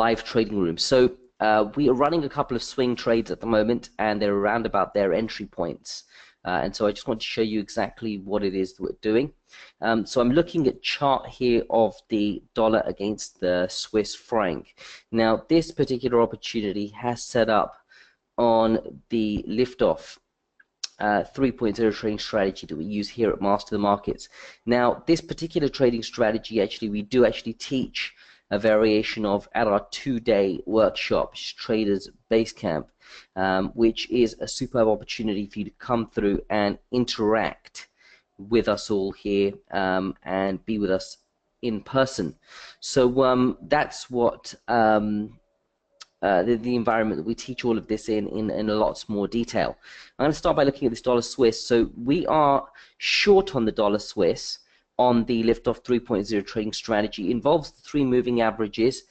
live trading room. So we are running a couple of swing trades at the moment, and they're around about their entry points. And so I just want to show you exactly what it is that we're doing. So I'm looking at chart here of the dollar against the Swiss franc. Now this particular opportunity has set up on the liftoff 3.0 trading strategy that we use here at Master the Markets. Now this particular trading strategy, actually we do actually teach a variation of at our 2-day workshop, Traders Basecamp, which is a superb opportunity for you to come through and interact with us all here and be with us in person. So that's what the environment that we teach all of this in a lot more detail. I'm going to start by looking at this dollar Swiss. So we are short on the dollar Swiss on the liftoff 3.0 trading strategy. It involves the 3 moving averages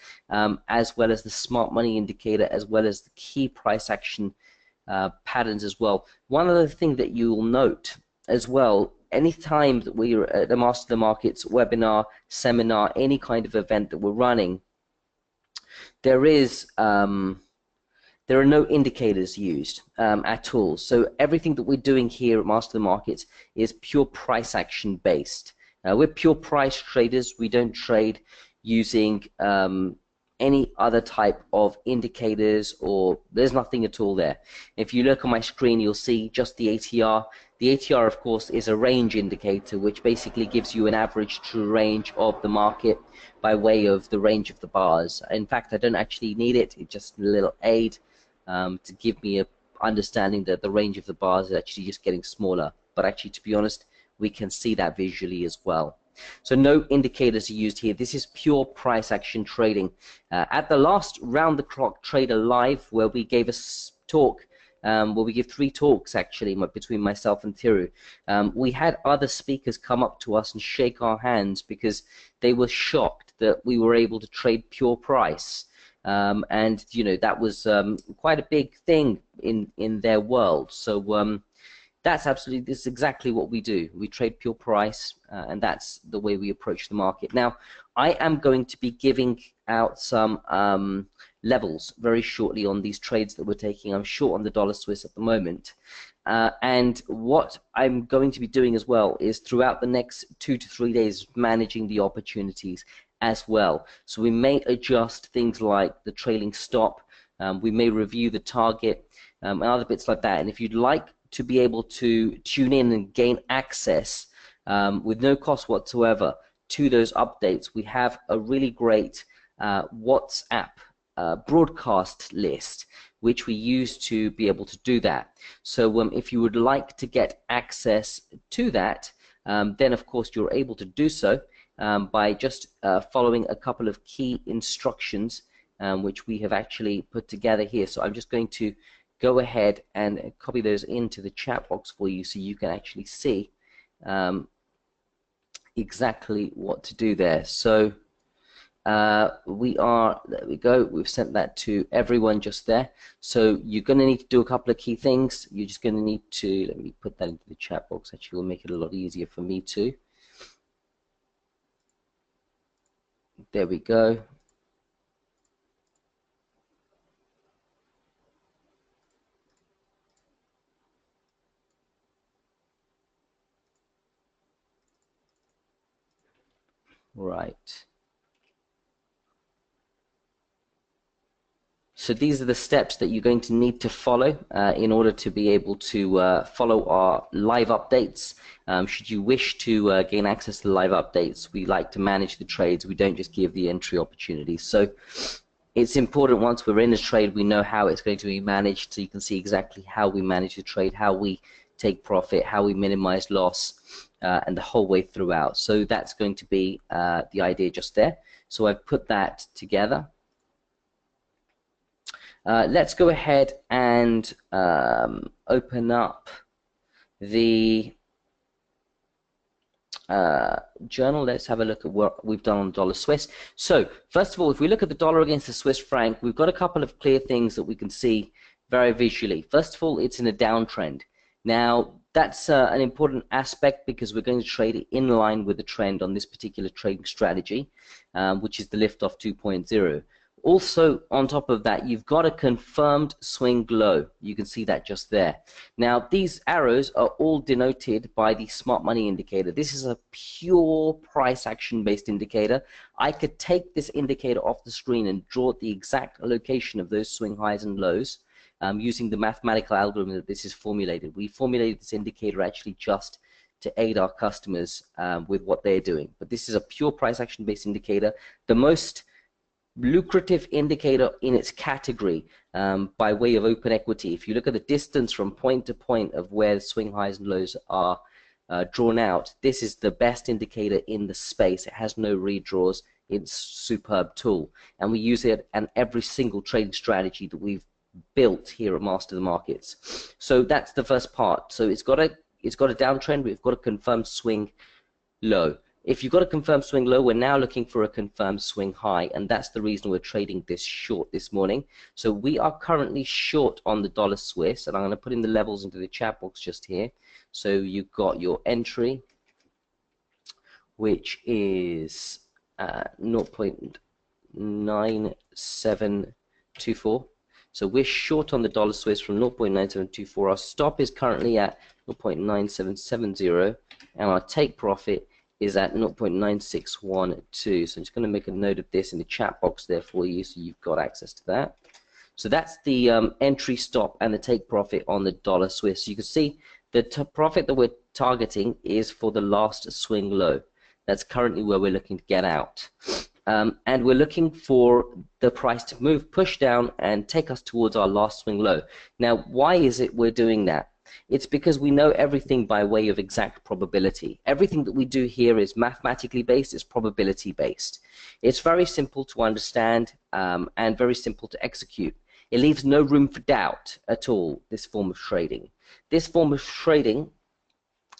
as well as the smart money indicator, as well as the key price action patterns as well. One other thing that you will note as well, anytime that we are at the Master the Markets webinar, seminar, any kind of event that we're running, there are no indicators used at all. So everything that we're doing here at Master the Markets is pure price action based. We're pure price traders. We don't trade using any other type of indicators, or there's nothing at all there. If you look on my screen, you'll see just the ATR. The ATR, of course, is a range indicator, which basically gives you an average true range of the market by way of the range of the bars. In fact, I don't actually need it. It's just a little aid to give me a understanding that the range of the bars is actually just getting smaller. But actually, to be honest, we can see that visually as well. So no indicators are used here. This is pure price action trading. At the last round the clock Trader Live, where we gave a talk, we give 3 talks actually between myself and Thiru, we had other speakers come up to us and shake our hands because they were shocked that we were able to trade pure price. And you know, that was quite a big thing in their world. So this is exactly what we do. We trade pure price, and that's the way we approach the market. Now, I am going to be giving out some levels very shortly on these trades that we're taking. I'm short on the dollar Swiss at the moment. And what I'm going to be doing as well is throughout the next 2 to 3 days managing the opportunities as well. So we may adjust things like the trailing stop, we may review the target, and other bits like that. And if you'd like to be able to tune in and gain access with no cost whatsoever to those updates, we have a really great WhatsApp broadcast list which we use to be able to do that. So if you would like to get access to that, then of course you're able to do so by just following a couple of key instructions which we have actually put together here. So I'm just going to go ahead and copy those into the chat box for you so you can actually see exactly what to do there. So there we go, we've sent that to everyone just there. So you're going to need to do a couple of key things. You're just going to need to, let me put that into the chat box, actually will make it a lot easier for me too. There we go. Right. So these are the steps that you're going to need to follow in order to be able to follow our live updates. Should you wish to gain access to the live updates, we like to manage the trades. We don't just give the entry opportunities. So it's important once we're in a trade, we know how it's going to be managed, so you can see exactly how we manage the trade, how we take profit, how we minimize loss, and the whole way throughout. So that's going to be the idea just there. So I've put that together. Let's go ahead and open up the journal. Let's have a look at what we've done on dollar Swiss. So first of all, if we look at the dollar against the Swiss franc, we've got a couple of clear things that we can see very visually. First of all, it's in a downtrend. Now that's an important aspect because we're going to trade in line with the trend on this particular trading strategy, which is the liftoff 2.0. Also, on top of that, you've got a confirmed swing low. You can see that just there. Now, these arrows are all denoted by the smart money indicator. This is a pure price action based indicator. I could take this indicator off the screen and draw the exact location of those swing highs and lows using the mathematical algorithm that this is formulated. We formulated this indicator actually just to aid our customers with what they're doing. But this is a pure price action based indicator. The most lucrative indicator in its category by way of open equity. If you look at the distance from point to point of where the swing highs and lows are drawn out, this is the best indicator in the space. It has no redraws. It's a superb tool, and we use it in every single trading strategy that we've built here at Master the Markets. So that's the first part. So it's got a downtrend. We've got a confirmed swing low. If you've got a confirmed swing low, we're now looking for a confirmed swing high, and that's the reason we're trading this short this morning. So we are currently short on the dollar Swiss, and I'm going to put in the levels into the chat box just here. So you've got your entry, which is 0.9724. So we're short on the dollar Swiss from 0.9724. Our stop is currently at 0.9770, and our take profit is at 0.9612. So I'm just going to make a note of this in the chat box there for you, so you've got access to that. So that's the entry, stop, and the take profit on the dollar Swiss. You can see the profit that we're targeting is for the last swing low. That's currently where we're looking to get out. And we're looking for the price to move, push down, and take us towards our last swing low. Now, why is it we're doing that? It's because we know everything by way of exact probability. Everything that we do here is mathematically based, it's probability based. It's very simple to understand and very simple to execute. It leaves no room for doubt at all, this form of trading. This form of trading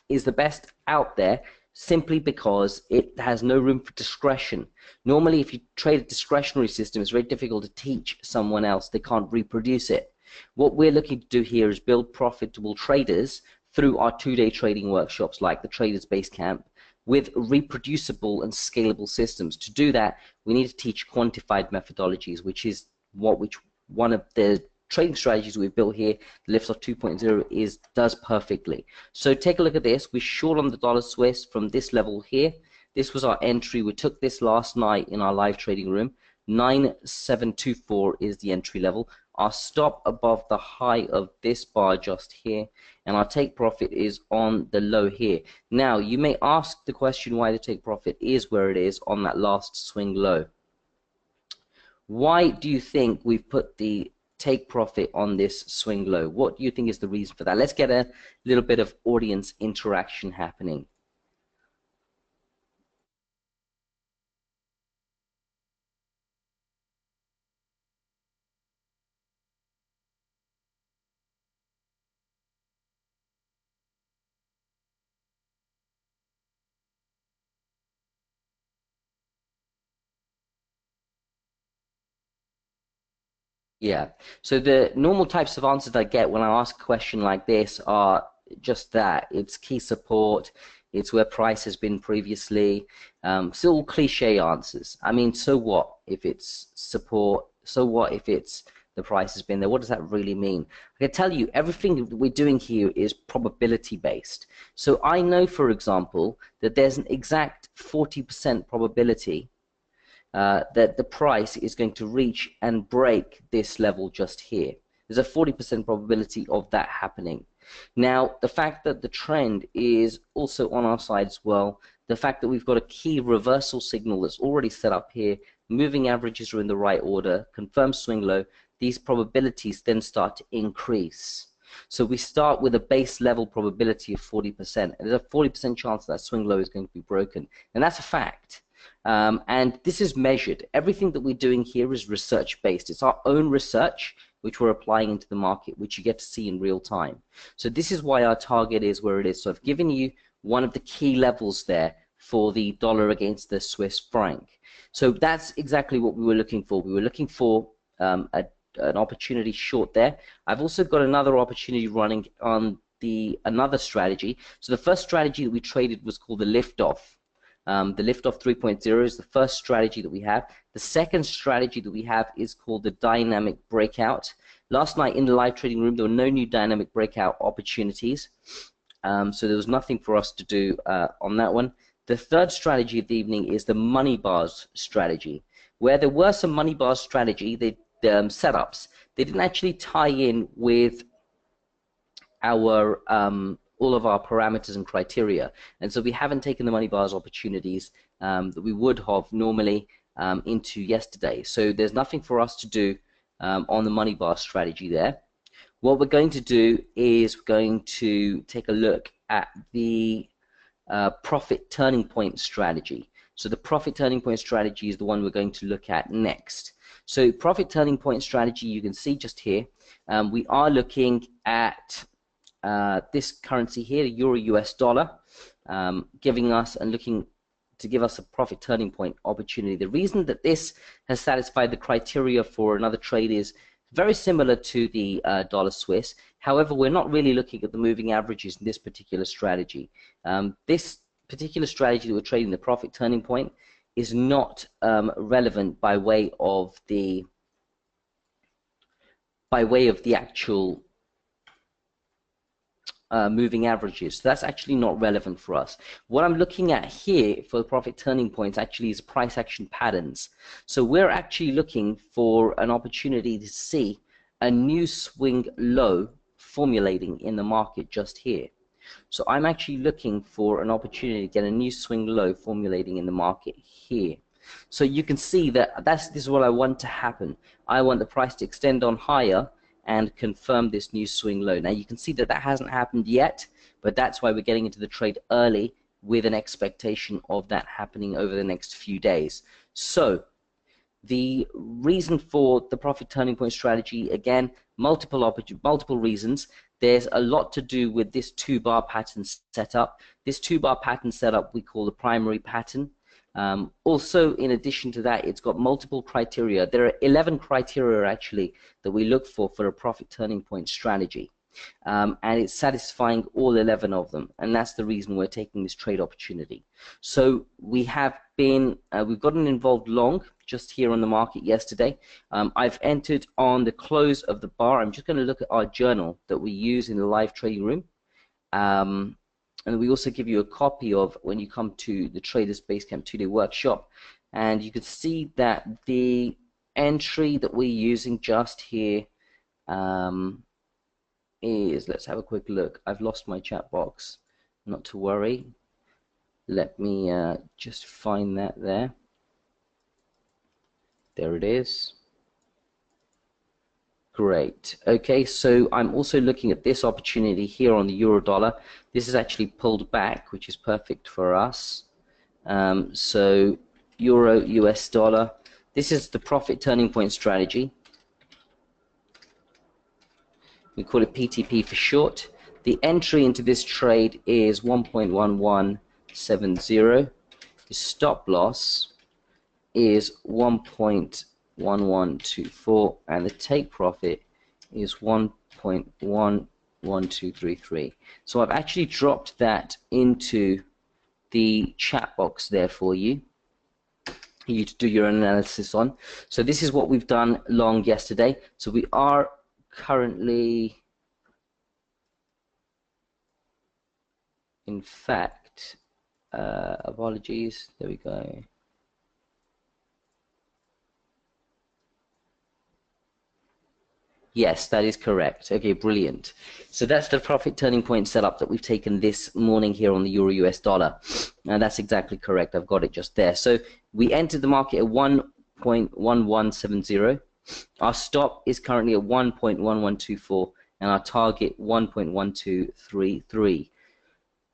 is the best out there simply because it has no room for discretion. Normally, if you trade a discretionary system, it's very difficult to teach someone else. They can't reproduce it. What we're looking to do here is build profitable traders through our 2-day trading workshops like the Traders Base Camp with reproducible and scalable systems. To do that, we need to teach quantified methodologies, which is one of the trading strategies we've built here, the Liftoff 2.0, does perfectly. So take a look at this. We're short on the dollar Swiss from this level here. This was our entry. We took this last night in our live trading room. 9724 is the entry level. Our stop above the high of this bar just here, and our take profit is on the low here. Now, you may ask the question why the take profit is where it is on that last swing low. Why do you think we've put the take profit on this swing low? What do you think is the reason for that? Let's get a little bit of audience interaction happening. Yeah, so the normal types of answers I get when I ask a question like this are just that. It's key support, it's where price has been previously. Still cliche answers. I mean, so what if it's support? So what if it's the price has been there? What does that really mean? I can tell you everything that we're doing here is probability based. So I know, for example, that there's an exact 40% probability that the price is going to reach and break this level just here. There's a 40% probability of that happening. Now, the fact that the trend is also on our side as well, the fact that we've got a key reversal signal that's already set up here, moving averages are in the right order, confirmed swing low, these probabilities then start to increase. So we start with a base level probability of 40%, and there's a 40% chance that swing low is going to be broken, and that's a fact. And this is measured. Everything that we're doing here is research based. It's our own research which we're applying into the market, which you get to see in real time. So this is why our target is where it is. So I've given you one of the key levels there for the dollar against the Swiss franc. So that's exactly what we were looking for. We were looking for an opportunity short there. I've also got another opportunity running on another strategy. So the first strategy that we traded was called the Liftoff. The liftoff 3.0 is the first strategy that we have. The second strategy that we have is called the dynamic breakout. Last night in the live trading room, there were no new dynamic breakout opportunities. So there was nothing for us to do on that one. The third strategy of the evening is the money bars strategy, where there were some money bars strategy setups. They didn't actually tie in with our all of our parameters and criteria, and so we haven't taken the money bars opportunities that we would have normally into yesterday. So there's nothing for us to do on the money bar strategy there. What we're going to do is we're going to take a look at the profit turning point strategy. So the profit turning point strategy is the one we're going to look at next. So profit turning point strategy, you can see just here, we are looking at this currency here, the Euro US dollar, giving us and looking to give us a profit turning point opportunity. The reason that this has satisfied the criteria for another trade is very similar to the dollar Swiss. However, we're not really looking at the moving averages in this particular strategy. This particular strategy that we're trading, the profit turning point, is not relevant by way of the actual moving averages. So that's actually not relevant for us. What I'm looking at here for the profit turning points actually is price action patterns. So we're actually looking for an opportunity to see a new swing low formulating in the market just here. So I'm actually looking for an opportunity to get a new swing low formulating in the market here. So you can see that this is what I want to happen. I want the price to extend on higher and confirm this new swing low. Now you can see that that hasn't happened yet, but that's why we're getting into the trade early with an expectation of that happening over the next few days. So the reason for the profit turning point strategy, again, multiple reasons. There's a lot to do with this two-bar pattern setup. This two-bar pattern setup we call the primary pattern. Also, in addition to that, it's got multiple criteria. There are 11 criteria actually that we look for a profit turning point strategy, and it's satisfying all 11 of them, and that's the reason we're taking this trade opportunity. So we have been, we've gotten involved long just here on the market yesterday. I've entered on the close of the bar. I'm just going to look at our journal that we use in the live trading room. And we also give you a copy of when you come to the Traders Basecamp 2-day workshop, and you can see that the entry that we're using just here is, let's have a quick look. I've lost my chat box, not to worry. Let me just find that there. There it is. Great. Okay, so I'm also looking at this opportunity here on the euro dollar. This is actually pulled back, which is perfect for us. So euro US dollar. This is the profit turning point strategy. We call it PTP for short. The entry into this trade is 1.1170. The stop loss is 1.1124, and the take profit is 1.11233. So I've actually dropped that into the chat box there for you to do your analysis on. So this is what we've done long yesterday. So we are currently, in fact, apologies, there we go. Yes, that is correct. Okay, brilliant. So that's the profit turning point setup that we've taken this morning here on the Euro US dollar. And that's exactly correct. I've got it just there. So we entered the market at 1.1170. Our stop is currently at 1.1124 and our target 1.1233.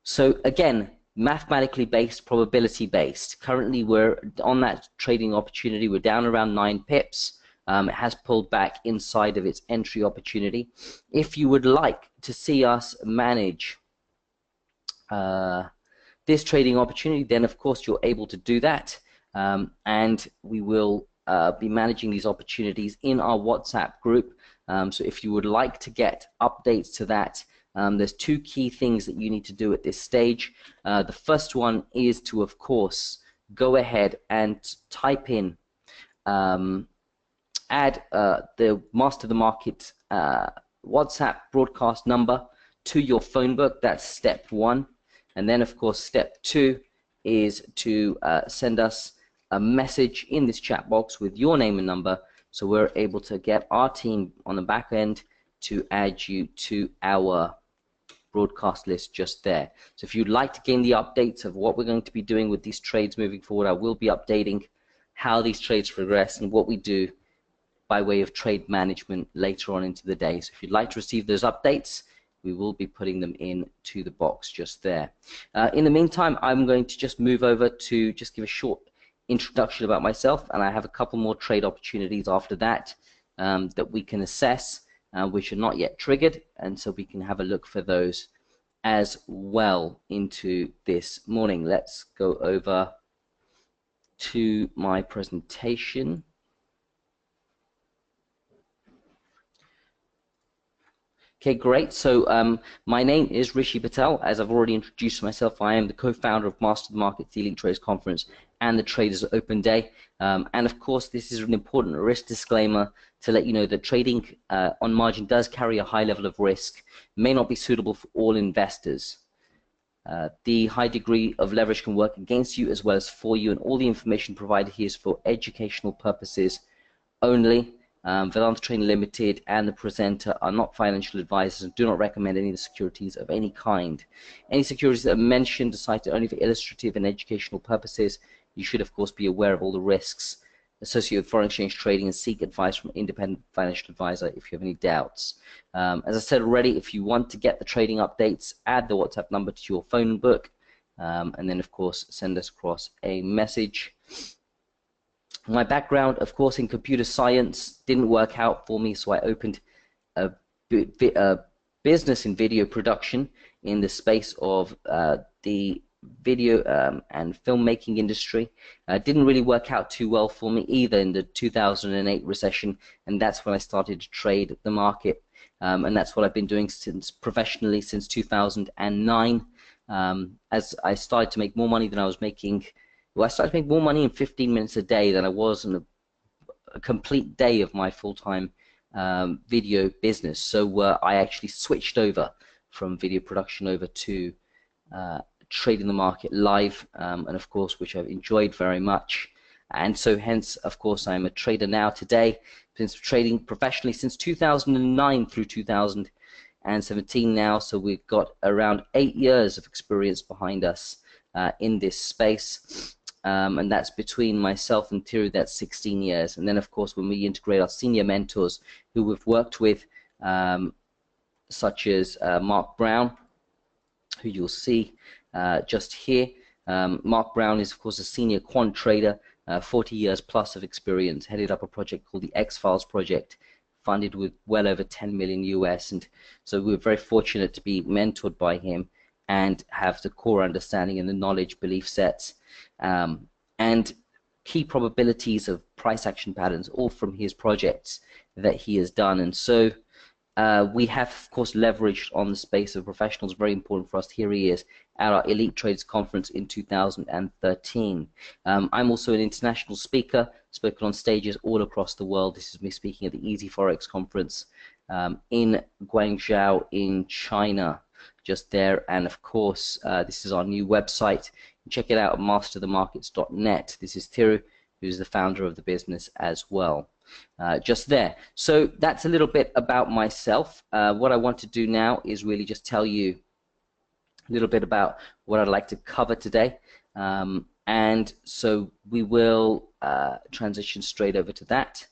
So again, mathematically based, probability based. Currently we're on that trading opportunity. We're down around 9 pips. It has pulled back inside of its entry opportunity. If you would like to see us manage this trading opportunity, then of course you're able to do that, and we will be managing these opportunities in our WhatsApp group. So if you would like to get updates to that, there's two key things that you need to do at this stage. The first one is to, of course, go ahead and type in, add the Master the Market WhatsApp broadcast number to your phone book. That's step one. And then, of course, step two is to send us a message in this chat box with your name and number, so we're able to get our team on the back end to add you to our broadcast list just there. So if you'd like to gain the updates of what we're going to be doing with these trades moving forward, I will be updating how these trades progress and what we do by way of trade management later on into the day. So if you'd like to receive those updates, we will be putting them into the box just there. In the meantime, I'm going to just move over to just give a short introduction about myself, and I have a couple more trade opportunities after that that we can assess, which are not yet triggered, and so we can have a look for those as well into this morning. Let's go over to my presentation. Okay, great. So my name is Rishi Patel. As I've already introduced myself, I am the co-founder of Master the Markets, the Elite Traders Conference, and the Traders Open Day. And of course, this is an important risk disclaimer to let you know that trading on margin does carry a high level of risk, may not be suitable for all investors. The high degree of leverage can work against you as well as for you, and all the information provided here is for educational purposes only. Vedanta Trading Limited and the presenter are not financial advisors and do not recommend any of the securities of any kind. Any securities that are mentioned are cited only for illustrative and educational purposes. You should, of course, be aware of all the risks associated with foreign exchange trading and seek advice from an independent financial advisor if you have any doubts. As I said already, if you want to get the trading updates, add the WhatsApp number to your phone book, and then, of course, send us across a message. My background, of course, in computer science didn't work out for me, so I opened a business in video production in the space of the video and filmmaking industry. Didn't really work out too well for me either in the 2008 recession, and that's when I started to trade the market, and that's what I've been doing professionally since 2009. As I started to make more money than I was making. Well, I started to make more money in 15 minutes a day than I was in a complete day of my full-time video business. So I actually switched over from video production over to trading the market live, and of course, which I've enjoyed very much. And so hence, of course, I'm a trader now today. Been trading professionally since 2009 through 2017 now, so we've got around 8 years of experience behind us in this space. And that's between myself and Tiru, that's 16 years. And then, of course, when we integrate our senior mentors who we've worked with, such as Mark Brown, who you'll see just here. Mark Brown is, of course, a senior quant trader, 40 years plus of experience, headed up a project called the X-Files project, funded with well over 10 million US. And so we're very fortunate to be mentored by him and have the core understanding and the knowledge, belief sets, and key probabilities of price action patterns, all from his projects that he has done. And so we have, of course, leveraged on the space of professionals, very important for us. Here he is at our Elite Traders Conference in 2013. I'm also an international speaker, spoken on stages all across the world. This is me speaking at the Easy Forex Conference in Guangzhou in China, just there. And of course, this is our new website. Check it out at masterthemarkets.net. This is Tiru, who's the founder of the business as well. Just there. So that's a little bit about myself. What I want to do now is really just tell you a little bit about what I'd like to cover today. And so we will transition straight over to that.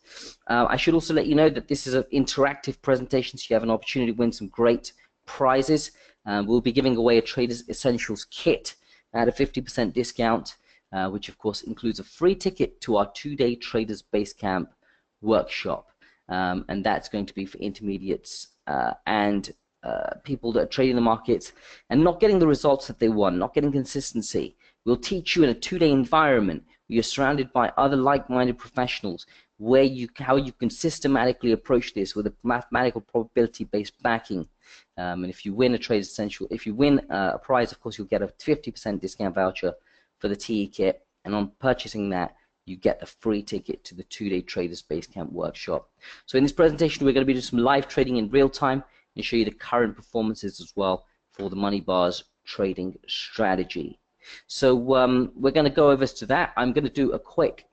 I should also let you know that this is an interactive presentation, so you have an opportunity to win some great prizes. We'll be giving away a Traders Essentials kit at a 50% discount, which of course includes a free ticket to our 2-day Traders Basecamp workshop, and that's going to be for intermediates and people that are trading the markets and not getting the results that they want, not getting consistency. We'll teach you in a 2-day environment where you're surrounded by other like-minded professionals, how you can systematically approach this with a mathematical probability-based backing. And if you win a trade essential, if you win a prize, of course, you'll get a 50% discount voucher for the TE kit, and on purchasing that, you get a free ticket to the 2-day Traders Basecamp workshop. So in this presentation, we're going to be doing some live trading in real time and show you the current performances as well for the Money Bars trading strategy. So we're going to go over to that. I'm going to do a quick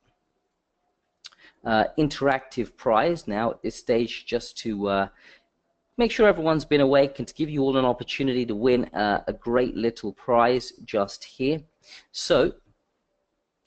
interactive prize now at this stage, just to make sure everyone's been awake and to give you all an opportunity to win a great little prize just here. So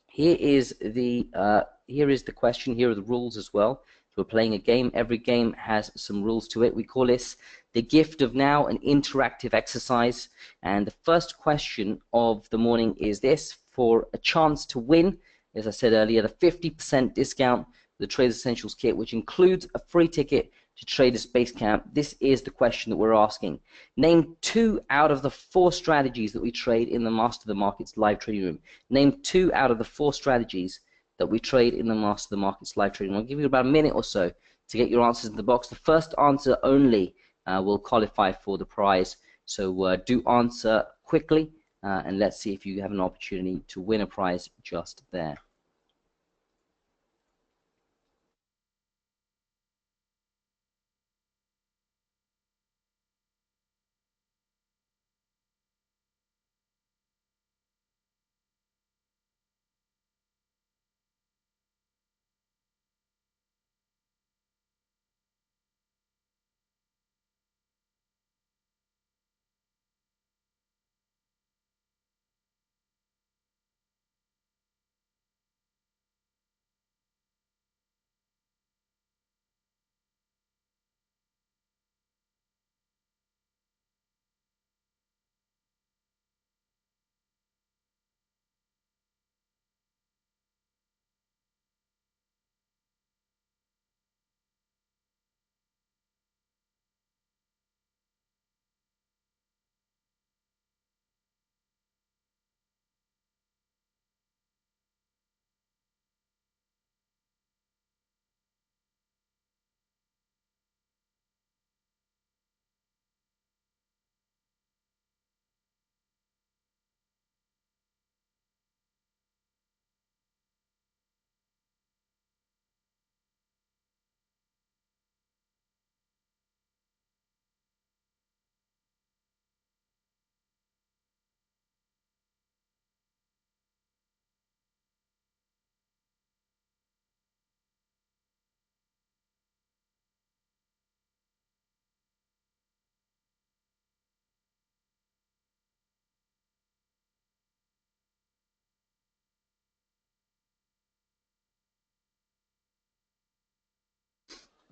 here is the question. Here are the rules as well. So we're playing a game. Every game has some rules to it. We call this the gift of now, an interactive exercise. And the first question of the morning is this: for a chance to win, as I said earlier, the 50% discount, the Traders Essentials kit, which includes a free ticket to Traders Basecamp. This is the question that we're asking. Name 2 out of the 4 strategies that we trade in the Master the Markets live trading room. Name 2 out of the 4 strategies that we trade in the Master the Markets live trading room. I'll give you about a minute or so to get your answers in the box. The first answer only will qualify for the prize. So do answer quickly, and let's see if you have an opportunity to win a prize just there.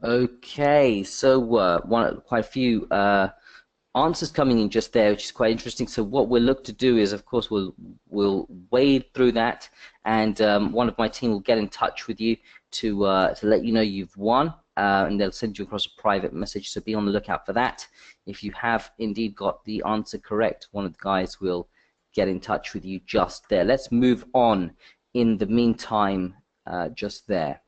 Okay, so quite a few answers coming in just there, which is quite interesting. So what we'll look to do is, of course, we'll wade through that, and one of my team will get in touch with you to let you know you've won, and they'll send you across a private message. So be on the lookout for that. If you have indeed got the answer correct, one of the guys will get in touch with you just there. Let's move on. In the meantime, just there.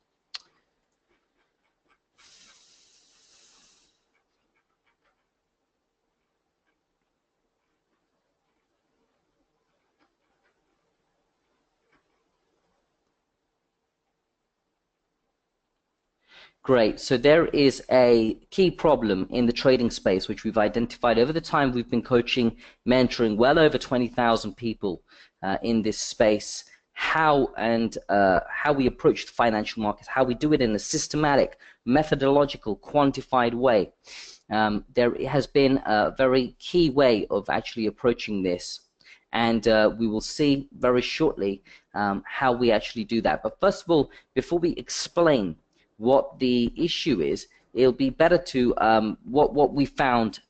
Great. So there is a key problem in the trading space, which we've identified over the time we've been coaching, mentoring well over 20,000 people in this space. How we approach the financial markets, how we do it in a systematic, methodological, quantified way. There has been a very key way of actually approaching this, and we will see very shortly how we actually do that. But first of all, before we explain what the issue is, it'll be better to what we found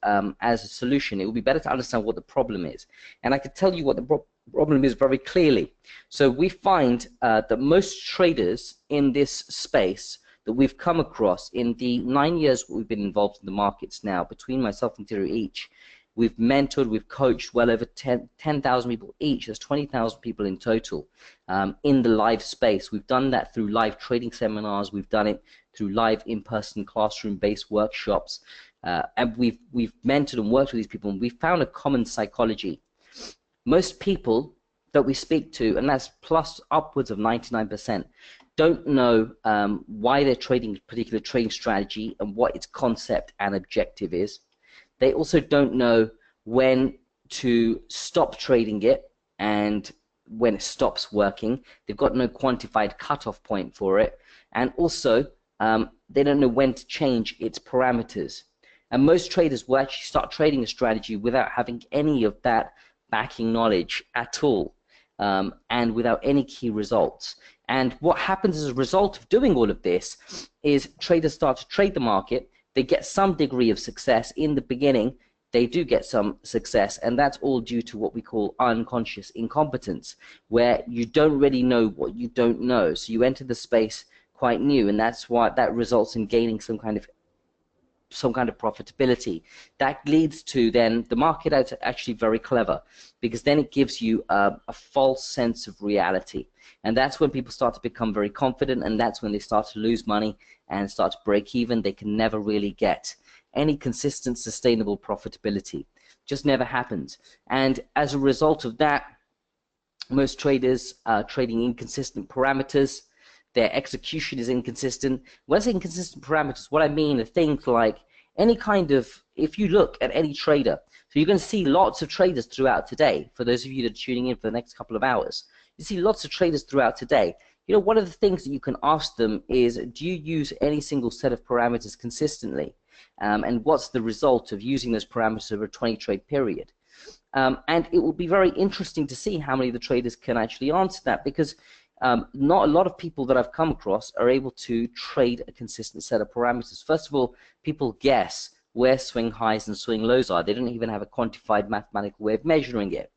as a solution. It will be better to understand what the problem is, and I can tell you what the problem is very clearly. So we find that most traders in this space that we've come across in the 9 years we've been involved in the markets now, between myself and Thierry each, We've mentored, we've coached well over 10,000 people each. There's 20,000 people in total in the live space. We've done that through live trading seminars. We've done it through live in-person classroom-based workshops. And we've mentored and worked with these people, and we've found a common psychology. Most people that we speak to, and that's plus upwards of 99%, don't know why they're trading a particular trading strategy and what its concept and objective is. They also don't know when to stop trading it and when it stops working. They've got no quantified cutoff point for it, and also they don't know when to change its parameters. And most traders will actually start trading a strategy without having any of that backing knowledge at all, and without any key results. And what happens as a result of doing all of this is traders start to trade the market. They get some degree of success in the beginning. They do get some success, and that's all due to what we call unconscious incompetence, where you don't really know what you don't know. So you enter the space quite new, and that's why that results in gaining some kind of profitability. That leads to then the market is actually very clever, because then it gives you a false sense of reality, and that's when people start to become very confident, and that's when they start to lose money and start to break even. They can never really get any consistent sustainable profitability. Just never happens. And as a result of that, most traders are trading inconsistent parameters. Their execution is inconsistent. When I say inconsistent parameters, what I mean are things like any kind of, if you look at any trader, so you're going to see lots of traders throughout today. For those of you that are tuning in for the next couple of hours, you see lots of traders throughout today. You know, one of the things that you can ask them is, do you use any single set of parameters consistently? And what's the result of using those parameters over a 20 trade period? And it will be very interesting to see how many of the traders can actually answer that, because not a lot of people that I've come across are able to trade a consistent set of parameters. First of all, people guess where swing highs and swing lows are. They don't even have a quantified mathematical way of measuring it.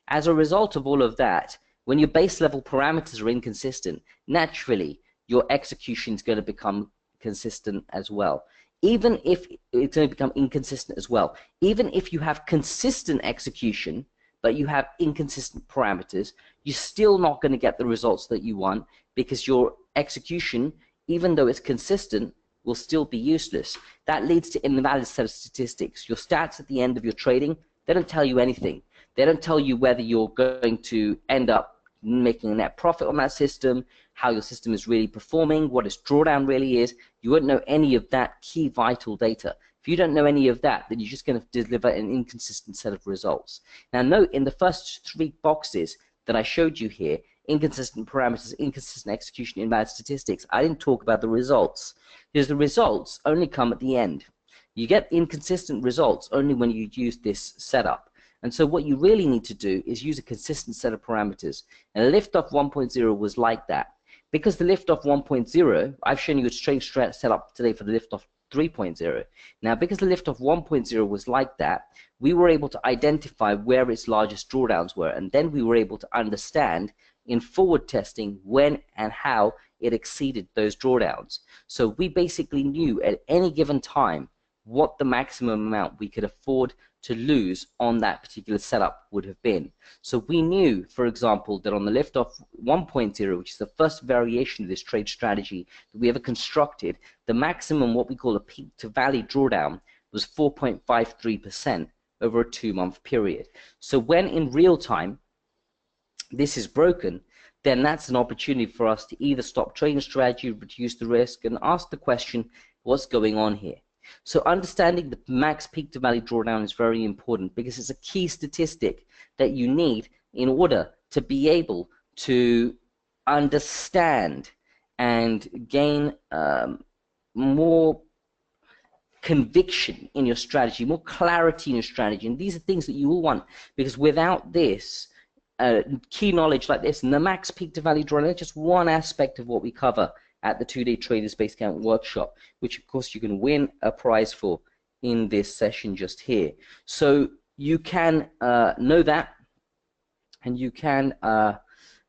As a result of all of that, when your base level parameters are inconsistent, naturally your execution is going to become consistent as well. Even if it's going to become inconsistent as well. Even if you have consistent execution, but you have inconsistent parameters, you're still not going to get the results that you want, because your execution, even though it's consistent, will still be useless. That leads to an invalid set of statistics. Your stats at the end of your trading, they don't tell you anything. They don't tell you whether you're going to end up making a net profit on that system, how your system is really performing, what its drawdown really is. You won't know any of that key vital data. If you don't know any of that, then you're just going to deliver an inconsistent set of results. Now note, in the first 3 boxes that I showed you here, inconsistent parameters, inconsistent execution, invalid statistics, I didn't talk about the results, because the results only come at the end. You get inconsistent results only when you use this setup. And so what you really need to do is use a consistent set of parameters. And Liftoff 1.0 was like that. Because the Liftoff 1.0, I've shown you a strange setup today for the Liftoff 3.0. Now, because the Liftoff 1.0 was like that, we were able to identify where its largest drawdowns were, and then we were able to understand in forward testing when and how it exceeded those drawdowns. So we basically knew at any given time what the maximum amount we could afford to lose on that particular setup would have been. So we knew, for example, that on the Liftoff 1.0, which is the first variation of this trade strategy that we ever constructed, the maximum, what we call a peak to valley drawdown, was 4.53% over a 2-month period. So when in real time this is broken, then that's an opportunity for us to either stop trading strategy, reduce the risk, and ask the question, what's going on here? So understanding the max peak to valley drawdown is very important, because it's a key statistic that you need in order to be able to understand and gain more conviction in your strategy, more clarity in your strategy. And these are things that you will want, because without this key knowledge like this, and the max peak to valley drawdown is just one aspect of what we cover at the 2-day Traders Base Account workshop, which of course you can win a prize for in this session just here. So you can know that, and you can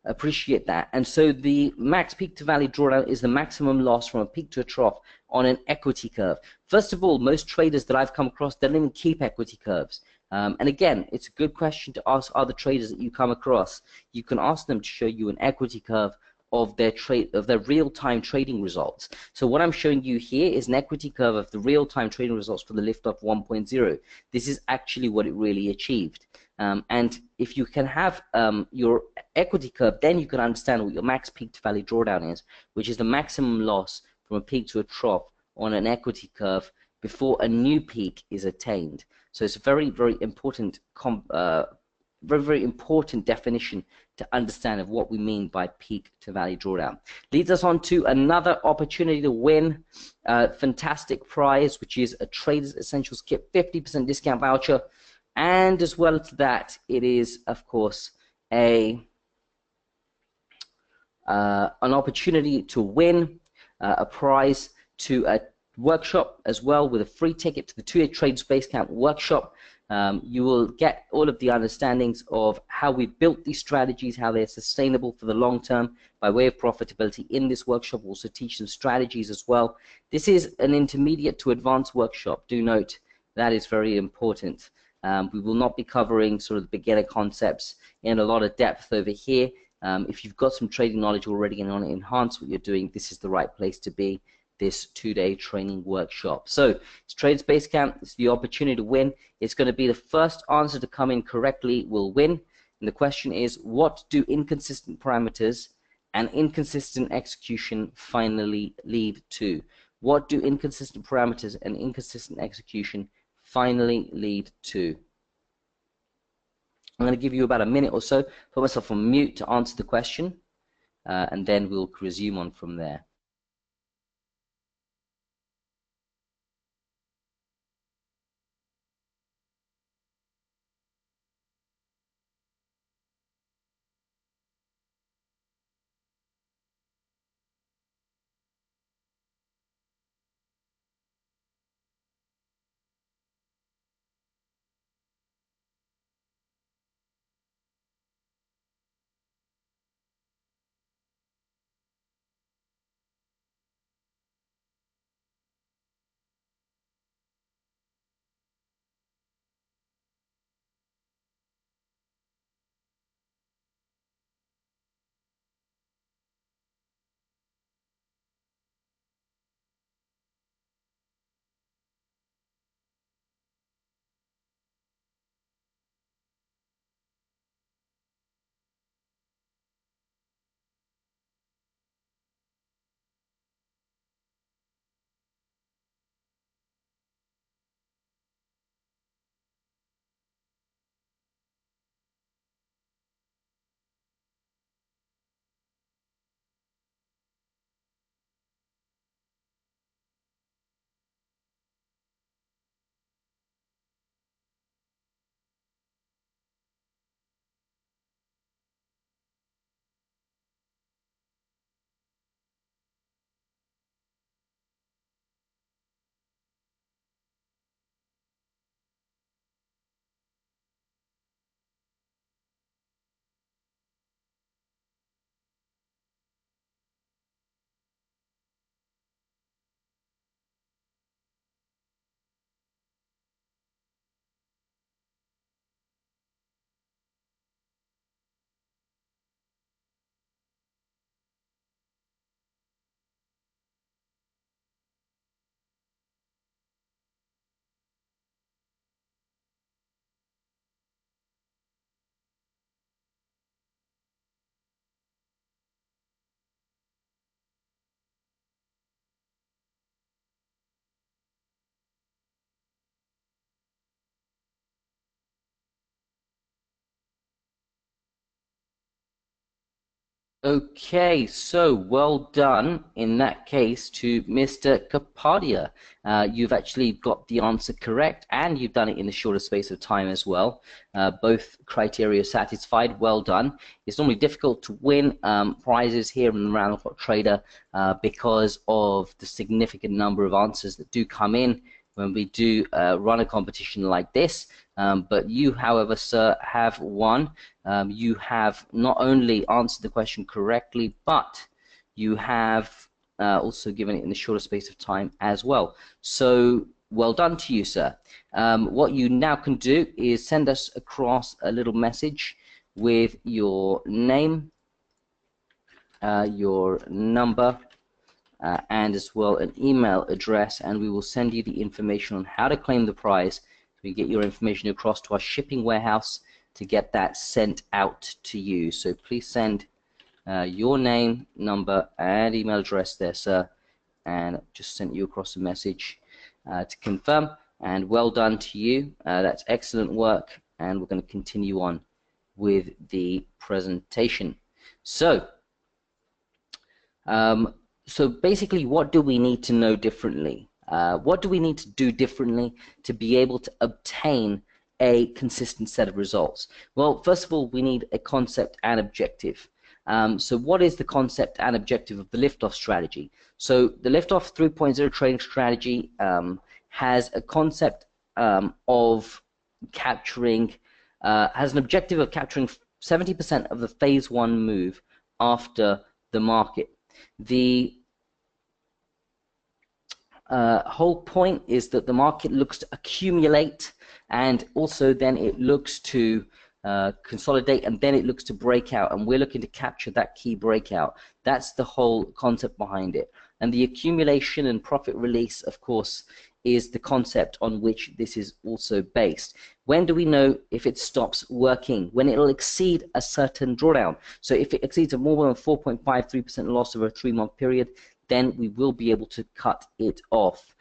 Appreciate that. And so the max peak to valley drawdown is the maximum loss from a peak to a trough on an equity curve. First of all, most traders that I've come across, they don't even keep equity curves. And again, it's a good question to ask other traders that you come across. You can ask them to show you an equity curve of their real-time trading results. So what I'm showing you here is an equity curve of the real-time trading results for the liftoff 1.0. This is actually what it really achieved. And if you can have your equity curve, then you can understand what your max peak to valley drawdown is, which is the maximum loss from a peak to a trough on an equity curve before a new peak is attained. So it's a very, very important very important definition to understand of what we mean by peak to valley drawdown. Leads us on to another opportunity to win a fantastic prize, which is a Traders Essentials Kit 50% discount voucher. And as well as that, it is, of course, an opportunity to win a prize to a workshop as well, with a free ticket to the 2-day Trades Basecamp workshop. You will get all of the understandings of how we built these strategies, how they're sustainable for the long term by way of profitability in this workshop. We'll also teach some strategies as well. This is an intermediate to advanced workshop. Do note that is very important. We will not be covering sort of the beginner concepts in a lot of depth over here. If you've got some trading knowledge already and want to enhance what you're doing, this is the right place to be, this 2-day training workshop. So it's Traders Basecamp. It's the opportunity to win. It's going to be the first answer to come in correctly will win. And the question is, what do inconsistent parameters and inconsistent execution finally lead to? What do inconsistent parameters and inconsistent execution finally lead to? I'm going to give you about a minute or so, put myself on mute to answer the question, and then we'll resume on from there. Okay, so well done in that case to Mr. Kapadia. You've actually got the answer correct, and you've done it in the shortest space of time as well. Both criteria satisfied. Well done. It's normally difficult to win prizes here in the Round the Clock Trader because of the significant number of answers that do come in. when we do run a competition like this. But you, however, sir, have won. You have not only answered the question correctly, but you have also given it in the shorter space of time as well. So well done to you, sir. What you now can do is send us across a little message with your name, your number, and as well an email address, and we will send you the information on how to claim the prize. We get your information across to our shipping warehouse to get that sent out to you. So please send your name, number, and email address there, sir, and just sent you across a message to confirm. And well done to you. That's excellent work, and we're going to continue on with the presentation. So basically, what do we need to know differently? What do we need to do differently to be able to obtain a consistent set of results? Well, first of all, we need a concept and objective. So what is the concept and objective of the liftoff strategy? So the liftoff 3.0 trading strategy has a concept of capturing, has an objective of capturing 70% of the phase one move after the market. The whole point is that the market looks to accumulate, and also then it looks to consolidate, and then it looks to break out, and we're looking to capture that key breakout. That's the whole concept behind it. And the accumulation and profit release, of course, is the concept on which this is also based. When do we know if it stops working? When it will exceed a certain drawdown. So if it exceeds a more than 4.53% loss over a 3-month period, then we will be able to cut it off.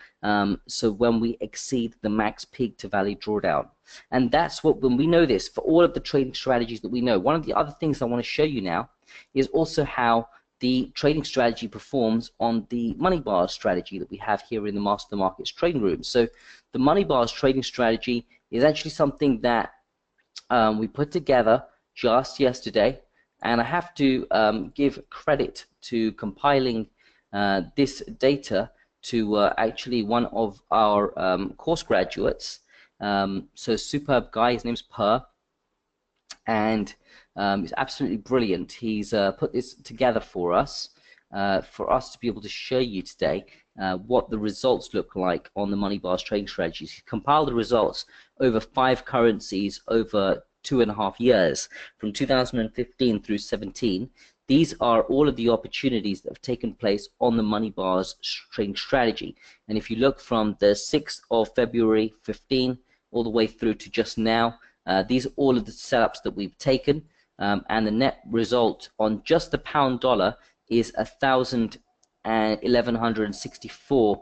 So when we exceed the max peak to valley drawdown. And that's what, when we know this, for all of the trading strategies that we know. One of the other things I want to show you now is also how the trading strategy performs on the money bars strategy that we have here in the Master Markets trading room. So the money bars trading strategy is actually something that we put together just yesterday, and I have to give credit to compiling this data to actually one of our course graduates. So superb guy, his name's Per, and he's absolutely brilliant. He's put this together for us to be able to show you today what the results look like on the money bars trading strategies. He compiled the results over 5 currencies over 2.5 years, from 2015 through 17. These are all of the opportunities that have taken place on the money bars trading strategy. And if you look from the 6th of February 15 all the way through to just now, these are all of the setups that we've taken, and the net result on just the pound dollar is 1,164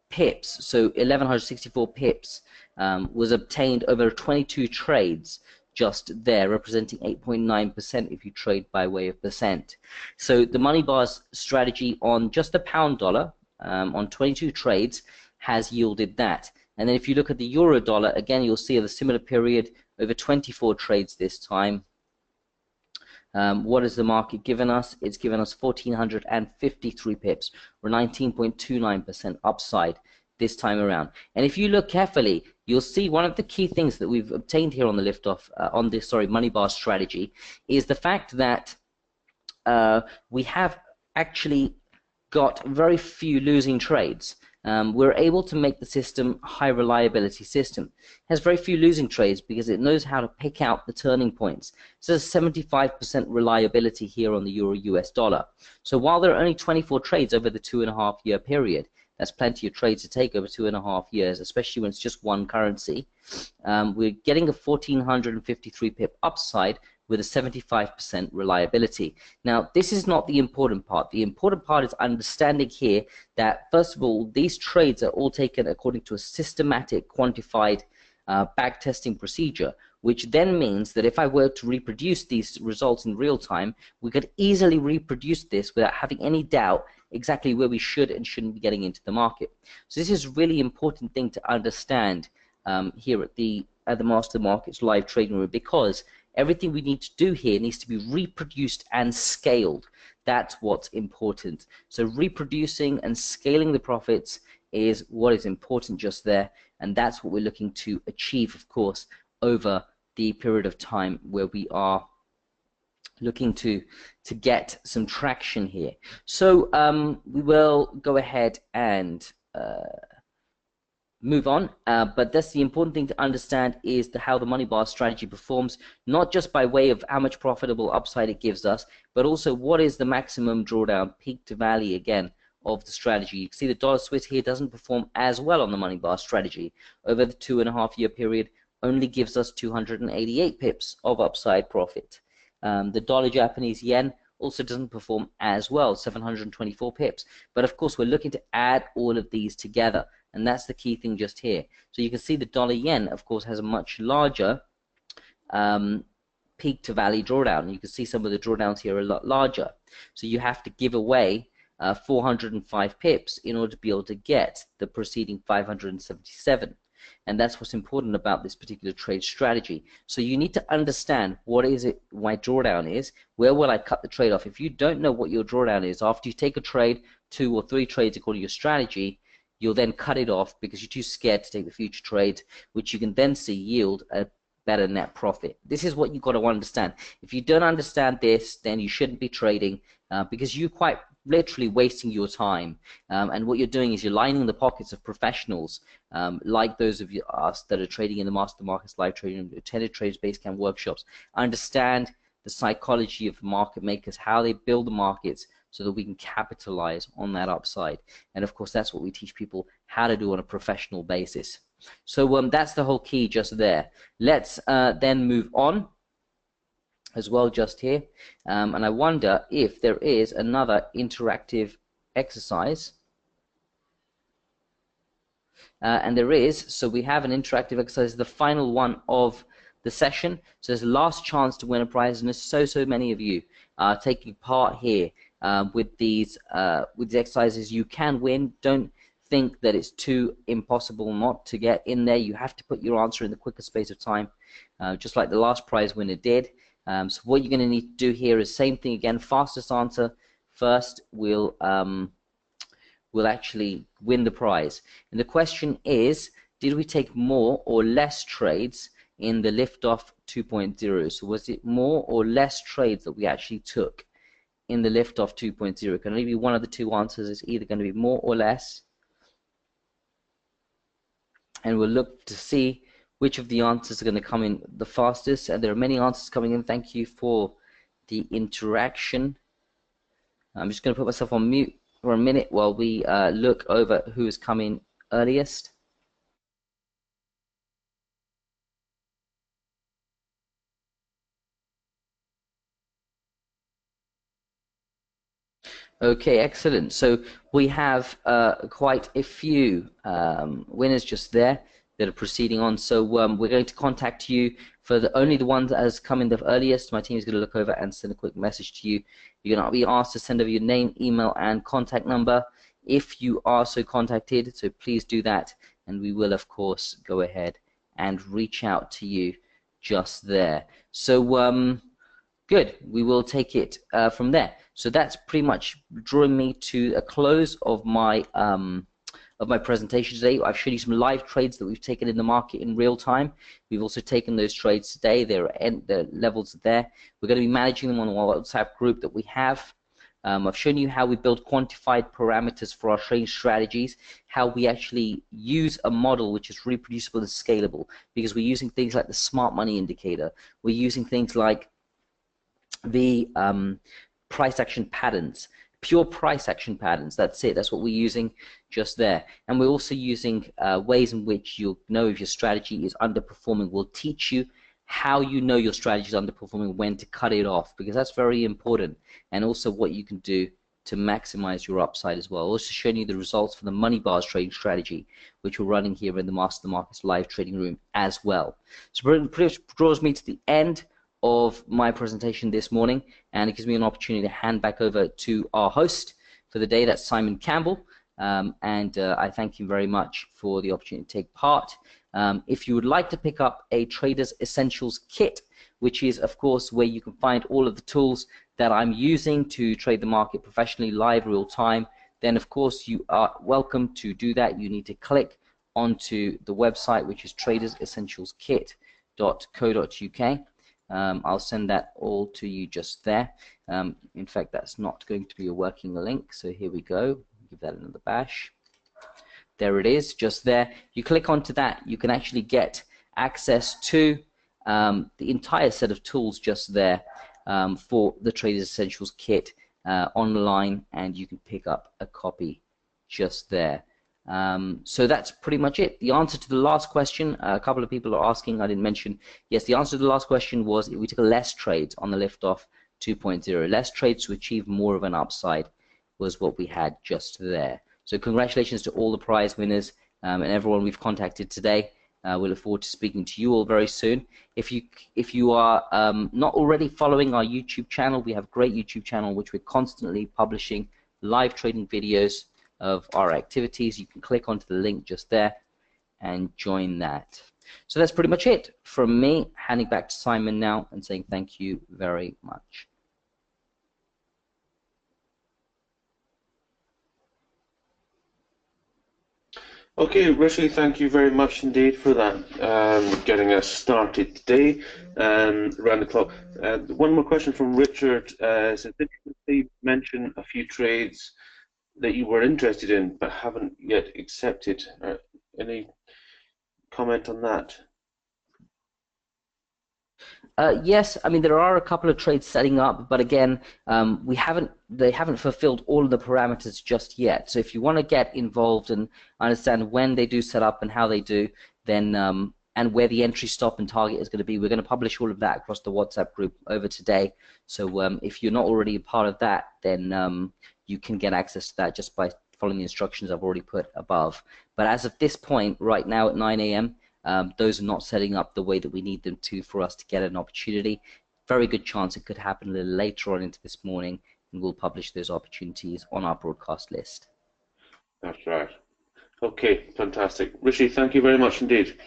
pips. So 1,164 pips was obtained over 22 trades just there, representing 8.9% if you trade by way of percent. So the money bars strategy on just the pound dollar on 22 trades has yielded that. And then if you look at the euro dollar, again you'll see a similar period over 24 trades this time. What has the market given us? It's given us 1,453 pips, or 19.29% upside this time around. And if you look carefully, you'll see one of the key things that we've obtained here on the liftoff, on this money bar strategy, is the fact that we have actually got very few losing trades. We're able to make the system a high reliability system. It has very few losing trades because it knows how to pick out the turning points. So there's 75% reliability here on the euro US dollar. So while there are only 24 trades over the 2.5 year period, that's plenty of trades to take over 2.5 years, especially when it's just one currency. We're getting a 1,453 pip upside with a 75% reliability. Now, this is not the important part. The important part is understanding here that, first of all, these trades are all taken according to a systematic, quantified backtesting procedure, which then means that if I were to reproduce these results in real time, we could easily reproduce this without having any doubt exactly where we should and shouldn't be getting into the market. So this is a really important thing to understand here at the Master Markets live trading room, because everything we need to do here needs to be reproduced and scaled. That's what's important. So reproducing and scaling the profits is what is important just there, and that's what we're looking to achieve, of course, over the period of time where we are looking to get some traction here. So we will go ahead and move on, but that's the important thing to understand is how the money bar strategy performs, not just by way of how much profitable upside it gives us, but also what is the maximum drawdown peak to valley again of the strategy. You can see the dollar Swiss here doesn't perform as well on the money bar strategy. Over the 2.5-year period, only gives us 288 pips of upside profit. The dollar Japanese yen also doesn't perform as well, 724 pips. But of course, we're looking to add all of these together, and that's the key thing just here. So you can see the dollar yen, of course, has a much larger peak to valley drawdown. You can see some of the drawdowns here are a lot larger. So you have to give away 405 pips in order to be able to get the preceding 577. And that's what's important about this particular trade strategy. So you need to understand what is it, my drawdown is, where will I cut the trade off. If you don't know what your drawdown is, after you take a trade, 2 or 3 trades according to your strategy, you'll then cut it off because you're too scared to take the future trades, which you can then see yield a better net profit. This is what you've got to understand. If you don't understand this, then you shouldn't be trading because you're quite literally wasting your time, and what you're doing is you're lining the pockets of professionals like those of us that are trading in the Master Markets live trading room, attended Traders Basecamp workshops, understand the psychology of market makers, how they build the markets so that we can capitalize on that upside. And of course, that's what we teach people how to do on a professional basis. So that's the whole key just there. Let's then move on as well just here, and I wonder if there is another interactive exercise, and there is. So we have an interactive exercise, the final one of the session. So there's a last chance to win a prize, and there's so many of you taking part here with these exercises. You can win. Don't think that it's too impossible not to get in there. You have to put your answer in the quickest space of time, just like the last prize winner did. So what you're going to need to do here is same thing again. Fastest answer first will actually win the prize. And the question is, did we take more or less trades in the liftoff 2.0? So was it more or less trades that we actually took in the liftoff 2.0? Can only be one of the two answers. It's either going to be more or less, and we'll look to see which of the answers are going to come in the fastest. And there are many answers coming in. Thank you for the interaction. I'm just going to put myself on mute for a minute while we look over who is coming earliest. Okay, excellent. So we have quite a few winners just there that are proceeding on. So we're going to contact you for only the ones that has come in the earliest. My team is going to look over and send a quick message to you. You're going to be asked to send over your name, email, and contact number if you are so contacted. So please do that, and we will, of course, go ahead and reach out to you just there. So good. We will take it from there. So that's pretty much drawing me to a close of my presentation today. I've shown you some live trades that we've taken in the market in real time. We've also taken those trades today. The levels are there. We're going to be managing them on a WhatsApp group that we have. I've shown you how we build quantified parameters for our trading strategies, how we actually use a model which is reproducible and scalable, because we're using things like the smart money indicator. We're using things like the price action patterns, pure price action patterns. That's it. That's what we're using just there. And we're also using ways in which you'll know if your strategy is underperforming. We'll teach you how you know your strategy is underperforming, when to cut it off, because that's very important. And also what you can do to maximize your upside as well. I'll also showing you the results for the money bars trading strategy, which we're running here in the Master Markets live trading room as well. So pretty much draws me to the end of my presentation this morning, and it gives me an opportunity to hand back over to our host for the day. That's Simon Campbell, and I thank you very much for the opportunity to take part. If you would like to pick up a Traders Essentials kit, which is of course where you can find all of the tools that I'm using to trade the market professionally, live, real time, then of course you are welcome to do that. You need to click onto the website, which is tradersessentialskit.co.uk. I'll send that all to you just there. In fact, that's not going to be a working link, so here we go. Give that another bash. There it is, just there. You click onto that, you can actually get access to the entire set of tools just there for the Traders Essentials Kit online, and you can pick up a copy just there. So that's pretty much it. The answer to the last question, a couple of people are asking, I didn't mention. Yes, the answer to the last question was we took less trades on the liftoff 2.0. Less trades to achieve more of an upside was what we had just there. So congratulations to all the prize winners and everyone we've contacted today. We look forward to speaking to you all very soon. If you are not already following our YouTube channel, we have a great YouTube channel which we're constantly publishing live trading videos of our activities. You can click onto the link just there and join that. So that's pretty much it from me. Handing back to Simon now and saying thank you very much. Okay, Rishi, thank you very much indeed for that, getting us started today around the clock. One more question from Richard. Said, did you mention a few trades that you were interested in but haven't yet accepted? Any comment on that? Yes, I mean there are a couple of trades setting up, but again, they haven't fulfilled all of the parameters just yet. So if you want to get involved and understand when they do set up and how they do, then and where the entry, stop, and target is going to be, we're going to publish all of that across the WhatsApp group over today. So if you're not already a part of that, then you can get access to that just by following the instructions I've already put above. But as of this point, right now at 9 a.m., those are not setting up the way that we need them to for us to get an opportunity. Very good chance it could happen a little later on into this morning, and we'll publish those opportunities on our broadcast list. That's right. Okay, fantastic. Rishi, thank you very much indeed.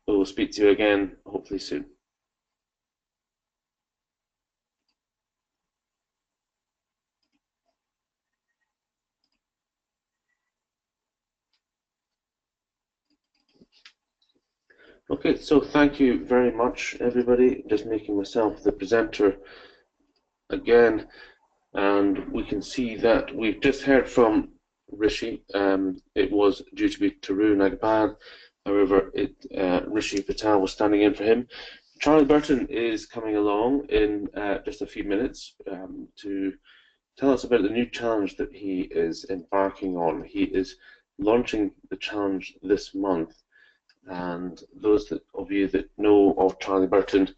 We'll speak to you again hopefully soon. Okay, so thank you very much, everybody. Just making myself the presenter again, and we can see that we've just heard from Rishi. It was due to be Tarun Agbad, however, Rishi Patel was standing in for him. Charlie Burton is coming along in just a few minutes to tell us about the new challenge that he is embarking on. He is launching the challenge this month. And those of you that know of Charlie Burton,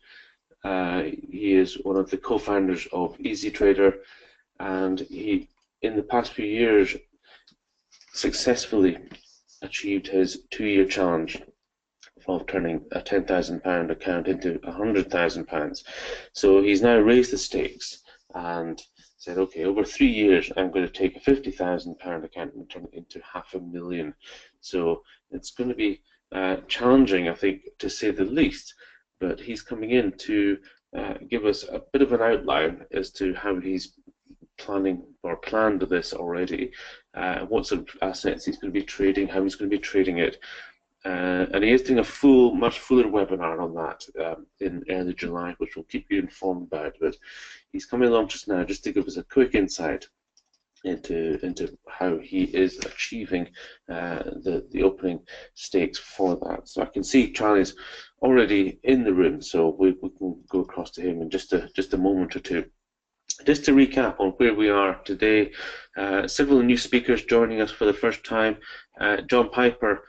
he is one of the co-founders of Easy Trader, and he, in the past few years, successfully achieved his 2-year challenge of turning a £10,000 account into £100,000. So he's now raised the stakes and said, okay, over 3 years, I'm going to take a £50,000 account and turn it into £500,000. So it's going to be challenging, I think, to say the least, but he's coming in to give us a bit of an outline as to how he's planning or planned this already, what sort of assets he's going to be trading, how he's going to be trading it, and he is doing a much fuller webinar on that in early July, which we'll keep you informed about. But he's coming along just now just to give us a quick insight into how he is achieving the opening stakes for that. So I can see Charlie's already in the room, so we can go across to him in just a moment or two. Just to recap on where we are today, several new speakers joining us for the first time. John Piper,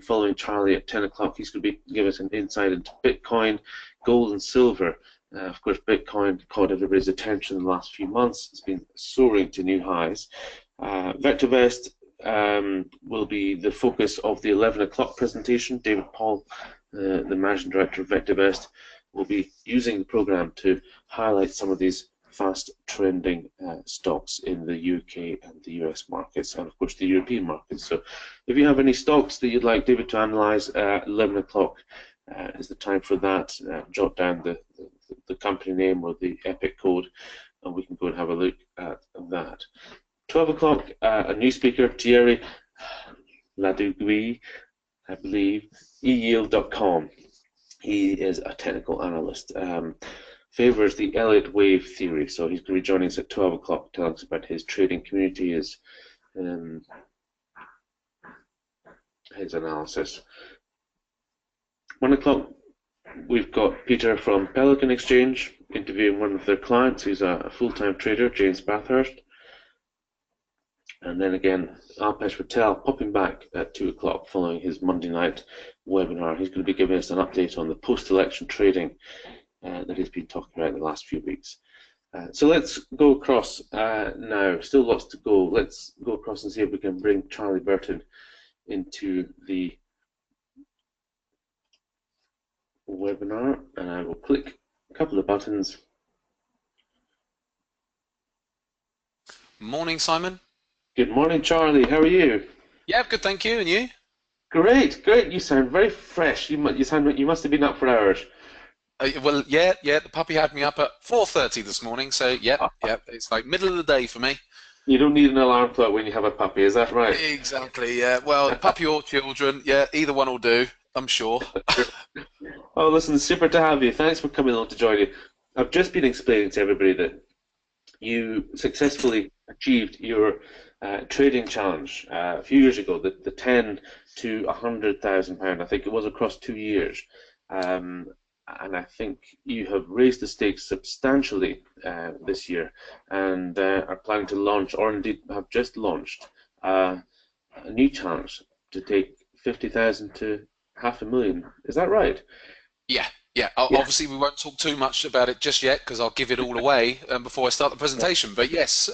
following Charlie at 10 o'clock, he's going to give us an insight into Bitcoin, gold and silver. Of course, Bitcoin caught everybody's attention in the last few months. It's been soaring to new highs. VectorVest will be the focus of the 11 o'clock presentation. David Paul, the managing director of VectorVest, will be using the program to highlight some of these fast trending stocks in the UK and the US markets, and of course the European markets. So if you have any stocks that you'd like David to analyze, 11 o'clock is the time for that. Jot down the company name or the EPIC code, and we can go and have a look at that. 12 o'clock, a new speaker, Thierry Ladougui, I believe, eyield.com. He is a technical analyst. Favors the Elliot wave theory, so he's going to be joining us at 12 o'clock, telling us about his trading community, his analysis. 1 o'clock, we've got Peter from Pelican Exchange interviewing one of their clients who's a full-time trader, James Bathurst. And then again, Alpesh Patel popping back at 2 o'clock following his Monday night webinar. He's going to be giving us an update on the post-election trading that he's been talking about in the last few weeks. So let's go across now. Still lots to go. Let's go across and see if we can bring Charlie Burton into the webinar. And I will click a couple of buttons. Morning, Simon. Good morning, Charlie. How are you? Yeah, good, thank you. And you? Great, great. You sound very fresh. You must have been up for hours. Well, yeah. The puppy had me up at 4:30 this morning, so yeah. It's like middle of the day for me. You don't need an alarm clock when you have a puppy, is that right? Exactly. Yeah. Well, puppy or children, yeah, either one will do, I'm sure. Oh, listen, super to have you. Thanks for coming along to join you. I've just been explaining to everybody that you successfully achieved your trading challenge a few years ago, the 10 to £100,000. I think it was across 2 years. And I think you have raised the stakes substantially this year, and are planning to launch, or indeed have just launched, a new challenge to take 50,000 to £500,000. Is that right? Yeah. Obviously, we won't talk too much about it just yet because I'll give it all away before I start the presentation. But yes,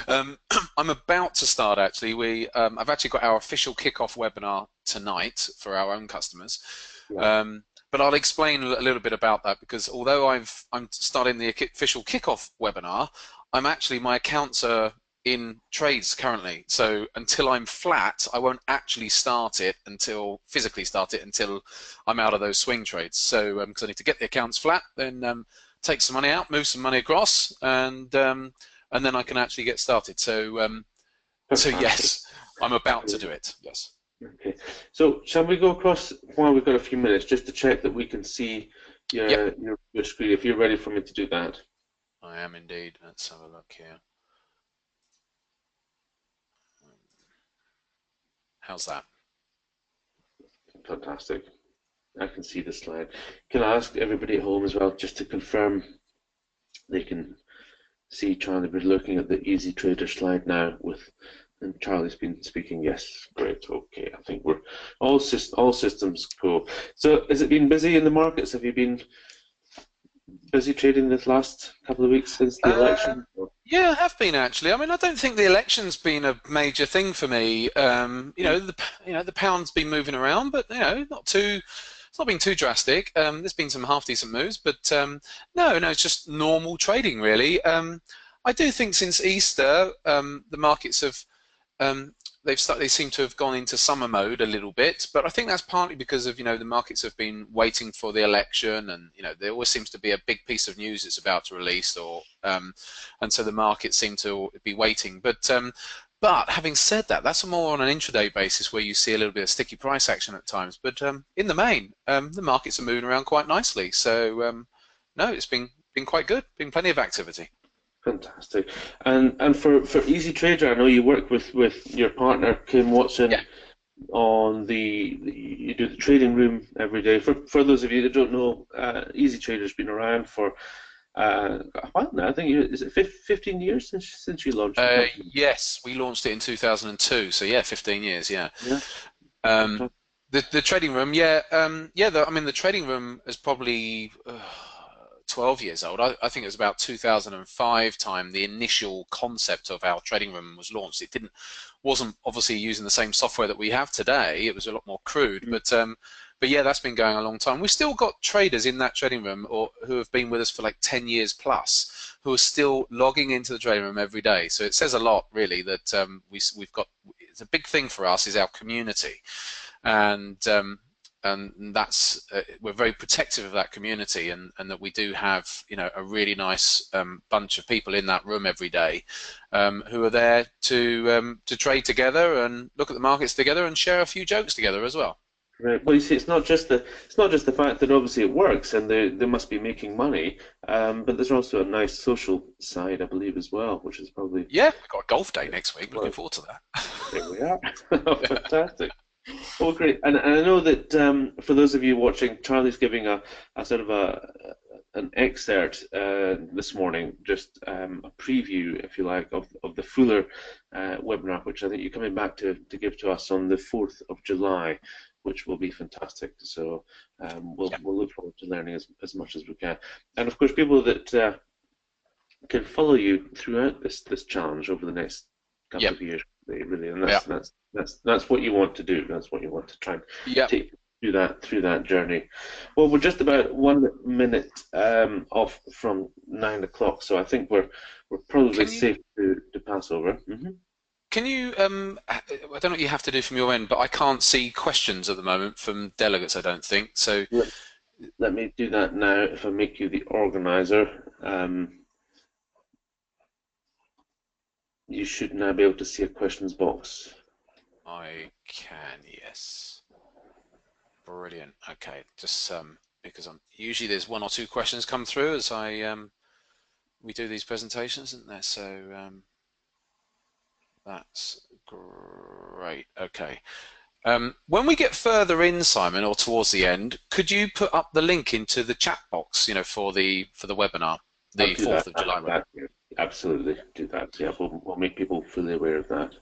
I'm about to start. Actually, I've actually got our official kickoff webinar tonight for our own customers. Yeah. But I'll explain a little bit about that, because although I'm starting the official kickoff webinar, my accounts are in trades currently. So until I'm flat, I won't actually physically start it until I'm out of those swing trades. So because I need to get the accounts flat, then take some money out, move some money across, and then I can actually get started. So yes, I'm about to do it. Yes. Okay, so shall we go across while we've got a few minutes just to check that we can see your screen, if you're ready for me to do that? I am indeed. Let's have a look here. How's that? Fantastic. I can see the slide. Can I ask everybody at home as well just to confirm they can see Charlie? We're looking at the Easy Trader slide now and Charlie's been speaking. Yes, great. Okay, I think we're all systems go. So, has it been busy in the markets? Have you been busy trading this last couple of weeks since the election? Yeah, I have been actually. I mean, I don't think the election's been a major thing for me. The pound's been moving around, but it's not been too drastic. There's been some half decent moves, but no, it's just normal trading really. I do think since Easter, the markets have they seem to have gone into summer mode a little bit, but I think that's partly because of the markets have been waiting for the election, and there always seems to be a big piece of news that's about to release, and so the markets seem to be waiting. But having said that, that's more on an intraday basis where you see a little bit of sticky price action at times. But in the main, the markets are moving around quite nicely. So no, it's been quite good. Been plenty of activity. Fantastic. And for Easy Trader, I know you work with your partner Kim Watson. Yeah. On you do the trading room every day. For those of you that don't know, Easy Trader's been around for a while now. I think is it 15 years since you launched it? Yes, we launched it in 2002. So yeah, 15 years. Yeah. Yeah. The trading room. The trading room is probably 12 years old. I think it was about 2005 time the initial concept of our trading room was launched. It wasn't obviously using the same software that we have today. It was a lot more crude, but yeah, that's been going a long time. We've still got traders in that trading room who have been with us for like 10 years plus, who are still logging into the trading room every day. So it says a lot really that we've got, it's a big thing for us is our community. And and that's we're very protective of that community, and that we do have, you know, a really nice bunch of people in that room every day who are there to trade together and look at the markets together and share a few jokes together as well. Right. Well, you see, it's not just the fact that obviously it works and they must be making money, but there's also a nice social side, I believe, as well, which is probably Yeah, we've got a golf day next week. well, Looking forward to that. there we are. Fantastic. Well, great. And I know that for those of you watching, Charlie's giving a sort of an excerpt this morning, just a preview, if you like, of the fuller webinar, which I think you're coming back to give to us on the 4th of July, which will be fantastic. So we'll look forward to learning as much as we can. And of course, people that can follow you throughout this challenge over the next couple of years, really, and that's what you want to do. That's what you want to try and take through that journey. Well, we're just about 1 minute off from 9 o'clock, so I think we're probably safe to pass over. Mm-hmm. Can you, I don't know what you have to do from your end, but I can't see questions at the moment from delegates, I don't think. So let me do that now. If I make you the organizer, you should now be able to see a questions box. I can, yes. Brilliant. Okay, just because usually there's 1 or 2 questions come through as we do these presentations, isn't there? So that's great. Okay. When we get further in, Simon, or towards the end, could you put up the link into the chat box, you know, for the webinar, the 4th of July webinar? Absolutely, do that. Yeah, we'll make people fully aware of that.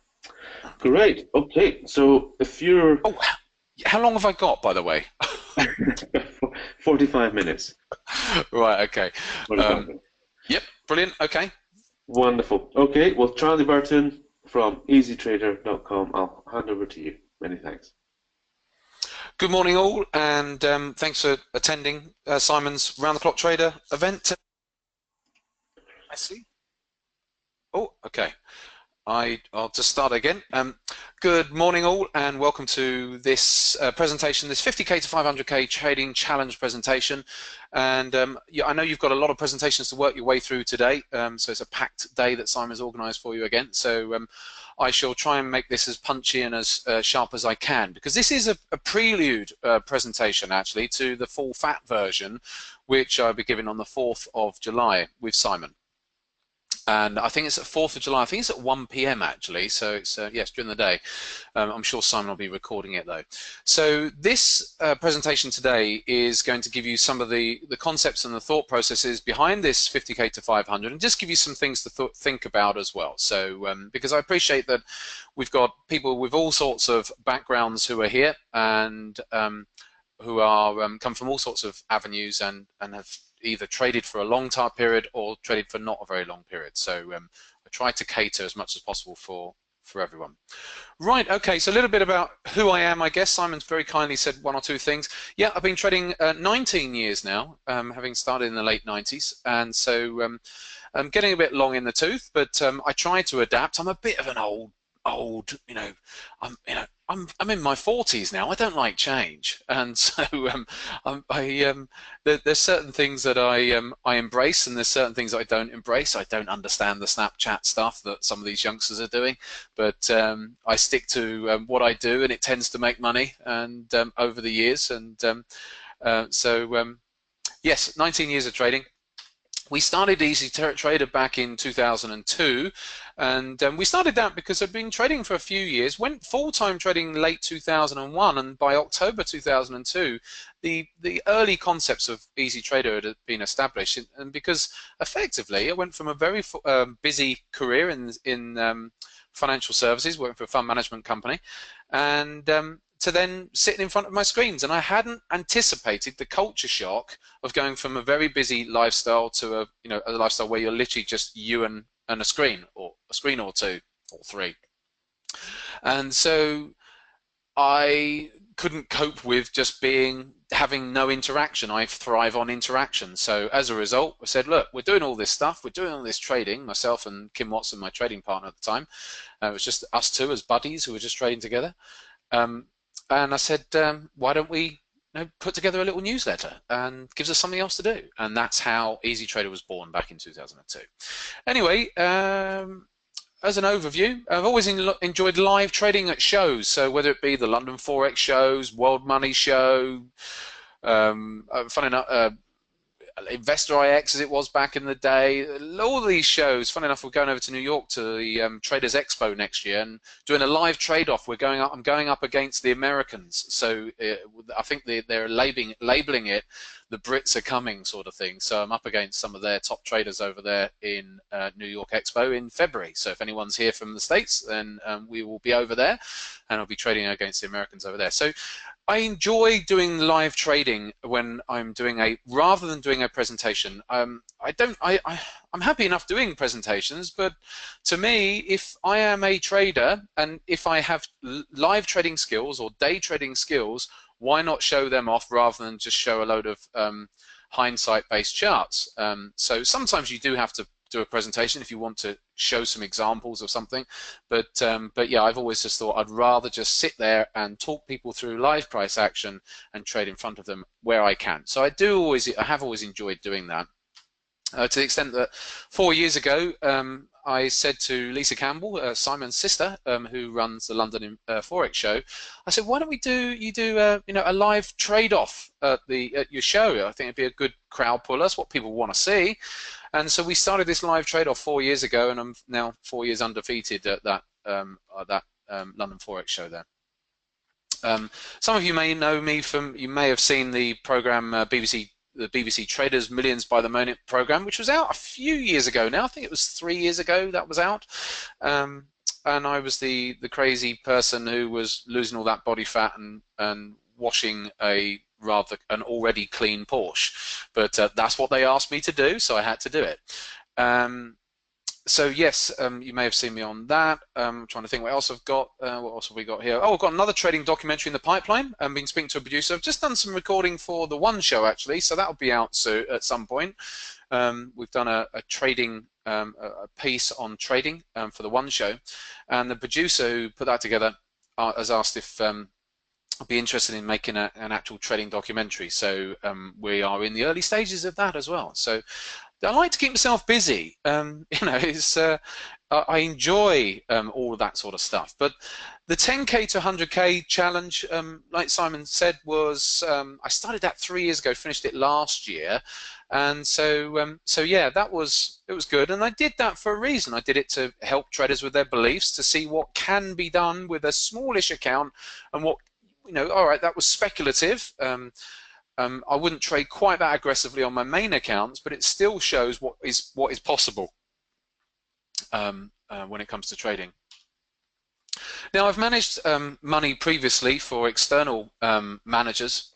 Great. Okay, so if you're... Oh, how long have I got, by the way? 45 minutes. Right, okay. Yep, brilliant, okay. Wonderful. Okay, well, Charlie Burton from easytrader.com, I'll hand over to you. Many thanks. Good morning all, and thanks for attending Simon's Round the Clock Trader event. I see. Oh, okay. I'll just start again. Good morning all, and welcome to this presentation, this 50k to 500k trading challenge presentation. And yeah, I know you've got a lot of presentations to work your way through today, so it's a packed day that Simon's organised for you again. So I shall try and make this as punchy and as sharp as I can, because this is a prelude presentation actually to the full fat version, which I'll be giving on the 4th of July with Simon. And I think it's at 4th of July. I think it's at 1 p.m. actually. So it's yes, during the day. I'm sure Simon will be recording it though. So this presentation today is going to give you some of the concepts and the thought processes behind this 50k to 500, and just give you some things to think about as well. So because I appreciate that we've got people with all sorts of backgrounds who are here, and who are come from all sorts of avenues and have either traded for a long time period or traded for not a very long period. So I try to cater as much as possible for everyone. Right, okay, so a little bit about who I am, I guess. Simon's very kindly said 1 or 2 things. Yeah, I've been trading 19 years now, having started in the late 90s, and so I'm getting a bit long in the tooth, but I try to adapt. I'm a bit of an old, I'm in my 40s now. I don't like change, and so there's certain things that I embrace, and there's certain things that I don't embrace. I don't understand the Snapchat stuff that some of these youngsters are doing, but I stick to what I do, and it tends to make money, and over the years, and yes, 19 years of trading. We started Easy Trader back in 2002, and we started that because I'd been trading for a few years, went full-time trading late 2001, and by October 2002, the early concepts of Easy Trader had been established, and because effectively I went from a very busy career in financial services, working for a fund management company, and to then sitting in front of my screens, and I hadn't anticipated the culture shock of going from a very busy lifestyle to a lifestyle where you're literally just you and a screen, or a screen or 2 or 3. And so I couldn't cope with just having no interaction. I thrive on interaction. So as a result, I said, look, we're doing all this stuff, we're doing all this trading, myself and Kim Watson, my trading partner at the time. It was just us 2 as buddies who were just trading together. And I said, why don't we put together a little newsletter and gives us something else to do. And that's how Easy Trader was born back in 2002. Anyway, as an overview, I've always enjoyed live trading at shows. So whether it be the London Forex shows, World Money Show, funny enough, Investor IX as it was back in the day, all these shows. Funny enough, we're going over to New York to the Traders Expo next year and doing a live trade-off. I'm going up against the Americans, so I think they're labeling it the Brits are coming sort of thing. So I'm up against some of their top traders over there in New York Expo in February. So if anyone's here from the States, then we will be over there, and I'll be trading against the Americans over there. So I enjoy doing live trading when I'm doing rather than doing a presentation. I'm happy enough doing presentations, but to me, if I am a trader and if I have live trading skills or day trading skills, why not show them off rather than just show a load of hindsight-based charts? So sometimes you do have to do a presentation if you want to show some examples of something, but yeah, I've always just thought I'd rather just sit there and talk people through live price action and trade in front of them where I can. So I have always enjoyed doing that. To the extent that 4 years ago, I said to Lisa Campbell, Simon's sister, who runs the London Forex show, I said, why don't we do a live trade-off at your show? I think it'd be a good crowd puller. That's what people want to see. And so we started this live trade-off 4 years ago, and I'm now 4 years undefeated at that London Forex show there. Some of you may know me you may have seen the program the BBC Traders Millions by the Moment program, which was out a few years ago now. I think it was 3 years ago that was out. And I was the crazy person who was losing all that body fat and washing an already clean Porsche. But that's what they asked me to do, so I had to do it. So yes, you may have seen me on that. I'm trying to think what else I've got. What else have we got here? Oh, I've got another trading documentary in the pipeline. I've been speaking to a producer. I've just done some recording for the One Show actually, so that'll be out soon at some point. We've done a trading a piece on trading for the One Show, and the producer who put that together has asked if I'd be interested in making an actual trading documentary. So we are in the early stages of that as well. So I like to keep myself busy. I enjoy all of that sort of stuff. But the 10K to 100K challenge, like Simon said, was I started that 3 years ago, finished it last year, and so yeah, it was good. And I did that for a reason. I did it to help traders with their beliefs, to see what can be done with a smallish account, and what all right, that was speculative. I wouldn't trade quite that aggressively on my main accounts, but it still shows what is possible when it comes to trading. Now, I've managed money previously for external managers,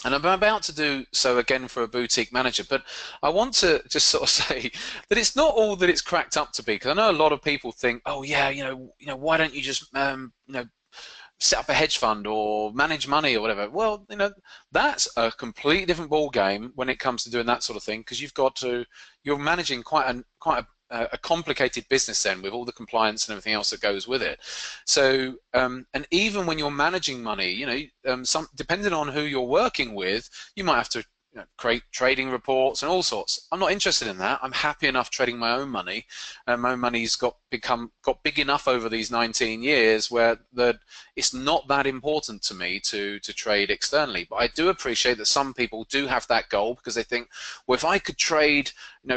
and I'm about to do so again for a boutique manager. But I want to just sort of say that it's not all that it's cracked up to be, because I know a lot of people think, oh yeah, why don't you just set up a hedge fund or manage money or whatever. Well, that's a completely different ball game when it comes to doing that sort of thing, because you're managing quite a complicated business then, with all the compliance and everything else that goes with it. So and even when you're managing money, depending on who you're working with, you might have to create trading reports and all sorts. I'm not interested in that. I'm happy enough trading my own money, and my own money's got big enough over these 19 years where it's not that important to me to trade externally. But I do appreciate that some people do have that goal, because they think, well, if I could trade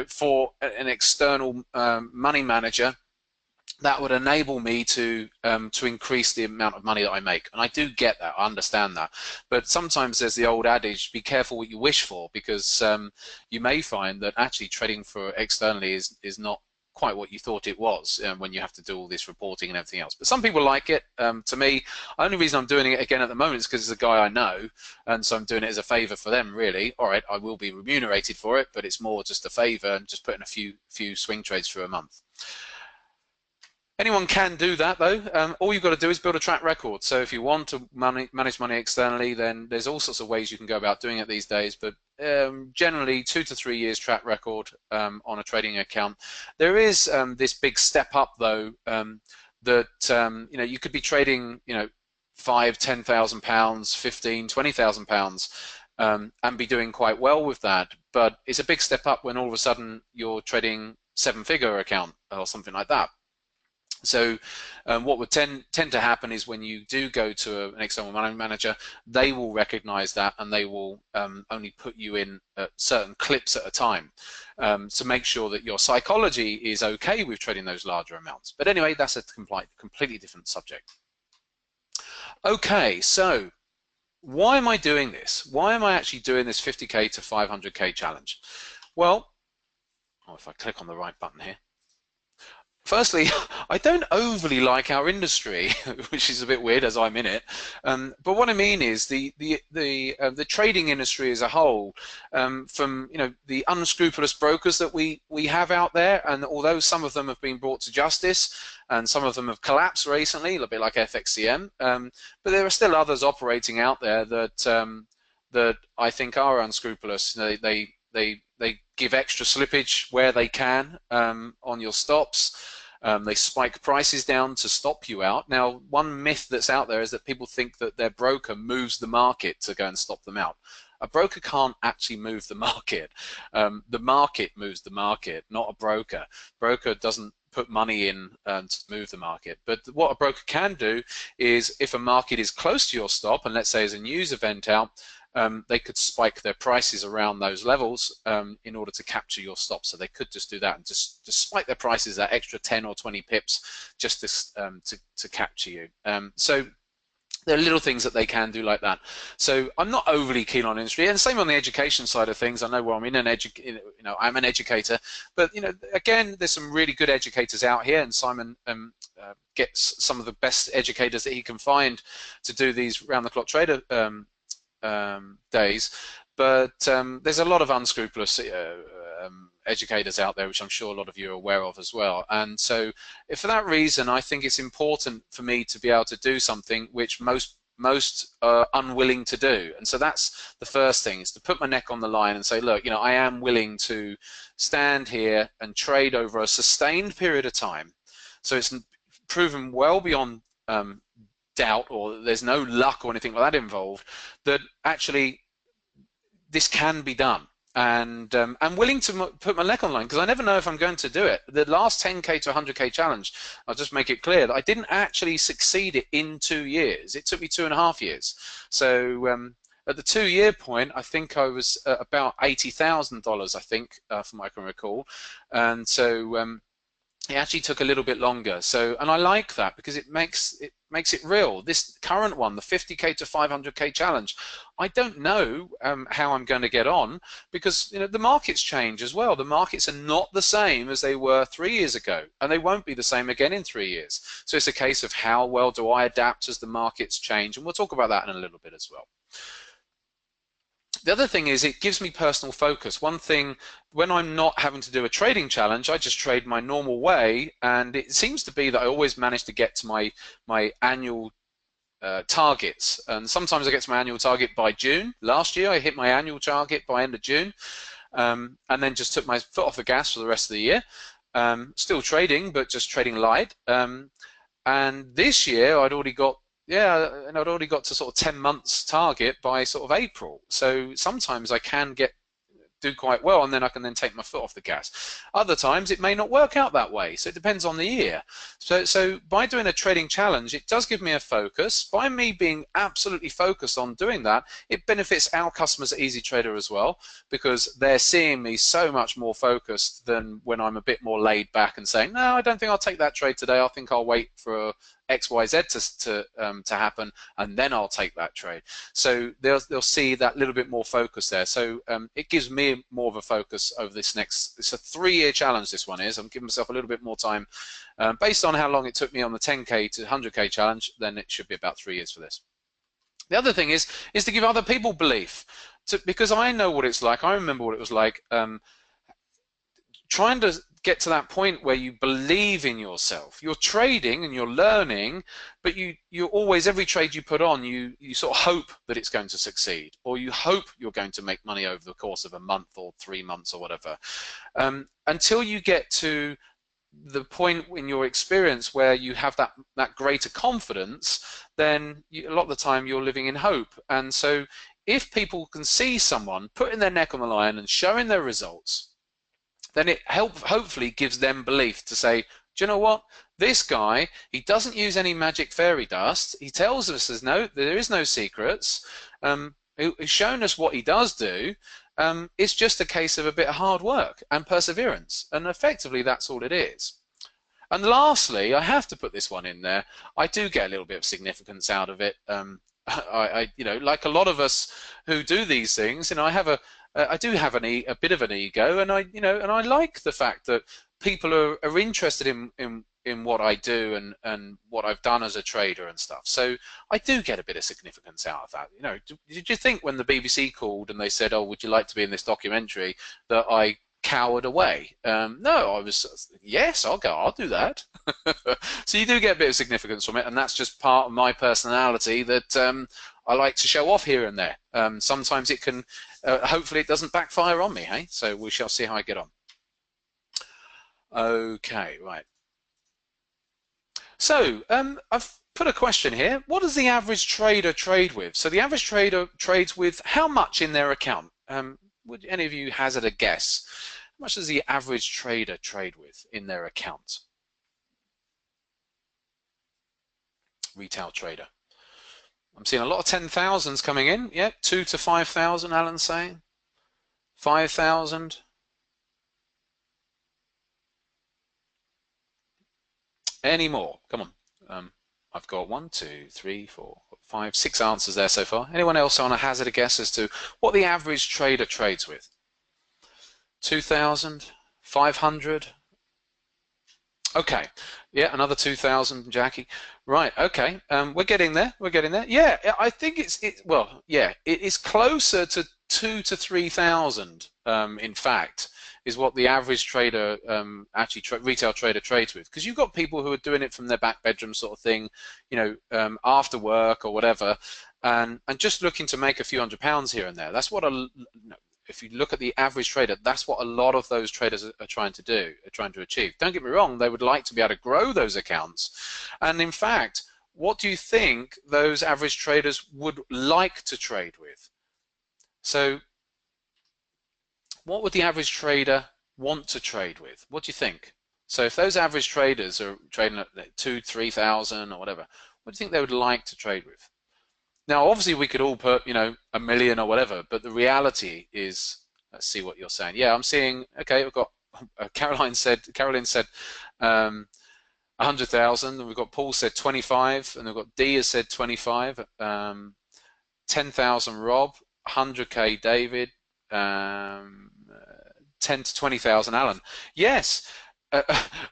for an external money manager, that would enable me to increase the amount of money that I make. And I do get that, I understand that. But sometimes there's the old adage, be careful what you wish for, because you may find that actually trading for externally is not quite what you thought it was when you have to do all this reporting and everything else. But some people like it. To me, the only reason I'm doing it again at the moment is because it's a guy I know, and so I'm doing it as a favor for them, really. All right, I will be remunerated for it, but it's more just a favor and just putting a few swing trades through a month. Anyone can do that, though. All you've got to do is build a track record. So if you want to manage money externally, then there's all sorts of ways you can go about doing it these days. But generally, 2 to 3 years track record on a trading account. There is this big step up, though, that you could be trading, 5, 10,000 pounds, 15, 20,000 pounds, and be doing quite well with that. But it's a big step up when all of a sudden you're trading 7-figure account or something like that. So what would tend to happen is when you do go to an external manager, they will recognize that and they will only put you in certain clips at a time to make sure that your psychology is okay with trading those larger amounts. But anyway, that's a completely different subject. Okay, so why am I doing this? Why am I actually doing this 50k to 500k challenge? Well, if I click on the right button here. Firstly, I don't overly like our industry, which is a bit weird as I'm in it. But what I mean is the trading industry as a whole, from the unscrupulous brokers that we have out there, and although some of them have been brought to justice and some of them have collapsed recently, a bit like FXCM, but there are still others operating out there that that I think are unscrupulous. They give extra slippage where they can on your stops. They spike prices down to stop you out. Now, one myth that's out there is that people think that their broker moves the market to go and stop them out. A broker can't actually move the market. The market moves the market, not a broker. Broker doesn't put money in to move the market. But what a broker can do is, if a market is close to your stop, and let's say there's a news event out, they could spike their prices around those levels in order to capture your stop. So they could just do that and just spike their prices that extra 10 or 20 pips just to capture you. So there are little things that they can do like that. So I'm not overly keen on industry, and same on the education side of things. I know, well, I'm I'm an educator, but again, there's some really good educators out here, and Simon gets some of the best educators that he can find to do these round-the-clock trader days, but there's a lot of unscrupulous educators out there, which I'm sure a lot of you are aware of as well. And so for that reason, I think it's important for me to be able to do something which most are unwilling to do. And so that's the first thing, is to put my neck on the line and say, look, I am willing to stand here and trade over a sustained period of time. So it's proven well beyond doubt, or there's no luck or anything like that involved, that actually this can be done. And I'm willing to put my neck on the line, because I never know if I'm going to do it. The last 10k to 100k challenge, I'll just make it clear that I didn't actually succeed it in 2 years. It took me 2.5 years. So at the 2-year point, I think I was at about $80,000, I think, from what I can recall. And so it actually took a little bit longer. So, and I like that, because it makes it real. This current one, the 50k to 500k challenge, I don't know how I'm going to get on, because the markets change as well. The markets are not the same as they were 3 years ago, and they won't be the same again in 3 years. So it's a case of how well do I adapt as the markets change, and we'll talk about that in a little bit as well. The other thing is, it gives me personal focus. One thing, when I'm not having to do a trading challenge, I just trade my normal way, and it seems to be that I always manage to get to my annual targets. And sometimes I get to my annual target by June. Last year I hit my annual target by end of June, and then just took my foot off the gas for the rest of the year. Still trading, but just trading light. And this year I'd already got to sort of 10 months target by sort of April. So sometimes I can do quite well, and then I can then take my foot off the gas. Other times it may not work out that way, so it depends on the year. So by doing a trading challenge, it does give me a focus. By me being absolutely focused on doing that, it benefits our customers at Easy Trader as well, because they're seeing me so much more focused than when I'm a bit more laid back and saying, no, I don't think I'll take that trade today. I think I'll wait for XYZ to happen, and then I'll take that trade. So they'll see that little bit more focus there. So it gives me more of a focus over this next. It's a 3-year challenge. This one is. I'm giving myself a little bit more time, based on how long it took me on the 10k to 100k challenge. Then it should be about 3 years for this. The other thing is to give other people belief, because I know what it's like. I remember what it was like. Trying to get to that point where you believe in yourself. You're trading and you're learning, but you're always, every trade you put on, you sort of hope that it's going to succeed, or you hope you're going to make money over the course of a month or 3 months or whatever, until you get to the point in your experience where you have that greater confidence, then a lot of the time you're living in hope. And so if people can see someone putting their neck on the line and showing their results, then it hopefully gives them belief to say, do you know what? This guy, he doesn't use any magic fairy dust. He tells us there is no secrets. He's shown us what he does do. It's just a case of a bit of hard work and perseverance, and effectively that's all it is. And lastly, I have to put this one in there. I do get a little bit of significance out of it. Like a lot of us who do these things, I do have a bit of an ego, and I like the fact that people are interested in what I do and what I've done as a trader and stuff. So I do get a bit of significance out of that. Did you think when the BBC called and they said, "Oh, would you like to be in this documentary?" that I cowered away? No, I was, yes, I'll go, I'll do that. So you do get a bit of significance from it, and that's just part of my personality that I like to show off here and there. Sometimes it can, hopefully it doesn't backfire on me, hey? So we shall see how I get on. Okay, right. So I've put a question here. What does the average trader trade with? So the average trader trades with how much in their account? Would any of you hazard a guess? How much does the average trader trade with in their account? Retail trader. I'm seeing a lot of 10,000s coming in. Yeah, 2 to 5,000, Alan's saying. 5,000. Any more? Come on. I've got 1, 2, 3, 4, 5, 6 answers there so far. Anyone else want to hazard a guess as to what the average trader trades with? 2,000, 500. Okay, yeah, another 2,000, Jackie. Right, okay, we're getting there. We're getting there. Yeah, I think it is closer to 2 to 3,000. In fact, is what the average trader retail trader trades with, because you've got people who are doing it from their back bedroom sort of thing, after work or whatever, and just looking to make a few £100 here and there. That's what if you look at the average trader, that's what a lot of those traders are trying to do, are trying to achieve. Don't get me wrong, they would like to be able to grow those accounts. And in fact, what do you think those average traders would like to trade with? So what would the average trader want to trade with? What do you think? So if those average traders are trading at 2,000, 3,000 or whatever, what do you think they would like to trade with? Now, obviously, we could all put, $1 million or whatever, but the reality is, let's see what you're saying. Yeah, I'm seeing, okay, we've got, Caroline said 100,000, and we've got Paul said 25, and we've got D has said 25, 10,000 Rob, 100K David, 10 to 20,000 Alan. Yes.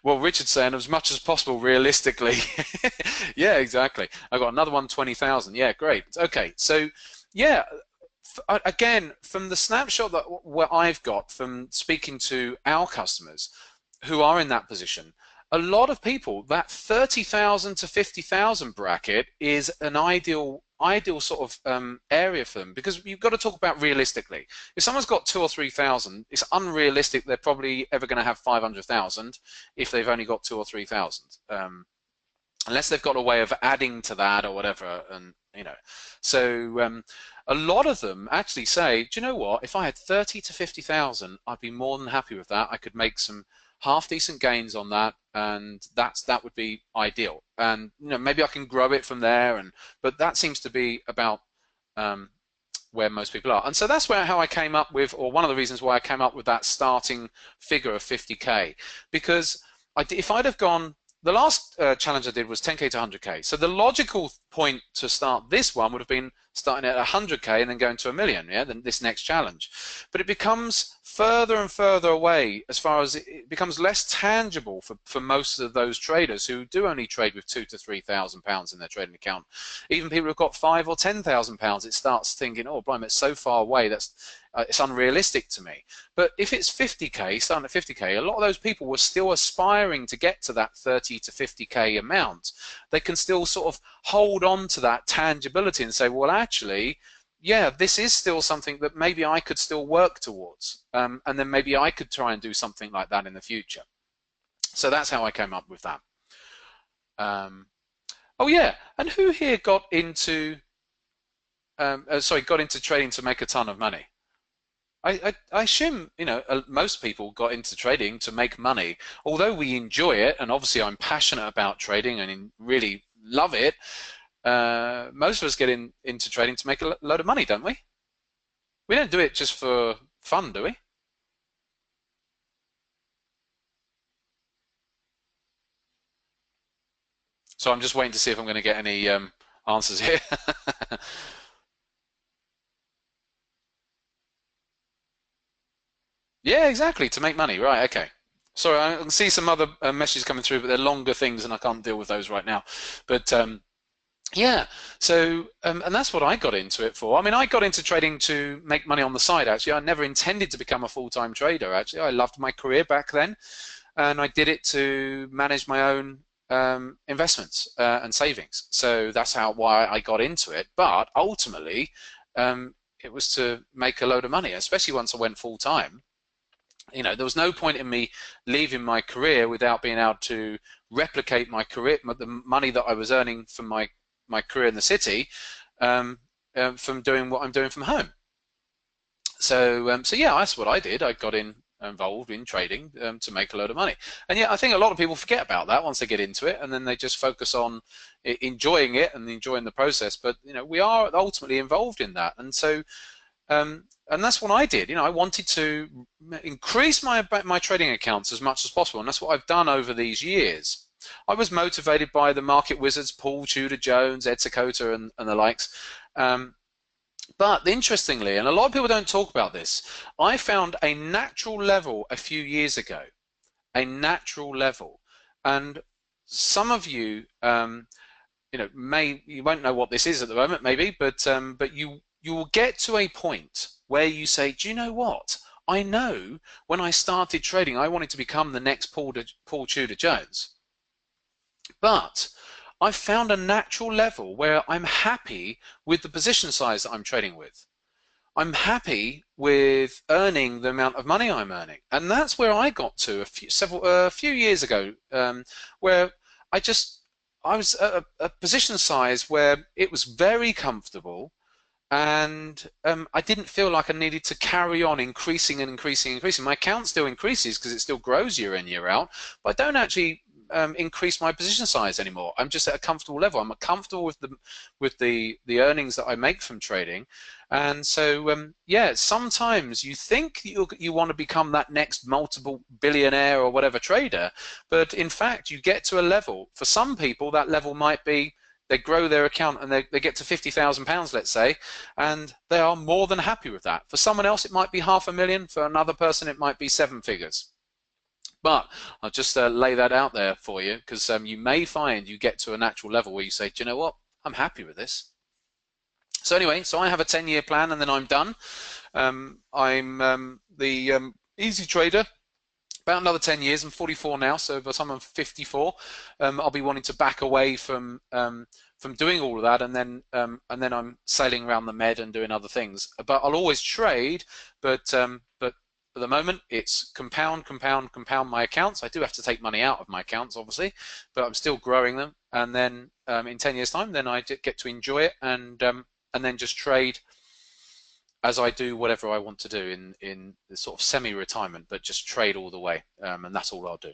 Well, Richard's saying as much as possible realistically. Yeah, exactly. I've got another one, 20,000. Yeah, great. Okay, so yeah, again, from the snapshot what I've got from speaking to our customers who are in that position, a lot of people, that 30,000 to 50,000 bracket is an ideal sort of area for them, because you've got to talk about realistically. If someone's got 2,000 or 3,000, it's unrealistic they're probably ever going to have 500,000 if they've only got 2,000 or 3,000, unless they've got a way of adding to that or whatever. And so a lot of them actually say, do you know what? If I had 30 to 50,000, I'd be more than happy with that. I could make some half decent gains on that, and that would be ideal. And maybe I can grow it from there, but that seems to be about where most people are. And so that's how I came up with, or one of the reasons why I came up with that starting figure of 50K, because if I'd have gone, the last challenge I did was 10K to 100K. So the logical point to start this one would have been starting at 100K and then going to 1 million, yeah, then this next challenge. But it becomes further and further away, as far as it becomes less tangible for most of those traders who do only trade with £2,000 to £3,000 in their trading account. Even people who've got £5,000 or £10,000, it starts thinking, oh, blimey, it's so far away, it's unrealistic to me. But if it's 50K, starting at 50K, a lot of those people were still aspiring to get to that 30 to 50K amount. They can still sort of hold on to that tangibility and say, well, actually, yeah, this is still something that maybe I could still work towards, and then maybe I could try and do something like that in the future. So that's how I came up with that. Oh yeah, and who here got into got into trading to make a ton of money? I assume, you know, most people got into trading to make money. Although we enjoy it, and obviously I'm passionate about trading and really love it, most of us get into trading to make a load of money, don't we? We don't do it just for fun, do we? So I'm just waiting to see if I'm going to get any answers here. Yeah, exactly, to make money, right? Okay. Sorry, I can see some other messages coming through, but they're longer things, and I can't deal with those right now. But yeah, so and that's what I got into it for. I mean, I got into trading to make money on the side. Actually, I never intended to become a full-time trader. Actually, I loved my career back then, and I did it to manage my own investments and savings. So that's why I got into it. But ultimately, it was to make a load of money, especially once I went full-time. You know, there was no point in me leaving my career without being able to replicate my career, the money that I was earning from my career in the city, from doing what I'm doing from home. So yeah, that's what I did. I got involved in trading to make a load of money. And yeah, I think a lot of people forget about that once they get into it, and then they just focus on enjoying it and enjoying the process. But you know, we are ultimately involved in that, and so. And that's what I did. You know, I wanted to increase my trading accounts as much as possible, and that's what I've done over these years. I was motivated by the market wizards, Paul Tudor Jones, Ed Seykota, and the likes. But interestingly, and a lot of people don't talk about this, I found a natural level a few years ago, a natural level, and some of you, you know, you won't know what this is at the moment, maybe, but you will get to a point where you say, do you know what? I know when I started trading, I wanted to become the next Paul Tudor Jones. But I've found a natural level where I'm happy with the position size that I'm trading with. I'm happy with earning the amount of money I'm earning. And that's where I got to a few years ago, where I was at a position size where it was very comfortable, and I didn't feel like I needed to carry on increasing and increasing and increasing. My account still increases because it still grows year in, year out, but I don't actually increase my position size anymore. I'm just at a comfortable level. I'm comfortable with the earnings that I make from trading, and so yeah, sometimes you think you want to become that next multiple billionaire or whatever trader, but in fact you get to a level. For some people, that level might be they grow their account and they get to £50,000, let's say, and they are more than happy with that. For someone else, it might be $500,000. For another person, it might be 7 figures. But I'll just lay that out there for you, because you may find you get to a natural level where you say, do you know what? I'm happy with this. So anyway, so I have a 10-year plan, and then I'm done. I'm the easy trader. About another 10 years. I'm 44 now, so by the time I'm 54, I'll be wanting to back away from doing all of that, and then I'm sailing around the Med and doing other things. But I'll always trade. But at the moment, it's compound my accounts. I do have to take money out of my accounts, obviously, but I'm still growing them. And then in 10 years' time, then I get to enjoy it, and then just trade as I do whatever I want to do in the sort of semi-retirement, but just trade all the way, and that's all I'll do.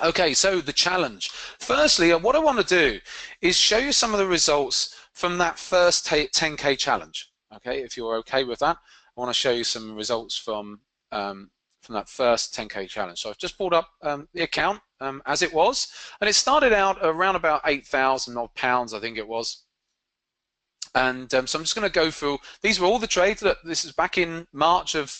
Okay, so the challenge. Firstly, what I want to do is show you some of the results from that first 10K challenge. Okay, if you're okay with that, I want to show you some results from that first 10K challenge. So I've just pulled up the account as it was, and it started out around about £8,000 I think it was. And so I'm just going to go through. These were all the trades. This is back in March of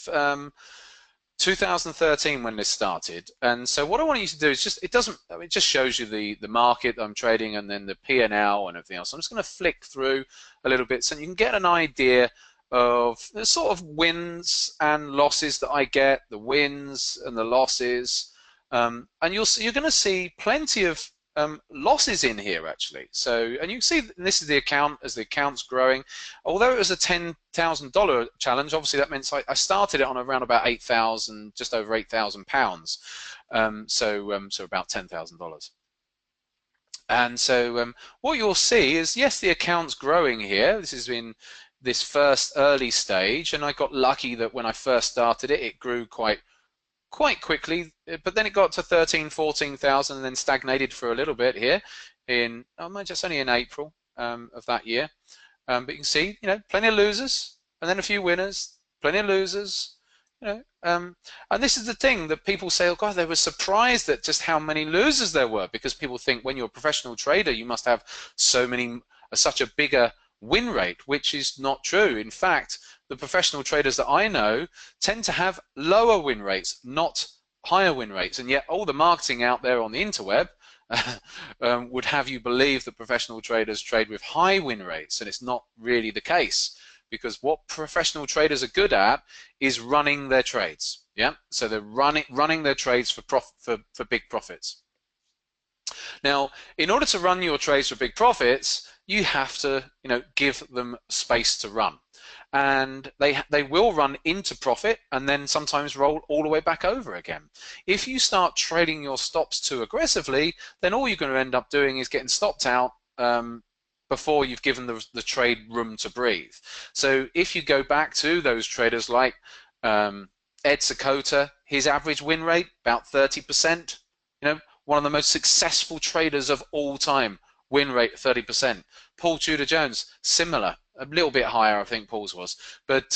2013 when this started. And so what I want you to do is it just shows you the market that I'm trading, and then the P&L and everything else. I'm just going to flick through a little bit so you can get an idea of the sort of wins and losses that I get, the wins and the losses, and you're going to see plenty of losses in here actually. So, and you can see this is the account as the account's growing. Although it was a $10,000 challenge, obviously that meant I started it on around about 8,000, just over £8,000. So about $10,000. And so what you'll see is, yes, the account's growing here. This is in this first early stage, and I got lucky that when I first started it, it grew quite quickly, but then it got to 13, 14,000 and then stagnated for a little bit here in, just only in April of that year. But you can see, plenty of losers and then a few winners, plenty of losers, and this is the thing that people say, oh God, they were surprised at just how many losers there were, because people think when you're a professional trader, you must have such a bigger win rate, which is not true. In fact, the professional traders that I know tend to have lower win rates, not higher win rates, and yet all the marketing out there on the interweb would have you believe that professional traders trade with high win rates, and it's not really the case, because what professional traders are good at is running their trades. Yeah, so they're running their trades for big profits. Now, in order to run your trades for big profits, you have to, give them space to run, and they will run into profit and then sometimes roll all the way back over again. If you start trading your stops too aggressively, then all you're going to end up doing is getting stopped out before you've given the trade room to breathe. So if you go back to those traders like Ed Sakota, his average win rate about 30%. One of the most successful traders of all time, win rate 30%. Paul Tudor Jones, similar, a little bit higher, I think Paul's was. But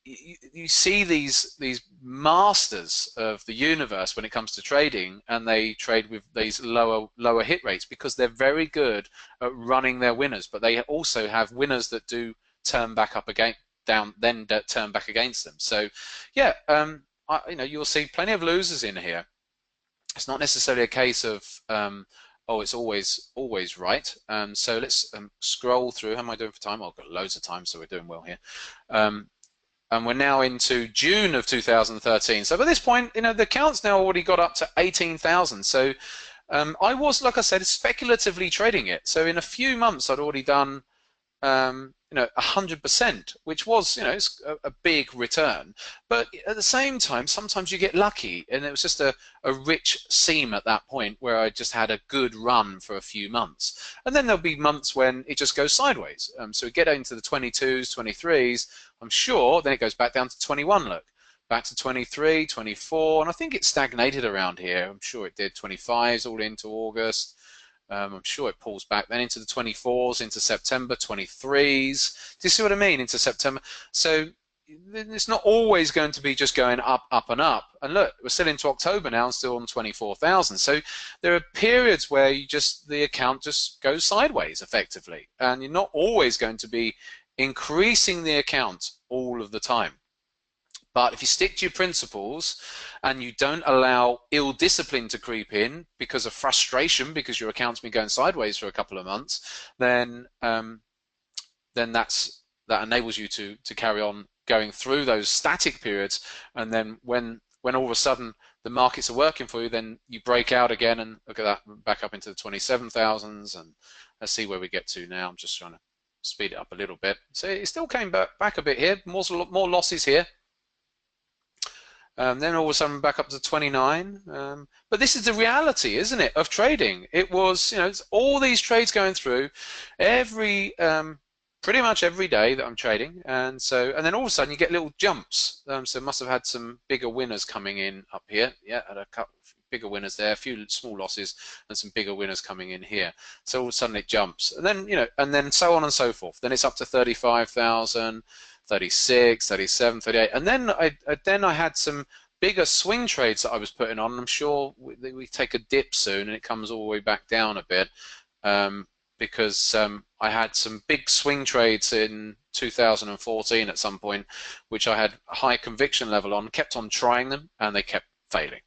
you see these masters of the universe when it comes to trading, and they trade with these lower hit rates because they're very good at running their winners. But they also have winners that do turn back up again, then turn back against them. So, yeah, you'll see plenty of losers in here. It's not necessarily a case of oh, it's always right. So let's scroll through. How am I doing for time? I've got loads of time, so we're doing well here. And we're now into June of 2013. So by this point, the account's now already got up to 18,000. So I was, like I said, speculatively trading it. So in a few months, I'd already done 100%, which was, it's a big return. But at the same time, sometimes you get lucky, and it was just a rich seam at that point where I just had a good run for a few months. And then there'll be months when it just goes sideways. So we get into the 22s, 23s, I'm sure, then it goes back down to 21, look. Back to 23, 24, and I think it stagnated around here. I'm sure it did, 25s all into August. I'm sure it pulls back then into the 24s, into September, 23s. Do you see what I mean? Into September. So it's not always going to be just going up, up, and up. And look, we're still into October now and still on 24,000. So there are periods where the account just goes sideways effectively. And you're not always going to be increasing the account all of the time. But if you stick to your principles and you don't allow ill discipline to creep in because of frustration, because your account's been going sideways for a couple of months, then that enables you to carry on going through those static periods. And then when all of a sudden the markets are working for you, then you break out again and look at that, back up into the 27,000s. And let's see where we get to now. I'm just trying to speed it up a little bit. So it still came back a bit here. More losses here. Then all of a sudden back up to 29. But this is the reality, isn't it, of trading? It was, it's all these trades going through pretty much every day that I'm trading, and then all of a sudden you get little jumps. So must have had some bigger winners coming in up here. Yeah, had a couple bigger winners there, a few small losses, and some bigger winners coming in here. So all of a sudden it jumps, and then and then so on and so forth. Then it's up to 35,000. 36, 37, 38, and then I had some bigger swing trades that I was putting on. I'm sure we take a dip soon and it comes all the way back down a bit, because I had some big swing trades in 2014 at some point, which I had a high conviction level on, kept on trying them, and they kept failing.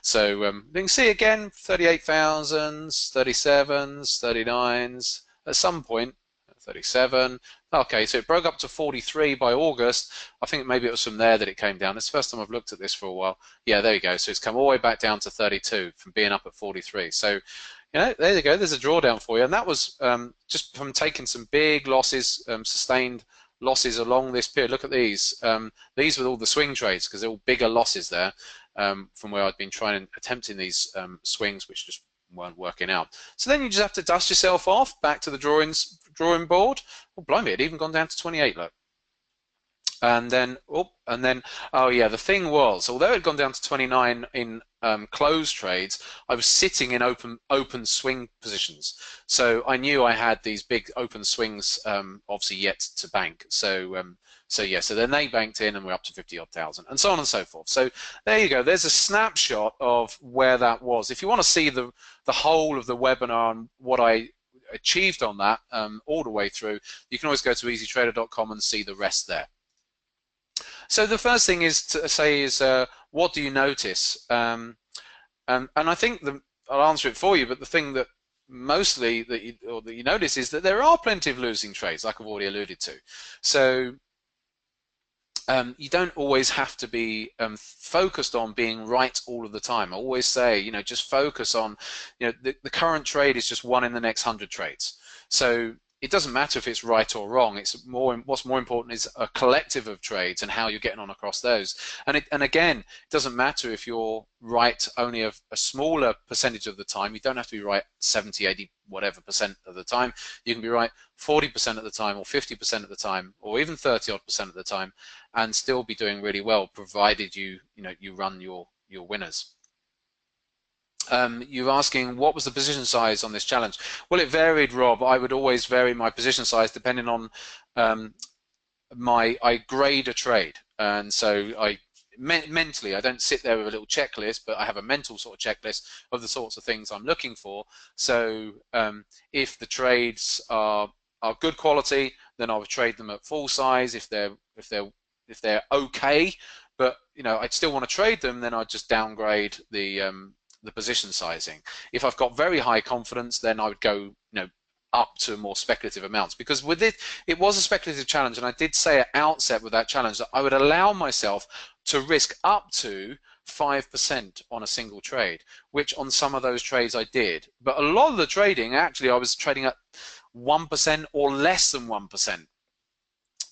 So you can see again 38,000s, 37s, 39s. At some point, 37. Okay, so it broke up to 43 by August. I think maybe it was from there that it came down. It's the first time I've looked at this for a while. Yeah, there you go. So it's come all the way back down to 32 from being up at 43. So, you know, there you go. There's a drawdown for you. And that was just from taking some big losses, sustained losses along this period. Look at these. These were all the swing trades because they're all bigger losses there from where I'd been attempting these swings, which just weren't working out. So then you just have to dust yourself off, back to the drawing board. Oh, blimey, it even gone down to 28, look. And then, oh yeah, the thing was, although it had gone down to 29 in closed trades, I was sitting in open swing positions. So I knew I had these big open swings, obviously yet to bank. So yeah, so then they banked in and we're up to 50 odd thousand and so on and so forth. So there you go. There's a snapshot of where that was. If you want to see the whole of the webinar and what I achieved on that all the way through, you can always go to easytrader.com and see the rest there. So the first thing is to say is what do you notice? And I think I'll answer it for you, but the thing that mostly that you notice is that there are plenty of losing trades, like I've already alluded to. So you don't always have to be focused on being right all of the time. I always say, you know, just focus on, you know, the current trade is just one in the next 100 trades. So it doesn't matter if it's right or wrong. What's more important is a collective of trades and how you're getting on across those. And again, it doesn't matter if you're right only a smaller percentage of the time. You don't have to be right 70, 80, whatever percent of the time. You can be right 40% of the time, or 50% of the time, or even 30 odd percent of the time, and still be doing really well, provided you run your winners. You're asking what was the position size on this challenge. Well, it varied, Rob. I would always vary my position size depending on I grade a trade, and so mentally I don't sit there with a little checklist, but I have a mental sort of checklist of the sorts of things I'm looking for. So if the trades are good quality, then I would trade them at full size. If they're okay, but you know I'd still want to trade them, then I'd just downgrade the position sizing. If I've got very high confidence, then I would go, up to more speculative amounts, because with it was a speculative challenge, and I did say at outset with that challenge that I would allow myself to risk up to 5% on a single trade, which on some of those trades I did. But a lot of the trading, actually, I was trading at 1% or less than 1%.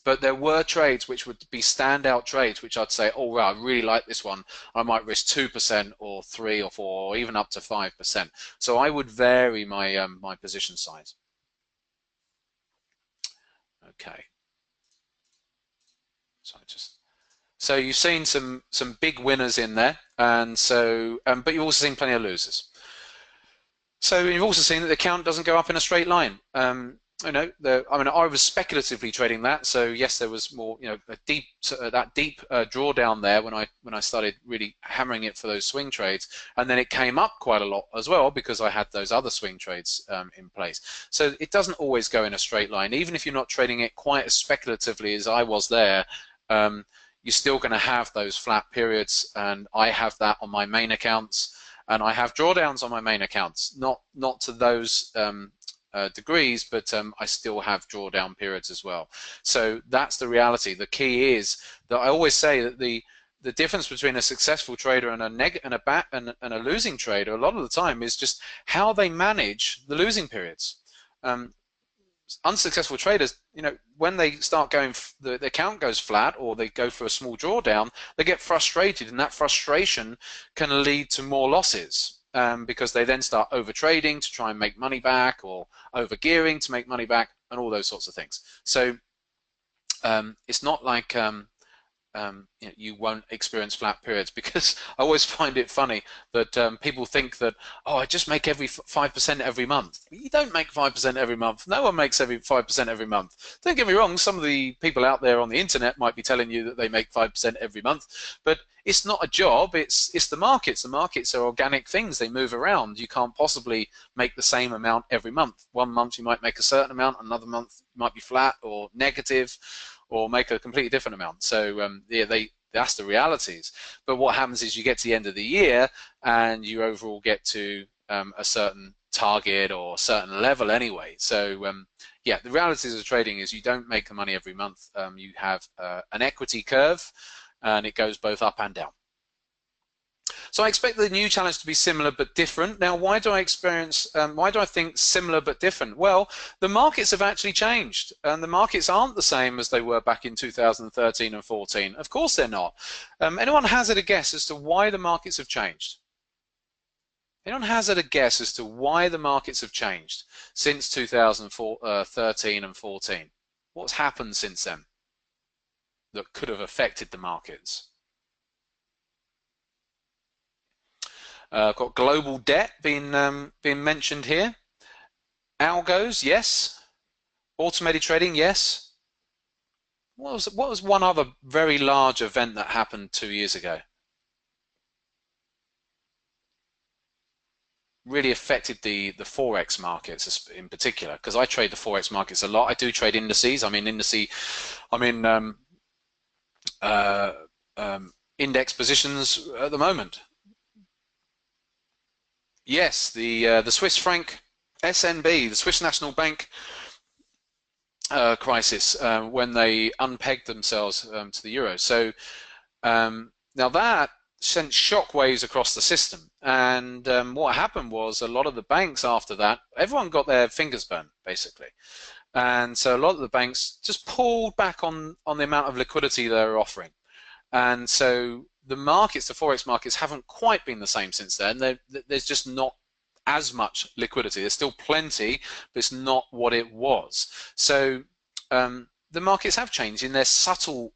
But there were trades which would be standout trades, which I'd say, oh, wow, I really like this one. I might risk 2% or 3 or 4 or even up to 5%. So I would vary my my position size. Okay. So you've seen some big winners in there, and so but you've also seen plenty of losers. So you've also seen that the account doesn't go up in a straight line. I was speculatively trading that, so yes, there was more, that deep drawdown there when I started really hammering it for those swing trades, and then it came up quite a lot as well because I had those other swing trades in place. So it doesn't always go in a straight line, even if you're not trading it quite as speculatively as I was there. You're still going to have those flat periods, and I have that on my main accounts, and I have drawdowns on my main accounts, not to those degrees, but I still have drawdown periods as well. So that's the reality. The key is that I always say that the difference between a successful trader and a losing trader a lot of the time is just how they manage the losing periods. Unsuccessful traders, when they start going, the account goes flat or they go for a small drawdown, they get frustrated, and that frustration can lead to more losses. Because they then start over trading to try and make money back, or over gearing to make money back, and all those sorts of things. So it's not like you won't experience flat periods, because I always find it funny that people think that, oh, I just make every 5% every month. You don't make 5% every month. No one makes every 5% every month. Don't get me wrong, some of the people out there on the internet might be telling you that they make 5% every month, but it's not a job, it's the markets. The markets are organic things, they move around. You can't possibly make the same amount every month. One month you might make a certain amount, another month you might be flat or negative, or make a completely different amount. So that's the realities. But what happens is you get to the end of the year and you overall get to a certain target or a certain level anyway. So yeah, the realities of trading is you don't make the money every month. You have an equity curve, and it goes both up and down. So I expect the new challenge to be similar but different. Now, why do I think similar but different? Well, the markets have actually changed, and the markets aren't the same as they were back in 2013 and 14. Of course they're not. Anyone hazard a guess as to why the markets have changed? Anyone hazard a guess as to why the markets have changed since 2013 and 14? What's happened since then that could have affected the markets? Got global debt being mentioned here. Algos, yes. Automated trading, yes. What was one other very large event that happened 2 years ago? Really affected the forex markets in particular, because I trade the forex markets a lot. I do trade indices. I'm in index positions at the moment. Yes, the Swiss franc SNB, the Swiss National Bank crisis, when they unpegged themselves to the euro. So now that sent shockwaves across the system, and what happened was a lot of the banks after that, everyone got their fingers burnt basically, and so a lot of the banks just pulled back on the amount of liquidity they were offering, and so the markets, the forex markets, haven't quite been the same since then. There's just not as much liquidity. There's still plenty, but it's not what it was. So the markets have changed in a subtle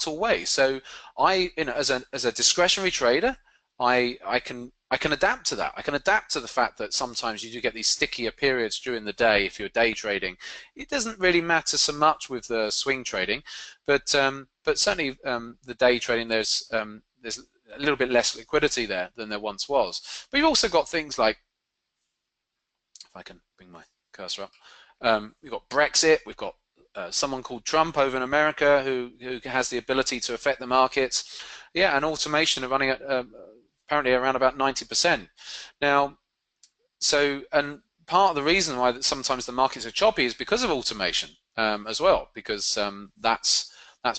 way. So as a discretionary trader, I can adapt to that. I can adapt to the fact that sometimes you do get these stickier periods during the day if you're day trading. It doesn't really matter so much with the swing trading, but certainly the day trading, there's a little bit less liquidity there than there once was. But you've also got things like, if I can bring my cursor up, we've got Brexit, we've got someone called Trump over in America who has the ability to affect the markets. Yeah, and automation are running at apparently around about 90%. Now, and part of the reason why sometimes the markets are choppy is because of automation as well, because that's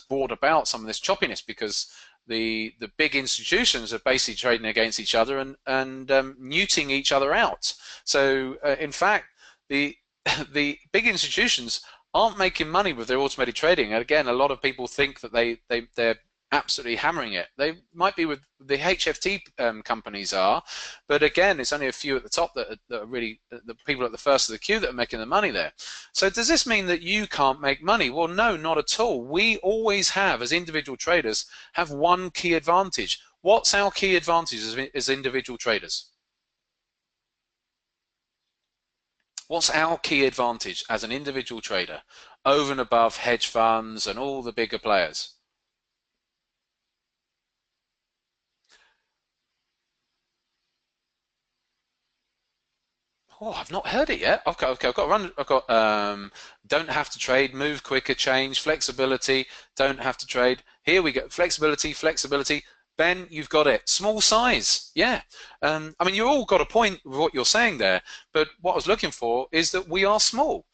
brought about some of this choppiness, because the big institutions are basically trading against each other and muting each other out. So in fact, the big institutions aren't making money with their automated trading. And again, a lot of people think that they're absolutely hammering it. They might be with the HFT companies are, but again, it's only a few at the top that are really the people at the first of the queue that are making the money there. So does this mean that you can't make money? Well, no, not at all. We always have, as individual traders, have one key advantage. What's our key advantage as individual traders? What's our key advantage as an individual trader over and above hedge funds and all the bigger players? Oh, I've not heard it yet. Okay, I've got to run. I've got don't have to trade, move quicker, change, flexibility, don't have to trade. Here we go, flexibility. Ben, you've got it. Small size, yeah. I mean, you all got a point with what you're saying there, but what I was looking for is that we are small.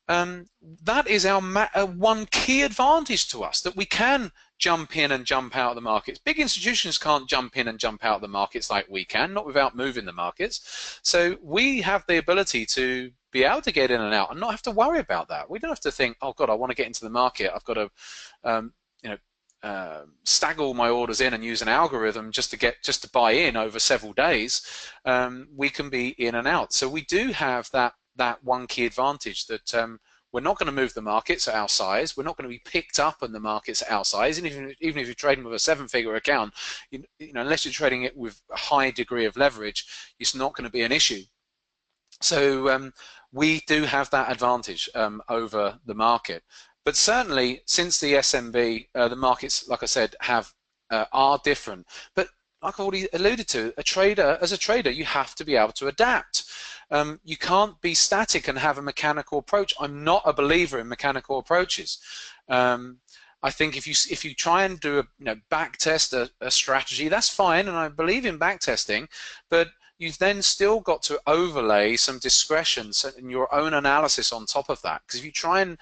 That is our one key advantage to us, that we can jump in and jump out of the markets. Big institutions can't jump in and jump out of the markets like we can, not without moving the markets. So we have the ability to be able to get in and out and not have to worry about that. We don't have to think, oh God, I want to get into the market. I've got to, stagger all my orders in and use an algorithm just to buy in over several days. We can be in and out. So we do have that one key advantage, that we're not going to move the markets at our size. We're not going to be picked up in the markets at our size. And even if you're trading with a 7-figure account, unless you're trading it with a high degree of leverage, it's not going to be an issue. So we do have that advantage over the market. But certainly, since the SMB, the markets, like I said, are different. But like I already alluded to, as a trader, you have to be able to adapt. You can't be static and have a mechanical approach. I'm not a believer in mechanical approaches. I think if you try and do back test a strategy, that's fine, and I believe in back testing. But you've then still got to overlay some discretion in your own analysis on top of that. Because if you try and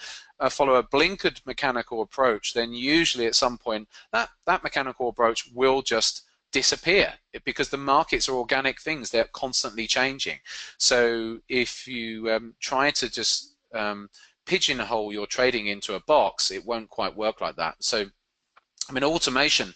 follow a blinkered mechanical approach, then usually at some point that mechanical approach will just disappear, because the markets are organic things. They're constantly changing. So if you try to just pigeonhole your trading into a box, it won't quite work like that. So I mean, automation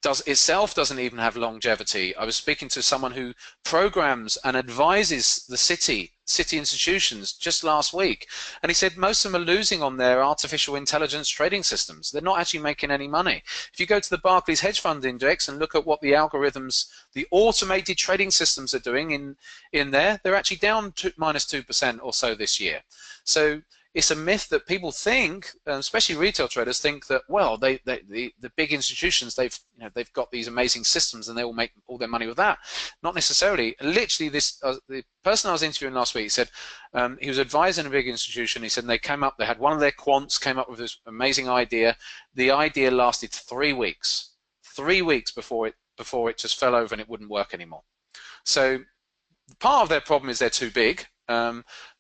doesn't even have longevity. I was speaking to someone who programs and advises the city institutions just last week, and he said most of them are losing on their artificial intelligence trading systems. They're not actually making any money. If you go to the Barclays Hedge Fund Index and look at what the algorithms, the automated trading systems are doing in there, they're actually down -2% or so this year. So it's a myth that people think, especially retail traders, think that, well, the big institutions, they've got these amazing systems and they will make all their money with that. Not necessarily. Literally, the person I was interviewing last week said he was advising a big institution. He said they had one of their quants came up with this amazing idea. The idea lasted 3 weeks. 3 weeks before it just fell over and it wouldn't work anymore. So part of their problem is they're too big.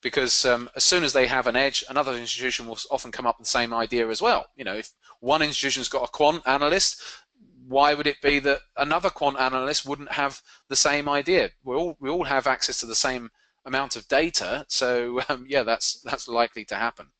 Because as soon as they have an edge, another institution will often come up with the same idea as well. You know, if one institution's got a quant analyst, why would it be that another quant analyst wouldn't have the same idea? We all have access to the same amount of data, so yeah, that's likely to happen.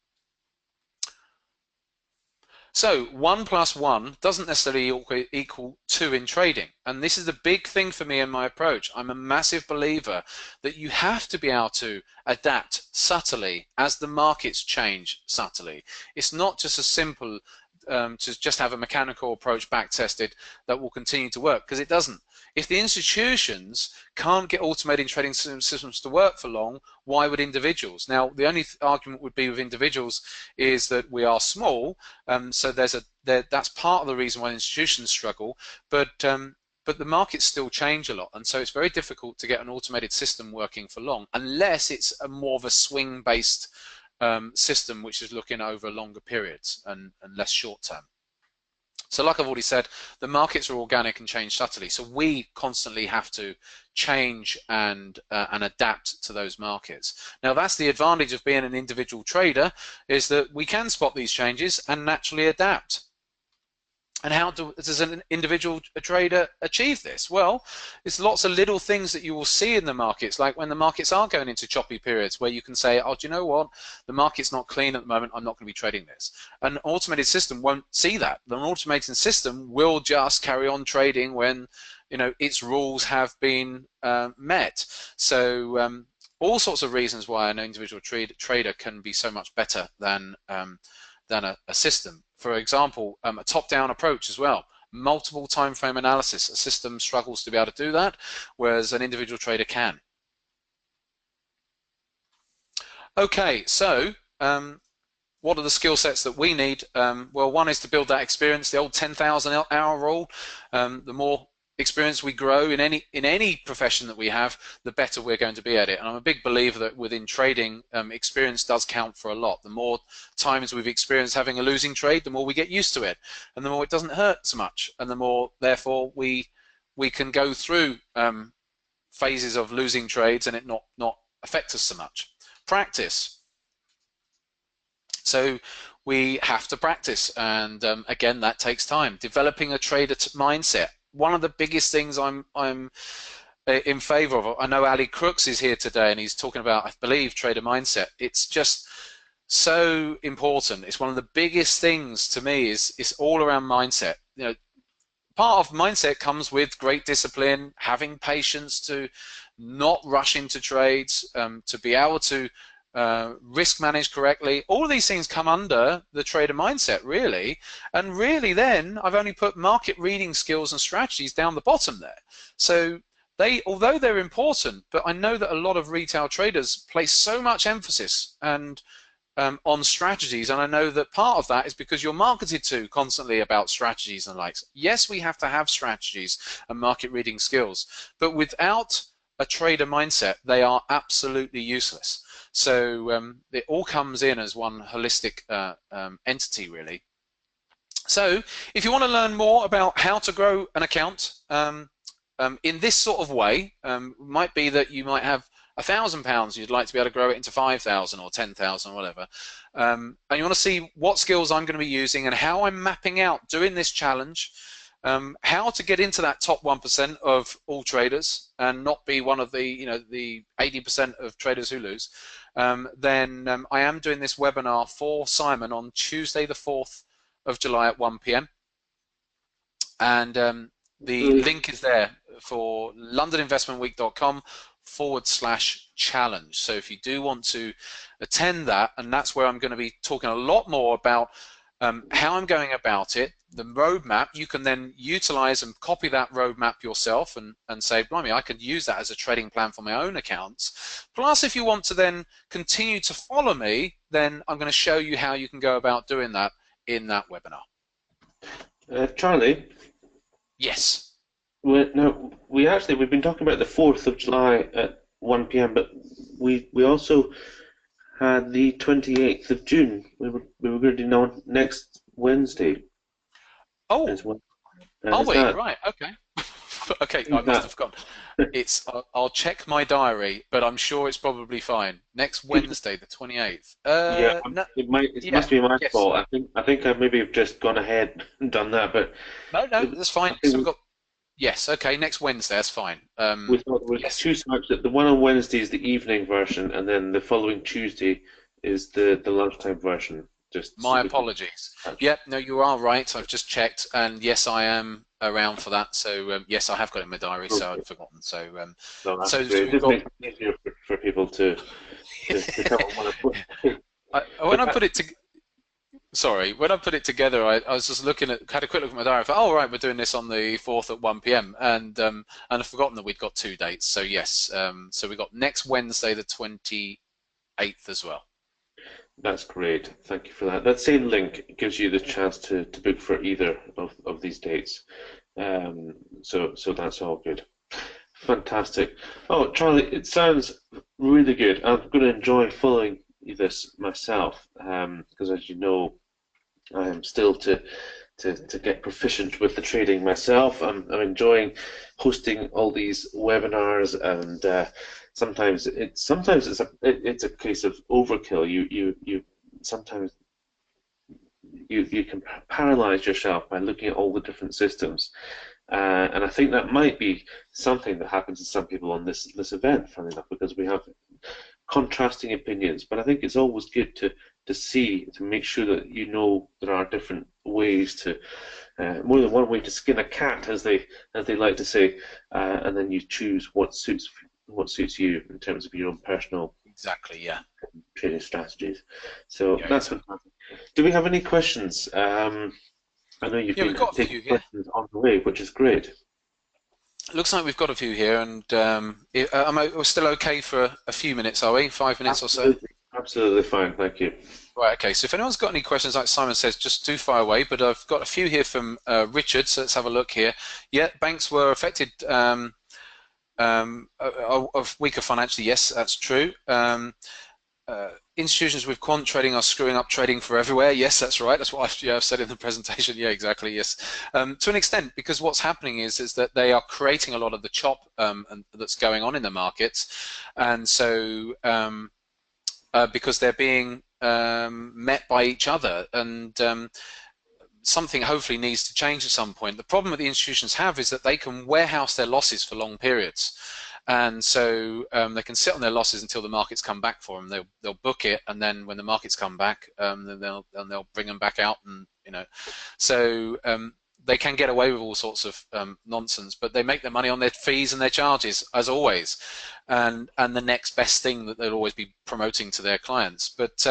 So 1 + 1 doesn't necessarily equal 2 in trading, and this is the big thing for me in my approach. I'm a massive believer that you have to be able to adapt subtly as the markets change subtly. It's not just as simple to just have a mechanical approach back-tested that will continue to work, because it doesn't. If the institutions can't get automated trading systems to work for long, why would individuals? Now, the only argument would be with individuals is that we are small, so that's part of the reason why institutions struggle, but the markets still change a lot, and so it's very difficult to get an automated system working for long, unless it's more of a swing-based system which is looking over longer periods and less short-term. So like I've already said, the markets are organic and change subtly, so we constantly have to change and adapt to those markets. Now that's the advantage of being an individual trader, is that we can spot these changes and naturally adapt. And how does an individual trader achieve this? Well, it's lots of little things that you will see in the markets, like when the markets are going into choppy periods, where you can say, oh, do you know what? The market's not clean at the moment, I'm not going to be trading this. An automated system won't see that. An automated system will just carry on trading when, you know, its rules have been met. So all sorts of reasons why an individual trader can be so much better than a system. For example, a top-down approach as well. Multiple time frame analysis. A system struggles to be able to do that, whereas an individual trader can. Okay, so what are the skill sets that we need? Well, one is to build that experience, the old 10,000 hour rule. The more experience we grow in any profession that we have, the better we're going to be at it. And I'm a big believer that within trading, experience does count for a lot. The more times we've experienced having a losing trade, the more we get used to it, and the more it doesn't hurt so much, and the more therefore we can go through phases of losing trades and it not affect us so much. Practice. So we have to practice, and again, that takes time. Developing a trader mindset. One of the biggest things I'm in favor of. I know Ali Crooks is here today, and he's talking about, I believe, trader mindset. It's just so important. It's one of the biggest things to me. It's all around mindset. You know, part of mindset comes with great discipline, having patience to not rush into trades, to be able to risk manage correctly. All of these things come under the trader mindset, really, and really then I've only put market reading skills and strategies down the bottom there. So although they're important, but I know that a lot of retail traders place so much emphasis and on strategies, and I know that part of that is because you're marketed to constantly about strategies and likes. Yes, we have to have strategies and market reading skills, but without a trader mindset, they are absolutely useless. So it all comes in as one holistic entity, really. So if you want to learn more about how to grow an account, in this sort of way. Might be that you might have £1,000 you'd like to be able to grow it into 5,000 or 10,000 or whatever, and you want to see what skills I'm going to be using and how I'm mapping out doing this challenge, how to get into that top 1% of all traders and not be one of the 80% of traders who lose. Then I am doing this webinar for Simon on Tuesday the 4th of July at 1 p.m. and the link is there for londoninvestmentweek.com/challenge. So if you do want to attend that, and that's where I'm going to be talking a lot more about how I'm going about it, the roadmap. You can then utilize and copy that roadmap yourself and say, blimey, I could use that as a trading plan for my own accounts. Plus, if you want to then continue to follow me, then I'm going to show you how you can go about doing that in that webinar. Charlie? Yes. We've been talking about the 4th of July at 1 p.m., but we also had the 28th of June. We were going to do next Wednesday. Oh, as well. are we? Right, okay. Okay, I must have forgotten. I'll check my diary, but I'm sure it's probably fine. Next Wednesday, the 28th. Yeah, No, it must be my fault. I think I maybe have just gone ahead and done that, but no, that's fine. So we've got okay, next Wednesday, that's fine. We thought there was two types. The one on Wednesday is the evening version, and then the following Tuesday is the lunchtime version. My apologies. Yep, no, you are right. I've just checked, and yes, I am around for that. So yes, I have got it in my diary, so I'd forgotten. So it just makes it easier for people to come on when I put it together, I was just had a quick look at my diary. I thought, oh right, we're doing this on the 4th at 1 p.m. and I've forgotten that we'd got 2 dates. So yes, so we got next Wednesday, the 28th as well. That's great. Thank you for that. That same link gives you the chance to book for either of these dates. So that's all good. Fantastic. Oh, Charlie, it sounds really good. I'm going to enjoy following this myself because, as you know, I am still to get proficient with the trading myself. I'm enjoying hosting all these webinars, and sometimes it's a case of overkill. You sometimes you can paralyze yourself by looking at all the different systems, and I think that might be something that happens to some people on this event, funny enough, because we have contrasting opinions. But I think it's always good to make sure that you know there are different ways to more than one way to skin a cat, as they like to say, and then you choose what suits you in terms of your own personal trading strategies. So that's fantastic. Do we have any questions? I know you've been taking questions on the way, which is great. Looks like we've got a few here, and we're still okay for a few minutes, are we? 5 minutes or so? Absolutely fine, thank you. Right, okay, so if anyone's got any questions, like Simon says, just do fire away, but I've got a few here from Richard, so let's have a look here. Yeah, banks were affected of weaker financially, yes, that's true. Institutions with quant trading are screwing up trading for everywhere. Yes, that's right. That's what I've said in the presentation. Yeah, exactly. Yes, to an extent, because what's happening is that they are creating a lot of the chop that's going on in the markets, and so because they're being met by each other, and something hopefully needs to change at some point. The problem that the institutions have is that they can warehouse their losses for long periods. And so they can sit on their losses until the markets come back for them. They'll book it, and then when the markets come back, then they'll bring them back out, and so they can get away with all sorts of nonsense. But they make their money on their fees and their charges, as always, and the next best thing that they'll always be promoting to their clients. But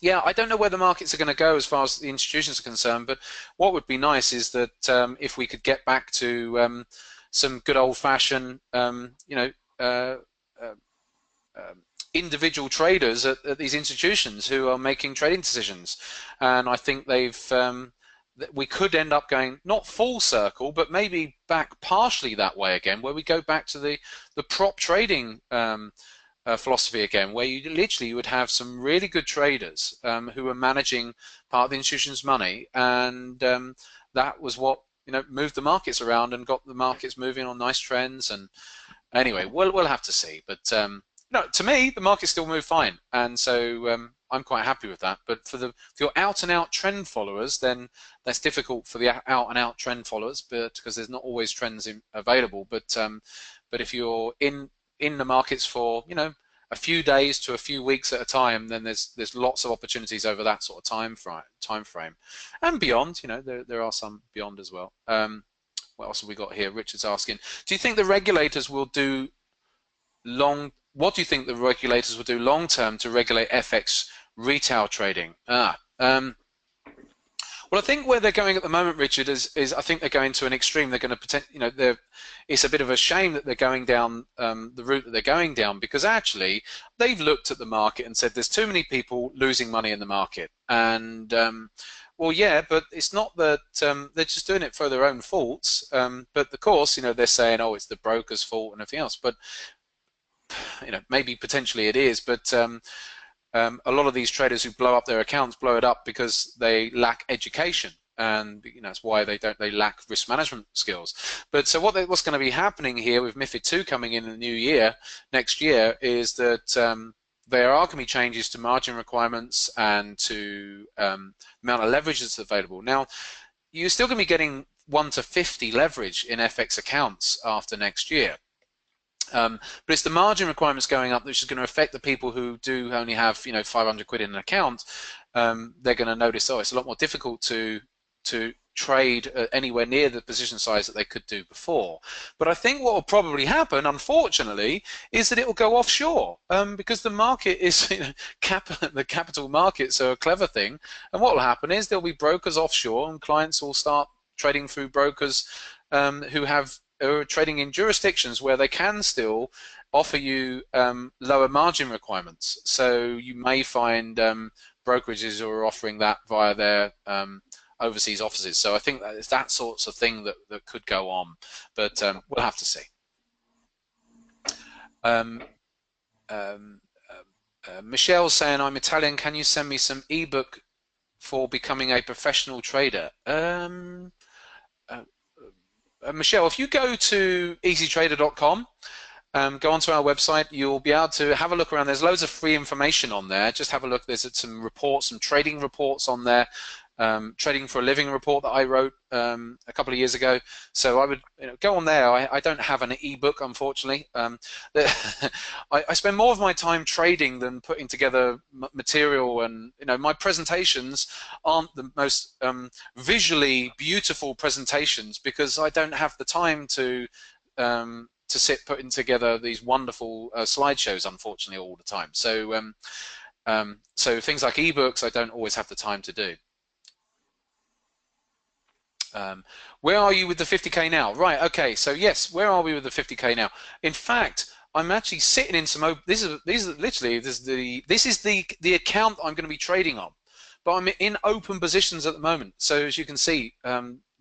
yeah, I don't know where the markets are going to go as far as the institutions are concerned. But what would be nice is that if we could get back to some good old-fashioned, individual traders at these institutions who are making trading decisions, and I think we could end up going not full circle, but maybe back partially that way again, where we go back to the prop trading philosophy again, where you literally would have some really good traders who are managing part of the institution's money, and that was what moved the markets around and got the markets moving on nice trends. And anyway, we'll have to see. But no, to me, the markets still move fine, and so I'm quite happy with that. But for your out-and-out trend followers, then that's difficult for the out-and-out trend followers, but because there's not always trends available. But if you're in the markets for a few days to a few weeks at a time, then there's lots of opportunities over that sort of time frame, and beyond. There are some beyond as well. What else have we got here? Richard's asking, do you think the regulators will do what do you think the regulators will do long term to regulate FX retail trading? Well, I think where they're going at the moment, Richard, is I think they're going to an extreme. They're going to it's a bit of a shame that they're going down the route that they're going down, because actually they've looked at the market and said there's too many people losing money in the market. And well, yeah, but it's not that they're just doing it for their own faults. But of course, they're saying, oh, it's the broker's fault and everything else. But maybe potentially it is. But a lot of these traders who blow up their accounts blow it up because they lack education, and that's why they lack risk management skills. But so what's going to be happening here with MiFID II coming in the new year, next year, is that there are going to be changes to margin requirements and to amount of leverage that's available. Now, you're still going to be getting 1 to 50 leverage in FX accounts after next year. But it's the margin requirements going up, which is going to affect the people who do only have 500 quid in an account. They're going to notice, oh, it's a lot more difficult to trade anywhere near the position size that they could do before. But I think what will probably happen, unfortunately, is that it will go offshore, because the market is the capital markets are a clever thing, and what will happen is there'll be brokers offshore, and clients will start trading through brokers who are trading in jurisdictions where they can still offer you lower margin requirements. So you may find brokerages who are offering that via their overseas offices. So I think that it's that sorts of thing that could go on, but we'll have to see. Michelle's saying, I'm Italian, can you send me some ebook for becoming a professional trader? Michelle, if you go to easytrader.com, go onto our website, you'll be able to have a look around. There's loads of free information on there. Just have a look. There's some reports, some trading reports on there. Trading for a living report that I wrote a couple of years ago. So I would go on there. I don't have an ebook, unfortunately. I spend more of my time trading than putting together material, and my presentations aren't the most visually beautiful presentations because I don't have the time to sit putting together these wonderful slideshows, unfortunately, all the time. So so things like ebooks I don't always have the time to do. Where are you with the 50k now? Right, okay, so yes, where are we with the 50k now? In fact, I'm actually sitting in some this is the account I'm going to be trading on, but I'm in open positions at the moment. So as you can see,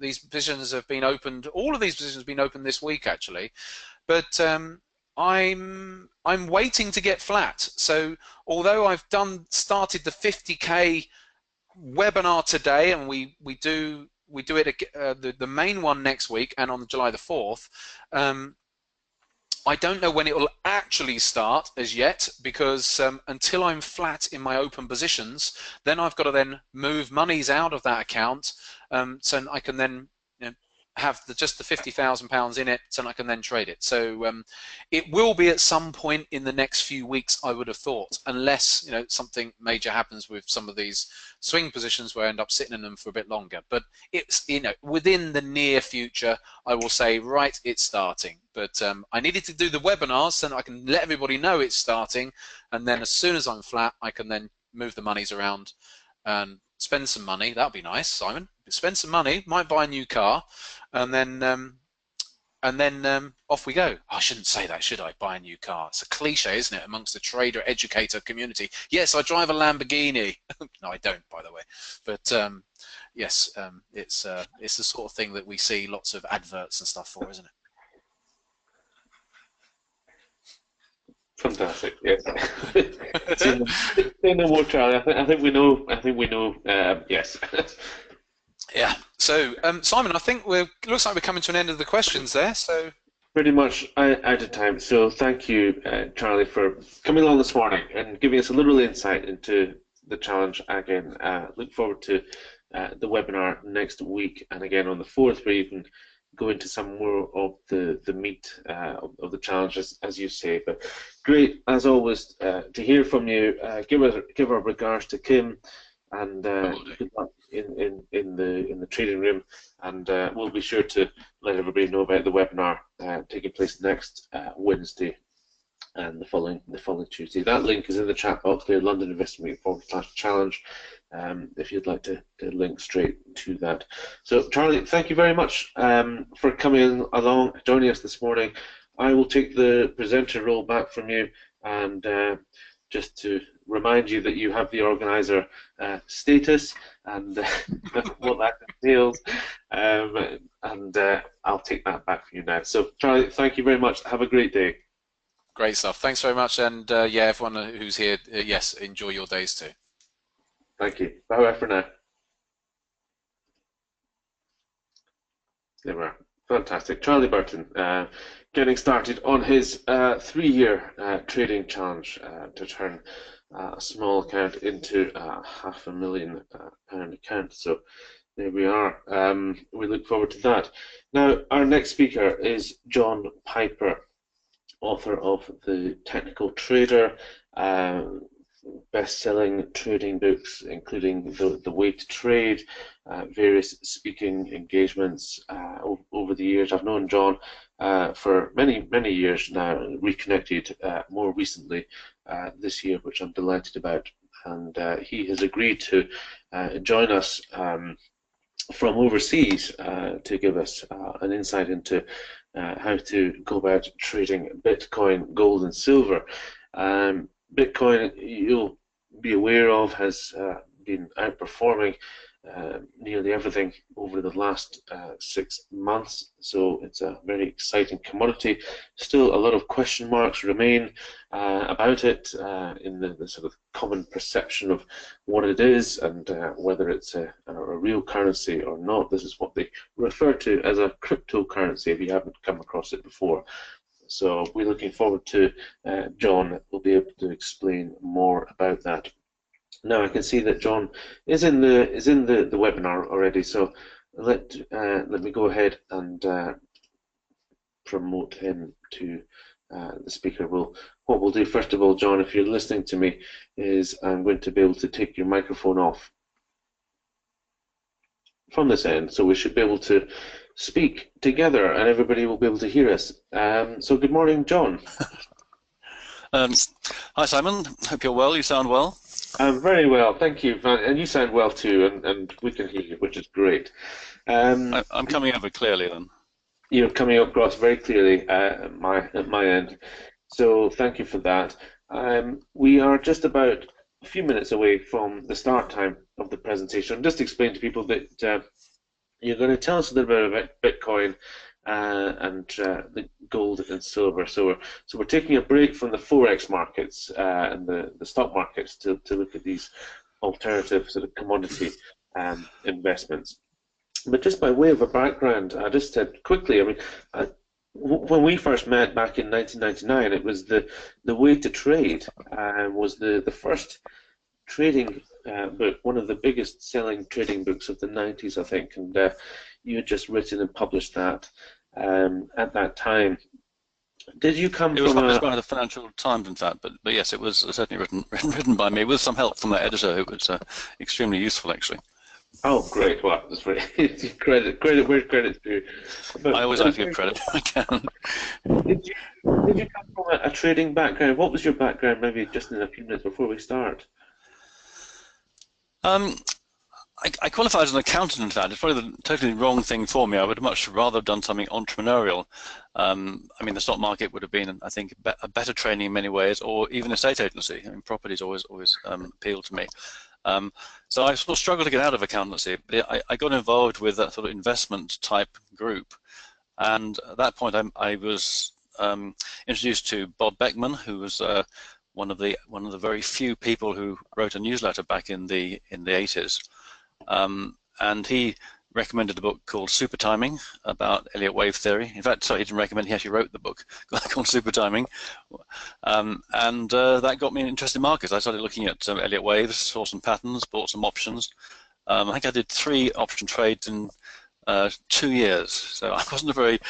these positions have been opened, all of these positions have been opened this week actually, but I'm waiting to get flat. So although I've started the 50k webinar today, and we do it the main one next week and on July the 4th. I don't know when it will actually start as yet, because until I'm flat in my open positions, then I've got to then move monies out of that account, so I can then have just the £50,000 in it, so I can then trade it. So it will be at some point in the next few weeks, I would have thought, unless something major happens with some of these swing positions where I end up sitting in them for a bit longer. But it's within the near future, I will say, right, it's starting. But I needed to do the webinars so that I can let everybody know it's starting, and then as soon as I'm flat, I can then move the monies around and spend some money. That'll be nice, Simon. Spend some money, might buy a new car, and then off we go. I shouldn't say that, should I? Buy a new car. It's a cliche, isn't it, amongst the trader educator community? Yes, I drive a Lamborghini. No, I don't, by the way. But yes, it's the sort of thing that we see lots of adverts and stuff for, isn't it? Fantastic. Yes. Say no more, Charlie. I think we know. Yes. Yeah. So, Simon, I think looks like we're coming to an end of the questions there. So, Pretty much out of time. So thank you, Charlie, for coming along this morning and giving us a little insight into the challenge again. Look forward to the webinar next week, and again on the 4th, where you can go into some more of the meat of the challenge, as you say. But great, as always, to hear from you. Give our regards to Kim, and good luck in the trading room. And we'll be sure to let everybody know about the webinar taking place next Wednesday and the following Tuesday. That link is in the chat box there, London Investment Week /challenge, if you'd like to link straight to that. So Charlie, thank you very much for coming along, joining us this morning. I will take the presenter role back from you, and just to remind you that you have the organizer status and what that entails, and I'll take that back from you now. So Charlie, thank you very much. Have a great day. great stuff. Thanks very much, and yeah, everyone who's here, yes, enjoy your days too. Thank you. Bye-bye for now. There we are. Fantastic. Charlie Burton getting started on his 3-year trading challenge to turn a small account into a £500,000 account. So there we are. We look forward to that. Now, our next speaker is John Piper, author of The Technical Trader, best-selling trading books, including The Way to Trade, various speaking engagements over the years. I've known John for many years now, reconnected more recently this year, which I'm delighted about. And he has agreed to join us from overseas to give us an insight into how to go about trading Bitcoin, gold, and silver. Bitcoin, you'll be aware of, has been outperforming nearly everything over the last 6 months, so it's a very exciting commodity. Still, a lot of question marks remain about it in the sort of common perception of what it is and whether it's a real currency or not. This is what they refer to as a cryptocurrency if you haven't come across it before. So we're looking forward to John will be able to explain more about that. Now I can see that John is in the webinar already. So let me go ahead and promote him to the speaker. What we'll do first of all, John, if you're listening to me, is I'm going to be able to take your microphone off from this end, so we should be able to speak together and everybody will be able to hear us. So good morning, John. Hi Simon, hope you're well. You sound well. I'm very well, thank you, and you sound well too, and we can hear you, which is great. I'm coming over clearly then. You're coming across very clearly at my end, so thank you for that. We are just about a few minutes away from the start time of the presentation. Just explain to people that you're going to tell us a little bit about Bitcoin and the gold and silver. So we're taking a break from the forex markets and the stock markets to look at these alternative sort of commodity investments. But just by way of a background, I just said quickly, I mean, when we first met back in 1999, it was the Way to Trade was the first trading book, one of the biggest selling trading books of the 90s, I think, and you had just written and published that at that time. Did you come It was from published by the Financial Times, in fact, but yes, it was certainly written by me with some help from the editor, who was extremely useful, actually. Oh, great! Well, that's very credit where credit's due. But I always like to give credit if I can. Did you come from a trading background? What was your background? Maybe just in a few minutes before we start. I qualified as an accountant, in fact. It's probably the totally wrong thing for me. I would much rather have done something entrepreneurial. I mean, the stock market would have been, I think, a better training in many ways, or even a estate agency. I mean, property's always appealed to me. So I sort of struggled to get out of accountancy. But I got involved with that sort of investment type group, and at that point I was introduced to Bob Beckman, who was one of the very few people who wrote a newsletter back in the 80s. and he recommended a book called Super Timing about Elliott wave theory. In fact, sorry, he didn't recommend, he actually wrote the book called Super Timing. And that got me interested in markets. I started looking at Elliott waves, saw some patterns, bought some options. I think I did 3 option trades in 2 years. So I wasn't a very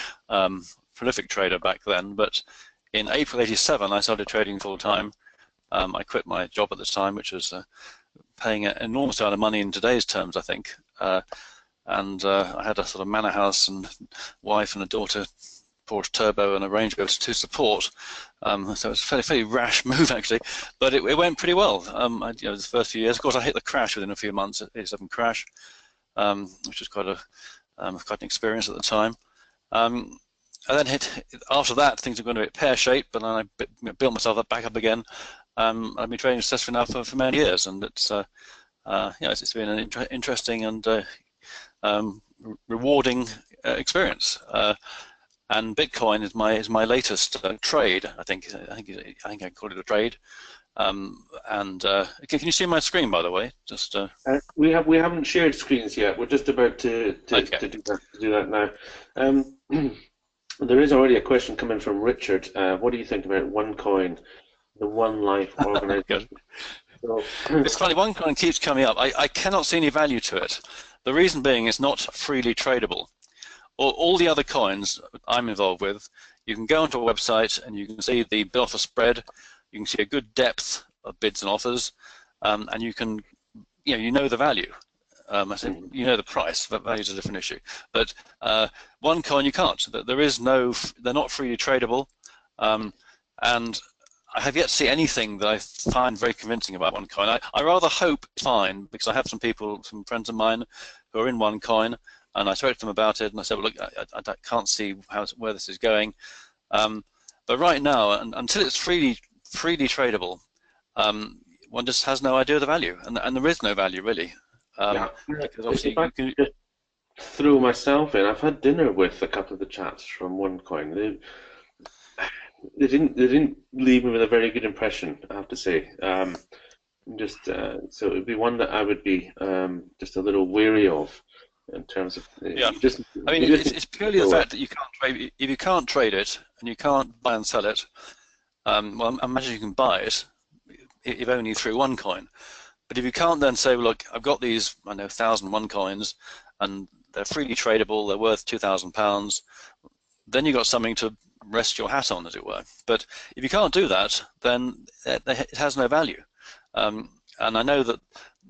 prolific trader back then, but in April '87 I started trading full time. I quit my job at the time, which was paying an enormous amount of money in today's terms, I think. And I had a sort of manor house and wife and a daughter, Porsche Turbo and a Range Rover to support. So it was a fairly rash move actually, but it went pretty well. The first few years, of course, I hit the crash within a few months, '87 crash, which was quite an experience at the time. And then after that, things have gone a bit pear-shaped, but then I built myself back up again. I've been trading successfully now for many years, and it's it's been an interesting and rewarding experience. And Bitcoin is my latest trade. I think I call it a trade. Can you see my screen, by the way? Just we haven't shared screens yet. We're just about to do that now. There is already a question coming from Richard. What do you think about OneCoin, the One Life organization? So, it's funny, OneCoin keeps coming up. I cannot see any value to it. The reason being it's not freely tradable. All the other coins I'm involved with, you can go onto a website and you can see the bid offer spread. You can see a good depth of bids and offers, and you can, you know the value. I said, you know the price. Value is a different issue. But OneCoin you can't. There is no. They're not freely tradable, and I have yet to see anything that I find very convincing about OneCoin. I rather hope it's fine, because I have some friends of mine who are in OneCoin, and I spoke to them about it, and I said, well, look, I can't see where this is going. But right now, until it's freely tradable, one just has no idea of the value, and there is no value really. Because obviously if I just throw myself in, I've had dinner with a couple of the chats from OneCoin. They didn't leave me with a very good impression, I have to say. So it'd be one that I would be just a little wary of in terms of. It's purely the fact that you can't trade. If you can't trade it and you can't buy and sell it, well, imagine you can buy it if only through OneCoin. But if you can't then say, well, look, I've got these, 1,000 OneCoins, and they're freely tradable, they're worth £2,000, then you've got something to rest your hat on, as it were. But if you can't do that, then it has no value. And I know that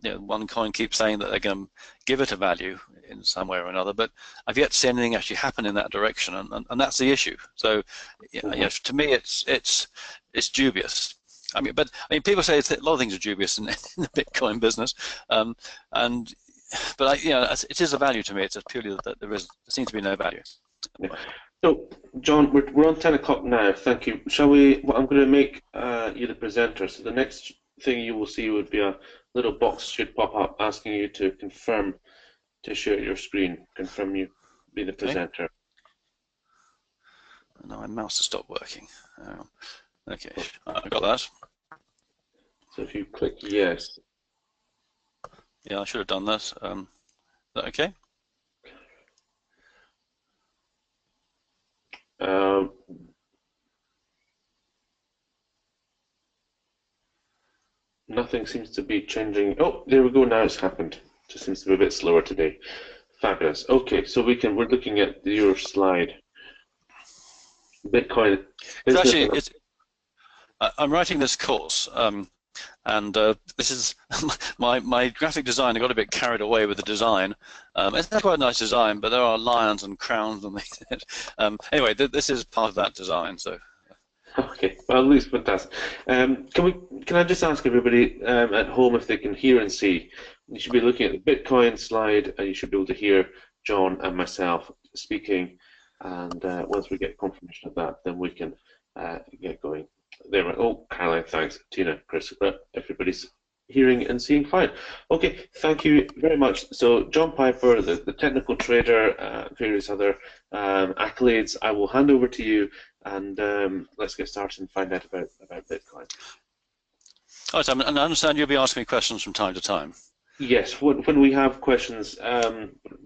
OneCoin keeps saying that they're going to give it a value in some way or another, but I've yet to see anything actually happen in that direction, and that's the issue. So, to me, it's dubious. But people say a lot of things are dubious in the Bitcoin business, but it is a value to me. It's purely that there seems to be no value. Yeah. So, John, we're on 10 o'clock now. Thank you. Shall we? Well, I'm going to make you the presenter. So the next thing you will see would be a little box should pop up asking you to confirm to share your screen. Confirm you be the presenter. No, my mouse has stopped working. Okay, I got that. So if you click yes. Yeah, I should have done that. Is that okay? Nothing seems to be changing. Oh, there we go. Now it's happened. Just seems to be a bit slower today. Fabulous. Okay, so we're looking at your slide. Bitcoin. I'm writing this course, and this is my graphic design. I got a bit carried away with the design. It's quite a nice design, but there are lions and crowns and things. Anyway, this is part of that design. So. Okay, well, at least fantastic. Can I just ask everybody at home if they can hear and see? You should be looking at the Bitcoin slide, and you should be able to hear John and myself speaking. And once we get confirmation of that, then we can get going. There we go. Oh, Caroline, thanks. Tina, Chris, everybody's hearing and seeing fine. Okay, thank you very much. So, John Piper, the technical trader, various other accolades, I will hand over to you, and let's get started and find out about Bitcoin. All right, and I understand you'll be asking me questions from time to time. Yes, when we have questions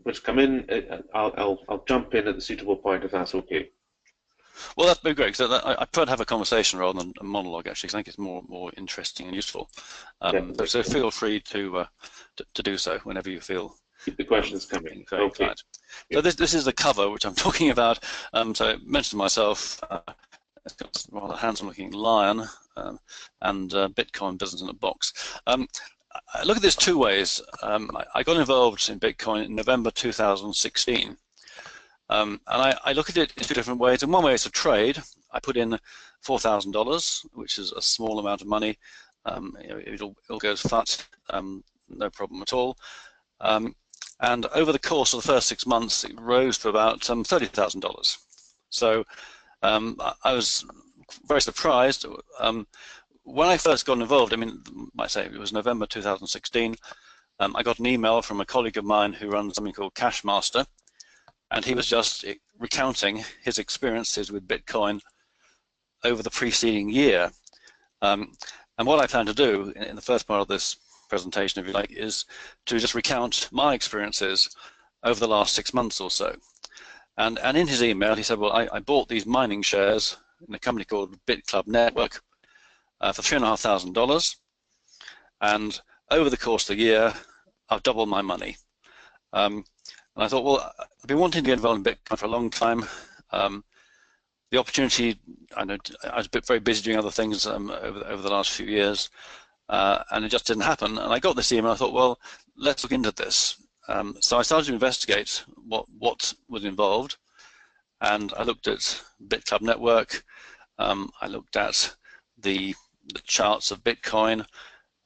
which come in, I'll jump in at the suitable point if that's okay. Well, that'd be great, because I prefer to have a conversation rather than a monologue, actually, because I think it's more interesting and useful. So feel free to do so whenever you feel. Keep the questions coming. Okay. So this is the cover which I'm talking about. So I mentioned myself. It's got a rather handsome-looking lion and Bitcoin business in a box. I look at this two ways. I got involved in Bitcoin in November 2016. And I look at it in two different ways. In one way, it's a trade. I put in $4,000, which is a small amount of money. It'll go fat, no problem at all. And over the course of the first 6 months, it rose to about $30,000. So I was very surprised. When I first got involved, I mean, I might say it was November 2016, I got an email from a colleague of mine who runs something called Cashmaster, and he was just recounting his experiences with Bitcoin over the preceding year. And what I plan to do in the first part of this presentation, if you like, is to just recount my experiences over the last 6 months or so. And in his email, he said, well, I bought these mining shares in a company called BitClub Network for $3,500, and over the course of the year, I've doubled my money. And I thought, well, I've been wanting to get involved in Bitcoin for a long time. The opportunity, I know I was very busy doing other things over the last few years, and it just didn't happen. And I got this email, I thought, well, let's look into this. So I started to investigate what was involved, and I looked at BitClub Network. I looked at the charts of Bitcoin,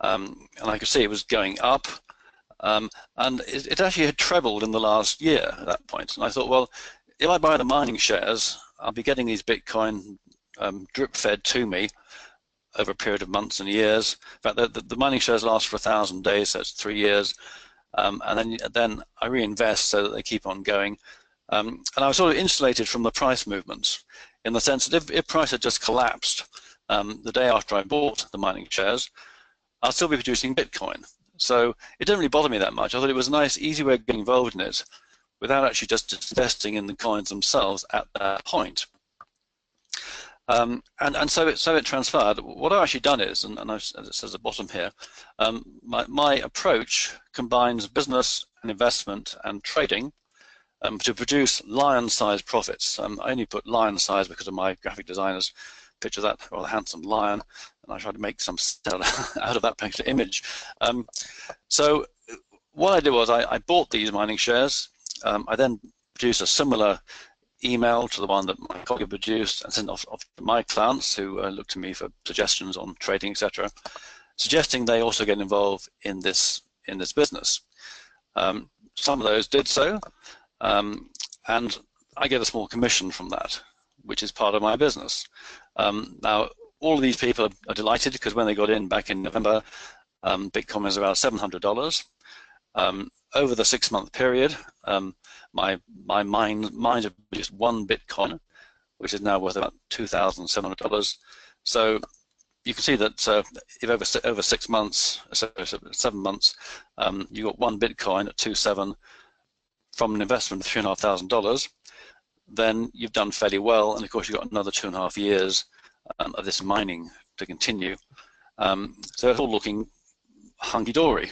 and I could see it was going up, and it actually had trebled in the last year at that point. And I thought, well, if I buy the mining shares, I'll be getting these Bitcoin drip fed to me over a period of months and years. In fact, the mining shares last for 1,000 days, so it's 3 years, and then I reinvest so that they keep on going. And I was sort of insulated from the price movements, in the sense that if price had just collapsed the day after I bought the mining shares, I'll still be producing Bitcoin. So it didn't really bother me that much. I thought it was a nice, easy way of getting involved in it without actually just investing in the coins themselves at that point. And so it transpired. What I've actually done is, and as it says at the bottom here, my approach combines business and investment and trading to produce lion-sized profits. I only put lion-size because of my graphic designer's picture of that rather handsome lion, and I tried to make some out of that picture image. So what I did was I bought these mining shares. I then produced a similar email to the one that my colleague produced and sent off to my clients who looked to me for suggestions on trading, etc., suggesting they also get involved in this business. Some of those did so, and I get a small commission from that, which is part of my business. Now, all of these people are delighted because when they got in back in November, Bitcoin was about $700. Over the 6-month period, my mines have produced 1 Bitcoin, which is now worth about $2,700. So you can see that if over 6 months, so 7 months, you got 1 Bitcoin at 2.7 from an investment of $3,500, then you've done fairly well. And of course, you've got another 2.5 years of this mining to continue. So it's all looking hunky-dory.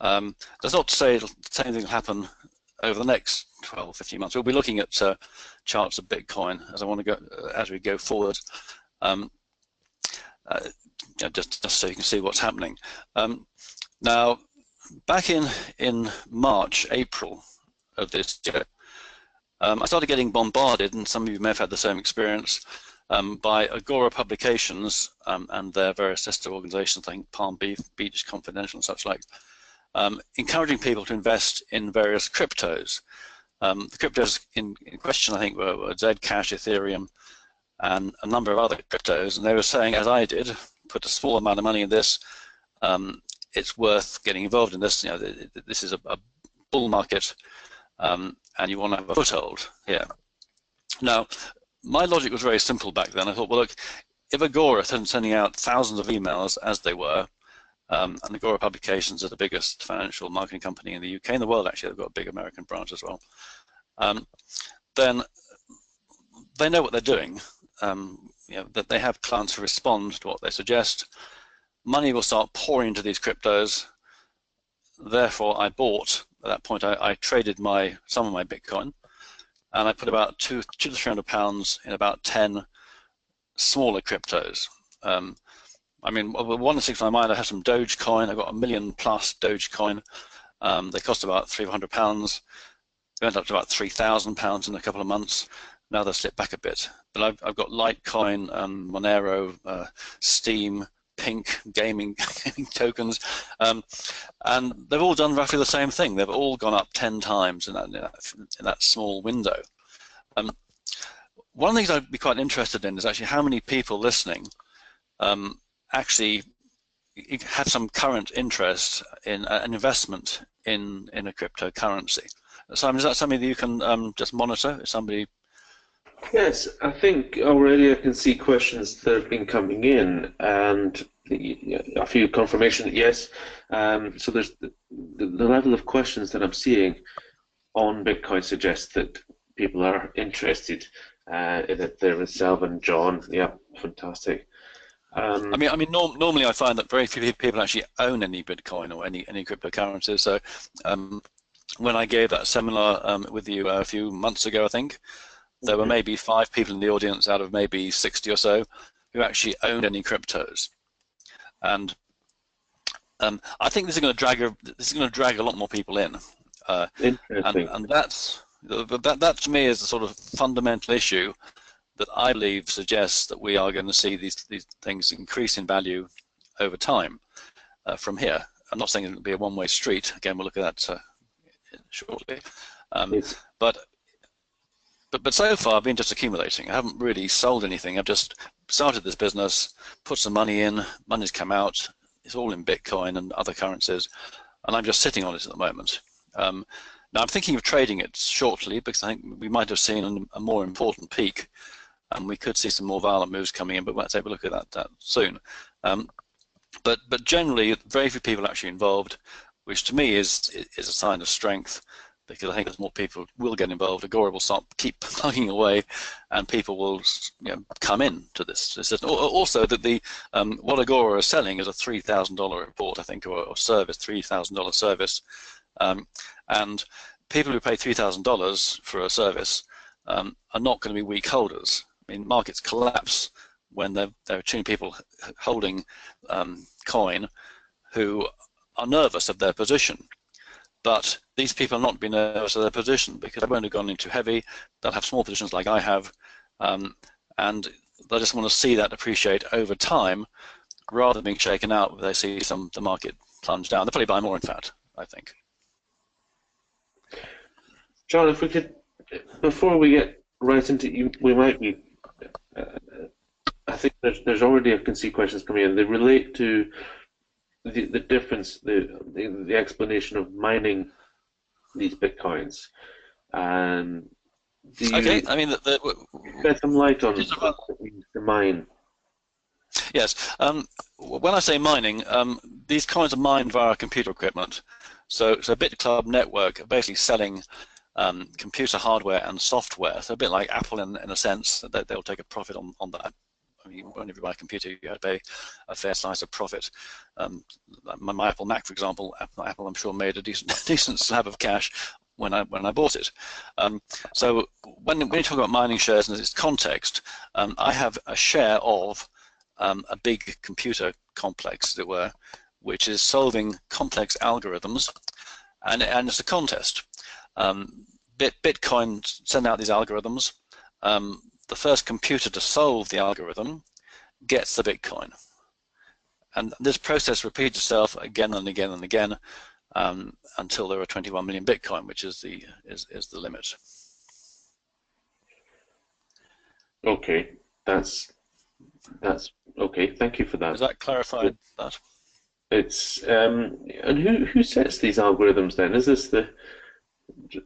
That's not to say the same thing will happen over the next 12, 15 months. We'll be looking at charts of Bitcoin as we go forward, just so you can see what's happening. Now, back in March, April of this year, I started getting bombarded, and some of you may have had the same experience, by Agora Publications and their various sister organizations, I think Palm Beach Confidential and such like, encouraging people to invest in various cryptos. The cryptos in question, I think, were Zcash, Ethereum, and a number of other cryptos, and they were saying, as I did, put a small amount of money in this, it's worth getting involved in this. You know, this is a bull market, and you want to have a foothold here. Now, my logic was very simple back then. I thought, well, look, if Agora isn't sending out thousands of emails, as they were, And Agora Publications are the biggest financial marketing company in the UK, in the world actually. They've got a big American branch as well. Then they know what they're doing. That they have clients who respond to what they suggest. Money will start pouring into these cryptos. Therefore, I bought, at that point, I traded some of my Bitcoin, and I put about £200 to £300 in about 10 smaller cryptos. I mean, one that sticks in my mind, I have some Dogecoin. I got 1 million plus Dogecoin. They cost about £300. They went up to about £3,000 in a couple of months. Now they've slipped back a bit. But I've got Litecoin, Monero, Steam, Pink gaming tokens, and they've all done roughly the same thing. They've all gone up 10 times in that small window. One of the things I'd be quite interested in is actually how many people listening actually have some current interest in an investment in a cryptocurrency. Simon, is that something that you can just monitor? Is somebody? Yes, I think already I can see questions that have been coming in, and a few confirmation that yes. So there's the level of questions that I'm seeing on Bitcoin suggests that people are interested in it. There is Selvin, John, yeah, fantastic. I mean, normally I find that very few people actually own any Bitcoin or any cryptocurrencies. So when I gave that seminar with you a few months ago, I think, there were maybe 5 people in the audience out of maybe 60 or so who actually owned any cryptos, and I think this is going to drag a lot more people in, and that to me is the sort of fundamental issue that I believe suggests that we are going to see these things increase in value over time from here. I'm not saying it'll be a one-way street. Again, we'll look at that shortly, But so far, I've been just accumulating. I haven't really sold anything. I've just started this business, put some money in, money's come out. It's all in Bitcoin and other currencies, and I'm just sitting on it at the moment. Now, I'm thinking of trading it shortly because I think we might have seen a more important peak, and we could see some more violent moves coming in, but we'll take a look at that soon. But generally, very few people are actually involved, which to me is a sign of strength, because I think as more people will get involved, Agora will keep plugging away, and people will come in to this system. Also, that what Agora is selling is a $3,000 report, I think, or service, $3,000 service, and people who pay $3,000 for a service are not going to be weak holders. I mean, markets collapse when there are too many people holding coin who are nervous of their position. But these people are not being nervous of their position because they won't have gone in too heavy. They'll have small positions like I have, and they just want to see that appreciate over time rather than being shaken out when they see the market plunge down. They'll probably buy more, in fact, I think. John, if we could, before we get right into you, we might be. I think there's already I can see questions coming in. They relate to the difference, the explanation of mining these bitcoins. Okay, I mean, shed some light on what it means to mine. Yes, when I say mining, these coins are mined via computer equipment. So BitClub Network are basically selling computer hardware and software. So a bit like Apple in a sense, that they'll take a profit on that. I mean, whenever you buy a computer, you have to pay a fair slice of profit. My Apple Mac, for example, Apple I'm sure made a decent slab of cash when I bought it. So when you talk about mining shares in this context, I have a share of a big computer complex, as it were, which is solving complex algorithms, and it's a contest. Bitcoin send out these algorithms. The first computer to solve the algorithm gets the Bitcoin, and this process repeats itself again and again and again until there are 21 million Bitcoin, which is the limit. Okay, that's okay. Thank you for that. Does that clarify that? It's and who sets these algorithms then? Is this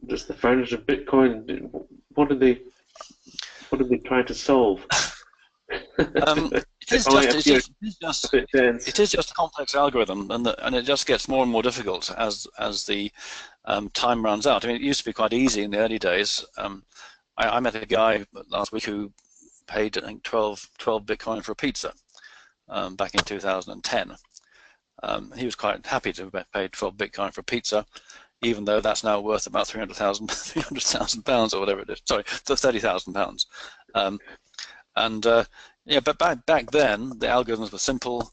just the founders of Bitcoin? What are they trying to solve? it might appear a bit dense. it is just a complex algorithm, and it just gets more and more difficult as the time runs out. I mean, it used to be quite easy in the early days. I met a guy last week who paid, I think, 12 Bitcoin for a pizza back in 2010. He was quite happy to have paid 12 Bitcoin for a pizza, even though that's now worth about 300,000 pounds or whatever it is. Sorry, 30,000 pounds. Yeah, but back then the algorithms were simple.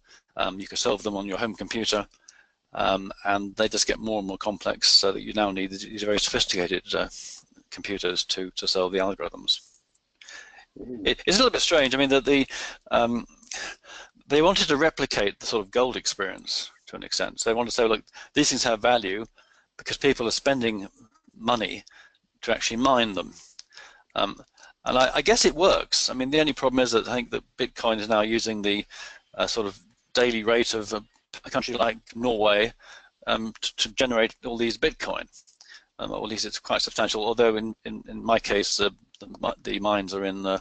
You could solve them on your home computer, and they just get more and more complex, so that you now need these very sophisticated computers to solve the algorithms. It's a little bit strange. I mean, that they wanted to replicate the sort of gold experience to an extent. So they want to say, look, these things have value because people are spending money to actually mine them. And I guess it works. I mean, the only problem is that I think that Bitcoin is now using the sort of daily rate of a country like Norway to generate all these Bitcoin. Or at least it's quite substantial. Although in my case, the mines are in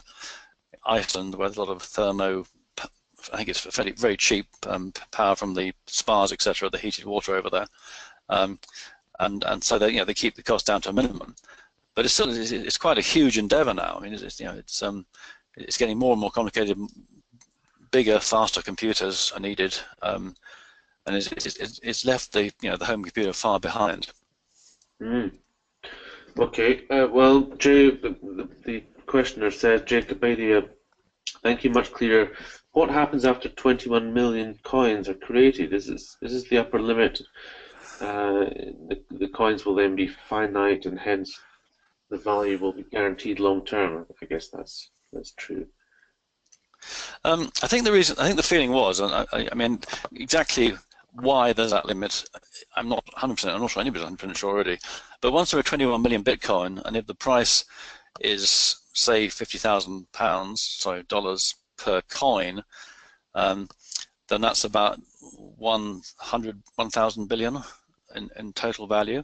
Iceland, where there's a lot of thermo. I think it's very cheap power from the spas, etc., the heated water over there, and so they keep the cost down to a minimum. But it's quite a huge endeavour now. I mean, it's getting more and more complicated. Bigger, faster computers are needed, and it's left the home computer far behind. Okay. Well, Jay, the questioner says, Jacobadia, thank you, much clearer. What happens after 21 million coins are created? Is this the upper limit? The coins will then be finite, and hence the value will be guaranteed long term. I guess that's true. I think the feeling was, and I mean, exactly why there's that limit, I'm not 100%. I'm not sure anybody's 100% sure already. But once there are 21 million Bitcoin, and if the price is, say, $50,000 per coin, then that's about 1,000 billion in total value.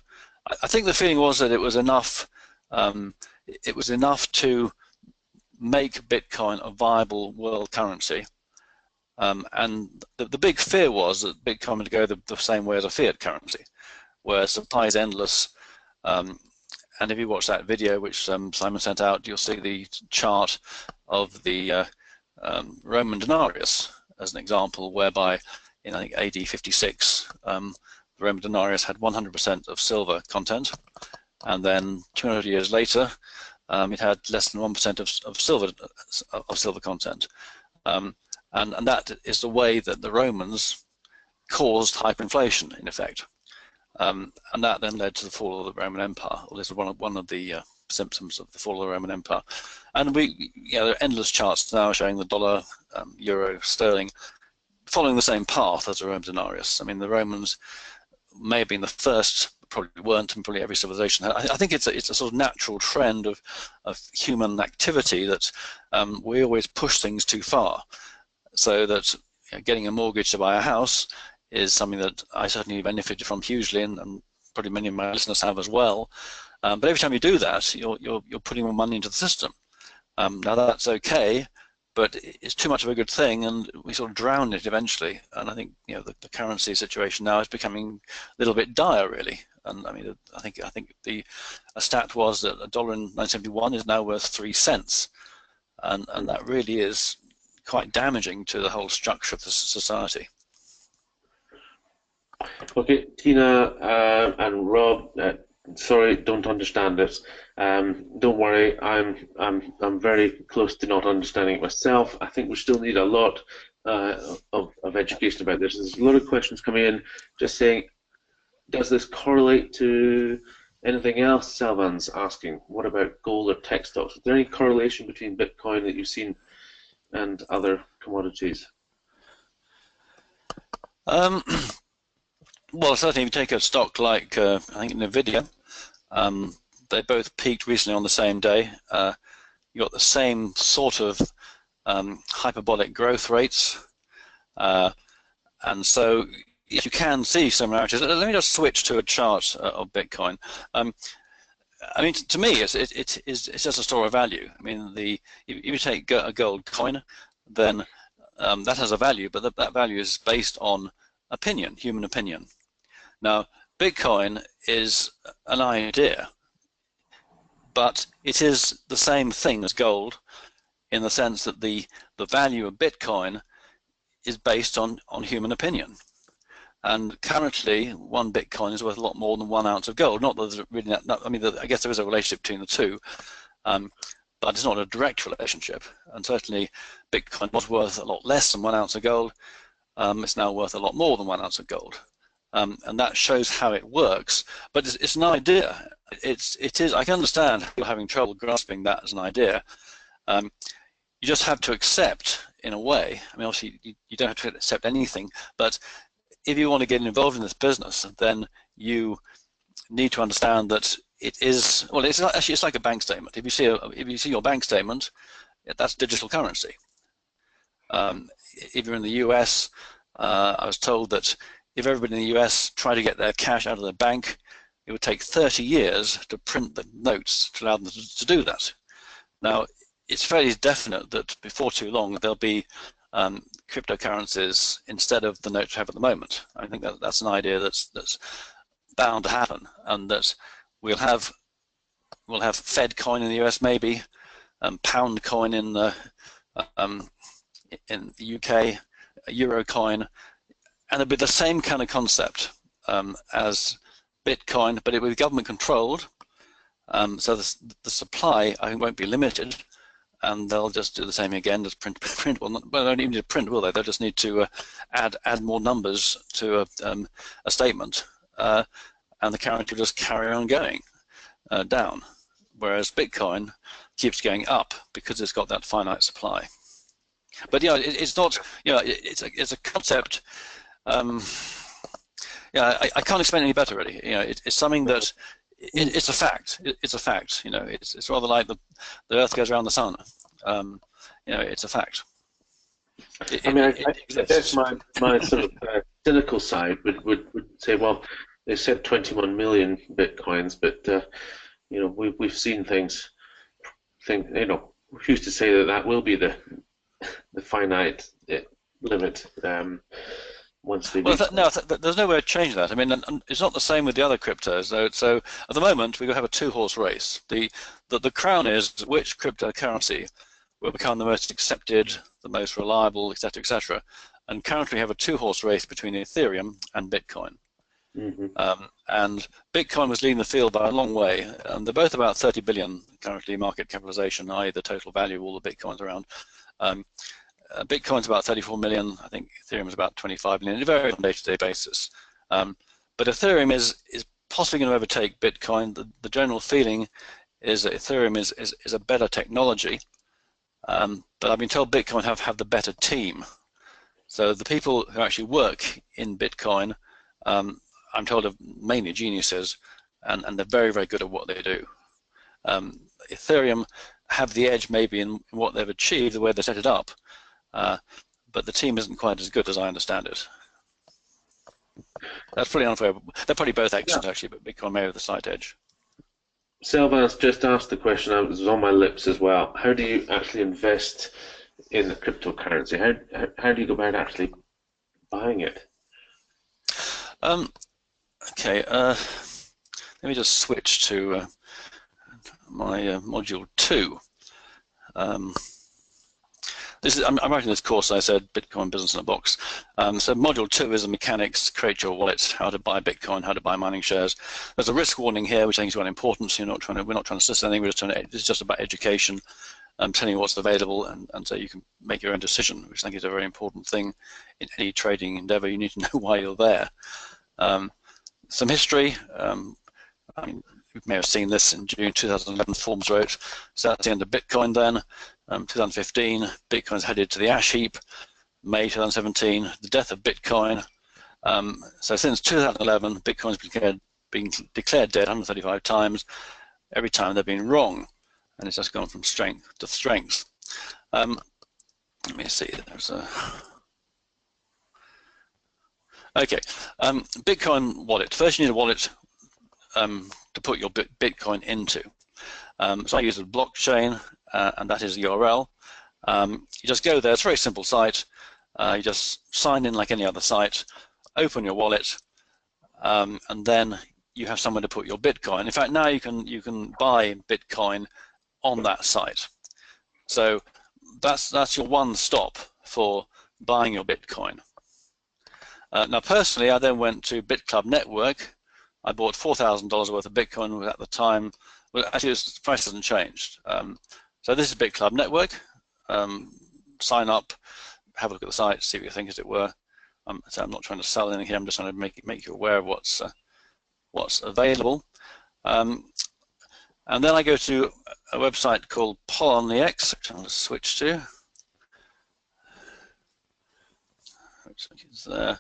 I think the feeling was that it was enough. It was enough to make Bitcoin a viable world currency. And the big fear was that Bitcoin would go the same way as a fiat currency, where supply is endless. And if you watch that video, which Simon sent out, you'll see the chart of the Roman denarius as an example, whereby in, I think, AD 56, the Roman denarius had 100% of silver content, and then 200 years later, it had less than 1% of silver content. And that is the way that the Romans caused hyperinflation, in effect. And that then led to the fall of the Roman Empire, or this is one of the symptoms of the fall of the Roman Empire. And there are endless charts now showing the dollar, euro, sterling, following the same path as the Roman denarius. I mean, the Romans may have been the first, probably weren't, and probably every civilization. I think it's a sort of natural trend of human activity that we always push things too far. So that getting a mortgage to buy a house is something that I certainly benefited from hugely, and probably many of my listeners have as well. But every time you do that, you're putting more money into the system. Now that's okay, but it's too much of a good thing, and we sort of drown it eventually. And I think the currency situation now is becoming a little bit dire, really. And I mean, I think a stat was that $1 in 1971 is now worth 3 cents, and that really is quite damaging to the whole structure of the society. Okay, Tina and Rob, sorry, don't understand this. Don't worry, I'm very close to not understanding it myself. I think we still need a lot of education about this. There's a lot of questions coming in, just saying, does this correlate to anything else? Salvan's asking, what about gold or tech stocks? Is there any correlation between Bitcoin that you've seen and other commodities? Well, certainly if you take a stock like, I think, NVIDIA, they both peaked recently on the same day. You got the same sort of hyperbolic growth rates. And so you can see similarities. Let me just switch to a chart of Bitcoin. I mean, to me, it's just a store of value. I mean, if you take a gold coin, then that has a value, but that value is based on opinion, human opinion. Now, Bitcoin is an idea, but it is the same thing as gold in the sense that the value of Bitcoin is based on human opinion. And currently, 1 Bitcoin is worth a lot more than 1 ounce of gold. Not that there's really, I mean, I guess there is a relationship between the two, but it's not a direct relationship. And certainly, Bitcoin was worth a lot less than 1 ounce of gold. It's now worth a lot more than 1 ounce of gold. And that shows how it works. But it's an idea. It is. I can understand people having trouble grasping that as an idea. You just have to accept, in a way. I mean, obviously, you don't have to accept anything, but if you want to get involved in this business, then you need to understand that it is, well, it's not, actually, it's like a bank statement. If you see your bank statement, that's digital currency. If you're in the US, I was told that if everybody in the US tried to get their cash out of their bank, it would take 30 years to print the notes to allow them to do that. Now, it's fairly definite that before too long there'll be cryptocurrencies instead of the notes we have at the moment. I think that's an idea that's bound to happen, and that we'll have Fed coin in the US, maybe pound coin in the UK, euro coin, and it'll be the same kind of concept as Bitcoin, but it will be government controlled. So the supply, I think, won't be limited. And they'll just do the same again, just print. Well, they don't even need to print, will they? They'll just need to add more numbers to a statement, and the currency will just carry on going down. Whereas Bitcoin keeps going up because it's got that finite supply. But yeah, it's not. It's a concept. I can't explain it any better, really. It's something that. It's a fact. It's a fact. It's rather like the Earth goes around the sun. It's a fact. I guess my sort of cynical side would say, well, they said 21 million bitcoins, but we've seen things. Who's to say that will be the finite limit? Once they there's no way of changing that. I mean, it's not the same with the other cryptos. So at the moment, we have a 2-horse race. The crown is which cryptocurrency will become the most accepted, the most reliable, etc., etc. And currently, we have a 2-horse race between Ethereum and Bitcoin. Mm-hmm. And Bitcoin was leading the field by a long way. They're both about 30 billion currently market capitalization, i.e., the total value of all the Bitcoins around. Bitcoin's about 34 million. I think Ethereum is about 25 million. It varies on a day-to-day basis. But Ethereum is possibly going to overtake Bitcoin. The general feeling is that Ethereum is a better technology. But I've been told Bitcoin have the better team. So the people who actually work in Bitcoin, I'm told, are mainly geniuses, and they're very, very good at what they do. Ethereum have the edge maybe in what they've achieved, the way they set it up. But the team isn't quite as good as I understand it. That's pretty unfair. They're probably both excellent, actually, but Bitcoin may have the slight edge. Selvas just asked the question, it was on my lips as well. How do you actually invest in the cryptocurrency? How do you go about actually buying it? Okay, let me just switch to my module 2. I'm writing this course, I said, Bitcoin Business in a Box. So module 2 is the mechanics, create your wallet, how to buy Bitcoin, how to buy mining shares. There's a risk warning here, which I think is very important. So we're not trying to assist anything. It's just about education, telling you what's available, and so you can make your own decision, which I think is a very important thing in any trading endeavor. You need to know why you're there. Some history. I mean, you may have seen this in June 2011. Forbes wrote, so that's the end of Bitcoin then. 2015, Bitcoin's headed to the ash heap. May 2017, the death of Bitcoin. So since 2011, Bitcoin's been declared dead 135 times. Every time they've been wrong, and it's just gone from strength to strength. Let me see. There's a. Okay, Bitcoin wallet. First, you need a wallet to put your Bitcoin into. So I use a blockchain, and that is the URL. You just go there. It's a very simple site. You just sign in like any other site, open your wallet, and then you have somewhere to put your Bitcoin. In fact, now you can buy Bitcoin on that site. So that's your one stop for buying your Bitcoin. Now, personally, I then went to BitClub Network. I bought $4,000 worth of Bitcoin at the time. Well, actually, the price hasn't changed. So this is BitClub Network. Sign up, have a look at the site, see what you think, as it were. So I'm not trying to sell anything here. I'm just trying to make you aware of what's available. And then I go to a website called Poloniex, which I'm going to switch to. It's there.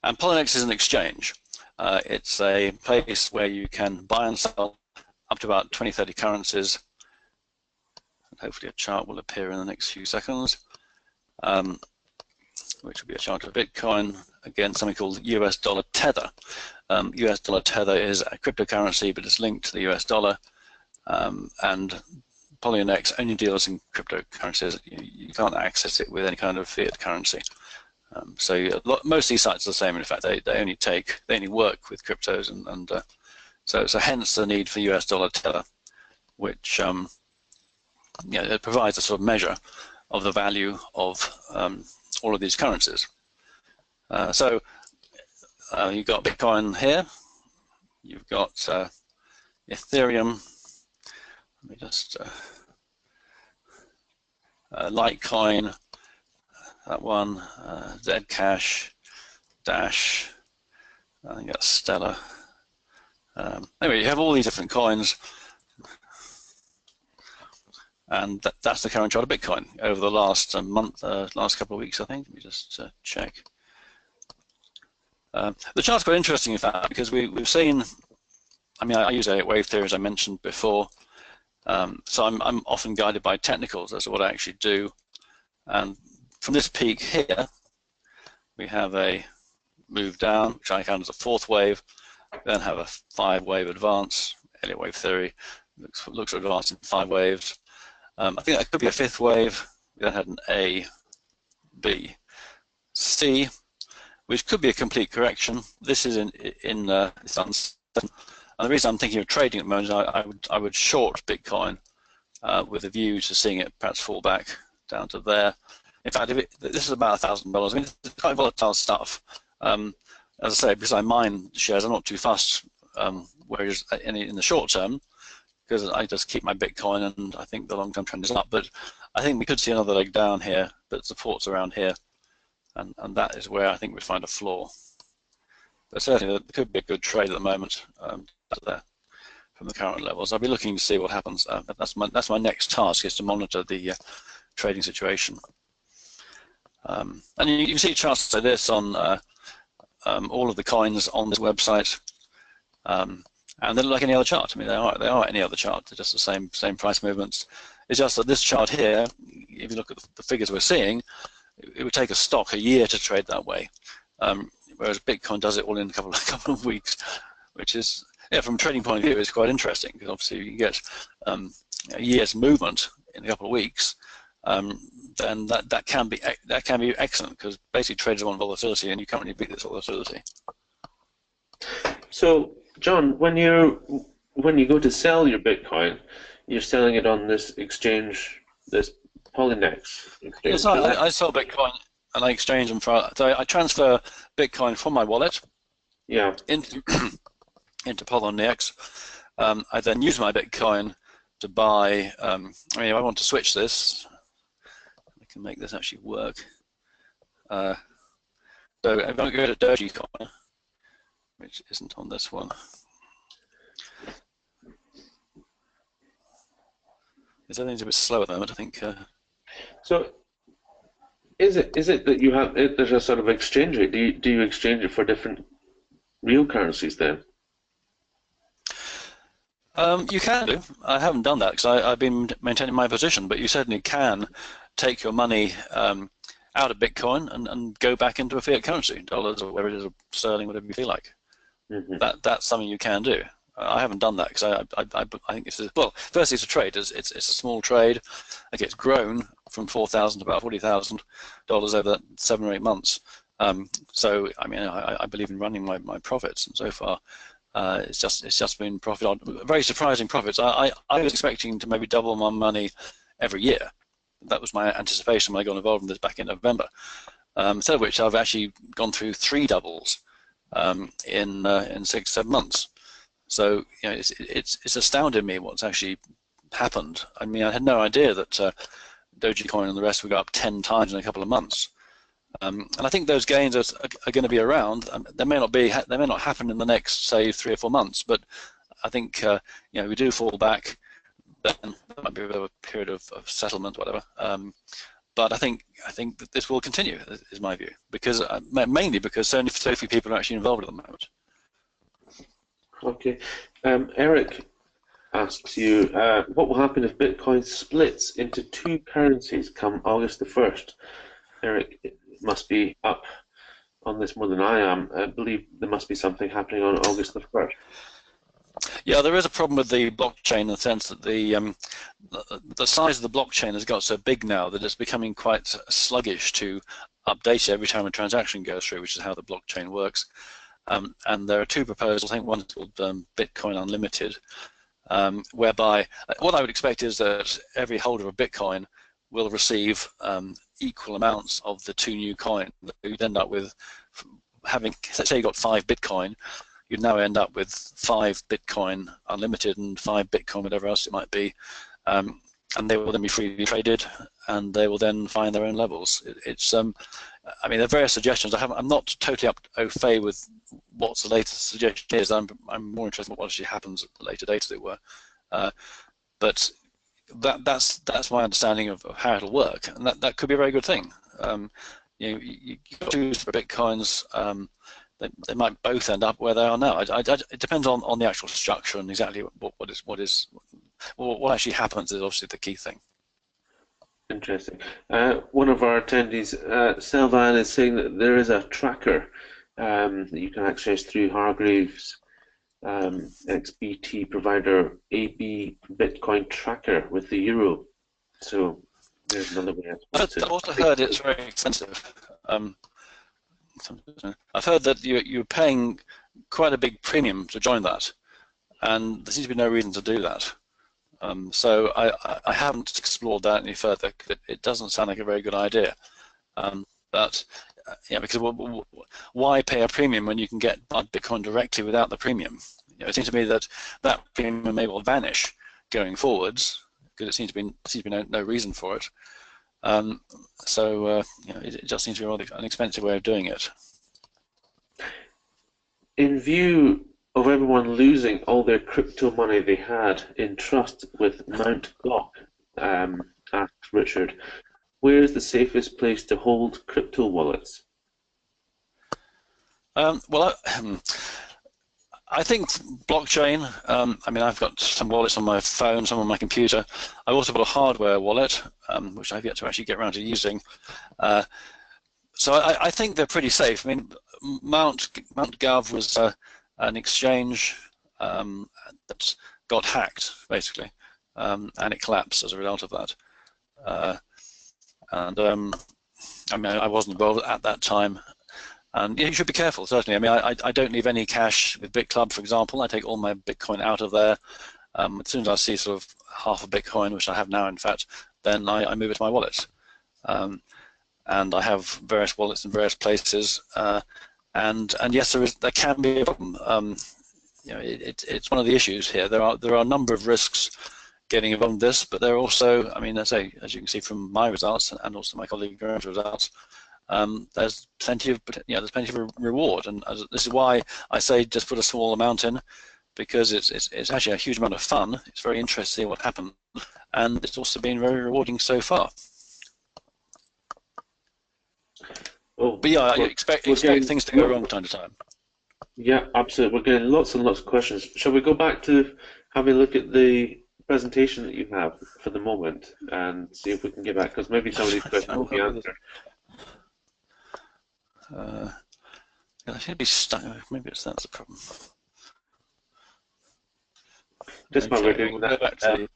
And Poloniex is an exchange. It's a place where you can buy and sell up to about 20, 30 currencies. And hopefully a chart will appear in the next few seconds, which will be a chart of Bitcoin. Again, something called US dollar tether. US dollar tether is a cryptocurrency, but it's linked to the US dollar. And Poloniex only deals in cryptocurrencies. You can't access it with any kind of fiat currency. So most of these sites are the same. In fact, they only work with cryptos, and so hence the need for US dollar tether, which it provides a sort of measure of the value of all of these currencies. So you've got Bitcoin here. You've got Ethereum. Let me just Litecoin. That one, Zcash, Dash, I think that's Stellar. Anyway, you have all these different coins, and that's the current chart of Bitcoin over the last month, last couple of weeks, I think. Let me just check. The chart's quite interesting, in fact, because we've seen. I mean, I use Elliott wave theory, as I mentioned before, so I'm often guided by technicals as to what I actually do, and from this peak here, we have a move down, which I count as a fourth wave, then have a 5-wave advance. Elliott wave theory looks at advance in 5 waves. I think that could be a 5th wave. We then had an A, B, C, which could be a complete correction. This is it's uncertain. And the reason I'm thinking of trading at the moment is I would short Bitcoin with a view to seeing it perhaps fall back down to there. In fact, this is about $1,000. I mean, it's quite volatile stuff. As I say, because I mine shares, I'm not too fussed. Whereas in the short term, because I just keep my Bitcoin, and I think the long-term trend is up. But I think we could see another leg down here, but supports around here, and that is where I think we find a floor. But certainly, there could be a good trade at the moment there from the current levels. I'll be looking to see what happens. That's my next task, is to monitor the trading situation. And you can see charts like this on all of the coins on this website, and they're like any other chart. I mean, they are any other chart. They're just the same price movements. It's just that this chart here, if you look at the figures we're seeing, it would take a stock a year to trade that way, whereas Bitcoin does it all in a couple of weeks, which is, from a trading point of view, is quite interesting, because obviously you get a year's movement in a couple of weeks. Then that can be excellent, because basically traders want volatility, and you can't really beat this volatility. So, John, when you go to sell your Bitcoin, you're selling it on this exchange, this Poloniex. Yes, I sell Bitcoin and I exchange them so I transfer Bitcoin from my wallet, yeah, into Poloniex. I then use my Bitcoin to buy. I mean, if I want to switch this, I can make this actually work. So if I go to Dogecoin, which isn't on this one, everything's a bit slow at the moment, I think. So, is it that you have there's a sort of exchange rate? Do you exchange it for different real currencies then? You can do. I haven't done that because I've been maintaining my position, but you certainly can take your money out of Bitcoin and go back into a fiat currency, dollars or whatever it is, or sterling, whatever you feel like. Mm-hmm. That's something you can do. I haven't done that because I think well, firstly it's a trade. It's a small trade. Okay, it's grown from $4,000 to about $40,000 over 7 or 8 months. So I mean, I believe in running my profits, and so far it's just been profit on very surprising profits. I was expecting to maybe double my money every year. That was my anticipation when I got involved in this back in November. Instead of which I've actually gone through 3 doubles in 6, 7 months. So it's astounded me what's actually happened. I mean, I had no idea that Dogecoin and the rest would go up 10 times in a couple of months. And I think those gains are going to be around. They may not happen in the next, say, 3 or 4 months. But I think we do fall back. Then there might be a bit of a period of settlement, whatever. But I think that this will continue, is my view, because mainly because so few people are actually involved at the moment. Okay. Eric asks you, what will happen if Bitcoin splits into 2 currencies come August the 1st? Eric must be up on this more than I am. I believe there must be something happening on August the 1st. Yeah, there is a problem with the blockchain in the sense that the size of the blockchain has got so big now that it's becoming quite sluggish to update it every time a transaction goes through, which is how the blockchain works. And there are 2 proposals. I think one is called Bitcoin Unlimited, whereby what I would expect is that every holder of Bitcoin will receive equal amounts of the 2 new coins. You'd end up with having, say you got 5 Bitcoin, you'd now end up with 5 Bitcoin Unlimited and 5 Bitcoin, whatever else it might be, and they will then be freely traded, and they will then find their own levels. I mean, there are various suggestions. I'm not totally au fait with what the latest suggestion is. I'm more interested in what actually happens at the later date, as it were. But that's my understanding of how it'll work, and that could be a very good thing. You choose for Bitcoins. They might both end up where they are now. It depends on the actual structure and exactly what actually happens is obviously the key thing. Interesting. One of our attendees, Selvan, is saying that there is a tracker that you can access through Hargreaves XBT provider AB Bitcoin tracker with the euro. So there's another way. I've also heard it's very expensive. I've heard that you're paying quite a big premium to join that, and there seems to be no reason to do that. So I haven't explored that any further. It doesn't sound like a very good idea. But because why pay a premium when you can get Bitcoin directly without the premium? It seems to me that premium may well vanish going forwards because it seems to be no reason for it. It just seems to be rather an expensive way of doing it. In view of everyone losing all their crypto money they had in trust with Mt. Gox, asked Richard, where is the safest place to hold crypto wallets? I think blockchain. I mean, I've got some wallets on my phone, some on my computer. I've also got a hardware wallet, which I've yet to actually get around to using. So I think they're pretty safe. I mean, Mt. Gov was an exchange that got hacked, basically, and it collapsed as a result of that. I mean, I wasn't involved at that time. And you should be careful, certainly. I mean, I don't leave any cash with BitClub, for example. I take all my Bitcoin out of there. As soon as I see sort of half a Bitcoin, which I have now, in fact, then I move it to my wallet. And I have various wallets in various places. And yes, there can be a problem. It's one of the issues here. There are a number of risks getting involved in this, but there are also, I mean, as you can see from my results and also my colleague Graham's results, there's plenty of reward, and this is why I say just put a small amount in, because it's actually a huge amount of fun. It's very interesting to see what happens, and it's also been very rewarding so far. But yeah, I expect things to go wrong from time to time. Yeah, absolutely. We're getting lots and lots of questions. Shall we go back to having a look at the presentation that you have for the moment and see if we can get back, because maybe some of these questions will be answered. I should be stuck. Maybe that's the problem. just while we're doing we'll go back that, to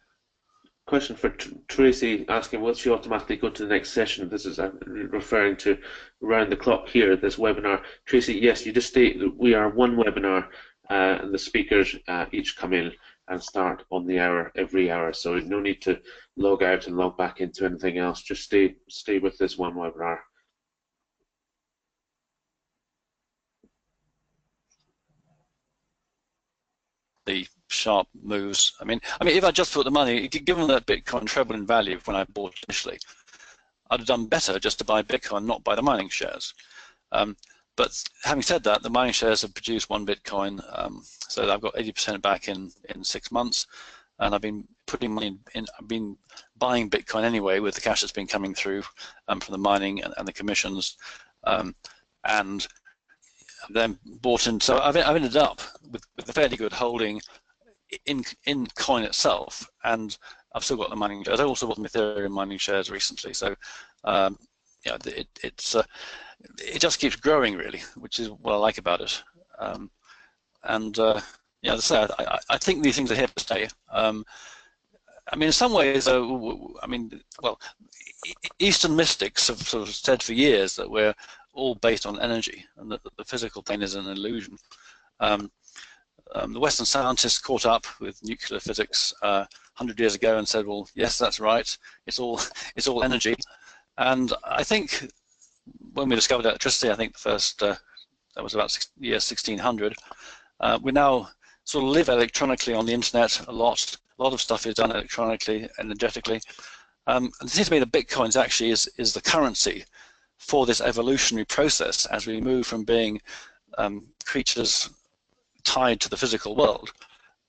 question for Tracy asking, will she automatically go to the next session? This is referring to around the clock here, this webinar. Tracy, yes, you just state that we are one webinar, and the speakers each come in and start on the hour every hour. So no need to log out and log back into anything else. Just stay with this one webinar. the sharp moves. I mean, if I just put the money, given that Bitcoin trebled in value when I bought initially, I'd have done better just to buy Bitcoin, not buy the mining shares. But having said that, the mining shares have produced 1 Bitcoin, so I've got 80% back in 6 months, and I've been putting money in. I've been buying Bitcoin anyway with the cash that's been coming through from the mining and the commissions, and then bought in. So I've ended up with a fairly good holding in coin itself, and I've still got the mining shares. I also bought some Ethereum mining shares recently, so yeah, it just keeps growing really, which is what I like about it. Yeah, as I say, I think these things are here to stay. I mean, in some ways, well, Eastern mystics have sort of said for years that we're all based on energy, and that the physical plane is an illusion. The Western scientists caught up with nuclear physics 100 years ago and said, well, yes, that's right, it's all energy. And I think when we discovered electricity, I think the first, that was about year 1600, we now sort of live electronically on the internet a lot. A lot of stuff is done electronically, energetically. And it seems to me that Bitcoins actually is the currency for this evolutionary process as we move from being creatures tied to the physical world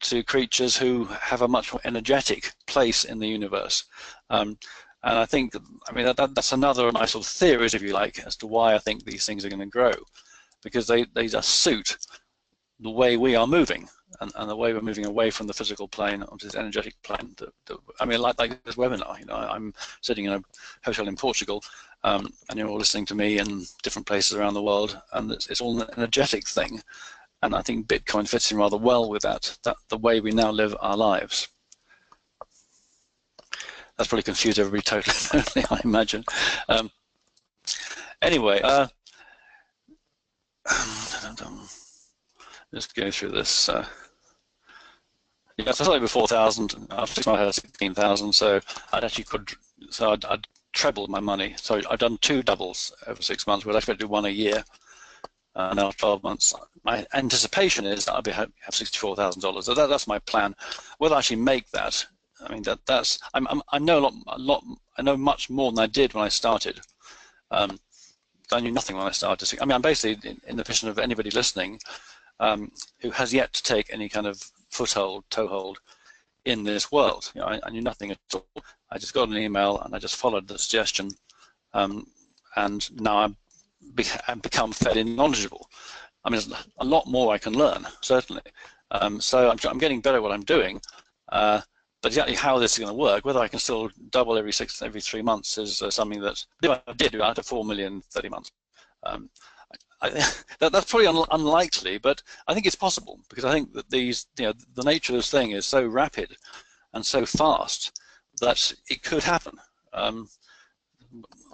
to creatures who have a much more energetic place in the universe. And I think, that's another nice sort of theories, if you like, as to why I think these things are going to grow, because they just suit the way we are moving, and the way we're moving away from the physical plane onto this energetic plane. Like this webinar, I'm sitting in a hotel in Portugal, and you're all listening to me in different places around the world, and it's all an energetic thing. And I think Bitcoin fits in rather well with that the way we now live our lives. That's probably confused everybody totally, I imagine. Anyway, just go through this. Yeah, so slightly before 4,000. After 6 months, I had 16,000. So I'd trebled my money. So I've done 2 doubles over 6 months. We'd actually do 1 a year. Now 12 months. My anticipation is that I'll have $64,000. So that's my plan. Whether I actually make that, I know I know much more than I did when I started. I knew nothing when I started. I'm basically in the position of anybody listening who has yet to take any kind of toehold in this world. I knew nothing at all. I just got an email and I just followed the suggestion, and now I've become fairly knowledgeable. There's a lot more I can learn, certainly. So I'm getting better at what I'm doing. But exactly how this is going to work, whether I can still double every 3 months, is something that I did after 4 million 30 months. That's probably unlikely, but I think it's possible, because I think that the nature of this thing is so rapid and so fast that it could happen.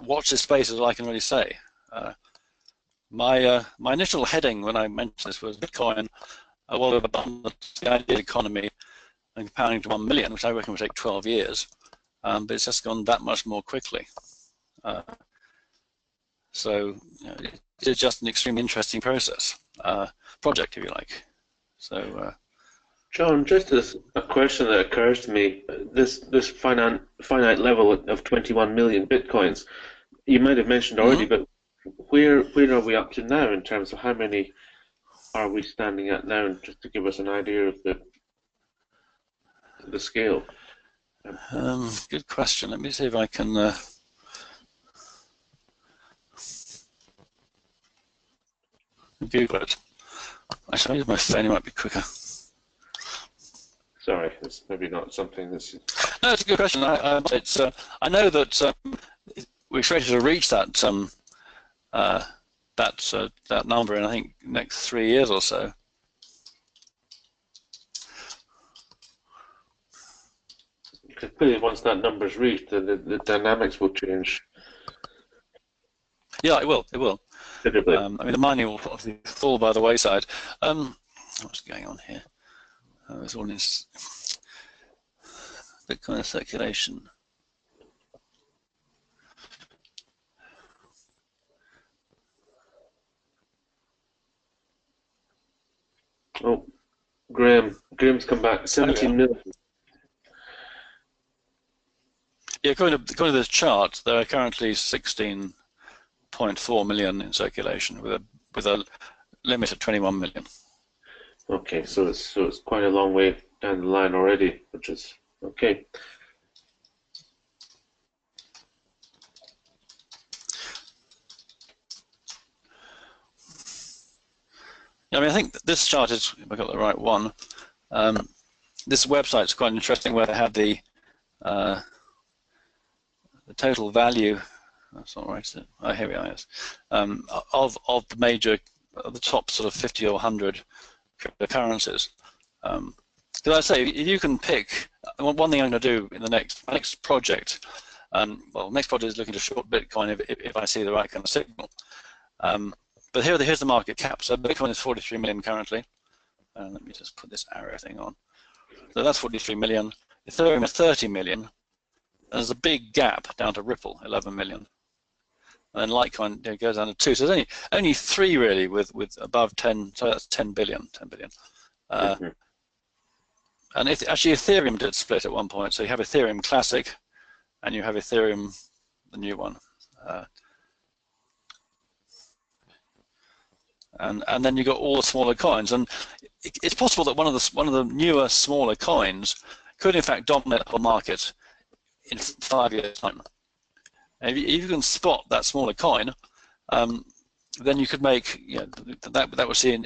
Watch this space, as I can really say. My initial heading when I mentioned this was Bitcoin, well, the ideal economy and compounding to 1 million, which I reckon would take 12 years, but it's just gone that much more quickly. So it's just an extremely interesting project, if you like. So, John, just as a question that occurs to me, this finite level of 21 million bitcoins, you might have mentioned already, but where are we up to now in terms of how many are we standing at now, just to give us an idea of the scale? Good question. Let me see if I can. Google it. Actually, I'll use my phone, it might be quicker. Sorry, it's maybe not something that's... No, it's a good question. I know that we're expected to reach that number in, I think, next 3 years or so. Because clearly once that number's reached, the dynamics will change Yeah, it will. It will. considerably. I mean, the mining will obviously fall by the wayside. What's going on here? It's all in Bitcoin circulation. Oh, Graham's come back. 17 million. Yeah, according to this chart, there are currently 16.4 million in circulation with a limit of 21 million. Okay, so it's quite a long way down the line already, which is okay. I mean, I think this chart is, if I got the right one, this website's quite interesting where they have the total value, that's not right, is it? Oh, here we are, yes, of the major, the top sort of 50 or 100 cryptocurrencies. Because I say, you can pick, one thing I'm going to do in the next project, well, next project is looking to short Bitcoin if I see the right kind of signal. But here's the market cap. So Bitcoin is 43 million currently. Let me just put this arrow thing on. So that's 43 million. Ethereum is 30 million. There's a big gap down to Ripple, 11 million. And then Litecoin goes down to 2. So there's only 3 really with above 10. So that's 10 billion. 10 billion. And actually Ethereum did split at one point. So you have Ethereum Classic, and you have Ethereum, the new one. And then you got all the smaller coins, and it's possible that one of the newer smaller coins could in fact dominate the whole market in 5 years' time. And if you can spot that smaller coin, then you could make that would see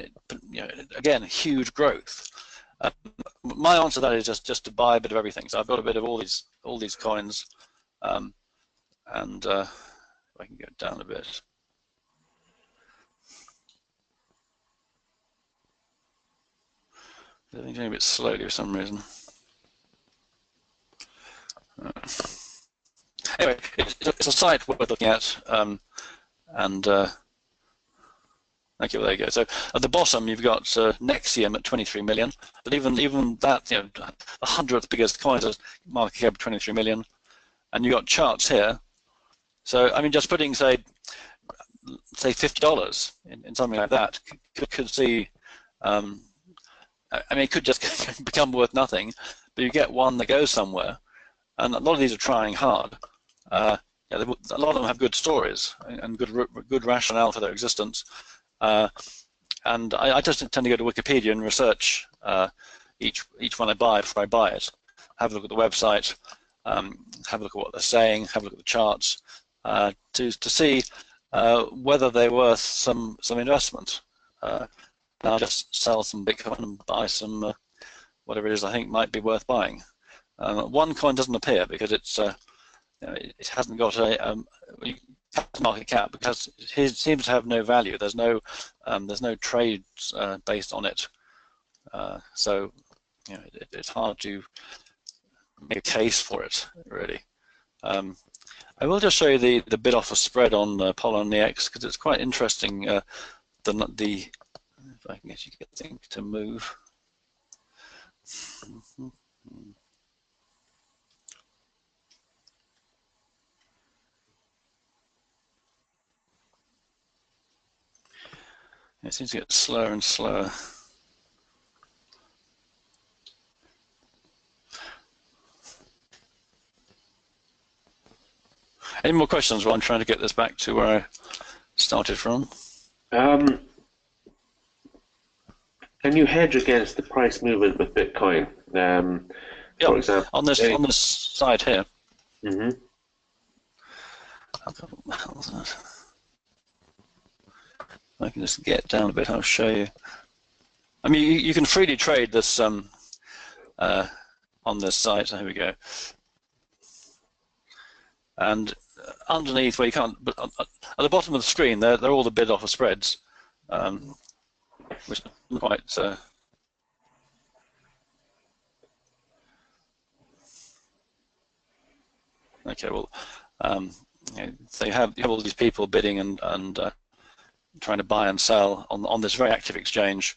again huge growth. My answer to that is just to buy a bit of everything. So I've got a bit of all these coins, and if I can get down a bit. Everything's going a bit slowly for some reason. Anyway, it's a site worth looking at, and okay, well, there you go. So at the bottom, you've got Nexium at 23 million, but even that, the 100th biggest coin is market cap of 23 million, and you've got charts here. So I mean, just putting say $50 in something like that could see. I mean, it could just become worth nothing, but you get one that goes somewhere, and a lot of these are trying hard. A lot of them have good stories and good rationale for their existence, and I just tend to go to Wikipedia and research each one I buy before I buy it. Have a look at the website, have a look at what they're saying, have a look at the charts, to see whether they're worth some investment. I'll just sell some Bitcoin and buy some whatever it is I think might be worth buying. One coin doesn't appear because it hasn't got a market cap because it seems to have no value. There's no trades based on it, so it's hard to make a case for it really. I will just show you the bid offer spread on Polygon EX because it's quite interesting. If I can get things to move. It seems to get slower and slower. Any more questions while I'm trying to get this back to where I started from? Can you hedge against the price movement with Bitcoin? For example, on this side here. Mm-hmm. What the hell is that? If I can just get down a bit, I'll show you. I mean, you can freely trade this on this site. So here we go. And underneath, where you can't, but at the bottom of the screen, they're all the bid offer spreads. Which is quite Okay, well, so you have all these people bidding and trying to buy and sell on this very active exchange,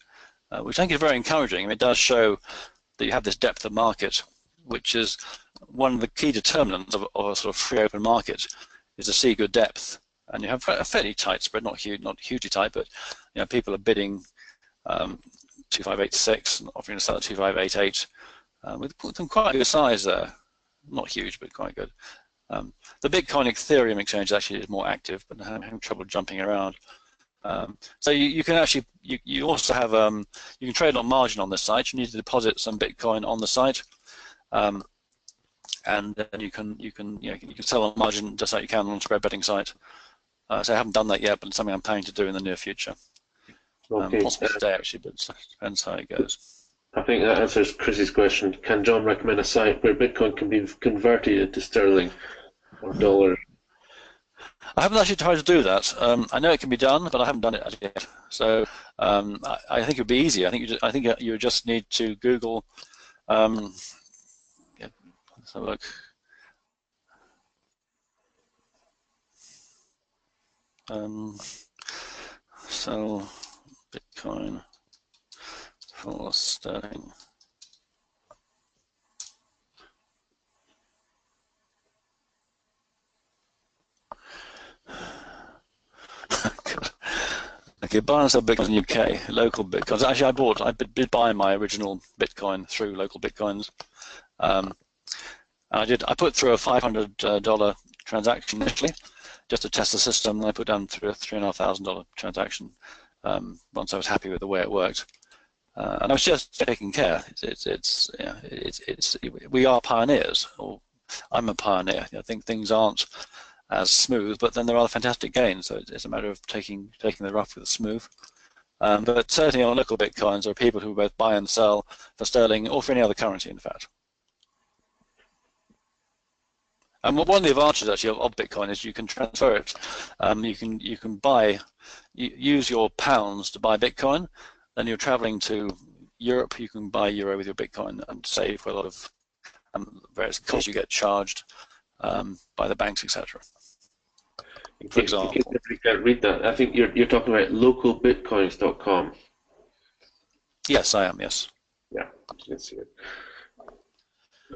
which I think is very encouraging. I mean, it does show that you have this depth of market, which is one of the key determinants of a sort of free open market, is to see good depth. And you have a fairly tight spread, not hugely tight, but people are bidding 2586 and offering to sell at 2588 with some quite good size there. Not huge, but quite good. The Bitcoin Ethereum exchange actually is more active, but I'm having trouble jumping around. So you can actually you also have you can trade on margin on this site. You need to deposit some Bitcoin on the site, and then you can sell on margin just like you can on a spread betting site. So I haven't done that yet, but it's something I'm planning to do in the near future. Okay. Possibly today actually, but it depends how it goes. I think that answers Chris's question. Can John recommend a site where Bitcoin can be converted into sterling or dollars? I haven't actually tried to do that. I know it can be done, but I haven't done it as yet. So I think it would be easy. I think you just need to Google. Let's have a look. Sell Bitcoin for sterling. Okay, buy and sell Bitcoins in the UK, local Bitcoins. Actually, I did buy my original Bitcoin through local Bitcoins. And I put through a $500 transaction initially, just to test the system. And I put down through a $3,500 transaction once I was happy with the way it worked. And I was just taking care. We are pioneers, or I'm a pioneer. I think things aren't as smooth, but then there are fantastic gains. So it's a matter of taking the rough with the smooth. But certainly on local Bitcoins, there are people who both buy and sell for sterling or for any other currency, in fact. And one of the advantages actually of Bitcoin is you can transfer it. You can use your pounds to buy Bitcoin. Then you're traveling to Europe, you can buy euro with your Bitcoin and save for a lot of various costs you get charged by the banks, etc. For example. You can't read that. I think you're talking about localbitcoins.com. Yes, I am. Yes. Yeah, you can see it.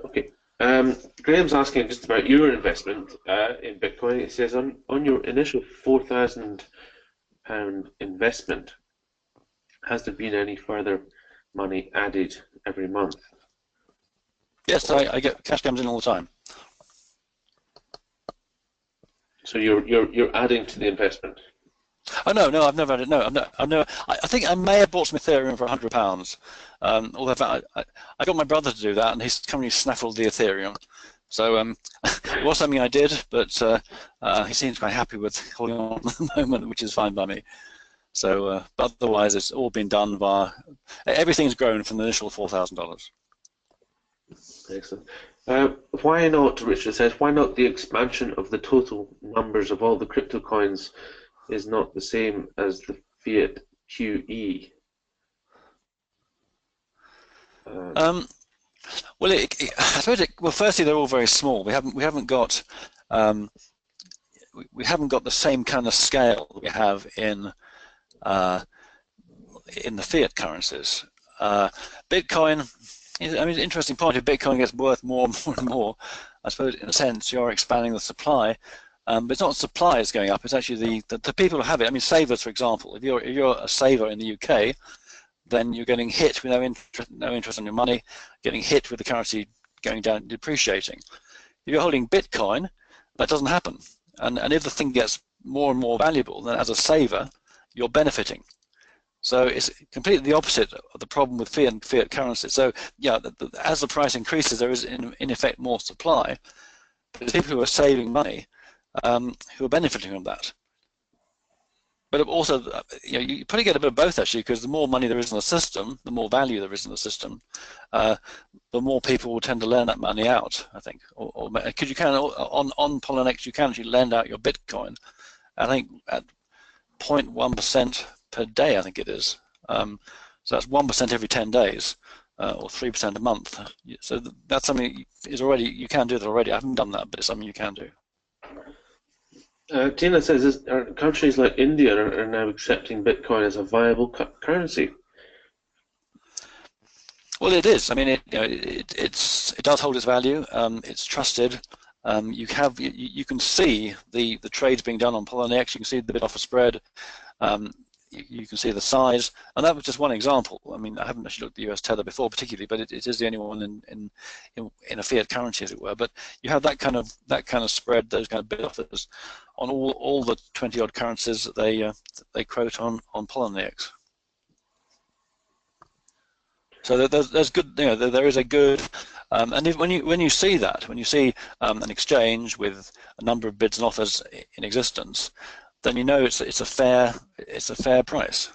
Okay. Graham's asking just about your investment in Bitcoin. It says on your initial £4,000 investment, has there been any further money added every month? Yes, I get cash comes in all the time. So you're adding to the investment? Oh no, I've never had it. No, I think I may have bought some Ethereum for £100. Although I got my brother to do that, and he's currently snaffled the Ethereum. So it was something I did, but he seems quite happy with holding on at the moment, which is fine by me. So, but otherwise, it's all been done via. Everything's grown from the initial $4,000. Excellent. Why not, Richard says, why not the expansion of the total numbers of all the crypto coins is not the same as the fiat QE? Well, I suppose well, firstly, they're all very small. We haven't got the same kind of scale that we have in the fiat currencies. Bitcoin, I mean, the interesting point, if Bitcoin gets worth more and more and more, I suppose in a sense you're expanding the supply, but it's not supply is going up, it's actually the people who have it. I mean, savers, for example, if you're a saver in the UK, then you're getting hit with no interest on your money, getting hit with the currency going down, depreciating. If you're holding Bitcoin, that doesn't happen. And if the thing gets more and more valuable, then as a saver, you're benefiting. So it's completely the opposite of the problem with fiat currency. So yeah, as the price increases, there is in effect more supply. But there's people who are saving money who are benefiting from that. But also, you probably get a bit of both actually, because the more money there is in the system, the more value there is in the system, the more people will tend to lend that money out, I think. Because you can on Polynex, you can actually lend out your Bitcoin, I think at 0.1% per day, I think it is. So that's 1% every 10 days. or 3% a month. So that's something you can do that already. I haven't done that, but it's something you can do. Tina says, countries like India are now accepting Bitcoin as a viable currency. Well, it is. I mean, it does hold its value. It's trusted. You can see the trades being done on Poloniex. You can see the bid offer spread. You can see the size, and that was just one example. I mean, I haven't actually looked at the US Tether before particularly, but it is the only one in a fiat currency, as it were. But you have that kind of spread, those kind of bid offers on all the 20 odd currencies that they quote on Poloniex. So there's good, there is a good, and when you see that, when you see an exchange with a number of bids and offers in existence, then you know it's a fair price.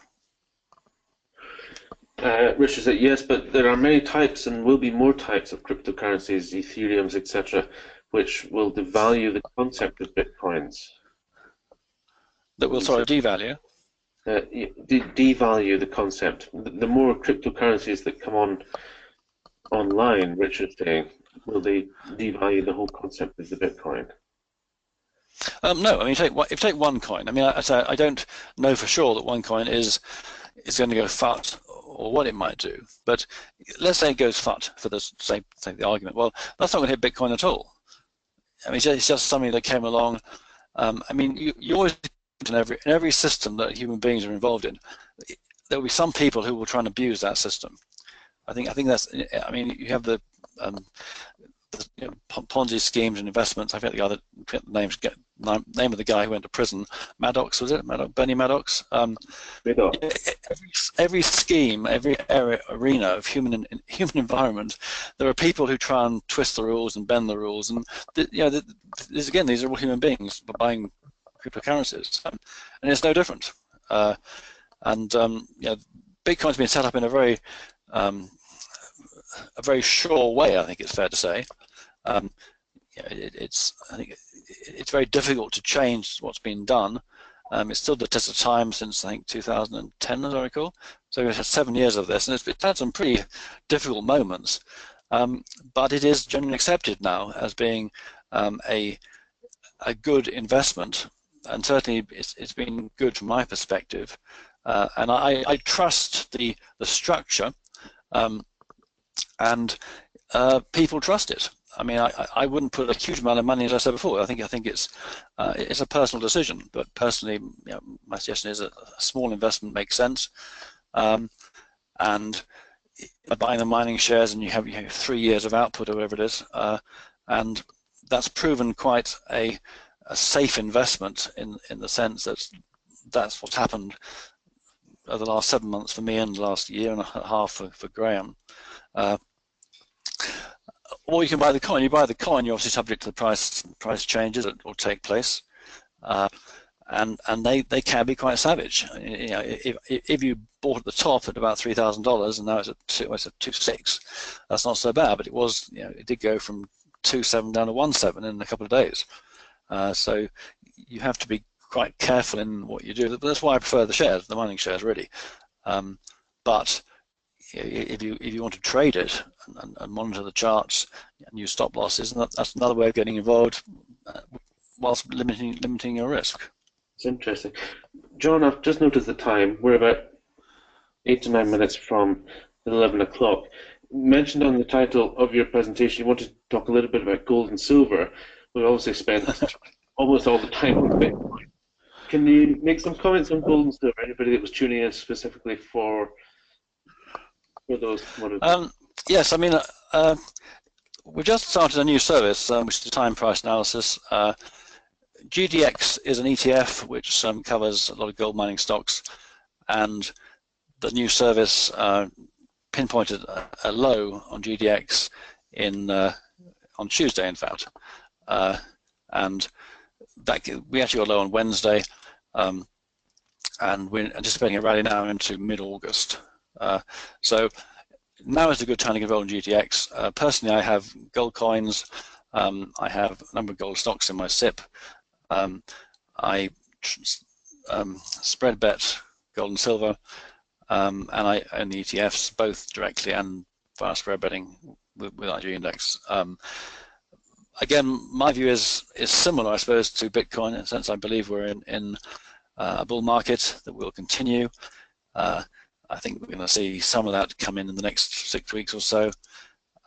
Richard said yes, but there are many types and will be more types of cryptocurrencies, Ethereums, etc., which will devalue the concept of bitcoins. That will devalue. Devalue the concept. The more cryptocurrencies that come online, Richard's saying, will they devalue the whole concept of the Bitcoin? No, I mean, if you take OneCoin, I mean, I don't know for sure that OneCoin is going to go FUT or what it might do, but let's say it goes FUT for the say the argument. Well, that's not going to hit Bitcoin at all. I mean, it's just something that came along. I mean, you always in every system that human beings are involved in, there will be some people who will try and abuse that system. I think that's. I mean, you have the Ponzi schemes and investments. I forget the name of the guy who went to prison. Maddox, was it? Bernie Maddox. Every scheme, every arena of human environment, there are people who try and twist the rules and bend the rules. And these are all human beings buying cryptocurrencies, and it's no different. Bitcoin's been set up in a very sure way. I think it's fair to say. I think it's very difficult to change what's been done. It's still the test of time since I think 2010, as I recall. So we've had 7 years of this, and it's had some pretty difficult moments. But it is generally accepted now as being a good investment, and certainly it's been good from my perspective. And I trust the structure, and people trust it. I mean, I wouldn't put a huge amount of money, as I said before. I think it's a personal decision, but personally, my suggestion is a small investment makes sense. And by buying the mining shares, and you have 3 years of output or whatever it is, and that's proven quite a safe investment in the sense that that's what's happened over the last 7 months for me and the last year and a half for Graham. Or you can buy the coin. You buy the coin, you're obviously subject to the price changes that will take place, and they can be quite savage. If you bought at the top at about $3,000 and now it's at 2.6, that's not so bad. But it was, it did go from 2.7 down to 1.7 in a couple of days. So you have to be quite careful in what you do. But that's why I prefer the mining shares, really. But if you want to trade it and monitor the charts and use stop losses, and that's another way of getting involved whilst limiting your risk. It's interesting. John, I've just noticed the time. We're about 8 to 9 minutes from 11 o'clock. Mentioned on the title of your presentation, you wanted to talk a little bit about gold and silver. We've obviously spent almost all the time on Bitcoin. Can you make some comments on gold and silver? Anybody that was tuning in specifically for those commodities? Yes, I mean, we just started a new service, which is time price analysis. GDX is an ETF which covers a lot of gold mining stocks, and the new service pinpointed a low on GDX on Tuesday, in fact, and we actually got low on Wednesday, and we're anticipating a rally now into mid-August. So now is a good time to get involved in GTX. Personally, I have gold coins. I have a number of gold stocks in my SIP. I spread bet gold and silver, and I own the ETFs both directly and 24-hour spread betting with IG index. Again, my view is similar, I suppose, to Bitcoin in the sense I believe we're in a bull market that will continue. I think we're going to see some of that come in the next 6 weeks or so,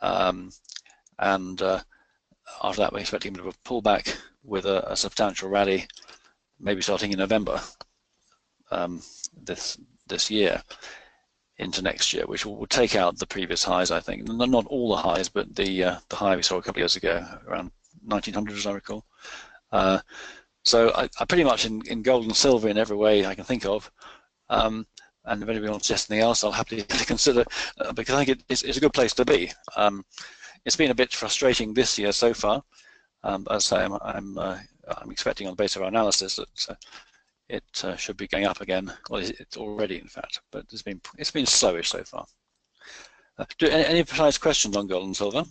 and after that we're expecting a bit of a pullback with a substantial rally, maybe starting in November this year into next year, which will take out the previous highs, I think. Not all the highs, but the high we saw a couple of years ago, around 1900, as I recall. So I pretty much in gold and silver in every way I can think of. And if anybody wants anything else, I'll happily consider, because I think it's a good place to be. It's been a bit frustrating this year so far. As I say, I'm expecting on the basis of our analysis that it should be going up again. Well, it's already, in fact, but it's been slowish so far. Any precise questions on gold and silver?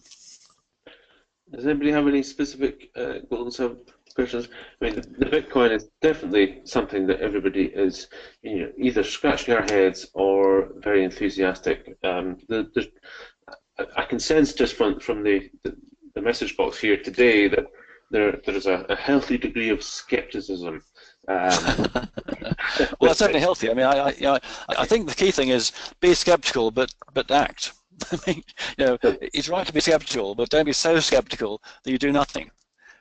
Does anybody have any specific gold and silver questions? I mean, the Bitcoin is definitely something that everybody is, either scratching their heads or very enthusiastic. I can sense just from the message box here today that there's a healthy degree of skepticism. Well, that's certainly healthy. I mean, I think the key thing is be skeptical, but act. I mean, it's right to be skeptical, but don't be so skeptical that you do nothing,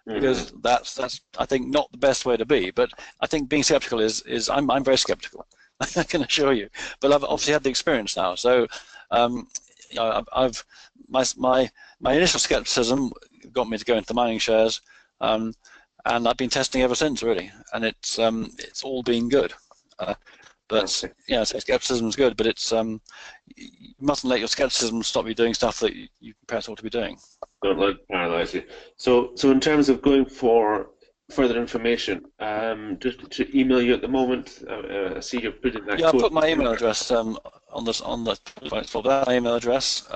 because that's I think not the best way to be. But I think being skeptical is I'm very skeptical. I can assure you. But I've obviously had the experience now, so I've my initial skepticism got me to go into the mining shares. And I've been testing ever since, really, and it's all been good. But so skepticism is good, but it's you mustn't let your skepticism stop you doing stuff that you perhaps ought to be doing. Don't let it paralyze you. So in terms of going for further information, just to email you at the moment. I see you're putting that. Yeah, I'll put my email address on the that email address.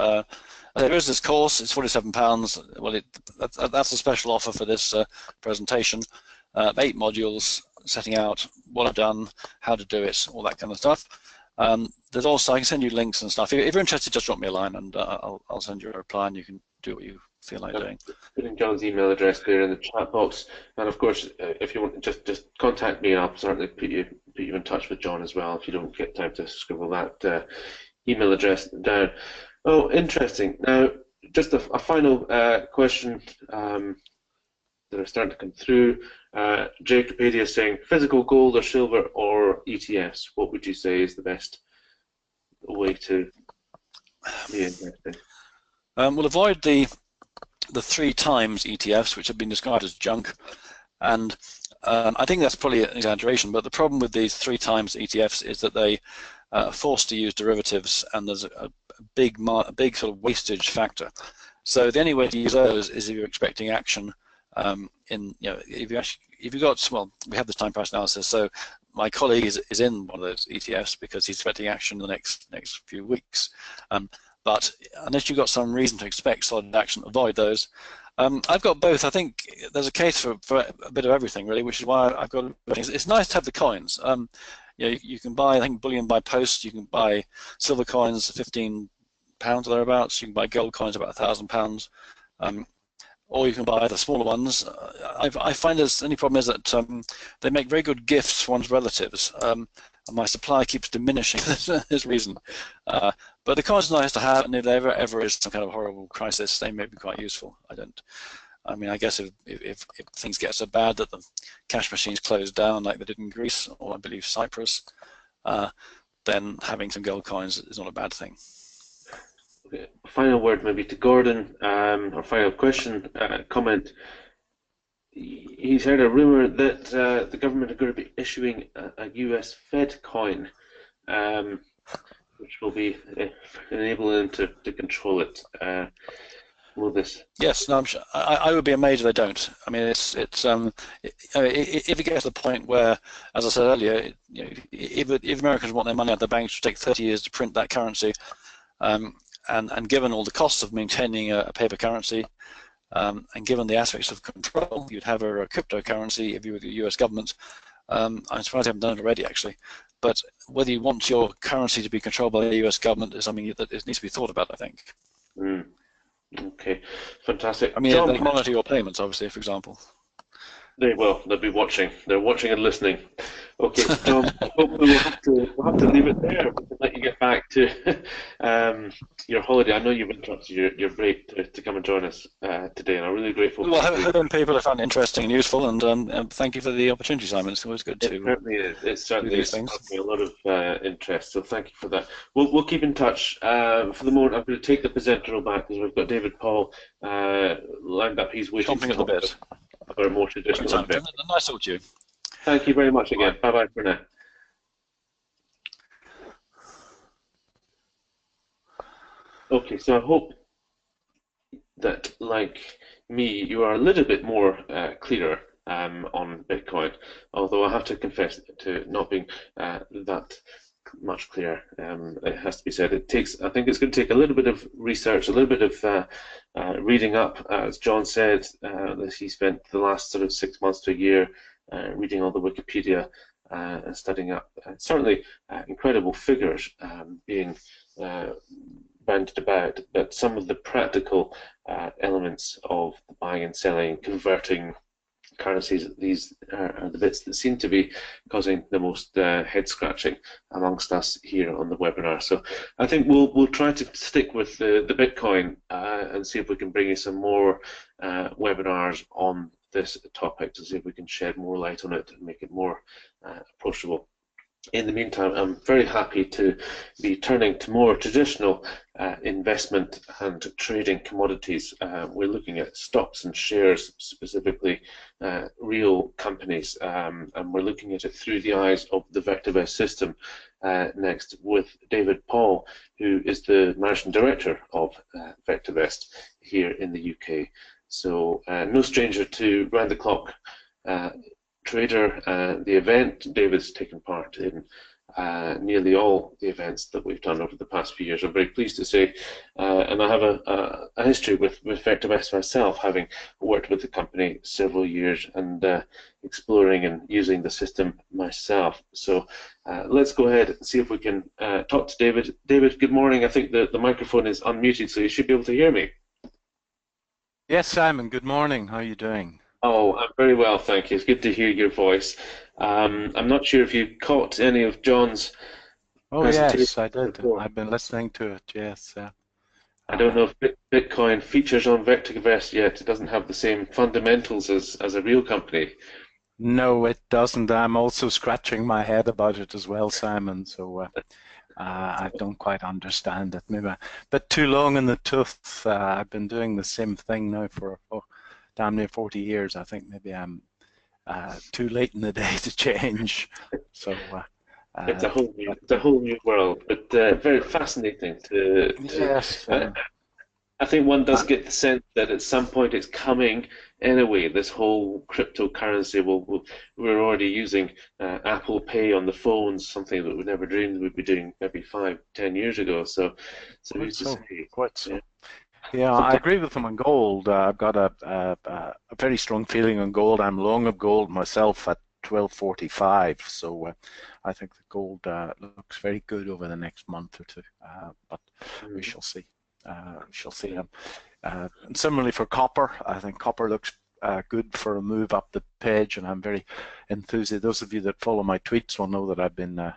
There is this course. It's £47. Well, that's a special offer for this presentation. 8 modules setting out what I've done, how to do it, all that kind of stuff. There's also, I can send you links and stuff. If you're interested, just drop me a line and I'll send you a reply, and you can do what you feel like doing. Putting John's email address there in the chat box, and of course, if you want, just contact me, and I'll certainly put you in touch with John as well if you don't get time to scribble that email address down. Oh, interesting. Now, just a final question that are starting to come through. Jacopedia is saying, physical gold or silver or ETFs? What would you say is the best way to be investing? We'll avoid the 3 times ETFs, which have been described as junk, and I think that's probably an exaggeration. But the problem with these 3 times ETFs is that they are forced to use derivatives, and there's a big sort of wastage factor. So the only way to use those is if you're expecting action. If you got, well, we have this time price analysis. So my colleague is in one of those ETFs because he's expecting action in the next few weeks. But unless you've got some reason to expect solid action, avoid those. I've got both. I think there's a case for a bit of everything, really, which is why I've got. It's nice to have the coins. You can buy, I think, bullion by post. You can buy silver coins, £15 or thereabouts. You can buy gold coins about £1,000, or you can buy the smaller ones. I find the only problem is that they make very good gifts for one's relatives. And my supply keeps diminishing for this reason. But the coins are nice to have, and if there ever is some kind of horrible crisis, they may be quite useful. I mean, I guess if things get so bad that the cash machines close down, like they did in Greece, or I believe Cyprus, then having some gold coins is not a bad thing. Okay. Final word maybe to Gordon, or final question, comment. He's heard a rumor that the government are going to be issuing a US Fed coin, which will be enabling them to control it. Will this? Yes, no, I'm sure. I would be amazed if they don't. I mean, if it gets to the point where, as I said earlier, if Americans want their money out of the banks, it would take 30 years to print that currency, and given all the costs of maintaining a paper currency, and given the aspects of control, you'd have a cryptocurrency if you were the US government. I'm surprised they haven't done it already, actually. But whether you want your currency to be controlled by the US government is something that needs to be thought about, I think. Mm. Okay, fantastic. I mean, John, they monitor your payments, obviously, for example. they will. They'll be watching. They're watching and listening. Okay, John. Hopefully we'll have to leave it there. We can let you get back to your holiday. I know you've interrupted your break to come and join us today, and I'm really grateful Well, for you. hoping people have found it interesting and useful, and thank you for the opportunity, Simon. It's always good It to certainly is. It do certainly these is things. sparking a lot of interest. So thank you for that. We'll keep in touch. For the moment, I'm going to take the presenter role back because we've got David Paul lined up. He's waiting to Chomping at the talk bit. about our more Thanks, traditional Simon. investment. Nice to talk to you. Thank you very much again. Bye. Bye bye for now. Okay, so I hope that, like me, you are a little bit more clearer on Bitcoin, although I have to confess to not being that much clearer. It has to be said. I think it's going to take a little bit of research, a little bit of reading up. As John said, he spent the last sort of 6 months to a year reading all the Wikipedia and studying up. Certainly incredible figures being bandied about, but some of the practical elements of the buying and selling, converting currencies, these are the bits that seem to be causing the most head scratching amongst us here on the webinar. So I think we'll try to stick with the Bitcoin and see if we can bring you some more webinars on this topic to see if we can shed more light on it and make it more approachable. In the meantime, I'm very happy to be turning to more traditional investment and trading commodities. We're looking at stocks and shares, specifically real companies, and we're looking at it through the eyes of the VectorVest system next with David Paul, who is the Managing Director of VectorVest here in the UK. So no stranger to round the clock trader. The event, David's taken part in nearly all the events that we've done over the past few years. I'm very pleased to say, and I have a history with VectorVest myself, having worked with the company several years and exploring and using the system myself. So let's go ahead and see if we can talk to David. David, good morning. I think the microphone is unmuted, so you should be able to hear me. Yes, Simon, good morning. How are you doing? Oh, I'm very well, thank you. It's good to hear your voice. I'm not sure if you caught any of John's presentation. Yes, I did. Before. I've been listening to it, yes. I don't know if Bitcoin features on VectorVest yet. It doesn't have the same fundamentals as a real company. No, it doesn't. I'm also scratching my head about it as well, Simon, so I don't quite understand it. Maybe a bit too long in the tooth. I've been doing the same thing now for damn near 40 years. I think maybe I'm too late in the day to change. So it's a whole new world, but very fascinating to yes. I think one does get the sense that at some point it's coming anyway. This whole cryptocurrency, we're already using Apple Pay on the phones, something that we never dreamed we'd be doing maybe 5-10 years ago. So who's to say? Quite so. Yeah. Yeah, I agree with them on gold. I've got a very strong feeling on gold. I'm long of gold myself at 12.45, so I think the gold looks very good over the next month or two, but we shall see. And similarly for copper, I think copper looks good for a move up the page, and I'm very enthusiastic. Those of you that follow my tweets will know that I've been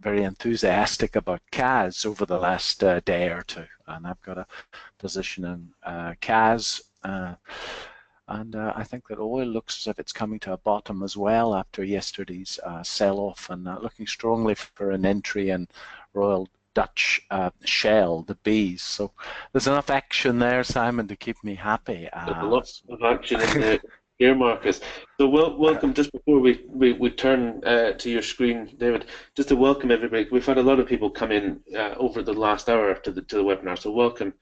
very enthusiastic about CAS over the last day or two, and I've got a position in CAS, and I think that oil looks as if it's coming to a bottom as well after yesterday's sell-off, and looking strongly for an entry in Royal Dutch Shell, the Bs. So there's enough action there, Simon, to keep me happy. There's lots of action in the share markets. So welcome, just before we turn to your screen, David, just to welcome everybody. We've had a lot of people come in over the last hour to the webinar, so welcome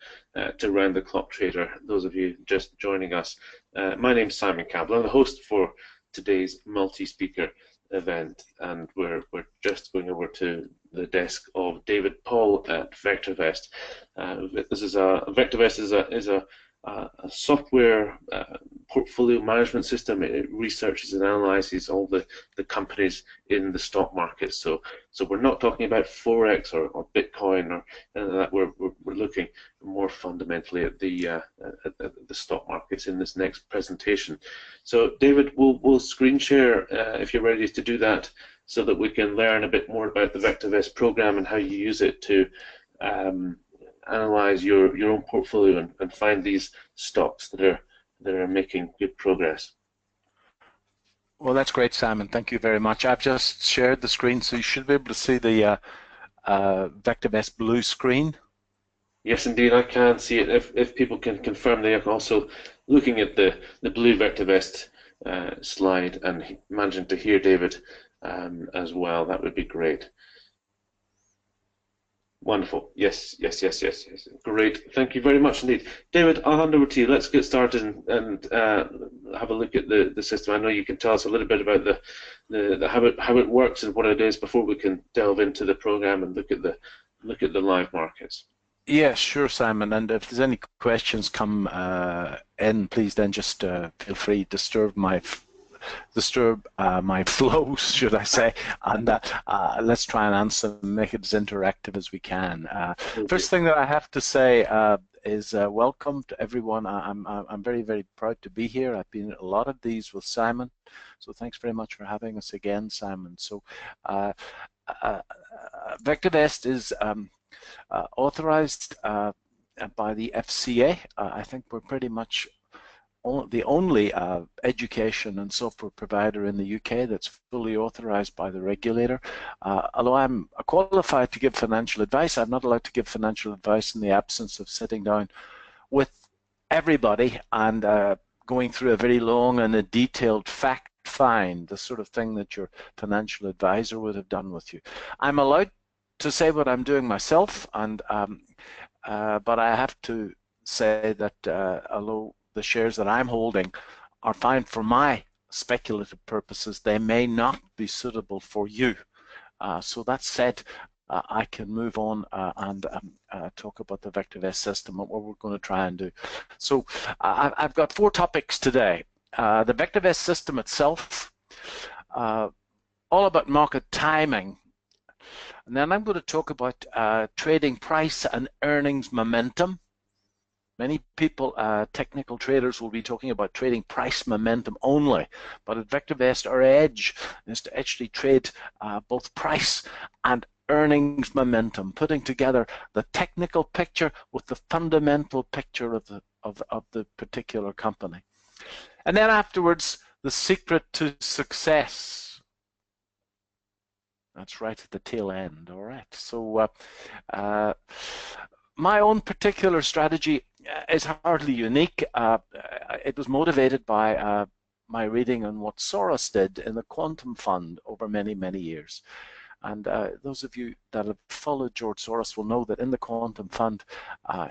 to Round the Clock Trader, those of you just joining us. My name's Simon Campbell. I'm the host for today's multi-speaker event, and we're just going over to the desk of David Paul at VectorVest. VectorVest is a software portfolio management system. It researches and analyzes all the companies in the stock market. So we're not talking about Forex or Bitcoin or anything like that. We're looking more fundamentally at the stock markets in this next presentation. So David, we'll screen share if you're ready to do that, so that we can learn a bit more about the VectorVest program and how you use it to analyze your own portfolio and find these stocks that are making good progress. Well, that's great, Simon. Thank you very much. I've just shared the screen, so you should be able to see the VectorVest blue screen. Yes, indeed, I can see it. If people can confirm they are also looking at the blue VectorVest slide and managing to hear David as well, that would be great. Wonderful. Yes. Great. Thank you very much indeed. David, I'll hand over to you. Let's get started and have a look at the system. I know you can tell us a little bit about the how it works and what it is before we can delve into the program and look at the live markets. Yeah, sure, Simon. And if there's any questions come in, please then just feel free to disturb my flow, should I say, and let's try and answer and make it as interactive as we can. First thing that I have to say is welcome to everyone. I'm very, very proud to be here. I've been at a lot of these with Simon, so thanks very much for having us again, Simon. So VectorVest is authorized by the FCA. I think we're pretty much the only education and software provider in the UK that's fully authorized by the regulator. Although I'm qualified to give financial advice, I'm not allowed to give financial advice in the absence of sitting down with everybody and going through a very long and a detailed fact find, the sort of thing that your financial advisor would have done with you. I'm allowed to say what I'm doing myself, and but I have to say that although the shares that I'm holding are fine for my speculative purposes, they may not be suitable for you. So that said, I can move on and talk about the VectorVest system and what we're going to try and do. So I've got 4 topics today. The VectorVest system itself, all about market timing, and then I'm going to talk about trading price and earnings momentum. Many people, technical traders, will be talking about trading price momentum only, but at VectorVest our edge is to actually trade both price and earnings momentum, putting together the technical picture with the fundamental picture of the particular company. And then afterwards, the secret to success. That's right at the tail end. All right. So my own particular strategy is hardly unique. It was motivated by my reading on what Soros did in the Quantum Fund over many, many years. And those of you that have followed George Soros will know that in the Quantum Fund,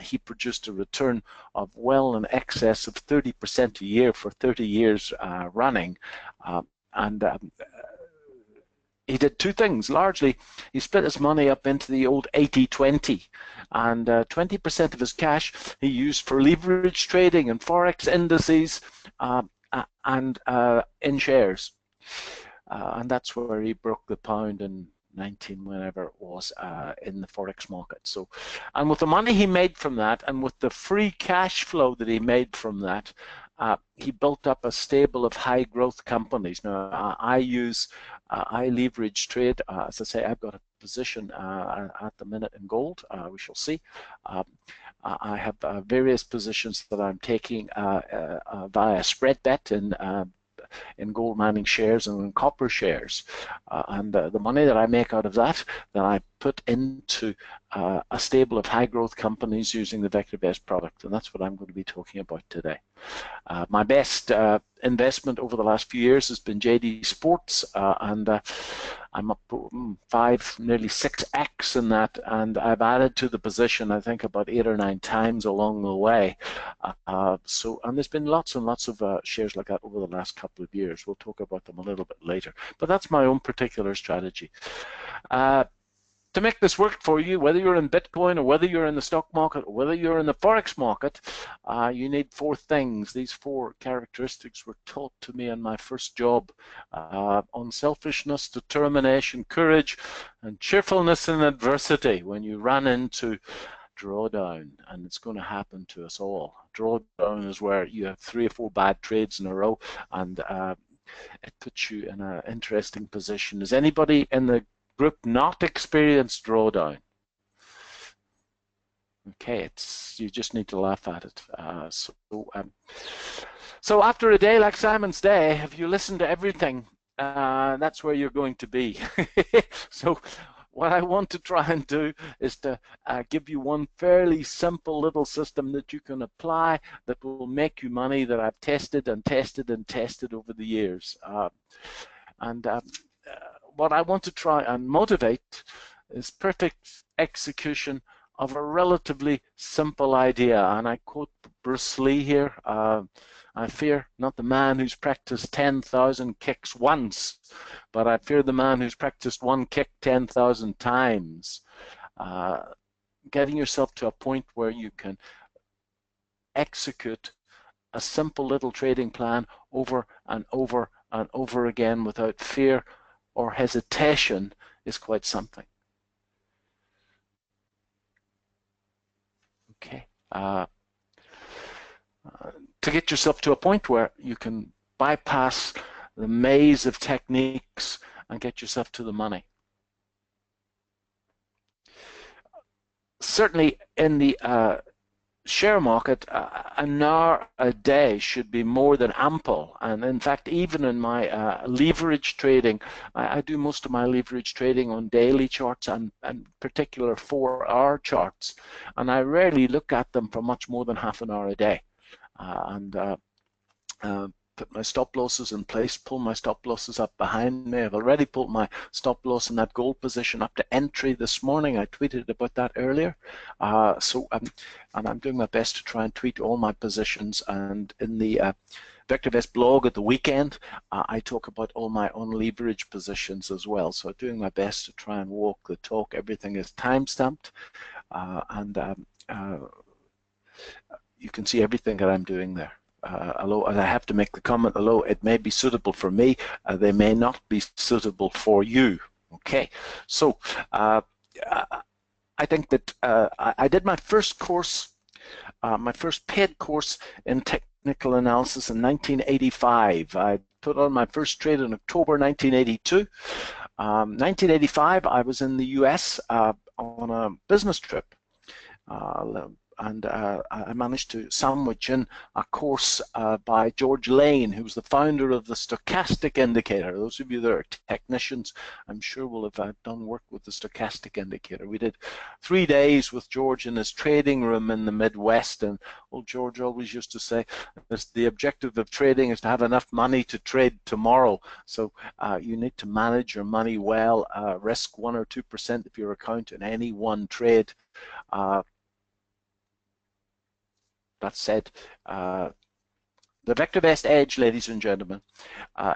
he produced a return of well in excess of 30% a year for 30 years running. He did 2 things. Largely, he split his money up into the old 80-20, and 20% of his cash he used for leverage trading and forex indices and in shares. And that's where he broke the pound in 19, whenever it was, in the forex market. So, and with the money he made from that, and with the free cash flow that he made from that, he built up a stable of high growth companies. Now, I leverage trade. As I say, I've got a position at the minute in gold. We shall see. I have various positions that I'm taking via spread bet in gold mining shares and in copper shares. And the money that I make out of that, then I put into a stable of high growth companies using the VectorVest product. And that's what I'm going to be talking about today. My best investment over the last few years has been JD Sports, and I'm up 5, nearly 6x in that, and I've added to the position I think about 8 or 9 times along the way. And there's been lots and lots of shares like that over the last couple of years. We'll talk about them a little bit later, but that's my own particular strategy. to make this work for you, whether you're in Bitcoin or whether you're in the stock market or whether you're in the Forex market, you need 4 things. These 4 characteristics were taught to me in my first job. Unselfishness, determination, courage, and cheerfulness in adversity. When you run into drawdown, and it's going to happen to us all. Drawdown is where you have 3 or 4 bad trades in a row, and it puts you in an interesting position. Has anybody in the group not experienced drawdown? Okay, you just need to laugh at it. So after a day like Simon's Day, if you listen to everything, that's where you're going to be. So what I want to try and do is to give you one fairly simple little system that you can apply that will make you money, that I've tested and tested and tested over the years. What I want to try and motivate is perfect execution of a relatively simple idea. And I quote Bruce Lee here, I fear not the man who's practiced 10,000 kicks once, but I fear the man who's practiced one kick 10,000 times. Getting yourself to a point where you can execute a simple little trading plan over and over and over again without fear or hesitation is quite something. Okay. To get yourself to a point where you can bypass the maze of techniques and get yourself to the money. Certainly in the share market, an hour a day should be more than ample. And in fact, even in my leverage trading, I do most of my leverage trading on daily charts and particular 4-hour charts. And I rarely look at them for much more than half an hour a day. Put my stop losses in place, pull my stop losses up behind me. I've already pulled my stop loss in that gold position up to entry this morning. I tweeted about that earlier. And I'm doing my best to try and tweet all my positions. And in the VectorVest blog at the weekend, I talk about all my unleveraged positions as well. So doing my best to try and walk the talk. Everything is time-stamped. You can see everything that I'm doing there. Although I have to make the comment, although it may be suitable for me, they may not be suitable for you. Okay, so I think that I did my first course, my first paid course in technical analysis in 1985. I put on my first trade in October 1982. 1985, I was in the US on a business trip. And I managed to sandwich in a course by George Lane, who was the founder of the stochastic indicator. Those of you that are technicians, I'm sure will have done work with the stochastic indicator. We did 3 days with George in his trading room in the Midwest, and old George always used to say, the objective of trading is to have enough money to trade tomorrow. So you need to manage your money well, risk 1 or 2% of your account in any one trade. That said, the VectorVest edge, ladies and gentlemen,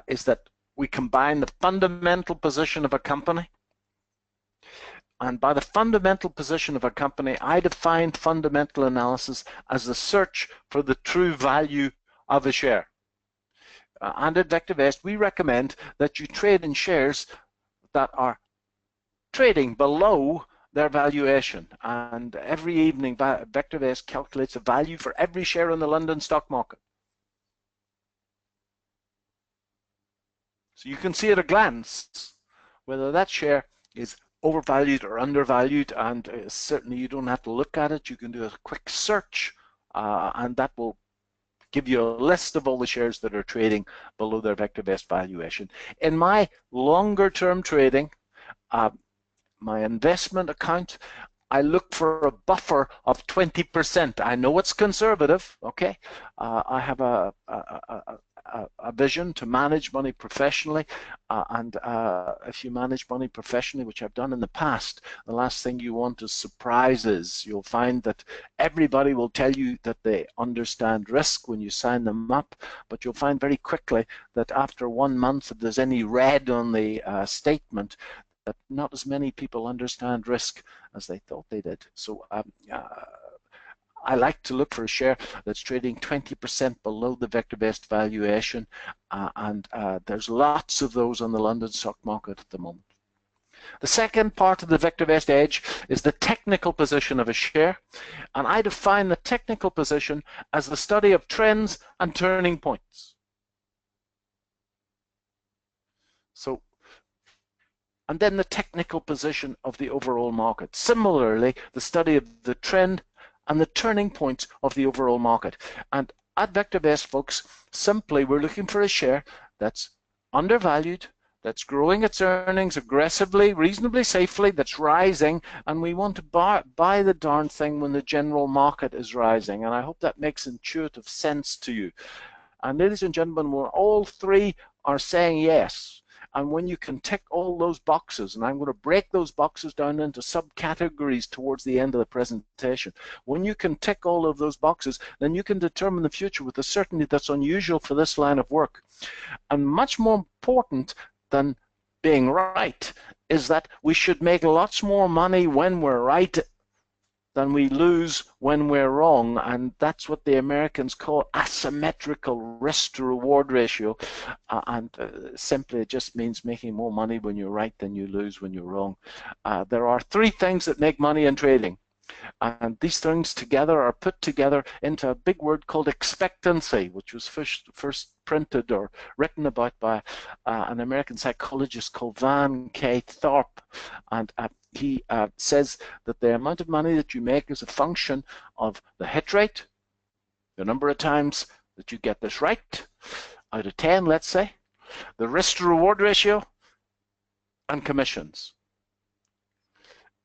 is that we combine the fundamental position of a company. And by the fundamental position of a company, I define fundamental analysis as the search for the true value of a share. And at VectorVest, we recommend that you trade in shares that are trading below their valuation, and every evening VectorVest calculates a value for every share in the London stock market. So you can see at a glance whether that share is overvalued or undervalued, and certainly you don't have to look at it. You can do a quick search and that will give you a list of all the shares that are trading below their VectorVest valuation. In my longer term trading, my investment account, I look for a buffer of 20%. I know it's conservative, okay? I have a vision to manage money professionally, and if you manage money professionally, which I've done in the past, the last thing you want is surprises. You'll find that everybody will tell you that they understand risk when you sign them up, but you'll find very quickly that after 1 month, if there's any red on the statement, that not as many people understand risk as they thought they did. So I like to look for a share that's trading 20% below the vector-based valuation, and there's lots of those on the London stock market at the moment. The second part of the vector-based edge is the technical position of a share, and I define the technical position as the study of trends and turning points. So, and then the technical position of the overall market. Similarly, the study of the trend and the turning points of the overall market. And at vector-based, folks, simply we're looking for a share that's undervalued, that's growing its earnings aggressively, reasonably safely, that's rising, and we want to buy the darn thing when the general market is rising. And I hope that makes intuitive sense to you. And ladies and gentlemen, we're all three are saying yes. And when you can tick all those boxes, and I'm going to break those boxes down into subcategories towards the end of the presentation, when you can tick all of those boxes, then you can determine the future with a certainty that's unusual for this line of work. And much more important than being right is that we should make lots more money when we're right than we lose when we're wrong, and that's what the Americans call asymmetrical risk to reward ratio, and simply it just means making more money when you're right than you lose when you're wrong. There are three things that make money in trading, and these things together are put together into a big word called expectancy, which was first printed or written about by an American psychologist called Van K. Thorpe, and he says that the amount of money that you make is a function of the hit rate, the number of times that you get this right, out of 10, let's say, the risk to reward ratio, and commissions.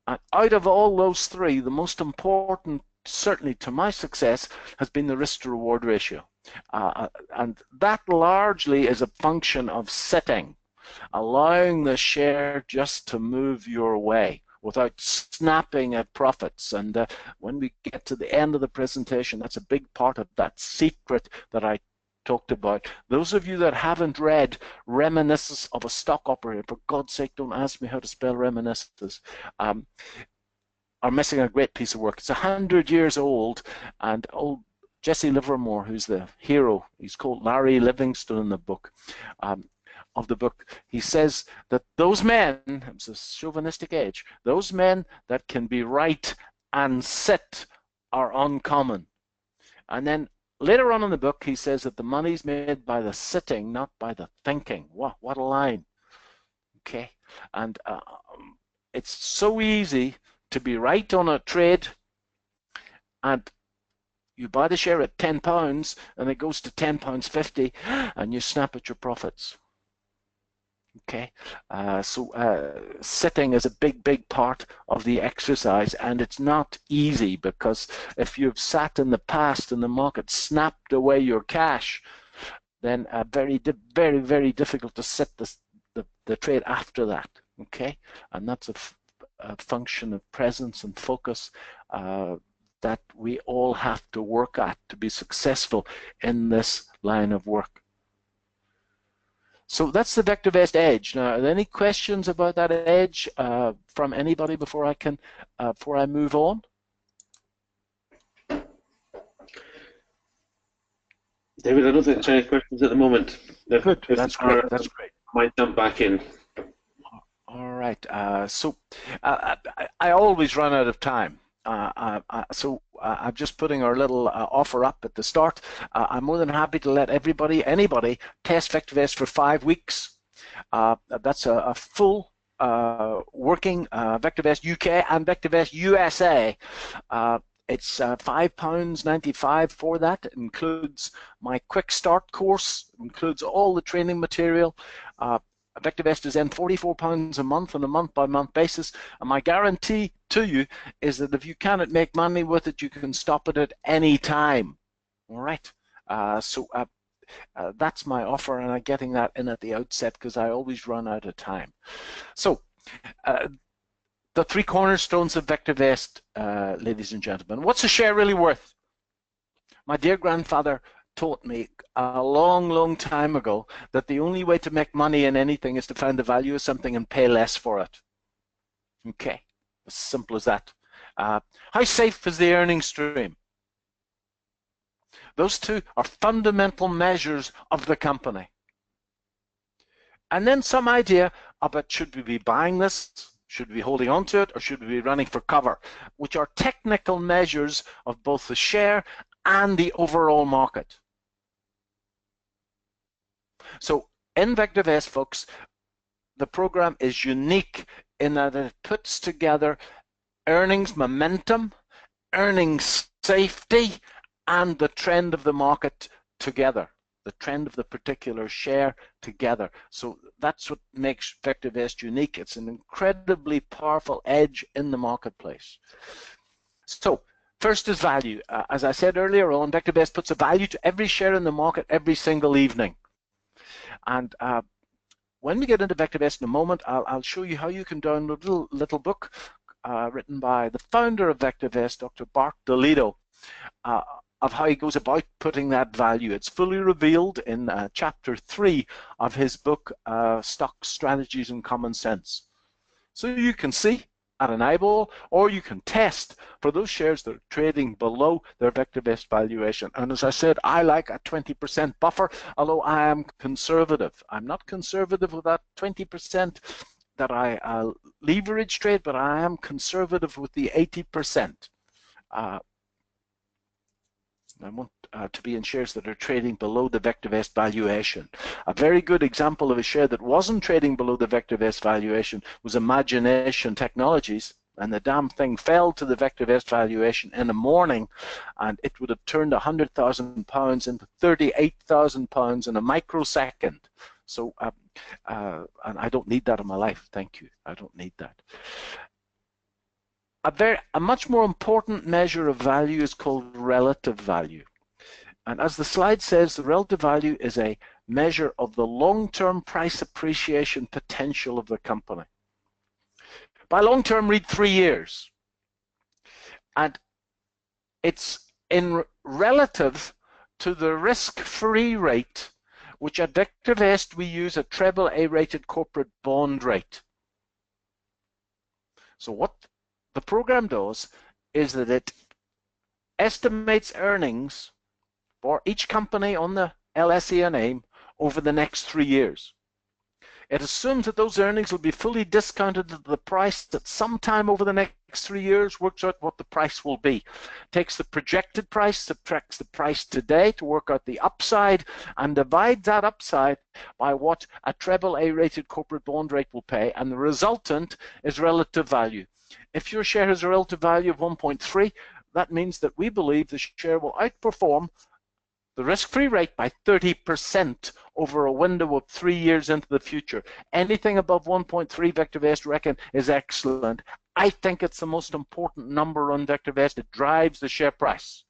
And out of all those three, the most important, certainly to my success, has been the risk to reward ratio. And that largely is a function of sitting, allowing the share just to move your way without snapping at profits. And when we get to the end of the presentation, that's a big part of that secret that I talked about. Those of you that haven't read Reminiscences of a Stock Operator, for God's sake, don't ask me how to spell reminiscences, are missing a great piece of work. It's 100 years old, and old Jesse Livermore, who's the hero, he's called Larry Livingston in the book, of the book, he says that those men, it's a chauvinistic age, those men that can be right and sit are uncommon. And then later on in the book, he says that the money's made by the sitting, not by the thinking. What a line. Okay, and it's so easy to be right on a trade, and you buy the share at £10 and it goes to £10.50 and you snap at your profits. Okay, so sitting is a big part of the exercise, and it's not easy, because if you've sat in the past and the market snapped away your cash, then very difficult to sit the trade after that. Okay, and that's a function of presence and focus that we all have to work at to be successful in this line of work. So that's the vector-based edge. Now, are there any questions about that edge from anybody before I move on? David, I don't think there's any questions at the moment. Good, that's great. That's great. Might jump back in. All right. So I always run out of time. So I'm just putting our little offer up at the start. I'm more than happy to let anybody test vector-based for 5 weeks. That's a full working vector-based UK and vector-based USA. It's £5.95 for that. It includes my quick start course, includes all the training material. vector-based is then £44 a month on a month-by-month basis, and my guarantee to you is that if you cannot make money with it, you can stop it at any time. All right. That's my offer, and I'm getting that in at the outset because I always run out of time. So the three cornerstones of vector-based, ladies and gentlemen. What's a share really worth? My dear grandfather taught me a long time ago that the only way to make money in anything is to find the value of something and pay less for it. Okay, as simple as that. How safe is the earnings stream? Those two are fundamental measures of the company. And then some idea about should we be buying this, should we be holding on to it, or should we be running for cover, which are technical measures of both the share and the overall market. So in Vective S, folks, the program is unique in that it puts together earnings momentum, earnings safety, and the trend of the market together, the trend of the particular share together. So that's what makes Vective S unique. It's an incredibly powerful edge in the marketplace. So first is value. As I said earlier on, Vective S puts a value to every share in the market every single evening. And when we get into Vective S in a moment, I'll show you how you can download a little book written by the founder of Vective S, Dr. Bart DeLido, of how he goes about putting that value. It's fully revealed in chapter 3 of his book, Stock Strategies and Common Sense. So you can see at an eyeball, or you can test for those shares that are trading below their Vective S valuation. And as I said, I like a 20% buffer, although I am conservative. I'm not conservative with that 20% that I leverage trade, but I am conservative with the 80%. I want to be in shares that are trading below the Vective S valuation. A very good example of a share that wasn't trading below the Vective S valuation was Imagination Technologies, and the damn thing fell to the Vective S valuation in the morning, and it would have turned £100,000 into £38,000 in a microsecond. So, and I don't need that in my life. Thank you. I don't need that. A much more important measure of value is called relative value. And as the slide says, the relative value is a measure of the long-term price appreciation potential of the company. By long-term, read 3 years. And it's in relative to the risk-free rate, which at Vective S we use a AAA rated corporate bond rate. So what the program does is that it estimates earnings for each company on the LSE name over the next 3 years. It assumes that those earnings will be fully discounted at the price that sometime over the next 3 years works out what the price will be. Takes the projected price, subtracts the price today to work out the upside, and divides that upside by what a AAA rated corporate bond rate will pay, and the resultant is relative value. If your share has a relative value of 1.3, that means that we believe the share will outperform the risk-free rate by 30% over a window of 3 years into the future. Anything above 1.3, Vective S reckon is excellent. I think it's the most important number on Vective S. It drives the share price.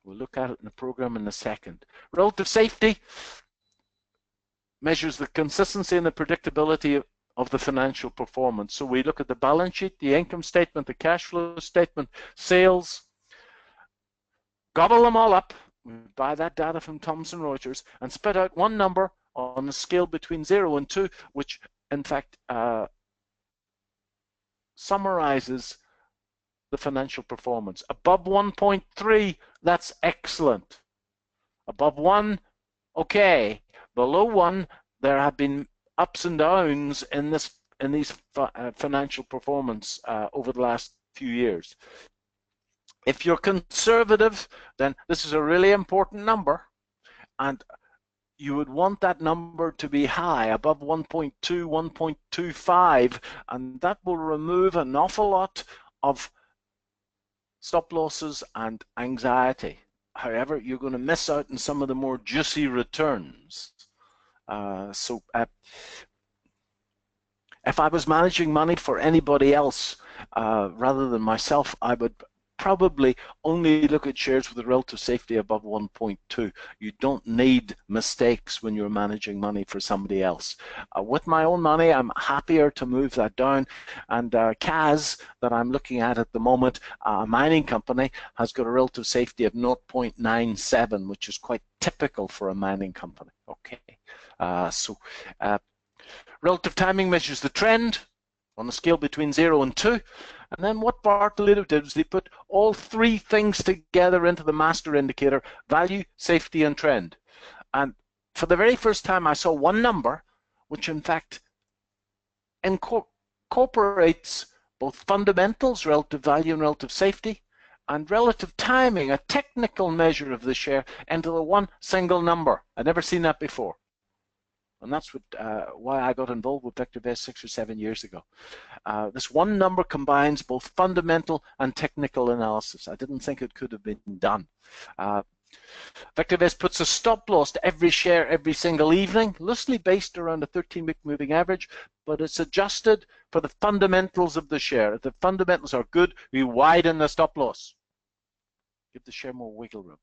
We'll look at it in the program in a second. Relative safety measures the consistency and the predictability of the financial performance. So we look at the balance sheet, the income statement, the cash flow statement, sales, gobble them all up, buy that data from Thomson Reuters, and spit out one number on a scale between 0 and 2, which in fact summarizes the financial performance. Above 1.3, that's excellent. Above 1, okay. Below 1, there have been ups and downs in these financial performance over the last few years. If you're conservative, then this is a really important number, and you would want that number to be high, above 1.2, 1.25, and that will remove an awful lot of stop losses and anxiety. However, you're going to miss out on some of the more juicy returns. If I was managing money for anybody else rather than myself, I would probably only look at shares with a relative safety above 1.2. You don't need mistakes when you're managing money for somebody else. With my own money, I'm happier to move that down. And CAS, that I'm looking at the moment, a mining company, has got a relative safety of 0.97, which is quite typical for a mining company. Okay, relative timing measures the trend. on a scale between 0 and 2. And then what Bartolino did was he put all three things together into the master indicator: value, safety, and trend. And for the very first time, I saw one number which in fact incorporates both fundamentals, relative value and relative safety, and relative timing, a technical measure of the share, into the one single number. I'd never seen that before. And that's why I got involved with VectorVest 6 or 7 years ago. This one number combines both fundamental and technical analysis. I didn't think it could have been done. VectorVest puts a stop loss to every share every single evening, loosely based around a 13-week moving average, but it's adjusted for the fundamentals of the share. If the fundamentals are good, we widen the stop loss. Give the share more wiggle room.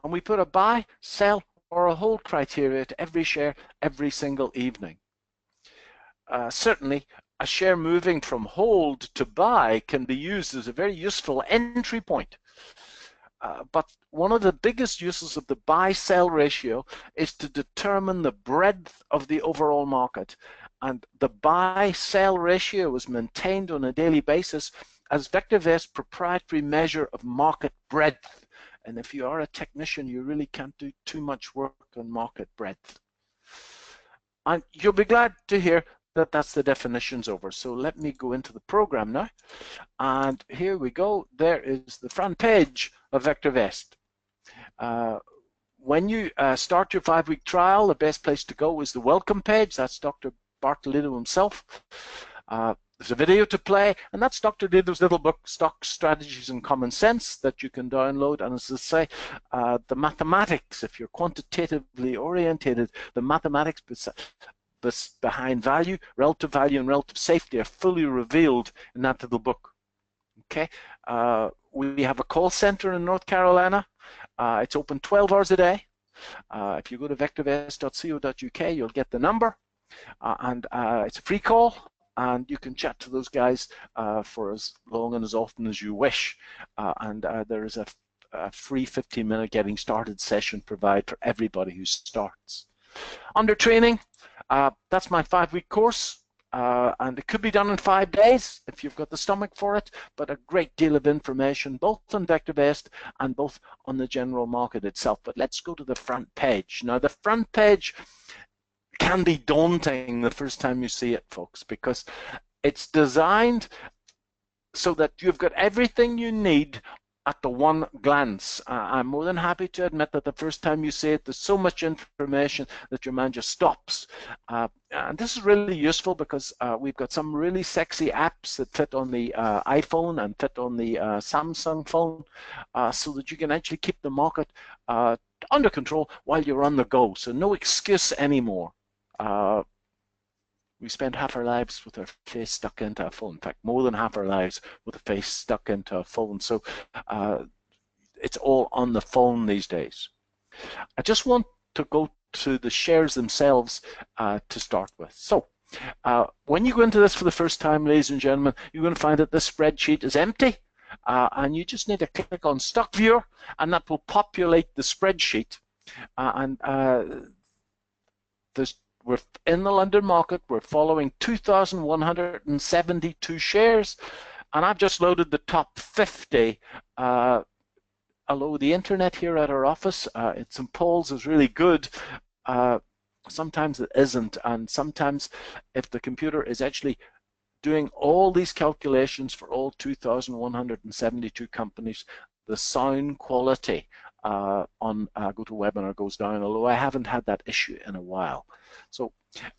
And we put a buy, sell, or a hold criteria to every share every single evening. Certainly, a share moving from hold to buy can be used as a very useful entry point. But one of the biggest uses of the buy-sell ratio is to determine the breadth of the overall market. And the buy-sell ratio is maintained on a daily basis as VectorVest's proprietary measure of market breadth. And if you are a technician, you really can't do too much work on market breadth. And you'll be glad to hear that that's the definitions over. So let me go into the program now. And here we go. There is the front page of VectorVest. When you start your 5-week trial, the best place to go is the welcome page. That's Dr. Bartolino himself. There's a video to play, and that's Dr. Lido's little book, Stock Strategies and Common Sense, that you can download. And as I say, the mathematics, if you're quantitatively orientated, the mathematics behind value, and relative safety are fully revealed in that little book. Okay, we have a call center in North Carolina. It's open 12 hours a day. If you go to vectorvest.co.uk, you'll get the number, and it's a free call. And you can chat to those guys for as long and as often as you wish. And there is a free 15-minute getting started session provided for everybody who starts. Under training, that's my 5-week course. And it could be done in 5 days if you've got the stomach for it, but a great deal of information both on VectorVest and both on the general market itself. But let's go to the front page. Now, the front page can be daunting the first time you see it, folks, because it's designed so that you've got everything you need at the one glance. I'm more than happy to admit that the first time you see it, there's so much information that your mind just stops. And this is really useful because we've got some really sexy apps that fit on the iPhone and fit on the Samsung phone, so that you can actually keep the market under control while you're on the go. So no excuse anymore. We spend half our lives with our face stuck into a phone. In fact, more than half our lives with a face stuck into a phone. So it's all on the phone these days. I just want to go to the shares themselves to start with. So when you go into this for the first time, ladies and gentlemen, you're going to find that this spreadsheet is empty. And you just need to click on Stock Viewer, and that will populate the spreadsheet. We're in the London market. We're following 2,172 shares, and I've just loaded the top 50. Although the internet here at our office at St. Paul's is really good, sometimes it isn't, and sometimes if the computer is actually doing all these calculations for all 2,172 companies, the sound quality on GoToWebinar goes down, although I haven't had that issue in a while. So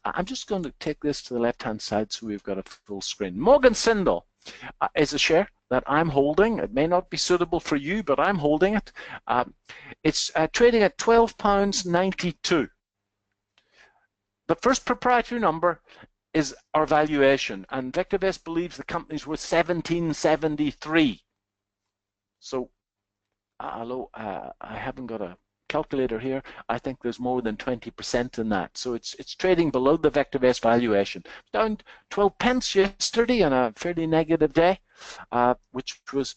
I'm just going to take this to the left-hand side so we've got a full screen. Morgan Sindall is a share that I'm holding. It may not be suitable for you, but I'm holding it. It's trading at £12.92. The first proprietary number is our valuation, and VectorVest believes the company's worth $17.73. So although I haven't got a calculator here, I think there's more than 20% in that. So it's trading below the VectorVest valuation. Down 12 pence yesterday on a fairly negative day, which was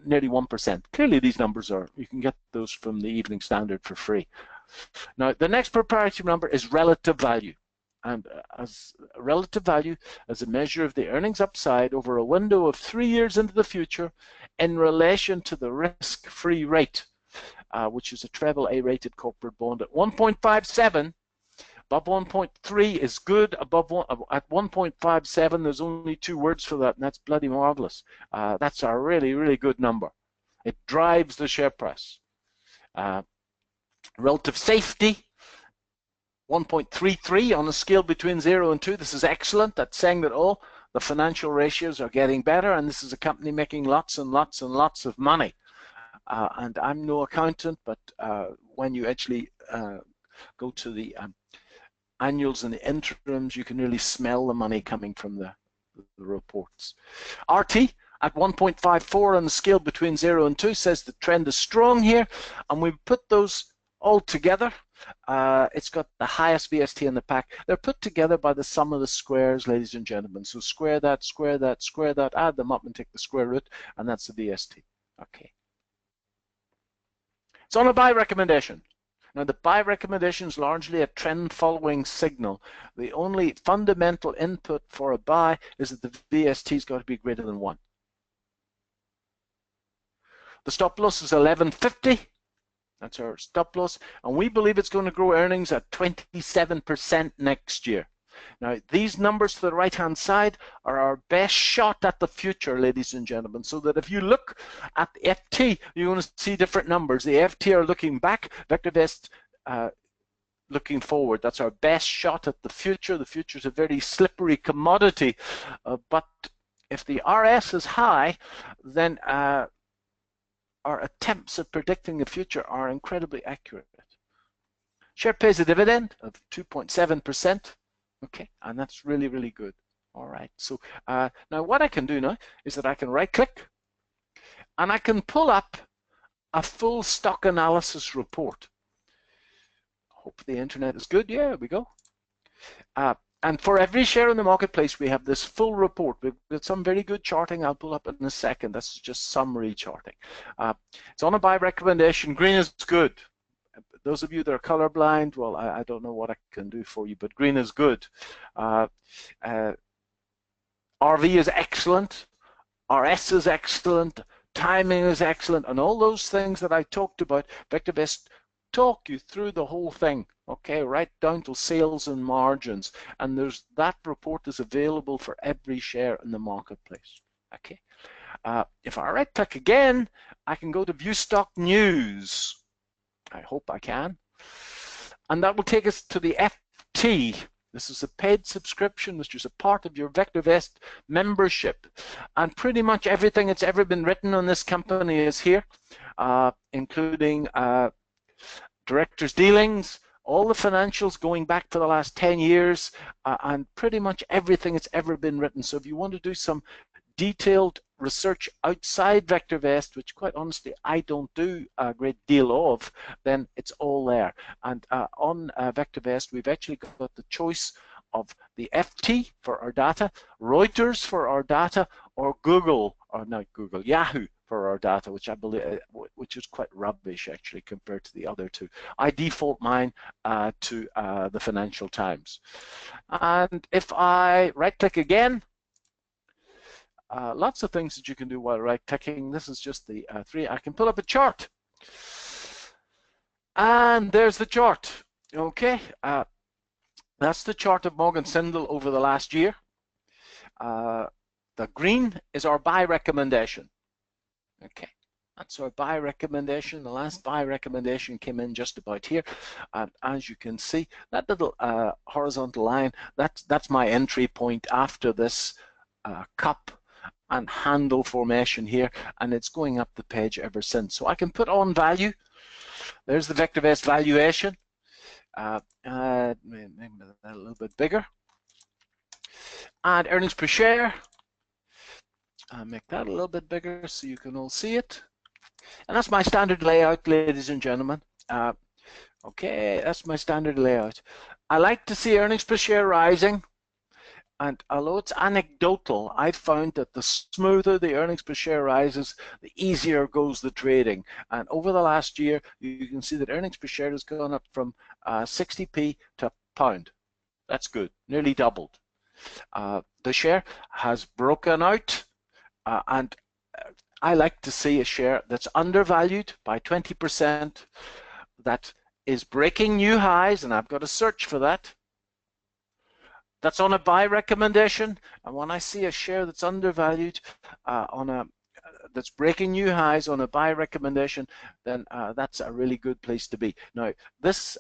nearly 1%. Clearly these numbers are, you can get those from the Evening Standard for free. Now the next proprietary number is relative value. and as relative value as a measure of the earnings upside over a window of 3 years into the future in relation to the risk-free rate, which is a treble A-rated corporate bond at 1.57. Above 1.3 is good. Above at 1.57, there's only 2 words for that, and that's bloody marvelous. That's a really, really good number. It drives the share price. Relative safety, 1.33 on a scale between 0 and 2. This is excellent. That's saying that all the financial ratios are getting better, and this is a company making lots and lots and lots of money. And I'm no accountant, but when you actually go to the annuals and the interims, you can really smell the money coming from the reports. RT at 1.54 on the scale between 0 and 2 says the trend is strong here, and we put those all together. It's got the highest VST in the pack. They're put together by the sum of the squares, ladies and gentlemen. So square that, square that, square that, add them up and take the square root, and that's the VST. Okay. It's on a buy recommendation. Now, the buy recommendation is largely a trend-following signal. The only fundamental input for a buy is that the VST's got to be greater than 1. The stop loss is 1150. That's our stop loss, and we believe it's going to grow earnings at 27% next year. Now, these numbers to the right-hand side are our best shot at the future, ladies and gentlemen, so that if you look at the FT, you're going to see different numbers. The FT are looking back, VectorVest looking forward. That's our best shot at the future. The future is a very slippery commodity, but if the RS is high, then our attempts at predicting the future are incredibly accurate. Share pays a dividend of 2.7%. Okay, and that's really, really good. All right, so now what I can do now is that I can right-click, and I can pull up a full stock analysis report. Hope the internet is good. Yeah, there we go. And for every share in the marketplace, we have this full report. We've got some very good charting I'll pull up in a second. That's just summary charting. It's on a buy recommendation. Green is good. Those of you that are colorblind, well, I don't know what I can do for you, but green is good. RV is excellent. RS is excellent. Timing is excellent. And all those things that I talked about, VectorVest talk you through the whole thing, okay, right down to sales and margins. And that report is available for every share in the marketplace, okay. If I right-click again, I can go to View Stock News. I hope I can. And that will take us to the FT. This is a paid subscription, which is a part of your VectorVest membership. And pretty much everything that's ever been written on this company is here, including directors' dealings, all the financials going back for the last 10 years, and pretty much everything that's ever been written. So if you want to do some detailed research outside VectorVest, which quite honestly I don't do a great deal of, then it's all there. And on VectorVest, we've actually got the choice of the FT for our data, Reuters for our data, or Google, or not Google, Yahoo for our data, which I believe, which is quite rubbish actually compared to the other two. I default mine to the Financial Times. And if I right-click again, lots of things that you can do while right-clicking. This is just the 3. I can pull up a chart. And there's the chart. Okay, that's the chart of Morgan Sindall over the last year. The green is our buy recommendation. Okay, that's our buy recommendation. The last buy recommendation came in just about here. And as you can see, that little horizontal line, that's my entry point after this cup and handle formation here, and it's going up the page ever since. So I can put on value. There's the VectorVest valuation. Maybe a little bit bigger. And earnings per share. Make that a little bit bigger so you can all see it. And that's my standard layout, ladies and gentlemen. Okay, that's my standard layout. I like to see earnings per share rising. And although it's anecdotal, I found that the smoother the earnings per share rises, the easier goes the trading. And over the last year, you can see that earnings per share has gone up from 60p to £1. That's good, nearly doubled. The share has broken out, and I like to see a share that's undervalued by 20%, that is breaking new highs, and I've got to search for that. That's on a buy recommendation, and when I see a share that's undervalued that's breaking new highs on a buy recommendation, then that's a really good place to be. Now, this,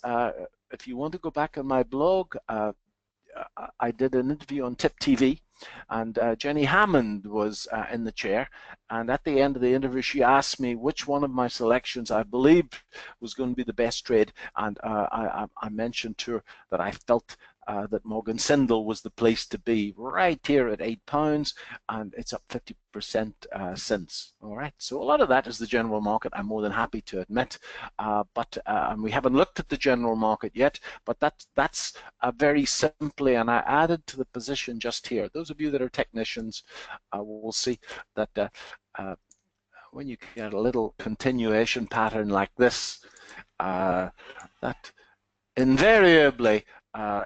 if you want to go back on my blog, I did an interview on Tip TV, and Jenny Hammond was in the chair, and at the end of the interview she asked me which one of my selections I believed was going to be the best trade, and I mentioned to her that I felt that Morgan Sindall was the place to be, right here at £8, and it's up 50% since. All right, so a lot of that is the general market, I'm more than happy to admit, but we haven't looked at the general market yet, but that's very simply, and I added to the position just here. Those of you that are technicians will see that when you get a little continuation pattern like this, that invariably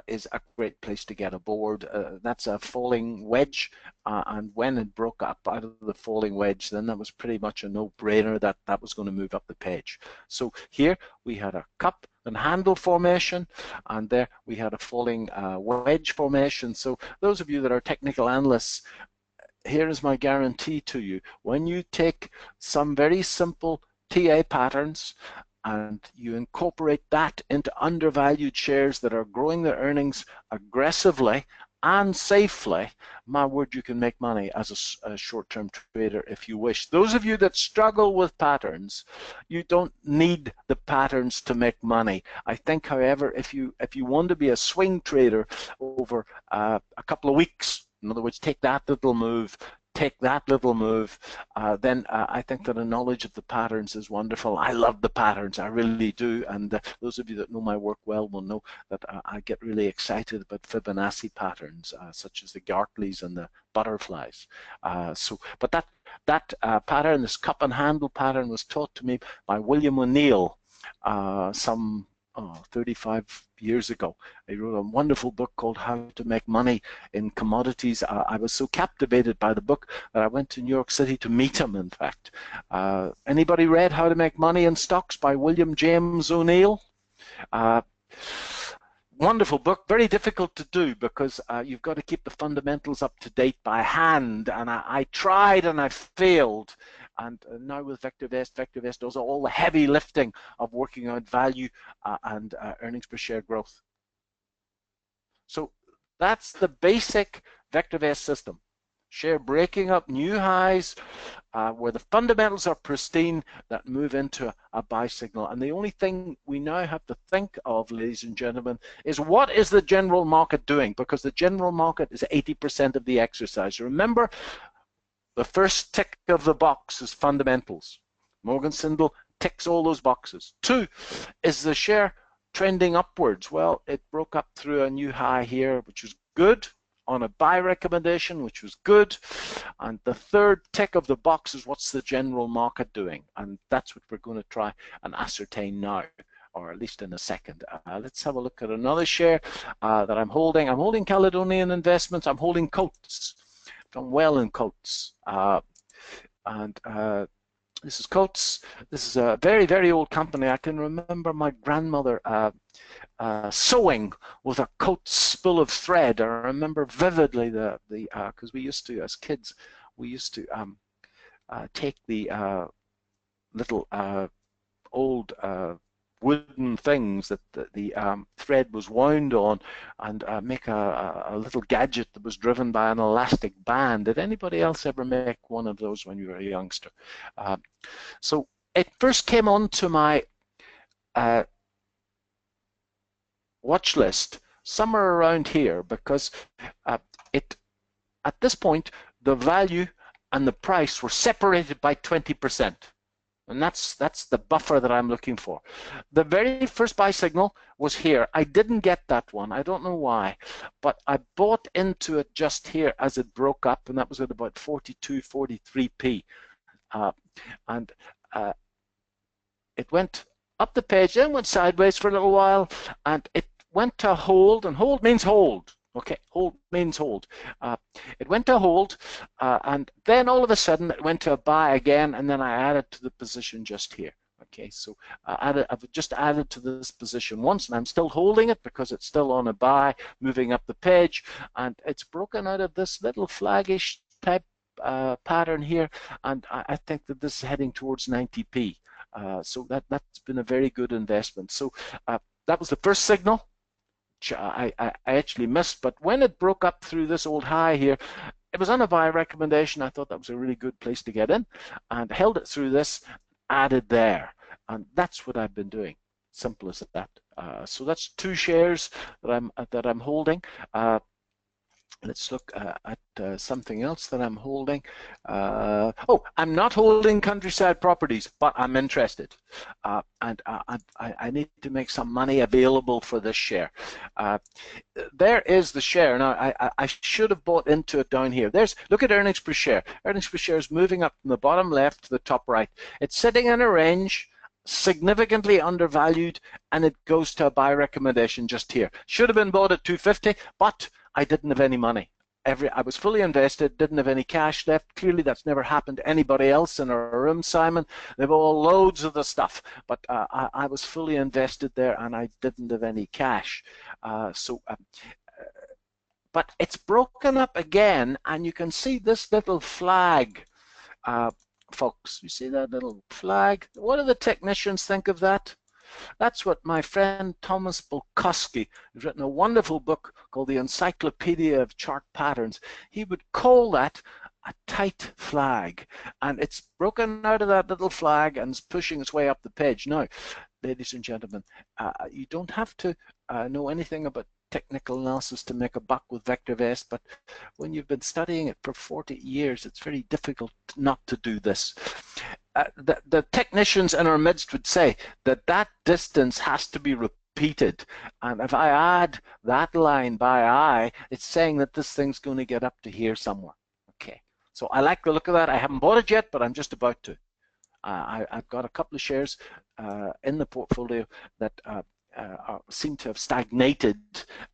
is a great place to get aboard. That's a falling wedge, and when it broke up out of the falling wedge, then that was pretty much a no-brainer that that was going to move up the page. So here we had a cup and handle formation, and there we had a falling wedge formation. So those of you that are technical analysts, here is my guarantee to you: when you take some very simple TA patterns and you incorporate that into undervalued shares that are growing their earnings aggressively and safely, my word, you can make money as a short-term trader if you wish. Those of you that struggle with patterns, you don't need the patterns to make money. I think, however, if you want to be a swing trader over a couple of weeks, in other words, take that little move, then I think that a knowledge of the patterns is wonderful. I love the patterns, I really do, and those of you that know my work well will know that I get really excited about Fibonacci patterns, such as the Gartleys and the butterflies. But that pattern, this cup and handle pattern, was taught to me by William O'Neill some 35 years ago. He wrote a wonderful book called How to Make Money in Commodities. I was so captivated by the book that I went to New York City to meet him, in fact. Anybody read How to Make Money in Stocks by William James O'Neill? Wonderful book, very difficult to do because you've got to keep the fundamentals up to date by hand, and I tried and I failed. And now with VectorVest does all the heavy lifting of working out value and earnings per share growth. So that's the basic VectorVest system. Share breaking up new highs where the fundamentals are pristine that move into a buy signal. And the only thing we now have to think of, ladies and gentlemen, is what is the general market doing? Because the general market is 80% of the exercise. Remember, the first tick of the box is fundamentals. Morgan Sindall ticks all those boxes. 2, is the share trending upwards? Well, it broke up through a new high here, which was good, on a buy recommendation, which was good. And the 3rd tick of the box is what's the general market doing? And that's what we're going to try and ascertain now, or at least in a second. Let's have a look at another share that I'm holding. I'm holding Caledonian Investments. I'm holding Coates. Done well in Coates, this is Coates. This is a very, very old company. I can remember my grandmother sewing with a Coates spool of thread. I remember vividly because we used to, as kids, we used to take the little old wooden things that the thread was wound on and make a little gadget that was driven by an elastic band. Did anybody else ever make one of those when you were a youngster? So it first came onto my watch list somewhere around here because at this point the value and the price were separated by 20%. And that's the buffer that I'm looking for. The very first buy signal was here. I didn't get that one. I don't know why, but I bought into it just here as it broke up, and that was at about 42, 43p. And it went up the page, then went sideways for a little while, and it went to hold, and hold means hold. Okay, hold means hold. It went to hold, and then all of a sudden it went to a buy again, and then I added to the position just here. Okay, so I've just added to this position once, and I'm still holding it because it's still on a buy, moving up the page, and it's broken out of this little flaggish type pattern here, and I think that this is heading towards 90p. So that's been a very good investment. So that was the first signal. I actually missed, but when it broke up through this old high here, it was on a buy recommendation. I thought that was a really good place to get in, and held it through this, added there, and that's what I've been doing. Simple as that. So that's 2 shares that I'm holding. Let's look at something else that I'm holding. Oh, I'm not holding Countryside Properties, but I'm interested. And I need to make some money available for this share. There is the share. Now, I should have bought into it down here. Look at earnings per share. Earnings per share is moving up from the bottom left to the top right. It's sitting in a range, significantly undervalued, and it goes to a buy recommendation just here. Should have been bought at 250, but I didn't have any money. I was fully invested, didn't have any cash left. Clearly that's never happened to anybody else in our room, Simon. They've all loads of the stuff, but I was fully invested there and I didn't have any cash. But it's broken up again, and you can see this little flag, folks. You see that little flag? What do the technicians think of that? That's what my friend Thomas Bulkowski, who's written a wonderful book called The Encyclopedia of Chart Patterns, he would call that a tight flag. And it's broken out of that little flag and is pushing its way up the page. Now, ladies and gentlemen, you don't have to know anything about technical analysis to make a buck with vector vest, but when you've been studying it for 40 years, it's very difficult not to do this. The technicians in our midst would say that that distance has to be repeated, and if I add that line by eye, it's saying that this thing's going to get up to here somewhere. Okay, so I like the look of that. I haven't bought it yet, but I'm just about to. I've got a couple of shares in the portfolio that seem to have stagnated,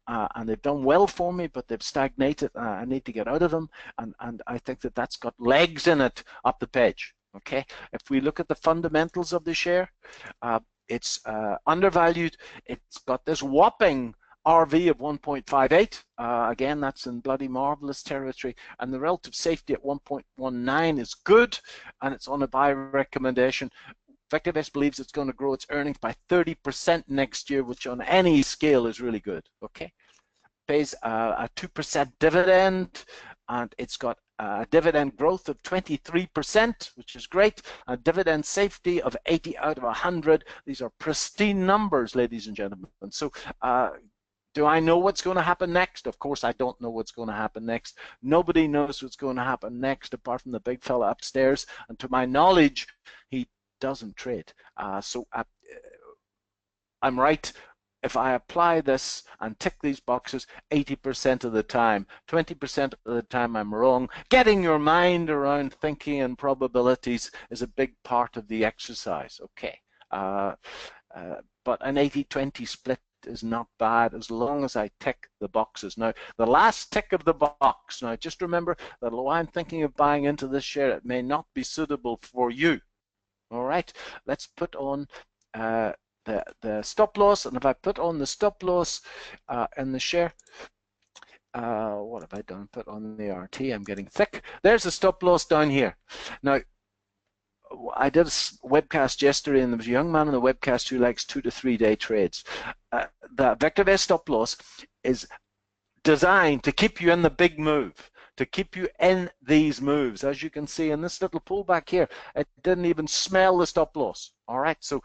and they've done well for me, but they've stagnated. I need to get out of them, and I think that that's got legs in it up the page. Okay, if we look at the fundamentals of the share, it's undervalued. It's got this whopping RV of 1.58. Again, that's in bloody marvelous territory, and the relative safety at 1.19 is good, and it's on a buy recommendation. VectorVest believes it's going to grow its earnings by 30% next year, which on any scale is really good. Okay, pays a 2% dividend, and it's got a dividend growth of 23%, which is great. A dividend safety of 80 out of 100. These are pristine numbers, ladies and gentlemen. And so, do I know what's going to happen next? Of course, I don't know what's going to happen next. Nobody knows what's going to happen next, apart from the big fella upstairs. And to my knowledge, he doesn't trade. I'm right. If I apply this and tick these boxes 80% of the time, 20% of the time I'm wrong. Getting your mind around thinking and probabilities is a big part of the exercise. Okay, but an 80-20 split is not bad as long as I tick the boxes. Now, the last tick of the box, now just remember that although I'm thinking of buying into this share, it may not be suitable for you. All right, let's put on the stop loss, and if I put on the stop loss in the share, what have I done? Put on the RT, I'm getting thick. There's the stop loss down here. Now, I did a webcast yesterday, and there was a young man on the webcast who likes 2 to 3 day trades. The VectorVest stop loss is designed to keep you in the big move, to keep you in these moves. As you can see in this little pullback here, it didn't even smell the stop loss. All right, so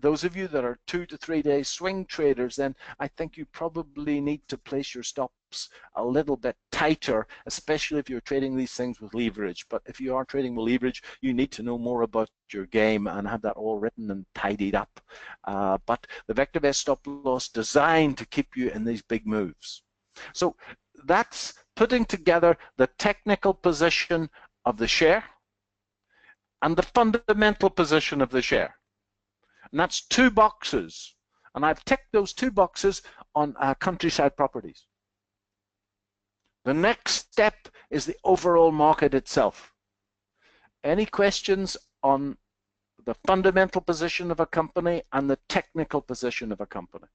those of you that are 2 to 3 day swing traders, then I think you probably need to place your stops a little bit tighter, especially if you're trading these things with leverage. But if you are trading with leverage, you need to know more about your game and have that all written and tidied up. But the VectorVest stop loss designed to keep you in these big moves. So that's putting together the technical position of the share and the fundamental position of the share. And that's 2 boxes. And I've ticked those 2 boxes on countryside properties. The next step is the overall market itself. Any questions on the fundamental position of a company and the technical position of a company?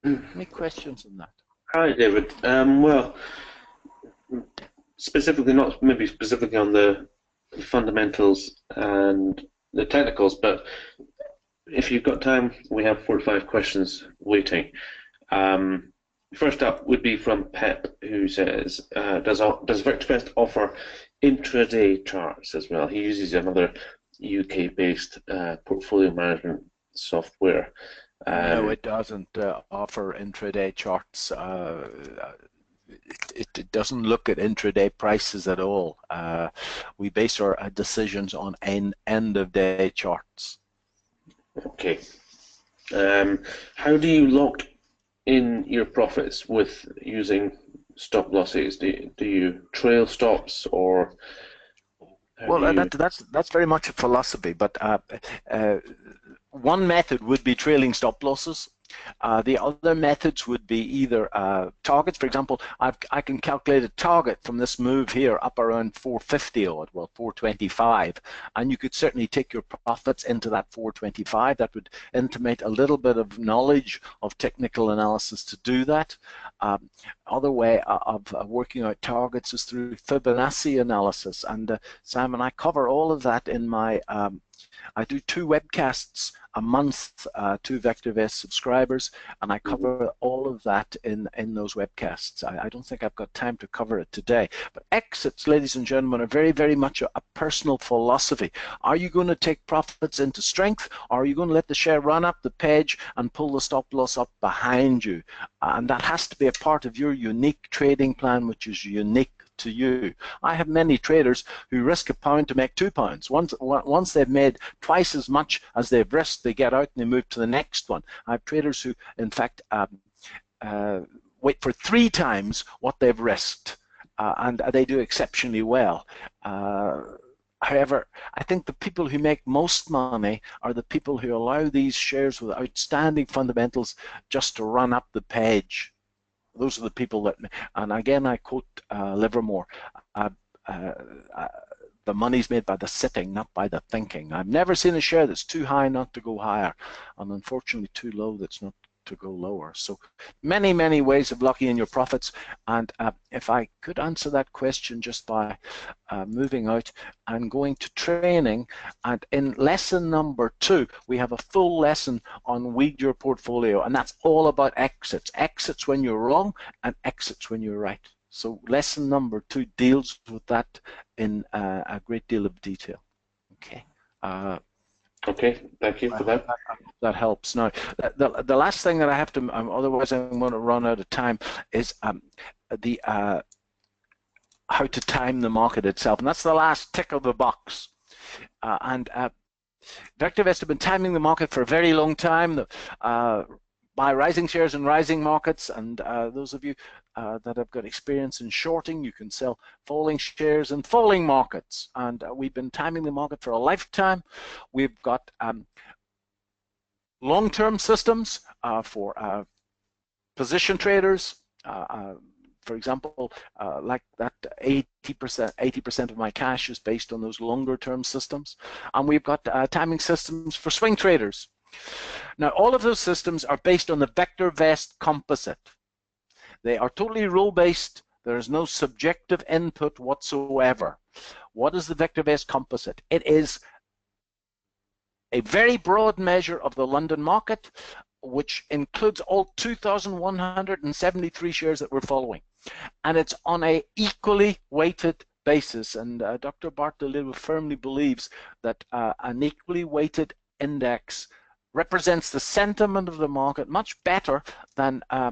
Any questions on that? Hi, David. Well, specifically, not maybe specifically on the fundamentals and the technicals, but if you've got time, we have 4 or 5 questions waiting. First up would be from Pep, who says, does VectorVest offer intraday charts as well? He uses another UK-based portfolio management software. No, it doesn't offer intraday charts. It doesn't look at intraday prices at all. We base our decisions on end-of-day charts. Okay. How do you lock in your profits with using stop losses? Do you trail stops, or? Well, that's very much a philosophy, but one method would be trailing stop losses. The other methods would be either targets. For example, I can calculate a target from this move here up around 450 odd, well 425, and you could certainly take your profits into that 425. That would intimate a little bit of knowledge of technical analysis to do that. Other way of working out targets is through Fibonacci analysis, and Simon, I cover all of that in my I do 2 webcasts a month to VectorVest subscribers, and I cover all of that in those webcasts. I don't think I've got time to cover it today. But exits, ladies and gentlemen, are very, very much a personal philosophy. Are you going to take profits into strength, or are you going to let the share run up the page and pull the stop loss up behind you? And that has to be a part of your unique trading plan, which is unique to you. I have many traders who risk £1 to make £2. Once they've made twice as much as they've risked, they get out and they move to the next one. I have traders who, in fact, wait for 3 times what they've risked, and they do exceptionally well. However, I think the people who make most money are the people who allow these shares with outstanding fundamentals just to run up the page. Those are the people that, and again I quote Livermore, the money's made by the sitting, not by the thinking. I've never seen a share that's too high not to go higher, and unfortunately too low that's not to go lower. So many, many ways of locking in your profits, and if I could answer that question just by moving out and going to training, and in lesson number 2 we have a full lesson on weed your portfolio, and that's all about exits when you're wrong and exits when you're right. So lesson number 2 deals with that in a great deal of detail. Okay. Okay, thank you for that. That helps. Now, the last thing that I have to, otherwise I'm going to run out of time, is how to time the market itself, and that's the last tick of the box. VectorVest have been timing the market for a very long time. Buy rising shares in rising markets, and those of you that have got experience in shorting, you can sell falling shares in falling markets. And we've been timing the market for a lifetime. We've got long-term systems for position traders. For example, like that 80% of my cash is based on those longer-term systems. And we've got timing systems for swing traders. Now, all of those systems are based on the VectorVest composite. They are totally rule-based. There is no subjective input whatsoever. What is the VectorVest composite? It is a very broad measure of the London market, which includes all 2,173 shares that we're following. And it's on an equally weighted basis. And Dr. Bartolini firmly believes that an equally weighted index represents the sentiment of the market much better than a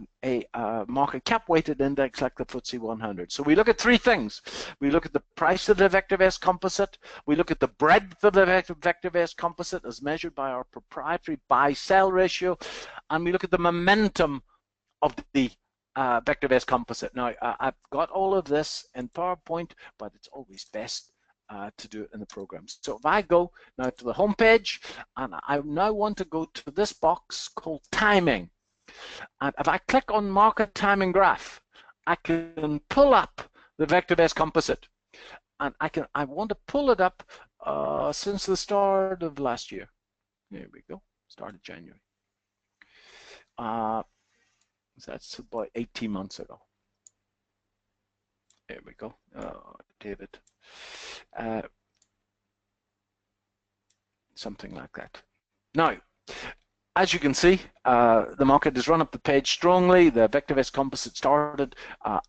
market cap weighted index like the FTSE 100. So we look at 3 things. We look at the price of the VectorVest composite, we look at the breadth of the VectorVest composite as measured by our proprietary buy-sell ratio, and we look at the momentum of the VectorVest composite. Now, I've got all of this in PowerPoint, but it's always best to do it in the program. So if I go now to the home page, and I now want to go to this box called timing, and if I click on market timing graph, I can pull up the vector-based composite, and I want to pull it up since the start of last year. There we go, start of January. That's about 18 months ago. There we go, David. Something like that. Now, as you can see, the market has run up the page strongly. The vector-based composite started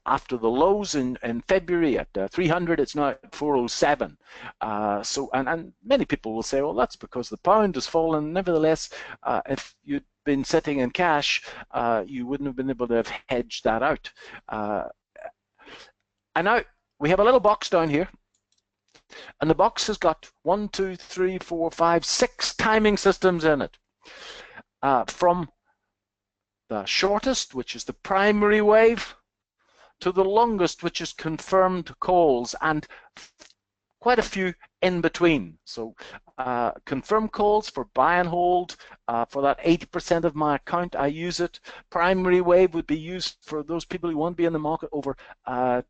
after the lows in February at 300. It's now at 407. And many people will say, well, that's because the pound has fallen. Nevertheless, if you'd been sitting in cash, you wouldn't have been able to have hedged that out. And now we have a little box down here, and the box has got 1, 2, 3, 4, 5, 6 timing systems in it. From the shortest, which is the primary wave, to the longest, which is confirmed calls, and quite a few in between. So confirmed calls for buy and hold, for that 80% of my account, I use it. Primary wave would be used for those people who want to be in the market over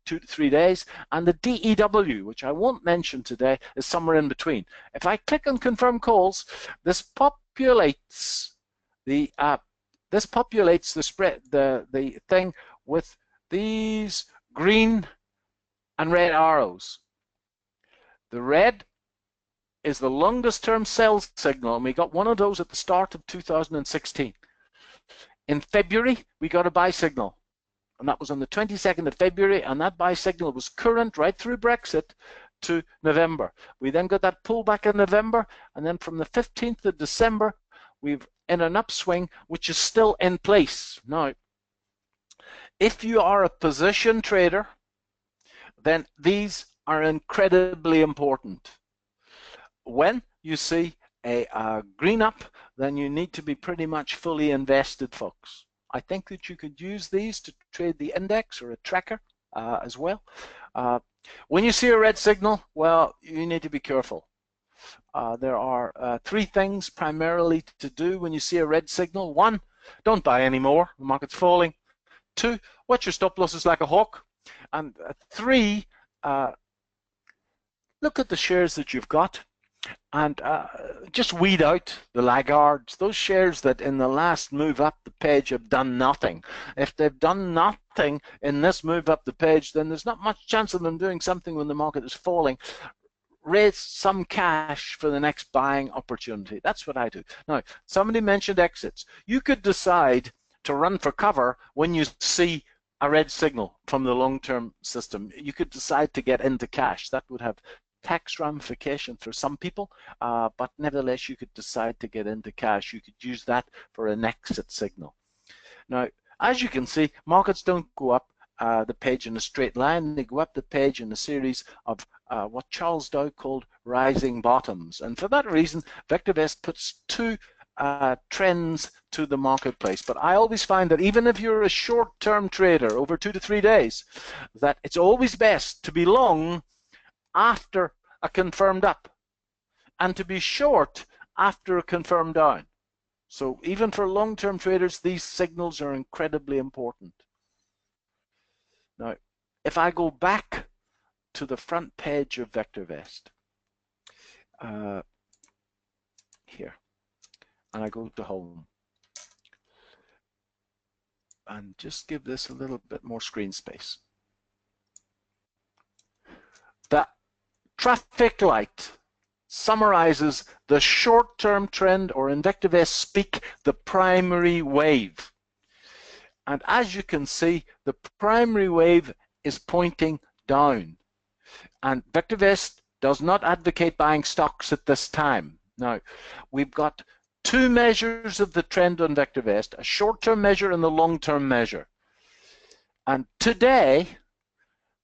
2 to 3 days. And the DEW, which I won't mention today, is somewhere in between. If I click on confirmed calls, this populates the spread, the thing with these green and red arrows. The red is the longest term sell signal, and we got one of those at the start of 2016. In February, we got a buy signal, and that was on the 22nd of February, and that buy signal was current right through Brexit to November. We then got that pullback in November, and then from the 15th of December, we've in an upswing, which is still in place. Now, if you are a position trader, then these are incredibly important. When you see a green up, then you need to be pretty much fully invested, folks. I think that you could use these to trade the index or a tracker as well. When you see a red signal, well, you need to be careful. There are 3 things primarily to do when you see a red signal. 1, don't buy anymore, the market's falling. 2, watch your stop losses like a hawk. And 3, look at the shares that you've got and just weed out the laggards, those shares that in the last move up the page have done nothing. If they've done nothing in this move up the page, then there's not much chance of them doing something when the market is falling. Raise some cash for the next buying opportunity. That's what I do. Now, somebody mentioned exits. You could decide to run for cover when you see a red signal from the long-term system. You could decide to get into cash. That would have tax ramification for some people, but nevertheless, you could decide to get into cash. You could use that for an exit signal. Now, as you can see, markets don't go up the page in a straight line. They go up the page in a series of what Charles Dow called rising bottoms. And for that reason, VectorVest puts 2 trends to the marketplace. But I always find that even if you're a short-term trader over 2 to 3 days, that it's always best to be long after a confirmed up and to be short after a confirmed down. So even for long-term traders, these signals are incredibly important. Now, if I go back to the front page of VectorVest, here, and I go to home, and just give this a little bit more screen space. The traffic light summarizes the short-term trend, or in VectorVest speak, the primary wave. And as you can see, the primary wave is pointing down. And VectorVest does not advocate buying stocks at this time. Now, we've got 2 measures of the trend on VectorVest, a short-term measure and the long-term measure. And today,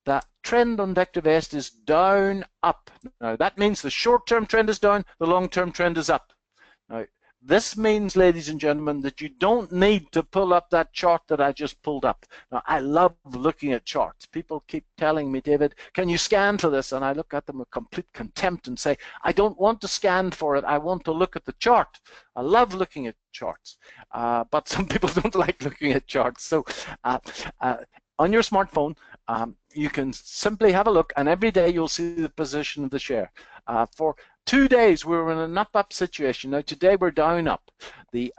the trend on VectorVest is down, up. Now, that means the short-term trend is down, the long-term trend is up. Now, This means, ladies and gentlemen, that you don't need to pull up that chart that I just pulled up. Now, I love looking at charts. People keep telling me, David, can you scan for this? And I look at them with complete contempt and say, I don't want to scan for it. I want to look at the chart. I love looking at charts, but some people don't like looking at charts. So on your smartphone, you can simply have a look, and every day you'll see the position of the share. For 2 days, we were in an up-up situation. Now, today we're down-up. The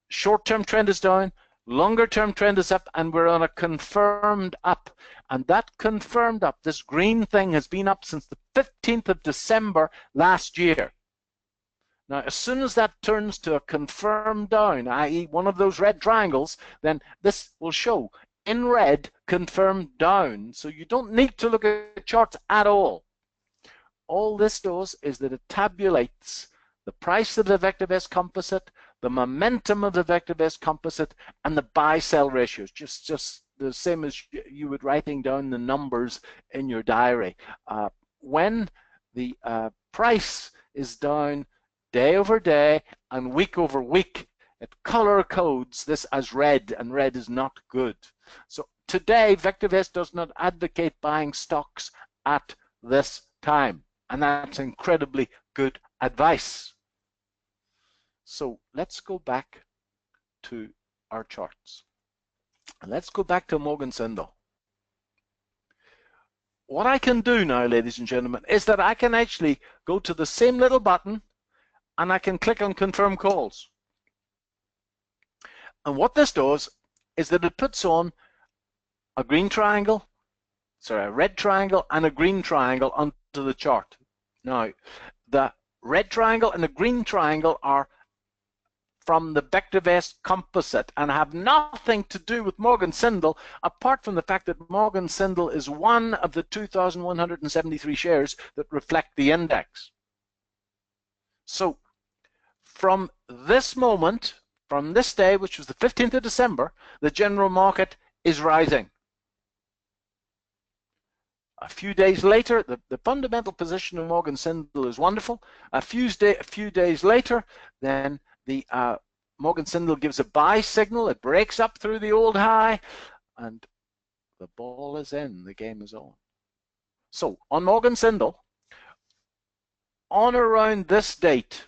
short-term trend is down, longer-term trend is up, and we're on a confirmed up. And that confirmed up, this green thing, has been up since the 15th of December last year. Now, as soon as that turns to a confirmed down, i.e. one of those red triangles, then this will show in red, confirmed down. So you don't need to look at charts at all. All this does is that it tabulates the price of the vector S composite, the momentum of the vector S composite, and the buy-sell ratios, just the same as you would writing down the numbers in your diary. When the price is down day over day and week over week, it color codes this as red, and red is not good. So today, vector S does not advocate buying stocks at this time. And that's incredibly good advice. So let's go back to our charts. Let's go back to Morgan Sindall. What I can do now, ladies and gentlemen, is that I can actually go to the same little button and I can click on confirm calls. And what this does is that it puts on a green triangle, sorry, a red triangle and a green triangle onto the chart. Now, the red triangle and the green triangle are from the vector S composite and have nothing to do with Morgan Sindall, apart from the fact that Morgan Sindall is one of the 2,173 shares that reflect the index. So, from this moment, from this day, which was the 15th of December, the general market is rising. A few days later, the fundamental position of Morgan Sindall is wonderful. A few days later, then the Morgan Sindall gives a buy signal. It breaks up through the old high, and the ball is in. The game is on. So on Morgan Sindall, on around this date,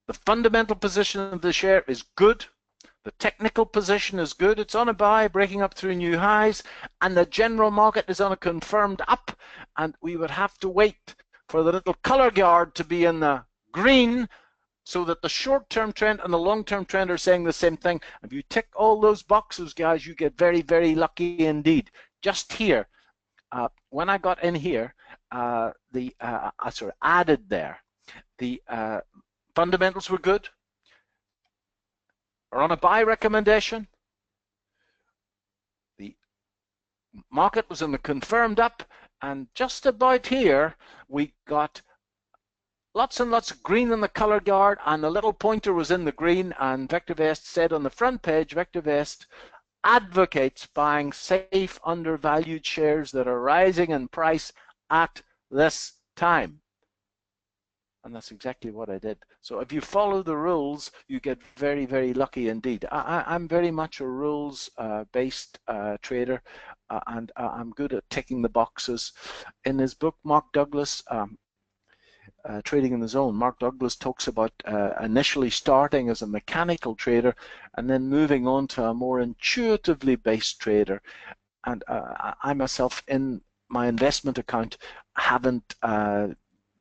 the fundamental position of the share is good. The technical position is good. It's on a buy, breaking up through new highs, and the general market is on a confirmed up, and we would have to wait for the little color guard to be in the green so that the short-term trend and the long-term trend are saying the same thing. If you tick all those boxes, guys, you get very, very lucky indeed. Just here, when I got in here, I sort of added there, the fundamentals were good. Are on a buy recommendation. The market was in the confirmed up, and just about here we got lots and lots of green in the color guard, and the little pointer was in the green, and VectorVest said on the front page, VectorVest advocates buying safe undervalued shares that are rising in price at this time. And that's exactly what I did. So if you follow the rules, you get very, very lucky indeed. I'm very much a rules-based trader, and I'm good at ticking the boxes. In his book, Mark Douglas, Trading in the Zone, Mark Douglas talks about initially starting as a mechanical trader and then moving on to a more intuitively based trader. And I myself, in my investment account, haven't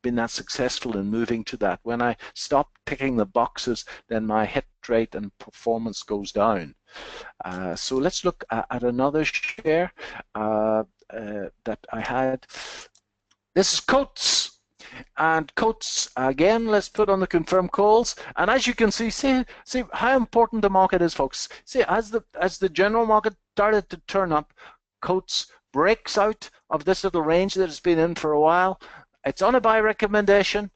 been that successful in moving to that. When I stop ticking the boxes, then my hit rate and performance goes down. So let's look at another share that I had. This is Coates. And Coates, again, let's put on the confirm calls. And as you can see how important the market is, folks. See, as the general market started to turn up, Coates breaks out of this little range that it's been in for a while. It's on a buy recommendation,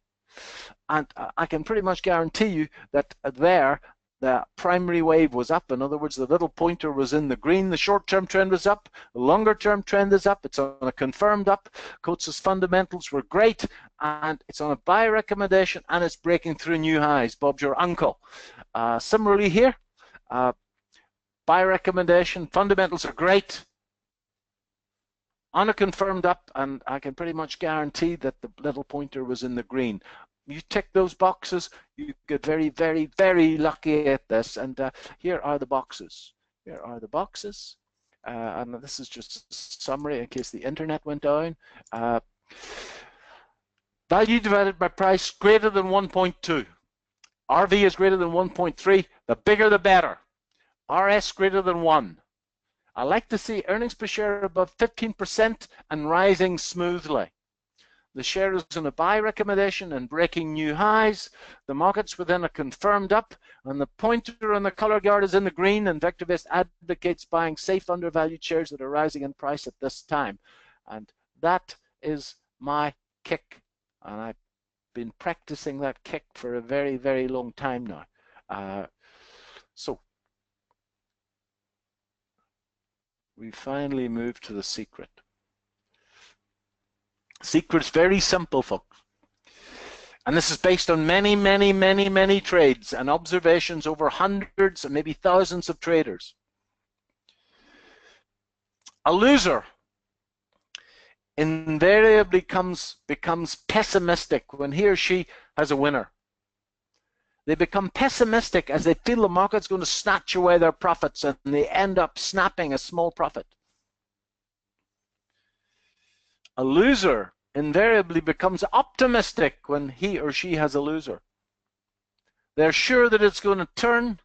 and I can pretty much guarantee you that there the primary wave was up. In other words, the little pointer was in the green. The short-term trend was up. The longer-term trend is up. It's on a confirmed up. Coates's fundamentals were great, and it's on a buy recommendation, and it's breaking through new highs. Bob's your uncle. Similarly here, buy recommendation. Fundamentals are great. On a confirmed up, and I can pretty much guarantee that the little pointer was in the green. You tick those boxes, you get very, very, very lucky at this. And here are the boxes. Here are the boxes. And this is just a summary in case the internet went down. Value divided by price greater than 1.2. RV is greater than 1.3. The bigger the better. RS greater than 1. I like to see earnings per share above 15% and rising smoothly. The share is in a buy recommendation and breaking new highs. The market's within a confirmed up, and the pointer on the color guard is in the green, and VectorVest advocates buying safe undervalued shares that are rising in price at this time. And that is my kick. And I've been practicing that kick for a very, very long time now. So we finally moved to the secret. Secret's very simple, folks. And this is based on many, many, many, many trades and observations over hundreds and maybe thousands of traders. A loser invariably becomes pessimistic when he or she has a winner. They become pessimistic as they feel the market's going to snatch away their profits, and they end up snapping a small profit. A loser invariably becomes optimistic when he or she has a loser. They're sure that it's going to turn,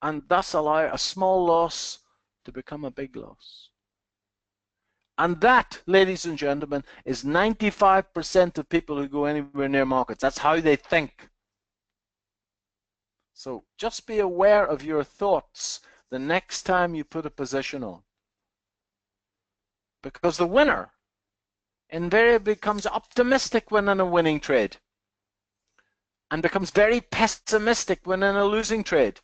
and thus allow a small loss to become a big loss. And that, ladies and gentlemen, is 95% of people who go anywhere near markets. That's how they think. So just be aware of your thoughts the next time you put a position on. Because the winner invariably becomes optimistic when in a winning trade and becomes very pessimistic when in a losing trade.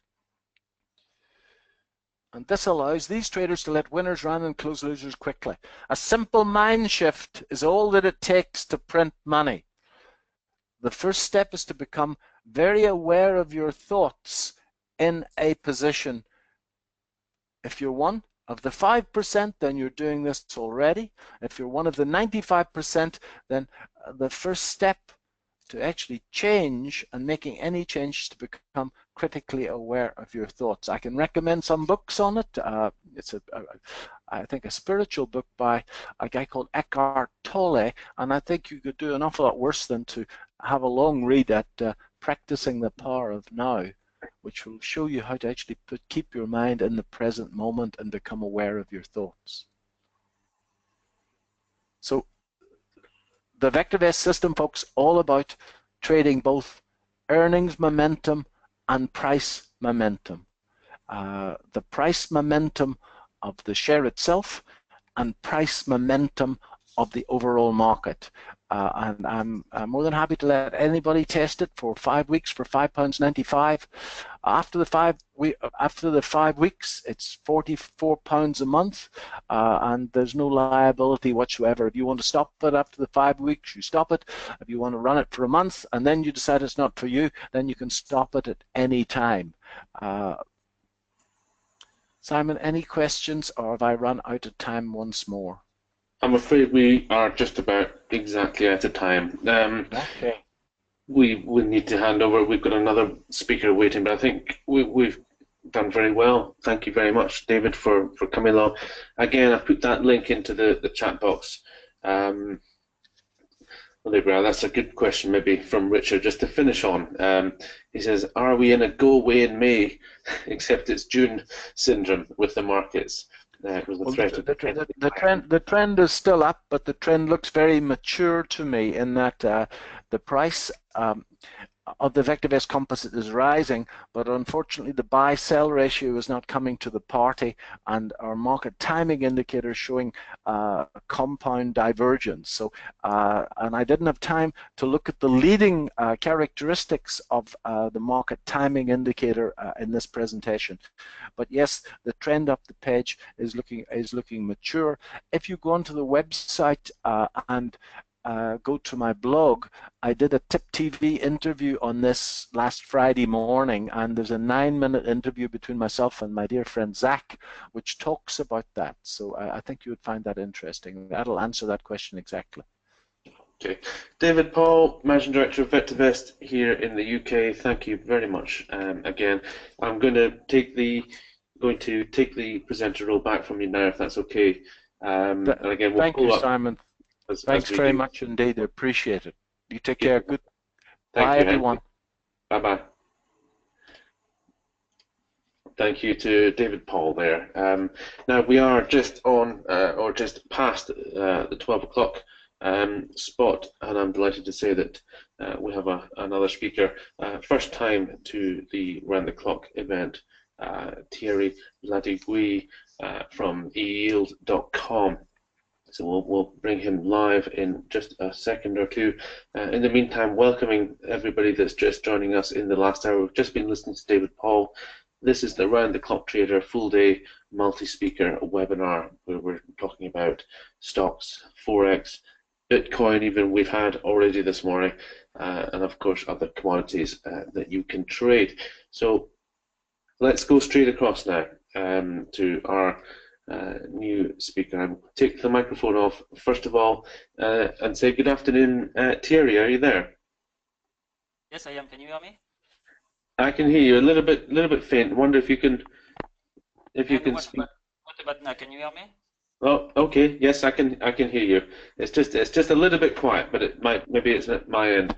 And this allows these traders to let winners run and close losers quickly. A simple mind shift is all that it takes to print money. The first step is to become very aware of your thoughts in a position. If you're one of the 5%, then you're doing this already. If you're one of the 95%, then the first step to actually change and making any change to become critically aware of your thoughts. I can recommend some books on it. It's I think a spiritual book by a guy called Eckhart Tolle, and I think you could do an awful lot worse than to have a long read at Practicing the Power of Now, which will show you how to actually keep your mind in the present moment and become aware of your thoughts. So the VectorVest system, folks, all about trading both earnings momentum and price momentum. The price momentum of the share itself and price momentum of the overall market. And I'm more than happy to let anybody test it for 5 weeks for £5.95. After the 5 weeks, it's £44 a month, and there's no liability whatsoever. If you want to stop it after the 5 weeks, you stop it. If you want to run it for a month and then you decide it's not for you, then you can stop it at any time. Simon, any questions, or have I run out of time once more? I'm afraid we are just about exactly out of time. Okay. We need to hand over. We've got another speaker waiting, but I think we've done very well. Thank you very much, David, for coming along. Again, I put that link into the chat box. Well, there we are. That's a good question, maybe from Richard. Just to finish on, he says, "Are we in a go away in May, except it's June syndrome with the markets?" The trend is still up, but the trend looks very mature to me in that the price of the VectorVest composite is rising, but unfortunately the buy-sell ratio is not coming to the party, and our market timing indicator is showing compound divergence. So, and I didn't have time to look at the leading characteristics of the market timing indicator in this presentation. But yes, the trend up the page is looking mature. If you go onto the website and go to my blog, I did a Tip TV interview on this last Friday morning, and there's a 9-minute interview between myself and my dear friend Zach, which talks about that. So I think you would find that interesting. That'll answer that question exactly. Okay, David Paul, Managing Director of VectorVest here in the UK. Thank you very much again. I'm going to take the presenter role back from you now, if that's okay. And again, we'll thank you, Simon. Thanks very much indeed. I appreciate it. You take care. Good. Bye, everyone. Bye-bye. Thank you to David Paul there. Now we are just on, or just past the 12 o'clock spot, and I'm delighted to say that we have another speaker. First time to the Round the Clock event, Thierry Ladigui from eyield.com. So we'll bring him live in just a second or two. In the meantime, welcoming everybody that's just joining us in the last hour. We've just been listening to David Paul. This is the Round the Clock Trader full-day multi-speaker webinar where we're talking about stocks, Forex, Bitcoin even we've had already this morning, and of course other commodities that you can trade. So let's go straight across now to our new speaker. I'll take the microphone off first of all and say good afternoon, Thierry. Are you there? Yes, I am. Can you hear me? I can hear you a little bit faint. Wonder if you can speak. What about now? Can you hear me? Oh, okay. Yes, I can hear you. It's just a little bit quiet, but maybe it's at my end.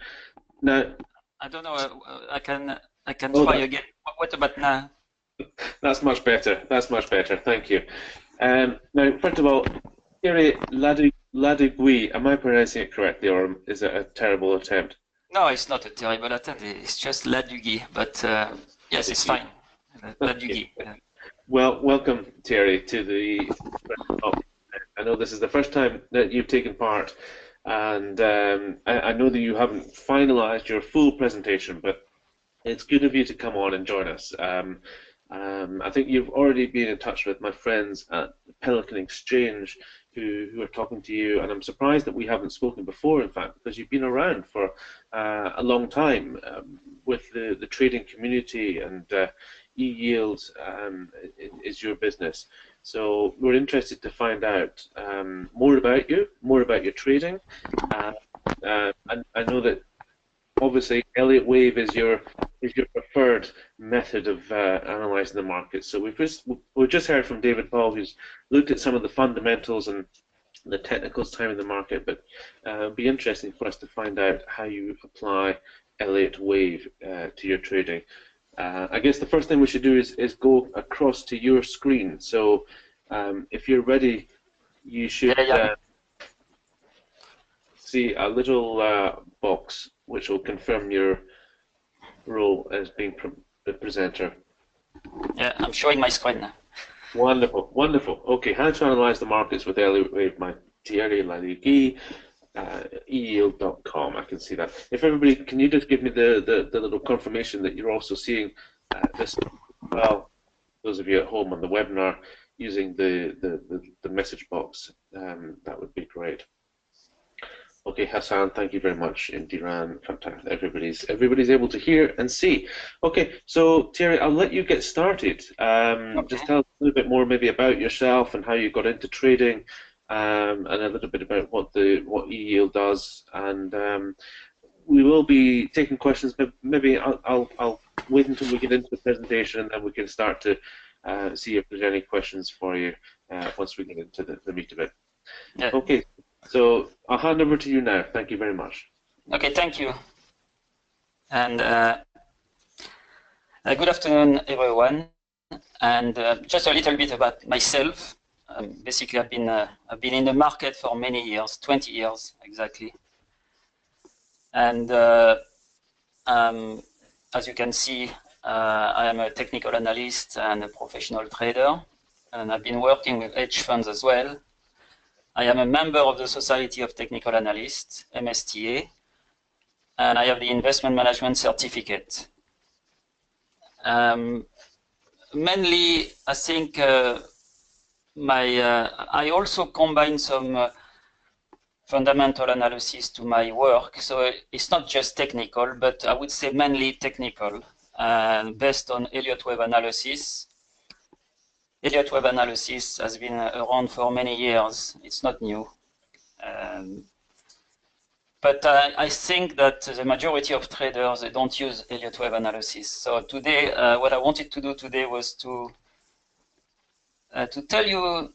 Now I don't know. I can try again. What about now? That's much better. That's much better. Thank you. Now, first of all, Thierry Ladigui, am I pronouncing it correctly, or is it a terrible attempt? No, it's not a terrible attempt. It's just Ladigui, but yes, it's fine. Ladigui. Well, welcome, Thierry, to the. I know this is the first time that you've taken part, and I know that you haven't finalised your full presentation, but it's good of you to come on and join us. I think you've already been in touch with my friends at Pelican Exchange who are talking to you, and I'm surprised that we haven't spoken before, in fact, because you've been around for a long time with the trading community, and eYield is your business. So we're interested to find out more about you, more about your trading. I know that obviously Elliot Wave is your preferred method of analysing the market. So we've just heard from David Paul, who's looked at some of the fundamentals and the technicals timing the market, but it'd be interesting for us to find out how you apply Elliot Wave to your trading. I guess the first thing we should do is go across to your screen. So if you're ready, you should see a little box which will confirm your role as being the presenter. Yeah, I'm showing my screen now. Wonderful, wonderful. Okay, how to analyze the markets with Elliot Wave, my Thierry Ladigui, eyield.com. I can see that. If everybody, can you just give me the little confirmation that you're also seeing this well? Those of you at home on the webinar using the message box, that would be great. Okay, Hassan, thank you very much. In Diran, fantastic. Everybody's able to hear and see. Okay, so Thierry, I'll let you get started. Okay. Just tell us a little bit more maybe about yourself and how you got into trading, and a little bit about what eYield does. And we will be taking questions, but maybe I'll wait until we get into the presentation, and then we can start to see if there's any questions for you once we get into the meat of it. Yeah. Okay. So I'll hand over to you now. Thank you very much. Okay, thank you. And good afternoon, everyone. And just a little bit about myself. Basically, I've been in the market for many years, 20 years exactly. And As you can see, I am a technical analyst and a professional trader, and I've been working with hedge funds as well. I am a member of the Society of Technical Analysts, MSTA, and I have the investment management certificate. Mainly, I think I also combine some fundamental analysis to my work. So it's not just technical, but I would say mainly technical, based on Elliot wave analysis. Elliot wave analysis has been around for many years. It's not new. But I think that the majority of traders, they don't use Elliot wave analysis. So today, what I wanted to do today was to tell you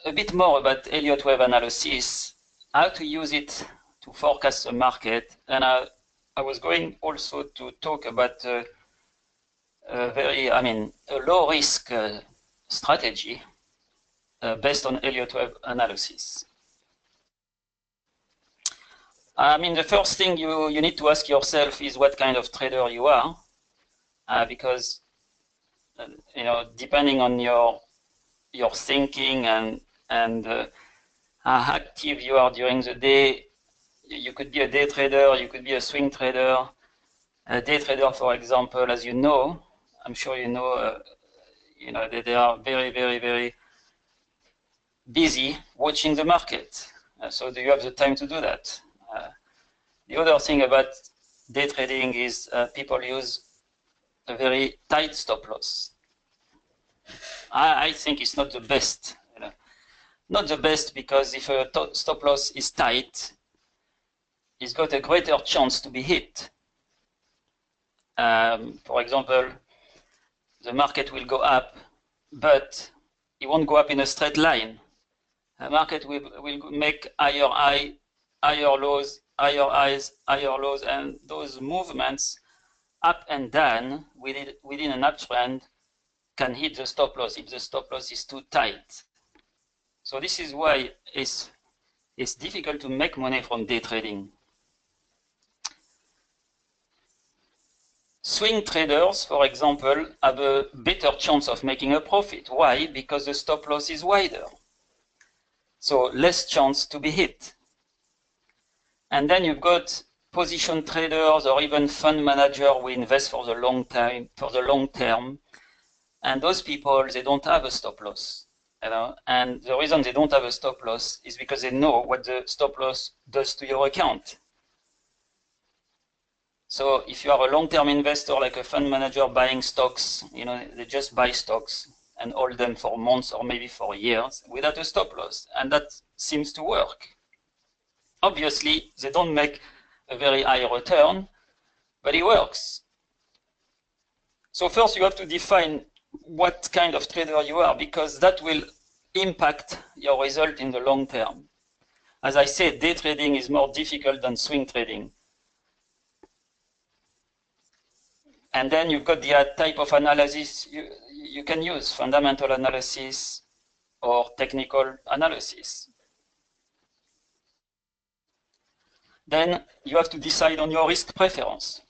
a bit more about Elliot wave analysis, how to use it to forecast the market, and I was going also to talk about a low risk strategy based on Elliot wave analysis. The first thing you need to ask yourself is what kind of trader you are, because depending on your thinking and how active you are during the day, you could be a day trader, you could be a swing trader. A day trader, for example, as you know, I'm sure you know, they are very, very, very busy watching the market. So do you have the time to do that? The other thing about day trading is people use a very tight stop loss. I think it's not the best. Not the best because if a stop loss is tight, it's got a greater chance to be hit. For example, the market will go up, but it won't go up in a straight line. The market will make higher high, higher lows, higher highs, higher lows, and those movements up and down within an uptrend can hit the stop loss if the stop loss is too tight. So this is why it's difficult to make money from day trading. Swing traders, for example, have a better chance of making a profit. Why? Because the stop loss is wider. So less chance to be hit. And then you've got position traders or even fund manager who invest for the long term. And those people, they don't have a stop loss. And the reason they don't have a stop loss is because they know what the stop loss does to your account. So if you are a long-term investor, like a fund manager buying stocks, they just buy stocks and hold them for months or maybe for years without a stop loss. And that seems to work. Obviously, they don't make a very high return, but it works. So first you have to define what kind of trader you are, because that will impact your result in the long term. As I said, day trading is more difficult than swing trading. And then you've got the type of analysis you can use, fundamental analysis or technical analysis. Then you have to decide on your risk preference.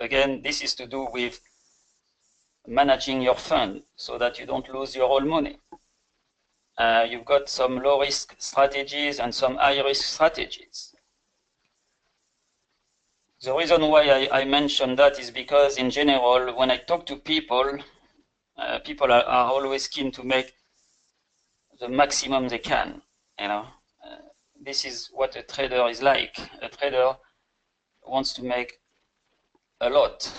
Again, this is to do with managing your fund so that you don't lose your whole money. You've got some low-risk strategies and some high-risk strategies. The reason why I mention that is because, in general, when I talk to people, people are always keen to make the maximum they can. This is what a trader is like. A trader wants to make a lot.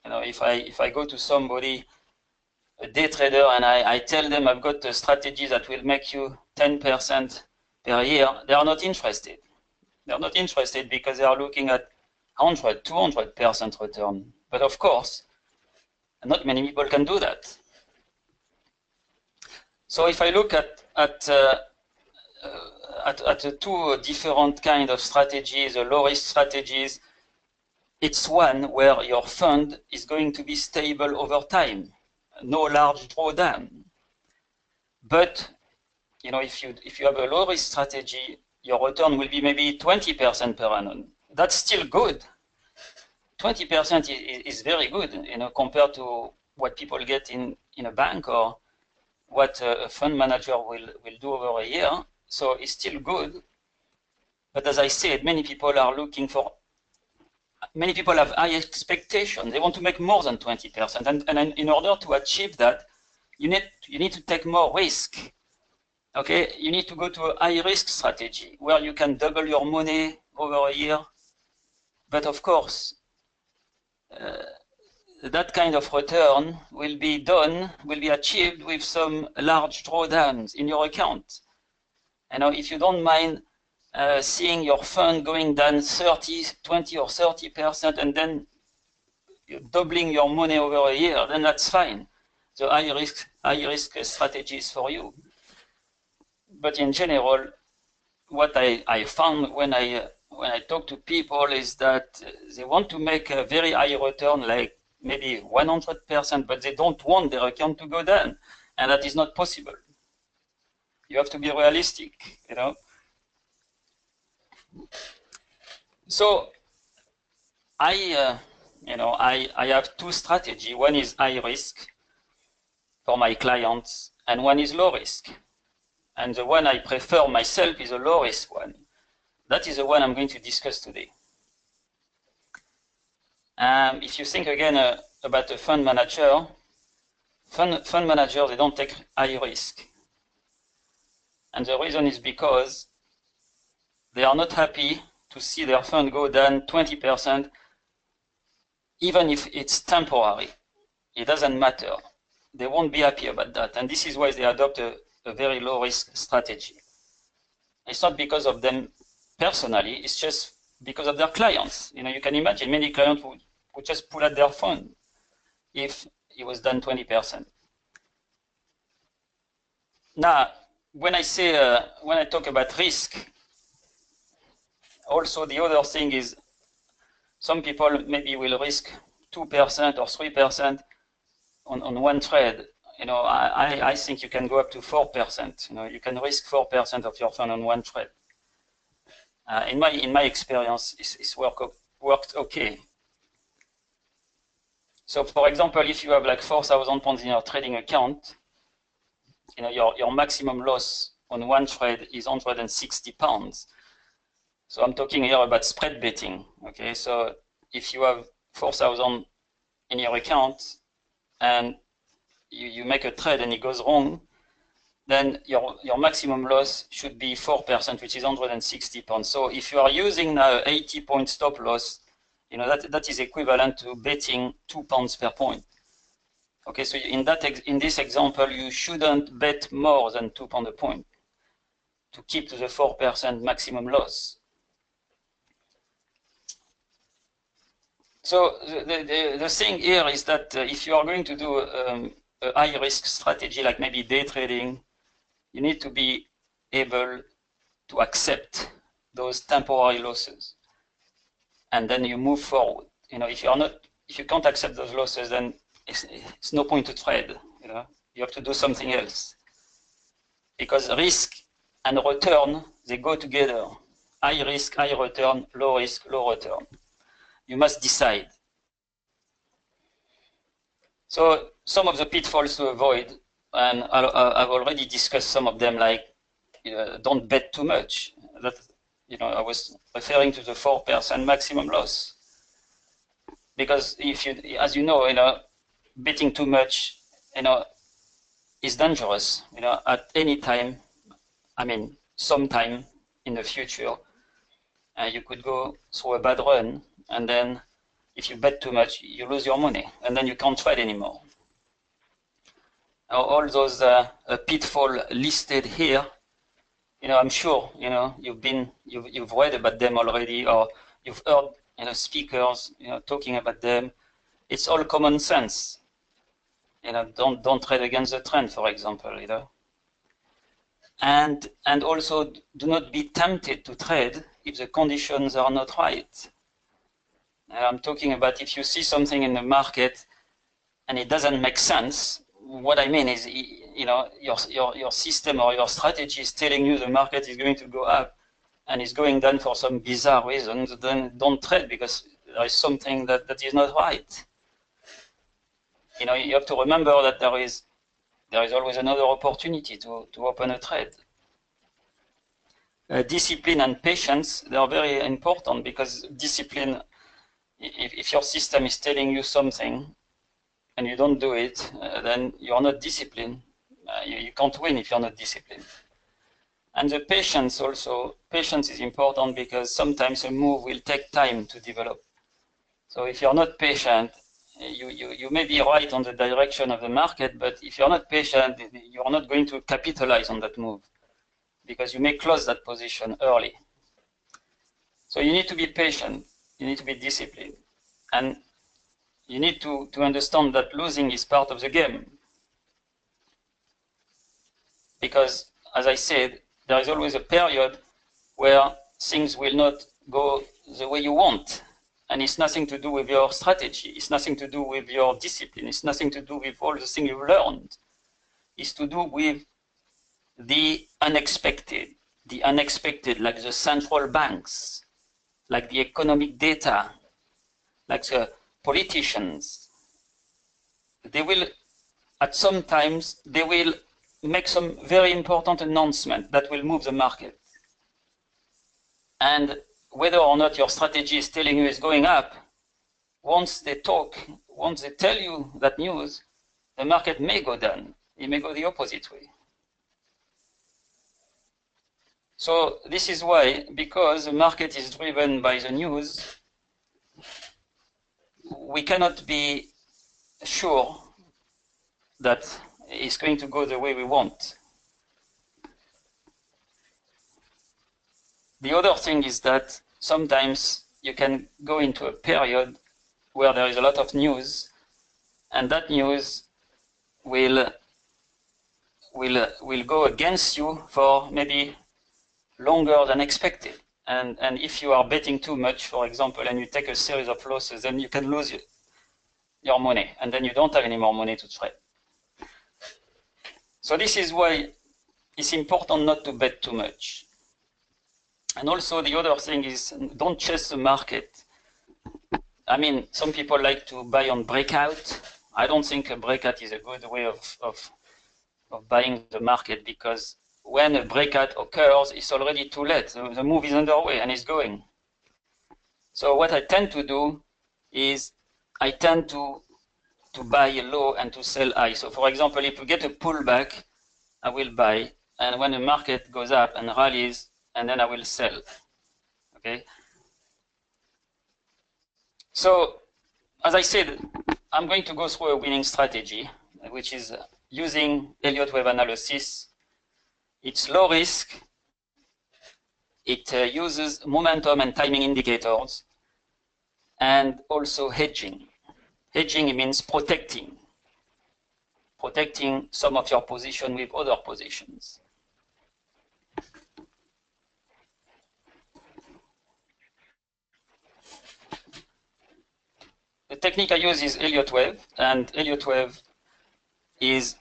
If I go to somebody, a day trader, and I tell them I've got a strategy that will make you 10% per year, they are not interested. They're not interested because they are looking at 100, 200% return. But of course, not many people can do that. So if I look at two different kind of strategies, low-risk strategies, it's one where your fund is going to be stable over time, no large drawdown. But if you have a low-risk strategy, your return will be maybe 20% per annum. That's still good, 20% is very good, you know, compared to what people get in a bank or what a fund manager will do over a year. So it's still good. But as I said, many people have high expectations. They want to make more than 20%. And in order to achieve that, you need to take more risk. Okay, you need to go to a high risk strategy where you can double your money over a year. But of course, that kind of return will be achieved with some large drawdowns in your account. You know, if you don't mind seeing your fund going down 20 or 30%, and then you're doubling your money over a year, then that's fine. So high risk strategies for you. But in general, what I found when I talk to people is that they want to make a very high return, like maybe 100%, but they don't want their account to go down, and that is not possible. You have to be realistic, you know. So I have two strategies. One is high risk for my clients, and one is low risk. And the one I prefer myself is a low risk one. That is the one I'm going to discuss today. If you think again about a fund manager, fund managers, they don't take high risk. And the reason is because they are not happy to see their fund go down 20%, even if it's temporary. It doesn't matter. They won't be happy about that. And this is why they adopt a very low risk strategy. It's not because of them personally, it's just because of their clients. You know, you can imagine many clients would just pull out their fund if it was done 20%. Now, when I talk about risk, also the other thing is some people maybe will risk 2% or 3% on one trade. You know, I think you can go up to 4%. You know, you can risk 4% of your fund on one trade. In my experience, it's worked okay. So, for example, if you have like 4,000 pounds in your trading account, you know, your maximum loss on one trade is 160 pounds. So I'm talking here about spread betting. Okay, so if you have 4,000 in your account and you make a trade and it goes wrong, then your maximum loss should be 4%, which is 160 pounds. So if you are using now 80-point stop loss, you know, that is equivalent to betting 2 pounds per point. Okay, so in this example, you shouldn't bet more than 2 pounds a point to keep to the 4% maximum loss. So the thing here is that if you are going to do a high risk strategy like maybe day trading, you need to be able to accept those temporary losses, and then you move forward. You know, if you can't accept those losses, then it's no point to trade. You know, you have to do something else, because risk and return, they go together. High risk, high return; low risk, low return. You must decide. So some of the pitfalls to avoid, and I've already discussed some of them, like don't bet too much. That, you know, I was referring to the 4% maximum loss, because if you, as you know, betting too much, you know, is dangerous. You know, at any time, I mean, sometime in the future, you could go through a bad run, and then if you bet too much, you lose your money, and then you can't trade anymore. Now, all those pitfalls listed here, you know, I'm sure, you know, you've read about them already, or you've heard, you know, speakers, you know, talking about them. It's all common sense. You know, don't trade against the trend, for example, you know. And also, do not be tempted to trade if the conditions are not right. I'm talking about if you see something in the market and it doesn't make sense. What I mean is, you know, your system or your strategy is telling you the market is going to go up and is going down for some bizarre reasons. Then don't trade, because there is something that is not right. You know, you have to remember that there is always another opportunity to open a trade. Discipline and patience, they are very important, because discipline, if your system is telling you something and you don't do it, then you're not disciplined. You can't win if you're not disciplined. And the patience also, patience is important, because sometimes a move will take time to develop. So if you're not patient, you may be right on the direction of the market, but if you're not patient, you're not going to capitalize on that move, because you may close that position early. So you need to be patient, you need to be disciplined, and you need to understand that losing is part of the game. Because, as I said, there is always a period where things will not go the way you want. And it's nothing to do with your strategy. It's nothing to do with your discipline. It's nothing to do with all the things you've learned. It's to do with the unexpected, like the central banks, like the economic data, like the politicians. They will, at some times, they will make some very important announcement that will move the market. And whether or not your strategy is telling you it's going up, once they tell you that news, the market may go down. It may go the opposite way. So this is why, because the market is driven by the news, we cannot be sure that it's going to go the way we want. The other thing is that sometimes you can go into a period where there is a lot of news, and that news will go against you for maybe longer than expected. And if you are betting too much, for example, and you take a series of losses, then you can lose your money, and then you don't have any more money to trade. So this is why it's important not to bet too much. And also the other thing is, don't chase the market. I mean, some people like to buy on breakout. I don't think a breakout is a good way of buying the market, because when a breakout occurs, it's already too late. The move is underway and it's going. So what I tend to do is I tend to buy low and to sell high. So for example, if we get a pullback, I will buy, and when the market goes up and rallies, and then I will sell. Okay. So, as I said, I'm going to go through a winning strategy, which is using Elliott wave analysis. It's low risk. It uses momentum and timing indicators, and also hedging. Hedging means protecting some of your position with other positions. The technique I use is Elliott wave, and Elliott wave is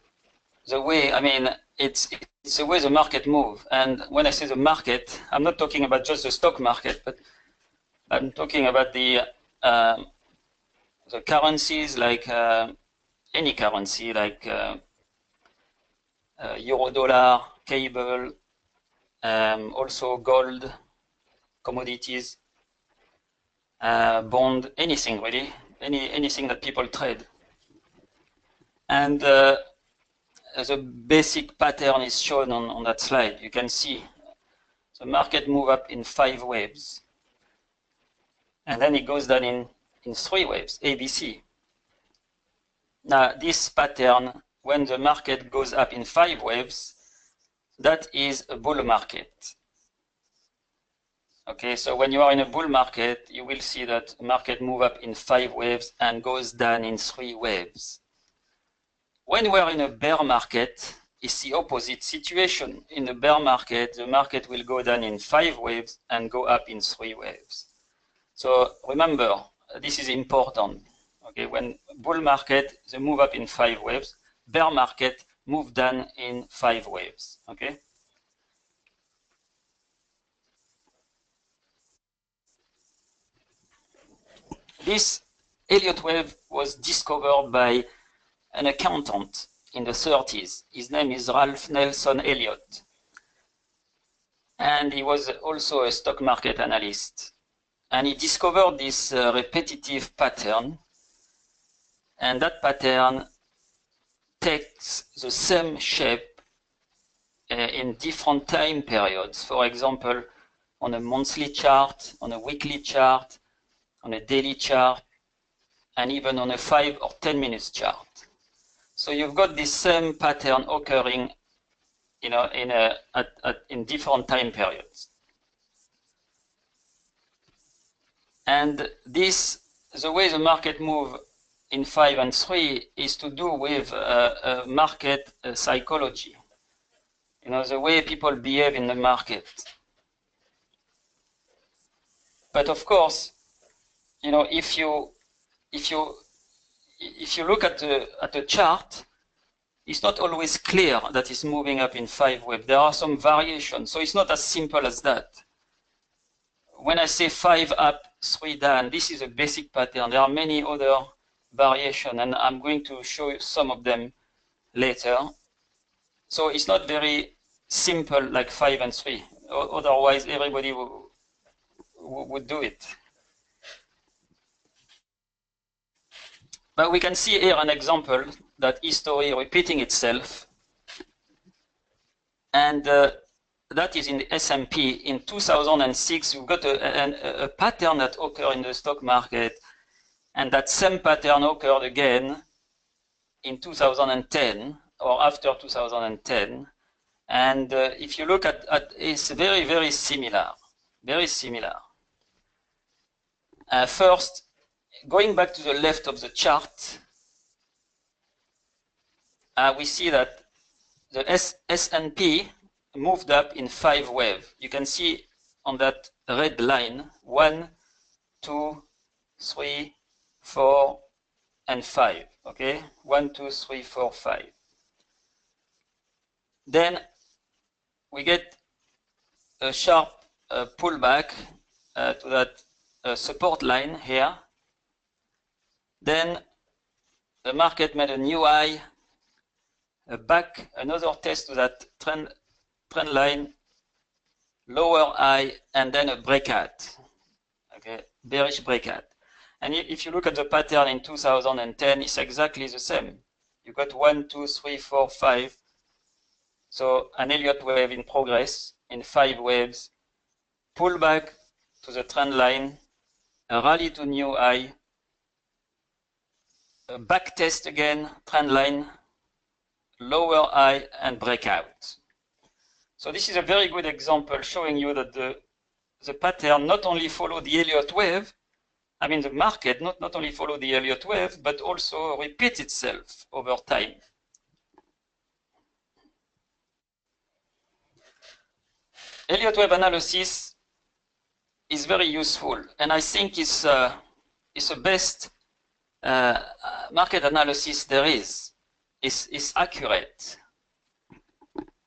the way, I mean, it's the way the market moves. And when I say the market, I'm not talking about just the stock market, but I'm talking about the currencies, like any currency, like euro, dollar, cable, also gold, commodities, bond, anything really, anything that people trade. And the basic pattern is shown on that slide. You can see the market move up in 5 waves, and then it goes down in 3 waves, ABC. Now this pattern, when the market goes up in 5 waves, that is a bull market. Okay, so when you are in a bull market, you will see that market move up in 5 waves and goes down in 3 waves. When we are in a bear market, it's the opposite situation. In the bear market, the market will go down in 5 waves and go up in 3 waves. So remember, this is important. Okay, when bull market, they move up in 5 waves. Bear market, move down in 5 waves. Okay. This Elliot wave was discovered by an accountant in the 30s. His name is Ralph Nelson Elliot. And he was also a stock market analyst. And he discovered this repetitive pattern. And that pattern takes the same shape in different time periods. For example, on a monthly chart, on a weekly chart, on a daily chart, and even on a 5 or 10 minutes chart. So you've got this same pattern occurring, you know, in different time periods. And this, the way the market move in 5 and 3 is to do with market psychology. You know, the way people behave in the market. But of course, you know, if you look at the chart, it's not always clear that it's moving up in 5 wave. There are some variations, so it's not as simple as that. When I say 5 up, 3 down, this is a basic pattern. There are many other variations, and I'm going to show you some of them later. So it's not very simple like 5 and 3. Otherwise, everybody would do it. But we can see here an example that history repeating itself. And that is in the S&P. In 2006, we've got a pattern that occurred in the stock market. And that same pattern occurred again in 2010 or after 2010. And if you look at it's very, very similar. Very similar. First, going back to the left of the chart, we see that the S&P moved up in 5 waves. You can see on that red line, 1, 2, 3, 4, and 5. Okay, 1, 2, 3, 4, 5. Then we get a sharp pullback to that support line here. Then the market made a new high, another test to that trend line, lower high, and then a breakout. Okay, bearish breakout. And if you look at the pattern in 2010, it's exactly the same. You got 1, 2, 3, 4, 5. So an Elliott wave in progress in 5 waves, pull back to the trend line, a rally to new high, a back test again, trend line, lower high, and breakout. So this is a very good example showing you that the pattern not only follow the Elliott wave, I mean the market not only follow the Elliott wave, but also repeat itself over time. Elliott wave analysis is very useful, and I think it's the best market analysis there is. It's accurate,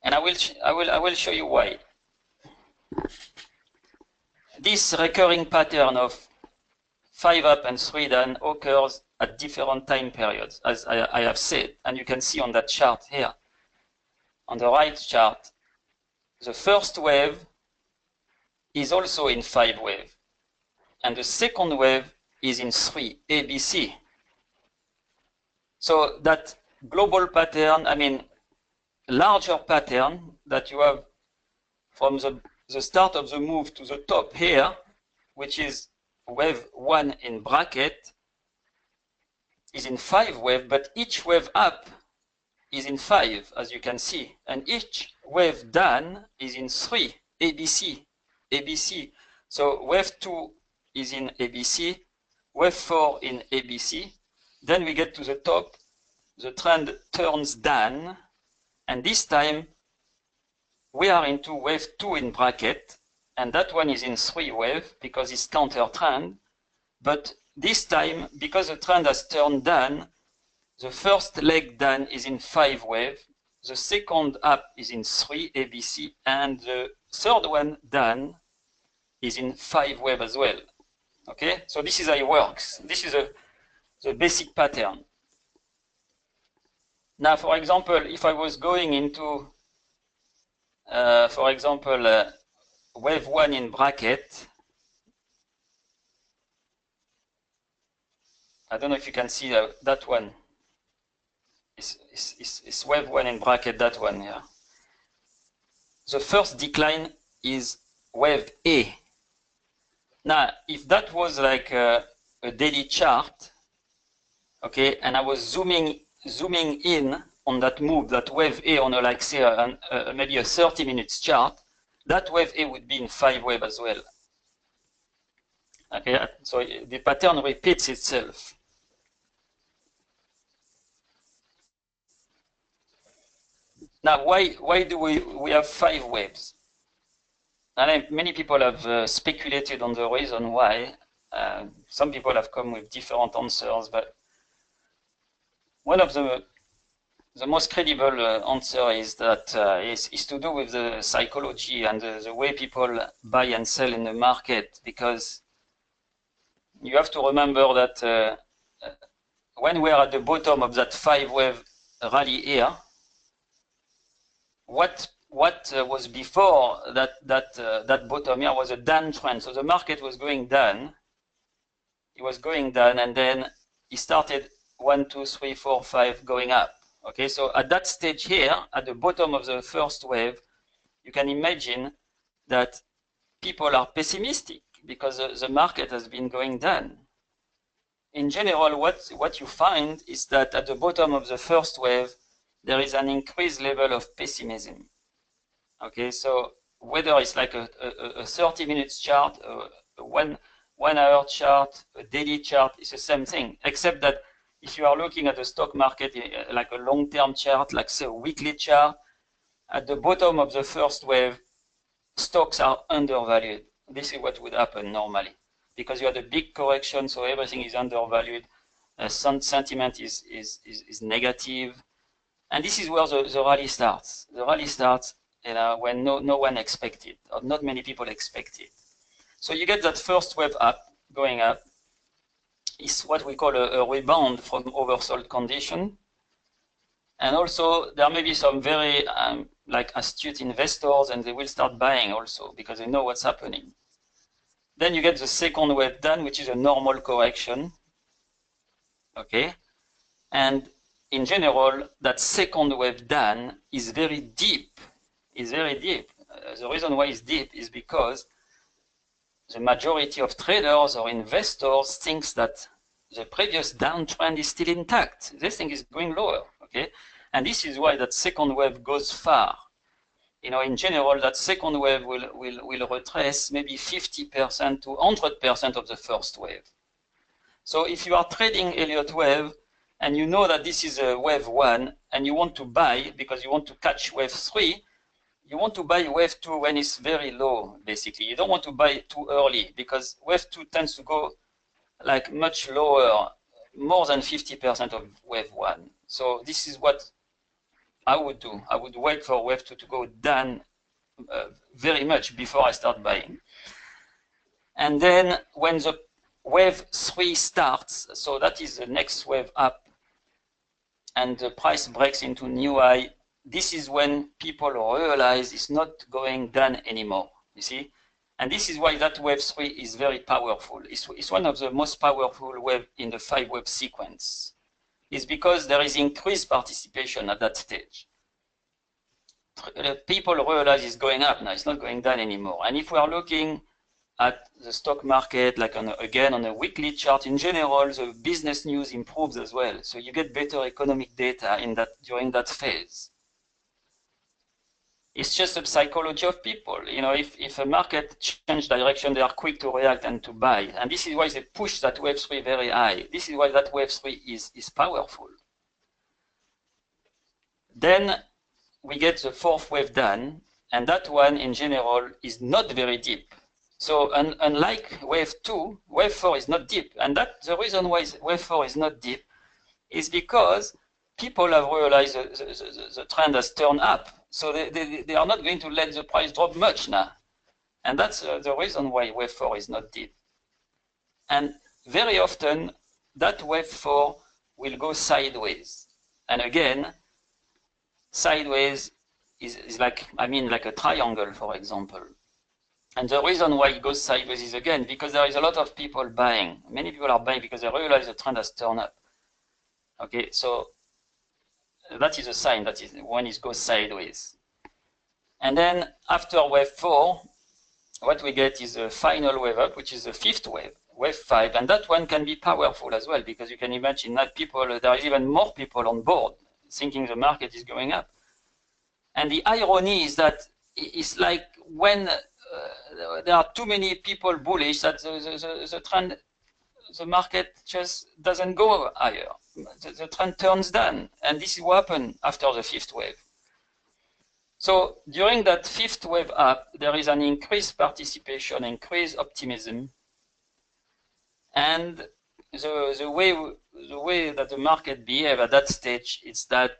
and I will show you why. This recurring pattern of 5 up and 3 down occurs at different time periods, as I have said, and you can see on that chart here. On the right chart, the first wave is also in 5 wave, and the second wave is in 3, ABC. So that global pattern, I mean, larger pattern that you have from the start of the move to the top here, which is wave 1 in bracket, is in 5 wave, but each wave up is in 5, as you can see, and each wave down is in 3, ABC, ABC. So wave 2 is in ABC, wave 4 in ABC. Then we get to the top, the trend turns down, and this time we are into wave 2 in bracket, and that one is in 3 wave because it's counter trend. But this time, because the trend has turned down, the first leg down is in 5 wave, the second up is in 3 ABC, and the third one down is in 5 wave as well. Okay, so this is how it works. This is the basic pattern. Now, for example, if I was going into, for example, wave 1 in bracket, I don't know if you can see that one. It's wave 1 in bracket, that one, yeah. The first decline is wave A. Now, if that was like a daily chart, okay, and I was zooming in on that move, that wave A on a, like say maybe a 30 minutes chart, that wave A would be in 5 wave as well. Okay, so the pattern repeats itself. Now, why do we have 5 waves? And many people have speculated on the reason why. Some people have come with different answers, but one of the most credible answer is that is to do with the psychology and the way people buy and sell in the market, because you have to remember that when we are at the bottom of that 5 wave rally here, what was before that bottom here was a downtrend. So the market was going down. It was going down, and then it started 1, 2, 3, 4, 5 going up. Okay, so at that stage here, at the bottom of the first wave, you can imagine that people are pessimistic because the market has been going down. In general, what you find is that at the bottom of the first wave, there is an increased level of pessimism. Okay, so whether it's like a 30 minutes chart, a 1 hour chart, a daily chart, it's the same thing, except that if you are looking at the stock market like a long-term chart, like say a weekly chart, at the bottom of the first wave, stocks are undervalued. This is what would happen normally, because you had a big correction, so everything is undervalued. Sentiment is negative, and this is where the rally starts. The rally starts, you know, when no one expected, or not many people expected. So you get that first wave up, going up. Is what we call a rebound from oversold condition. And also there may be some very like astute investors, and they will start buying also because they know what's happening. Then you get the second wave down, which is a normal correction. Okay, and in general, that second wave down is very deep. The reason why it's deep is because the majority of traders or investors thinks that the previous downtrend is still intact. This thing is going lower, okay? And this is why that second wave goes far. You know, in general, that second wave will retrace maybe 50% to 100% of the first wave. So if you are trading Elliott wave, and you know that this is a wave 1, and you want to buy because you want to catch wave 3, you want to buy wave 2 when it's very low, basically. You don't want to buy too early, because wave 2 tends to go like much lower, more than 50% of wave 1. So this is what I would do. I would wait for wave 2 to go down very much before I start buying. And then when the wave 3 starts, so that is the next wave up, and the price breaks into new high, this is when people realize it's not going down anymore, you see? And this is why that wave 3 is very powerful. It's one of the most powerful wave in the 5 wave sequence. It's because there is increased participation at that stage. People realize it's going up now, it's not going down anymore. And if we are looking at the stock market, like again on a weekly chart, in general, the business news improves as well. So you get better economic data during that phase. It's just the psychology of people. You know, if a market changes direction, they are quick to react and to buy. And this is why they push that wave 3 very high. This is why that wave 3 is powerful. Then we get the fourth wave done, and that one in general is not very deep. So unlike wave 2, wave 4 is not deep. And the reason why wave 4 is not deep is because people have realized the trend has turned up. So they are not going to let the price drop much now. And that's the reason why wave 4 is not deep. And very often, that wave 4 will go sideways. And again, sideways is like, I mean, like a triangle, for example. And the reason why it goes sideways is, again, because there is a lot of people buying. Many people are buying because they realize the trend has turned up. Okay, so that is a sign that is when it goes sideways. And then after wave 4, what we get is a final wave up, which is the fifth wave, wave 5. And that one can be powerful as well, because you can imagine that there are even more people on board thinking the market is going up. And the irony is that it's like when there are too many people bullish that the trend, the market just doesn't go higher. The trend turns down. And this is what happened after the fifth wave. So during that fifth wave up, there is an increased participation, increased optimism. And the way that the market behaves at that stage is that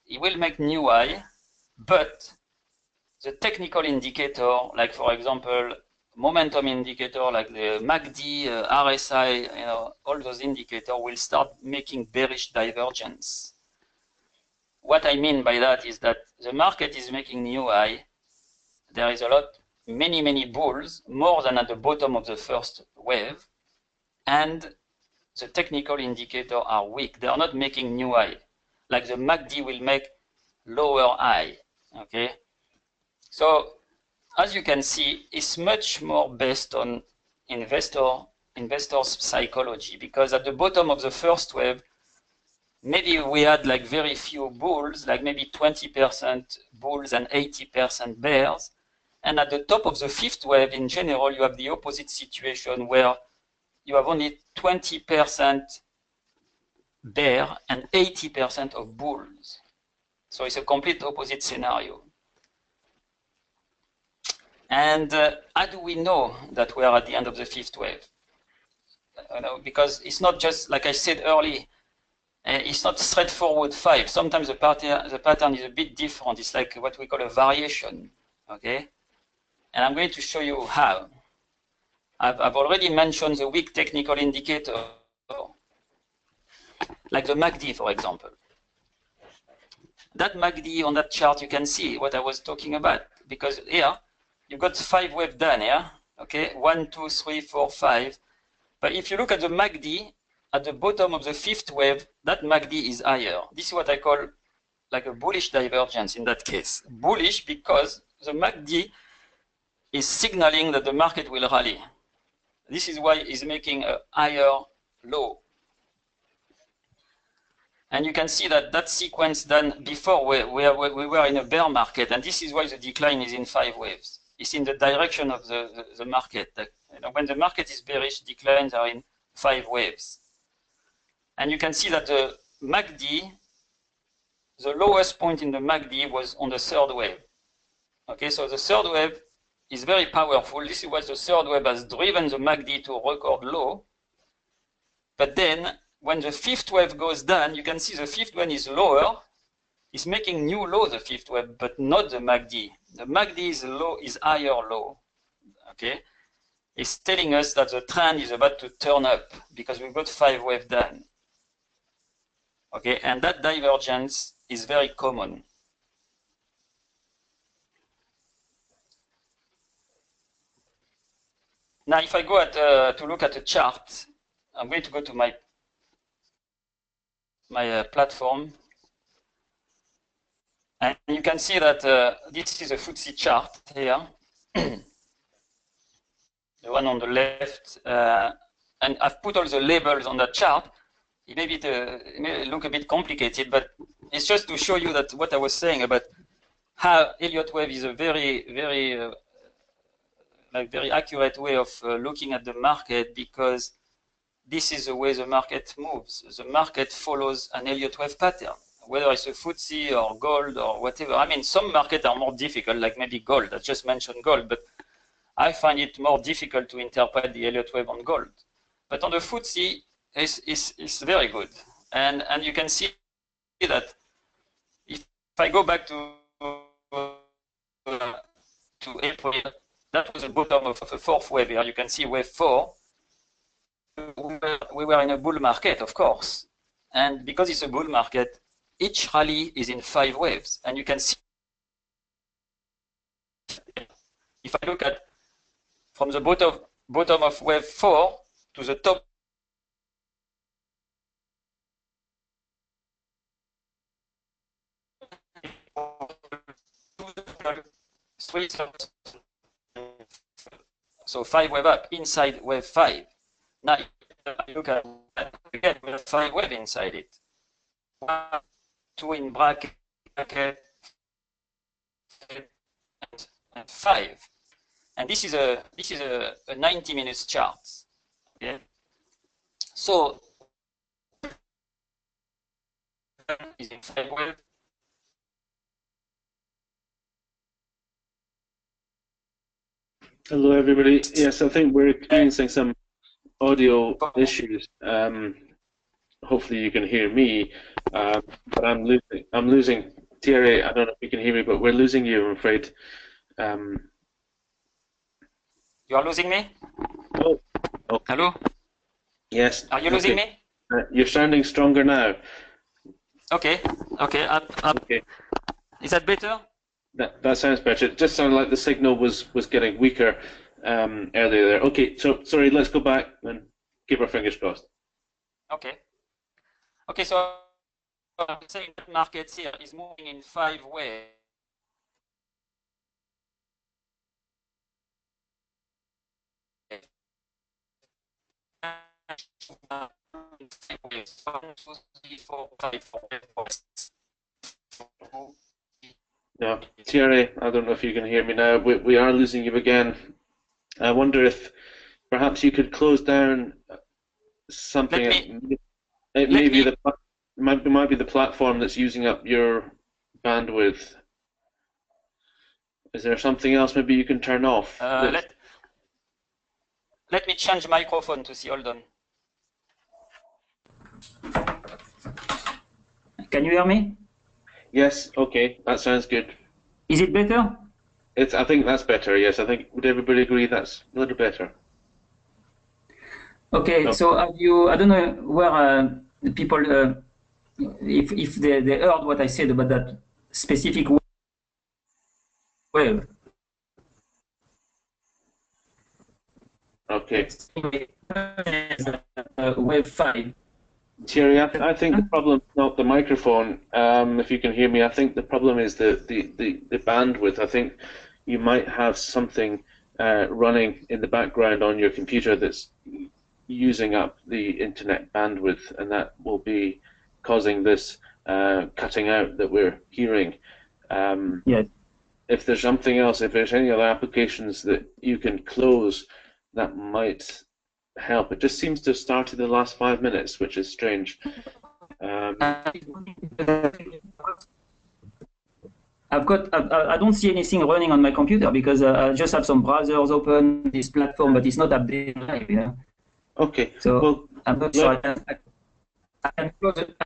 it will make new high, but the technical indicator, like for example, momentum indicator like the MACD, RSI, all those indicators will start making bearish divergence. What I mean by that is that the market is making new high. There is many bulls, more than at the bottom of the first wave, and the technical indicators are weak. They are not making new high. Like the MACD will make lower high. Okay. So as you can see, it's much more based on investors' psychology, because at the bottom of the first wave, maybe we had like very few bulls, like maybe 20% bulls and 80% bears. And at the top of the fifth wave, in general, you have the opposite situation where you have only 20% bear and 80% of bulls. So it's a complete opposite scenario. And how do we know that we are at the end of the fifth wave? Because it's not just, like I said earlier, it's not straightforward 5. Sometimes the pattern is a bit different. It's like what we call a variation, okay? And I'm going to show you how. I've already mentioned the weak technical indicator, like the MACD, for example. That MACD on that chart, you can see what I was talking about, because here, you've got 5 waves done here, okay? 1, 2, 3, 4, 5. But if you look at the MACD, at the bottom of the fifth wave, that MACD is higher. This is what I call like a bullish divergence in that case. Bullish because the MACD is signaling that the market will rally. This is why it's making a higher low. And you can see that that sequence done before we were in a bear market, and this is why the decline is in 5 waves. It's in the direction of the market. When the market is bearish, declines are in 5 waves. And you can see that the MACD, the lowest point in the MACD was on the third wave. Okay, so the third wave is very powerful. This is what the third wave has driven the MACD to a record low. But then, when the fifth wave goes down, you can see the fifth one is lower. It's making new low, the fifth wave, but not the MACD. The MACD is higher low. Okay, it's telling us that the trend is about to turn up because we've got 5 waves down. Okay, and that divergence is very common. Now, if I go to look at a chart, I'm going to go to my platform, and you can see that this is a FTSE chart here, the one on the left, and I've put all the labels on that chart. It may look a bit complicated, but it's just to show you that what I was saying about how Elliott wave is a very accurate way of looking at the market, because this is the way the market moves. The market follows an Elliott wave pattern, whether it's a FTSE or gold or whatever. I mean, some markets are more difficult, like maybe gold. I just mentioned gold, but I find it more difficult to interpret the Elliott wave on gold. But on the FTSE, it's very good. And you can see that if I go back to April, that was the bottom of the fourth wave here. You can see wave 4. we were in a bull market, of course. And because it's a bull market, each rally is in 5 waves. And you can see, if I look at from the bottom of wave 4 to the top so 5 wave up inside wave 5. Now look at again with a 5 wave inside it. 1, 2 in bracket, and 5. And this is a 90 minutes chart. Okay. So is in 5 wave. Hello, everybody. Yes, I think we're experiencing some audio issues. Hopefully, you can hear me, but I'm losing Thierry. I don't know if you can hear me, but we're losing you, I'm afraid. You are losing me? Oh, okay. Hello? Yes. Are you losing me? You're sounding stronger now. Okay. Okay. Okay. Is that better? That sounds better. It just sounded like the signal was getting weaker earlier there. Okay, so sorry, let's go back and keep our fingers crossed. Okay. Okay, so I'm saying that markets here is moving in 5 waves. No, Thierry, I don't know if you can hear me now. We are losing you again. I wonder if perhaps you could close down something. It might be the platform that's using up your bandwidth. Is there something else maybe you can turn off? Let me change microphone to see. Hold on. Can you hear me? Yes. Okay, that sounds good. Is it better? I think that's better. Yes, I think would everybody agree that's a little better? Okay. No. So have you? I don't know where the people, if they heard what I said about that specific wave. Okay. Wave 5. Thierry, I think the problem is not the microphone. If you can hear me, I think the problem is the bandwidth. I think you might have something running in the background on your computer that's using up the internet bandwidth, and that will be causing this cutting out that we're hearing. Yes. If there's something else, if there's any other applications that you can close, that might help. It just seems to have started the last 5 minutes, which is strange. I don't see anything running on my computer because I just have some browsers open this platform, but it's not updated live. Yeah. Okay. So well, I'm not sure. I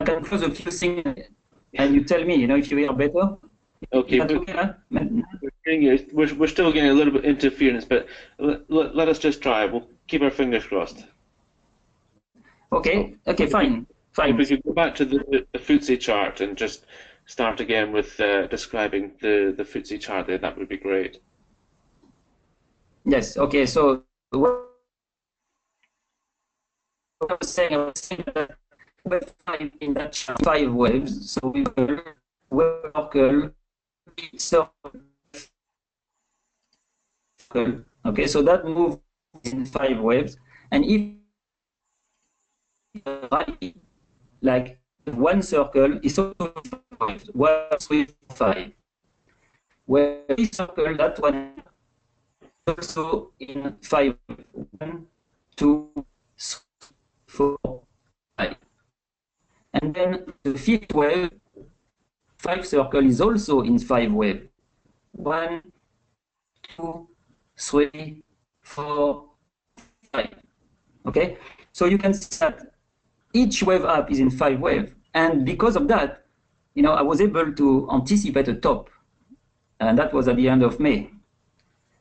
can close a few things, and you tell me. If you hear better. Okay. We're still getting a little bit interference, but let us just try. We'll keep our fingers crossed. Okay. Okay. Fine. Fine. If we could go back to the FTSE chart and just start again with describing the FTSE chart there, that would be great. Yes. Okay. So what I was saying that wave 5 in that chart, 5 waves. So we will circle. Okay, so that moves in 5 waves, and if like one circle is also 5 waves, 1, 3, 5. Where this circle, that one is also in 5 waves. 1, 2, 3, 4, 5. And then the 5th wave, 5 circle is also in 5 waves. 1, 2, 3, 4, 5. Okay, so you can see that each wave up is in 5 waves, and because of that, I was able to anticipate a top, and that was at the end of May,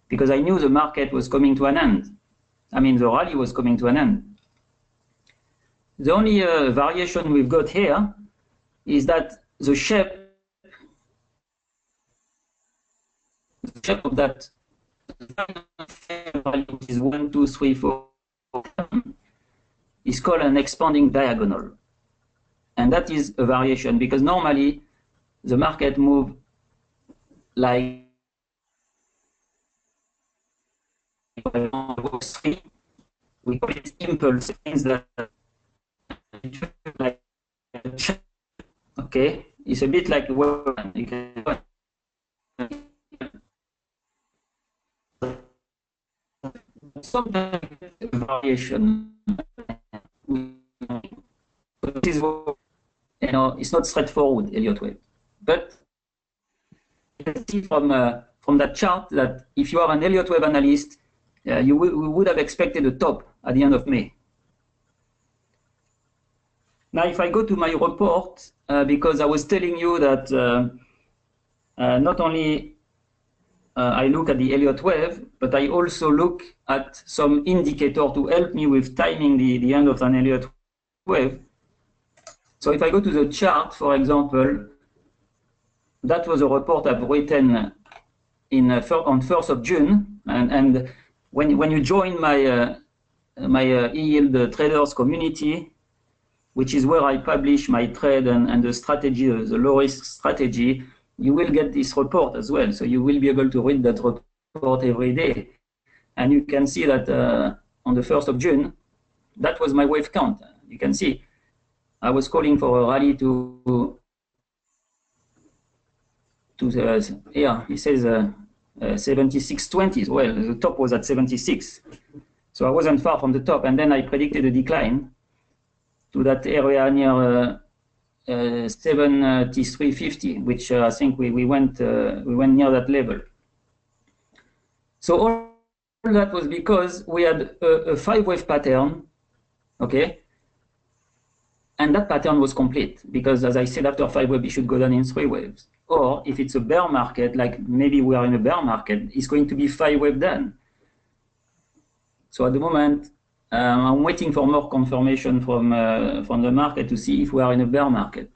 because I knew the market was coming to an end. I mean, the rally was coming to an end. The only variation we've got here is that the shape of that value is 1, 2, 3, 4 is called an expanding diagonal. And that is a variation because normally the market move like we call it impulse, means that like okay, it's a bit like a weapon. Some variation, but this is, you know, it's not straightforward Elliott wave. But you can see from that chart that if you are an Elliott wave analyst, we would have expected a top at the end of May. Now, if I go to my report, because I was telling you that not only I look at the Elliott wave, but I also look at some indicator to help me with timing the end of an Elliott wave. So if I go to the chart, for example, that was a report I've written on 1st of June, and when you join my e-yield traders community, which is where I publish my trade and the strategy, the low risk strategy, you will get this report as well. So you will be able to read that report every day. And you can see that on the 1st of June, that was my wave count. You can see I was calling for a rally to yeah, it says 76.20. Well, the top was at 76. So I wasn't far from the top. And then I predicted a decline to that area near 73.50, which I think we went near that level. So all that was because we had a 5-wave pattern, okay, and that pattern was complete because, as I said, after 5 waves, it should go down in 3 waves. Or if it's a bear market, like maybe we are in a bear market, it's going to be 5 wave down. So at the moment, I'm waiting for more confirmation from the market to see if we are in a bear market.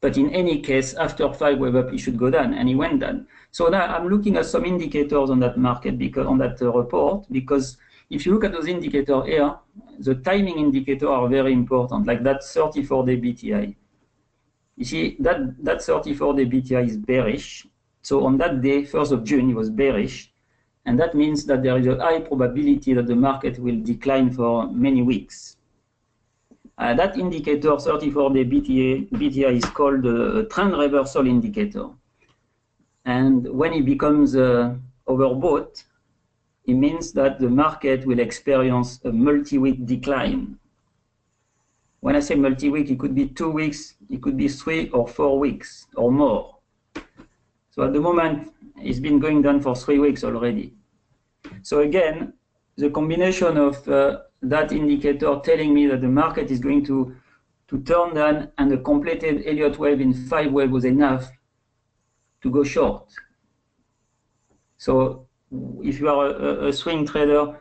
But in any case, after 5 wave up, it should go down, and it went down. So now I'm looking at some indicators on that market, because on that report, because if you look at those indicators here, the timing indicators are very important, like that 34-day BTI. You see, that 34-day BTI is bearish. So on that day, 1st of June, it was bearish. And that means that there is a high probability that the market will decline for many weeks. That indicator, 34-day BTI, is called a trend reversal indicator. And when it becomes overbought, it means that the market will experience a multi-week decline. When I say multi-week, it could be 2 weeks, it could be 3 or 4 weeks or more. So at the moment, it's been going down for 3 weeks already. So again, the combination of that indicator telling me that the market is going to turn down and a completed Elliott wave in 5 waves was enough to go short. So if you are a swing trader,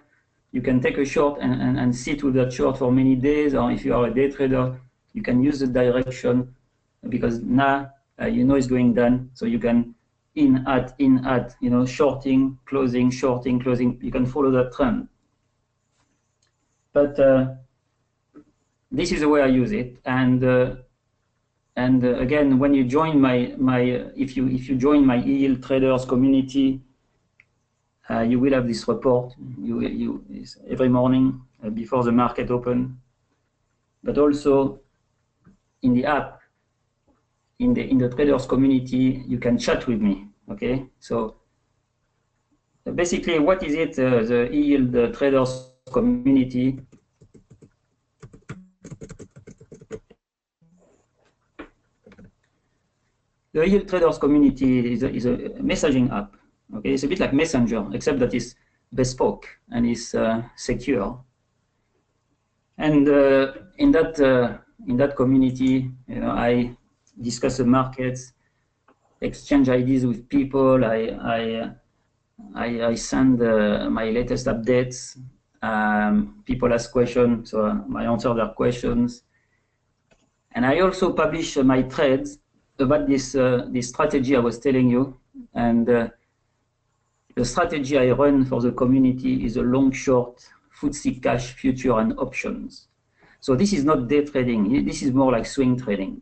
you can take a short and sit with that short for many days, or if you are a day trader, you can use the direction because now you know it's going down, so you can in at, you know, shorting, closing, you can follow that trend. But this is the way I use it, and again, when you join if you join my e-yield traders community, you will have this report every morning before the market open, but also in the app, in the traders community, you can chat with me. Okay, so basically, what is it? The e-yield traders community. The e-yield traders community is a messaging app. Okay, it's a bit like Messenger, except that it's bespoke and it's secure. And in that community, you know, I discuss the markets, exchange ideas with people. I send my latest updates. People ask questions, so I answer their questions. And I also publish my threads about this strategy I was telling you. And the strategy I run for the community is a long-short FTSE cash future and options. So this is not day trading. This is more like swing trading.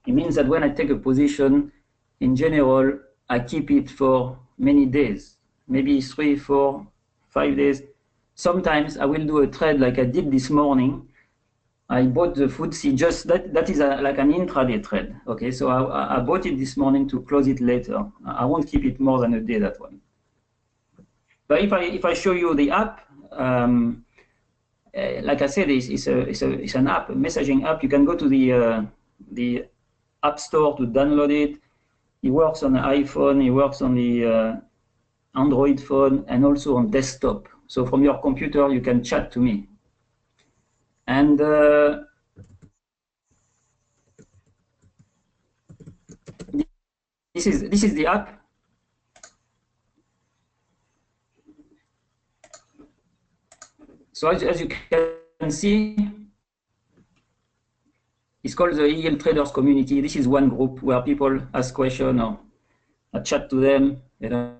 It means that when I take a position, in general, I keep it for many days, maybe 3, 4, 5 days. Sometimes I will do a trade like I did this morning. I bought the FTSE just that is like an intraday trade. Okay, so I bought it this morning to close it later. I won't keep it more than a day, that one. But if I show you the app, like I said, it's an app, a messaging app. You can go to the App Store to download it. It works on the iPhone, it works on the Android phone, and also on desktop. So from your computer, you can chat to me. And this is the app. So as you can see, it's called the Eagle Traders Community. This is one group where people ask questions or I chat to them. You know,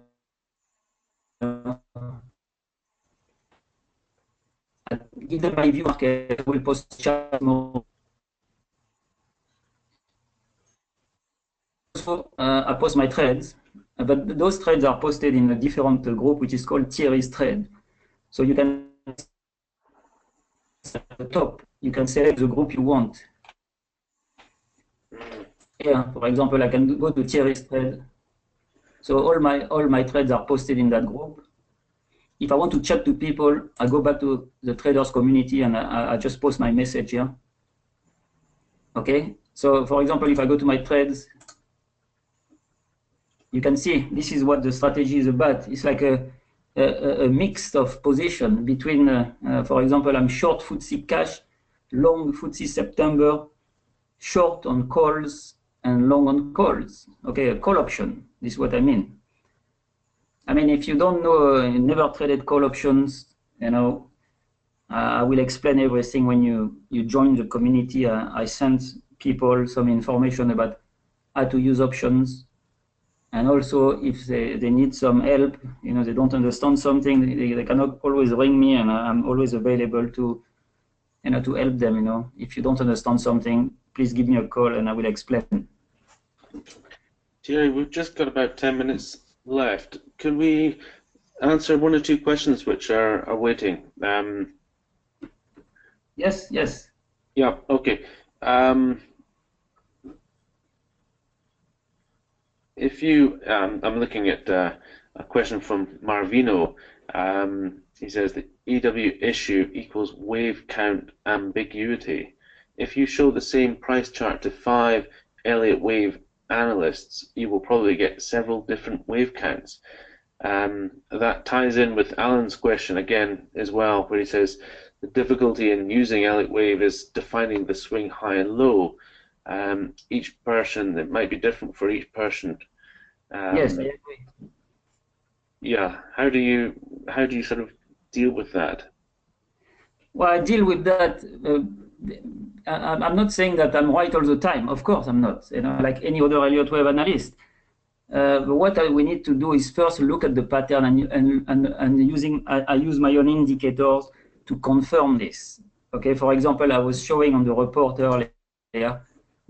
I give them my view market. I will post chat more. Also, I post my trades, but those trades are posted in a different group, which is called Thierry's Trade. So you can at the top, you can select the group you want. Here, for example, I can go to Thierry's Trade. So all my trades are posted in that group. If I want to chat to people, I go back to the traders community and I just post my message here. Okay. So for example, if I go to my trades, you can see this is what the strategy is about. It's like a mix of position between, for example, I'm short FTSE cash, long FTSE September, short on calls and long on calls. Okay, a call option. This is what I mean. I mean, if you don't know, never traded call options, you know, I will explain everything when you join the community. I send people some information about how to use options. And also, if they need some help, you know, they don't understand something, they cannot always ring me, and I'm always available to, you know, to help them. You know, if you don't understand something, please give me a call, and I will explain. Thierry, we've just got about 10 minutes left. Can we answer one or two questions which are waiting? Yes. Yeah. Okay. If you, I'm looking at a question from Marvino. He says the EW issue equals wave count ambiguity. If you show the same price chart to 5 Elliott wave analysts, you will probably get several different wave counts. That ties in with Alan's question again as well, where he says the difficulty in using Elliott wave is defining the swing high and low. Each person, it might be different for each person. Yes, I agree. Yeah, how do you sort of deal with that? Well, I deal with that. I'm not saying that I'm right all the time. Of course, I'm not. You know, like any other Elliott wave analyst. But what we need to do is first look at the pattern and using. I use my own indicators to confirm this. Okay. For example, I was showing on the report earlier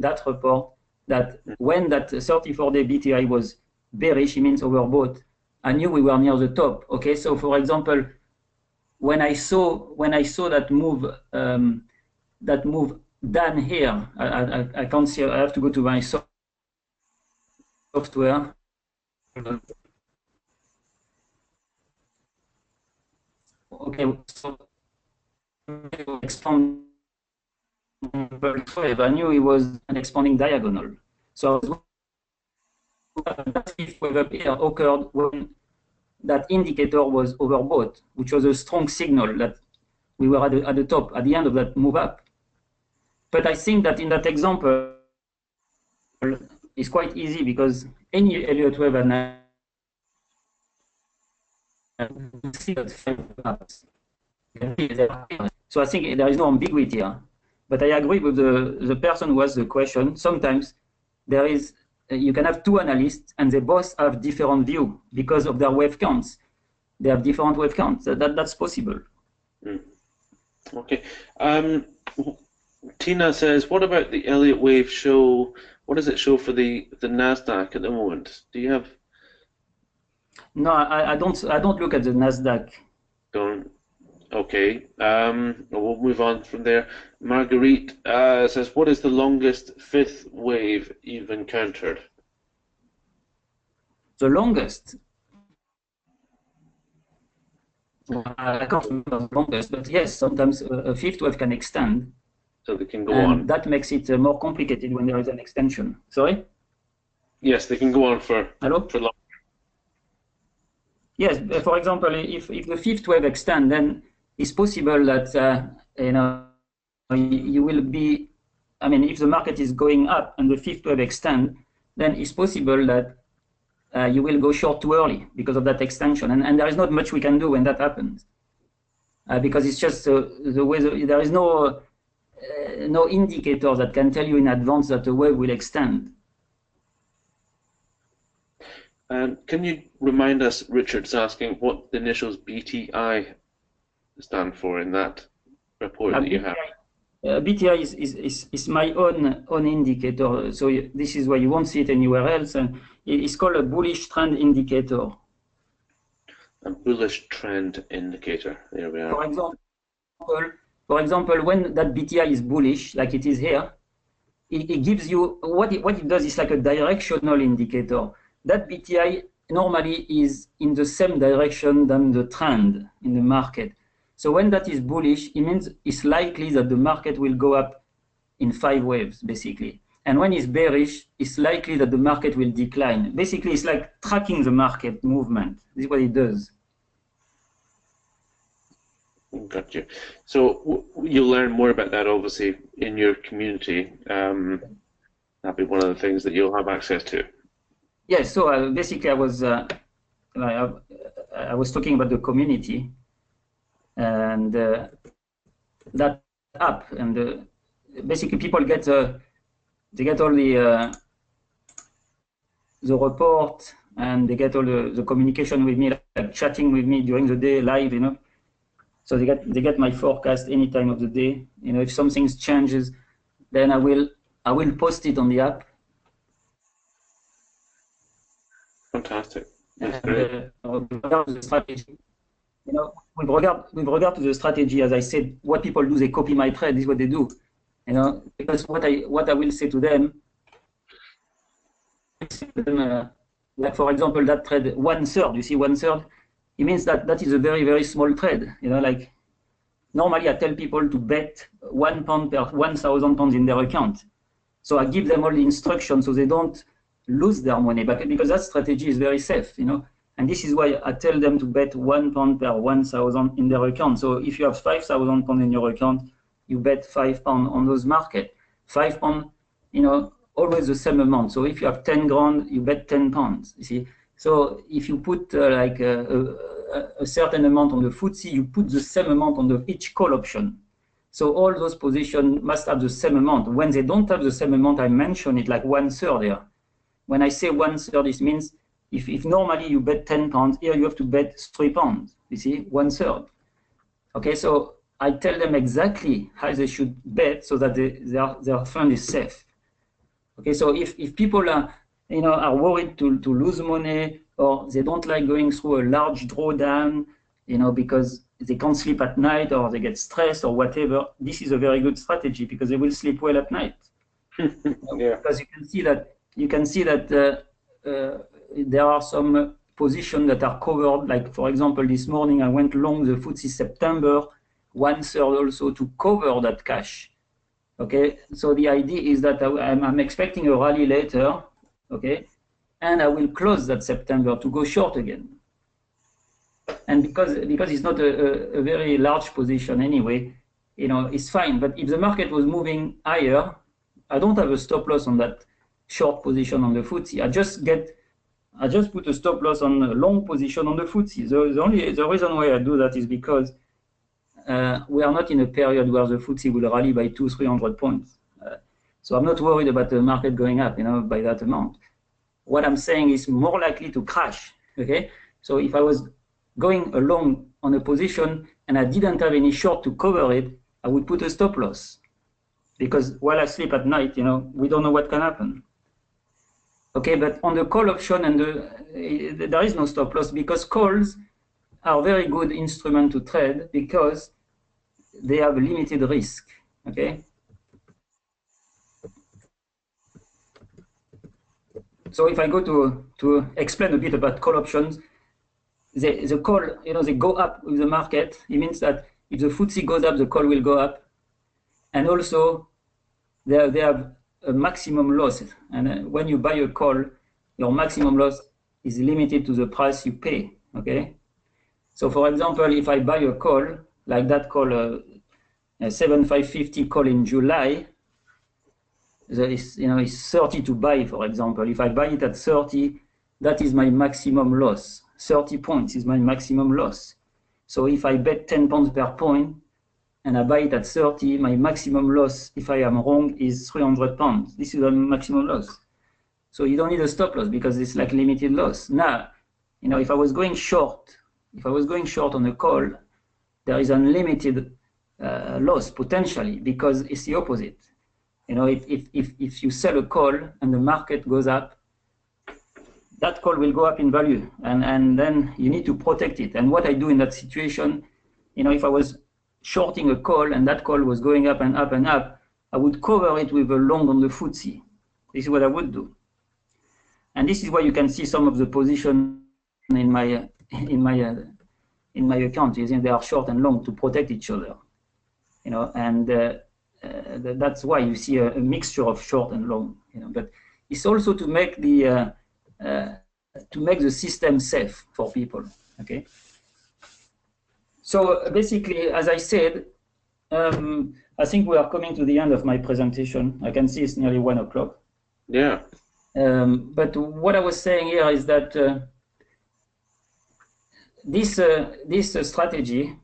that report that when that 34-day BTI was bearish, it means overbought. I knew we were near the top. Okay. So for example, when I saw that move down here, I can't see. I have to go to my software. Okay, so expand. I knew it was an expanding diagonal. So that wave up here occurred when that indicator was overbought, which was a strong signal that we were at the top, at the end of that move up. But I think that in that example, it's quite easy because any Elliott wave analysis see that 5 maps. So I think there is no ambiguity here. But I agree with the person who asked the question. Sometimes there is, you can have two analysts and they both have different view because of their wave counts. They have different wave counts. That's possible. Mm. Okay. Tina says, what about the Elliott wave show? What does it show for the NASDAQ at the moment? Do you have? No, I don't look at the NASDAQ. Don't. Okay. We'll move on from there. Marguerite says, what is the longest fifth wave you've encountered? The longest. I can't remember the longest, but yes, sometimes a fifth wave can extend. So they can go and on. That makes it more complicated when there is an extension. Sorry? Yes, they can go on for long. Yes, for example, if the fifth wave extends, then it's possible that you will be. I mean, if the market is going up and the fifth wave extends, then it's possible that you will go short too early because of that extension, and there is not much we can do when that happens, because it's just the way there is no indicator that can tell you in advance that the wave will extend. Can you remind us, Richard's asking, what the initials BTI stand for in that report that you have? BTI is my own indicator, so this is why you won't see it anywhere else, and it's called a bullish trend indicator. A bullish trend indicator. There we are. For example, when that BTI is bullish, like it is here, it gives you what it does is like a directional indicator. That BTI normally is in the same direction than the trend in the market. So when that is bullish, it means it's likely that the market will go up in 5 waves, basically. And when it's bearish, it's likely that the market will decline. Basically, it's like tracking the market movement. This is what it does. Got you. So you'll learn more about that, obviously, in your community. That'll be one of the things that you'll have access to. Yes. So basically, I was talking about the community and that app, and basically people get they get all the report, and they get all the communication with me, like chatting with me during the day live, So they get my forecast any time of the day. If something changes, then I will post it on the app. Fantastic. That's great. With regard to the strategy, with regard to the strategy, as I said, what people do, they copy my trade. This is what they do. Because what I will say to them, like for example, that trade 1/3. You see 1/3. It means that is a very, very small trade. Like normally I tell people to bet £1 per 1,000 pounds in their account. So I give them all the instructions so they don't lose their money, but because that strategy is very safe, And this is why I tell them to bet £1 per 1,000 in their account. So if you have 5,000 pounds in your account, you bet £5 on those markets. £5, always the same amount. So if you have 10 grand, you bet £10. You see. So if you put like a certain amount on the FTSE, you put the same amount on each call option. So all those positions must have the same amount. When they don't have the same amount, I mention it like 1/3 here. When I say 1/3, it means if normally you bet £10, here you have to bet £3. You see, 1/3. Okay, so I tell them exactly how they should bet so that their fund is safe. Okay, so if people are worried to lose money, or they don't like going through a large drawdown, because they can't sleep at night, or they get stressed or whatever, this is a very good strategy because they will sleep well at night. Yeah. Because you can see that there are some positions that are covered. Like for example, this morning I went long the FTSE September 1/3 also to cover that cash. Okay, so the idea is that I'm expecting a rally later. Okay, and I will close that September to go short again. And because it's not a very large position anyway, it's fine. But if the market was moving higher, I don't have a stop loss on that short position on the FTSE. I just put a stop loss on a long position on the FTSE. The reason why I do that is because we are not in a period where the FTSE will rally by 200-300 points. So I'm not worried about the market going up, by that amount. What I'm saying is more likely to crash. Okay, so if I was going along on a position and I didn't have any short to cover it, I would put a stop loss, because while I sleep at night, we don't know what can happen. Okay, but on the call option there is no stop loss, because calls are very good instrument to trade because they have limited risk. Okay. So if I go to explain a bit about call options, the call, they go up with the market. It means that if the FTSE goes up, the call will go up, and also they have a maximum loss. And when you buy a call, your maximum loss is limited to the price you pay. Okay. So for example, if I buy a call like that call, a 7550 call in July, it's 30 to buy, for example. If I buy it at 30, that is my maximum loss. 30 points is my maximum loss. So if I bet 10 pounds per point and I buy it at 30, my maximum loss, if I am wrong, is 300 pounds. This is a maximum loss. So you don't need a stop loss because it's like limited loss. Now, if I was going short on a call, there is unlimited loss potentially, because it's the opposite. If you sell a call and the market goes up, that call will go up in value, and then you need to protect it. And what I do in that situation, if I was shorting a call and that call was going up and up and up, I would cover it with a long on the FTSE. This is what I would do. And this is why you can see some of the position in my account. They are short and long to protect each other. And that's why you see a mixture of short and long. But it's also to make the system safe for people. Okay. So basically, as I said, I think we are coming to the end of my presentation. I can see it's nearly 1 o'clock. Yeah. But what I was saying here is that this strategy,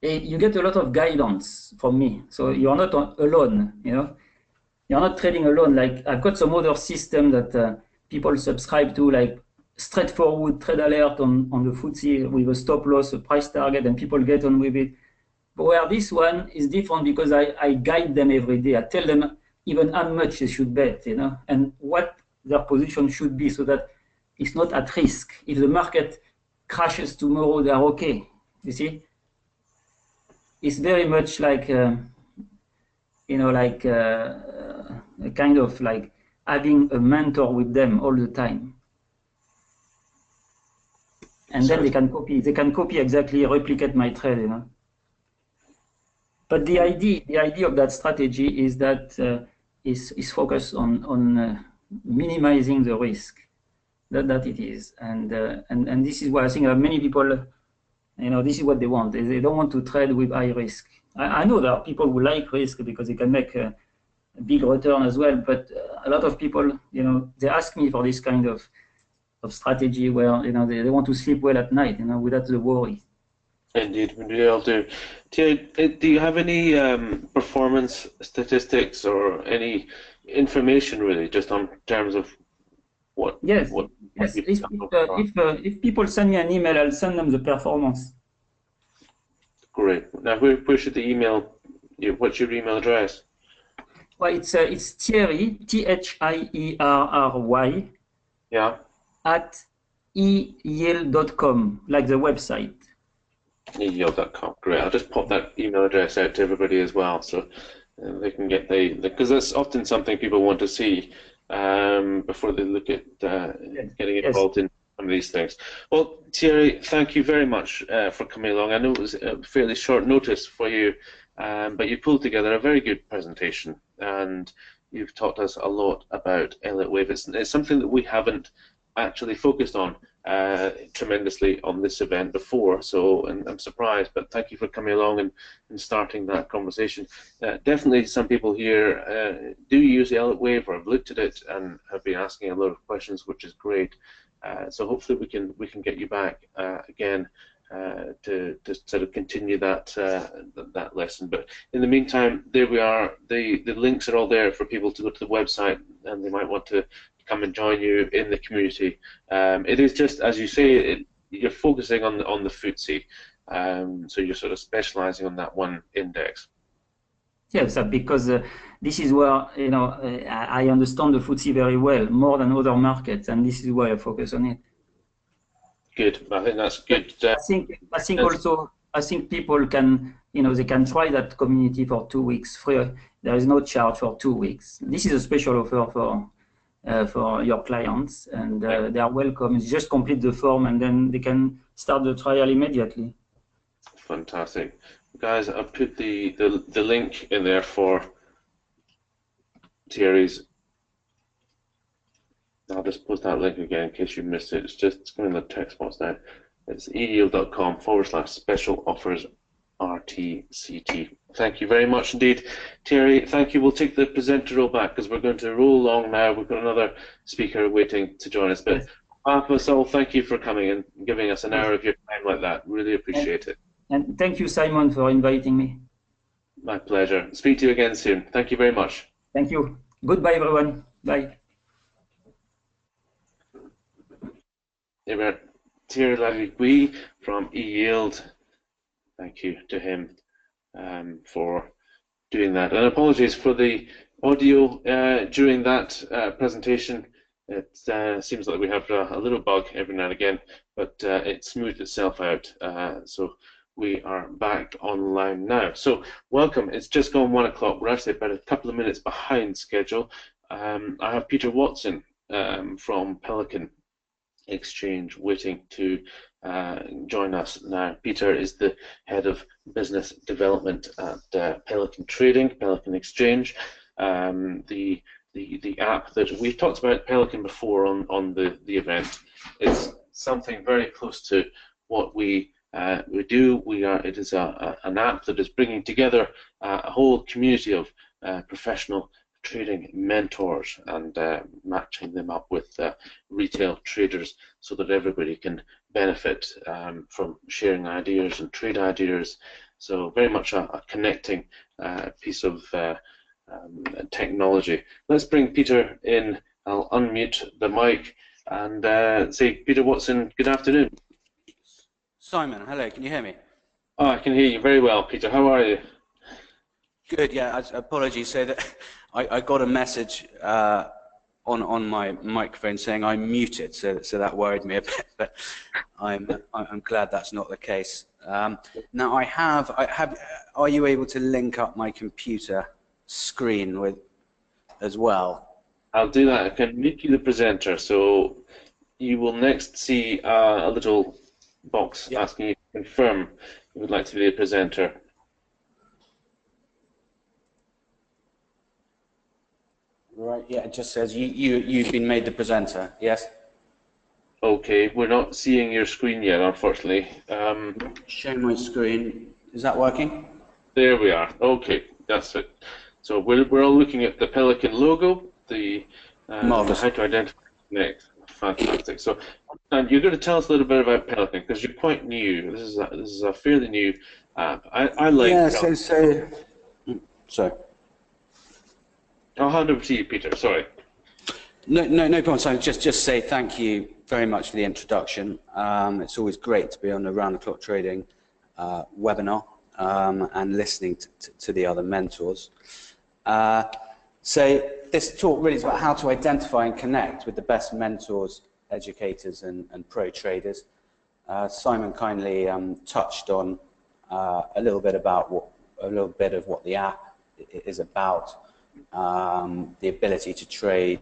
you get a lot of guidance from me. So you're not alone. You're not trading alone. Like, I've got some other system that people subscribe to, like straightforward trade alert on the FTSE with a stop loss, a price target, and people get on with it. But where this one is different, because I guide them every day. I tell them even how much they should bet, and what their position should be, so that it's not at risk. If the market crashes tomorrow, they are okay. You see, it's very much like kind of like having a mentor with them all the time. And then they can copy exactly, replicate my trade, But the idea of that strategy is that is focused on minimizing the risk that it is, and this is why I think many people, this is what they want. They don't want to trade with high risk. I know there are people who like risk because they can make a big return as well, but a lot of people, they ask me for this kind of strategy where they want to sleep well at night, without the worry. Indeed, we all do. Do you have any performance statistics or any information really, just on terms of what? Yes. What yes. If people send me an email, I'll send them the performance. Great. Now, where should the email? What's your email address? Well, it's Thierry, Thierry. Yeah. At eyield.com, like the website. eyield.com. Great. I'll just pop that email address out to everybody as well, so they can get because that's often something people want to see before they look at getting involved in some of these things. Well, Thierry, thank you very much for coming along. I know it was a fairly short notice for you, but you pulled together a very good presentation, and you've taught us a lot about Elliot Wave. It's something that we haven't actually focused on tremendously on this event before, so and I'm surprised, but thank you for coming along and starting that conversation. Definitely some people here do use the Elliot Wave or have looked at it and have been asking a lot of questions, which is great. So hopefully we can get you back again to sort of continue that that lesson. But in the meantime, there we are. The links are all there for people to go to the website, and they might want to come and join you in the community. It is just, as you say, you're focusing on the FTSE, so you're sort of specialising on that one index. Yes, because this is where I understand the FTSE very well, more than other markets, and this is why I focus on it. Good. I think that's good. I think people can, they can try that community for 2 weeks free. There is no charge for 2 weeks. This is a special offer for your clients, and they are welcome. You just complete the form, and then they can start the trial immediately. Fantastic, guys. I've put the link in there for Thierry's. I'll just post that link again in case you missed it. It's going in the text box now. It's eyield.com/special offers RTCT. Thank you very much indeed, Thierry. Thank you. We'll take the presenter role back because we're going to roll along now. We've got another speaker waiting to join us. But half of us all, thank you for coming and giving us an hour of your time like that. Really appreciate it. And thank you, Simon, for inviting me. My pleasure. Speak to you again soon. Thank you very much. Thank you. Goodbye, everyone. Bye. Thierry Lavigui from eYield. Thank you to him for doing that. And apologies for the audio during that presentation. It seems like we have a little bug every now and again, but it smoothed itself out. So we are back online now. So welcome. It's just gone 1 o'clock. We're actually about a couple of minutes behind schedule. I have Peter Watson from Pelican Exchange waiting to join us now. Peter is the head of business development at Pelican Trading, Pelican Exchange. The app that we've talked about Pelican before on the event. It's something very close to what we do. It is an app that is bringing together a whole community of professional trading mentors and matching them up with retail traders so that everybody can benefit from sharing ideas and trade ideas. So very much a connecting piece of technology. Let's bring Peter in. I'll unmute the mic and say, Peter Watson, good afternoon. Simon, hello, can you hear me? Oh, I can hear you very well, Peter. How are you? Good, yeah, apologies. So that I got a message on my microphone saying I'm muted, so that worried me a bit, but I'm glad that's not the case. Now are you able to link up my computer screen with as well? I'll do that. I can make you the presenter, so you will next see a little box asking you to confirm you would like to be the presenter. Right, yeah, it just says you've been made the presenter, yes? Okay, we're not seeing your screen yet, unfortunately. Show my screen. Is that working? There we are. Okay, that's it. So we're all looking at the Pelican logo, the how to identify next. Fantastic. So you're going to tell us a little bit about Pelican because you're quite new. This is a fairly new app. I like. Yeah. Pelican. Sorry. I'll hand over to you, Peter. Sorry. No problem. So just say thank you very much for the introduction. It's always great to be on the Round the Clock Trading webinar and listening to the other mentors. So this talk really is about how to identify and connect with the best mentors, educators, and pro traders. Simon kindly touched on a little bit of what the app is about. The ability to trade,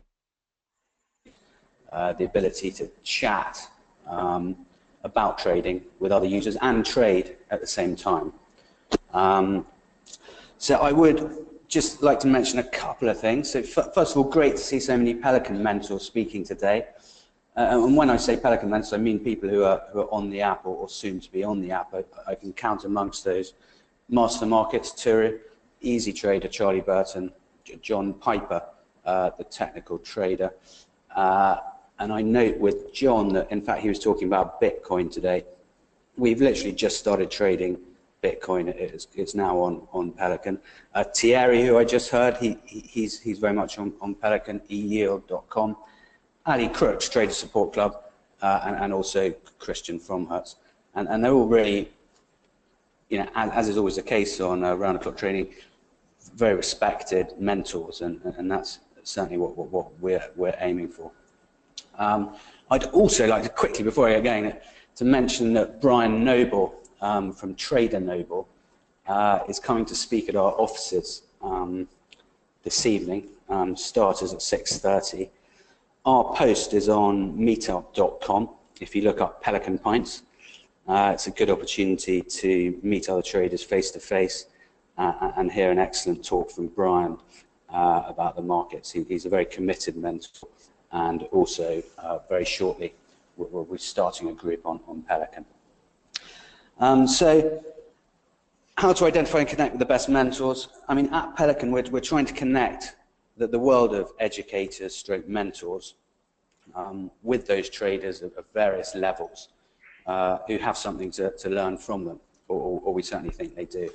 the ability to chat about trading with other users and trade at the same time. So I would just like to mention a couple of things. So first of all, great to see so many Pelican mentors speaking today. And when I say Pelican mentors, I mean people who are on the app or soon to be on the app. I can count amongst those Master Markets, Turu, Easy Trader, Charlie Burton, John Piper, the technical trader. And I note with John that, in fact, he was talking about Bitcoin today. we've literally just started trading Bitcoin. It's now on Pelican. Thierry, who I just heard, he's very much on Pelican, eyield.com. Ali Crooks, Trader Support Club, and also Christian from Hertz. And they're all really, you know, as is always the case on round-the-clock trading, very respected mentors, and that's certainly what we're aiming for. I'd also like to quickly, before I get going, to mention that Brian Noble from Trader Noble is coming to speak at our offices this evening. Starters at 6:30. Our post is on meetup.com. If you look up Pelican Pints, it's a good opportunity to meet other traders face to face and hear an excellent talk from Brian about the markets. He's a very committed mentor, and also very shortly we're starting a group on Pelican. So how to identify and connect with the best mentors? I mean, at Pelican we're trying to connect the world of educators stroke mentors with those traders of various levels who have something to learn from them, or we certainly think they do.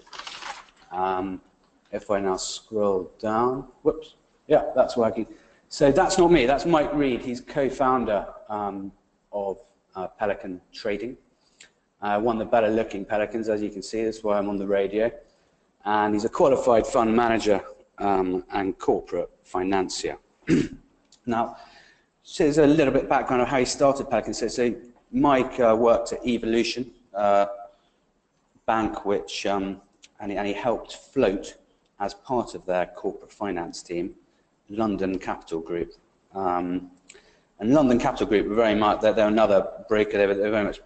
If I now scroll down, whoops, yeah, that's working. So that's not me, that's Mike Reed. He's co-founder of Pelican Trading. One of the better looking Pelicans, as you can see, that's why I'm on the radio. And he's a qualified fund manager and corporate financier. Now, so there's a little bit of background of how he started Pelican. So Mike worked at Evolution Bank, which, and he helped float, as part of their corporate finance team, London Capital Group. And London Capital Group were very much, they're another broker, they're very much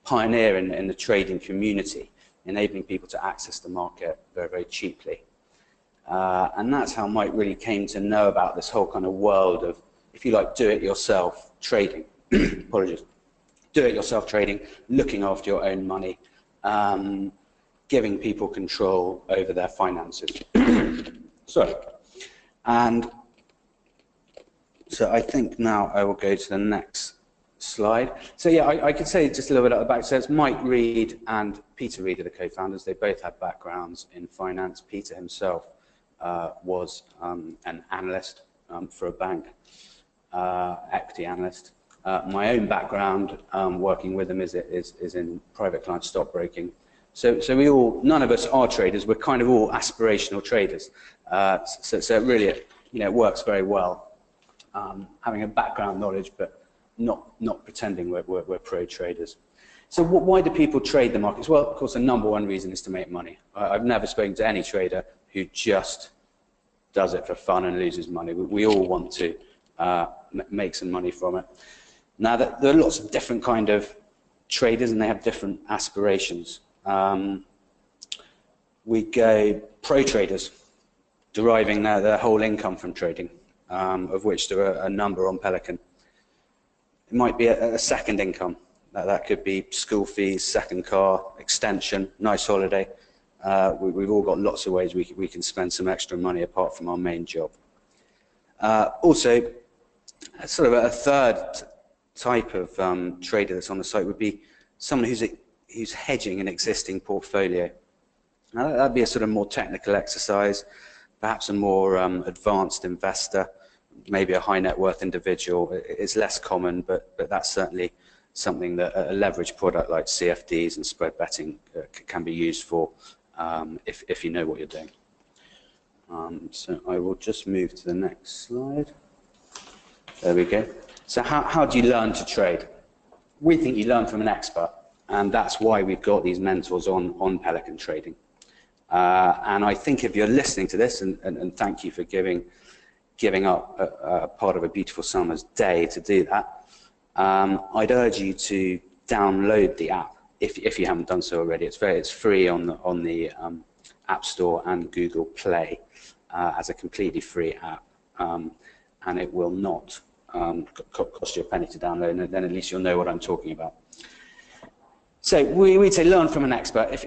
pioneer in the trading community, enabling people to access the market very, very cheaply. And that's how Mike really came to know about this whole kind of world of, if you like, do-it-yourself trading. Apologies. Do-it-yourself trading, looking after your own money, giving people control over their finances. Sorry. And so I think now I will go to the next slide. So yeah, I could say just a little bit at the back. So it's Mike Reed and Peter Reed are the co-founders. They both have backgrounds in finance. Peter himself was an analyst for a bank, equity analyst. My own background working with them is in private client stockbroking. So we all, none of us are traders. We're kind of all aspirational traders. So it really, you know, it works very well. Having a background knowledge, but not pretending we're pro traders. So why do people trade the markets? Well, of course, the number one reason is to make money. I've never spoken to any trader who just does it for fun and loses money. We all want to make some money from it. Now, there are lots of different kind of traders, and they have different aspirations. We go pro traders, deriving their whole income from trading, of which there are a number on Pelican. It might be a second income. That could be school fees, second car, extension, nice holiday. We've all got lots of ways we can spend some extra money apart from our main job. Also, sort of a third type of trader that's on the site would be someone who's hedging an existing portfolio. Now, that'd be a sort of more technical exercise, perhaps a more advanced investor, maybe a high net worth individual. It's less common, but that's certainly something that a leverage product like CFDs and spread betting can be used for if you know what you're doing. So I will just move to the next slide. There we go. So how do you learn to trade? We think you learn from an expert, and that's why we've got these mentors on Pelican Trading. And I think if you're listening to this, and thank you for giving up a part of a beautiful summer's day to do that, I'd urge you to download the app if you haven't done so already. It's free on the App Store and Google Play as a completely free app, and it will not cost you a penny to download, and then at least you'll know what I'm talking about. So we'd say learn from an expert.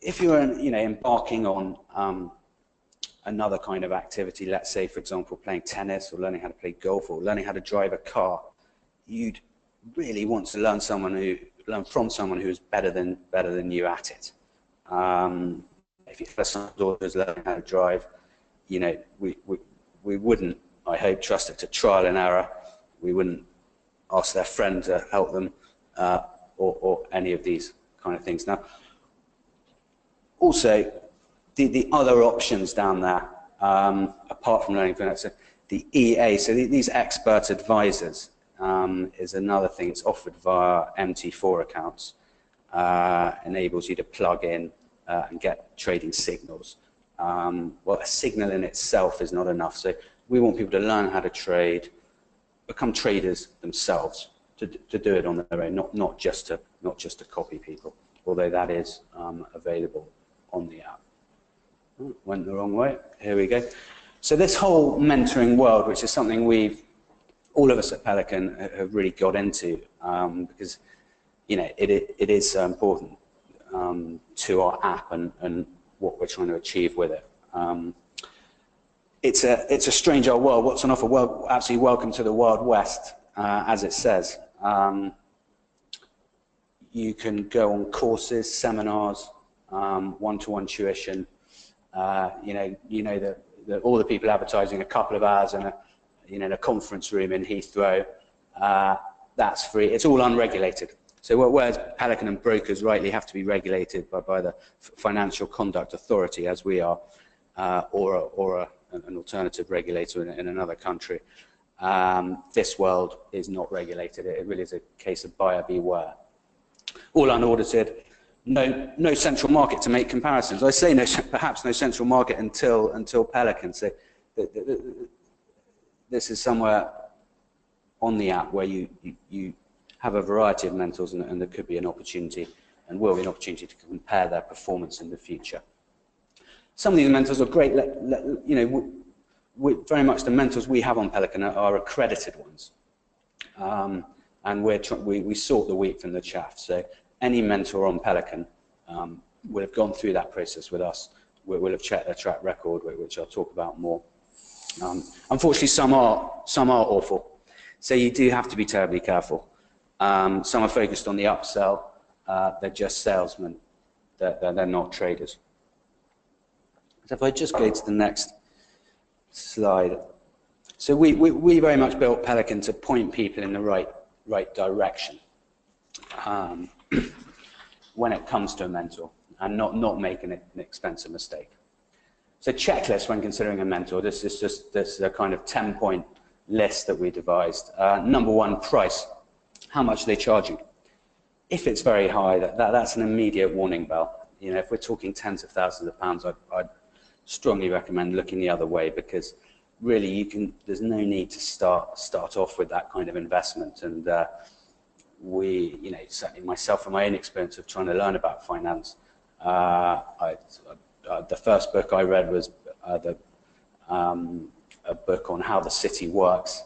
If you're embarking on another kind of activity, let's say, for example, playing tennis or learning how to play golf or learning how to drive a car, you'd really want to learn learn from someone who's better than you at it. If your first son or daughter is learning how to drive, you know, we wouldn't, I hope, trust it to trial and error. We wouldn't ask their friend to help them, or any of these kind of things. Now, also, the other options down there, apart from learning from that, the EA, so these expert advisors, is another thing. It's offered via MT4 accounts, enables you to plug in and get trading signals. Well, a signal in itself is not enough, so we want people to learn how to trade, become traders themselves, to do it on their own, not just to copy people, although that is available on the app. Oh, went the wrong way. Here we go. So this whole mentoring world, which is something all of us at Pelican have really got into, because you know it is so important to our app and what we're trying to achieve with it. It's a strange old world. What's on offer? Well, absolutely welcome to the Wild West, as it says. You can go on courses, seminars, one-to-one tuition. You know that all the people advertising a couple of hours in a conference room in Heathrow. That's free. It's all unregulated. So whereas Pelican and brokers rightly have to be regulated by the Financial Conduct Authority, as we are, or an alternative regulator in another country, this world is not regulated. It really is a case of buyer beware. All unaudited. No central market to make comparisons. I say perhaps no central market until Pelican. So this is somewhere on the app where you have a variety of mentors, and there could be an opportunity, and will be an opportunity, to compare their performance in the future. Some of these mentors are great. You know, very much the mentors we have on Pelican are accredited ones, and we sort the wheat from the chaff. So any mentor on Pelican will have gone through that process with us. We'll have checked their track record, which I'll talk about more. Unfortunately, some are awful, so you do have to be terribly careful. Some are focused on the upsell. They're just salesmen. They're not traders. So if I just go to the next slide. So we very much built Pelican to point people in the right direction when it comes to a mentor, and not making an expensive mistake. So checklist when considering a mentor. This is a kind of 10-point list that we devised. Number one, price. How much they charge you. If it's very high, that's an immediate warning bell. You know, if we're talking tens of thousands of pounds, I'd strongly recommend looking the other way, because really there's no need to start off with that kind of investment. And you know, certainly myself, from my own experience of trying to learn about finance, the first book I read was a book on how the city works,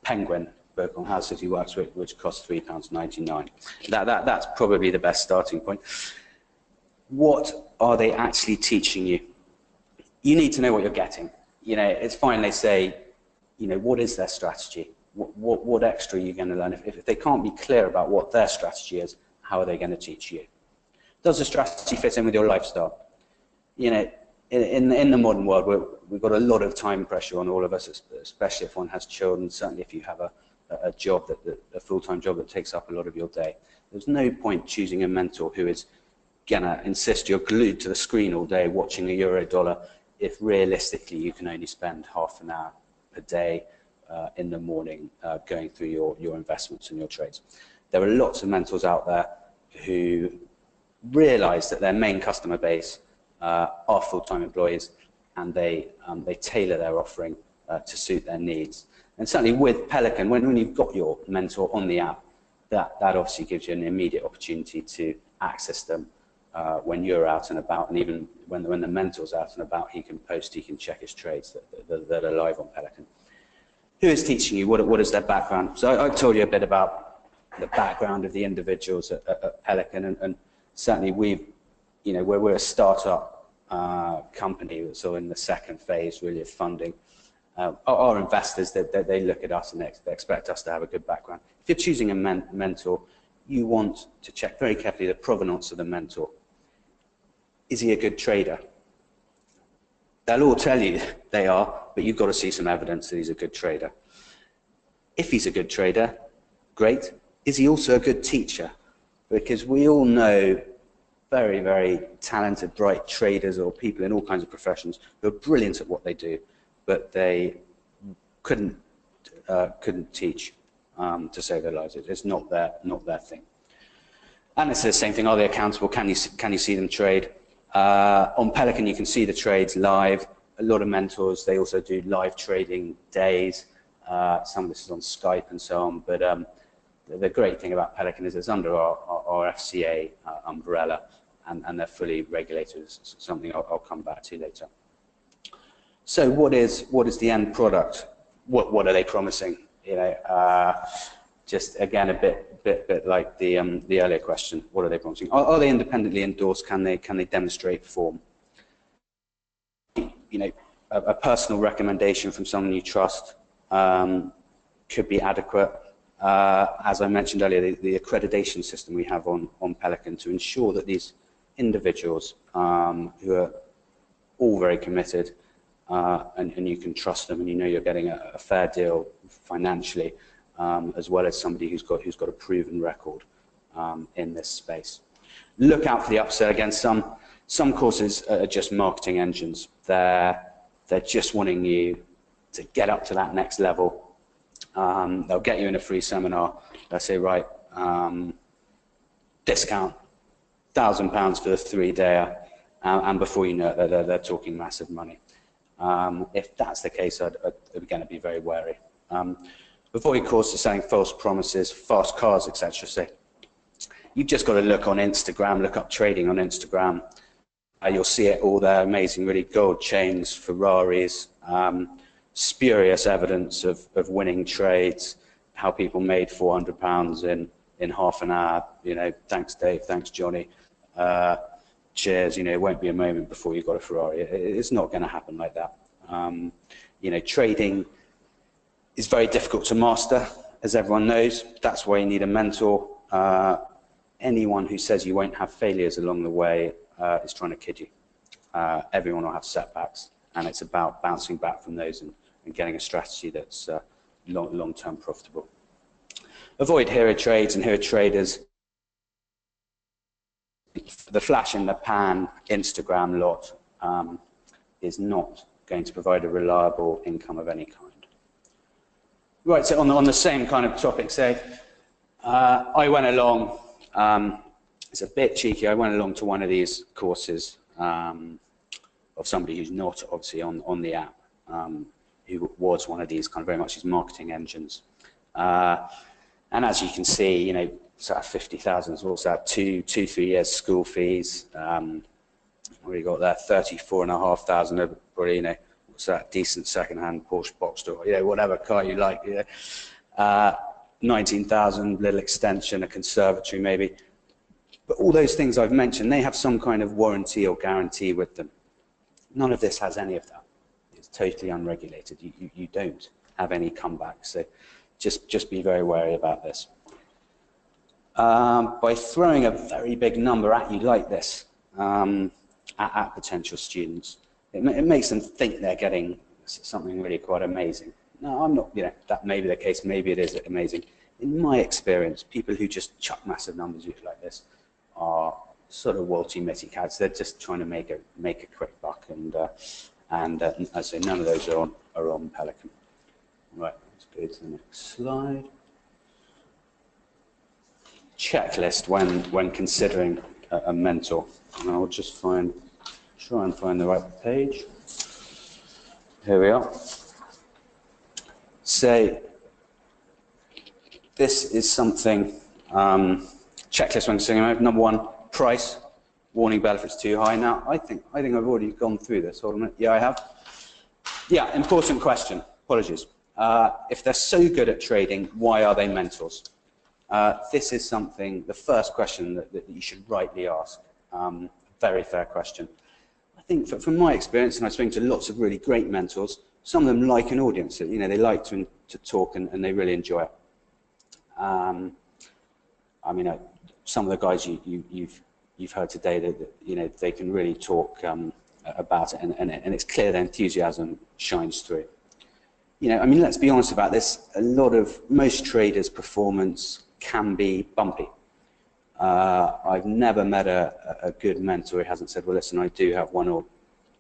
Penguin book on how the city works, which costs £3.99. That's probably the best starting point. What are they actually teaching you? You need to know what you're getting. You know, it's fine they say, you know, what is their strategy? What extra are you going to learn? If they can't be clear about what their strategy is, how are they going to teach you? Does the strategy fit in with your lifestyle? You know, in the modern world, we've got a lot of time pressure on all of us, especially if one has children, certainly if you have a job, a full-time job that takes up a lot of your day. There's no point choosing a mentor who is going to insist you're glued to the screen all day watching a euro dollar, if realistically you can only spend half an hour per day in the morning going through your investments and your trades. There are lots of mentors out there who realize that their main customer base are full-time employees, and they tailor their offering to suit their needs. And certainly with Pelican, when you've got your mentor on the app, that obviously gives you an immediate opportunity to access them when you're out and about, and even when the mentor's out and about, he can check his trades that are live on Pelican. Who is teaching you? What is their background? So I've told you a bit about the background of the individuals at Pelican, and certainly we're a startup company that's in the second phase really of funding. Our investors, they look at us and they expect us to have a good background. If you're choosing a mentor, you want to check very carefully the provenance of the mentor. Is he a good trader? They'll all tell you they are, but you've got to see some evidence that he's a good trader. If he's a good trader, great. Is he also a good teacher? Because we all know very, very talented, bright traders or people in all kinds of professions who are brilliant at what they do, but they couldn't teach to save their lives. It's not their thing. And it's the same thing. Are they accountable? Can you see them trade? On Pelican, you can see the trades live. A lot of mentors, they also do live trading days. Some of this is on Skype and so on. But the great thing about Pelican is it's under our FCA umbrella, and they're fully regulated. It's something I'll come back to later. So what is the end product? What are they promising? You know, just again a bit like the earlier question. What are they promising? Are they independently endorsed? Can they demonstrate form? You know, a personal recommendation from someone you trust could be adequate. As I mentioned earlier, the accreditation system we have on Pelican to ensure that these individuals who are all very committed and you can trust them and you know you're getting a fair deal financially, as well as somebody who's got a proven record in this space. Look out for the upsell. Again, some courses are just marketing engines. They're just wanting you to get up to that next level. They'll get you in a free seminar. They'll say, right, discount, £1,000 for the 3-dayer, and before you know it, they're talking massive money. If that's the case, I'd again be very wary. Avoid courses selling false promises, fast cars, etc. So you've just got to look on Instagram, look up trading on Instagram. You'll see it all there, amazing, really, gold chains, Ferraris, spurious evidence of winning trades, how people made £400 in half an hour. You know, thanks Dave, thanks Johnny. Cheers. You know, it won't be a moment before you've got a Ferrari. It's not going to happen like that. You know, trading is very difficult to master, as everyone knows. That's why you need a mentor. Anyone who says you won't have failures along the way is trying to kid you. Everyone will have setbacks, and it's about bouncing back from those and getting a strategy that's long-term profitable. Avoid hero trades and hero traders. The flash in the pan Instagram lot is not going to provide a reliable income of any kind. Right, so on the same kind of topic, say, I went along, it's a bit cheeky, I went along to one of these courses of somebody who's not obviously on the app, who was one of these kind of very much these marketing engines. And as you can see, you know, sort of 50,000 is also 2-3 years school fees. What do you got there? 34,500, probably, you know, what's that? Decent second-hand Porsche Boxster, you know, whatever car you like. You know. 19,000, little extension, a conservatory maybe. But all those things I've mentioned, they have some kind of warranty or guarantee with them. None of this has any of that. It's totally unregulated. You don't have any comeback. So just be very wary about this. By throwing a very big number at you like this, at potential students, it makes them think they're getting something really quite amazing. No, I'm not, you know, that may be the case, maybe it is amazing. In my experience, people who just chuck massive numbers at you like this are sort of walty-mitty cats. They're just trying to make a quick buck, and as I say, none of those are on Pelican. Right, let's go to the next slide. Checklist when considering a mentor, and I'll just try and find the right page. Here we are. So this is something, checklist when considering. Number one, price, warning bell if it's too high. Now I think I've already gone through this. Hold on a minute. Yeah, I have. Yeah, important question. Apologies. If they're so good at trading, why are they mentors? This is something, the first question that you should rightly ask. Very fair question. I think from my experience, and I've spoken to lots of really great mentors, some of them like an audience. You know, they like to talk and they really enjoy it. I mean, some of the guys you've heard today, that you know, they can really talk about it, and it's clear their enthusiasm shines through. You know, I mean, let's be honest about this. Most traders' performance can be bumpy. I've never met a good mentor who hasn't said, well, listen, I do have 1 or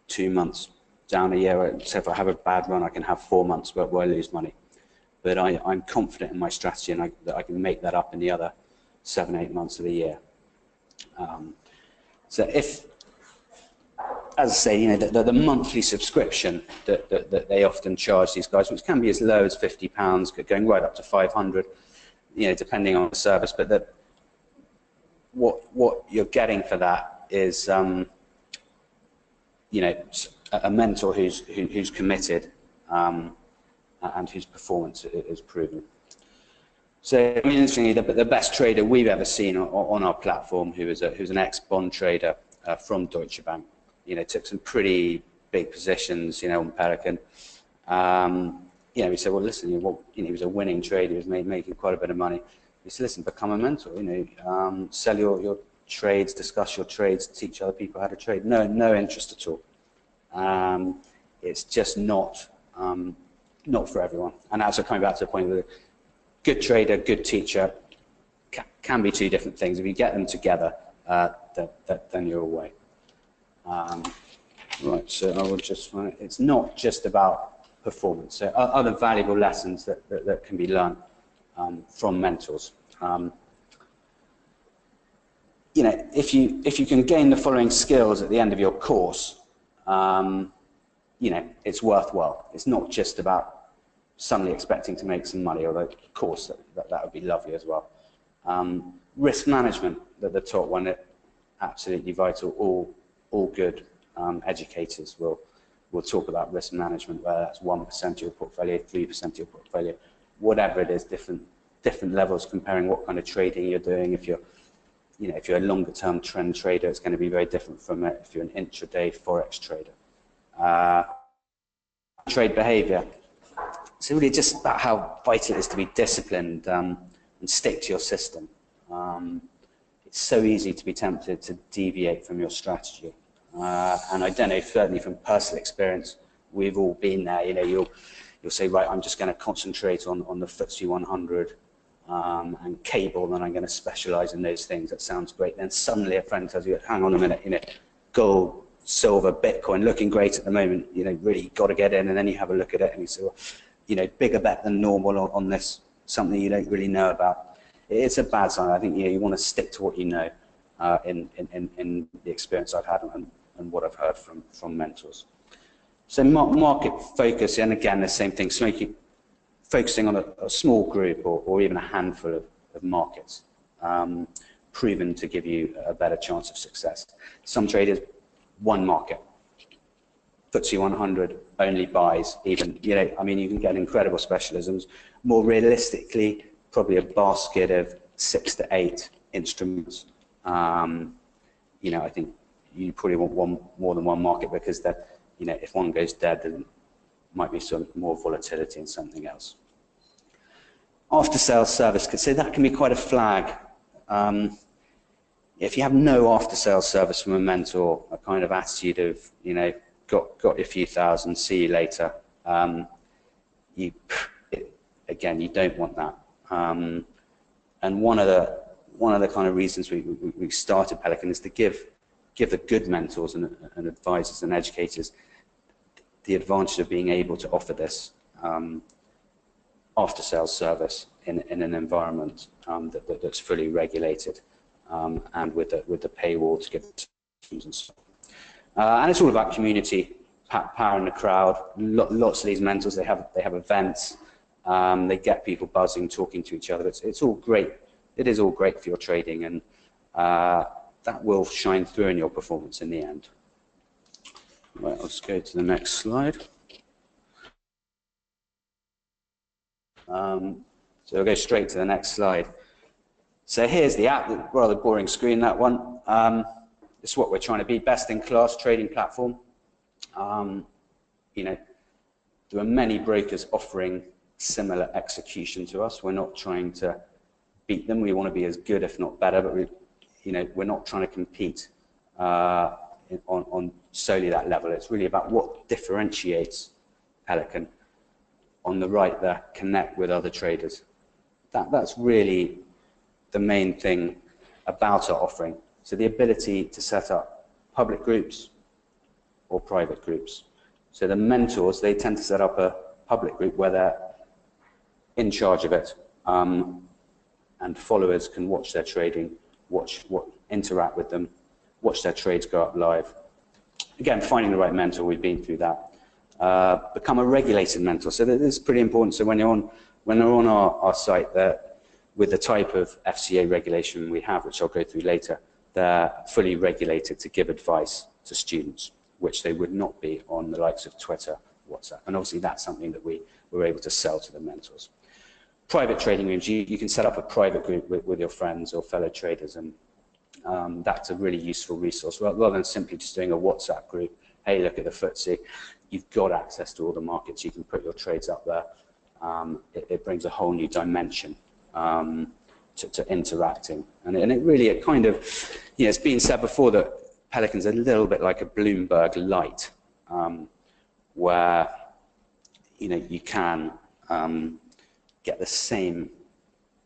2 months down a year. So if I have a bad run, I can have 4 months where I lose money. But I'm confident in my strategy, and that I can make that up in the other 7, 8 months of the year. So if, as I say, you know, the monthly subscription that they often charge these guys, which can be as low as £50, going right up to 500, you know, depending on the service, but that what you're getting for that is, you know, a mentor who's committed and whose performance is proven. So, I mean, interestingly, the best trader we've ever seen on our platform, who's an ex-bond trader from Deutsche Bank, you know, took some pretty big positions, you know, on Pelican. You know, we said, well, listen, you know, he was a winning trader, he was making quite a bit of money. We said, listen, become a mentor, you know, sell your trades, discuss your trades, teach other people how to trade. No interest at all. It's just not for everyone. And also coming back to the point of good trader, good teacher can be two different things. If you get them together, then you're away. Right, so I will just find it. It's not just about performance. So other valuable lessons that can be learned from mentors. You know, if you can gain the following skills at the end of your course, you know, it's worthwhile. It's not just about suddenly expecting to make some money, although of course that would be lovely as well. Risk management, the top one, absolutely vital. All good educators will talk about risk management, whether that's 1% of your portfolio, 3% of your portfolio, whatever it is, different levels comparing what kind of trading you're doing. If you're a longer term trend trader, it's going to be very different from if you're an intraday forex trader. Trade behavior. It's really just about how vital it is to be disciplined and stick to your system. It's so easy to be tempted to deviate from your strategy. And I don't know, certainly from personal experience, we've all been there. You know, you'll say, right, I'm just going to concentrate on the FTSE 100 and cable, and I'm going to specialize in those things. That sounds great. Then suddenly a friend tells you, hang on a minute, you know, gold, silver, Bitcoin, looking great at the moment, you know, really got to get in. And then you have a look at it and you say, well, you know, bigger bet than normal on this, something you don't really know about. It's a bad sign. I think, you know, you want to stick to what you know in the experience I've had and what I've heard from mentors. So market focus, and again, the same thing, focusing on a small group or even a handful of markets, proven to give you a better chance of success. Some traders, one market. FTSE 100 only buys, even, you know, I mean, you can get incredible specialisms. More realistically, probably a basket of 6 to 8 instruments. You know, I think you probably want more than one market, because that, you know, if one goes dead, then might be some more volatility in something else. After sales service, so that can be quite a flag. If you have no after sales service from a mentor, a kind of attitude of, you know, got your few thousand, see you later. Again, you don't want that. And one of the kind of reasons we started Pelican is to give the good mentors and advisors and educators the advantage of being able to offer this after sales service in an environment that's fully regulated and with the paywall to give teams and so on. And it's all about community, power in the crowd. Lots of these mentors, they have events. They get people buzzing, talking to each other. It's all great. It is all great for your trading, and that will shine through in your performance in the end. Right, let's go to the next slide. So we'll go straight to the next slide. So here's the app, rather boring screen, that one. This is what we're trying to be, best in class trading platform. You know, there are many brokers offering similar execution to us. We're not trying to beat them. We want to be as good, if not better, but we're not trying to compete on solely that level. It's really about what differentiates Pelican. On the right there, connect with other traders. That's really the main thing about our offering. So the ability to set up public groups or private groups. So the mentors, they tend to set up a public group where they're in charge of it, and followers can watch their trading, interact with them, watch their trades go up live. Again, finding the right mentor, we've been through that. Become a regulated mentor. So this is pretty important. So when they're on our site, with the type of FCA regulation we have, which I'll go through later, they're fully regulated to give advice to students, which they would not be on the likes of Twitter, WhatsApp. And obviously that's something that we were able to sell to the mentors. Private trading rooms, you can set up a private group with your friends or fellow traders, and that's a really useful resource. Rather than simply just doing a WhatsApp group, hey, look at the FTSE, you've got access to all the markets, you can put your trades up there. It brings a whole new dimension to interacting. And it kind of, it's been said before that Pelican's a little bit like a Bloomberg Lite, where, you can get the same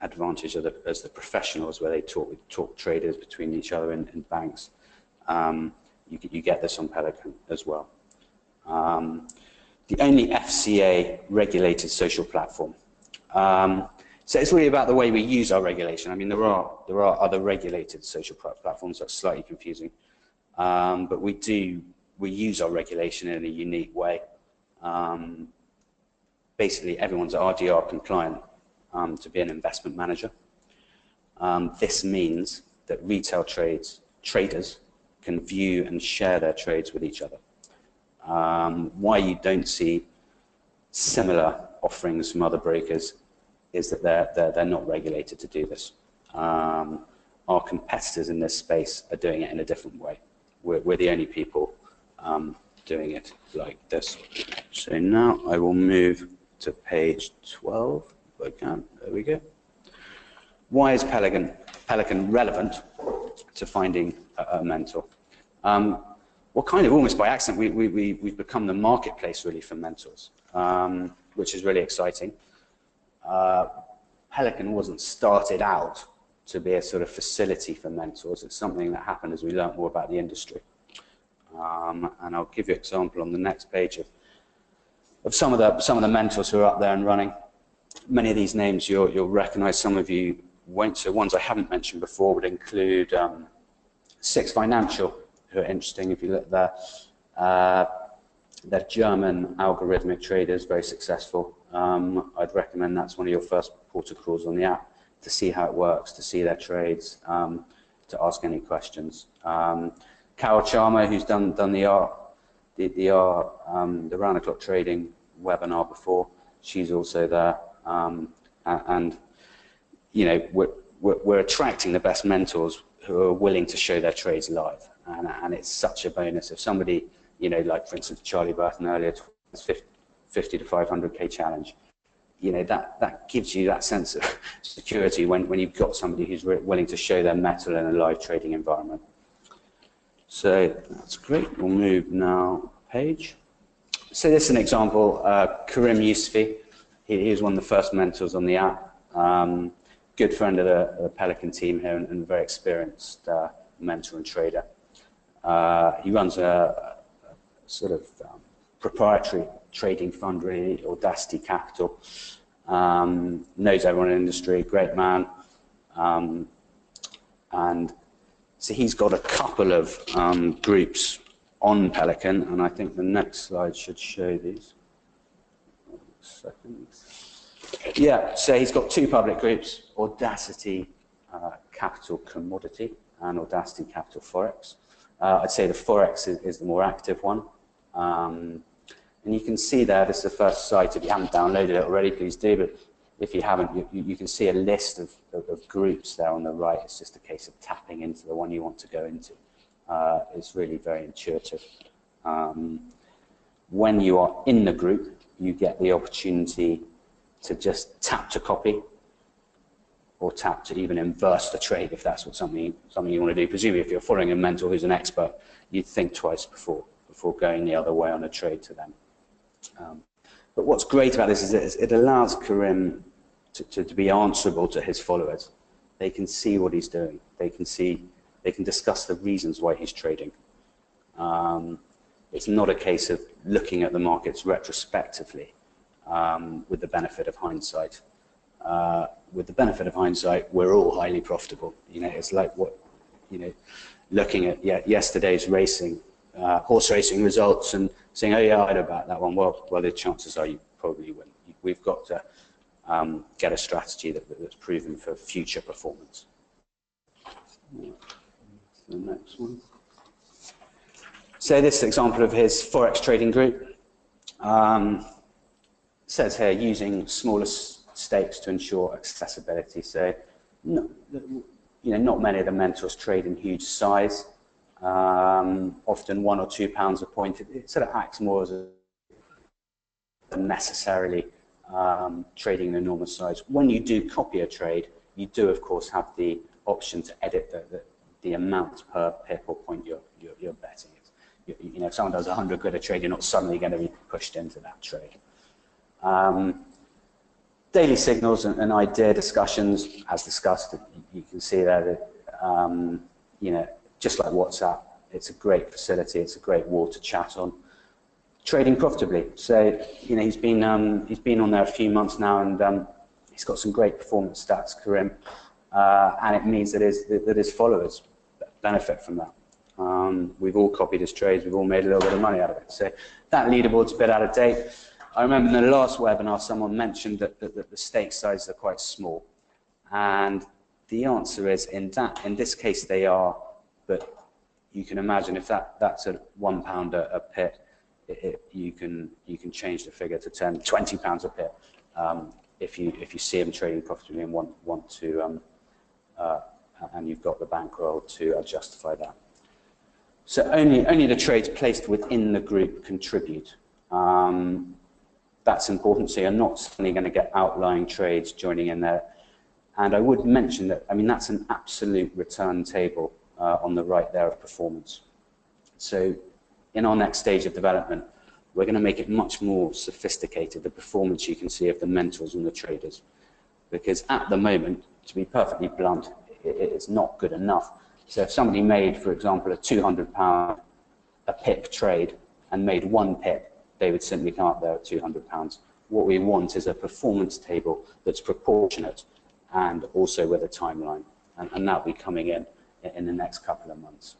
advantage as the professionals, where they talk traders between each other in banks. You get this on Pelican as well. The only FCA regulated social platform. So it's really about the way we use our regulation. I mean, there are other regulated social platforms that's slightly confusing, but we use our regulation in a unique way. Basically, everyone's RDR compliant to be an investment manager. This means that retail traders can view and share their trades with each other. Why you don't see similar offerings from other brokers is that they're not regulated to do this. Our competitors in this space are doing it in a different way. We're the only people doing it like this. So now I will move to page 12, if I can. There we go. Why is Pelican relevant to finding a mentor? Well, kind of almost by accident, we've become the marketplace really for mentors, which is really exciting. Pelican wasn't started out to be a sort of facility for mentors. It's something that happened as we learned more about the industry. And I'll give you an example on the next page of some of the mentors who are up there and running. Many of these names you'll recognize, some of you won't. So ones I haven't mentioned before would include Six Financial, who are interesting if you look there. They're German algorithmic traders, very successful. I'd recommend that's one of your first port of calls on the app to see how it works, to see their trades, to ask any questions. Carol Charmer, who's done the round-the-clock trading webinar before, she's also there. And we're attracting the best mentors who are willing to show their trades live, and it's such a bonus if somebody, like for instance Charlie Burton earlier, 50 to 500k challenge. That gives you that sense of security when you've got somebody who's willing to show their mettle in a live trading environment. So that's great. We'll move now page. So this is an example. Karim Yusufi, he was one of the first mentors on the app. Good friend of the Pelican team here and a very experienced mentor and trader. He runs a sort of proprietary trading fund, really, Audacity Capital. Knows everyone in the industry, great man. And so he's got a couple of groups on Pelican, and I think the next slide should show these. 1 second. Yeah, so he's got two public groups, Audacity Capital Commodity and Audacity Capital Forex. I'd say the Forex is the more active one. And you can see there, this is the first site. If you haven't downloaded it already, please do. But if you haven't, you can see a list of groups there on the right. It's just a case of tapping into the one you want to go into. It's really very intuitive. When you are in the group, you get the opportunity to just tap to copy, or tap to even inverse the trade if that's something you want to do. Presumably, if you're following a mentor who's an expert, you'd think twice before going the other way on a trade to them. But what's great about this is it allows Karim to be answerable to his followers. They can see what he's doing. They can discuss the reasons why he's trading. It's not a case of looking at the markets retrospectively with the benefit of hindsight. With the benefit of hindsight, we're all highly profitable. It's like looking at yesterday's racing, horse racing results and saying, oh yeah, I know about that one. Well, the chances are you probably wouldn't. We've got to get a strategy that's proven for future performance. The next one. So this example of his Forex trading group says here using smaller stakes to ensure accessibility. So not many of the mentors trade in huge size. Often £1 or £2 a point. It sort of acts more as a necessarily trading an enormous size. When you do copy a trade, you do of course have the option to edit the amount per pip or point you're betting. If someone does 100 quid a trade, you're not suddenly going to be pushed into that trade. Daily signals and idea discussions, as discussed, you can see there that just like WhatsApp, it's a great facility, it's a great wall to chat on. Trading profitably, so he's been on there a few months now, and he's got some great performance stats, Karim, and it means that his followers benefit from that. We've all copied his trades, we've all made a little bit of money out of it. So that leaderboard's a bit out of date. I remember in the last webinar someone mentioned that the stake sizes are quite small, and the answer is in this case they are, but you can imagine if that's a £1 a pip, you can change the figure to £20 a pip if you see them trading profitably and want to and you've got the bankroll to justify that. So only the trades placed within the group contribute. That's important, so you're not suddenly going to get outlying trades joining in there. And I would mention that, that's an absolute return table on the right there of performance. So in our next stage of development, we're going to make it much more sophisticated, the performance you can see of the mentors and the traders. Because at the moment, to be perfectly blunt, it's not good enough. So if somebody made, for example, a £200 a pip trade and made 1 pip, they would simply come up there at £200. What we want is a performance table that's proportionate and also with a timeline. And that'll be coming in the next couple of months.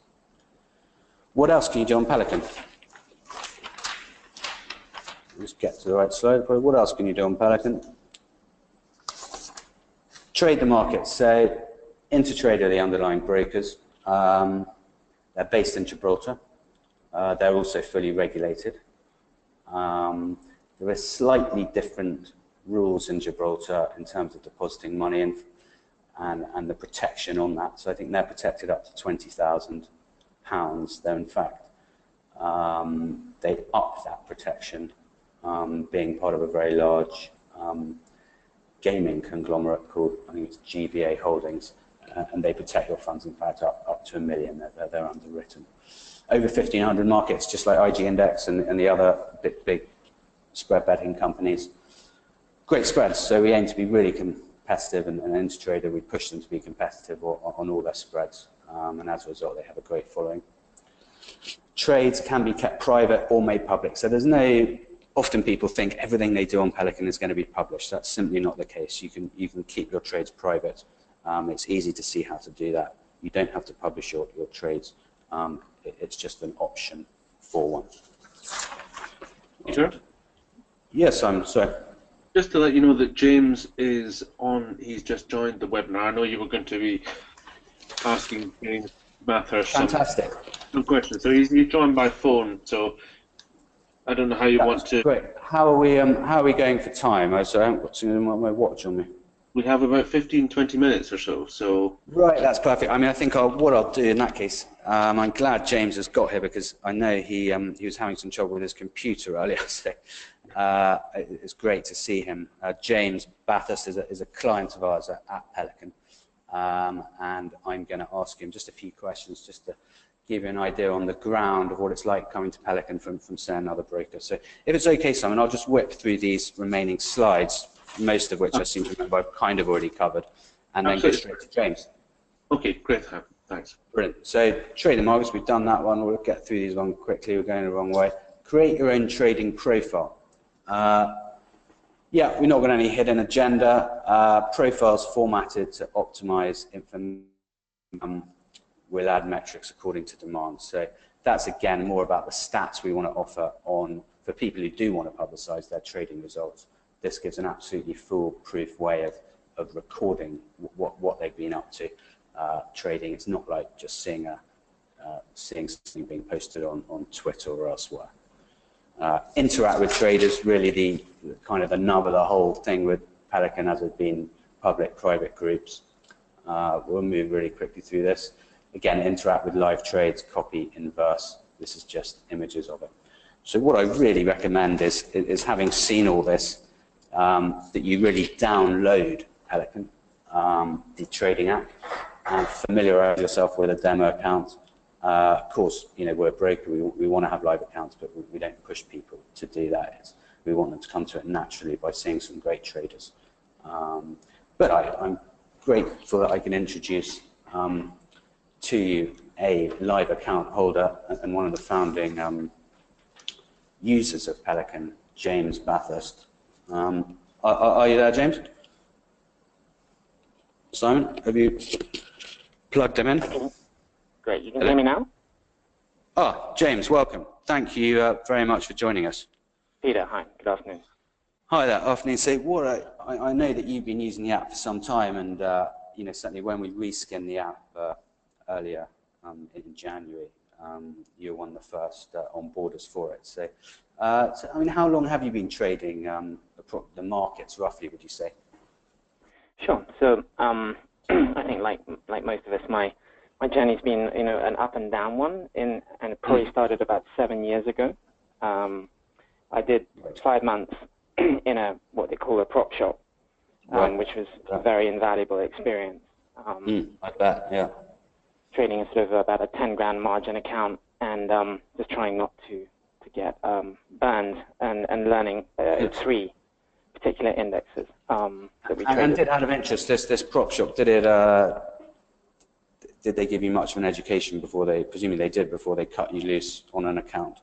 What else can you do on Pelican? Let's get to the right slide. What else can you do on Pelican? Trade the markets. So Intertrade are the underlying brokers. They're based in Gibraltar. They're also fully regulated. There are slightly different rules in Gibraltar in terms of depositing money and the protection on that. So I think they're protected up to £20,000. Though in fact, they upped that protection, being part of a very large gaming conglomerate called, I think it's GVA Holdings, and they protect your funds, in fact, up to £1 million. They're underwritten. Over 1,500 markets, just like IG Index and the other big spread betting companies. Great spreads, so we aim to be really competitive, and Intertrader, we push them to be competitive on all their spreads, and as a result, they have a great following. Trades can be kept private or made public, so there's no, often people think everything they do on Pelican is going to be published. That's simply not the case. You can keep your trades private. It's easy to see how to do that. You don't have to publish your trades. It's just an option for one. Peter? Yes, I'm sorry. Just to let you know that James is on, he's just joined the webinar. I know you were going to be asking James Bathurst some questions. So he's joined by phone, so I don't know how you want to... Great. How are we going for time? I haven't got my watch on me. we have about 15-20 minutes or so. So Right, that's perfect. I mean, I think what I'll do in that case, I'm glad James has got here because I know he was having some trouble with his computer earlier. So it's great to see him. James Bathurst is a client of ours at Pelican, and I'm going to ask him just a few questions just to give you an idea on the ground of what it's like coming to Pelican from say, another broker. So if it's okay, Simon, I'll just whip through these remaining slides, most of which I seem to remember I've kind of already covered, and then go straight to James. Okay, great, thanks. Brilliant. So trading markets, we've done that one. We'll get through these one quickly. We're going the wrong way. Create your own trading profile. Yeah, we're not got any hidden agenda. Profiles formatted to optimize information. We'll add metrics according to demand. So that's again more about the stats we want to offer on for people who do want to publicize their trading results. This gives an absolutely foolproof way of recording what they've been up to trading. It's not like just seeing something being posted on Twitter or elsewhere. Interact with traders, really the kind of the nub of the whole thing with Pelican as it's been public-private groups. We'll move really quickly through this. Again, interact with live trades, copy, inverse. This is just images of it. So what I really recommend is having seen all this, that you really download Pelican, the trading app, and familiarize yourself with a demo account. Of course, you know, we're a broker, we want to have live accounts, but we don't push people to do that. We want them to come to it naturally by seeing some great traders. But I'm grateful that I can introduce to you a live account holder and one of the founding users of Pelican, James Bathurst. Are you there, James? Simon, have you plugged him in? Great, you can hear me now? Ah, James, welcome. Thank you very much for joining us. Peter, hi, good afternoon. Hi there, afternoon. So I know that you've been using the app for some time, and you know, certainly when we reskinned the app earlier in January, you were one of the first onboarders for it. So, I mean, how long have you been trading the markets, roughly, would you say? Sure. So I think, like most of us, my journey's been, you know, an up and down one, and it probably started about 7 years ago. I did 5 months in what they call a prop shop, which was a very invaluable experience. I bet, yeah. Trading is sort of about a 10 grand margin account, and just trying not to get banned, and learning 3 particular indexes that we traded. And did out of interest, this prop shop, did they give you much of an education before presumably they did, before they cut you loose on an account?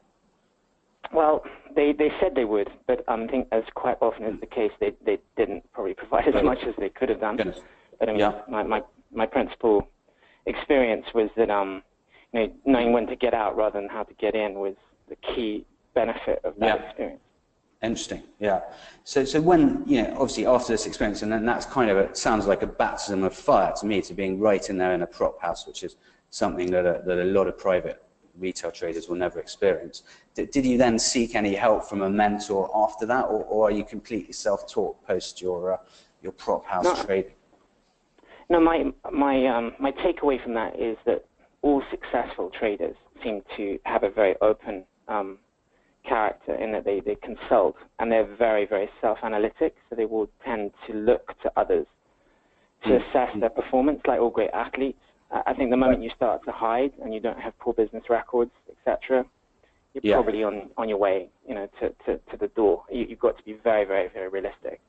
Well, they said they would, but I think as quite often is the case, they didn't probably provide as much as they could have done. Goodness. But I mean, my principal experience was that you know, knowing when to get out rather than how to get in was the key benefit of that experience. Interesting, yeah. So when, you know, obviously after this experience, and then that's kind of it sounds like a baptism of fire to me, to being right in there in a prop house, which is something that a lot of private retail traders will never experience. Did you then seek any help from a mentor after that, or are you completely self-taught post your prop house trade? No, my takeaway from that is that all successful traders seem to have a very open character, in that they consult, and they're very, very self-analytic, so they will tend to look to others to assess their performance, like all great athletes. I think the moment you start to hide and you don't have poor business records, etc., you're probably on your way, you know, to the door. You've got to be very, very, very realistic.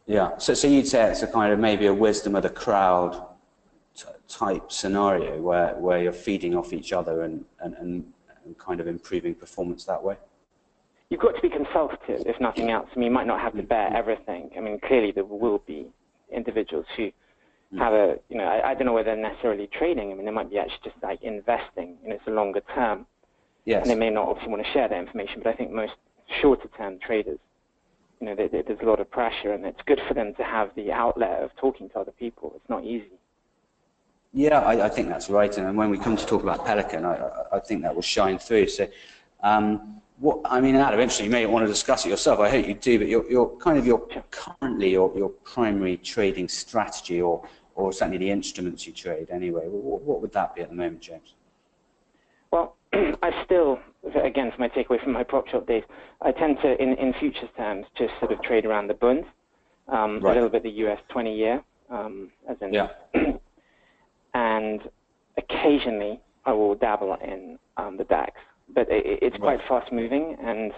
Yeah, so you'd say it's a kind of maybe a wisdom of the crowd type scenario where you're feeding off each other and kind of improving performance that way? You've got to be consultative, if nothing else. I mean, you might not have to bear everything. I mean, clearly there will be individuals who have you know, I don't know whether they're necessarily trading. I mean, they might be actually just like investing, you know, it's a longer term. Yes. And they may not obviously want to share that information, but I think most shorter term traders, you know, there's a lot of pressure, and it's good for them to have the outlet of talking to other people. It's not easy. Yeah, I think that's right. And when we come to talk about Pelican, I think that will shine through. So What I mean, out of interest, you may want to discuss it yourself. I hope you do. But currently your primary trading strategy, or certainly the instruments you trade anyway. What would that be at the moment, James? Well, I still, again, for my takeaway from my prop shop days, I tend to, in futures terms, just sort of trade around the Bund, a little bit the US 20-year, as in, and occasionally I will dabble in the DAX, but it's quite fast moving, and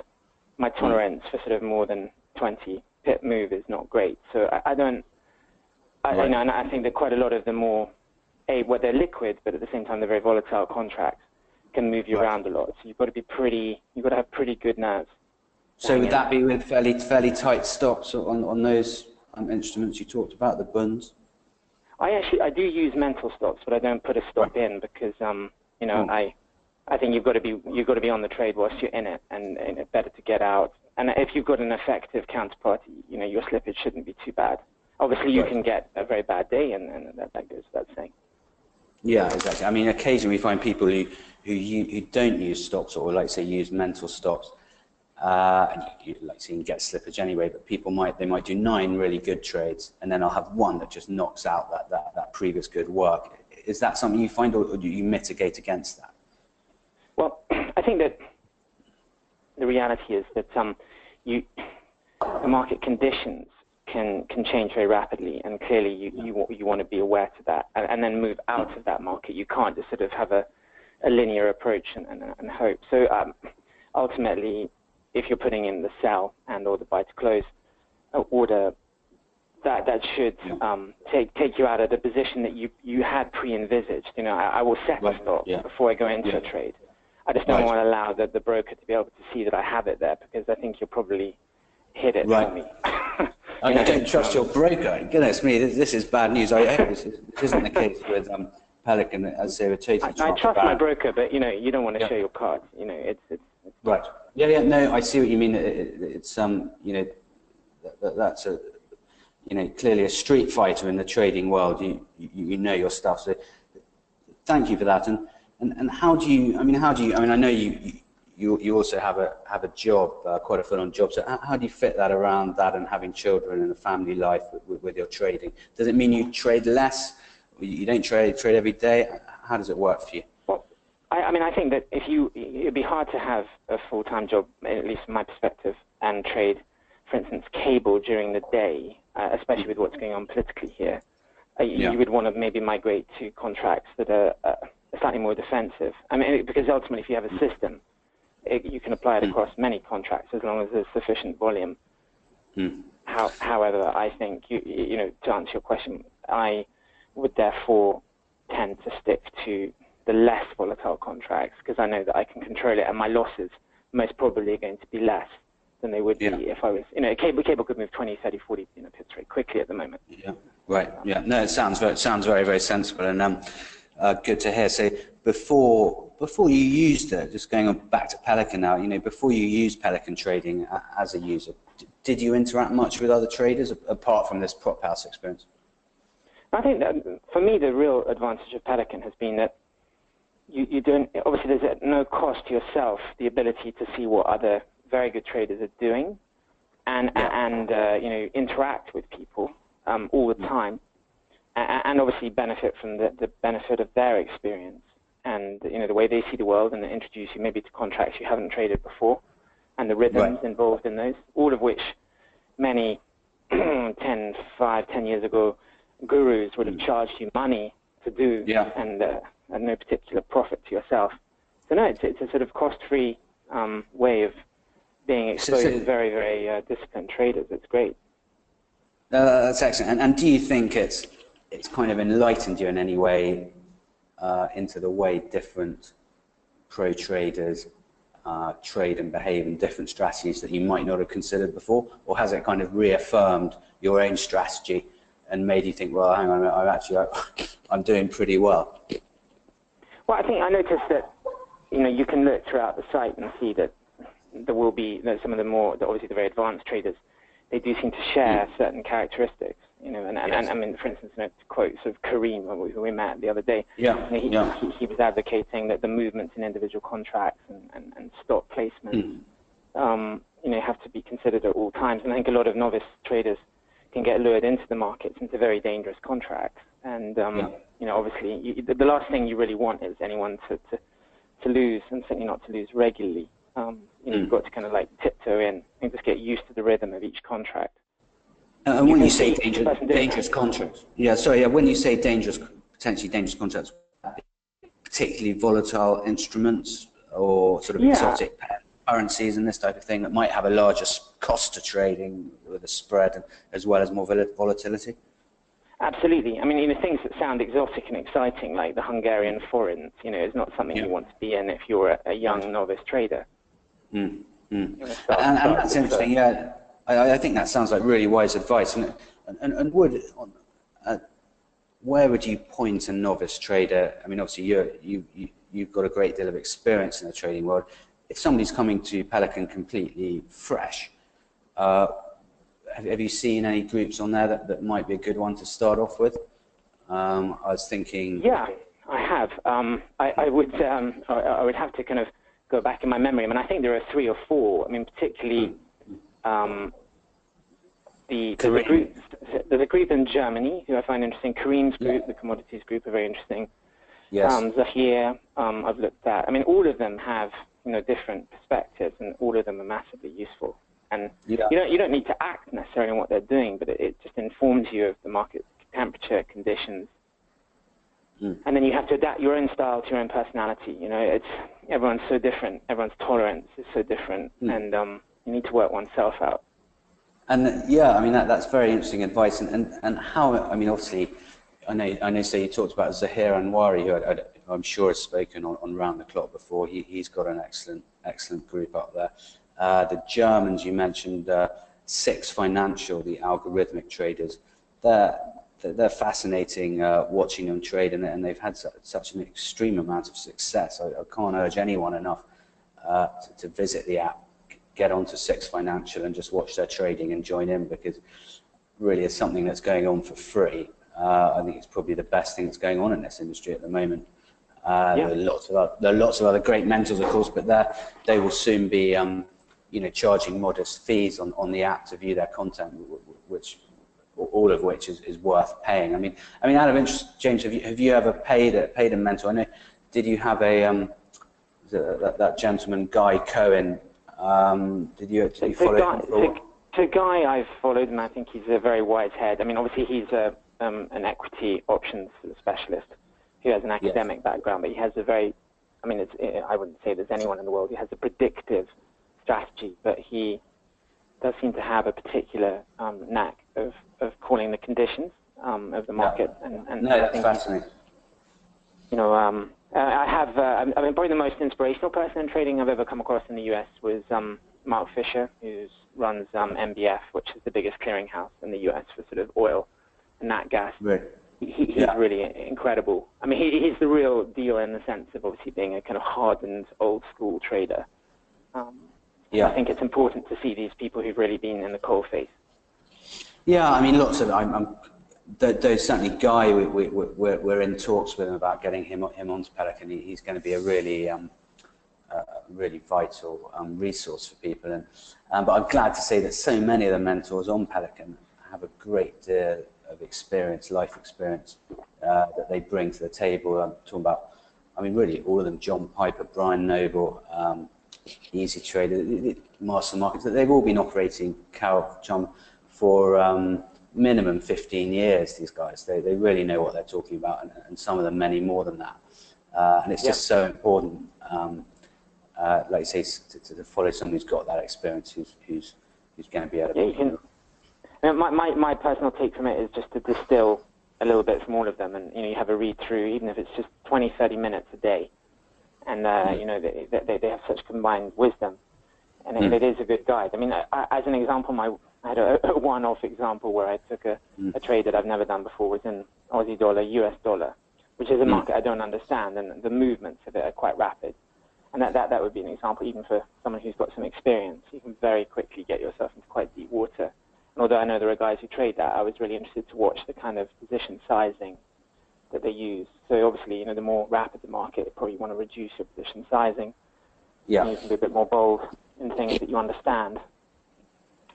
my tolerance for sort of more than 20 pip move is not great. So I don't, you know, and I think that quite a lot of the more, well, they're liquid, but at the same time they're very volatile contracts, can move you around a lot. So you've got to have pretty good nerves. So would that be with fairly tight stops on those instruments you talked about, the bunds? I do use mental stops, but I don't put a stop in because you know, I think you've got to be on the trade whilst you're in it, and it's better to get out. And if you've got an effective counterparty, you know, your slippage shouldn't be too bad. Obviously, you can get a very bad day, and that goes without saying. Yeah, exactly. I mean, occasionally we find people who don't use stops, or like say use mental stops, and like say you can get slippage anyway. But people might do 9 really good trades, and then I'll have one that just knocks out that previous good work. Is that something you find, or do you mitigate against that? Well, I think that the reality is that the market conditions can change very rapidly, and clearly you want to be aware to that, and then move out of that market. You can't just sort of have a linear approach and hope. So ultimately, if you're putting in the sell and or the buy to close order, that should take you out of the position that you had pre-envisaged. You know, I will set a stop before I go into a trade. I just don't want to allow the broker to be able to see that I have it there, because I think you'll probably hit it for me. I don't trust your broker. Goodness me, this is bad news. I hope this isn't the case with Pelican, as they were totally I trust my broker, but you know, you don't want to show your cards. You know, it's right. Yeah. No, I see what you mean. It's you know, that's a, you know, clearly a street fighter in the trading world. You know your stuff. So thank you for that. And how do you? I mean, I know you also have a job, quite a full-on job. So how do you fit that around that and having children and a family life with your trading? Does it mean you trade less? You don't trade every day? How does it work for you? Well, I mean, I think that it'd be hard to have a full-time job, at least from my perspective, and trade, for instance, cable during the day, especially with what's going on politically here. You would want to maybe migrate to contracts that are slightly more defensive. I mean, because ultimately, if you have a system, you can apply it across many contracts as long as there's sufficient volume. However, I think, you know, to answer your question, I would therefore tend to stick to the less volatile contracts, because I know that I can control it, and my losses most probably are going to be less than they would be if I was, you know, cable could move 20, 30, 40, you know, pips very quickly at the moment. Yeah, right. Yeah, no, it sounds very, very sensible, and good to hear. So before you used it, just going on back to Pelican now, you know, before you used Pelican trading as a user, did you interact much with other traders apart from this prop house experience? I think that for me, the real advantage of Pelican has been that you don't, obviously there's at no cost to yourself the ability to see what other very good traders are doing and you know, interact with people all the time, and obviously benefit from the benefit of their experience and, you know, the way they see the world, and they introduce you maybe to contracts you haven't traded before, and the rhythms involved in those, all of which many 10 years ago gurus would have charged you money to do, and no particular profit to yourself. So no, it's a sort of cost-free way of being exposed to very, very disciplined traders. It's great. That's excellent. And do you think it's kind of enlightened you in any way into the way different pro traders trade and behave in different strategies that you might not have considered before, or has it kind of reaffirmed your own strategy and made you think, well, hang on, I'm doing pretty well? Well, I think I noticed that, you know, you can look throughout the site and see that there will be some of the more, obviously the very advanced traders, they do seem to share certain characteristics. You and I mean, for instance, to quote sort of Kareem, who we met the other day, he was advocating that the movements in individual contracts and stock placements, have to be considered at all times. And I think a lot of novice traders can get lured into the markets into very dangerous contracts. And obviously, the last thing you really want is anyone to lose, and certainly not to lose regularly. You've got to kind of like tiptoe in and just get used to the rhythm of each contract. And when you say dangerous contracts, when you say potentially dangerous contracts, particularly volatile instruments or sort of exotic currencies and this type of thing that might have a larger cost to trading with a spread as well as more volatility? Absolutely. I mean, things that sound exotic and exciting, like the Hungarian forints, is not something you want to be in if you're a young novice trader. And that's interesting. Yeah, I think that sounds like really wise advice. And where would you point a novice trader? I mean, obviously you've got a great deal of experience in the trading world. If somebody's coming to Pelican completely fresh, have you seen any groups on there that might be a good one to start off with? I was thinking. Yeah, I have. I would have to kind of go back in my memory. I mean, I think there are 3 or 4. I mean, particularly there's a group in Germany who I find interesting. Kareem's group, the commodities group, are very interesting. Yes. Zahir, I've looked at. I mean, all of them have different perspectives, and all of them are massively useful. And you don't need to act necessarily on what they're doing, but it just informs you of the market temperature, conditions. And then you have to adapt your own style to your own personality. Everyone's so different. Everyone's tolerance is so different, and you need to work oneself out. And I mean that's very interesting advice. And how? I mean, obviously, I know. So you talked about Zahir Anwari, who I'm sure has spoken on Round the Clock before. He's got an excellent group up there. The Germans you mentioned, Six Financial, the algorithmic traders. They're fascinating watching them trade, and they've had such an extreme amount of success. I can't urge anyone enough to visit the app, get onto Six Financial and just watch their trading and join in, because really it's something that's going on for free. I think it's probably the best thing that's going on in this industry at the moment. There are lots of other great mentors, of course, but they will soon be charging modest fees on the app to view their content, all of which is worth paying. I mean, out of interest, James, have you ever paid a mentor? I know, did you have that gentleman Guy Cohen? Did you follow him? To Guy, I've followed him. I think he's a very wise head. I mean, obviously he's an equity options specialist who has an academic background, but he has a very, I mean, I wouldn't say there's anyone in the world who has a predictive strategy, but he does seem to have a particular knack of calling the conditions of the market. And no, that's fascinating. I have, I mean, probably the most inspirational person in trading I've ever come across in the US was Mark Fisher, who runs MBF, which is the biggest clearinghouse in the US for sort of oil and nat gas. Right. He's really incredible. I mean, he's the real deal in the sense of obviously being a kind of hardened, old-school trader. I think it's important to see these people who've really been in the coalface. Yeah, I mean, lots of there's certainly Guy. We're in talks with him about getting him onto Pelican. He's going to be a really really vital resource for people. But I'm glad to say that so many of the mentors on Pelican have a great deal of experience, life experience, that they bring to the table. I'm talking about, I mean, really all of them: John Piper, Brian Noble, Easy Trader, Master Markets. They've all been operating John for minimum 15 years. These guys, they really know what they're talking about, and some of them many more than that. And it's just so important, like you say, to follow someone who's got that experience, who's going to be able to. My personal take from it is just to distill a little bit from all of them, and you have a read through, even if it's just 20-30 minutes a day, and they have such combined wisdom, and it is a good guide. I mean, as an example, I had a one-off example where I took a trade that I've never done before, was in Aussie dollar, US dollar, which is a market I don't understand, and the movements of it are quite rapid. And that would be an example, even for someone who's got some experience. You can very quickly get yourself into quite deep water. And although I know there are guys who trade that, I was really interested to watch the kind of position sizing that they use. So obviously, the more rapid the market, you probably want to reduce your position sizing. Yeah. You can be a bit more bold in things that you understand.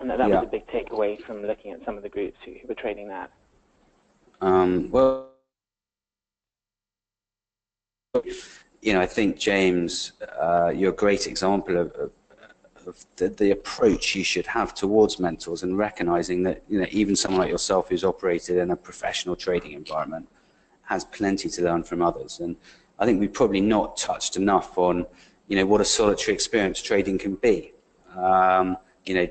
And that was a big takeaway from looking at some of the groups who were trading that. Well, I think, James, you're a great example of the approach you should have towards mentors, and recognizing that even someone like yourself who's operated in a professional trading environment has plenty to learn from others. And I think we've probably not touched enough on what a solitary experience trading can be.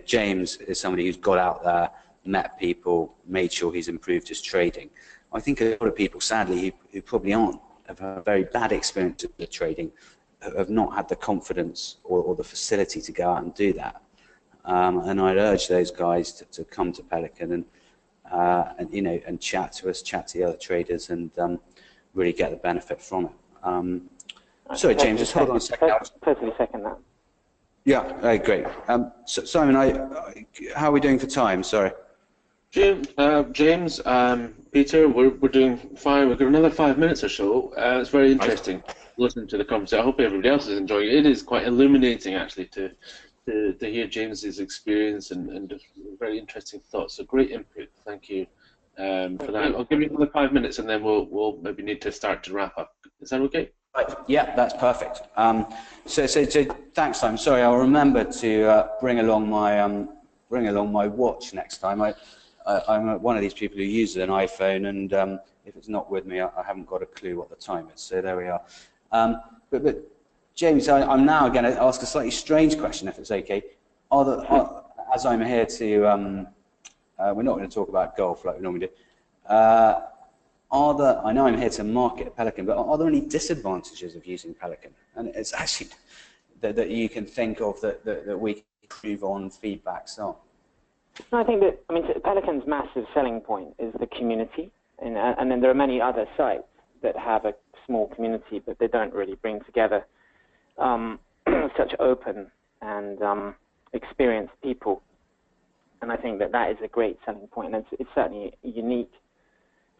James is somebody who's got out there, met people, made sure he's improved his trading. I think a lot of people, sadly, who probably have a very bad experience with trading, have not had the confidence or the facility to go out and do that. And I'd urge those guys to come to Pelican and chat to us, chat to the other traders, and really get the benefit from it. Sorry, James, just hold on a second. Totally second that. Yeah, great. So, Simon, how are we doing for time? Sorry. James, Peter, we're doing fine. We've got another 5 minutes or so. It's very interesting listening to the conversation. I hope everybody else is enjoying it. It is quite illuminating, actually, to hear James's experience and very interesting thoughts. So great input. Thank you for that. I'll give you another 5 minutes, and then we'll maybe need to start to wrap up. Is that okay? Right. Yeah, that's perfect. So thanks, Simon. Sorry, I'll remember to bring along my watch next time. I'm one of these people who uses an iPhone, and if it's not with me, I haven't got a clue what the time is. So there we are. But James, I'm now going to ask a slightly strange question, if it's okay. As I'm here to, we're not going to talk about golf like we normally do. I know I'm here to market Pelican, but are there any disadvantages of using Pelican? And it's actually that you can think of that we can improve on, feedbacks on. No, I think that, Pelican's massive selling point is the community, and then there are many other sites that have a small community, but they don't really bring together such open and experienced people. And I think that is a great selling point, and it's certainly unique.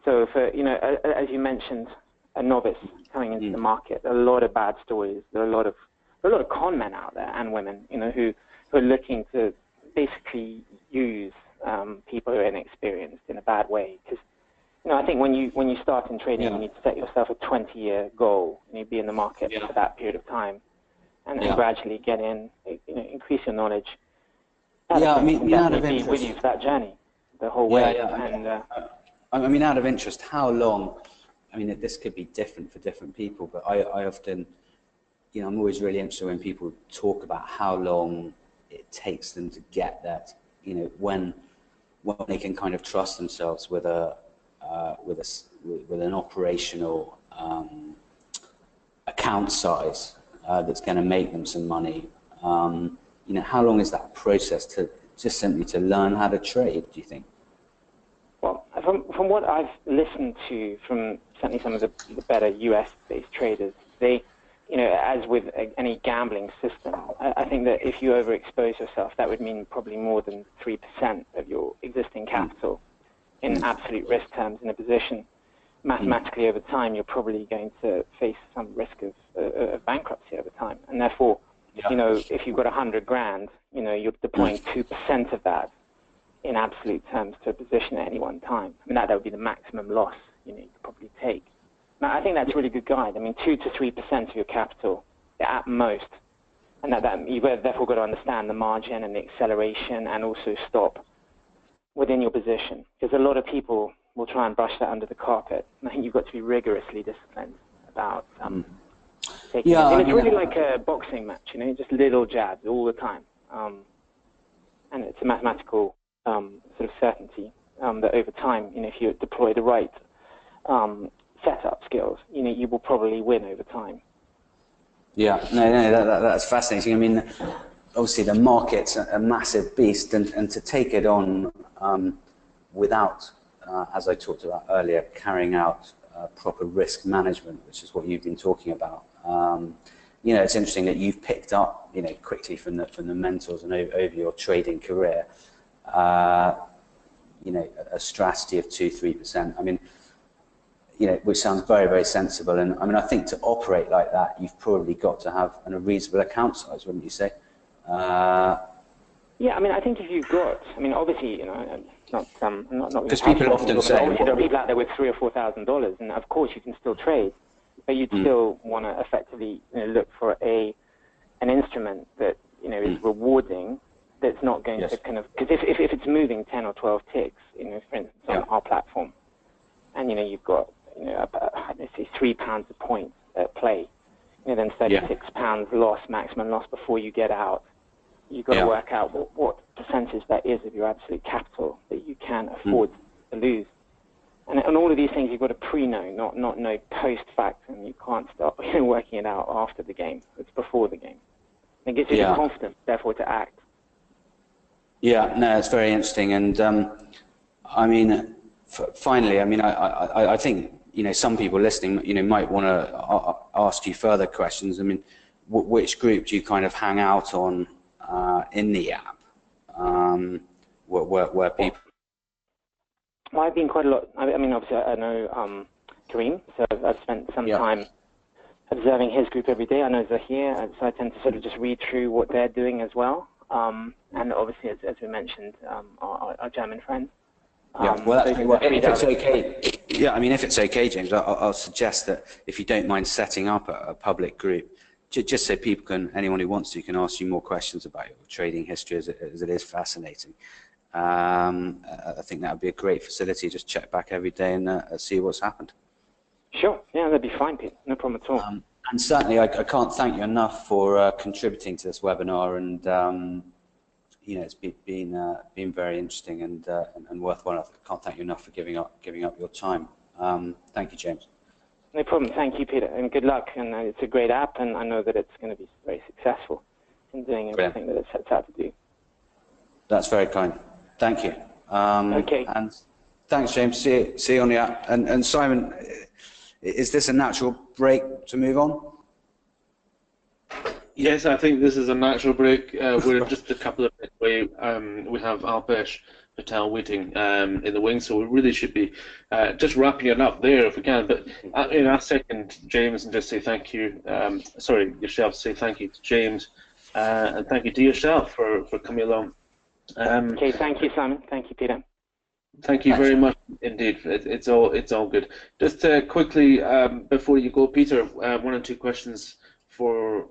So for, as you mentioned, a novice coming into the market, there are a lot of bad stories. There are a lot of con men out there, and women, who are looking to basically use people who are inexperienced in a bad way. Because, I think when you start in trading, you need to set yourself a 20-year goal, and you be in the market for that period of time, and gradually get in, increase your knowledge. Out of be interest, with you for that journey the whole way. And out of interest, how long? This could be different for different people, but I often, I'm always really interested when people talk about how long it takes them to get that, when they can kind of trust themselves with an operational account size that's going to make them some money. How long is that process to just simply to learn how to trade, do you think? Well, from what I've listened to from certainly some of the better US-based traders, they, as with any gambling system, I think that if you overexpose yourself, that would mean probably more than 3% of your existing capital in absolute risk terms in a position. Mathematically, over time, you're probably going to face some risk of bankruptcy over time, and therefore, if you've got 100 grand, you're deploying 2% of that in absolute terms to a position at any one time. That would be the maximum loss you could probably take. Now, I think that's a really good guide. 2 to 3% of your capital at most, and that you've therefore got to understand the margin and the acceleration, and also stop within your position, because a lot of people will try and brush that under the carpet. I think you've got to be rigorously disciplined about taking it. And it's really like a boxing match, just little jabs all the time, and it's a mathematical sort of certainty that over time, if you deploy the right setup skills, you will probably win over time. Yeah, no, that's fascinating. Obviously the market's a massive beast, and to take it on without, as I talked about earlier, carrying out proper risk management, which is what you've been talking about. It's interesting that you've picked up, quickly from the mentors and over your trading career, you know, a strategy of 2-3%. I mean, you know, which sounds very, very sensible. And I mean, I think to operate like that, you've probably got to have a reasonable account size, wouldn't you say? Yeah, I mean, I think if you've got, I mean, obviously, you know, not because people often say, obviously there are people out there with $3,000 or $4,000, and of course you can still trade, but you'd still want to effectively, you know, look for an instrument that, you know, is rewarding. That's not going to kind of, because if it's moving 10 or 12 ticks, you know, for instance, on our platform, and you know you've got, you know, let's say £3 a point at play, you know, then £36 loss, maximum loss before you get out. You've got to work out what percentage that is of your absolute capital that you can afford to lose. And all of these things you've got to pre-know, not know post-factum. You can't start, you know, working it out after the game. It's before the game. And it gives you the confidence, therefore, to act. Yeah, no, it's very interesting. And I mean, finally, I mean, I think, you know, some people listening, you know, might want to ask you further questions. I mean, which group do you kind of hang out on in the app, where people? Well, I've been quite a lot. I mean, obviously, I know Kareem, so I've spent some time observing his group every day. I know Zahir, so I tend to sort of just read through what they're doing as well. And obviously, as we mentioned, our German friends. Well, if it's okay, I mean, if it's okay, James, I'll suggest that if you don't mind setting up a public group, just so people can, anyone who wants to, can ask you more questions about your trading history, as it is fascinating. I think that would be a great facility. Just check back every day and see what's happened. Sure, yeah, that'd be fine, Pete. No problem at all. And certainly, I can't thank you enough for contributing to this webinar, and you know, it's been very interesting and worthwhile. I can't thank you enough for giving up your time. Thank you, James. No problem. Thank you, Peter, and good luck. And it's a great app, and I know that it's going to be very successful in doing everything that it sets out to do. That's very kind. Thank you. Okay. And thanks, James. See you on the app. And Simon, is this a natural break to move on? Yes, I think this is a natural break. We're just a couple of minutes away. We have Alpesh Patel waiting in the wings, so we really should be just wrapping it up there if we can. But in a second, James, and just say thank you. Sorry, yourself. Say thank you to James, and thank you to yourself for coming along. Okay, thank you, Simon. Thank you, Peter. Thank you very much indeed. It's all good. Just quickly before you go, Peter, 1 or 2 questions for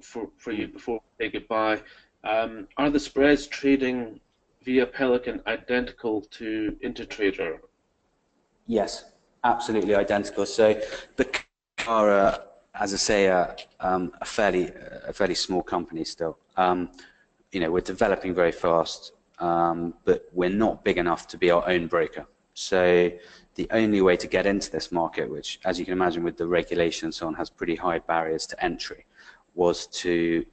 you before we say goodbye. Are the spreads trading via Pelican identical to Intertrader? Yes, absolutely identical. So the are, as I say, a fairly small company still. You know, we're developing very fast, but we're not big enough to be our own broker. So the only way to get into this market, which, as you can imagine, with the regulation and so on, has pretty high barriers to entry, was to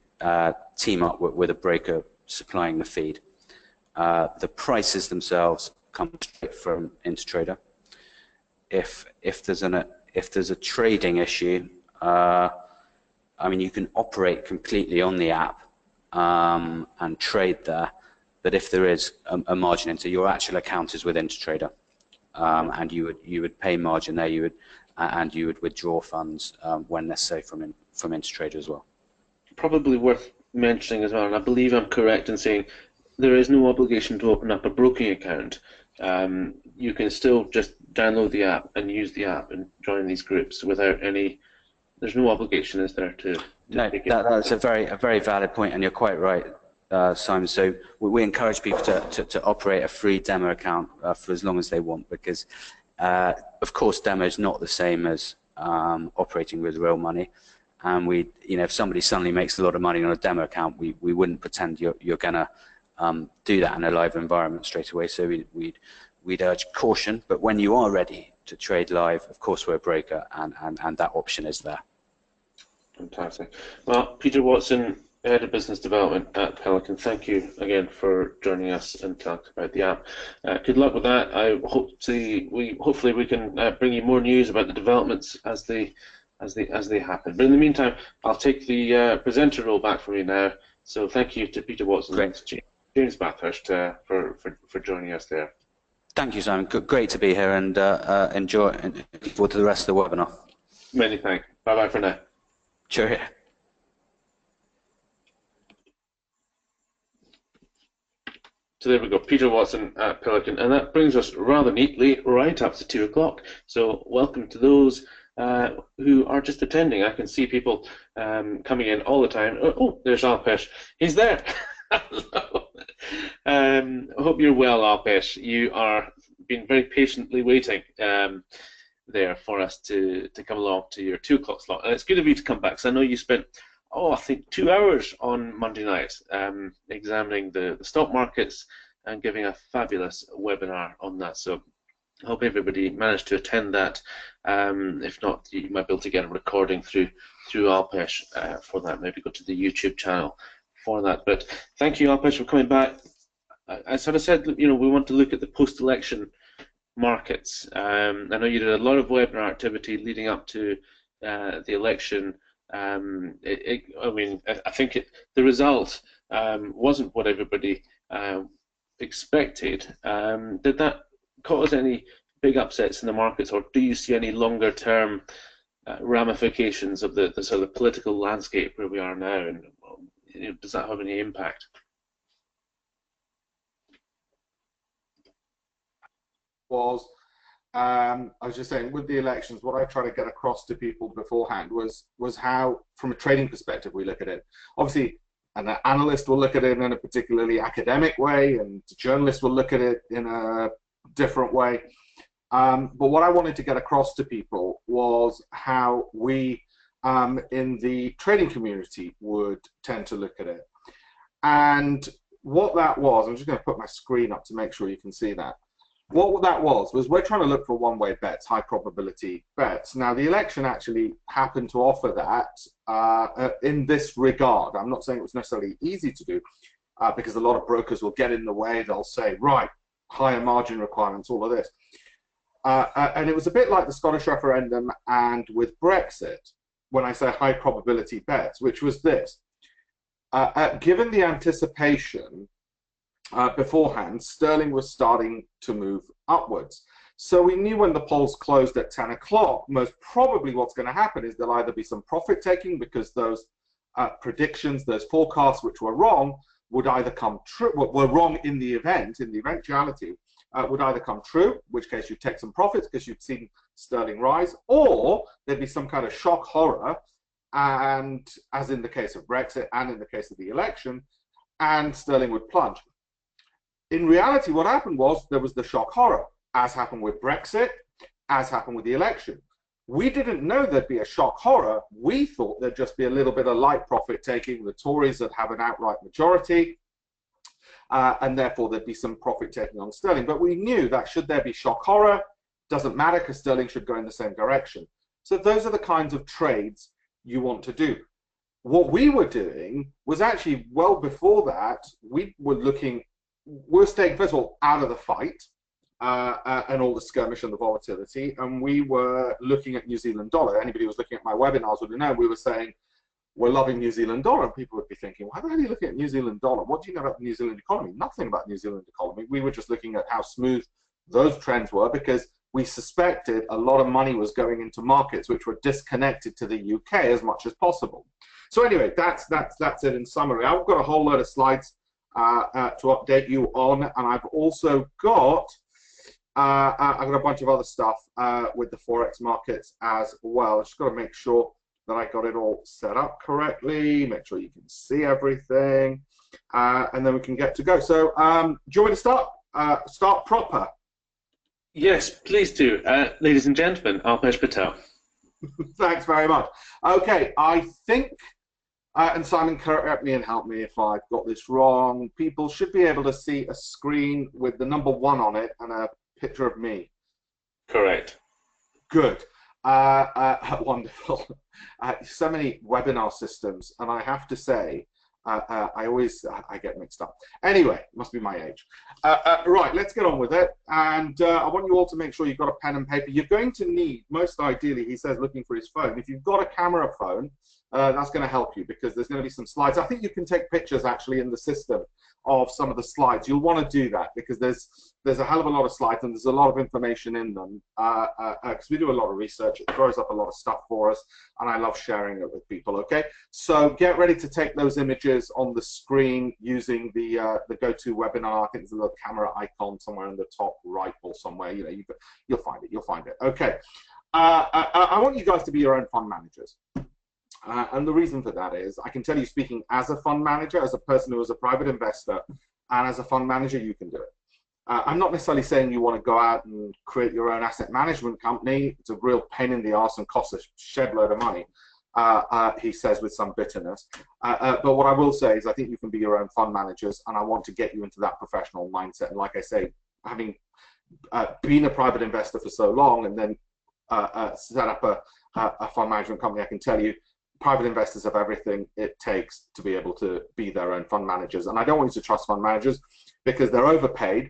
team up with a broker supplying the feed. The prices themselves come straight from Intertrader. If there's a trading issue, I mean, you can operate completely on the app and trade there. But if there is a margin into your actual account is with Intertrader, and you would pay margin there, you would withdraw funds when necessary from Intertrader as well. Probably worth mentioning as well, and I believe I'm correct in saying there is no obligation to open up a broking account. You can still just download the app and use the app and join these groups without any. There's no obligation, is there, to no, that's a very valid point, and you're quite right, Simon. So we encourage people to operate a free demo account for as long as they want, because of course demo is not the same as operating with real money. And you know, if somebody suddenly makes a lot of money on a demo account, we wouldn't pretend you're gonna do that in a live environment straight away. So we'd urge caution. But when you are ready to trade live, of course we're a broker, and that option is there. Fantastic. Well, Peter Watson, Head of Business Development at Pelican, thank you again for joining us and talking about the app. Good luck with that. Hopefully we can bring you more news about the developments as they happen. But in the meantime, I'll take the presenter role back from you now. So thank you to Peter Watson and James Bathurst for joining us there. Thank you, Simon. Great to be here, and enjoy and look forward to the rest of the webinar. Many thanks. Bye-bye for now. Cheerio. So there we go, Peter Watson at Pelican, and that brings us rather neatly right up to 2 o'clock. So welcome to those who are just attending. I can see people coming in all the time. Oh, there's Alpesh. He's there. Hello. I hope you're well, Alpesh. You are been very patiently waiting there for us to come along to your 2 o'clock slot. And it's good of you to come back, because I know you spent, I think 2 hours on Monday night examining the stock markets and giving a fabulous webinar on that. So I hope everybody managed to attend that. If not, you might be able to get a recording through Alpesh for that. Maybe go to the YouTube channel for that. But thank you, Alpesh, for coming back. I sort of said, we want to look at the post-election markets. I know you did a lot of webinar activity leading up to the election. I think the result wasn't what everybody expected. Did that cause any big upsets in the markets, or do you see any longer-term ramifications of the sort of political landscape where we are now, and does that have any impact? I was just saying, with the elections, what I try to get across to people beforehand was how, from a trading perspective, we look at it. Obviously, an analyst will look at it in a particularly academic way, and journalists will look at it in a different way. But what I wanted to get across to people was how we, in the trading community, would tend to look at it. And what that was, I'm just going to put my screen up to make sure you can see that. What that was we're trying to look for one-way bets, high probability bets. Now, the election actually happened to offer that in this regard. I'm not saying it was necessarily easy to do, because a lot of brokers will get in the way. They'll say, right, higher margin requirements, all of this. And it was a bit like the Scottish referendum and with Brexit, when I say high probability bets, which was this. Given the anticipation beforehand, sterling was starting to move upwards. So we knew when the polls closed at 10 o'clock, most probably what's going to happen is there'll either be some profit taking, because those predictions, those forecasts which were wrong, would either come true, were wrong in the eventuality, would either come true, in which case you'd take some profits because you'd seen sterling rise, or there'd be some kind of shock horror, and as in the case of Brexit and in the case of the election, and sterling would plunge. In reality, what happened was there was the shock horror, as happened with Brexit, as happened with the election. We didn't know there'd be a shock horror. We thought there'd just be a little bit of light profit taking. The Tories would have an outright majority, and therefore there'd be some profit taking on sterling. But we knew that should there be shock horror, doesn't matter, because sterling should go in the same direction. So those are the kinds of trades you want to do. What we were doing was actually, well before that, we were looking, we're staying, first of all, out of the fight and all the skirmish and the volatility, and we were looking at New Zealand dollar. Anybody who was looking at my webinars would know we were saying we're loving New Zealand dollar, and people would be thinking, why the hell are you looking at New Zealand dollar? What do you know about the New Zealand economy? Nothing about New Zealand economy. We were just looking at how smooth those trends were, because we suspected a lot of money was going into markets which were disconnected to the UK as much as possible. So anyway, that's it in summary. I've got a whole load of slides to update you on, and I've also got a bunch of other stuff with the Forex markets as well. I've just got to make sure that I got it all set up correctly, make sure you can see everything, and then we can get to go. So do you want me to start proper? Yes, please do. Ladies and gentlemen, Alpesh Patel. Thanks very much. Okay, I think, and Simon, correct me and help me if I've got this wrong, people should be able to see a screen with the number 1 on it and a picture of me. Correct. Good. Wonderful. So many webinar systems, and I have to say, I get mixed up. Anyway, it must be my age. Right, let's get on with it. And I want you all to make sure you've got a pen and paper. You're going to need, most ideally, he says, looking for his phone. If you've got a camera phone, that's going to help you because there's going to be some slides. I think you can take pictures actually in the system of some of the slides. You'll want to do that because there's a hell of a lot of slides and there's a lot of information in them because we do a lot of research. It throws up a lot of stuff for us, and I love sharing it with people. Okay, so get ready to take those images on the screen using the GoToWebinar. I think there's a little camera icon somewhere in the top right or somewhere. You know, you'll find it. You'll find it. Okay, I want you guys to be your own fund managers. And the reason for that is, I can tell you, speaking as a fund manager, as a person who is a private investor, and as a fund manager, you can do it. I'm not necessarily saying you want to go out and create your own asset management company. It's a real pain in the arse and costs a shed load of money, he says with some bitterness. But what I will say is I think you can be your own fund managers, and I want to get you into that professional mindset. And like I say, having been a private investor for so long and then set up a fund management company, I can tell you, private investors have everything it takes to be able to be their own fund managers. And I don't want you to trust fund managers because they're overpaid,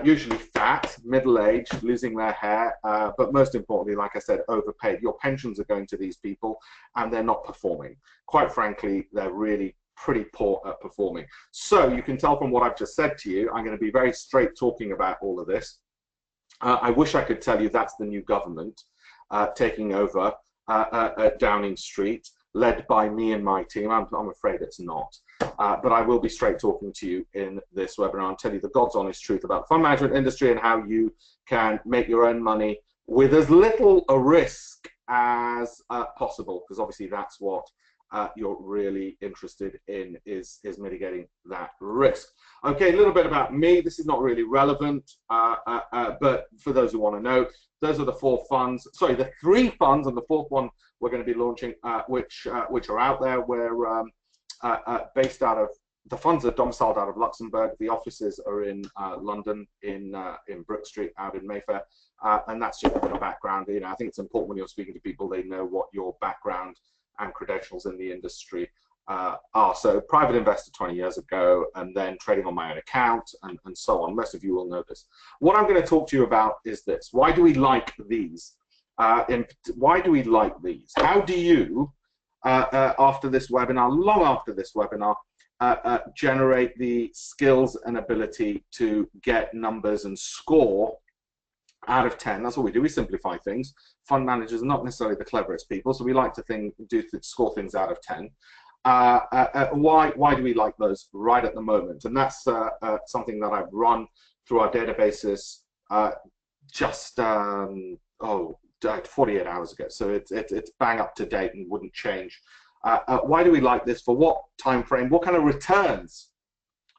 usually fat, middle-aged, losing their hair, but most importantly, like I said, overpaid. Your pensions are going to these people and they're not performing. Quite frankly, they're really pretty poor at performing. So you can tell from what I've just said to you, I'm going to be very straight talking about all of this. I wish I could tell you that's the new government taking over at Downing Street, led by me and my team. I'm afraid it's not. But I will be straight talking to you in this webinar and tell you the God's honest truth about the fund management industry and how you can make your own money with as little a risk as possible, because obviously that's what you're really interested in is mitigating that risk. Okay, a little bit about me. This is not really relevant, but for those who want to know, those are the the three funds, and the fourth one we're going to be launching, which are out there. We're based out of, the funds are domiciled out of Luxembourg. The offices are in London, in Brook Street, out in Mayfair, and that's just a bit of background. You know, I think it's important when you're speaking to people, they know what your background and credentials in the industry are. So private investor 20 years ago, and then trading on my own account, and so on. Most of you will know this. What I'm going to talk to you about is this. Why do we like these? Why do we like these? How do you, after this webinar, long after this webinar, generate the skills and ability to get numbers and score out of 10? That's what we do. We simplify things. Fund managers are not necessarily the cleverest people, so we like to score things out of 10. Why do we like those right at the moment? And that's something that I've run through our databases just 48 hours ago. So it's bang up to date and wouldn't change. Why do we like this? For what time frame? What kind of returns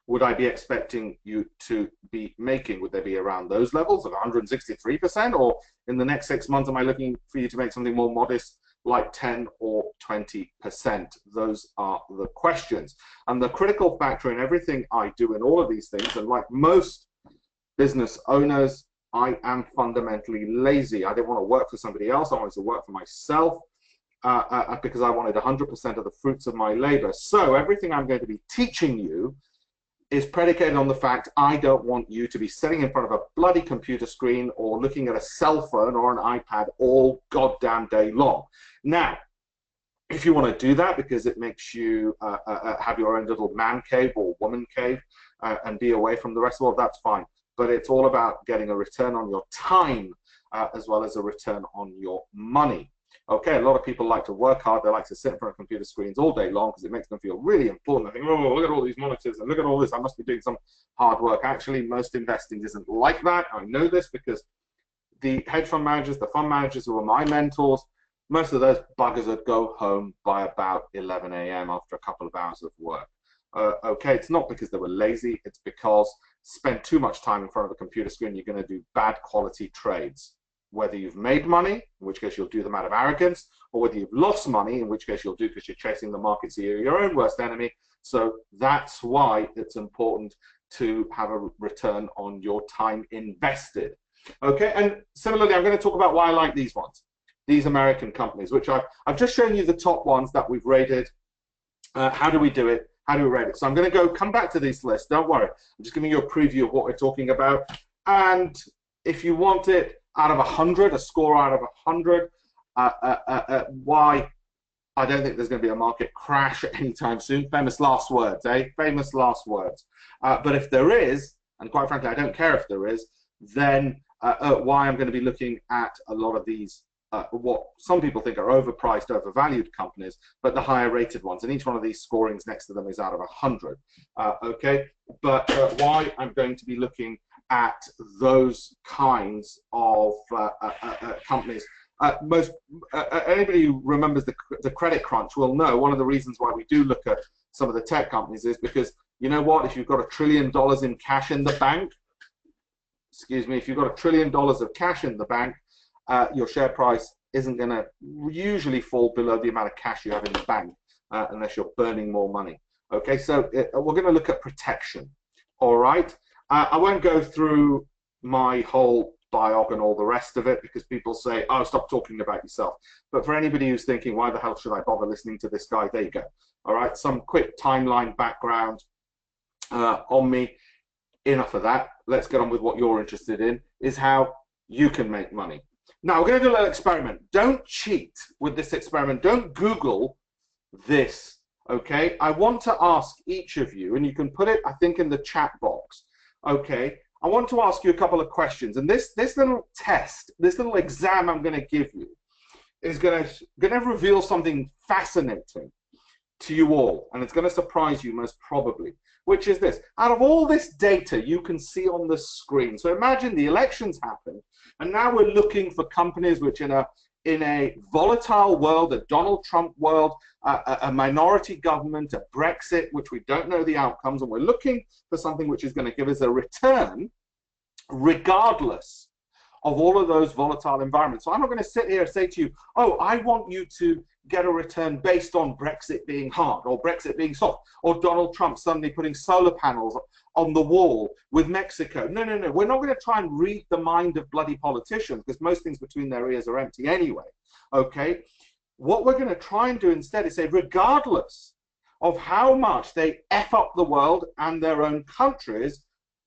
would I be expecting you to be making? Would they be around those levels of 163%? Or in the next 6 months, am I looking for you to make something more modest, like 10 or 20%? Those are the questions. And the critical factor in everything I do in all of these things, and like most business owners, I am fundamentally lazy. I didn't want to work for somebody else. I wanted to work for myself because I wanted 100% of the fruits of my labor. So everything I'm going to be teaching you is predicated on the fact I don't want you to be sitting in front of a bloody computer screen or looking at a cell phone or an iPad all goddamn day long. Now, if you want to do that because it makes you have your own little man cave or woman cave and be away from the rest of the world, that's fine. But it's all about getting a return on your time as well as a return on your money. Okay, a lot of people like to work hard. They like to sit in front of computer screens all day long because it makes them feel really important. They think, oh, look at all these monitors and look at all this. I must be doing some hard work. Actually, most investing isn't like that. I know this because the hedge fund managers, the fund managers who are my mentors, most of those buggers would go home by about 11 a.m. after a couple of hours of work. Okay, it's not because they were lazy. It's because spend too much time in front of a computer screen, you're going to do bad quality trades. Whether you've made money, in which case you'll do them out of arrogance, or whether you've lost money, in which case you'll do because you're chasing the market, so you're your own worst enemy. So that's why it's important to have a return on your time invested. Okay, and similarly, I'm going to talk about why I like these ones, these American companies, which I've just shown you the top ones that we've rated. How do we do it? How do we rate it? So I'm going to come back to this list. Don't worry. I'm just giving you a preview of what we're talking about. And if you want it out of 100, a score out of 100, why I don't think there's going to be a market crash anytime soon. Famous last words, eh? Famous last words. But if there is, and quite frankly, I don't care if there is, then why I'm going to be looking at a lot of these, what some people think are overpriced, overvalued companies, but the higher rated ones. And each one of these scorings next to them is out of 100. Okay, but why I'm going to be looking at those kinds of companies. Anybody who remembers the credit crunch will know one of the reasons why we do look at some of the tech companies is because, you know what, if you've got $1 trillion in cash in the bank, excuse me, if you've got $1 trillion of cash in the bank, your share price isn't going to usually fall below the amount of cash you have in the bank unless you're burning more money. Okay, so we're going to look at protection. All right, I won't go through my whole biog and all the rest of it because people say, oh, stop talking about yourself. But for anybody who's thinking, why the hell should I bother listening to this guy? There you go. All right, some quick timeline background on me. Enough of that. Let's get on with what you're interested in, is how you can make money. Now, we're going to do a little experiment. Don't cheat with this experiment. Don't Google this, okay? I want to ask each of you, and you can put it, I think, in the chat box, okay? I want to ask you a couple of questions, and this little test, this little exam I'm going to give you is going to reveal something fascinating to you all, and it's going to surprise you most probably, which is this. Out of all this data you can see on the screen, so imagine the elections happened, and now we're looking for companies which in a volatile world, a Donald Trump world, a minority government, a Brexit, which we don't know the outcomes, and we're looking for something which is going to give us a return regardless of all of those volatile environments. So I'm not going to sit here and say to you, oh, I want you to get a return based on Brexit being hard or Brexit being soft or Donald Trump suddenly putting solar panels on the wall with Mexico. No, no, no. We're not going to try and read the mind of bloody politicians because most things between their ears are empty anyway. Okay? What we're going to try and do instead is say, regardless of how much they F up the world and their own countries,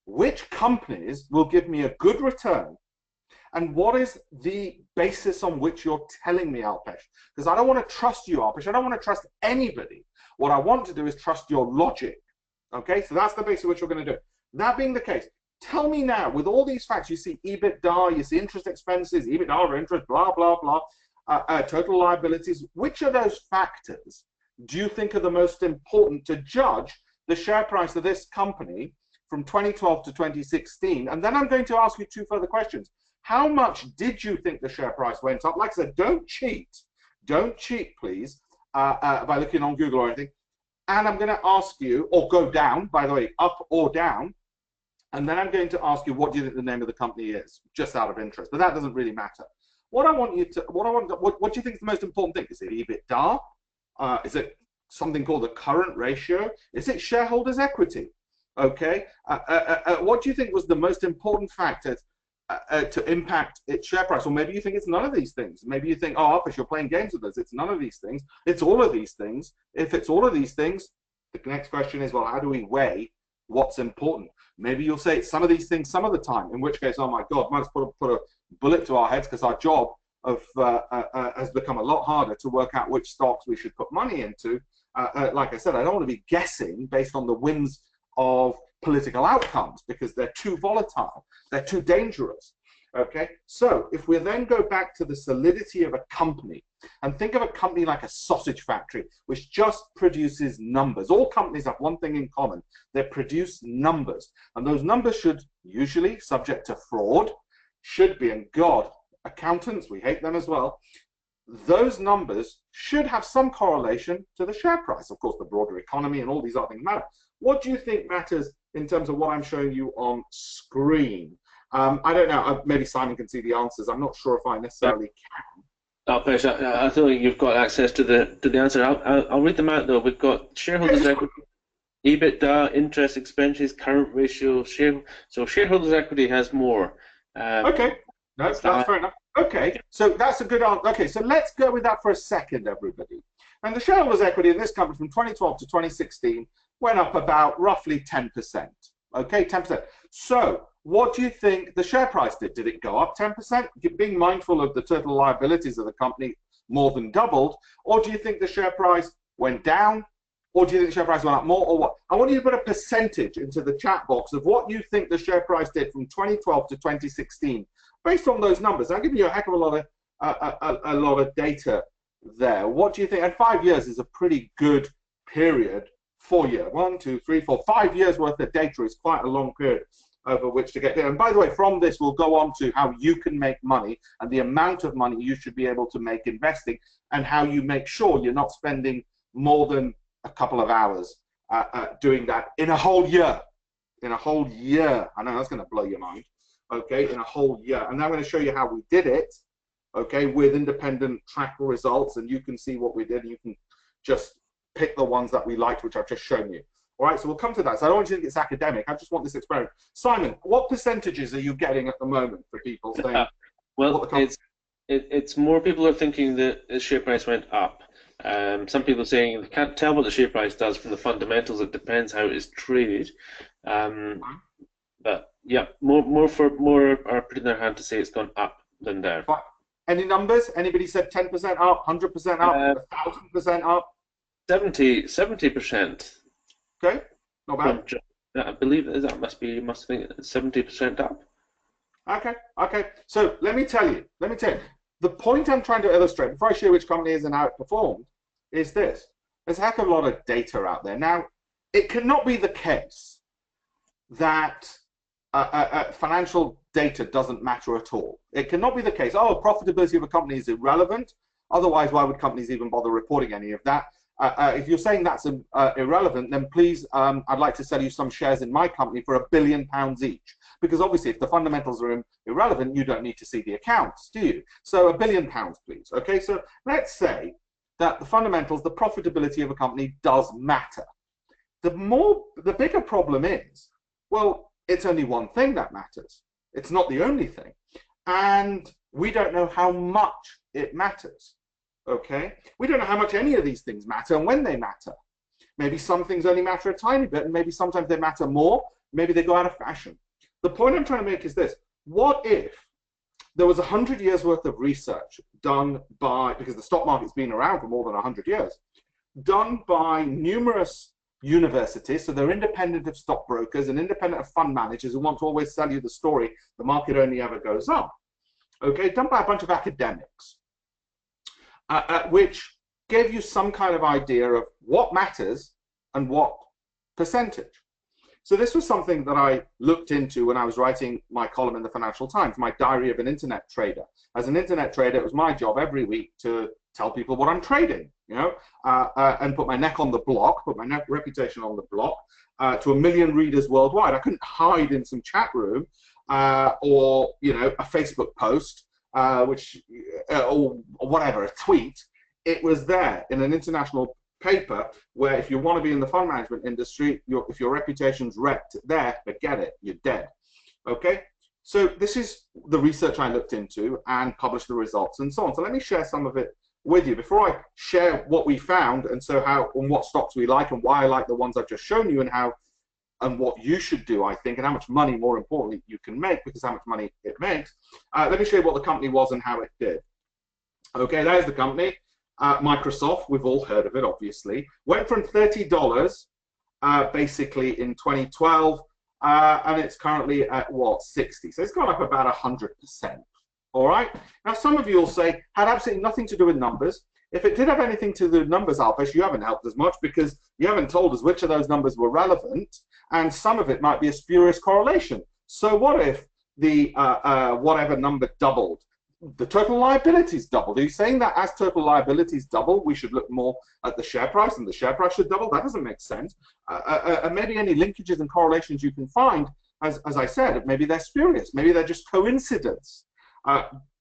which companies will give me a good return? And what is the basis on which you're telling me, Alpesh? Because I don't want to trust you, Alpesh. I don't want to trust anybody. What I want to do is trust your logic. Okay, so that's the basis on which we're going to do it. That being the case, tell me now, with all these facts, you see EBITDA, you see interest expenses, EBITDA or interest, blah, blah, blah, total liabilities. Which of those factors do you think are the most important to judge the share price of this company from 2012 to 2016? And then I'm going to ask you two further questions. How much did you think the share price went up? Like I said, don't cheat. Don't cheat, please, by looking on Google or anything. And I'm going to ask you, or go down, by the way, up or down. And then I'm going to ask you, what do you think the name of the company is, just out of interest? But that doesn't really matter. What do you think is the most important thing? Is it EBITDA? Is it something called the current ratio? Is it shareholders' equity? Okay. What do you think was the most important factor to impact its share price? Or maybe you think it's none of these things. Maybe you think, oh, Alpesh, you're playing games with us. It's none of these things. It's all of these things. If it's all of these things, the next question is, well, how do we weigh what's important? Maybe you'll say it's some of these things some of the time, in which case, oh my God, might as put a bullet to our heads because our job has become a lot harder to work out which stocks we should put money into. Like I said, I don't want to be guessing based on the whims of political outcomes because they're too volatile, they're too dangerous. Okay, so if we then go back to the solidity of a company and think of a company like a sausage factory, which just produces numbers. All companies have one thing in common: they produce numbers, and those numbers should usually, subject to fraud, should be, and God, accountants, we hate them as well, those numbers should have some correlation to the share price. Of course, the broader economy and all these other things matter. What do you think matters in terms of what I'm showing you on screen? I don't know. Maybe Simon can see the answers. I'm not sure if I necessarily can. Alpesh, I feel like you've got access to the answer. I'll read them out though. We've got shareholders' equity, EBITDA, interest expenses, current ratio. So shareholders' equity has more. Okay, no, that's fair enough. Okay, so that's a good answer. Okay, so let's go with that for a second, everybody. And the shareholders' equity in this company from 2012 to 2016 went up about roughly 10%. Okay, 10%. So what do you think the share price did? Did it go up 10%? Being mindful of the total liabilities of the company, more than doubled? Or do you think the share price went down? Or do you think the share price went up more, or what? I want you to put a percentage into the chat box of what you think the share price did from 2012 to 2016, based on those numbers. I'll give you a heck of a lot of data there. What do you think? And 5 years is a pretty good period for you. 1, 2, 3, 4, 5 years worth of data is quite a long period over which to get there. And by the way, from this, we'll go on to how you can make money and the amount of money you should be able to make investing, and how you make sure you're not spending more than a couple of hours doing that in a whole year. In a whole year. I know that's going to blow your mind. Okay, in a whole year. And I'm going to show you how we did it, okay, with independent tracker results, and you can see what we did, and you can just pick the ones that we liked, which I've just shown you. All right, so we'll come to that. So I don't want you to think it's academic. I just want this experiment. Simon, what percentages are you getting at the moment for people saying? Well, it's more people are thinking that the share price went up. Some people are saying they can't tell what the share price does from the fundamentals. It depends how it is traded. But yeah, more are putting their hand to say it's gone up than down. Any numbers? Anybody said 10% up, 100% up, 1,000% up? 70%. Okay, not bad. I believe that must be, you must think 70% up. Okay. So let me tell you. The point I'm trying to illustrate, before I show you which company is and how it performed, is this. There's a heck of a lot of data out there. Now, it cannot be the case that financial data doesn't matter at all. It cannot be the case, oh, profitability of a company is irrelevant. Otherwise, why would companies even bother reporting any of that? If you're saying that's irrelevant, then please, I'd like to sell you some shares in my company for £1 billion each. Because obviously, if the fundamentals are irrelevant, you don't need to see the accounts, do you? So £1 billion, please. Okay, so let's say that the fundamentals, the profitability of a company does matter. The bigger problem is, well, it's only one thing that matters. It's not the only thing. And we don't know how much it matters. Okay, we don't know how much any of these things matter and when they matter. Maybe some things only matter a tiny bit, and maybe sometimes they matter more. Maybe they go out of fashion. The point I'm trying to make is this: what if there was 100 years worth of research done by, because the stock market's been around for more than 100 years, done by numerous universities, so they're independent of stockbrokers and independent of fund managers who want to always sell you the story, the market only ever goes up. Okay, done by a bunch of academics. Which gave you some kind of idea of what matters and what percentage. So this was something that I looked into when I was writing my column in the Financial Times, my diary of an internet trader. As an internet trader, it was my job every week to tell people what I'm trading, you know, and put my neck on the block, put my reputation on the block to 1 million readers worldwide. I couldn't hide in some chat room or, you know, a Facebook post. Or whatever, a tweet. It was there in an international paper where if you want to be in the fund management industry, if your reputation's wrecked there, forget it, you're dead. Okay, so this is the research I looked into and published the results and so on. So let me share some of it with you before I share what we found and so how and what stocks we like and why I like the ones I've just shown you and how and what you should do, I think, and how much money, more importantly, you can make, because how much money it makes. Let me show you what the company was and how it did. Okay, there's the company. Microsoft, we've all heard of it, obviously. Went from $30 basically in 2012, and it's currently at, what, 60. So it's gone up about 100%. All right? Now, some of you will say, had absolutely nothing to do with numbers. If it did have anything to do with numbers, Alpesh, you haven't helped as much because you haven't told us which of those numbers were relevant, and some of it might be a spurious correlation. So what if the whatever number doubled? The total liabilities doubled. Are you saying that as total liabilities double, we should look more at the share price and the share price should double? That doesn't make sense. And maybe any linkages and correlations you can find, as I said, maybe they're spurious. Maybe they're just coincidence.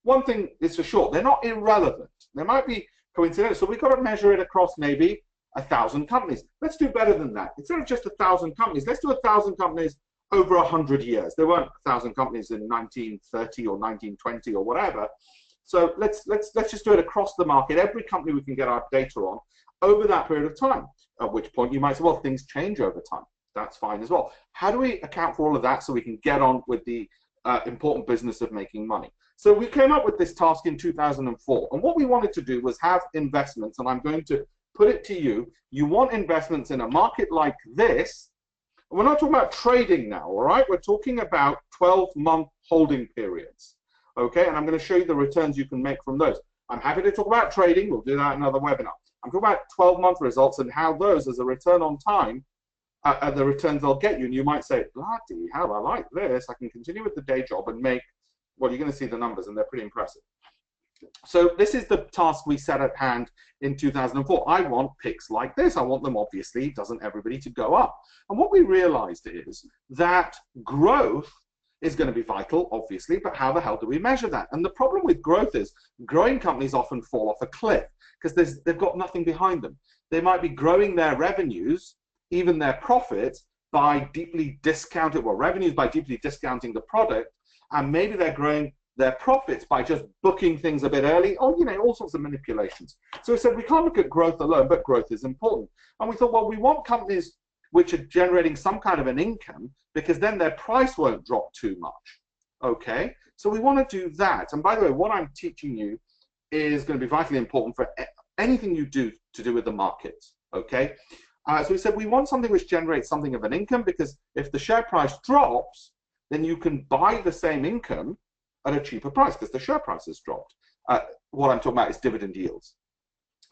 One thing is for sure, they're not irrelevant. There might be coincidence. So we've got to measure it across maybe 1,000 companies. Let's do better than that. Instead of just 1,000 companies, let's do 1,000 companies over 100 years. There weren't 1,000 companies in 1930 or 1920 or whatever. So let's just do it across the market. Every company we can get our data on over that period of time. At which point you might say, well, things change over time. That's fine as well. How do we account for all of that so we can get on with the important business of making money? So we came up with this task in 2004. And what we wanted to do was have investments, and I'm going to put it to you. You want investments in a market like this. We're not talking about trading now, all right? We're talking about 12-month holding periods, okay? And I'm going to show you the returns you can make from those. I'm happy to talk about trading. We'll do that in another webinar. I'm talking about 12-month results and how those, as a return on time, are the returns they'll get you. And you might say, bloody hell, I like this. I can continue with the day job and make, well, you're going to see the numbers, and they're pretty impressive. So this is the task we set at hand in 2004. I want picks like this. I want them, obviously, doesn't everybody, to go up. And what we realized is that growth is going to be vital, obviously, but how the hell do we measure that? And the problem with growth is growing companies often fall off a cliff because they've got nothing behind them. They might be growing their revenues, even their profits, by deeply discounting, well, revenues by deeply discounting the product, and maybe they're growing their profits by just booking things a bit early, or, you know, all sorts of manipulations. So we said we can't look at growth alone, but growth is important. And we thought, well, we want companies which are generating some kind of an income, because then their price won't drop too much. Okay, so we want to do that. And by the way, what I'm teaching you is going to be vitally important for anything you do to do with the markets. Okay, so we said we want something which generates something of an income, because if the share price drops, then you can buy the same income at a cheaper price because the share price has dropped. What I'm talking about is dividend yields.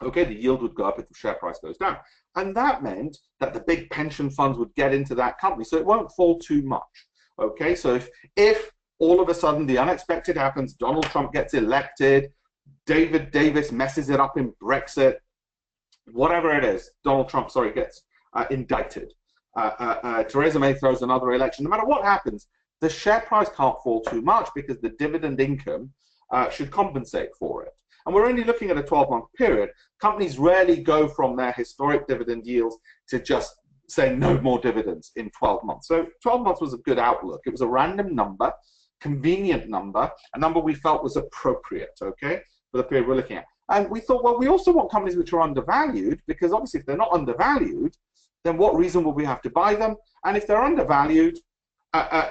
Okay, the yield would go up if the share price goes down. And that meant that the big pension funds would get into that company, so it won't fall too much. Okay, so if all of a sudden the unexpected happens, Donald Trump gets elected, David Davis messes it up in Brexit, whatever it is, Donald Trump, sorry, gets indicted, Theresa May throws another election, no matter what happens, the share price can't fall too much because the dividend income should compensate for it. And we're only looking at a 12-month period. Companies rarely go from their historic dividend yields to just say no more dividends in 12 months. So 12 months was a good outlook. It was a random number, convenient number, a number we felt was appropriate, okay, for the period we're looking at. And we thought, well, we also want companies which are undervalued, because obviously if they're not undervalued, then what reason will we have to buy them? And if they're undervalued,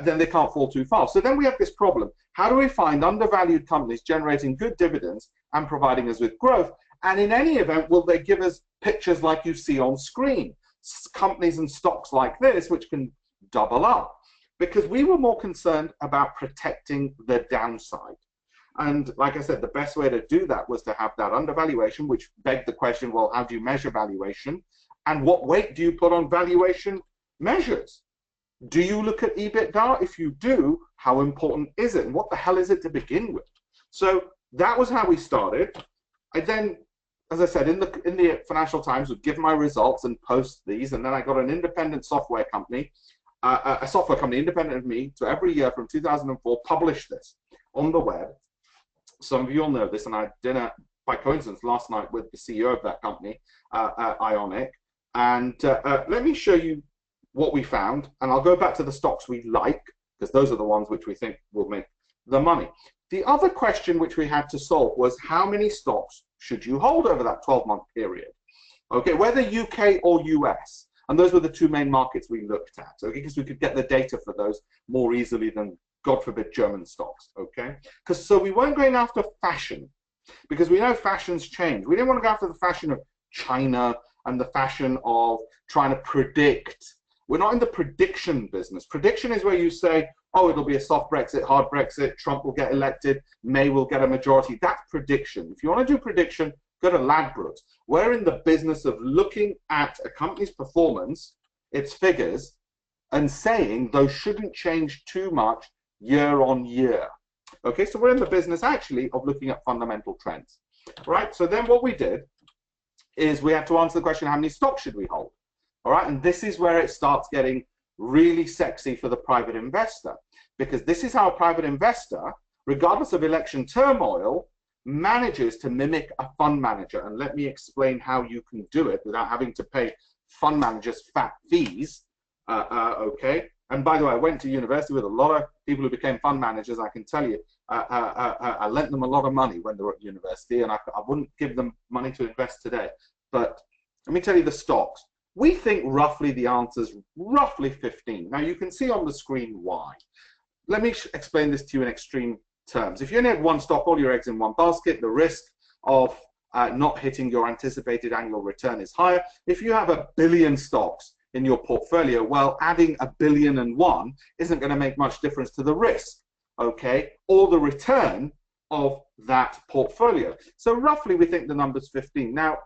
then they can't fall too far. So then we have this problem. How do we find undervalued companies generating good dividends and providing us with growth? And in any event, will they give us pictures like you see on screen? Companies and stocks like this, which can double up. Because we were more concerned about protecting the downside. And like I said, the best way to do that was to have that undervaluation, which begged the question, well, how do you measure valuation? And what weight do you put on valuation measures? Do you look at EBITDA? If you do, how important is it? And what the hell is it to begin with? So that was how we started. I then, as I said, in the Financial Times would give my results and post these. And then I got an independent software company, a software company independent of me, to every year from 2004 publish this on the web. Some of you all know this, and I had dinner by coincidence last night with the CEO of that company, Ionic. And let me show you what we found, and I'll go back to the stocks we like, because those are the ones which we think will make the money. The other question which we had to solve was how many stocks should you hold over that 12-month period? Okay, whether UK or US, and those were the two main markets we looked at, okay, because we could get the data for those more easily than, God forbid, German stocks, okay? So we weren't going after fashion, because we know fashions change. We didn't want to go after the fashion of China and the fashion of trying to predict. We're not in the prediction business. Prediction is where you say, oh, it'll be a soft Brexit, hard Brexit, Trump will get elected, May will get a majority. That's prediction. If you want to do prediction, go to Ladbrokes. We're in the business of looking at a company's performance, its figures, and saying those shouldn't change too much year on year. Okay, so we're in the business actually of looking at fundamental trends. Right, so then what we did is we had to answer the question, how many stocks should we hold? All right, and this is where it starts getting really sexy for the private investor, because this is how a private investor, regardless of election turmoil, manages to mimic a fund manager. And let me explain how you can do it without having to pay fund managers fat fees. Okay, and by the way, I went to university with a lot of people who became fund managers. I can tell you, I lent them a lot of money when they were at university, and I wouldn't give them money to invest today. But let me tell you the stocks. We think roughly the answer is roughly 15. Now you can see on the screen why. Let me explain this to you in extreme terms. If you only had one stock, all your eggs in one basket, the risk of not hitting your anticipated annual return is higher. If you have 1 billion stocks in your portfolio, well, adding 1,000,000,001 isn't going to make much difference to the risk, okay, or the return of that portfolio. So roughly we think the number's 15. Now,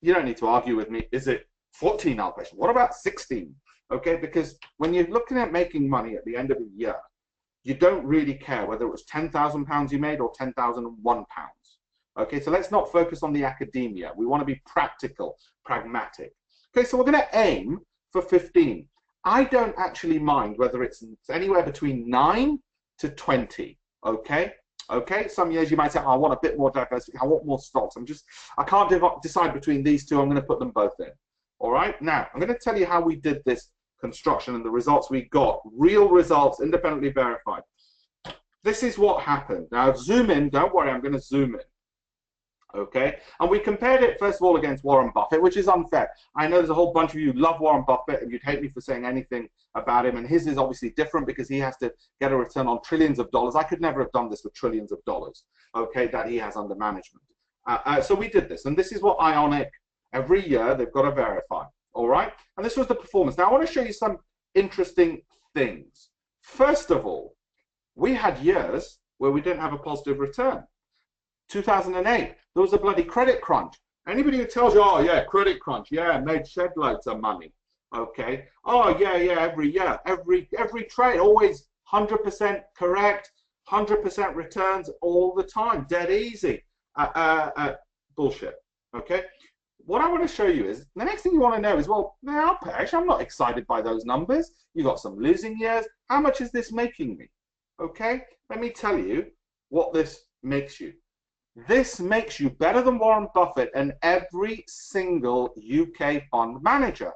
you don't need to argue with me. Is it 14, Alpesh? What about 16? Okay, because when you're looking at making money at the end of a year, you don't really care whether it was £10,000 you made or £10,001. Okay, so let's not focus on the academia. We want to be practical, pragmatic. Okay, so we're going to aim for 15. I don't actually mind whether it's anywhere between 9 to 20. Okay, okay. Some years you might say, oh, I want a bit more diversity. I want more stocks. I can't decide between these two. I'm going to put them both in. All right. Now I'm going to tell you how we did this construction and the results we got. Real results, independently verified. This is what happened. Now zoom in. Don't worry. I'm going to zoom in. Okay, and we compared it first of all against Warren Buffett, which is unfair. I know there's a whole bunch of you who love Warren Buffett and you'd hate me for saying anything about him, and his is obviously different because he has to get a return on trillions of dollars. I could never have done this with trillions of dollars, okay, that he has under management. So we did this, and this is what Ionic, every year they've got to verify, all right? And this was the performance. Now I want to show you some interesting things. First of all, we had years where we didn't have a positive return. 2008, there was a bloody credit crunch. Anybody who tells you, oh yeah, credit crunch, yeah, made shed loads of money, okay? Oh yeah, every year, every trade, always 100% correct, 100% returns all the time, dead easy. Bullshit, okay? What I want to show you is, the next thing you want to know is, well, now, Pesh, I'm not excited by those numbers. You got some losing years. How much is this making me? Okay, let me tell you what this makes you. This makes you better than Warren Buffett and every single UK fund manager.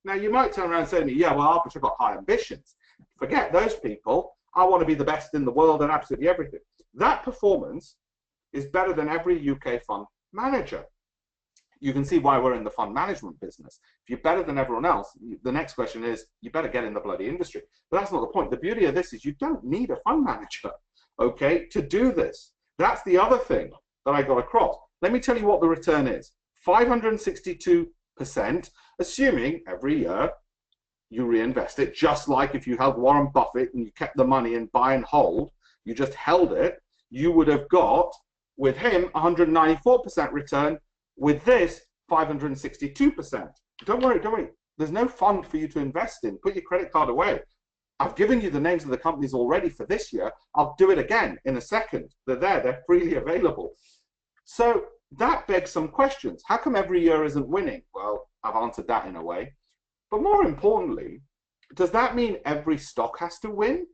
Now, you might turn around and say to me, yeah, well, I've got high ambitions. Forget those people. I want to be the best in the world and absolutely everything. That performance is better than every UK fund manager. You can see why we're in the fund management business. If you're better than everyone else, the next question is, you better get in the bloody industry. But that's not the point. The beauty of this is you don't need a fund manager, okay, to do this. That's the other thing that I got across. Let me tell you what the return is. 562%, assuming every year you reinvest it, just like if you held Warren Buffett and you kept the money in buy and hold, you just held it, you would have got, with him, 194% return. With this, 562%. Don't worry. There's no fund for you to invest in. Put your credit card away. I've given you the names of the companies already for this year. I'll do it again in a second. They're there. They're freely available. So that begs some questions. How come every year isn't winning? Well, I've answered that in a way. But more importantly, does that mean every stock has to win?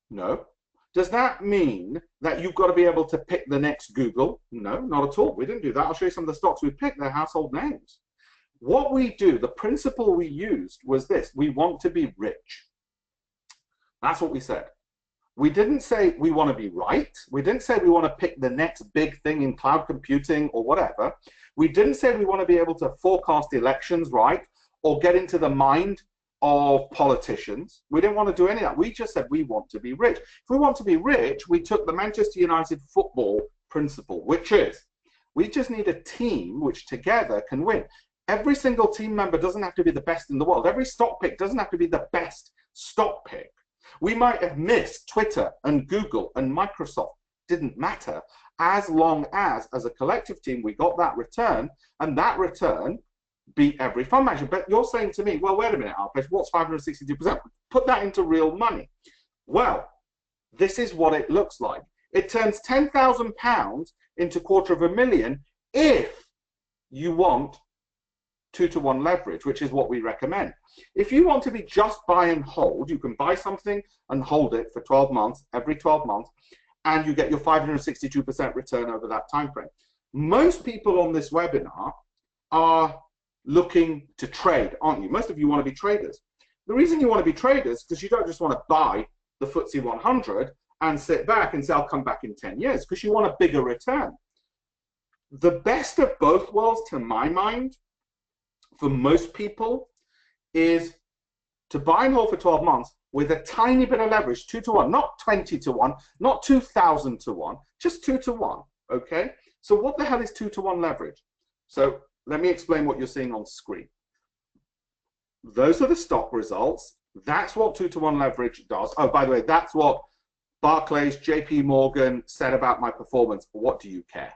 No. Does that mean that you've got to be able to pick the next Google? No, not at all. We didn't do that. I'll show you some of the stocks we picked. They're household names. What we do, the principle we used was this. We want to be rich. That's what we said. We didn't say we want to be right. We didn't say we want to pick the next big thing in cloud computing or whatever. We didn't say we want to be able to forecast elections right or get into the mind of politicians. We didn't want to do any of that. We just said we want to be rich. If we want to be rich, we took the Manchester United football principle, which is we just need a team which together can win. Every single team member doesn't have to be the best in the world. Every stock pick doesn't have to be the best stock pick. We might have missed Twitter and Google and Microsoft. Didn't matter, as long as a collective team we got that return, and that return beat every fund manager. But you're saying to me, well, wait a minute, Alpesh, what's 562%? Put that into real money. Well, this is what it looks like. It turns £10,000 into £250,000 if you want 2-to-1 leverage, which is what we recommend. If you want to be just buy and hold, you can buy something and hold it for 12 months, every 12 months, and you get your 562% return over that time frame. Most people on this webinar are looking to trade, aren't you? Most of you want to be traders. The reason you want to be traders is because you don't just want to buy the FTSE 100 and sit back and say, I'll come back in 10 years, because you want a bigger return. The best of both worlds, to my mind, for most people, is to buy and hold for 12 months, with a tiny bit of leverage, 2 to 1, not 20 to 1, not 2,000 to 1, just 2 to 1, okay? So what the hell is 2 to 1 leverage? So let me explain what you're seeing on screen. Those are the stock results. That's what 2 to 1 leverage does. Oh, by the way, that's what Barclays, JP Morgan said about my performance. What do you care?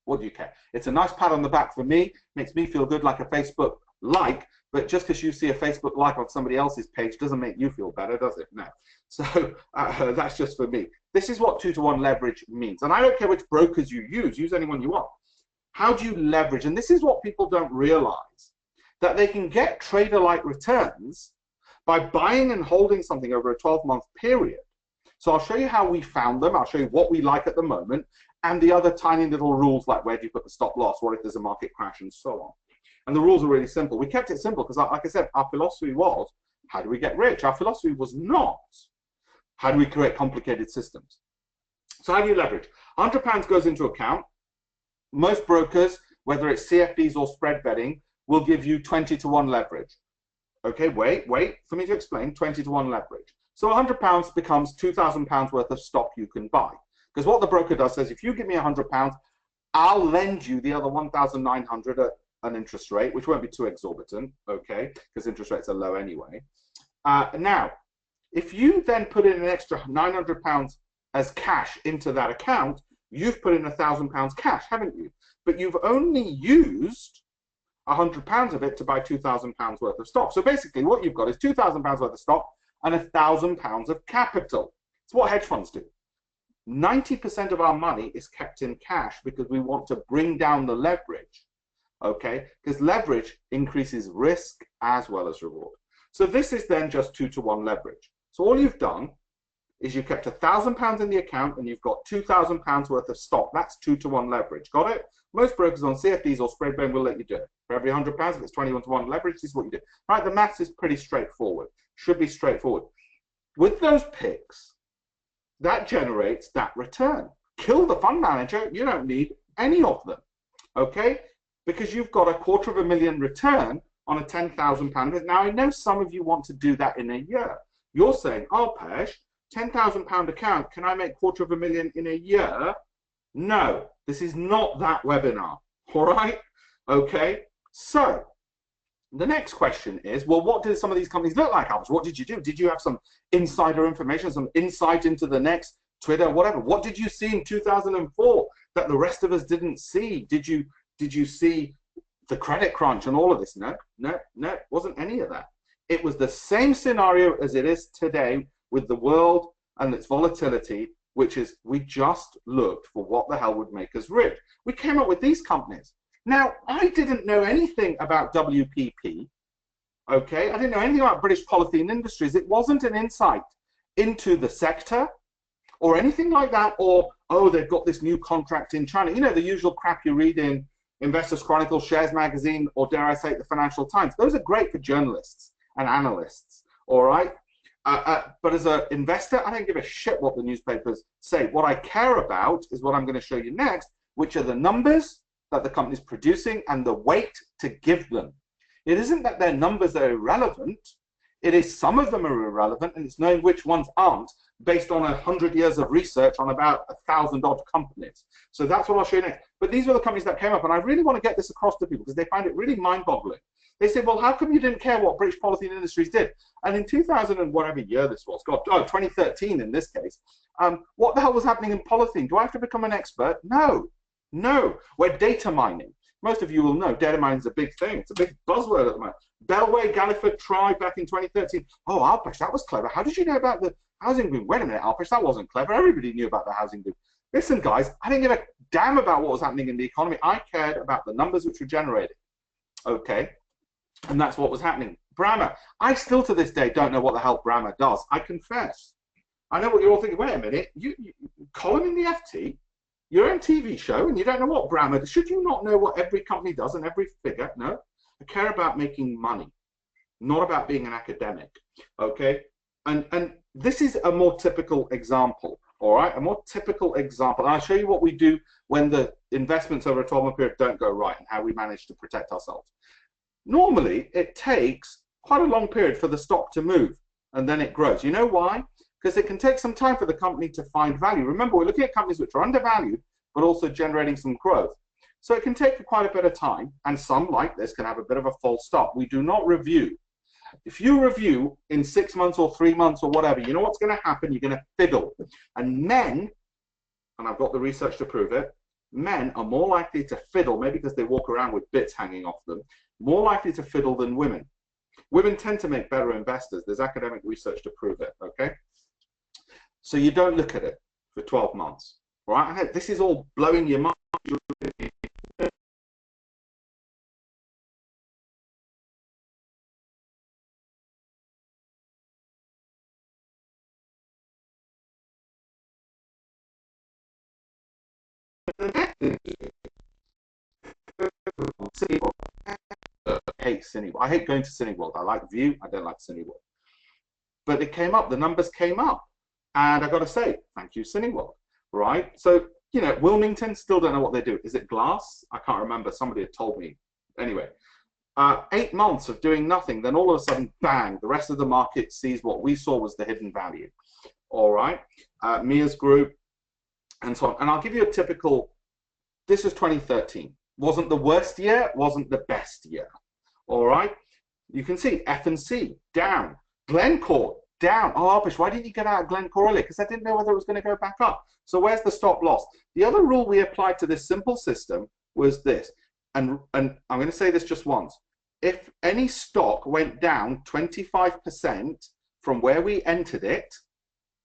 What do you care? It's a nice pat on the back for me. Makes me feel good, like a Facebook like, but just because you see a Facebook like on somebody else's page doesn't make you feel better, does it? No. So that's just for me. This is what 2 to 1 leverage means. And I don't care which brokers you use anyone you want. How do you leverage? And this is what people don't realize, that they can get trader-like returns by buying and holding something over a 12-month period. So I'll show you how we found them. I'll show you what we like at the moment and the other tiny little rules, like where do you put the stop loss, what if there's a market crash, and so on. And the rules are really simple. We kept it simple because, like I said, our philosophy was, how do we get rich? Our philosophy was not, how do we create complicated systems? So how do you leverage? £100 goes into account. Most brokers, whether it's CFDs or spread betting, will give you 20 to 1 leverage. Okay, wait for me to explain. 20 to 1 leverage. So £100 becomes £2,000 worth of stock you can buy. Because what the broker does says, if you give me £100, I'll lend you the other 1,900 at an interest rate, which won't be too exorbitant, okay, because interest rates are low anyway. Now, if you then put in an extra £900 as cash into that account, you've put in £1,000 cash, haven't you? But you've only used £100 of it to buy £2,000 worth of stock. So basically what you've got is £2,000 worth of stock and £1,000 of capital. It's what hedge funds do. 90% of our money is kept in cash because we want to bring down the leverage, okay? Because leverage increases risk as well as reward. So this is then just 2 to 1 leverage. So all you've done is you kept £1,000 in the account and you've got £2,000 worth of stock. That's 2 to 1 leverage. Got it? Most brokers on CFDs or spread betting will let you do it. For every £100, if it's 21 to 1 leverage, this is what you do. Right? The maths is pretty straightforward. Should be straightforward. With those picks, that generates that return. Kill the fund manager. You don't need any of them. Okay? Because you've got £250,000 return on a £10,000. Now, I know some of you want to do that in a year. You're saying, oh, Pesh, £10,000 account, can I make £250,000 in a year? No, this is not that webinar. All right? Okay? So, the next question is, well, what did some of these companies look like, Albert? What did you do? Did you have some insider information, some insight into the next Twitter, whatever? What did you see in 2004 that the rest of us didn't see? Did you see the credit crunch and all of this? No, it wasn't any of that. It was the same scenario as it is today with the world and its volatility, which is we just looked for what the hell would make us rich. We came up with these companies. Now, I didn't know anything about WPP, okay? I didn't know anything about British Polythene Industries. It wasn't an insight into the sector or anything like that, or, oh, they've got this new contract in China. You know, the usual crap you read in Investors Chronicle, Shares Magazine, or dare I say, the Financial Times. Those are great for journalists and analysts, all right? But as an investor, I don't give a shit what the newspapers say. What I care about is what I'm going to show you next, which are the numbers that the company's producing and the weight to give them. It isn't that their numbers are irrelevant. It is some of them are irrelevant, and it's knowing which ones aren't based on 100 years of research on about 1,000 odd companies. So that's what I'll show you next. But these were the companies that came up, and I really want to get this across to people because they find it really mind-boggling. They said, well, how come you didn't care what British Polythene Industries did? And in 2000 and whatever year this was, 2013 in this case, what the hell was happening in polythene? Do I have to become an expert? No. We're data mining. Most of you will know data mining is a big thing. It's a big buzzword at the moment. Bellway, Galliford Try back in 2013. Oh, Alpesh, that was clever. How did you know about the housing boom? Wait a minute, Alpesh, that wasn't clever. Everybody knew about the housing boom. Listen, guys, I didn't give a damn about what was happening in the economy. I cared about the numbers which were generated. Okay, and that's what was happening. Brammer, I still to this day don't know what the hell Brammer does. I confess. I know what you're all thinking. Wait a minute, you column in the FT, your own TV show, and you don't know what Brammer does. Should you not know what every company does and every figure? No. I care about making money, not about being an academic. Okay? And this is a more typical example. All right? A more typical example. And I'll show you what we do when the investments over a 12-month period don't go right and how we manage to protect ourselves. Normally, it takes quite a long period for the stock to move. and then it grows. You know why? Because it can take some time for the company to find value. Remember, we're looking at companies which are undervalued, but also generating some growth. So it can take quite a bit of time, and some, like this, can have a bit of a false start. We do not review. If you review in 6 months or 3 months or whatever, you know what's going to happen? You're going to fiddle. And men, and I've got the research to prove it, men are more likely to fiddle, maybe because they walk around with bits hanging off them, more likely to fiddle than women. Women tend to make better investors. There's academic research to prove it, okay? So you don't look at it for 12 months, right? This is all blowing your mind. I hate going to Cineworld. I like View. I don't like Cineworld. But it came up. The numbers came up, and I got to say, thank you, Cineworld. Right? So you know, Wilmington still don't know what they do. Is it glass? I can't remember. Somebody had told me. Anyway, 8 months of doing nothing. Then all of a sudden, bang! The rest of the market sees what we saw was the hidden value. All right, Mia's group, and so on. And I'll give you a typical. This is 2013. Wasn't the worst year, wasn't the best year. All right, you can see F&C down, Glencore down. Oh, Alpish, why didn't you get out of Glencore earlier? Because I didn't know whether it was going to go back up. So where's the stop loss? The other rule we applied to this simple system was this, and I'm going to say this just once. If any stock went down 25% from where we entered it,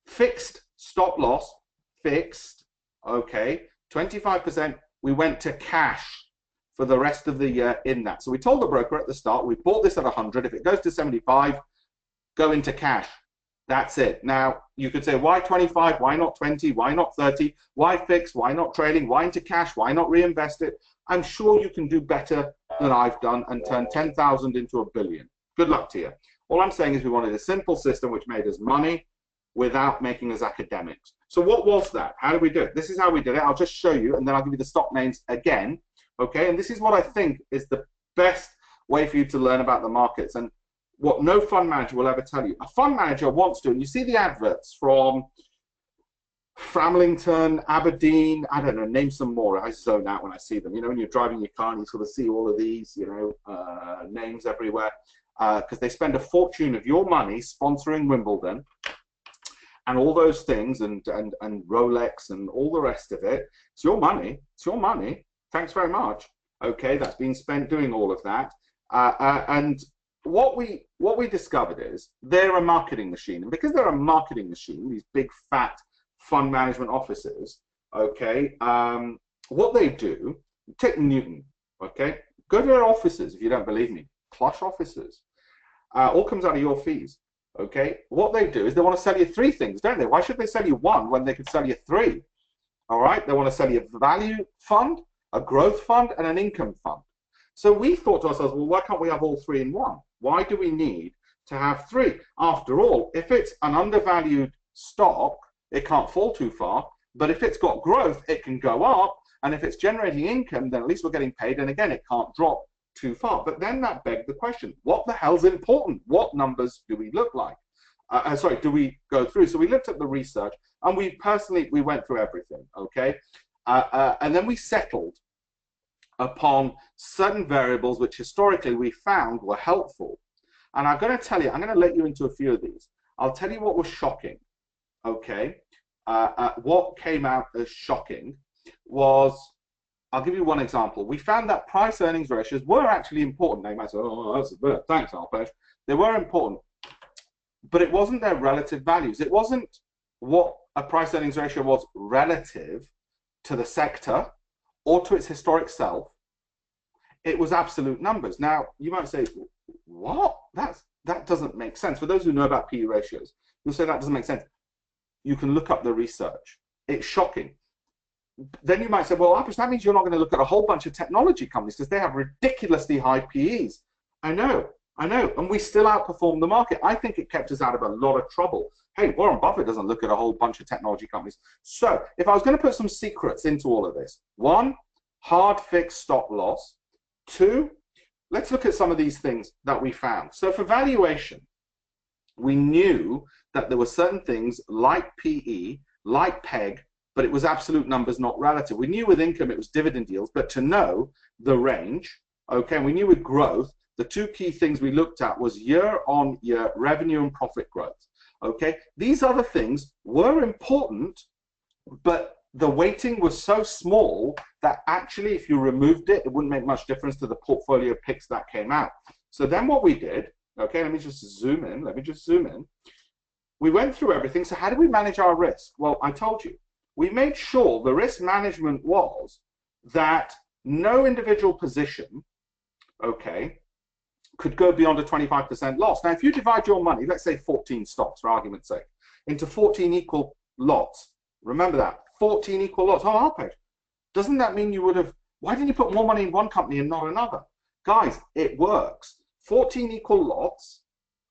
fixed stop loss, fixed, okay, 25%, we went to cash for the rest of the year in that. So we told the broker at the start, we bought this at 100. If it goes to 75, go into cash. That's it. Now, you could say, why 25? Why not 20? Why not 30? Why fix? Why not trading? Why into cash? Why not reinvest it? I'm sure you can do better than I've done and turn 10,000 into $1 billion. Good luck to you. All I'm saying is we wanted a simple system which made us money without making us academics. So what was that? How did we do it? This is how we did it. I'll just show you, and then I'll give you the stock names again. Okay, and this is what I think is the best way for you to learn about the markets and what no fund manager will ever tell you. A fund manager wants to, and you see the adverts from Framlington, Aberdeen, I don't know, name some more. I zone out when I see them. You know, when you're driving your car and you sort of see all of these, you know, names everywhere, because they spend a fortune of your money sponsoring Wimbledon and all those things, and Rolex and all the rest of it. It's your money. It's your money. Thanks very much. Okay, that's been spent doing all of that. And what we discovered is they're a marketing machine, and because they're a marketing machine, these big fat fund management offices, okay, what they do, take Newton, okay, go to their offices if you don't believe me, plush offices, all comes out of your fees, okay. What they do is they want to sell you 3 things, don't they? Why should they sell you 1 when they could sell you 3? All right, they want to sell you a value fund, a growth fund, and an income fund. So we thought to ourselves, well, why can't we have all 3 in one? Why do we need to have 3? After all, if it's an undervalued stock, it can't fall too far, but if it's got growth, it can go up, and if it's generating income, then at least we're getting paid, and again, it can't drop too far. But then that begged the question, what the hell's important? What numbers do we look like? Do we go through? So we looked at the research, and we went through everything, okay? And then we settled upon certain variables which historically we found were helpful. And I'm going to tell you, I'm going to let you into a few of these. I'll tell you what was shocking, okay? What came out as shocking was, I'll give you one example. We found that price-earnings ratios were actually important. They might say, oh, that's a bit, thanks, Alpesh. They were important, but it wasn't their relative values. It wasn't what a price-earnings ratio was relative to the sector or to its historic self. It was absolute numbers. Now, you might say, what? That doesn't make sense. For those who know about PE ratios, you'll say that doesn't make sense. You can look up the research. It's shocking. Then you might say, well, Alpesh, that means you're not going to look at a whole bunch of technology companies because they have ridiculously high PEs. I know, and we still outperformed the market. I think it kept us out of a lot of trouble. Hey, Warren Buffett doesn't look at a whole bunch of technology companies. So if I was going to put some secrets into all of this, 1, hard fixed stop loss. 2, let's look at some of these things that we found. So for valuation, we knew that there were certain things like PE, like PEG, but it was absolute numbers, not relative. We knew with income it was dividend yields, but to know the range, okay, and we knew with growth, the two key things we looked at was year-on-year revenue and profit growth, okay? These other things were important, but the weighting was so small that actually if you removed it, it wouldn't make much difference to the portfolio picks that came out. So then what we did, okay, let me just zoom in. We went through everything. So how do we manage our risk? Well, I told you. We made sure the risk management was that no individual position, okay, could go beyond a 25% loss. Now, if you divide your money, let's say 14 stocks for argument's sake, into 14 equal lots, remember that, 14 equal lots. Oh, Arpesh, doesn't that mean you would have, why didn't you put more money in one company and not another? Guys, it works. 14 equal lots,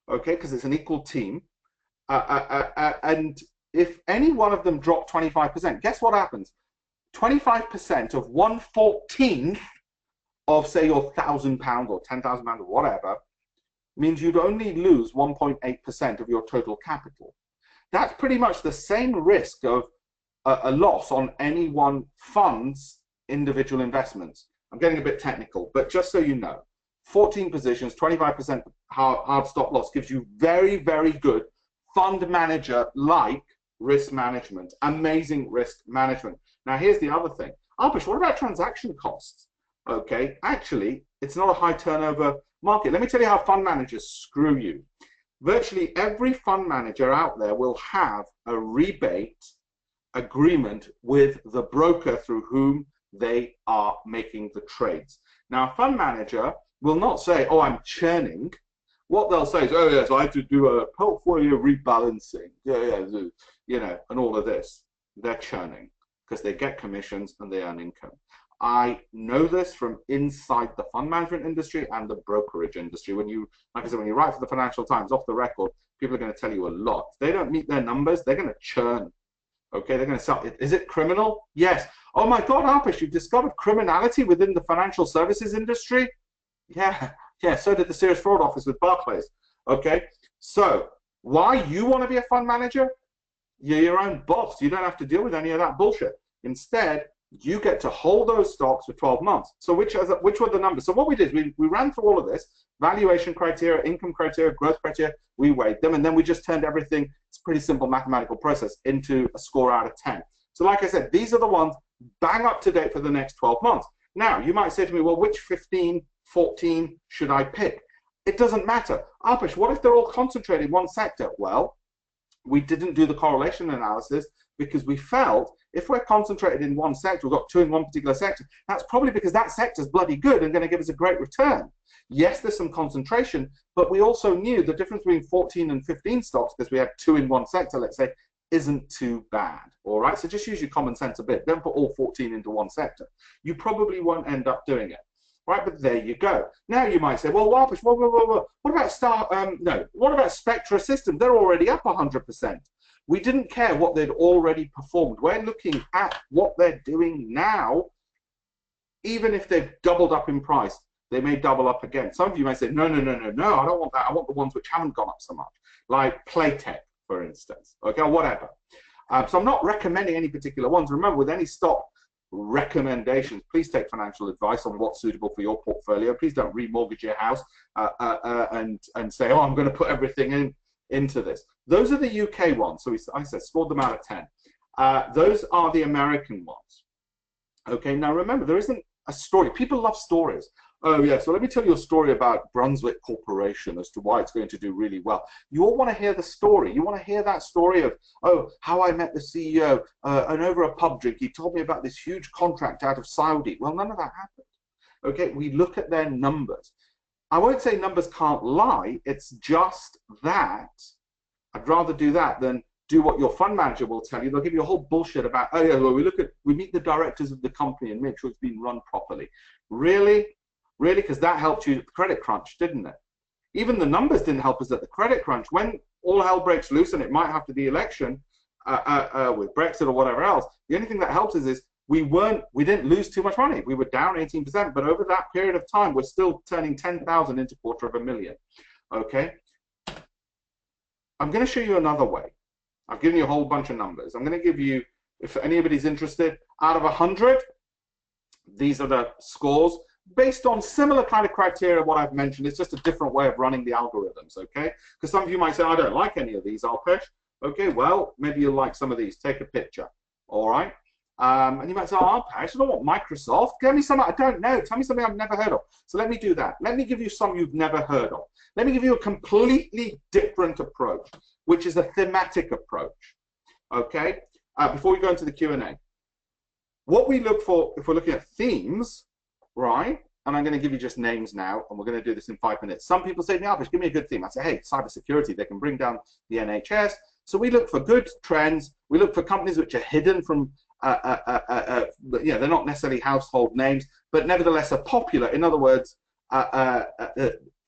okay, because it's an equal team, and if any one of them drop 25%, guess what happens? 25% of 1/14 of, say, your £1,000 or £10,000 or whatever means you'd only lose 1.8% of your total capital. That's pretty much the same risk of a loss on any one fund's individual investments. I'm getting a bit technical, but just so you know, 14 positions, 25% hard stop loss gives you very, very good fund manager-like risk management, amazing risk management. Now, here's the other thing. Alpesh, what about transaction costs? Okay, actually, it's not a high turnover market. Let me tell you how fund managers screw you. Virtually every fund manager out there will have a rebate agreement with the broker through whom they are making the trades. Now, a fund manager will not say, oh, I'm churning. What they'll say is, oh, yes, I have to do a portfolio rebalancing, you know, and all of this. They're churning because they get commissions and they earn income. I know this from inside the fund management industry and the brokerage industry. When you, like I said, when you write for the Financial Times off the record, people are going to tell you a lot. If they don't meet their numbers, they're going to churn. Okay, they're going to sell. Is it criminal? Yes. Oh my God, Alpesh, you've discovered criminality within the financial services industry? Yeah, so did the Serious Fraud Office with Barclays. Okay, so why you want to be a fund manager? You're your own boss. You don't have to deal with any of that bullshit. Instead, you get to hold those stocks for 12 months. So which were the numbers? So what we did, we ran through all of this, valuation criteria, income criteria, growth criteria, we weighed them, and then we just turned everything, it's a pretty simple mathematical process, into a score out of 10. So like I said, these are the ones bang up to date for the next 12 months. Now, you might say to me, well, which 15, 14 should I pick? It doesn't matter. Alpesh, what if they're all concentrated in one sector? Well, we didn't do the correlation analysis because we felt if we're concentrated in one sector, we've got two in one particular sector, that's probably because that sector is bloody good and going to give us a great return. Yes, there's some concentration, but we also knew the difference between 14 and 15 stocks, because we had two in one sector, let's say, isn't too bad. All right, so just use your common sense a bit. Don't put all 14 into one sector. You probably won't end up doing it. Right, but there you go. Now you might say, well, Alpesh, what about what about Spectra Systems? They're already up 100%. We didn't care what they'd already performed. We're looking at what they're doing now. Even if they've doubled up in price, they may double up again. Some of you may say, no, I don't want that. I want the ones which haven't gone up so much, like Playtech, for instance, okay, or whatever. So I'm not recommending any particular ones. Remember, with any stock recommendations, please take financial advice on what's suitable for your portfolio. Please don't remortgage your house and say, oh, I'm going to put everything into this. Those are the UK ones. So I said scored them out of 10. Those are the American ones. Okay, now remember, there isn't a story. People love stories. Oh yeah, so let me tell you a story about Brunswick Corporation as to why it's going to do really well. You all want to hear the story. You want to hear that story of, oh, how I met the CEO and over a pub drink, he told me about this huge contract out of Saudi. Well, none of that happened. Okay, we look at their numbers. I won't say numbers can't lie. It's just that I'd rather do that than do what your fund manager will tell you. They'll give you a whole bullshit about, oh yeah, well, we meet the directors of the company and make sure it's being run properly. Really? Really? Because that helped you at the credit crunch, didn't it? Even the numbers didn't help us at the credit crunch. When all hell breaks loose, and it might have to be election with Brexit or whatever else, the only thing that helps us is we didn't lose too much money. We were down 18%, but over that period of time, we're still turning 10,000 into 250,000. Okay? I'm going to show you another way. I've given you a whole bunch of numbers. I'm going to give you, if anybody's interested, out of 100, these are the scores based on similar kind of criteria what I've mentioned. It's just a different way of running the algorithms, okay? Because some of you might say, I don't like any of these, Alpesh. Okay, well, maybe you'll like some of these. Take a picture, all right? And you might say, oh, Alpesh, I don't want Microsoft. Give me some I don't know. Tell me something I've never heard of. So let me do that. Let me give you some you've never heard of. Let me give you a completely different approach, which is a thematic approach, okay? Before we go into the Q&A. What we look for, if we're looking at themes, right? And I'm going to give you just names now, and we're going to do this in 5 minutes. Some people say, Alpesh, give me a good theme. I say, hey, cybersecurity, they can bring down the NHS. So we look for good trends. We look for companies which are hidden from, they're not necessarily household names, but nevertheless are popular. In other words,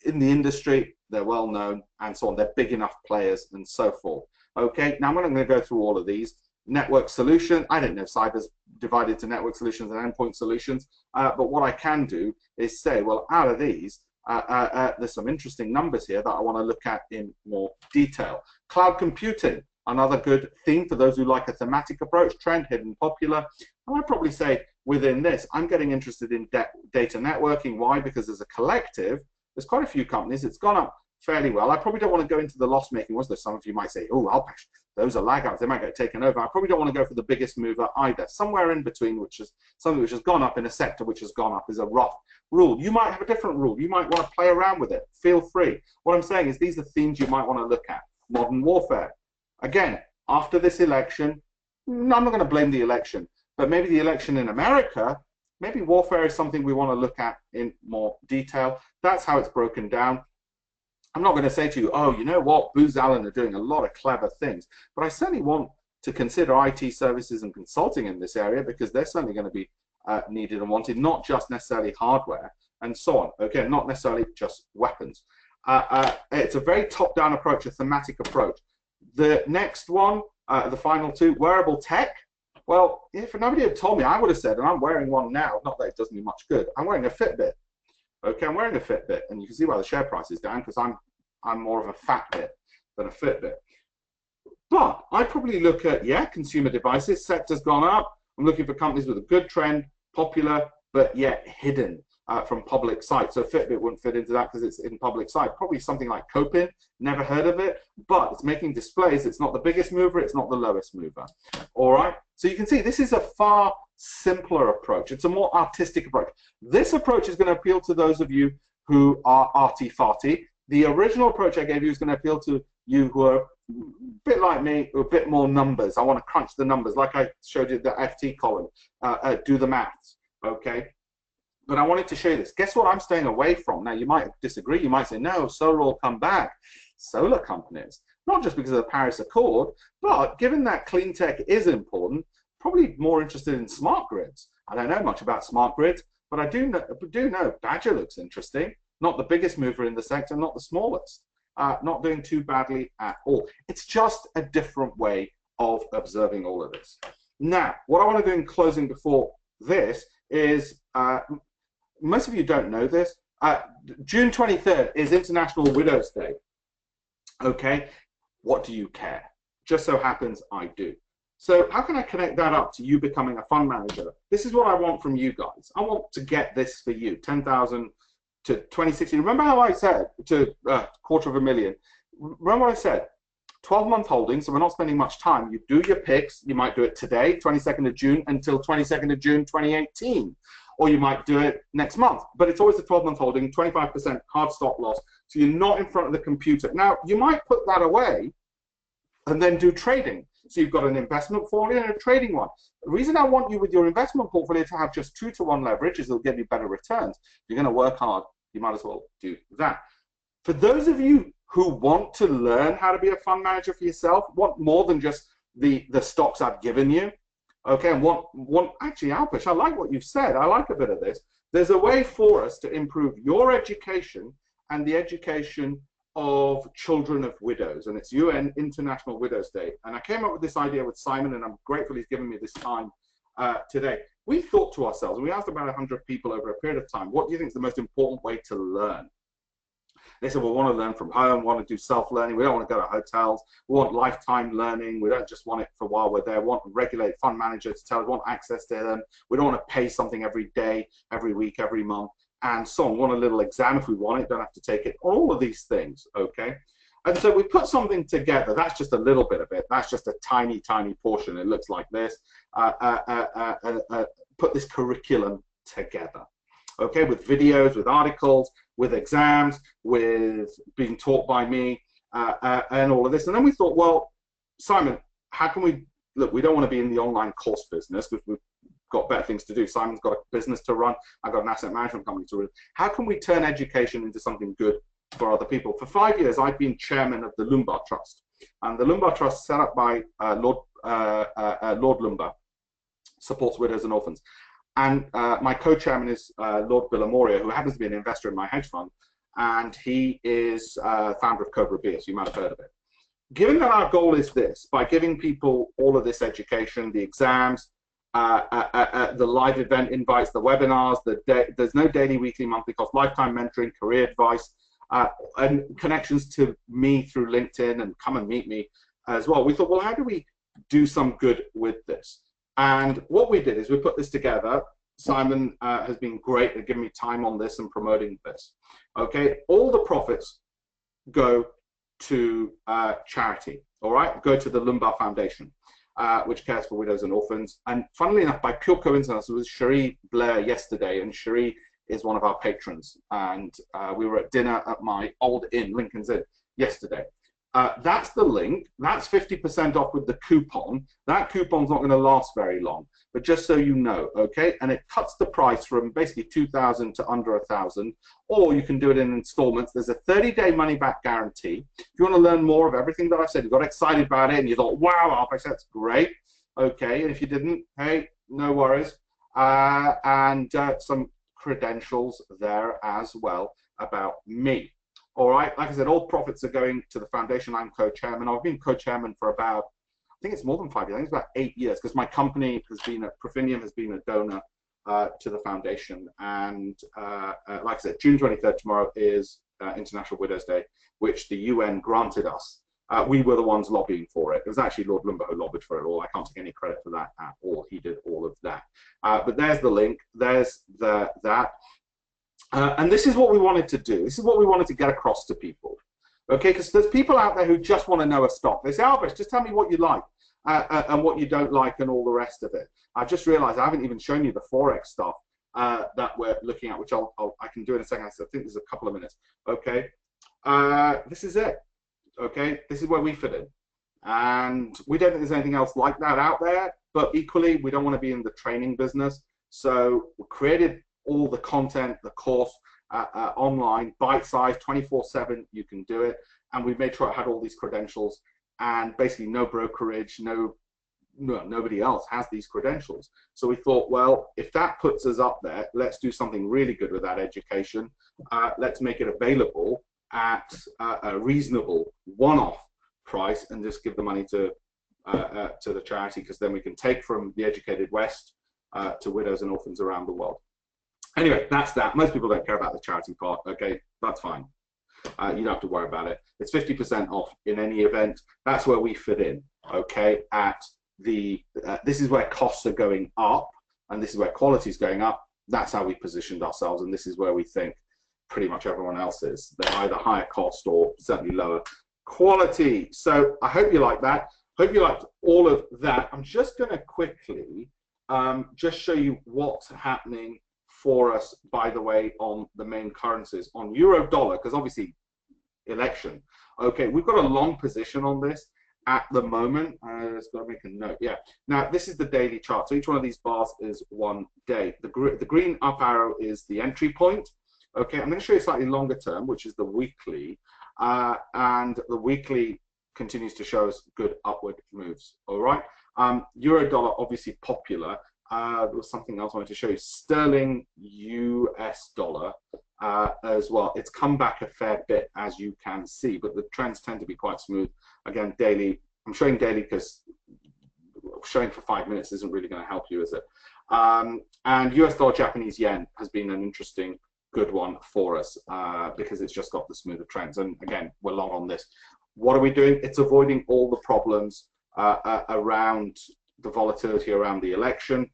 in the industry, they're well known, and so on. They're big enough players, and so forth. Okay, now I'm not going to go through all of these. Network solution, I don't know if cyber's divided to network solutions and endpoint solutions, but what I can do is say, well, out of these, there's some interesting numbers here that I want to look at in more detail. Cloud computing, another good theme for those who like a thematic approach, trend, hidden, popular. And I'd probably say within this, I'm getting interested in data networking. Why? Because as a collective, there's quite a few companies. It's gone up fairly well. I probably don't want to go into the loss-making ones. Though some of you might say, oh, Alpesh, those are laggards. They might get taken over. I probably don't want to go for the biggest mover either. Somewhere in between, which is something which has gone up in a sector which has gone up, is a rough rule. You might have a different rule. You might want to play around with it. Feel free. What I'm saying is these are themes you might want to look at. Modern warfare. Again, after this election, I'm not going to blame the election, but maybe the election in America, maybe warfare is something we want to look at in more detail. That's how it's broken down. I'm not going to say to you, oh, you know what, Booz Allen are doing a lot of clever things, but I certainly want to consider IT services and consulting in this area because they're certainly going to be needed and wanted, not just necessarily hardware and so on. Okay, not necessarily just weapons. It's a very top-down approach, a thematic approach. The next one, the final two, wearable tech. Well, if nobody had told me, I would have said, and I'm wearing one now, not that it does me much good, I'm wearing a Fitbit. Okay, I'm wearing a Fitbit, and you can see why the share price is down, because I'm more of a Fatbit than a Fitbit. But I probably look at, yeah, consumer devices, sector's gone up. I'm looking for companies with a good trend, popular, but yet hidden from public sight. So Fitbit wouldn't fit into that because it's in public sight. Probably something like Copin, never heard of it, but it's making displays. It's not the biggest mover, it's not the lowest mover. All right, so you can see this is a far simpler approach. It's a more artistic approach. This approach is going to appeal to those of you who are arty-farty. The original approach I gave you is going to appeal to you who are a bit like me, a bit more numbers. I want to crunch the numbers, like I showed you the FT column, do the maths, okay? But I wanted to show you this. Guess what I'm staying away from? Now, you might disagree. You might say, no, solar will come back. Solar companies, not just because of the Paris Accord, but given that clean tech is important, probably more interested in smart grids. I don't know much about smart grids, but I do know Badger looks interesting. Not the biggest mover in the sector, not the smallest. Not doing too badly at all. It's just a different way of observing all of this. Now, what I want to do in closing before this is, most of you don't know this, June 23rd is International Widows Day. Okay, what do you care? Just so happens I do. So how can I connect that up to you becoming a fund manager? This is what I want from you guys. I want to get this for you, 10,000 to 2060. Remember how I said to $250,000? Remember what I said? 12-month holdings, so we're not spending much time. You do your picks. You might do it today, 22nd of June, until 22nd of June 2018. Or you might do it next month. But it's always a 12-month holding, 25% hard stop loss. So you're not in front of the computer. Now, you might put that away and then do trading. So you've got an investment portfolio and a trading one. The reason I want you with your investment portfolio to have just 2-to-1 leverage is it'll give you better returns. If you're going to work hard, you might as well do that. For those of you who want to learn how to be a fund manager for yourself, want more than just the stocks I've given you, okay, and actually, Alpesh, I like what you've said. I like a bit of this. There's a way for us to improve your education and the education of children of widows, and it's UN International Widows Day. And I came up with this idea with Simon, and I'm grateful he's given me this time today. We thought to ourselves, and we asked about 100 people over a period of time, what do you think is the most important way to learn? They said, well, we want to learn from home, we want to do self-learning, we don't want to go to hotels, we want lifetime learning, we don't just want it for a while we're there, we want a regulated fund manager to tell us, we want access to them, we don't want to pay something every day, every week, every month, and so on. We want a little exam if we want it, don't have to take it, all of these things, okay? And so we put something together. That's just a little bit of it. That's just a tiny, tiny portion. It looks like this. Put this curriculum together, okay, with videos, with articles, with exams, with being taught by me, and all of this. And then we thought, well, Simon, how can we, look, we don't want to be in the online course business because we've got better things to do. Simon's got a business to run. I've got an asset management company to run. How can we turn education into something good for other people? For 5 years, I've been chairman of the Lumbar Trust. And the Lumbar Trust, set up by Lord Lumbar, supports widows and orphans. And my co-chairman is Lord Billamoria, who happens to be an investor in my hedge fund, and he is founder of Cobra Beer, so you might have heard of it. Given that our goal is this, by giving people all of this education, the exams, the live event invites, the webinars, there's no daily, weekly, monthly cost, lifetime mentoring, career advice, and connections to me through LinkedIn, and come and meet me as well. We thought, well, how do we do some good with this? And what we did is we put this together. Simon has been great at giving me time on this and promoting this. Okay, all the profits go to charity, all right? Go to the Lumbar Foundation, which cares for widows and orphans. And funnily enough, by pure coincidence, it was Cherie Blair yesterday, and Cherie is one of our patrons. And we were at dinner at my old inn, Lincoln's Inn, yesterday. That's the link. That's 50% off with the coupon. That coupon's not going to last very long, but just so you know, okay? And it cuts the price from basically 2,000 to under 1,000, or you can do it in installments. There's a 30-day money-back guarantee. If you want to learn more of everything that I've said, you got excited about it and you thought, wow, Alpex, that's great. Okay, and if you didn't, hey, no worries. And some credentials there as well about me. All right, like I said, all profits are going to the foundation. I'm co-chairman. I've been co-chairman for about, I think it's more than 5 years. I think it's about 8 years, because my company has been, Profinium has been a donor to the foundation. And like I said, June 23rd tomorrow is International Widows Day, which the UN granted us. We were the ones lobbying for it. It was actually Lord Lumbar who lobbied for it all. I can't take any credit for that at all. He did all of that. But there's the link. There's that. And this is what we wanted to do. This is what we wanted to get across to people. Okay, because there's people out there who just want to know a stock. They say, Albert, just tell me what you like and what you don't like and all the rest of it. I just realized I haven't even shown you the Forex stuff that we're looking at, which I can do in a second. I think there's a couple of minutes. Okay, this is it. Okay, this is where we fit in. And we don't think there's anything else like that out there, but equally, we don't want to be in the training business. So we created all the content, the course, online, bite-sized, 24/7, you can do it. And we made sure it had all these credentials, and basically no brokerage, nobody else has these credentials. So we thought, well, if that puts us up there, let's do something really good with that education. Let's make it available at a reasonable one-off price and just give the money to the charity, because then we can take from the educated West to widows and orphans around the world. Anyway, that's that. Most people don't care about the charity part. Okay, that's fine. You don't have to worry about it. It's 50% off in any event. That's where we fit in. Okay, at the this is where costs are going up, and this is where quality is going up. That's how we positioned ourselves, and this is where we think pretty much everyone else is. They're either higher cost or certainly lower quality. So I hope you like that. Hope you liked all of that. I'm just going to quickly just show you what's happening for us, by the way, on the main currencies. On euro dollar, because obviously election. Okay, we've got a long position on this at the moment. Just got to make a note. Yeah. Now this is the daily chart. So each one of these bars is 1 day. The green up arrow is the entry point. Okay, I'm going to show you slightly longer term, which is the weekly, and the weekly continues to show us good upward moves. All right. Euro dollar obviously popular. There was something else I wanted to show you. Sterling US dollar as well. It's come back a fair bit, as you can see, but the trends tend to be quite smooth. Again, daily. I'm showing daily because showing for 5 minutes isn't really going to help you, is it? And US dollar Japanese yen has been an interesting, good one for us because it's just got the smoother trends. And again, we're long on this. What are we doing? It's avoiding all the problems around the volatility around the election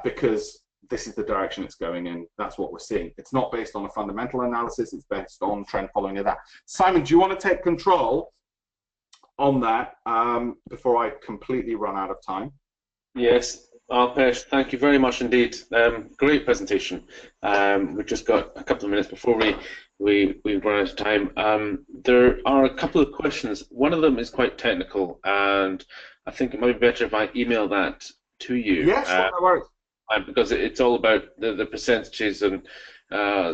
because this is the direction it's going in. That's what we're seeing. It's not based on a fundamental analysis. It's based on trend following of that. Simon, do you want to take control on that before I completely run out of time? Yes, Alpesh, thank you very much indeed. Great presentation. We've just got a couple of minutes before we run out of time. There are a couple of questions. One of them is quite technical, and I think it might be better if I email that to you. Yes, no worries. Because it's all about the percentages and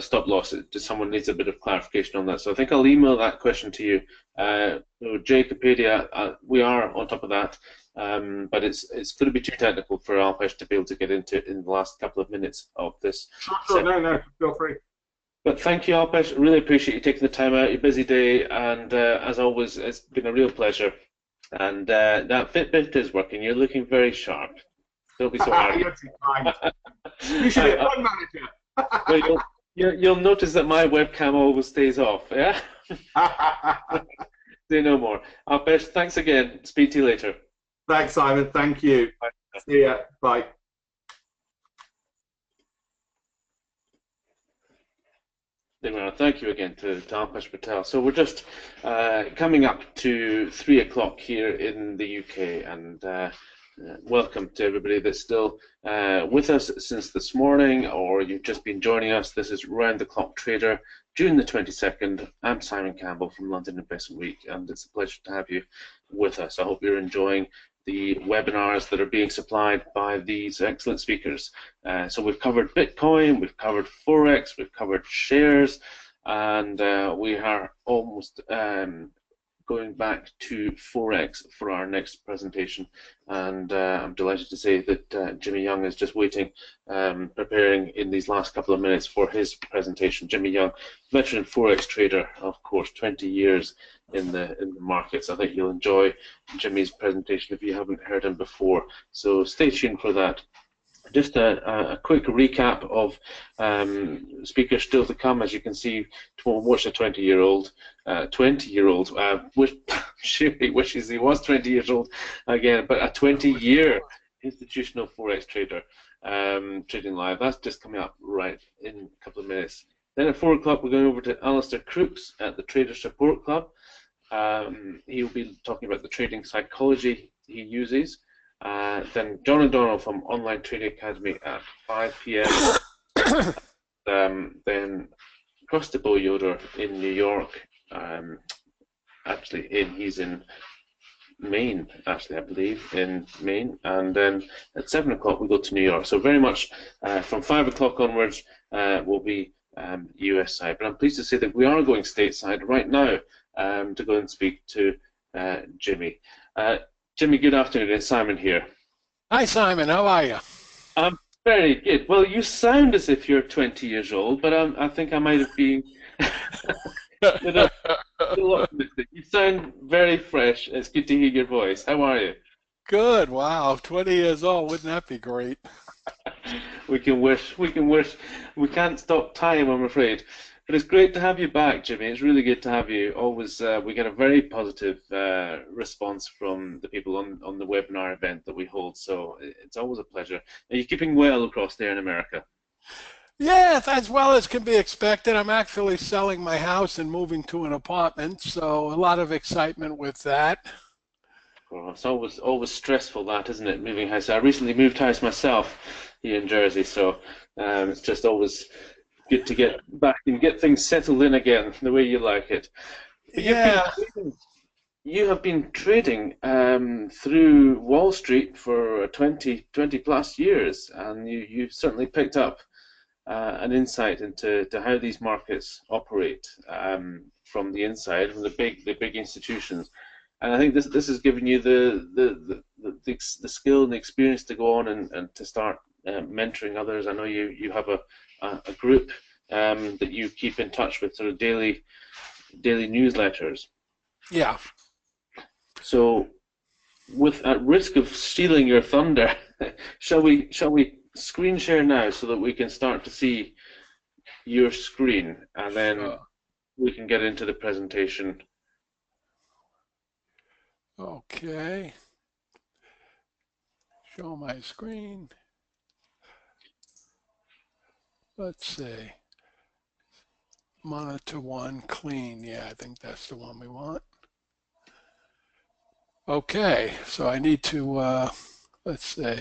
stop loss. Someone needs a bit of clarification on that. So I think I'll email that question to you. Jacopedia, we are on top of that. But it's going to be too technical for Alpesh to be able to get into in the last couple of minutes of this. Sure, no, feel free. But thank you, Alpesh. Really appreciate you taking the time out. Your busy day, and as always, it's been a real pleasure. And that Fitbit is working. You're looking very sharp. Don't be so hard. You should be a fund manager. Well, you'll notice that my webcam always stays off. Yeah. Say no more. Alpesh, thanks again. Speak to you later. Thanks, Simon. Thank you. Bye. See ya. Bye. There we are. Thank you again to Alpesh Patel. So we're just coming up to 3 o'clock here in the UK, and welcome to everybody that's still with us since this morning, or you've just been joining us. This is Round the Clock Trader, June the 22nd. I'm Simon Campbell from London Investment Week, and it's a pleasure to have you with us. I hope you're enjoying the webinars that are being supplied by these excellent speakers. So we've covered Bitcoin, we've covered Forex, we've covered shares, and we are almost going back to Forex for our next presentation. And I'm delighted to say that Jimmy Young is just waiting, preparing in these last couple of minutes for his presentation. Jimmy Young, veteran Forex trader, of course, 20 years in the markets. I think you'll enjoy Jimmy's presentation if you haven't heard him before. So stay tuned for that. Just a quick recap of speakers still to come. As you can see, watch a 20-year-old. 20-year-old, he wishes he was 20 years old again, but a 20-year institutional Forex trader trading live. That's just coming up right in a couple of minutes. Then at 4 o'clock, we're going over to Alistair Crooks at the Trader Support Club. He'll be talking about the trading psychology he uses. Then John O'Donnell from Online Trading Academy at 5 p.m. Then Constable Yoder in New York. He's in Maine, actually, I believe, in Maine. And then at 7 o'clock, we go to New York. So very much from 5 o'clock onwards will be US side. But I'm pleased to say that we are going stateside right now to go and speak to Jimmy. Jimmy, good afternoon. It's Simon here. Hi, Simon. How are you? I'm very good. Well, you sound as if you're 20 years old, but I think I might have been a little optimistic. You sound very fresh. It's good to hear your voice. How are you? Good. Wow, 20 years old. Wouldn't that be great? We can wish. We can wish. We can't stop time, I'm afraid. But it's great to have you back, Jimmy. It's really good to have you. Always, we get a very positive response from the people on the webinar event that we hold. So it's always a pleasure. Are you keeping well across there in America? Yes, as well as can be expected. I'm actually selling my house and moving to an apartment, so a lot of excitement with that. Oh, it's always stressful, that, isn't it? Moving house. I recently moved house myself here in Jersey, so it's just always good to get back and get things settled in again the way you like it. But yeah. You have been trading through Wall Street for 20 plus years, and you've certainly picked up an insight into how these markets operate from the inside, from the big institutions. And I think this has given you the skill and the experience to go on and to start mentoring others. I know you have a group that you keep in touch with, sort of daily newsletters. Yeah. So, at risk of stealing your thunder, shall we screen share now so that we can start to see your screen, and then Sure. we can get into the presentation. Okay. Show my screen. Let's see. Monitor 1 clean. Yeah, I think that's the one we want. Okay, so I need to, let's see,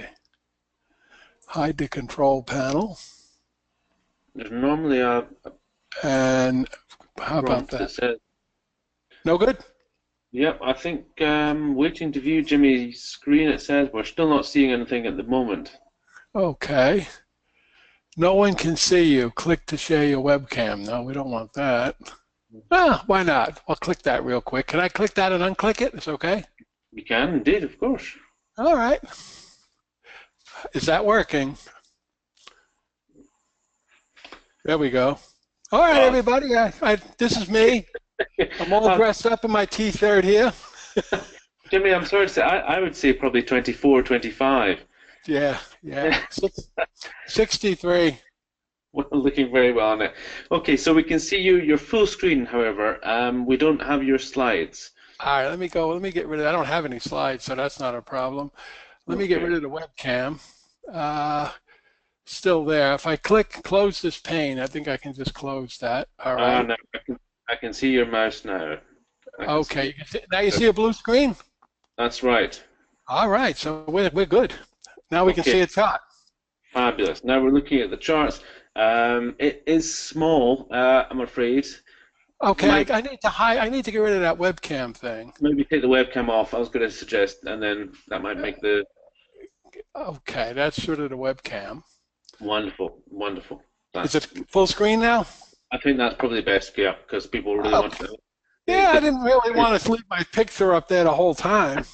hide the control panel. There's normally a And how about prompt that that? says, No good? yep, I think waiting to view Jimmy's screen, it says. We're still not seeing anything at the moment. Okay. No one can see you. Click to share your webcam. No, we don't want that. Ah, why not? I'll click that real quick. Can I click that and unclick it? It's okay? You can indeed, of course. All right. Is that working? There we go. All right, everybody. This is me. I'm all dressed up in my T-shirt here. Jimmy, I'm sorry to say, I would say probably 24, 25. Yeah. 63. Well, looking very well on it. Okay, so we can see your full screen, however. We don't have your slides. All right, let me go. Let me get rid of I don't have any slides, so that's not a problem. Let me get rid of the webcam. Still there. If I click close this pane, I think I can just close that. All right. No, I can see your mouse now. Okay. Now you see a blue screen? That's right. All right, so we're good. Now we can see a chart. Fabulous. Now we're looking at the charts. It is small, I'm afraid. Okay, I need to I need to get rid of that webcam thing. Maybe take the webcam off. I was going to suggest, and then that might make the. Okay, that's sort of the webcam. Wonderful, wonderful. Is it full screen now? I think that's probably best, yeah, because people really want to. Yeah, I didn't really want to leave my picture up there the whole time.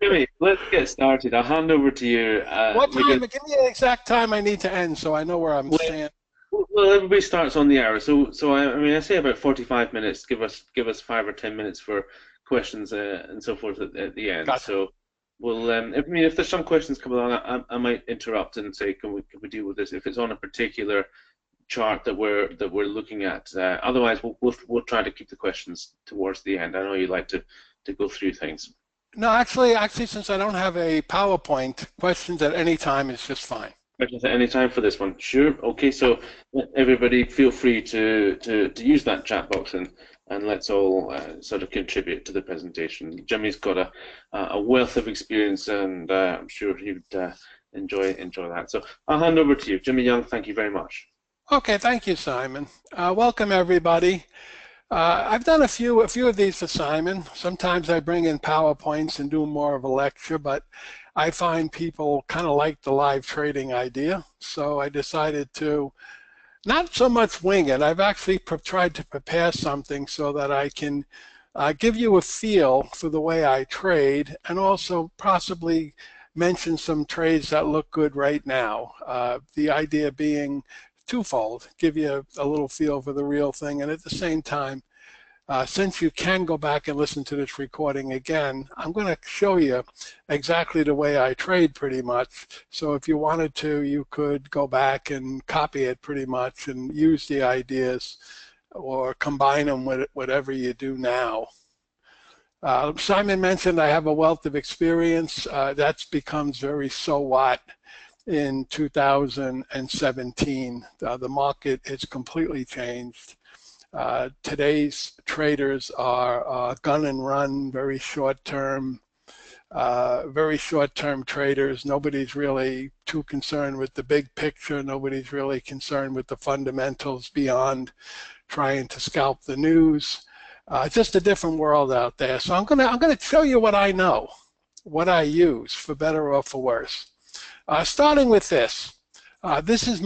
Jimmy, let's get started. I'll hand over to you. What time? Give me the exact time I need to end so I know where I'm standing. Well, everybody starts on the hour, so I mean, I say about 45 minutes. Give us 5 or 10 minutes for questions and so forth at the end. Gotcha. So we'll. If there's some questions come along, I might interrupt and say, can we deal with this if it's on a particular chart that we're looking at. Otherwise, we'll try to keep the questions towards the end. I know you like to go through things. No, actually, since I don't have a PowerPoint, questions at any time is just fine. Questions at any time for this one? Sure. Okay. So everybody, feel free to use that chat box and let's all sort of contribute to the presentation. Jimmy's got a wealth of experience, and I'm sure he'd enjoy that. So I'll hand over to you, Jimmy Young. Thank you very much. Okay, thank you, Simon. Welcome, everybody. I've done a few of these for Simon. Sometimes I bring in PowerPoints and do more of a lecture, but I find people kind of like the live trading idea, so I decided to not so much wing it. I've actually tried to prepare something so that I can give you a feel for the way I trade, and also possibly mention some trades that look good right now. The idea being twofold: give you a little feel for the real thing, and at the same time, since you can go back and listen to this recording again, I'm going to show you exactly the way I trade pretty much. So if you wanted to, you could go back and copy it pretty much and use the ideas or combine them with whatever you do now. Simon mentioned I have a wealth of experience. That becomes very so what in 2017. The market has completely changed. Today's traders are gun and run, very short-term traders. Nobody's really too concerned with the big picture. Nobody's really concerned with the fundamentals beyond trying to scalp the news. Just a different world out there. So I'm gonna show you what I know, what I use, for better or for worse. Starting with this. This is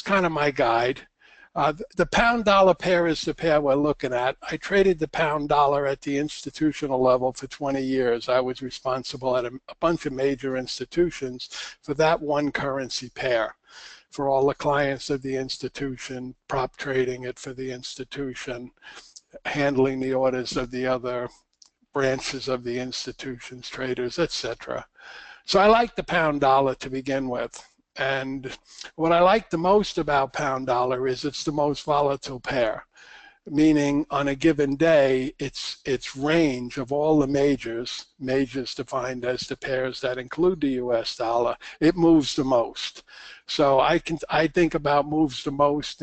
kind of my guide. The pound-dollar pair is the pair we're looking at. I traded the pound-dollar at the institutional level for 20 years. I was responsible at a bunch of major institutions for that one currency pair, for all the clients of the institution, prop trading it for the institution, handling the orders of the other branches of the institution's traders, etc. So I like the pound-dollar to begin with. And what I like the most about pound dollar is it's the most volatile pair, meaning on a given day, its range of all the majors defined as the pairs that include the US dollar, it moves the most. So I think about moves the most,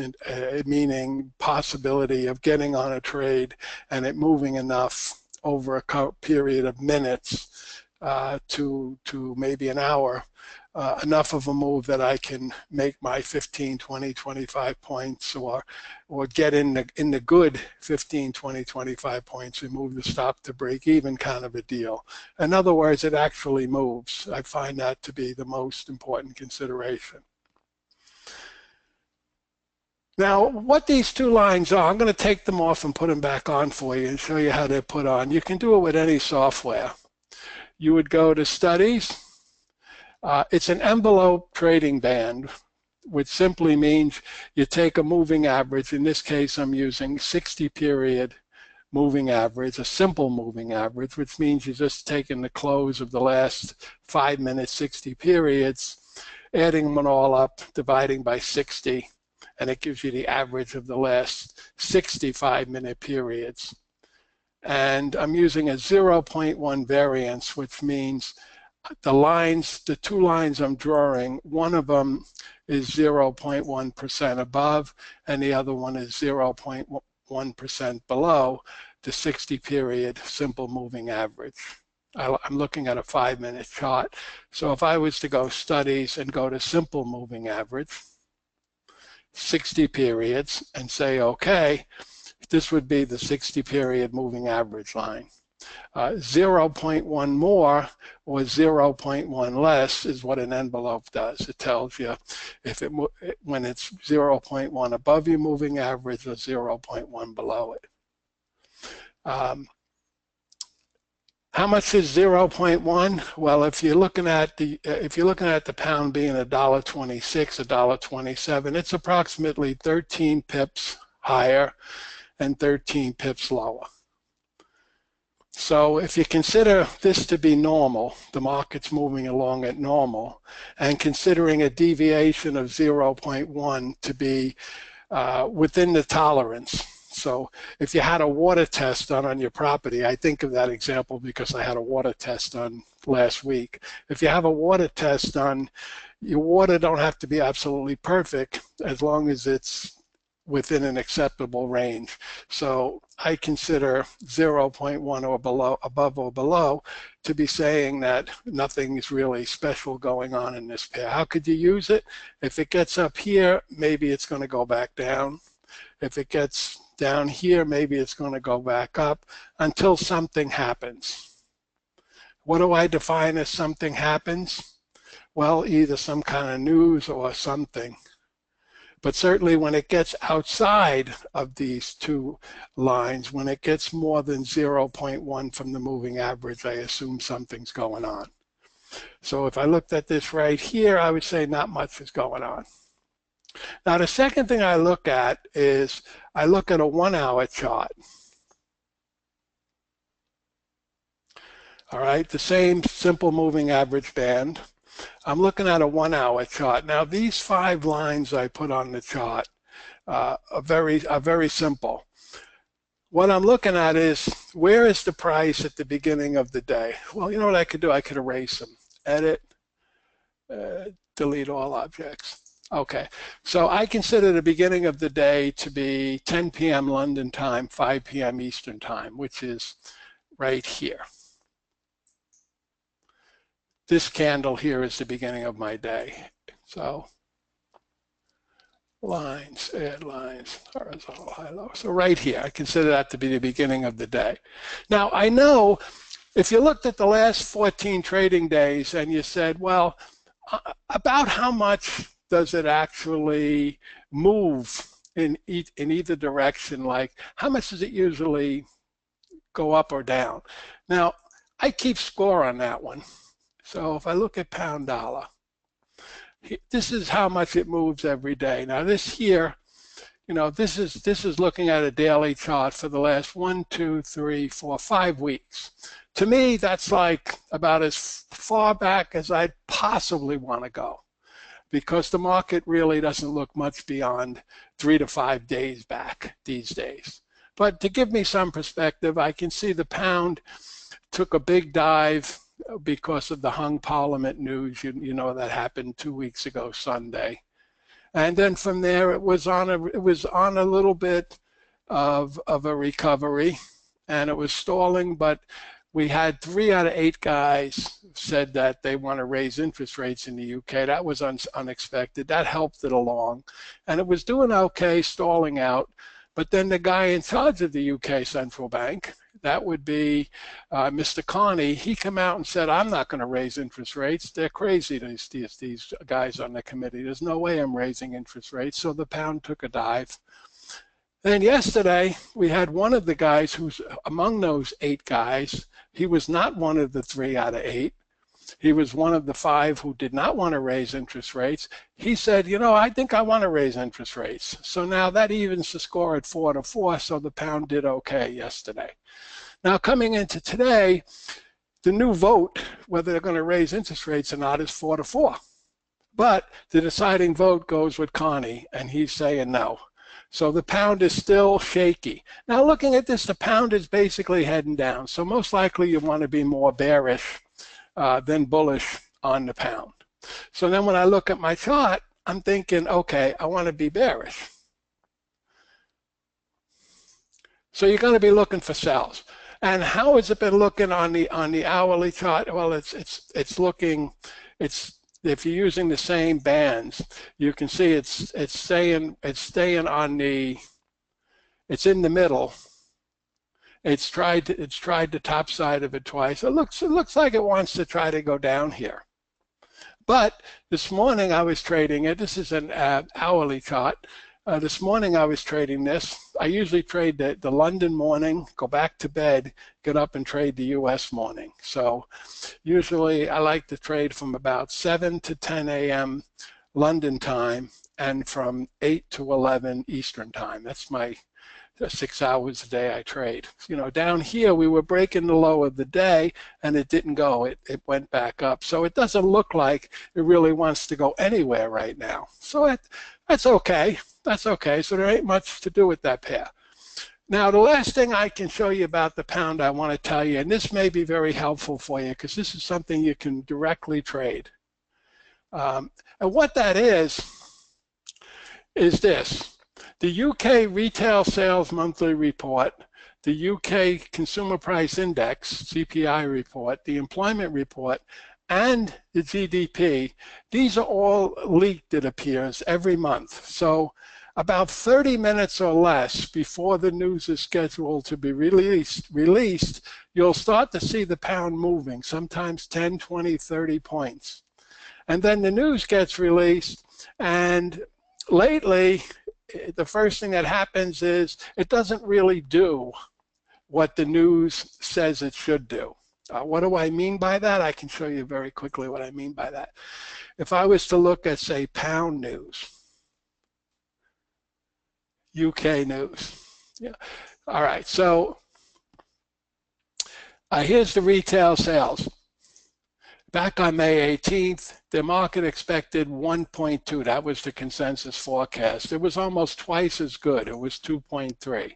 meaning possibility of getting on a trade and it moving enough over a period of minutes to maybe an hour, enough of a move that I can make my 15, 20, 25 points or get in the good 15, 20, 25 points and move the stop to break even kind of a deal. In other words, it actually moves. I find that to be the most important consideration. Now, what these two lines are, I'm going to take them off and put them back on for you and show you how they're put on. You can do it with any software. You would go to Studies. It's an envelope trading band, which simply means you take a moving average. In this case, I'm using 60-period moving average, a simple moving average, which means you're just taking the close of the last 5 minutes, 60 periods, adding them all up, dividing by 60, and it gives you the average of the last 65-minute periods. And I'm using a 0.1 variance, which means the two lines I'm drawing, one of them is 0.1% above, and the other one is 0.1% below the 60-period simple moving average. I'm looking at a 5-minute chart. So if I was to go Studies and go to simple moving average, 60 periods, and say, okay, this would be the 60-period moving average line. 0.1 more or 0.1 less is what an envelope does. It tells you if when it's 0.1 above your moving average or 0.1 below it. How much is 0.1? Well, if you're looking at the pound being $1.26, $1.27, it's approximately 13 pips higher and 13 pips lower. So if you consider this to be normal, the market's moving along at normal, and considering a deviation of 0.1 to be within the tolerance. So if you had a water test done on your property, I think of that example because I had a water test done last week. If you have a water test done, your water don't have to be absolutely perfect as long as it's within an acceptable range. So I consider 0.1 or below, above or below, to be saying that nothing is really special going on in this pair. How could you use it? If it gets up here, maybe it's going to go back down. If it gets down here, maybe it's going to go back up until something happens. What do I define as something happens? Well, either some kind of news or something. But certainly when it gets outside of these two lines, when it gets more than 0.1 from the moving average, I assume something's going on. So if I looked at this right here, I would say not much is going on. Now the second thing I look at is I look at a 1-hour chart. All right, the same simple moving average band. I'm looking at a 1-hour chart. Now these 5 lines I put on the chart are very simple. What I'm looking at is where is the price at the beginning of the day? Well, you know what I could do? I could erase them. Edit, delete all objects. Okay, so I consider the beginning of the day to be 10 p.m. London time, 5 p.m. Eastern time, which is right here. This candle here is the beginning of my day. So lines, add lines, horizontal, high, low. So right here, I consider that to be the beginning of the day. Now I know if you looked at the last 14 trading days and you said, well, about how much does it actually move in either direction? Like how much does it usually go up or down? Now I keep score on that one. So if I look at pound dollar, this is how much it moves every day. Now this here, you know, this is looking at a daily chart for the last 1, 2, 3, 4, 5 weeks. To me, that's like about as far back as I'd possibly want to go. because the market really doesn't look much beyond 3 to 5 days back these days. But to give me some perspective, I can see the pound took a big dive because of the hung parliament news. You know that happened 2 weeks ago Sunday. And then from there it was on a little bit of a recovery, and it was stalling, but we had 3 out of 8 guys said that they want to raise interest rates in the UK. That was unexpected. That helped it along. And it was doing okay, stalling out. But then the guy in charge of the UK Central Bank, that would be Mr. Carney, he came out and said, I'm not going to raise interest rates. They're crazy, these guys on the committee. There's no way I'm raising interest rates. So the pound took a dive. Then yesterday, we had one of the guys who's among those 8 guys. He was not one of the 3 out of 8. He was one of the 5 who did not want to raise interest rates. He said, you know, I think I want to raise interest rates. So now that evens the score at 4-4, so the pound did okay yesterday. Now coming into today, the new vote, whether they're going to raise interest rates or not, is 4-4. But the deciding vote goes with Carney, and he's saying no. So the pound is still shaky. Now looking at this, the pound is basically heading down. So most likely you want to be more bearish than bullish on the pound. So then when I look at my chart, I'm thinking, okay, I want to be bearish. So you're going to be looking for sells. And how has it been looking on the hourly chart? Well, it's looking, if you're using the same bands, you can see it's staying on the, it's in the middle. It's tried the top side of it twice. It looks like it wants to try to go down here. But this morning I was trading it. This is an hourly chart. This morning I was trading this. I usually trade the London morning, go back to bed, get up and trade the US morning. So usually I like to trade from about 7 to 10 a.m. London time and from 8 to 11 Eastern time. That's my 6 hours a day I trade. You know, down here we were breaking the low of the day and it didn't go. It went back up. So it doesn't look like it really wants to go anywhere right now. So that's okay. That's okay. So there ain't much to do with that pair. Now the last thing I can show you about the pound I want to tell you, and this may be very helpful for you because this is something you can directly trade. And what that is this. The UK Retail Sales Monthly Report, the UK Consumer Price Index, CPI report, the Employment Report, and the GDP, these are all leaked, it appears, every month. So about 30 minutes or less before the news is scheduled to be released, you'll start to see the pound moving, sometimes 10, 20, 30 points. And then the news gets released, and lately, the first thing that happens is it doesn't really do what the news says it should do. What do I mean by that? I can show you very quickly what I mean by that. If I was to look at, say, pound news, UK news. Yeah. All right, so here's the retail sales. Back on May 18th, the market expected 1.2. That was the consensus forecast. It was almost twice as good. It was 2.3.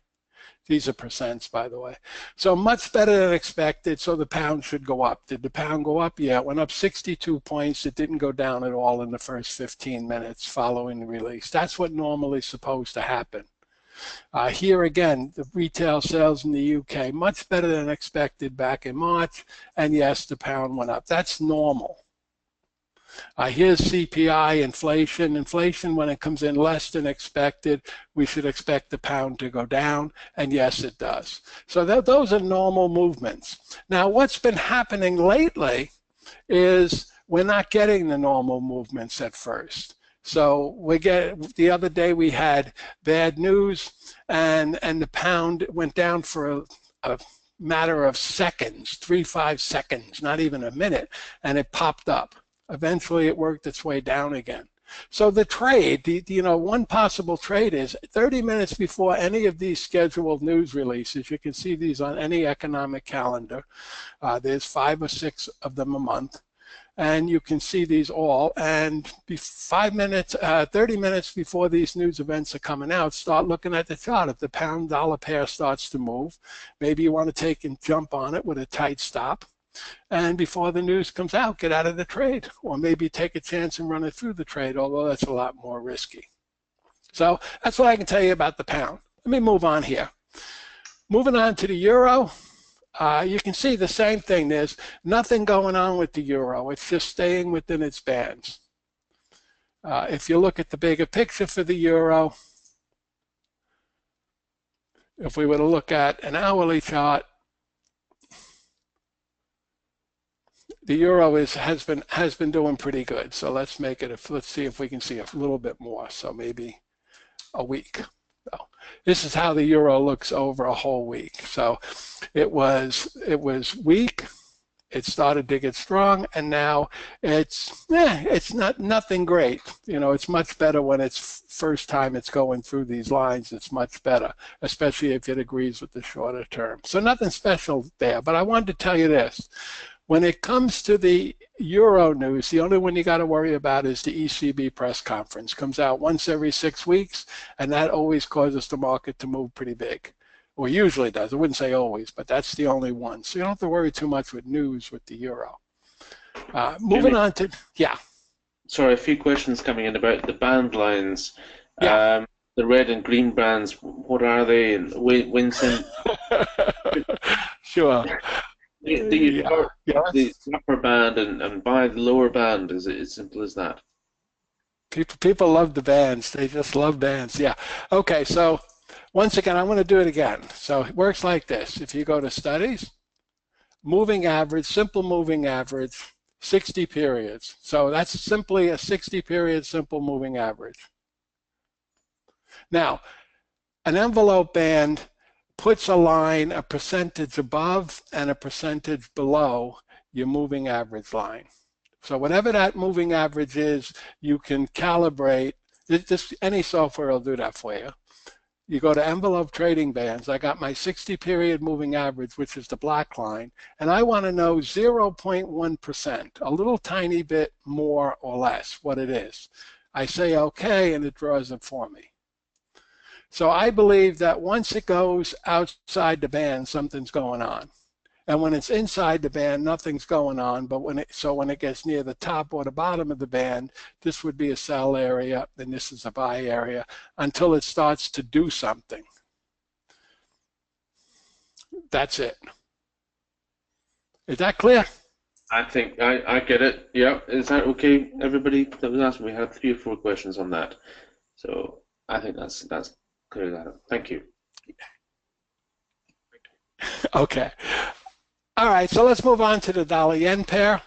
These are percents, by the way. So much better than expected, so the pound should go up. Did the pound go up? Yeah, it went up 62 points. It didn't go down at all in the first 15 minutes following the release. That's what normally is supposed to happen. Here again, the retail sales in the UK, much better than expected back in March, and yes, the pound went up. That's normal. Here's CPI, inflation. Inflation, when it comes in less than expected, we should expect the pound to go down, and yes, it does. So those are normal movements. Now, what's been happening lately is we're not getting the normal movements at first. So the other day we had bad news, and the pound went down for a matter of seconds, 3-5 seconds, not even a minute, and it popped up. Eventually it worked its way down again. So the trade, one possible trade is 30 minutes before any of these scheduled news releases. You can see these on any economic calendar. There's 5 or 6 of them a month. and you can see these all. And 30 minutes before these news events are coming out, start looking at the chart. If the pound-dollar pair starts to move, maybe you want to take and jump on it with a tight stop. And before the news comes out, get out of the trade, or maybe take a chance and run it through the trade, although that's a lot more risky. So that's what I can tell you about the pound. Let me move on here. Moving on to the euro. You can see the same thing. There's nothing going on with the euro. It's just staying within its bands. If you look at the bigger picture for the euro, if we were to look at an hourly chart, the euro has been doing pretty good. So let's make it. Let's see if we can see a little bit more. So maybe a week. So this is how the euro looks over a whole week. So it was weak. It started to get strong, and now it's nothing great. You know, it's much better when it's first time it's going through these lines. It's much better, especially if it agrees with the shorter term. So nothing special there. But I wanted to tell you this. When it comes to the euro news, the only one you got to worry about is the ECB press conference. Comes out once every 6 weeks, and that always causes the market to move pretty big. Well, usually does. I wouldn't say always, but that's the only one. So you don't have to worry too much with news with the euro. Moving on to, yeah. Sorry, a few questions coming in about the band lines. Yeah. The red and green bands, what are they? And Winston? Sure. You start the upper band and buy the lower band. Is it as simple as that? People love the bands. They just love bands. Yeah. Okay. So once again, I'm going to do it again. So it works like this. If you go to studies, moving average, simple moving average, 60 periods. So that's simply a 60 period simple moving average. Now, an envelope band puts a line a percentage above and a percentage below your moving average line. So whatever that moving average is, you can calibrate. Any software will do that for you. You go to envelope trading bands. I got my 60 period moving average, which is the black line, and I want to know 0.1%, a little tiny bit more or less what it is. I say okay, and it draws it for me. So I believe that once it goes outside the band, something's going on. And when it's inside the band, nothing's going on. But when it gets near the top or the bottom of the band, this would be a sell area, and this is a buy area, until it starts to do something. That's it. Is that clear? I think I get it. Yeah. Is that okay, everybody? That was asking. We had 3 or 4 questions on that. So I think that's clear that up. Thank you. Okay. All right, so let's move on to the dollar-yen pair.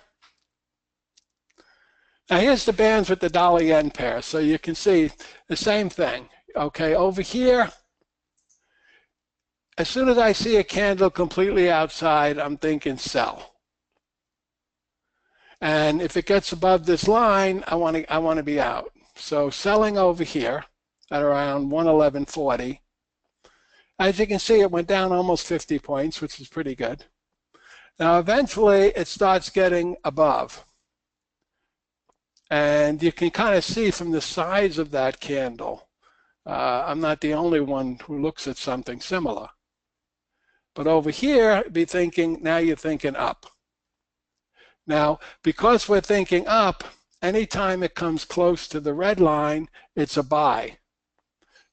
Now here's the bands with the dollar-yen pair. So you can see the same thing. Okay, over here, as soon as I see a candle completely outside, I'm thinking sell. And if it gets above this line, I want to be out. So selling over here at around 111.40. As you can see, it went down almost 50 points, which is pretty good. Now, eventually, it starts getting above. And you can kind of see from the size of that candle, I'm not the only one who looks at something similar. But over here, now you're thinking up. Now, because we're thinking up, anytime it comes close to the red line, it's a buy.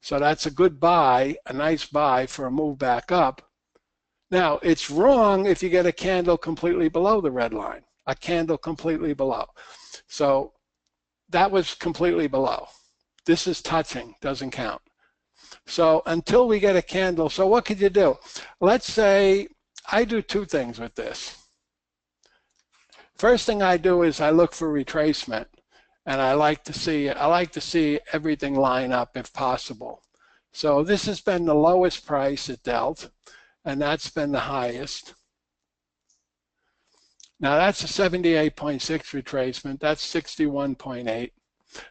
So that's a good buy, a nice buy for a move back up. Now, it's wrong if you get a candle completely below the red line, a candle completely below. So that was completely below. This is touching, doesn't count. So until we get a candle, so what could you do? Let's say I do 2 things with this. First thing I do is I look for retracement, and I like to see everything line up if possible. So this has been the lowest price it dealt, and that's been the highest. Now that's a 78.6 retracement, that's 61.8.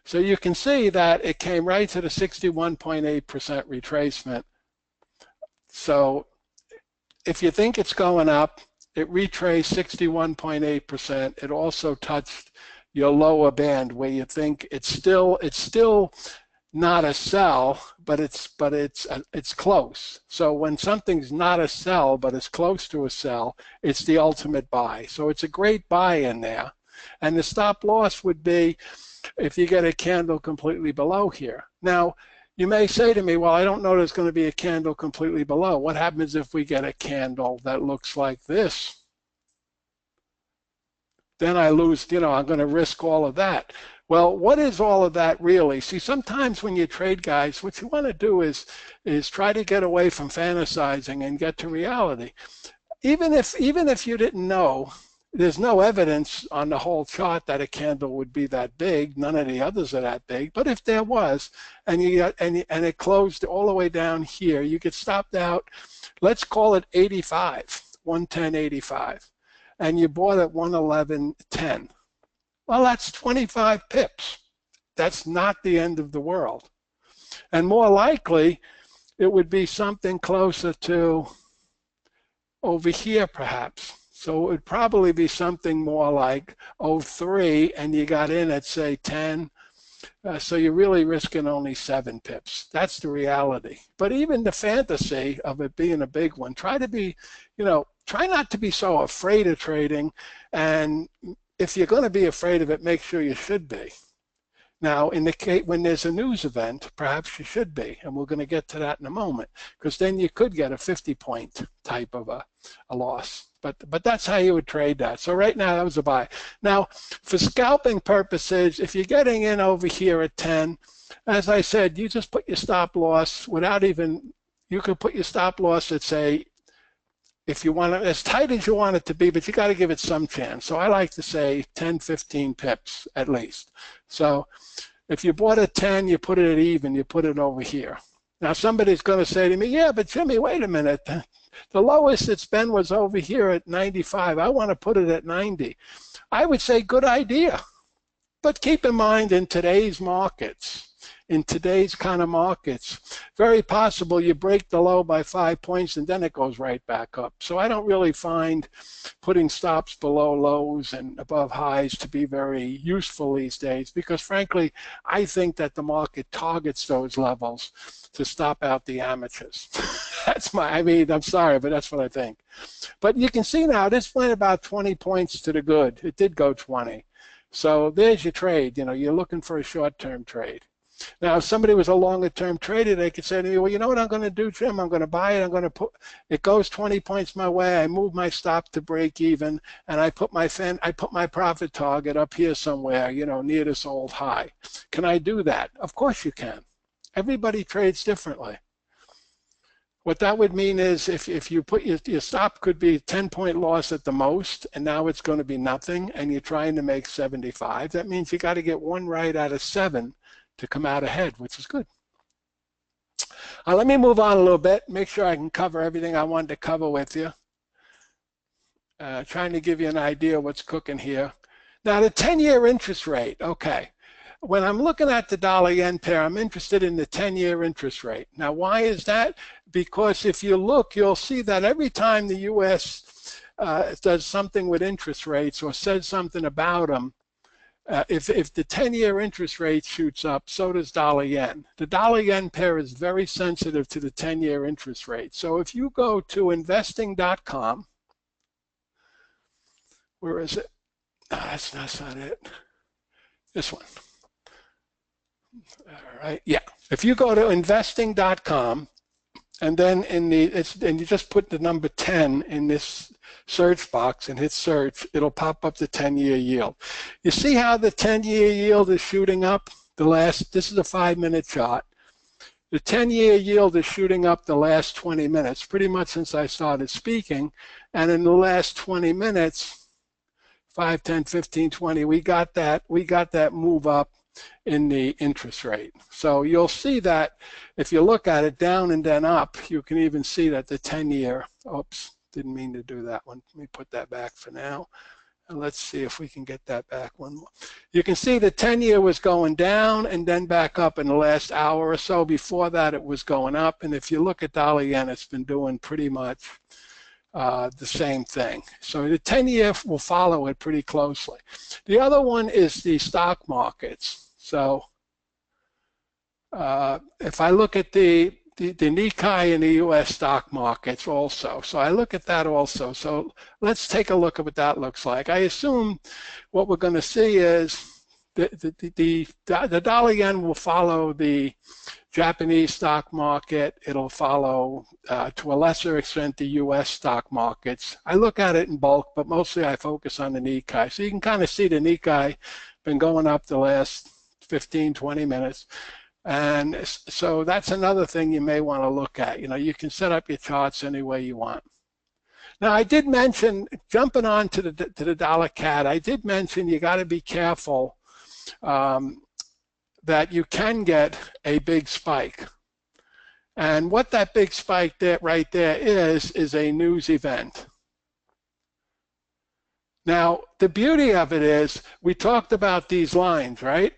So you can see that it came right to the 61.8% retracement. So if you think it's going up, it retraced 61.8%. It also touched your lower band where you think it's still not a sell, but it's close. So when something's not a sell but it's close to a sell, it's the ultimate buy. So it's a great buy in there. And the stop loss would be if you get a candle completely below here. Now, you may say to me, well, I don't know there's going to be a candle completely below. What happens if we get a candle that looks like this? Then I lose, I'm going to risk all of that. Well, what is all of that really? See, sometimes when you trade, guys, what you want to do is try to get away from fantasizing and get to reality. Even if you didn't know, there's no evidence on the whole chart that a candle would be that big. None of the others are that big. But if there was, and it closed all the way down here, you get stopped out. Let's call it 85, 110.85, and you bought at 111.10. Well, that's 25 pips. That's not the end of the world. And more likely, it would be something closer to over here, perhaps. So it would probably be something more like 03, and you got in at, say, 10. So you're really risking only 7 pips. That's the reality. But even the fantasy of it being a big one, try not to be so afraid of trading. And if you're going to be afraid of it, make sure you should be. Now, in the case when there's a news event, perhaps you should be, and we're going to get to that in a moment, because then you could get a 50-point type of a loss. But that's how you would trade that. So right now, that was a buy. Now, for scalping purposes, if you're getting in over here at 10, as I said, you just put your stop loss you could put your stop loss at, say, if you want it as tight as you want it to be, but you got to give it some chance. So I like to say 10, 15 pips at least. So if you bought at 10, you put it at even, you put it over here. Now somebody's going to say to me, yeah, but Jimmy, wait a minute. The lowest it's been was over here at 95. I want to put it at 90. I would say good idea. But keep in mind in today's markets, in today's kind of markets, very possible you break the low by 5 points and then it goes right back up. So I don't really find putting stops below lows and above highs to be very useful these days because frankly, I think that the market targets those levels to stop out the amateurs. I'm sorry, but that's what I think. But you can see now this went about 20 points to the good. It did go 20. So there's your trade. You're looking for a short-term trade. Now, if somebody was a longer-term trader, they could say to me, well, you know what I'm going to do, Jim? I'm going to buy it. It goes 20 points my way. I move my stop to break even, and I put my profit target up here somewhere, near this old high. Can I do that? Of course you can. Everybody trades differently. What that would mean is if you put your stop could be 10-point loss at the most, and now it's going to be nothing, and you're trying to make 75, that means you got to get 1 right out of 7 to come out ahead, which is good. Let me move on a little bit, make sure I can cover everything I wanted to cover with you. Trying to give you an idea of what's cooking here. Now, the 10-year interest rate, okay. When I'm looking at the dollar-yen pair, I'm interested in the 10-year interest rate. Now, why is that? Because if you look, you'll see that every time the U.S. Does something with interest rates or says something about them, if the 10-year interest rate shoots up, so does dollar-yen. The dollar-yen pair is very sensitive to the 10-year interest rate. So if you go to investing.com, where is it? That's not it. This one. All right, yeah. If you go to investing.com and then and you just put the number 10 in this search box and hit search, it'll pop up the 10-year yield. You see how the 10-year yield is shooting up? This is a 5-minute chart. The 10-year yield is shooting up the last 20 minutes, pretty much since I started speaking. And in the last 20 minutes, 5, 10, 15, 20, we got that move up in the interest rate. So you'll see that if you look at it down and then up, you can even see that the 10-year, oops, didn't mean to do that one. Let me put that back for now. And let's see if we can get that back one more. You can see the 10-year was going down and then back up in the last hour or so. Before that, it was going up. And if you look at dollar yen, it's been doing pretty much the same thing. So the 10-year will follow it pretty closely. The other one is the stock markets. So if I look at the Nikkei and the U.S. stock markets also, so I look at that also. So let's take a look at what that looks like. I assume what we're going to see is the dollar yen will follow the Japanese stock market. It'll follow, to a lesser extent, the U.S. stock markets. I look at it in bulk, but mostly I focus on the Nikkei. So you can kind of see the Nikkei been going up the last 15, 20 minutes. And so that's another thing you may want to look at. You know, you can set up your charts any way you want. Now, I did mention, jumping on to the dollar CAD, I did mention you got to be careful that you can get a big spike. And what that big spike there, right there is a news event. Now, the beauty of it is we talked about these lines, right?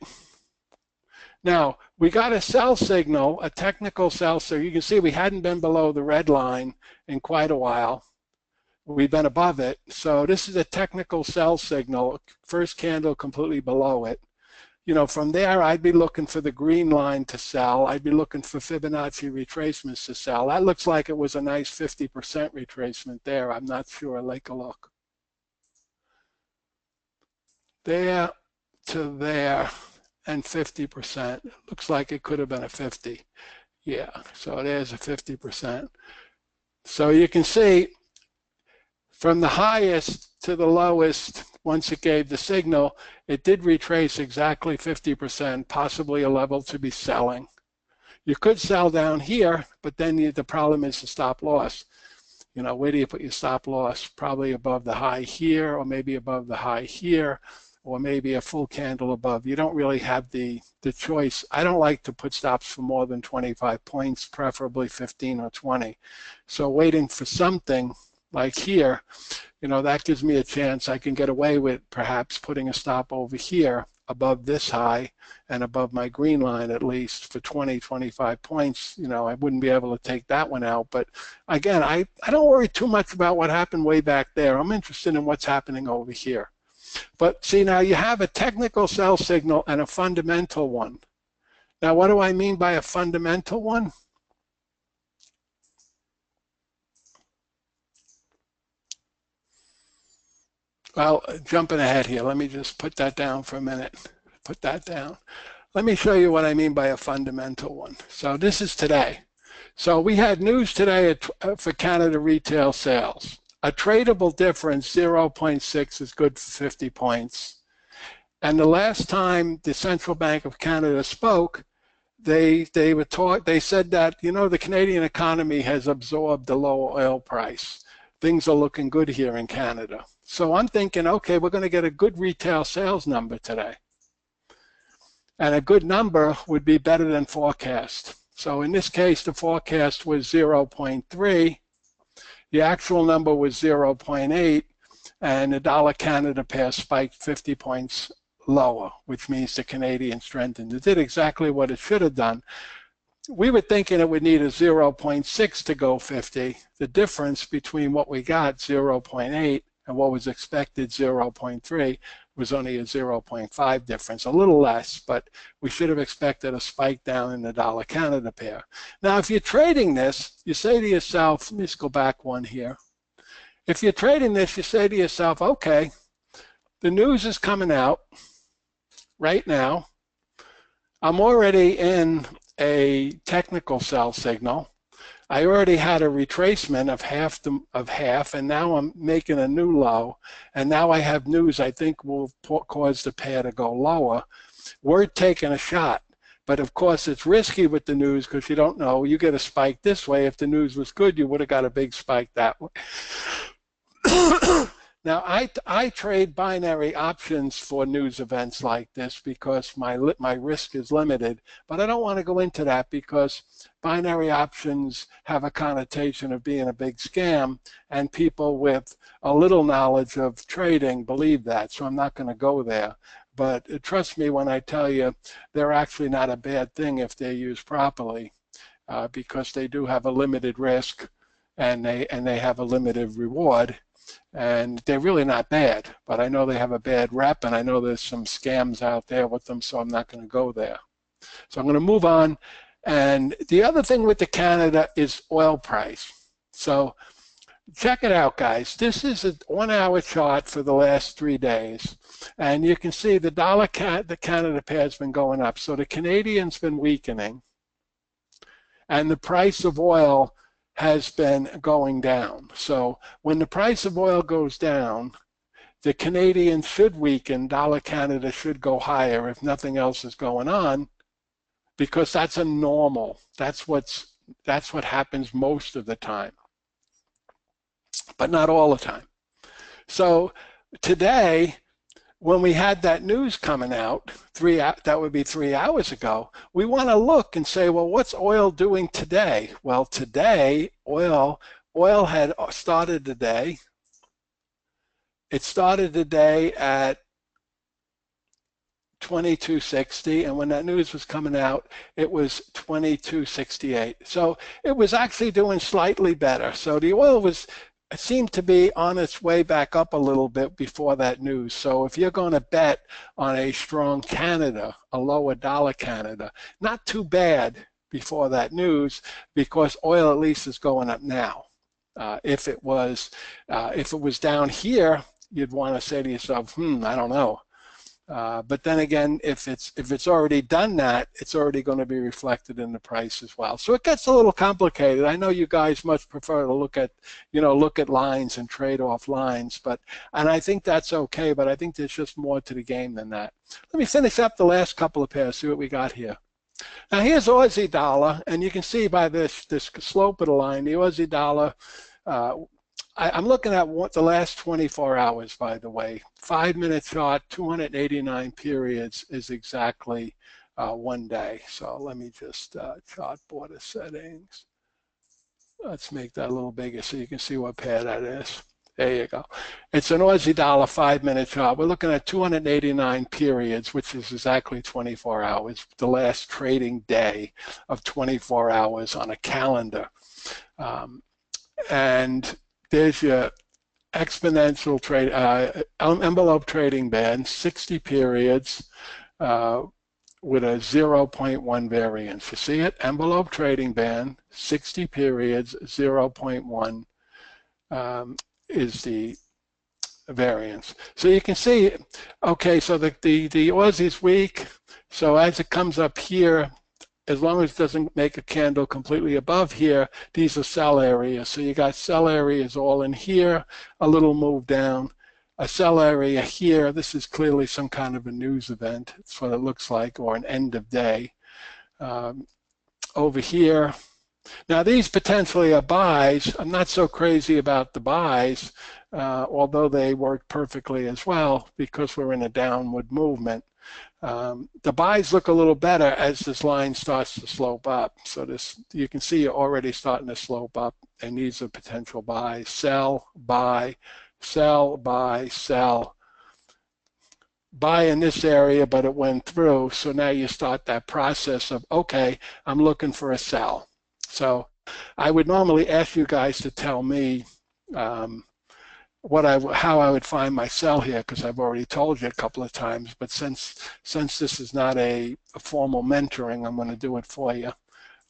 Now, we got a sell signal, a technical sell signal. You can see we hadn't been below the red line in quite a while. We've been above it. So this is a technical sell signal, first candle completely below it. You know, from there, I'd be looking for the green line to sell. I'd be looking for Fibonacci retracements to sell. That looks like it was a nice 50% retracement there. I'm not sure. Take a look. There to there. And 50%. Looks like it could have been a 50. Yeah, so there's a 50%. So you can see from the highest to the lowest, once it gave the signal, it did retrace exactly 50%, possibly a level to be selling. You could sell down here, but then the problem is the stop loss. You know, where do you put your stop loss? Probably above the high here, or maybe above the high here, or maybe a full candle above. You don't really have the choice. I don't like to put stops for more than 25 points, preferably 15 or 20. So waiting for something like here, you know, that gives me a chance. I can get away with perhaps putting a stop over here above this high and above my green line at least for 20, 25 points. You know, I wouldn't be able to take that one out. But again, I don't worry too much about what happened way back there. I'm interested in what's happening over here. But see, now you have a technical sell signal and a fundamental one. Now, what do I mean by a fundamental one? Well, jumping ahead here, let me just put that down for a minute. Put that down. Let me show you what I mean by a fundamental one. So this is today. So we had news today for Canada retail sales. A tradable difference, 0.6, is good for 50 points. And the last time the Central Bank of Canada spoke, they said that, you know, the Canadian economy has absorbed the low oil price. Things are looking good here in Canada. So I'm thinking, okay, we're going to get a good retail sales number today. And a good number would be better than forecast. So in this case, the forecast was 0.3. The actual number was 0.8, and the dollar Canada pair spiked 50 points lower, which means the Canadian strengthened. It did exactly what it should have done. We were thinking it would need a 0.6 to go 50. The difference between what we got, 0.8, and what was expected, 0.3, was only a 0.5 difference, a little less, but we should have expected a spike down in the dollar Canada pair. Now, if you're trading this, you say to yourself, let me just go back one here. If you're trading this, you say to yourself, okay, the news is coming out right now. I'm already in a technical sell signal. I already had a retracement of half, and now I'm making a new low, and now I have news I think will cause the pair to go lower. We're taking a shot, but of course it's risky with the news because you don't know. You get a spike this way. If the news was good, you would have got a big spike that way. Now, I trade binary options for news events like this because my risk is limited, but I don't want to go into that because binary options have a connotation of being a big scam, and people with a little knowledge of trading believe that, so I'm not going to go there. But trust me when I tell you they're actually not a bad thing if they're used properly because they do have a limited risk. and they have a limited reward, and they're really not bad. But I know they have a bad rep, and I know there's some scams out there with them, so I'm not going to go there. So I'm going to move on. And the other thing with the Canada is oil price. So check it out, guys. This is a 1-hour chart for the last 3 days. And you can see the the Canada pair has been going up. So the Canadian's been weakening. And the price of oil has been going down. So when the price of oil goes down, the Canadian should weaken, dollar Canada should go higher if nothing else is going on, because that's a normal. That's what happens most of the time, but not all the time. So today, when we had that news coming out, that would be 3 hours ago, we want to look and say, well, what's oil doing today? Well, today, oil had started the day. It started the day at 22.60, and when that news was coming out, it was 22.68. So it was actually doing slightly better. So the oil seemed to be on its way back up a little bit before that news. So if you're going to bet on a strong Canada, a lower dollar Canada, not too bad before that news, because oil at least is going up now. If it was down here, you'd want to say to yourself, I don't know. But then again, if it's already done that, it's already going to be reflected in the price as well. So it gets a little complicated. I know you guys much prefer to look at lines and trade off lines, and I think that's okay. But I think there's just more to the game than that. Let me finish up the last couple of pairs. See what we got here. Now here's Aussie dollar, and you can see by this slope of the line, the Aussie dollar. I'm looking at the last 24 hours, by the way. 5-minute chart, 289 periods is exactly 1 day. So let me just chart border settings. Let's make that a little bigger so you can see what pair that is. There you go. It's an Aussie dollar 5-minute chart. We're looking at 289 periods, which is exactly 24 hours, the last trading day of 24 hours on a calendar. And there's your exponential trade envelope trading band, 60 periods with a 0.1 variance. You see it? Envelope trading band, 60 periods, 0.1 is the variance. So you can see, okay, so the Aussie's weak. So as it comes up here, as long as it doesn't make a candle completely above here, these are sell areas. So you got sell areas all in here, a little move down, a sell area here. This is clearly some kind of a news event. It's what it looks like, or an end of day. Over here. Now these potentially are buys. I'm not so crazy about the buys, although they work perfectly as well because we're in a downward movement. The buys look a little better as this line starts to slope up. So you can see you're already starting to slope up, and these are potential buys. Sell, buy, sell, buy, sell. Buy in this area, but it went through. So now you start that process of, okay, I'm looking for a sell. So I would normally ask you guys to tell me how I would find my sell here, because I've already told you a couple of times, but since this is not a formal mentoring, I'm going to do it for you.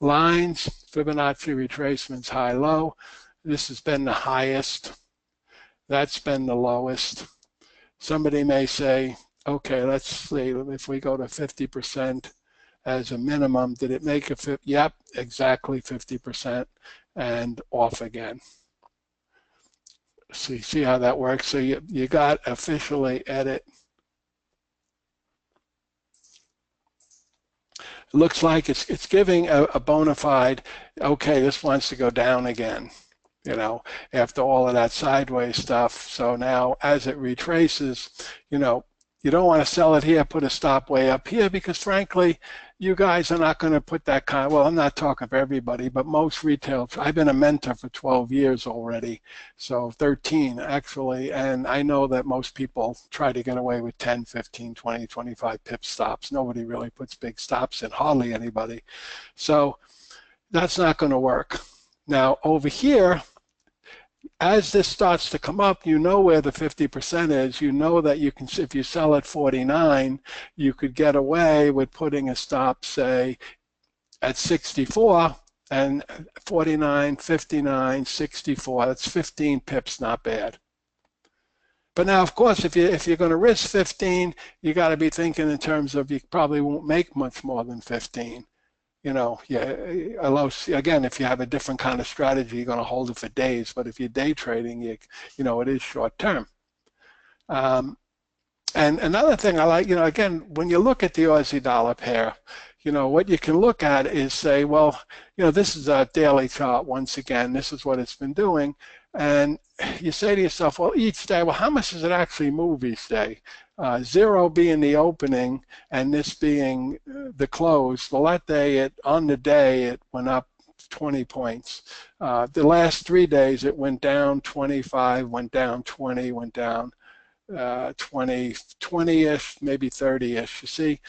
Lines, Fibonacci retracements, high, low. This has been the highest. That's been the lowest. Somebody may say, okay, let's see, if we go to 50% as a minimum, did it make a 50? Yep, exactly 50%, and off again. So you see how that works? So you got officially edit. It looks like it's giving a bona fide, okay, this wants to go down again, after all of that sideways stuff. So now as it retraces, you don't want to sell it here, put a stop way up here, because frankly, you guys are not going to put that kind of, well, I'm not talking for everybody, but most retail, I've been a mentor for 12 years already, so 13 actually, and I know that most people try to get away with 10, 15, 20, 25 pip stops. Nobody really puts big stops in, hardly anybody. So that's not going to work. Now over here, as this starts to come up, you know where the 50% is. You know that you can, if you sell at 49, you could get away with putting a stop, say, at 64, and 49, 59, 64. That's 15 pips, not bad. But now, of course, if you're going to risk 15, you got to be thinking in terms of you probably won't make much more than 15. You know, yeah. Again, if you have a different kind of strategy, you're going to hold it for days. But if you're day trading, you know, it is short term. And another thing I like, you know, again, when you look at the Aussie dollar pair, you know, what you can look at is say, well, you know, this is a daily chart once again. This is what it's been doing. And you say to yourself, well, each day, well, how much does it actually move each day? 0 being the opening and this being the close. Well, that day, on the day, it went up 20 points. The last 3 days, it went down 25, went down 20, went down 20-ish, maybe 30-ish. You see,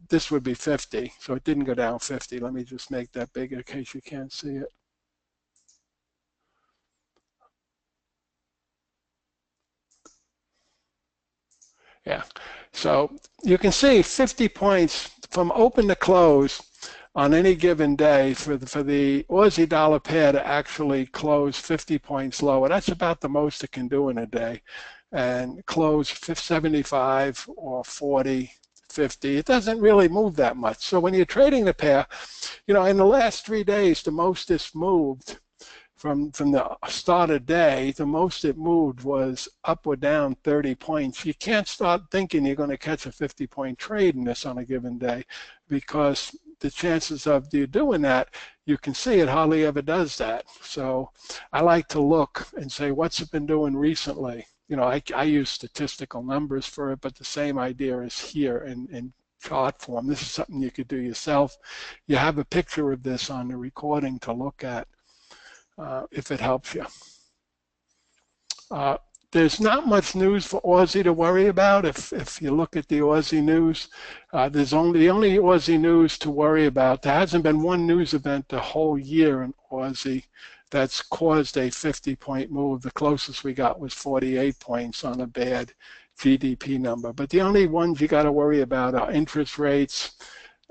this would be 50, so it didn't go down 50. Let me just make that bigger in case you can't see it. Yeah, so you can see 50 points from open to close on any given day for the Aussie dollar pair to actually close 50 points lower. That's about the most it can do in a day, and close 75 or 40, 50. It doesn't really move that much. So when you're trading the pair, you know, in the last 3 days, the most it's moved from the start of day, the most it moved was up or down 30 points. You can't start thinking you're going to catch a 50-point trade in this on a given day, because the chances of you doing that, you can see it hardly ever does that. So I like to look and say, what's it been doing recently? You know, I use statistical numbers for it, but the same idea is here in chart form. This is something you could do yourself. You have a picture of this on the recording to look at. If it helps you. There's not much news for Aussie to worry about. If you look at the Aussie news, there's the only Aussie news to worry about. There hasn't been one news event the whole year in Aussie that's caused a 50-point move. The closest we got was 48 points on a bad GDP number. But the only ones you got to worry about are interest rates,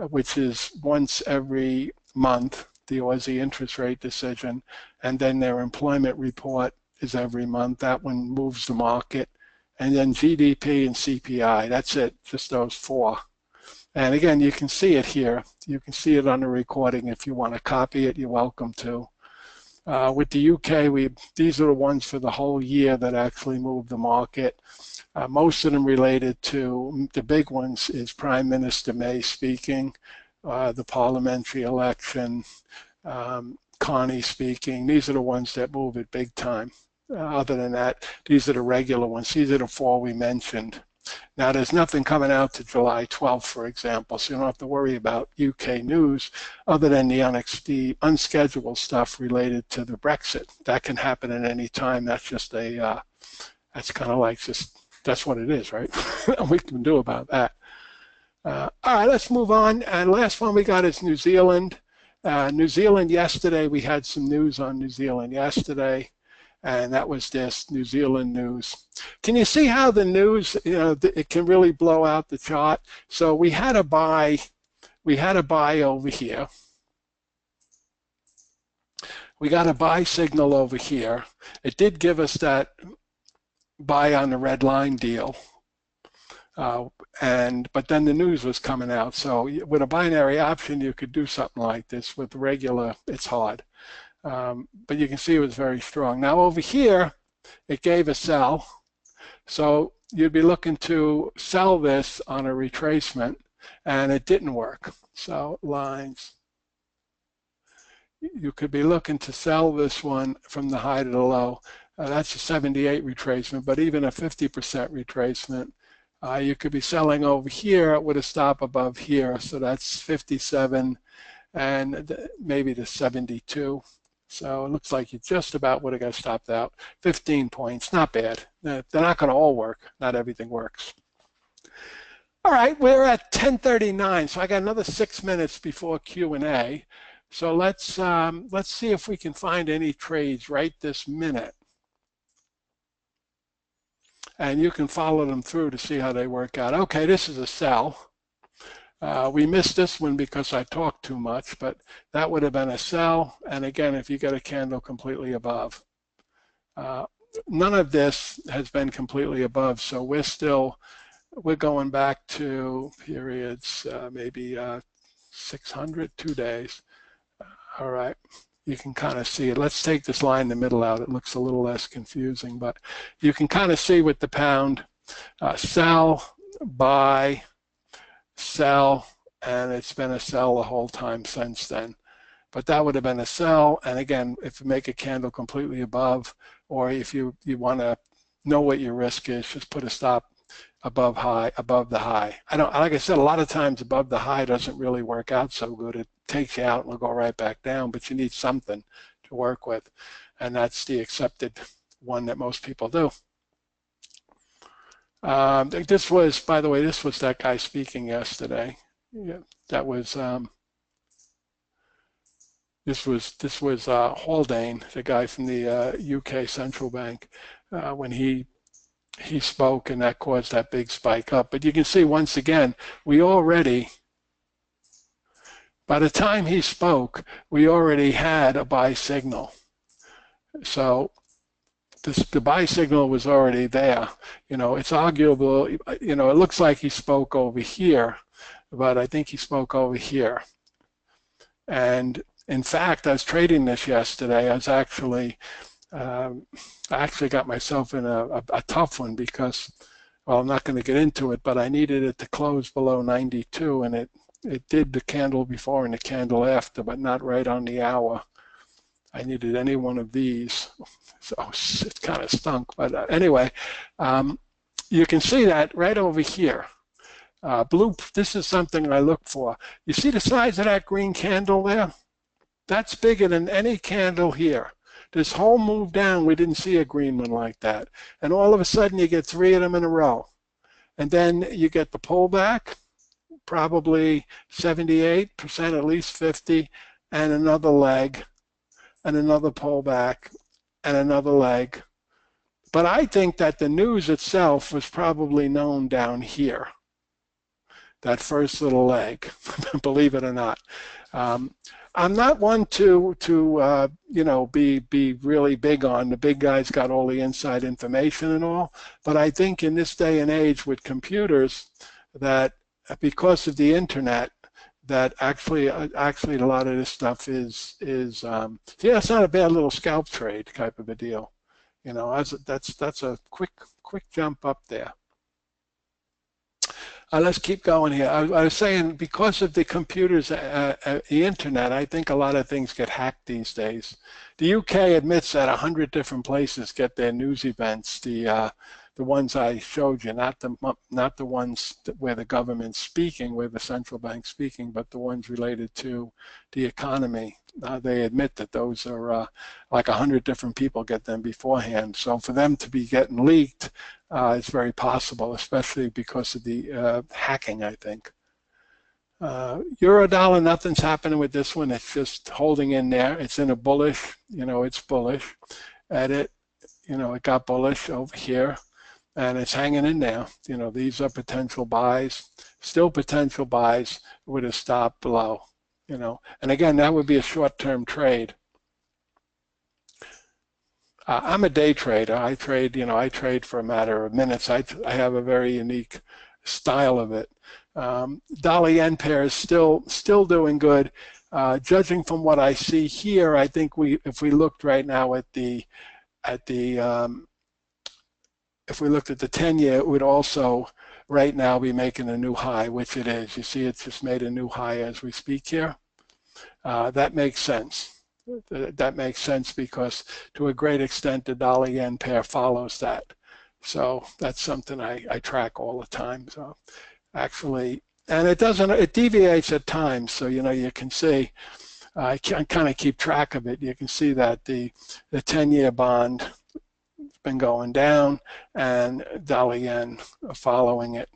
which is once every month, the Aussie interest rate decision, and then their employment report is every month. That one moves the market. And then GDP and CPI, that's it, just those 4. And again, you can see it here. You can see it on the recording. If you want to copy it, you're welcome to. With the UK, these are the ones for the whole year that actually move the market. Most of them related to, the big ones is Prime Minister May speaking, the parliamentary election, Connie speaking. These are the ones that move it big time. Other than that, these are the regular ones. These are the 4 we mentioned. Now, there's nothing coming out to July 12th, for example, so you don't have to worry about UK news other than the unscheduled stuff related to the Brexit. That can happen at any time. That's just that's kind of like that's what it is, right? We can do about that. All right, let's move on. And last one we got is New Zealand. New Zealand yesterday, we had some news on New Zealand yesterday, and that was this New Zealand news. Can you see how the news, you know, it can really blow out the chart? So we had a buy over here. We got a buy signal over here. It did give us that buy on the red line deal. But then the news was coming out. So with a binary option, you could do something like this. With regular, it's hard. But you can see it was very strong. Now over here, it gave a sell. So you'd be looking to sell this on a retracement, and it didn't work. So lines. You could be looking to sell this one from the high to the low. That's a 78 retracement, but even a 50% retracement. You could be selling over here with a stop above here, so that's 57 and maybe the 72. So it looks like you just about would have got stopped out. 15 points, not bad. They're not going to all work. Not everything works. All right, we're at 10:39, so I got another 6 minutes before Q&A. So let's see if we can find any trades right this minute. and you can follow them through to see how they work out. Okay, this is a sell. We missed this one because I talked too much, but that would have been a sell. And again, if you get a candle completely above. None of this has been completely above, so we're going back to periods, maybe 600, 2 days. All right, you can kind of see it. Let's take this line in the middle out. It looks a little less confusing, but you can kind of see with the pound, sell, buy, sell, and it's been a sell the whole time since then. But that would have been a sell, and again, if you make a candle completely above, or if you want to know what your risk is, just put a stop above the high. Like I said, a lot of times above the high doesn't really work out so good. It takes you out and will go right back down, but you need something to work with, and that's the accepted one that most people do. This was, by the way, this was that guy speaking yesterday. Yeah, that was this was Haldane, the guy from the UK Central Bank, when he spoke, and that caused that big spike up. But you can see once again, by the time he spoke, we already had a buy signal. So the buy signal was already there. It's arguable, it looks like he spoke over here, but I think he spoke over here. And in fact, I was trading this yesterday. I actually got myself in a tough one because, well, I'm not going to get into it, but I needed it to close below 92, and it did the candle before and the candle after, but not right on the hour. I needed any one of these, so it kind of stunk. But anyway, you can see that right over here. This is something I look for. You see the size of that green candle there? That's bigger than any candle here. This whole move down, we didn't see a green one like that. And all of a sudden, you get 3 of them in a row. And then you get the pullback, probably 78%, at least 50, and another leg, and another pullback, and another leg. But I think that the news itself was probably known down here, that first little leg, believe it or not. I'm not one to be really big on the big guys got all the inside information and all, but I think in this day and age with computers, that because of the internet, that actually a lot of this stuff is yeah, it's not a bad little scalp trade type of a deal. That's a quick jump up there. Let's keep going here. I was saying, because of the computers, the internet, I think a lot of things get hacked these days. The UK admits that 100 different places get their news events. The ones I showed you, not the ones where the government's speaking, where the central bank's speaking, but the ones related to the economy. They admit that those are like 100 different people get them beforehand. So for them to be getting leaked, it's very possible, especially because of the hacking, I think. Euro dollar, nothing's happening with this one. It's just holding in there. It's in a bullish, it's bullish. It got bullish over here, and it's hanging in there. These are potential buys, still potential buys with a stop below. And again, that would be a short-term trade. I'm a day trader. I trade for a matter of minutes. I have a very unique style of it. Dollar-yen pair is still doing good. Judging from what I see here, I think if we looked right now if we looked at the 10-year, it would also right now be making a new high, which it is. You see, it's just made a new high as we speak here. That makes sense. That makes sense because to a great extent the dollar-yen pair follows that. So that's something I track all the time. So actually, and it deviates at times. So you can see, I kind of keep track of it. You can see that the 10-year bond has been going down and dollar-yen following it.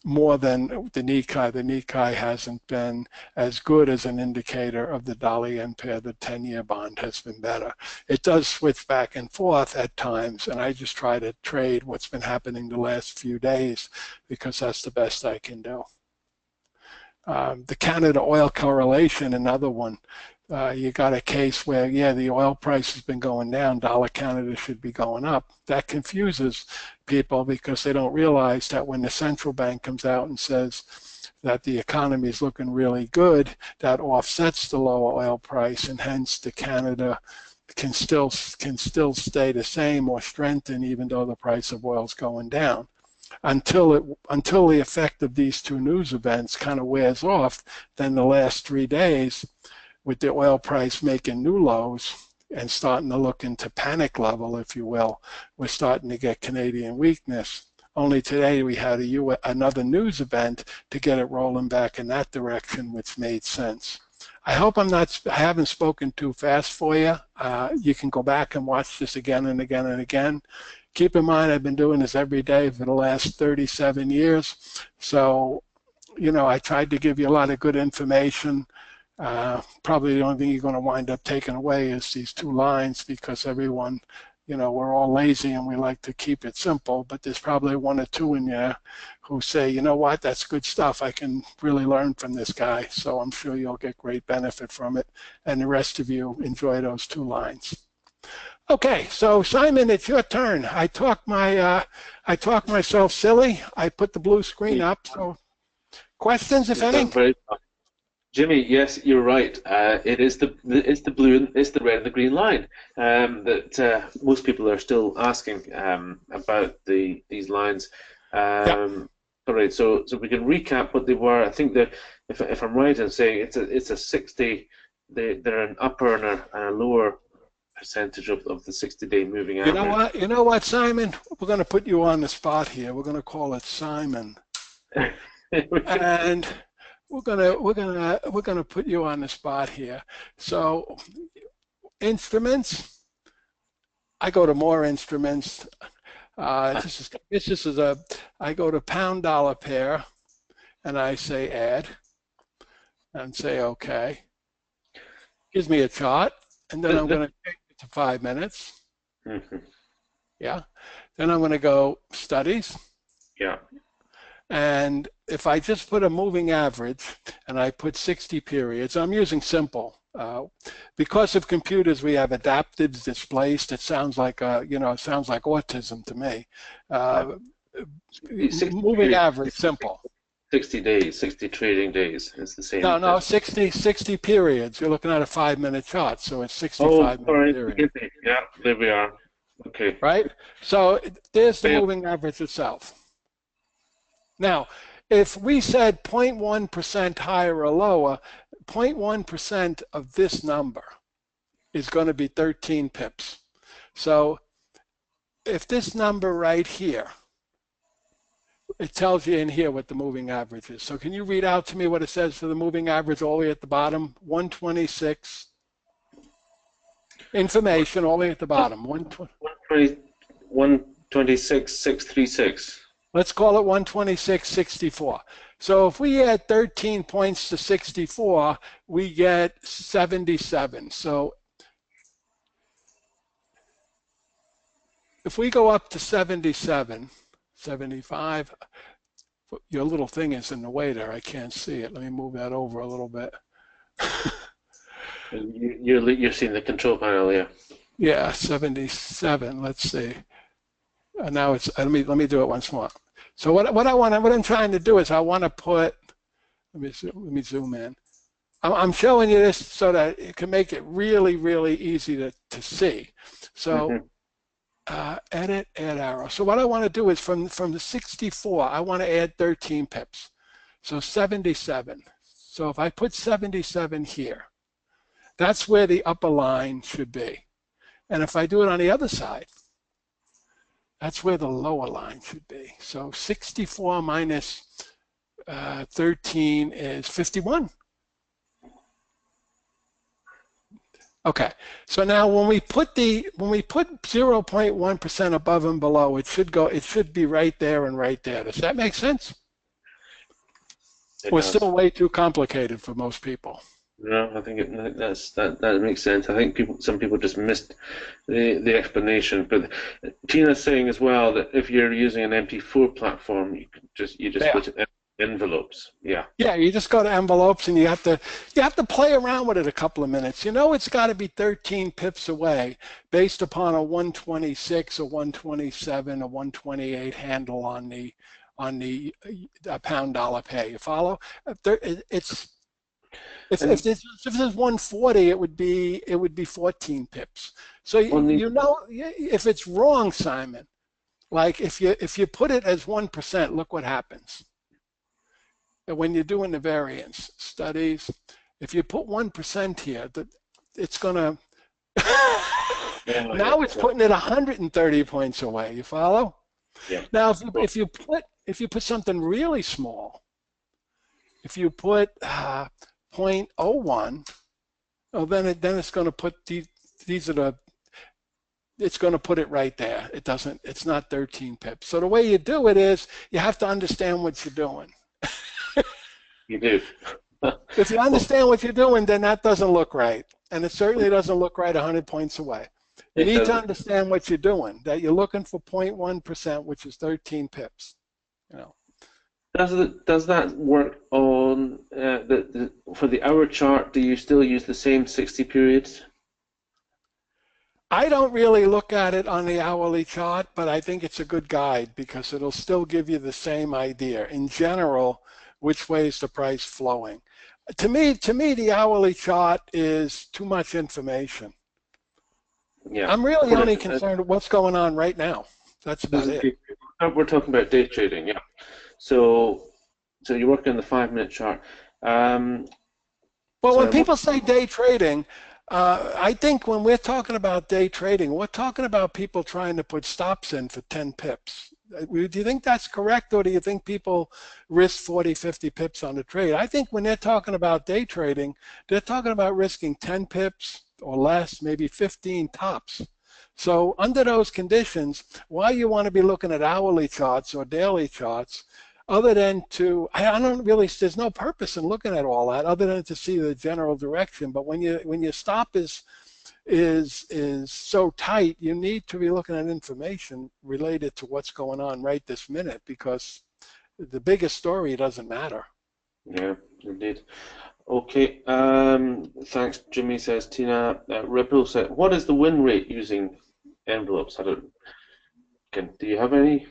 more than the Nikkei. The Nikkei hasn't been as good as an indicator of the dollar-yen pair. The 10-year bond has been better. It does switch back and forth at times, and I just try to trade what's been happening the last few days because that's the best I can do. The Canada oil correlation, another one. You got a case where, yeah, the oil price has been going down, dollar Canada should be going up. That confuses people because they don't realize that when the central bank comes out and says that the economy is looking really good, that offsets the lower oil price, and hence the Canada can still stay the same or strengthen even though the price of oil is going down. Until the effect of these two news events kind of wears off, then the last 3 days, with the oil price making new lows and starting to look into panic level, if you will, we're starting to get Canadian weakness. Only today we had another news event to get it rolling back in that direction, which made sense. I hope I haven't spoken too fast for you. You can go back and watch this again and again and again. Keep in mind, I've been doing this every day for the last 37 years. So, you know, I tried to give you a lot of good information. Probably the only thing you're going to wind up taking away is these two lines because everyone, you know, we're all lazy and we like to keep it simple, but there's probably one or two in there who say, you know what, that's good stuff. I can really learn from this guy. So I'm sure you'll get great benefit from it. And the rest of you enjoy those two lines. Okay, so Simon, it's your turn. I talked myself silly. I put the blue screen up. So questions, if any? Jimmy, yes, you're right. It is the blue, it's the red and the green line that most people are still asking about these lines. All right, so we can recap what they were. I think that if I'm right in saying it's a 60, they're an upper and a lower percentage of the 60-day moving average. You know what, Simon? We're going to put you on the spot here. We're going to call it Simon, and we're gonna put you on the spot here. So instruments, I go to more instruments. I go to pound dollar pair, and I say add, and say okay. Gives me a chart, and then I'm going to change it to 5 minutes. Mm-hmm. Yeah. Then I'm going to go studies. Yeah. And if I just put a moving average and I put 60 periods, I'm using simple. Because of computers, we have adapted, displaced. It sounds like it sounds like autism to me. Moving average, simple. 60 days, 60 trading days. It's the same. No, 60 periods. You're looking at a 5-minute chart, so it's 65 minute period. Yeah, there we are. Okay. Right? So there's the moving average itself. Now, if we said 0.1% higher or lower, 0.1% of this number is going to be 13 pips. So if this number right here, it tells you in here what the moving average is. So can you read out to me what it says for the moving average all the way at the bottom? 126. Information all the way at the bottom. 126,636. Let's call it 126.64. So if we add 13 points to 64, we get 77. So if we go up to 77, 75, your little thing is in the way there. I can't see it. Let me move that over a little bit. You're seeing the control panel, yeah. Yeah, 77. Let's see. Now it's. Let me do it once more. So what I'm trying to do is I want to put. Let me zoom in. I'm showing you this so that it can make it really, really easy to see. So edit, add arrow. So what I want to do is from the 64, I want to add 13 pips. So 77. So if I put 77 here, that's where the upper line should be. And if I do it on the other side, that's where the lower line should be. So 64 minus 13 is 51. Okay, so now when we put 0.1% above and below, it should be right there and right there. Does that make sense? It We're does. still way too complicated for most people. No, I think that makes sense. I think some people just missed the explanation. But Tina's saying as well that if you're using an MP4 platform, you just put it in envelopes. Yeah. Yeah, you just go to envelopes and you have to play around with it a couple of minutes. You know, it's got to be 13 pips away based upon a 126, a 127, a 128 handle on the pound dollar pair. You follow? If this is 140, it would be 14 pips. So you know, if it's wrong, Simon, like if you put it as 1%, look what happens. When you're doing the variance studies, if you put 1% here, it's gonna now it's putting it 130 points away. You follow? Yeah. Now if you put something really small, if you put 0.01, well, then it's going to put it's going to put it right there. It's not 13 pips. So the way you do it is you have to understand what you're doing. You do. If you understand what you're doing, then that doesn't look right. And it certainly doesn't look right 100 points away. You need to understand what you're doing, that you're looking for 0.1%, which is 13 pips. You know. Does that work on for the hour chart? Do you still use the same 60 periods? I don't really look at it on the hourly chart, but I think it's a good guide because it'll still give you the same idea. In general, which way is the price flowing? To me, the hourly chart is too much information. Yeah. I'm really only concerned with what's going on right now. That's about it. We're talking about day trading, yeah. So you work on the 5-minute chart. Well, when people say day trading, I think when we're talking about day trading, we're talking about people trying to put stops in for 10 pips. Do you think that's correct, or do you think people risk 40, 50 pips on the trade? I think when they're talking about day trading, they're talking about risking 10 pips or less, maybe 15 tops. So under those conditions, why you want to be looking at hourly charts or daily charts, other than I don't really, there's no purpose in looking at all that other than to see the general direction. But when your stop is so tight, you need to be looking at information related to what's going on right this minute, because the biggest story doesn't matter. Yeah, indeed. Okay, thanks, Jimmy, says Tina. Ripple said, what is the win rate using envelopes? Do you have any?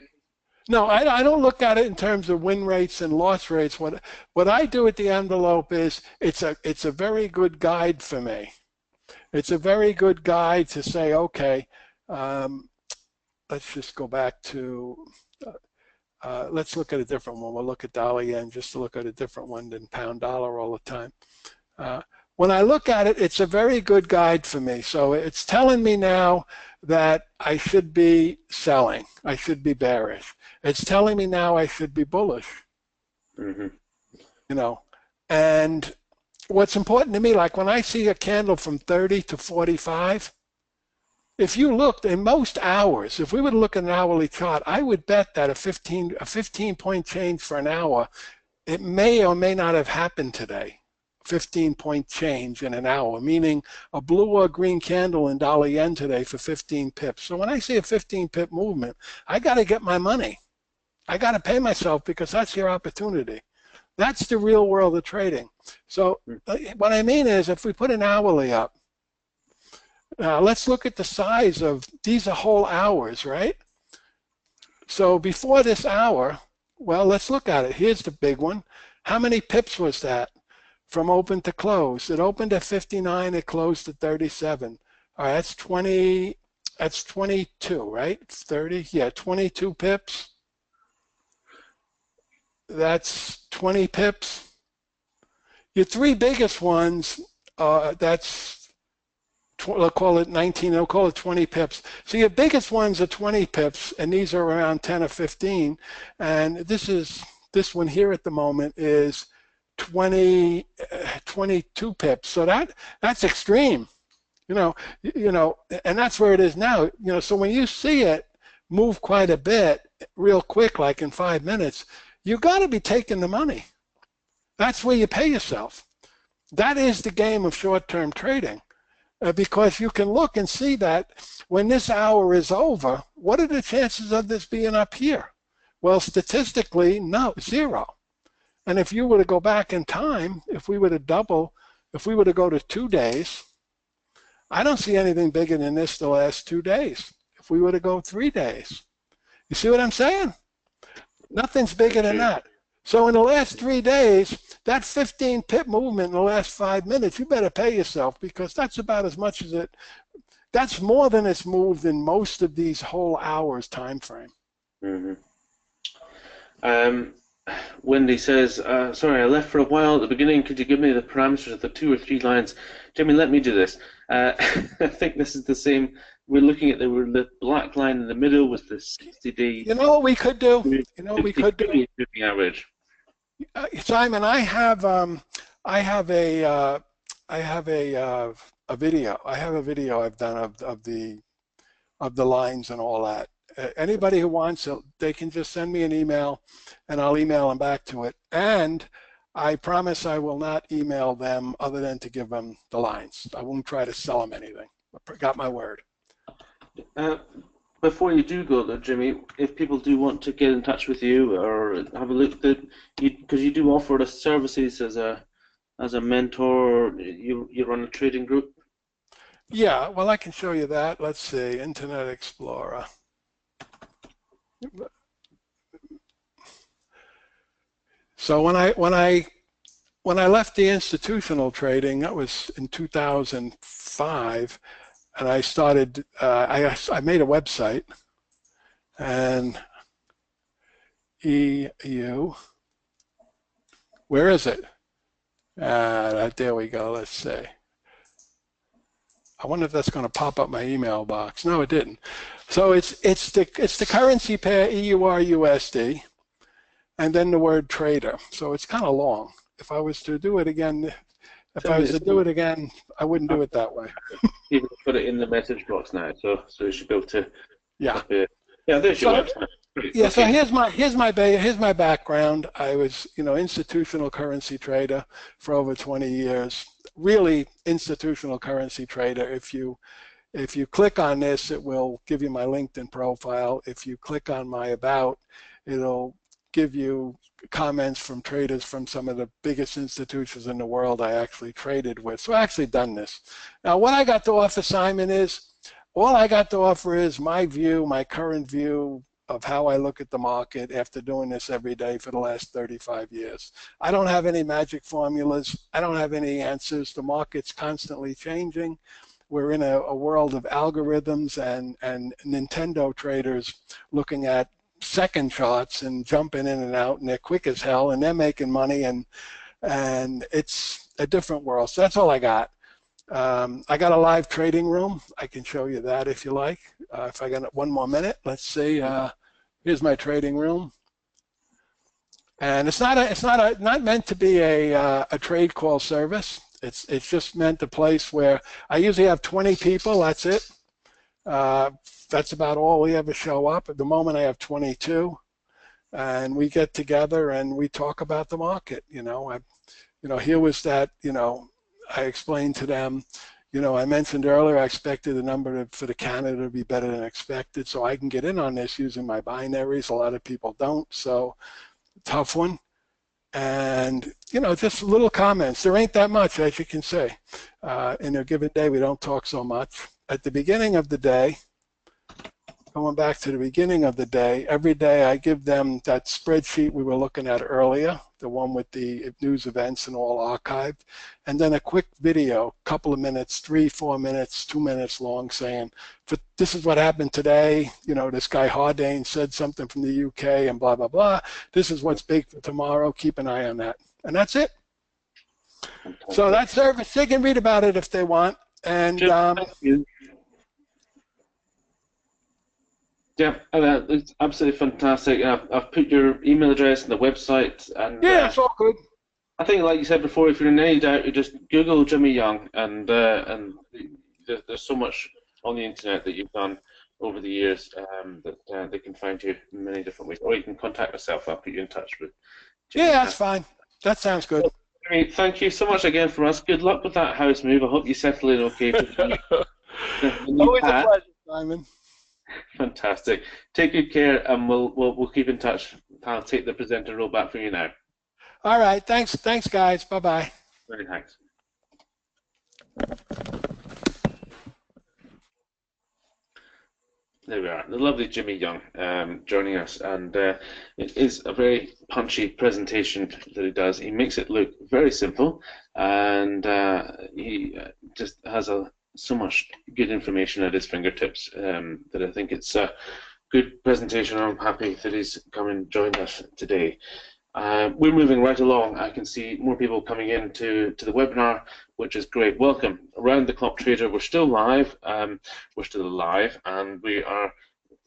No, I don't look at it in terms of win rates and loss rates. What I do with the envelope is it's a very good guide for me. It's a very good guide to say, okay, let's just go back to, let's look at a different one. We'll look at dollar yen just to look at a different one than pound dollar all the time. When I look at it, it's a very good guide for me. So it's telling me now that I should be selling. I should be bearish. It's telling me now I should be bullish. Mm-hmm. You know, and what's important to me, like when I see a candle from 30 to 45, if you looked in most hours, if we would look at an hourly chart, I would bet that a 15-point change for an hour, it may or may not have happened today. 15-point change in an hour, meaning a blue or green candle in dollar yen today for 15 pips. So when I see a 15-pip movement, I got to get my money. I got to pay myself because that's your opportunity. That's the real world of trading. So what I mean is, if we put an hourly up, let's look at the size of, these are whole hours, right? So before this hour, well, let's look at it. Here's the big one. How many pips was that from open to close? It opened at 59, it closed at 37. All right, that's 20, that's 22, right? 30, yeah, 22 pips. That's 20 pips. Your three biggest ones, we'll call it 19, they'll call it 20 pips. So your biggest ones are 20 pips, and these are around 10 or 15. And this one here at the moment is 22 pips. So that's extreme. And that's where it is now. So when you see it move quite a bit, real quick, like in 5 minutes, you got to be taking the money. That's where you pay yourself. That is the game of short-term trading, because you can look and see that when this hour is over, what are the chances of this being up here? Well, statistically, no, 0. And if you were to go back in time, if we were to go to 2 days, I don't see anything bigger than this the last 2 days. If we were to go 3 days, you see what I'm saying? Nothing's bigger than that. So in the last 3 days, that 15 pip movement in the last 5 minutes, you better pay yourself, because that's about as much as that's more than it's moved in most of these whole hours time frame. Mm-hmm. Wendy says, sorry, I left for a while at the beginning. Could you give me the parameters of the 2 or 3 lines? Jimmy, let me do this. I think this is the same. We're looking at the black line in the middle was the 60-day. You know what we could do? Moving average. Simon, I have a video. I have a video I've done of the lines and all that. Anybody who wants it, they can just send me an email, and I'll email them back to it. And I promise I will not email them other than to give them the lines. I won't try to sell them anything. I got my word. Before you do go though, Jimmy, if people do want to get in touch with you or have a look, because you do offer the services as a mentor, or you run a trading group. Yeah, well, I can show you that. Let's see, Internet Explorer. So when I left the institutional trading, that was in 2005, and I started. I made a website, and EU. Where is it? There we go. Let's see. I wonder if that's going to pop up my email box. No, it didn't. So it's the currency pair EUR/USD, and then the word trader. So it's kind of long. If I was to do it again, I wouldn't do it that way. You can put it in the message box now, so you should be able to. Yeah. Yeah, there's your website. Yeah. So here's my background. I was institutional currency trader for over 20 years. Really institutional currency trader. If you click on this, it will give you my LinkedIn profile. If you click on my about, it'll give you comments from traders from some of the biggest institutions in the world I actually traded with. So I actually done this. Now, what I got to offer, Simon, all I got to offer is my view, my current view of how I look at the market after doing this every day for the last 35 years. I don't have any magic formulas. I don't have any answers. The market's constantly changing. We're in a world of algorithms and Nintendo traders looking at second charts and jumping in and out, and they're quick as hell, and they're making money, and it's a different world. So that's all I got. I got a live trading room. I can show you that if you like. If I got 1 more minute, let's see. Here's my trading room, and it's not meant to be a trade call service. It's just meant a place where I usually have 20 people. That's it. That's about all we ever show up. At the moment, I have 22, and we get together and we talk about the market. Here was that. I explained to them. I mentioned earlier I expected the number for the Canada to be better than expected, so I can get in on this using my binaries. A lot of people don't, so tough one. And just little comments. There ain't that much, as you can see. In a given day, we don't talk so much. At the beginning of the day, going back to the beginning of the day, every day I give them that spreadsheet we were looking at earlier, the one with the news events and all archived, and then a quick video, couple of minutes, 3, 4 minutes, 2 minutes long, saying, this is what happened today, this guy Hardane said something from the UK and blah, blah, blah. This is what's big for tomorrow. Keep an eye on that. And that's it. So that service, they can read about it if they want. And yeah, it's absolutely fantastic. I've put your email address and the website, and yeah, it's all good. I think, like you said before, if you're in any doubt, you just Google Jimmy Young, and there's so much on the internet that you've done over the years that they can find you in many different ways. Or you can contact myself. I'll put you in touch with Jimmy. Yeah, that's fine. That sounds good. Well, Jimmy, thank you so much again for us. Good luck with that house move. I hope you settle in okay. For the new Always a pad. pleasure, Simon. Fantastic. Take good care, and we'll keep in touch. I'll take the presenter role back from you now. All right. Thanks, guys. Bye-bye. Many thanks. There we are, the lovely Jimmy Young joining us, and it is a very punchy presentation that he does. He makes it look very simple, and he just has so much good information at his fingertips that I think it's a good presentation. I'm happy that he's come and joined us today. We're moving right along. I can see more people coming in to the webinar, which is great. Welcome. Around the Clock Trader, we're still live. We're still alive, and we are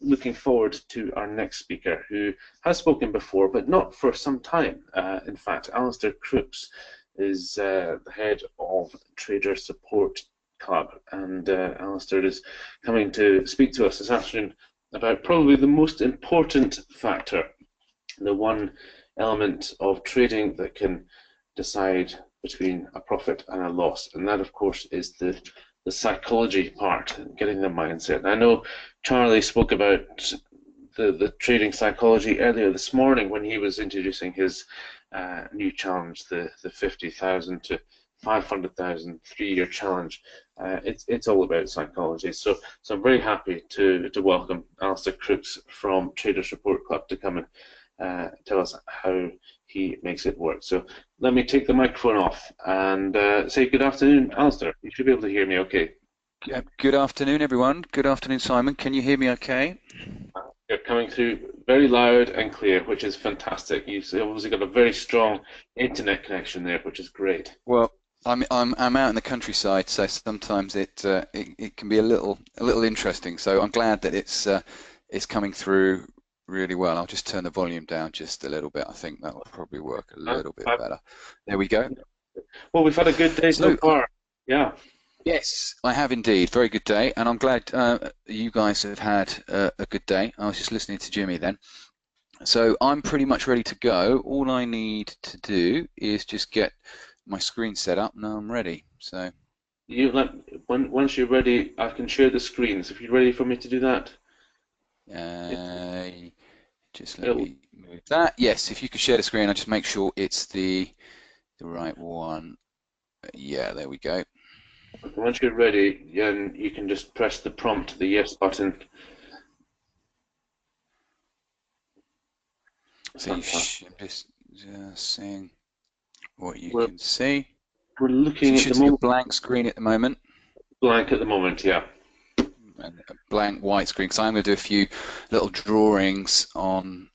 looking forward to our next speaker, who has spoken before, but not for some time. In fact, Alistair Crooks is the head of Trader Support Club, and Alistair is coming to speak to us this afternoon about probably the most important factor, the one element of trading that can decide between a profit and a loss, and that of course is the psychology part, getting the mindset. And I know Charlie spoke about the trading psychology earlier this morning when he was introducing his new challenge, the 50,000 to 500,000 3-year challenge. It's all about psychology. So I'm very happy to welcome Alistair Crooks from Trader Support Club to come and tell us how he makes it work. So let me take the microphone off and say good afternoon, Alistair. You should be able to hear me okay. Yeah, good afternoon, everyone. Good afternoon, Simon. Can you hear me okay? You're coming through very loud and clear, which is fantastic. You've obviously got a very strong internet connection there, which is great. Well, I'm out in the countryside, so sometimes it can be a little interesting. So I'm glad that it's coming through really well. I'll just turn the volume down just a little bit. I think that will probably work a little bit better. There we go. Well, we've had a good day so far. Yeah. Yes, I have indeed. Very good day, and I'm glad you guys have had a good day. I was just listening to Jimmy then. So I'm pretty much ready to go. All I need to do is just get my screen set up, and I'm ready. So once you're ready, I can share the screens. If you're ready for me to do that. Just let me move that. Yes, if you could share the screen, I'll just make sure it's the right one. Yeah, there we go. Once you're ready, you can just press the prompt, the yes button. So just seeing what you can see. We're looking at the blank screen at the moment. Blank at the moment, yeah. And a blank white screen, because I'm going to do a few little drawings on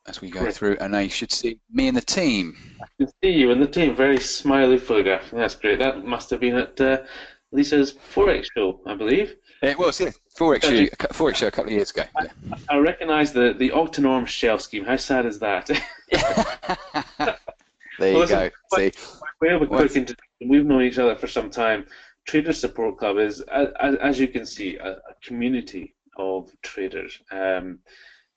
as we go through, and now you should see me and the team. I can see you and the team. Very smiley photograph. That's great. That must have been at Lisa's Forex show, I believe. It was, yeah. Forex show a couple of years ago. Yeah. I recognise the Octanorm shell scheme. How sad is that? There you go. See, we have a quick introduction. We've known each other for some time. Trader Support Club is, as you can see, a community of traders.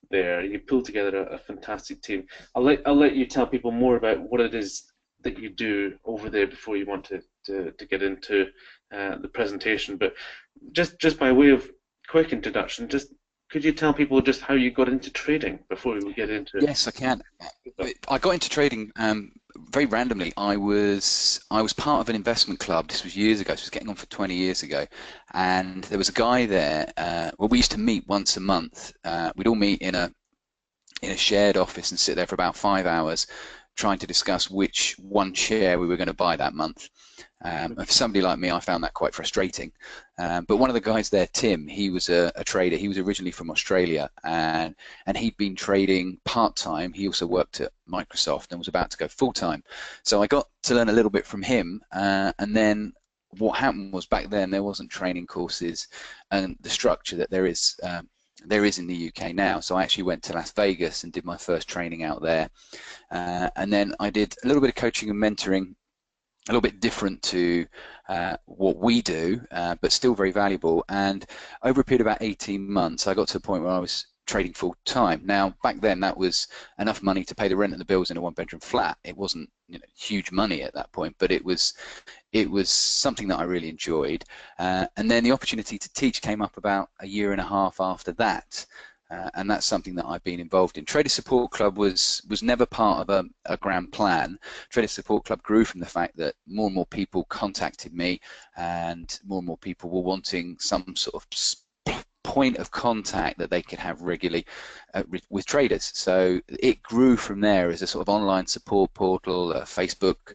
There, you pull together a fantastic team. I'll let you tell people more about what it is that you do over there before you want to get into the presentation. But just by way of quick introduction, could you tell people just how you got into trading before we get into it? Yes, I can. I got into trading very randomly. I was part of an investment club. This was years ago. This was getting on for 20 years ago, and there was a guy there. Well, we used to meet once a month. We'd all meet in a shared office and sit there for about 5 hours, trying to discuss which one share we were going to buy that month. For somebody like me, I found that quite frustrating. But one of the guys there, Tim, he was a trader. He was originally from Australia, and he'd been trading part-time. He also worked at Microsoft and was about to go full-time. So I got to learn a little bit from him, and then what happened was back then there wasn't training courses and the structure that there is in the UK now. So I actually went to Las Vegas and did my first training out there. And then I did a little bit of coaching and mentoring a little bit different to what we do, but still very valuable. And over a period of about 18 months, I got to a point where I was trading full time. Now, back then, that was enough money to pay the rent and the bills in a one-bedroom flat. It wasn't, you know, huge money at that point, but it was something that I really enjoyed. And then the opportunity to teach came up about a year and a half after that. And that's something that I've been involved in. Trader Support Club was never part of a grand plan. Trader Support Club grew from the fact that more and more people contacted me, and more people were wanting some sort of point of contact that they could have regularly with traders. So it grew from there as a sort of online support portal, a Facebook,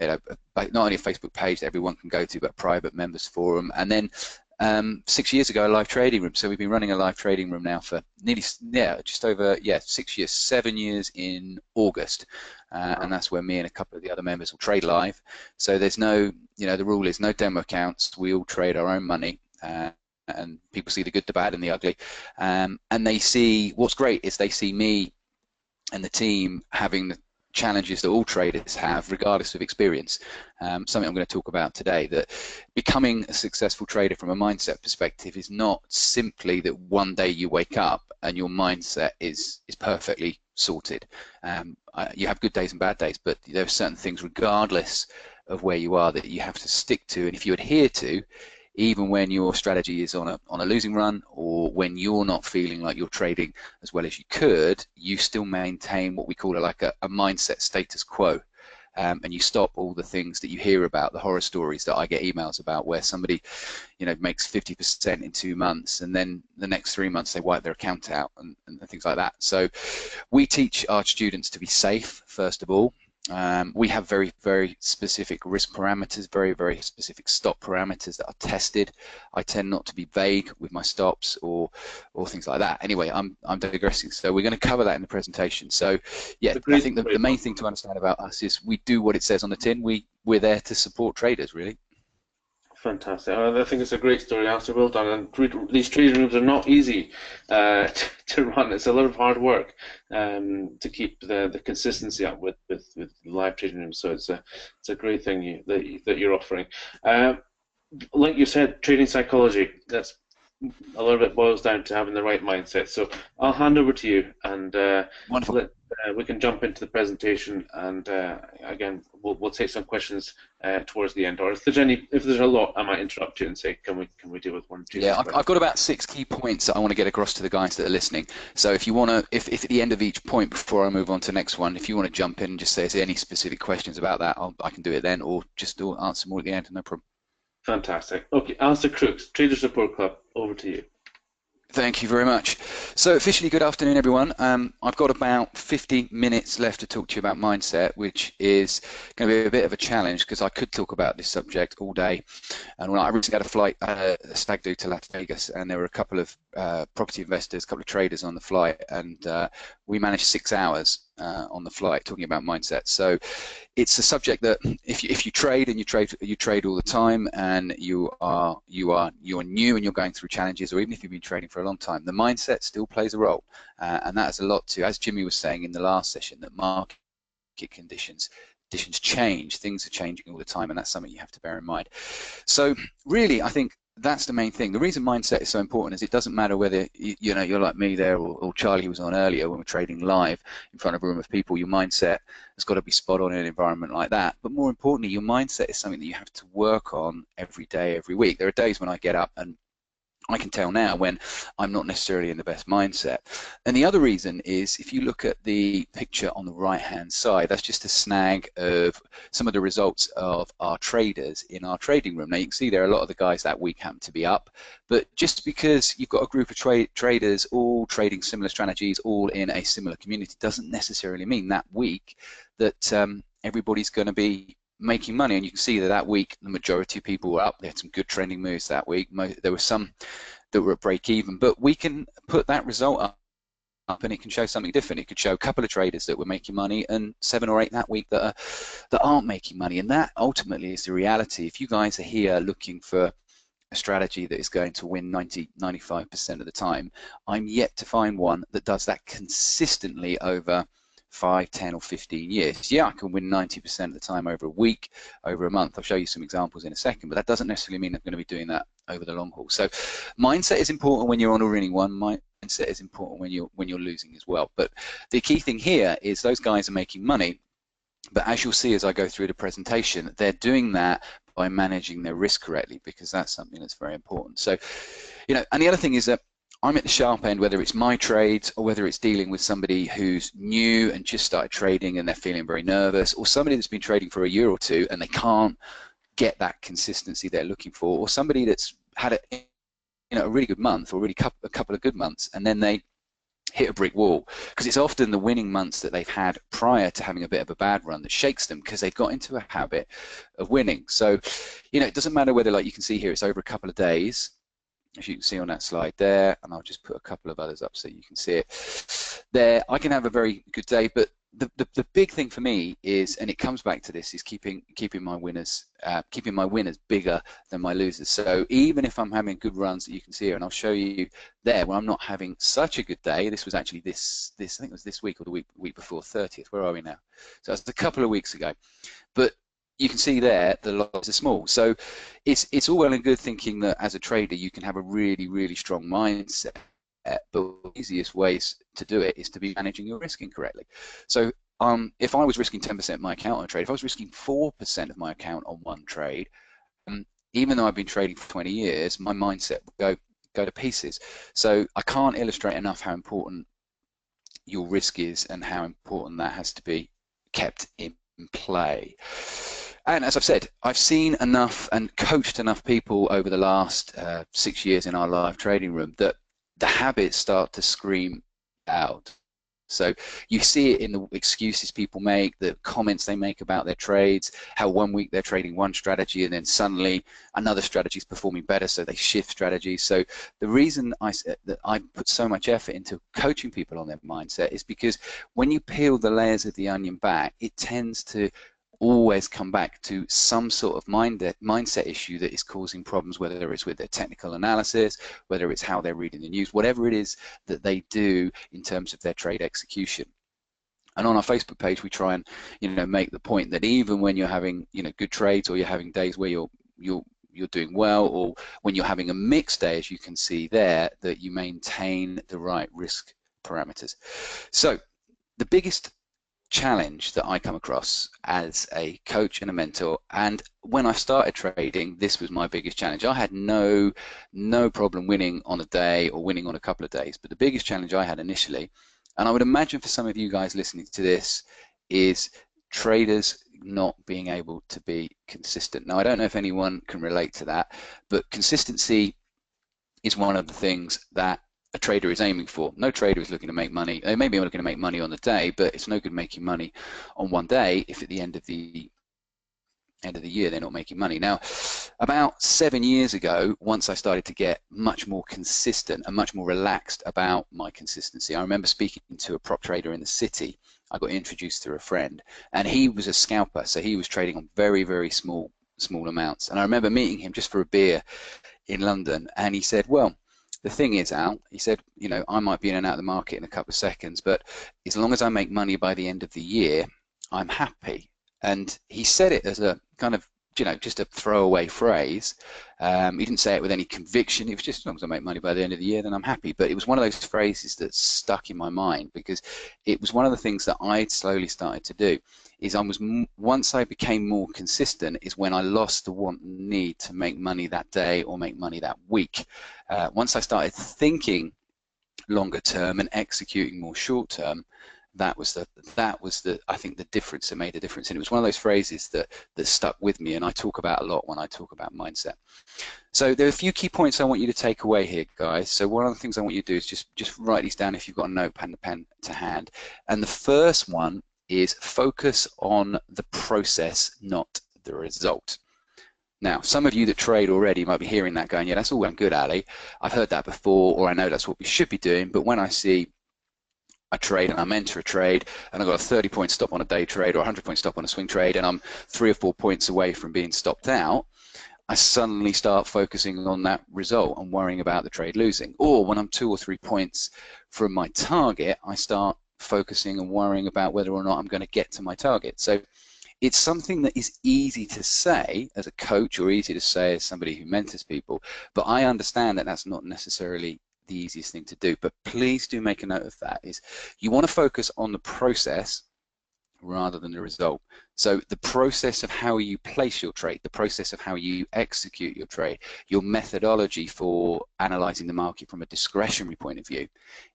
you know, not only a Facebook page that everyone can go to, but a private members forum, and then 6 years ago, a live trading room. So we've been running a live trading room now for nearly, just over 6 years, 7 years in August, and that's where me and a couple of the other members will trade live. So there's no, you know, the rule is no demo accounts. We all trade our own money, and people see the good, the bad, and the ugly. And they see, what's great is they see me and the team having the challenges that all traders have, regardless of experience. Something I'm going to talk about today, that becoming a successful trader from a mindset perspective is not simply that one day you wake up and your mindset is perfectly sorted. You have good days and bad days, but there are certain things, regardless of where you are, that you have to stick to, and if you adhere to, even when your strategy is on a losing run, or when you're not feeling like you're trading as well as you could, you still maintain what we call a mindset status quo. And you stop all the things that you hear about, the horror stories that I get emails about, where somebody, you know, makes 50% in 2 months, and then the next 3 months they wipe their account out, and things like that. So we teach our students to be safe, first of all. We have very, very specific risk parameters, very, very specific stop parameters that are tested. I tend not to be vague with my stops or things like that. Anyway, I'm digressing. So we're going to cover that in the presentation. So yeah, I think the main thing to understand about us is we do what it says on the tin. We're there to support traders, really. Fantastic. I think it's a great story, Alistair. Well done. And these trading rooms are not easy to run. It's a lot of hard work to keep the consistency up with live trading rooms. So it's a great thing that you're offering. Like you said, trading psychology. That's a lot of it boils down to having the right mindset. So I'll hand over to you, and we can jump into the presentation, and again we'll take some questions towards the end, or if there's a lot, I might interrupt you and say, can we deal with one or two? Yeah, I've got about 6 key points that I want to get across to the guys that are listening. So if you want to, if at the end of each point, before I move on to the next one, if you want to jump in and just say, is there any specific questions about that, I can do it then, or just answer more at the end, no problem. Fantastic. Okay, Alistair Crooks, Trader Support Club, over to you. Thank you very much. So officially, good afternoon, everyone. I've got about 50 minutes left to talk to you about mindset, which is going to be a bit of a challenge because I could talk about this subject all day. And when I recently had a flight, a stag do to Las Vegas, and there were a couple of property investors, a couple of traders on the flight, and we managed 6 hours on the flight talking about mindset. So it's a subject that if you trade, and you trade all the time, and you are new and you're going through challenges, or even if you've been trading for a long time, the mindset still plays a role, and that has a lot to, as Jimmy was saying in the last session, that market conditions change, things are changing all the time, and that's something you have to bear in mind. So really, I think that's the main thing. The reason mindset is so important is it doesn't matter whether you're like me there, or Charlie was on earlier when we're trading live in front of a room of people. Your mindset has got to be spot on in an environment like that. But more importantly, your mindset is something that you have to work on every day, every week. There are days when I get up and I can tell now when I'm not necessarily in the best mindset. And the other reason is, if you look at the picture on the right-hand side, that's just a snag of some of the results of our traders in our trading room. Now you can see there a lot of the guys that week happen to be up, but just because you've got a group of traders all trading similar strategies, all in a similar community, doesn't necessarily mean that week that everybody's going to be making money. And you can see that week the majority of people were up. They had some good trending moves that week. There were some that were at break even, but we can put that result up and it can show something different. It could show a couple of traders that were making money and 7 or 8 that week that aren't making money, and that ultimately is the reality. If you guys are here looking for a strategy that is going to win 95% of the time, I'm yet to find one that does that consistently over 5, 10 or 15 years. Yeah, I can win 90% of the time over a week, over a month. I'll show you some examples in a second, but that doesn't necessarily mean I'm going to be doing that over the long haul. So mindset is important when you're on a winning one. Mindset is important when you're losing as well. But the key thing here is those guys are making money, but as you'll see as I go through the presentation, they're doing that by managing their risk correctly, because that's something that's very important. So, you know, and the other thing is that I'm at the sharp end, whether it's my trades or whether it's dealing with somebody who's new and just started trading and they're feeling very nervous, or somebody that's been trading for a year or two and they can't get that consistency they're looking for, or somebody that's had a really good month or really a couple of good months and then they hit a brick wall, because it's often the winning months that they've had prior to having a bit of a bad run that shakes them, because they've got into a habit of winning. So, you know, it doesn't matter whether, like you can see here, it's over a couple of days, as you can see on that slide there, and I'll just put a couple of others up so you can see it there. I can have a very good day, but the big thing for me is, and it comes back to this, is keeping my winners bigger than my losers. So even if I'm having good runs that you can see here, and I'll show you there where I'm not having such a good day. This was actually this I think it was this week or the week before 30th. Where are we now? So it's a couple of weeks ago. But you can see there the losses are small. So it's all well and good thinking that as a trader you can have a really, really strong mindset. But the easiest ways to do it is to be managing your risk incorrectly. So if I was risking 10% of my account on a trade, if I was risking 4% of my account on one trade, even though I've been trading for 20 years, my mindset would go to pieces. So I can't illustrate enough how important your risk is and how important that has to be kept in play. And as I've said, I've seen enough and coached enough people over the last 6 years in our live trading room that the habits start to scream out. So you see it in the excuses people make, the comments they make about their trades, how one week they're trading one strategy and then suddenly another strategy is performing better, so they shift strategies. So the reason that I put so much effort into coaching people on their mindset is because when you peel the layers of the onion back, it tends to always come back to some sort of mindset issue that is causing problems, whether it's with their technical analysis, whether it's how they're reading the news, whatever it is that they do in terms of their trade execution. And on our Facebook page, we try and, you know, make the point that even when you're having, you know, good trades, or you're having days where you're doing well, or when you're having a mixed day, as you can see there, that you maintain the right risk parameters. So the biggest challenge that I come across as a coach and a mentor, and when I started trading, this was my biggest challenge. I had no problem winning on a day or winning on a couple of days, but the biggest challenge I had initially, and I would imagine for some of you guys listening to this, is traders not being able to be consistent. Now, I don't know if anyone can relate to that, but consistency is one of the things that a trader is aiming for. No trader is looking to make money. They may be looking to make money on the day, but it's no good making money on one day if at the end of the year they're not making money. Now, about 7 years ago, once I started to get much more consistent and much more relaxed about my consistency, I remember speaking to a prop trader in the city. I got introduced through a friend, and he was a scalper, so he was trading on very, very small amounts. And I remember meeting him just for a beer in London, and he said, well, the thing is, Al, he said, you know, I might be in and out of the market in a couple of seconds, but as long as I make money by the end of the year, I'm happy. And he said it as a kind of, you know, just a throwaway phrase. He didn't say it with any conviction. It was just, as long as I make money by the end of the year, then I'm happy. But it was one of those phrases that stuck in my mind, because it was one of the things that I'd slowly started to do. Is once I became more consistent is when I lost the want and need to make money that day or make money that week. Once I started thinking longer term and executing more short term, that was the I think the difference that made a difference. And it was one of those phrases that stuck with me, and I talk about a lot when I talk about mindset. So there are a few key points I want you to take away here, guys. So one of the things I want you to do is just write these down if you've got a notepad and a pen to hand. And the first one is focus on the process, not the result. Now, some of you that trade already might be hearing that going, yeah, that's all well and good, Ali. I've heard that before, or I know that's what we should be doing, but when I see a trade and I'm enter a trade and I've got a 30-point stop on a day trade or a 100-point stop on a swing trade and I'm 3 or 4 points away from being stopped out, I suddenly start focusing on that result and worrying about the trade losing. Or when I'm 2 or 3 points from my target, I start focusing and worrying about whether or not I'm going to get to my target. So it's something that is easy to say as a coach or easy to say as somebody who mentors people, but I understand that that's not necessarily the easiest thing to do. But please do make a note of that, is you want to focus on the process rather than the result. So the process of how you place your trade, the process of how you execute your trade, your methodology for analyzing the market from a discretionary point of view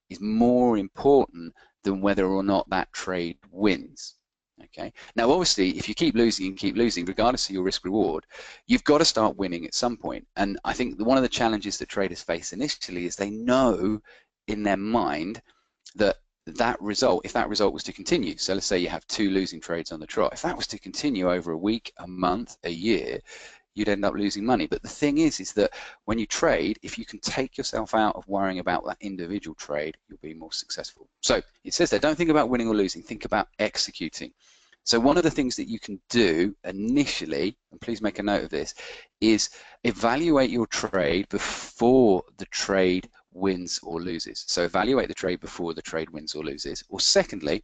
is more important than whether or not that trade wins. Okay. Now, obviously, if you keep losing and keep losing, regardless of your risk reward, you've got to start winning at some point. And I think one of the challenges that traders face initially is they know in their mind that that result, if that result was to continue, so let's say you have 2 losing trades on the trot, if that was to continue over a week, a month, a year, you'd end up losing money. But the thing is that when you trade, if you can take yourself out of worrying about that individual trade, you'll be more successful. So it says there, don't think about winning or losing, think about executing. So one of the things that you can do initially, and please make a note of this, is evaluate your trade before the trade wins or loses. So evaluate the trade before the trade wins or loses. Or secondly,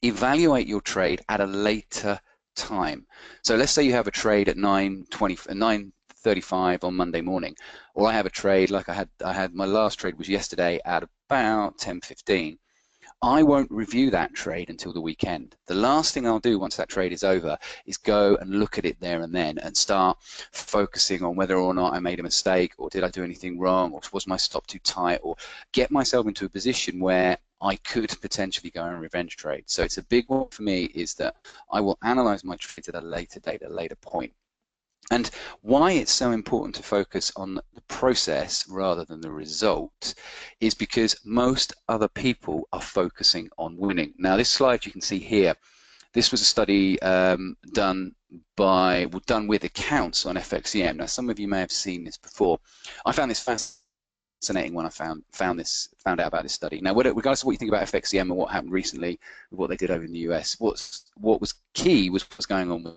evaluate your trade at a later time. So let's say you have a trade at 9:35 on Monday morning, or I have a trade like I had my last trade was yesterday at about 10:15. I won't review that trade until the weekend. The last thing I'll do once that trade is over is go and look at it there and then and start focusing on whether or not I made a mistake, or did I do anything wrong, or was my stop too tight, or get myself into a position where I could potentially go and revenge trade. So it's a big one for me, is that I will analyze my trades at a later date, a later point. And why it's so important to focus on the process rather than the result is because most other people are focusing on winning. Now, this slide you can see here, this was a study done with accounts on FXEM. Now, some of you may have seen this before. I found this fascinating when I found out about this study. Now, regardless of what you think about FXEM and what happened recently, what they did over in the US, what was key was what was going on with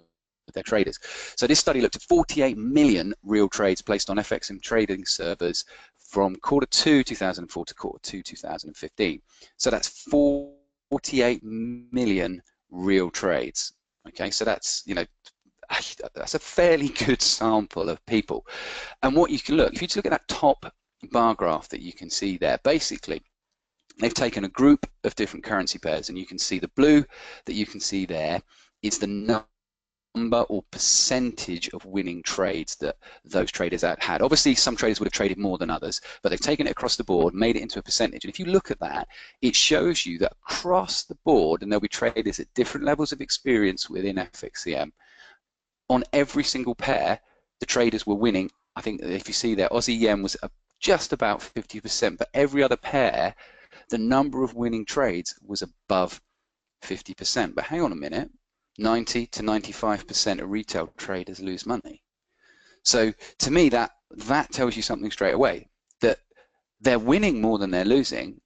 their traders. So this study looked at 48 million real trades placed on FXM trading servers from Q2 2004 to Q2 2015. So that's 48 million real trades. Okay, so that's, that's a fairly good sample of people. And what you can look, if you just look at that top bar graph that you can see there, basically they've taken a group of different currency pairs, and you can see the blue that you can see there is the number or percentage of winning trades that those traders had. Obviously, some traders would have traded more than others, but they've taken it across the board, made it into a percentage. And if you look at that, it shows you that across the board, and there'll be traders at different levels of experience within FXCM, on every single pair, the traders were winning. I think if you see there, Aussie Yen was just about 50%, but every other pair, the number of winning trades was above 50%. But hang on a minute. 90 to 95% of retail traders lose money. So to me, that tells you something straight away, that they're winning more than they're losing,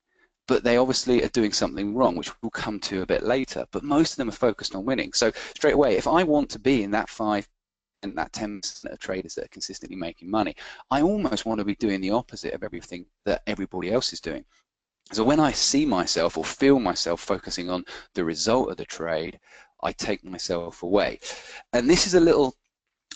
but they obviously are doing something wrong, which we'll come to a bit later. But most of them are focused on winning. So straight away, if I want to be in that 5 and that 10% of traders that are consistently making money, I almost want to be doing the opposite of everything that everybody else is doing. So when I see myself or feel myself focusing on the result of the trade, I take myself away. And this is a little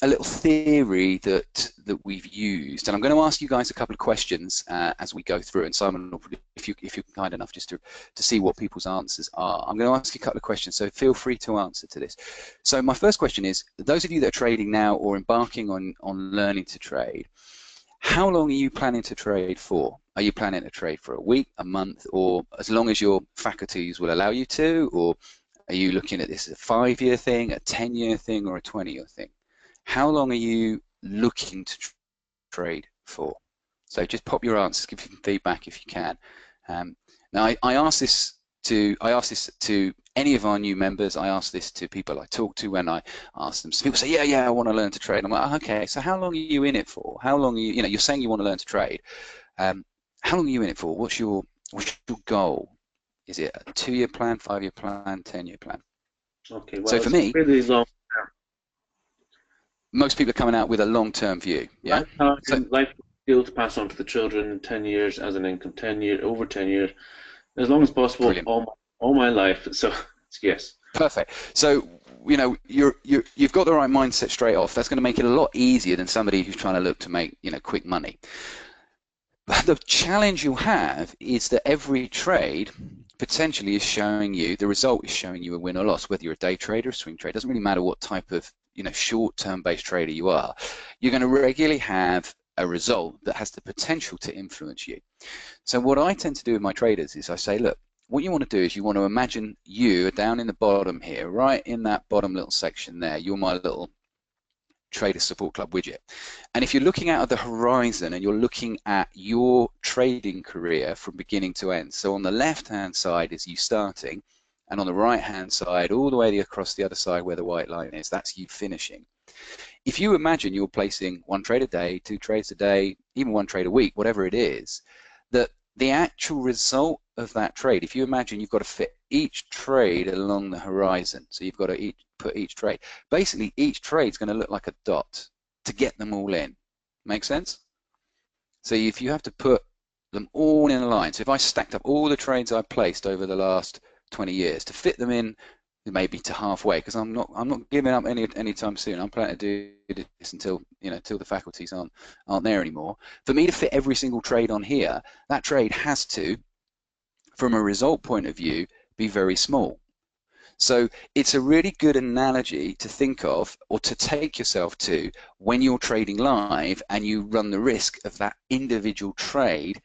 theory that we've used, and I'm going to ask you guys a couple of questions as we go through. And Simon, if you're kind enough just to see what people's answers are, I'm going to ask you a couple of questions, so feel free to answer to this. So my first question is, those of you that are trading now or embarking on learning to trade, how long are you planning to trade for? Are you planning to trade for a week, a month, or as long as your faculties will allow you to, or are you looking at this as a 5-year thing, a 10-year thing, or a 20-year thing? How long are you looking to trade for? So just pop your answers, give me feedback if you can. Now I ask this to any of our new members. I ask this to people I talk to when I ask them. So people say, yeah, I want to learn to trade. I'm like, okay, so how long are you in it for? How long are you, you're saying you want to learn to trade. How long are you in it for? What's your goal? Is it a 2-year plan, 5-year plan, 10-year plan? Okay, well, so for me, really long term. Most people are coming out with a long-term view. Yeah. Life skills pass on to the children in 10 years as an income, over 10 years, as long as possible. Brilliant. All all my life. So yes. Perfect. So, you know, you've got the right mindset straight off. That's going to make it a lot easier than somebody who's trying to look to make, you know, quick money. But the challenge you'll have is that every trade potentially is showing you, the result is showing you a win or loss, whether you're a day trader or swing trader. It doesn't really matter what type of, you know, short-term based trader you are. You're going to regularly have a result that has the potential to influence you. So what I tend to do with my traders is I say, look, what you want to do is you want to imagine you are down in the bottom here, right in that bottom little section there. You're my little Trader Support Club widget. And if you're looking out at the horizon and you're looking at your trading career from beginning to end, so on the left-hand side is you starting, and on the right-hand side, all the way across the other side where the white line is, that's you finishing. If you imagine you're placing 1 trade a day, 2 trades a day, even 1 trade a week, whatever it is, that the actual result of that trade, if you imagine you've got to fit each trade along the horizon, so you've got to put each trade, basically each trade is going to look like a dot to get them all in. Make sense? So if you have to put them all in a line, so if I stacked up all the trades I placed over the last 20 years to fit them in maybe to halfway, because I'm not giving up anytime soon. I'm planning to do this until, you know, till the faculties aren't there anymore. For me to fit every single trade on here, that trade has to, from a result point of view, be very small. So it's a really good analogy to think of, or to take yourself to, when you're trading live and you run the risk of that individual trade,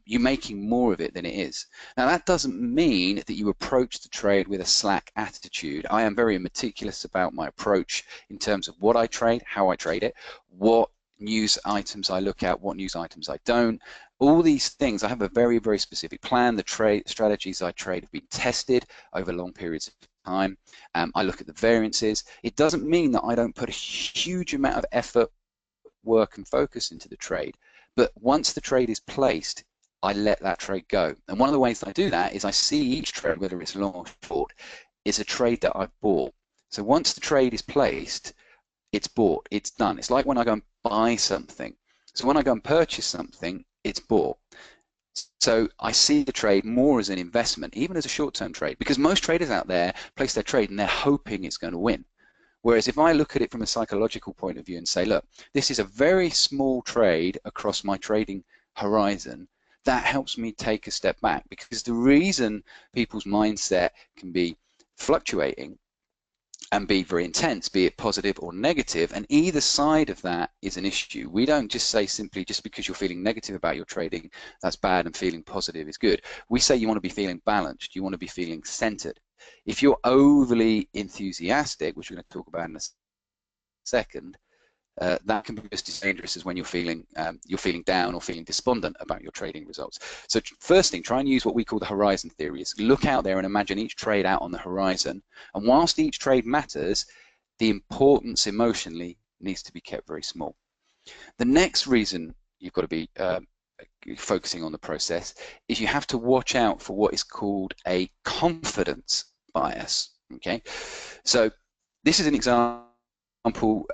you're making more of it than it is. Now that doesn't mean that you approach the trade with a slack attitude. I am very meticulous about my approach in terms of what I trade, how I trade it, what news items I look at, what news items I don't. All these things, I have a very, very specific plan. The trade strategies I trade have been tested over long periods of time. I look at the variances. It doesn't mean that I don't put a huge amount of effort, work, and focus into the trade. But once the trade is placed, I let that trade go. And one of the ways that I do that is I see each trade, whether it's long or short, is a trade that I've bought. So once the trade is placed, it's bought, it's done. It's like when I go and buy something. So when I go and purchase something, it's bought. So I see the trade more as an investment, even as a short-term trade, because most traders out there place their trade and they're hoping it's going to win. Whereas if I look at it from a psychological point of view and say, look, this is a very small trade across my trading horizon, that helps me take a step back, because the reason people's mindset can be fluctuating and be very intense, be it positive or negative, and either side of that is an issue. We don't just say simply just because you're feeling negative about your trading, that's bad, and feeling positive is good. We say you want to be feeling balanced, you want to be feeling centered. If you're overly enthusiastic, which we're going to talk about in a second, that can be just as dangerous as when you're feeling down or feeling despondent about your trading results. So first thing, try and use what we call the horizon theory. Is look out there and imagine each trade out on the horizon. And whilst each trade matters, the importance emotionally needs to be kept very small. The next reason you've got to be focusing on the process is you have to watch out for what is called a confidence bias. Okay, so this is an example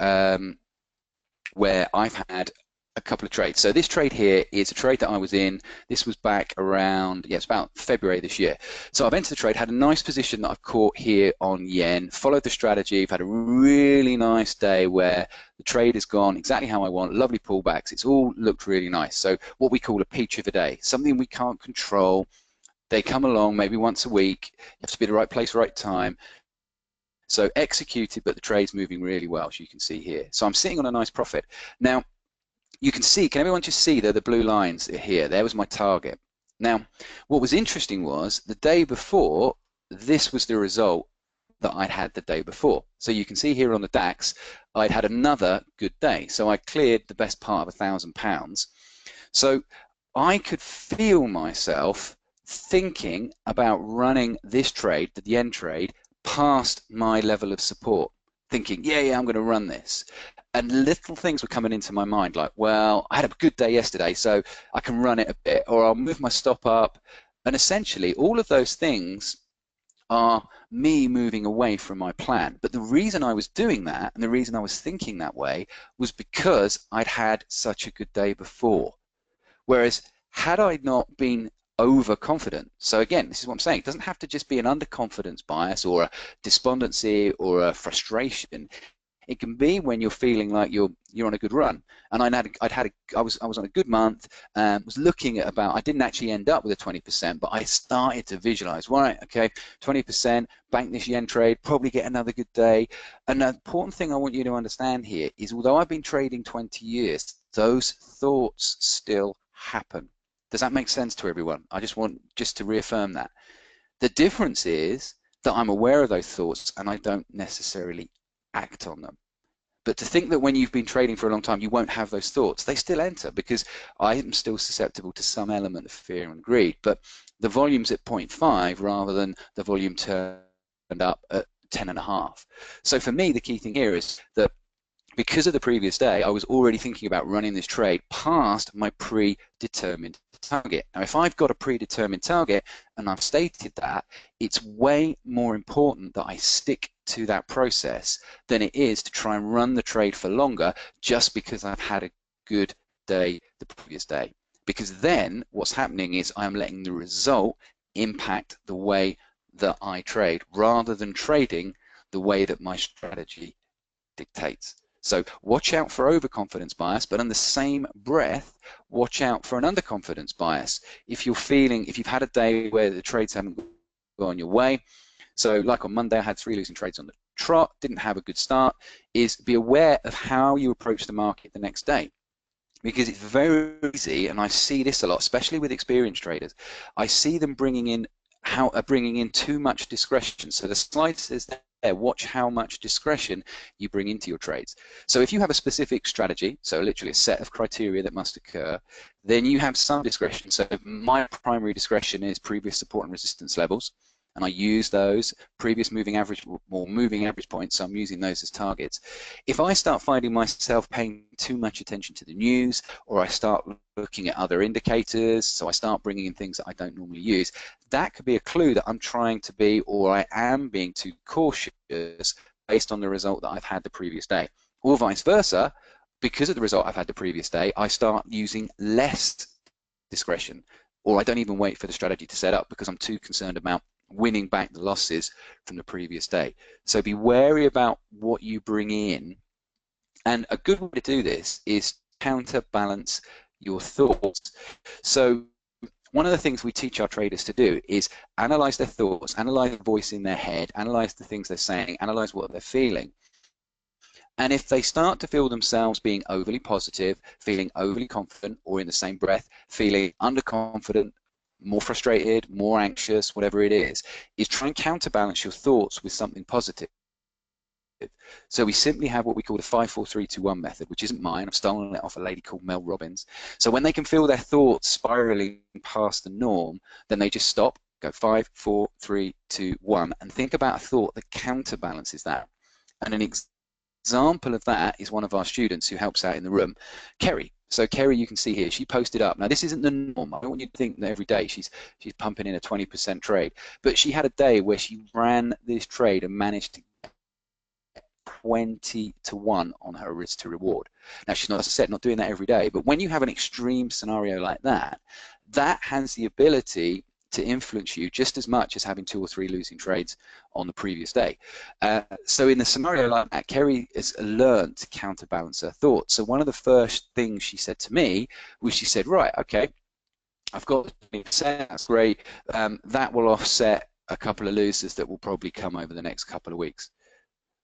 where I've had a couple of trades. So this trade here is a trade that I was in. This was back around, it's about February this year. So I've entered the trade, had a nice position that I've caught here on yen, followed the strategy. I've had a really nice day where the trade has gone exactly how I want, lovely pullbacks. It's all looked really nice. So what we call a peach of a day, something we can't control. They come along maybe once a week. You have to be at the right place, right time. So executed, but the trade's moving really well, as you can see here. So I'm sitting on a nice profit. Now, you can see, can everyone just see the blue lines here? There was my target. Now, what was interesting was the day before, this was the result that I'd had the day before. So you can see here on the DAX, I'd had another good day. So I cleared the best part of £1,000. So I could feel myself thinking about running this trade, the yen trade, past my level of support, thinking, yeah, I'm going to run this. And little things were coming into my mind like, well, I had a good day yesterday, so I can run it a bit, or I'll move my stop up. And essentially, all of those things are me moving away from my plan. But the reason I was doing that, and the reason I was thinking that way, was because I'd had such a good day before. Whereas, had I not been overconfident. So again, this is what I'm saying. It doesn't have to just be an underconfidence bias or a despondency or a frustration. It can be when you're feeling like you're on a good run. And I was on a good month, was looking at I didn't actually end up with a 20%, but I started to visualize, right, okay, 20%, bank this yen trade, probably get another good day. And the important thing I want you to understand here is, although I've been trading 20 years, those thoughts still happen. Does that make sense to everyone? I just want to reaffirm that. The difference is that I'm aware of those thoughts and I don't necessarily act on them. But to think that when you've been trading for a long time you won't have those thoughts, they still enter, because I am still susceptible to some element of fear and greed. But the volume's at 0.5 rather than the volume turned up at 10.5. So for me, the key thing here is that because of the previous day, I was already thinking about running this trade past my predetermined target. Now, if I've got a predetermined target and I've stated that, it's way more important that I stick to that process than it is to try and run the trade for longer just because I've had a good day the previous day. Because then what's happening is I'm letting the result impact the way that I trade rather than trading the way that my strategy dictates. So watch out for overconfidence bias, but in the same breath, watch out for an underconfidence bias. If you've had a day where the trades haven't gone your way, so like on Monday I had 3 losing trades on the trot, didn't have a good start, is be aware of how you approach the market the next day. Because it's very easy, and I see this a lot, especially with experienced traders, I see them bringing in too much discretion. So the slide says there, watch how much discretion you bring into your trades. So if you have a specific strategy, so literally a set of criteria that must occur, then you have some discretion. So my primary discretion is previous support and resistance levels, and I use those previous moving average points, so I'm using those as targets. If I start finding myself paying too much attention to the news, or I start looking at other indicators, so I start bringing in things that I don't normally use, that could be a clue that I'm trying to be, or I am being too cautious based on the result that I've had the previous day. Or vice versa, because of the result I've had the previous day, I start using less discretion, or I don't even wait for the strategy to set up because I'm too concerned about winning back the losses from the previous day. So be wary about what you bring in, and a good way to do this is counterbalance your thoughts. So one of the things we teach our traders to do is analyze their thoughts, analyze the voice in their head, analyze the things they're saying, analyze what they're feeling. And if they start to feel themselves being overly positive, feeling overly confident, or in the same breath feeling underconfident, more frustrated, more anxious, whatever it is try and counterbalance your thoughts with something positive. So we simply have what we call the 5-4-3-2-1 method, which isn't mine. I've stolen it off a lady called Mel Robbins. So when they can feel their thoughts spiraling past the norm, then they just stop, go 5, 4, 3, 2, 1, and think about a thought that counterbalances that. And an example of that is one of our students who helps out in the room, Kerry. So Kerry, you can see here, she posted up. Now this isn't the norm. I don't want you to think that every day she's pumping in a 20% trade, but she had a day where she ran this trade and managed to get 20-1 on her risk to reward. Now she's not, as I said, not doing that every day, but when you have an extreme scenario like that, that has the ability to influence you just as much as having 2 or 3 losing trades on the previous day. So in the scenario like that, Kerry has learned to counterbalance her thoughts. So one of the first things she said to me was, she said, right, okay, I've got 20%, that's great. That will offset a couple of losers that will probably come over the next couple of weeks,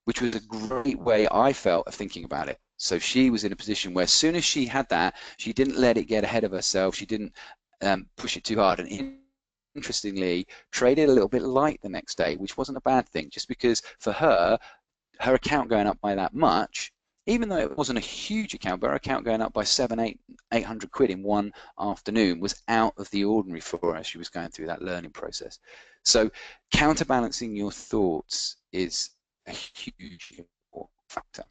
which was a great way, I felt, of thinking about it. So she was in a position where as soon as she had that, she didn't let it get ahead of herself. She didn't push it too hard. And interestingly, traded a little bit light the next day, which wasn't a bad thing, just because for her, her account going up by that much, even though it wasn't a huge account, but her account going up by 800 quid in one afternoon was out of the ordinary for her. She was going through that learning process. So counterbalancing your thoughts is a huge important factor.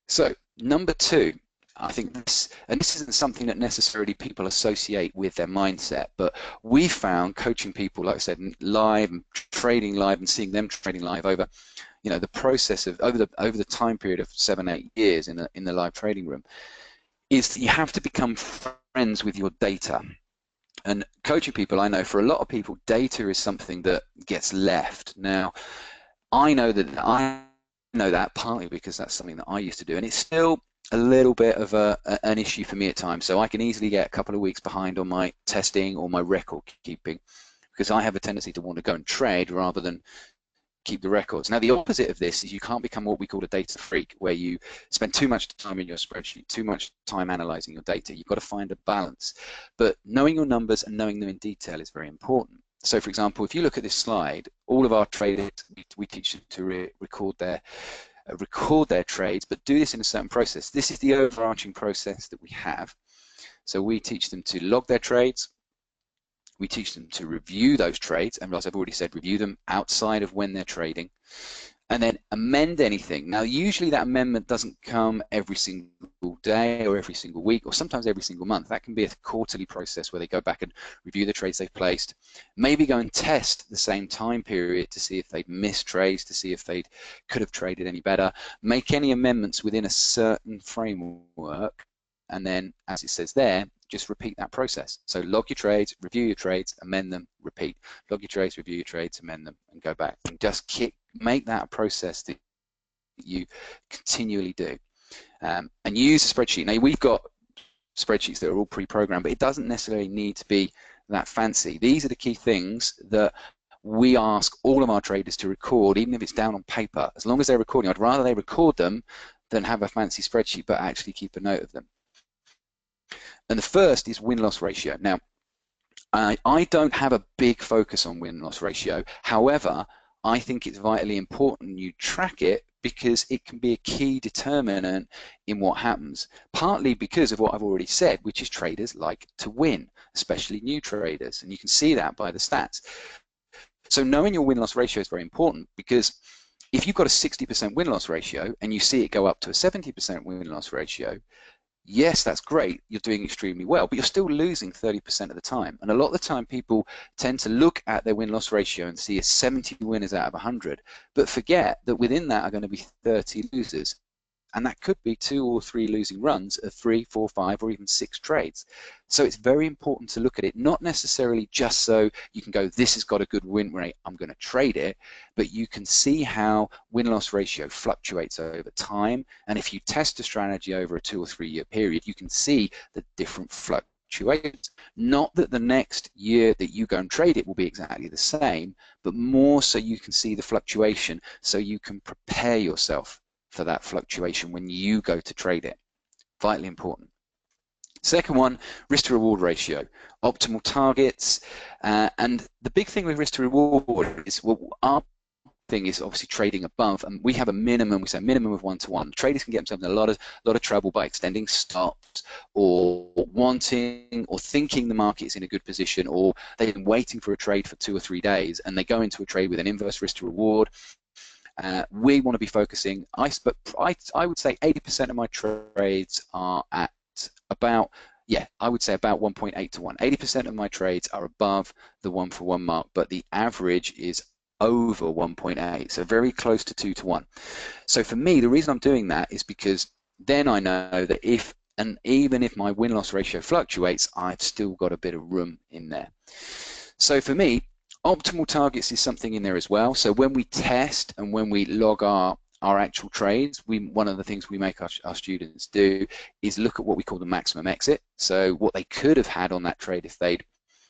So number 2, I think this isn't something that necessarily people associate with their mindset, but we found coaching people, like I said, live and trading live and seeing them trading live over, the process of over the time period of 7-8 years in the live trading room, is that you have to become friends with your data. And coaching people, I know for a lot of people, data is something that gets left. Now, I know that partly because that's something that I used to do, and it's still a little bit of an issue for me at times. So I can easily get a couple of weeks behind on my testing or my record keeping, because I have a tendency to want to go and trade rather than keep the records. Now, the opposite of this is you can't become what we call a data freak, where you spend too much time in your spreadsheet, too much time analyzing your data. You've got to find a balance. But knowing your numbers and knowing them in detail is very important. So, for example, if you look at this slide, all of our traders, we teach them to record their trades, but do this in a certain process. This is the overarching process that we have. So we teach them to log their trades. We teach them to review those trades, and as I've already said, review them outside of when they're trading, and then amend anything. Now, usually that amendment doesn't come every single day or every single week or sometimes every single month. That can be a quarterly process where they go back and review the trades they've placed, maybe go and test the same time period to see if they'd missed trades, to see if they could have traded any better, make any amendments within a certain framework, and then, as it says there, just repeat that process. So log your trades, review your trades, amend them, repeat. Log your trades, review your trades, amend them, and go back. And just make that a process that you continually do. And use a spreadsheet. Now, we've got spreadsheets that are all pre-programmed, but it doesn't necessarily need to be that fancy. These are the key things that we ask all of our traders to record, even if it's down on paper. As long as they're recording, I'd rather they record them than have a fancy spreadsheet, but actually keep a note of them. And the first is win-loss ratio. Now, I don't have a big focus on win-loss ratio. However, I think it's vitally important you track it because it can be a key determinant in what happens, partly because of what I've already said, which is traders like to win, especially new traders, and you can see that by the stats. So knowing your win-loss ratio is very important, because if you've got a 60% win-loss ratio and you see it go up to a 70% win-loss ratio, yes, that's great, you're doing extremely well, but you're still losing 30% of the time. And a lot of the time people tend to look at their win-loss ratio and see a 70 winners out of 100, but forget that within that are going to be 30 losers. And that could be 2 or 3 losing runs of 3, 4, 5, or even 6 trades. So it's very important to look at it, not necessarily just so you can go, this has got a good win rate, I'm going to trade it, but you can see how win-loss ratio fluctuates over time. And if you test a strategy over a 2 or 3 year period, you can see the different fluctuations. Not that the next year that you go and trade it will be exactly the same, but more so you can see the fluctuation so you can prepare yourself for that fluctuation when you go to trade it. Vitally important. Second one, risk to reward ratio, optimal targets, and the big thing with risk to reward is, well, our thing is obviously trading above, and we have a minimum. We say a minimum of 1-to-1. Traders can get themselves in a lot of trouble by extending stops, or wanting or thinking the market is in a good position, or they've been waiting for a trade for 2 or 3 days, and they go into a trade with an inverse risk to reward. We want to be focusing, I would say 80% of my trades are at about, I would say about 1.8 to 1. 80% of my trades are above the 1-for-1 mark, but the average is over 1.8, so very close to 2 to 1. So for me, the reason I'm doing that is because then I know that even if my win-loss ratio fluctuates, I've still got a bit of room in there. So for me, optimal targets is something in there as well. So when we test and when we log our actual trades, one of the things we make our students do is look at what we call the maximum exit. So what they could have had on that trade if they'd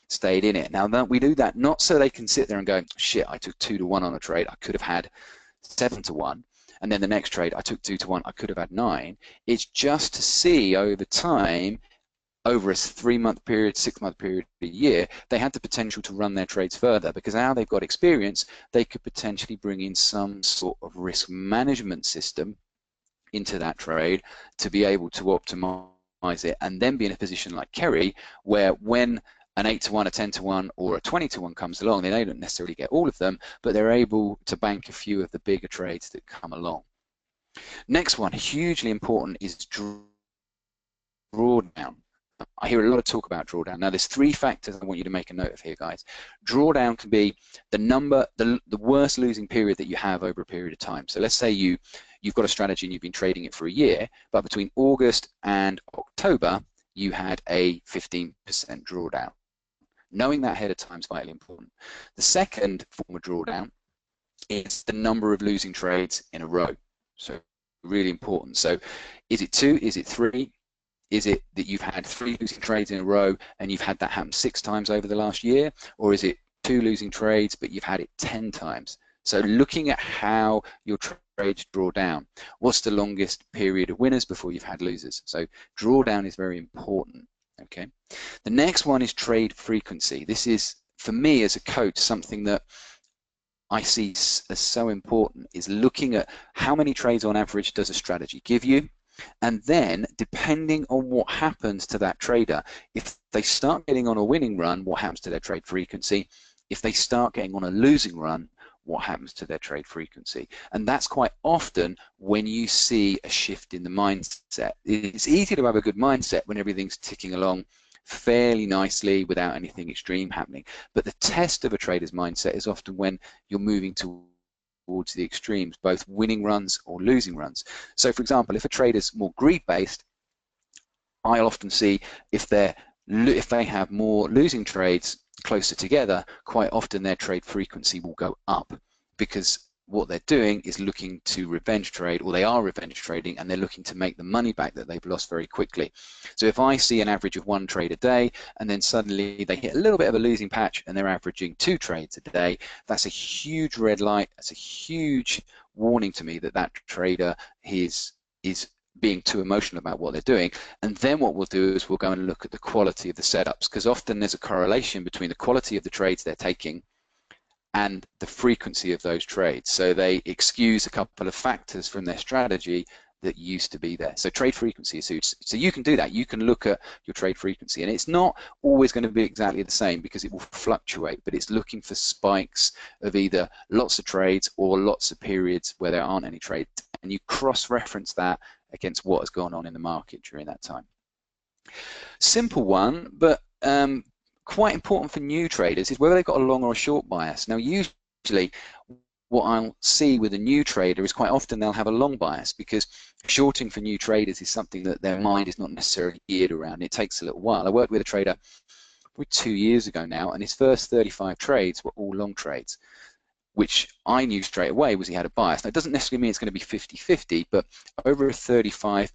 stayed in it. Now we do that not so they can sit there and go, shit, I took 2 to 1 on a trade, I could have had 7 to 1. And then the next trade, I took 2 to 1, I could have had 9. It's just to see over time, over a 3-month period, 6-month period, a year, they had the potential to run their trades further, because now they've got experience, they could potentially bring in some sort of risk management system into that trade to be able to optimize it, and then be in a position like Kerry, where when an 8 to 1, a 10 to 1, or a 20 to 1 comes along, they don't necessarily get all of them, but they're able to bank a few of the bigger trades that come along. Next one, hugely important, is drawdown. I hear a lot of talk about drawdown. Now, there's 3 factors I want you to make a note of here, guys. Drawdown can be the worst losing period that you have over a period of time. So let's say you've got a strategy and you've been trading it for a year, but between August and October, you had a 15% drawdown. Knowing that ahead of time is vitally important. The second form of drawdown is the number of losing trades in a row. So really important. So is it 2? Is it 3? Is it that you've had 3 losing trades in a row and you've had that happen 6 times over the last year? Or is it 2 losing trades but you've had it 10 times? So looking at how your trades draw down. What's the longest period of winners before you've had losers? So drawdown is very important. Okay. The next one is trade frequency. This is, for me as a coach, something that I see as so important, is looking at how many trades on average does a strategy give you, and then depending on what happens to that trader, if they start getting on a winning run, what happens to their trade frequency? If they start getting on a losing run, what happens to their trade frequency? And that's quite often when you see a shift in the mindset. It's easy to have a good mindset when everything's ticking along fairly nicely without anything extreme happening. But the test of a trader's mindset is often when you're moving towards the extremes, both winning runs or losing runs. So for example, if a trader's more greed-based, I'll often see if they have more losing trades closer together, quite often their trade frequency will go up, because what they're doing is looking to revenge trade, or they are revenge trading, and they're looking to make the money back that they've lost very quickly. So if I see an average of 1 trade a day, and then suddenly they hit a little bit of a losing patch and they're averaging 2 trades a day, that's a huge red light. That's a huge warning to me that that trader is being too emotional about what they're doing. And then what we'll do is we'll go and look at the quality of the setups, because often there's a correlation between the quality of the trades they're taking and the frequency of those trades. So they excuse a couple of factors from their strategy that used to be there. So trade frequency is huge. So you can do that. You can look at your trade frequency, and it's not always going to be exactly the same because it will fluctuate, but it's looking for spikes of either lots of trades or lots of periods where there aren't any trades, and you cross-reference that against what has gone on in the market during that time. Simple one, but quite important for new traders, is whether they've got a long or a short bias. Now, usually what I'll see with a new trader is quite often they'll have a long bias, because shorting for new traders is something that their mind is not necessarily geared around. It takes a little while. I worked with a trader probably 2 years ago now, and his first 35 trades were all long trades, which I knew straight away was he had a bias. Now, it doesn't necessarily mean it's going to be 50-50, but over a 35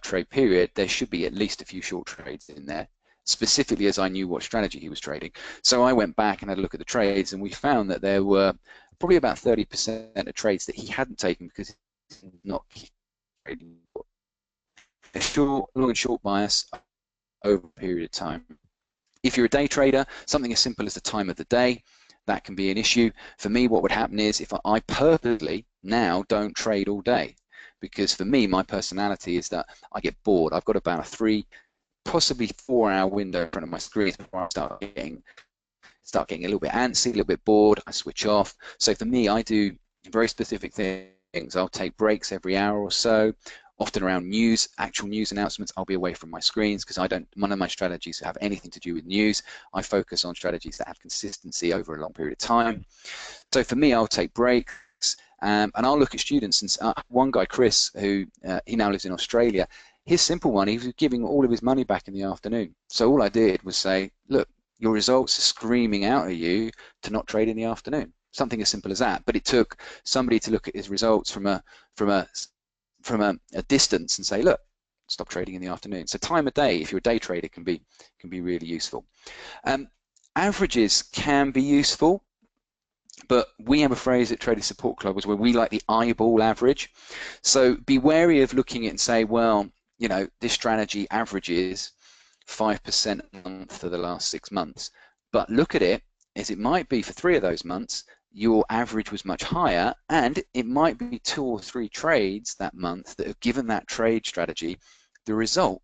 trade period, there should be at least a few short trades in there, specifically as I knew what strategy he was trading. So I went back and had a look at the trades, and we found that there were probably about 30% of trades that he hadn't taken because he's not trading. A long and short bias over a period of time. If you're a day trader, something as simple as the time of the day, that can be an issue. For me, what would happen is if I purposely now don't trade all day, because for me, my personality is that I get bored. I've got about a 3, possibly 4-hour window in front of my screen before I start getting a little bit antsy, a little bit bored. I switch off. So for me, I do very specific things. I'll take breaks every hour or so. Often around news, actual news announcements, I'll be away from my screens because none of my strategies have anything to do with news. I focus on strategies that have consistency over a long period of time. So for me, I'll take breaks, and I'll look at students. And one guy, Chris, who he now lives in Australia, his simple one, he was giving all of his money back in the afternoon. So all I did was say, look, your results are screaming out at you to not trade in the afternoon. Something as simple as that. But it took somebody to look at his results from a distance and say, look, stop trading in the afternoon. So time of day, if you're a day trader, can be really useful. Averages can be useful, but we have a phrase at Trader Support Club where we like the eyeball average. So be wary of looking at it and say, well, you know, this strategy averages 5% a month for the last 6 months. But look at it as it might be for 3 of those months, your average was much higher, and it might be 2 or 3 trades that month that have given that trade strategy the result.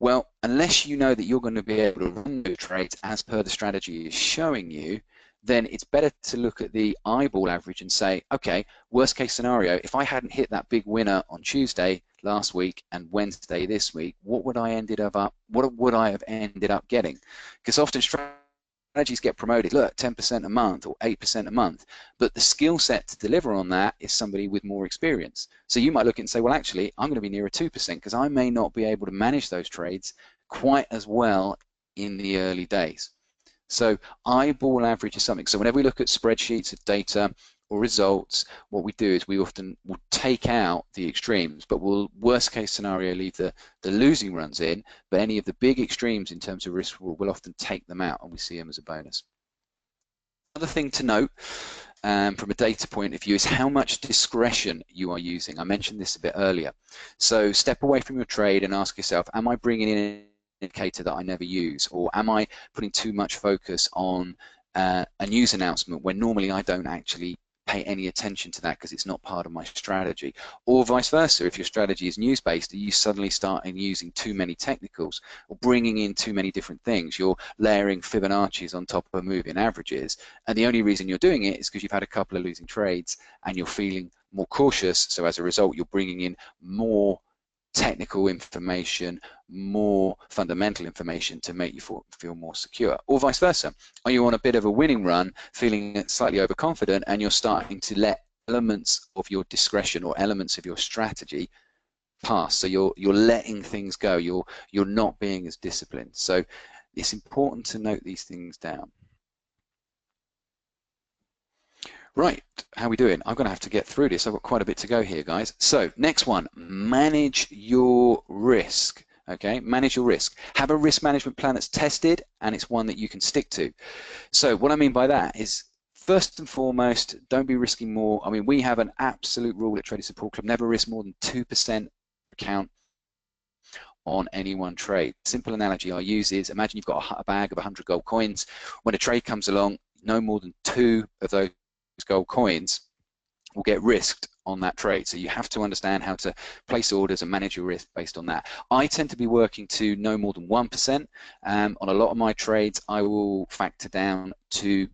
Well, unless you know that you're going to be able to run those trades as per the strategy is showing you, then it's better to look at the eyeball average and say, okay, worst case scenario, if I hadn't hit that big winner on Tuesday last week and Wednesday this week, what would I have ended up getting? Because often strategies get promoted, look, 10% a month or 8% a month, but the skill set to deliver on that is somebody with more experience. So you might look at it and say, well, actually, I'm going to be nearer 2% because I may not be able to manage those trades quite as well in the early days. So eyeball average is something. So whenever we look at spreadsheets of data or results, what we do is we often will take out the extremes, but we'll, worst case scenario, leave the losing runs in, but any of the big extremes in terms of risk we'll often take them out and we see them as a bonus. Another thing to note from a data point of view is how much discretion you are using. I mentioned this a bit earlier. So step away from your trade and ask yourself, am I bringing in an indicator that I never use, or am I putting too much focus on a news announcement when normally I don't actually pay any attention to that because it's not part of my strategy? Or vice versa, if your strategy is news-based, are you suddenly starting using too many technicals or bringing in too many different things? You're layering Fibonacci's on top of moving averages, and the only reason you're doing it is because you've had a couple of losing trades and you're feeling more cautious, so as a result you're bringing in more technical information, more fundamental information to make you feel more secure. Or vice versa, are you on a bit of a winning run, feeling slightly overconfident, and you're starting to let elements of your discretion or elements of your strategy pass? So you're letting things go. You're not being as disciplined. So it's important to note these things down. Right, how are we doing? I'm going to have to get through this. I've got quite a bit to go here, guys. So next one, manage your risk. Okay, manage your risk. Have a risk management plan that's tested and it's one that you can stick to. So what I mean by that is, first and foremost, don't be risking more. I mean, we have an absolute rule at Trader Support Club: never risk more than 2% account on any one trade. Simple analogy I use is, imagine you've got a bag of 100 gold coins. When a trade comes along, no more than 2 of those gold coins will get risked on that trade. So you have to understand how to place orders and manage your risk based on that. I tend to be working to no more than 1%. On a lot of my trades, I will factor down to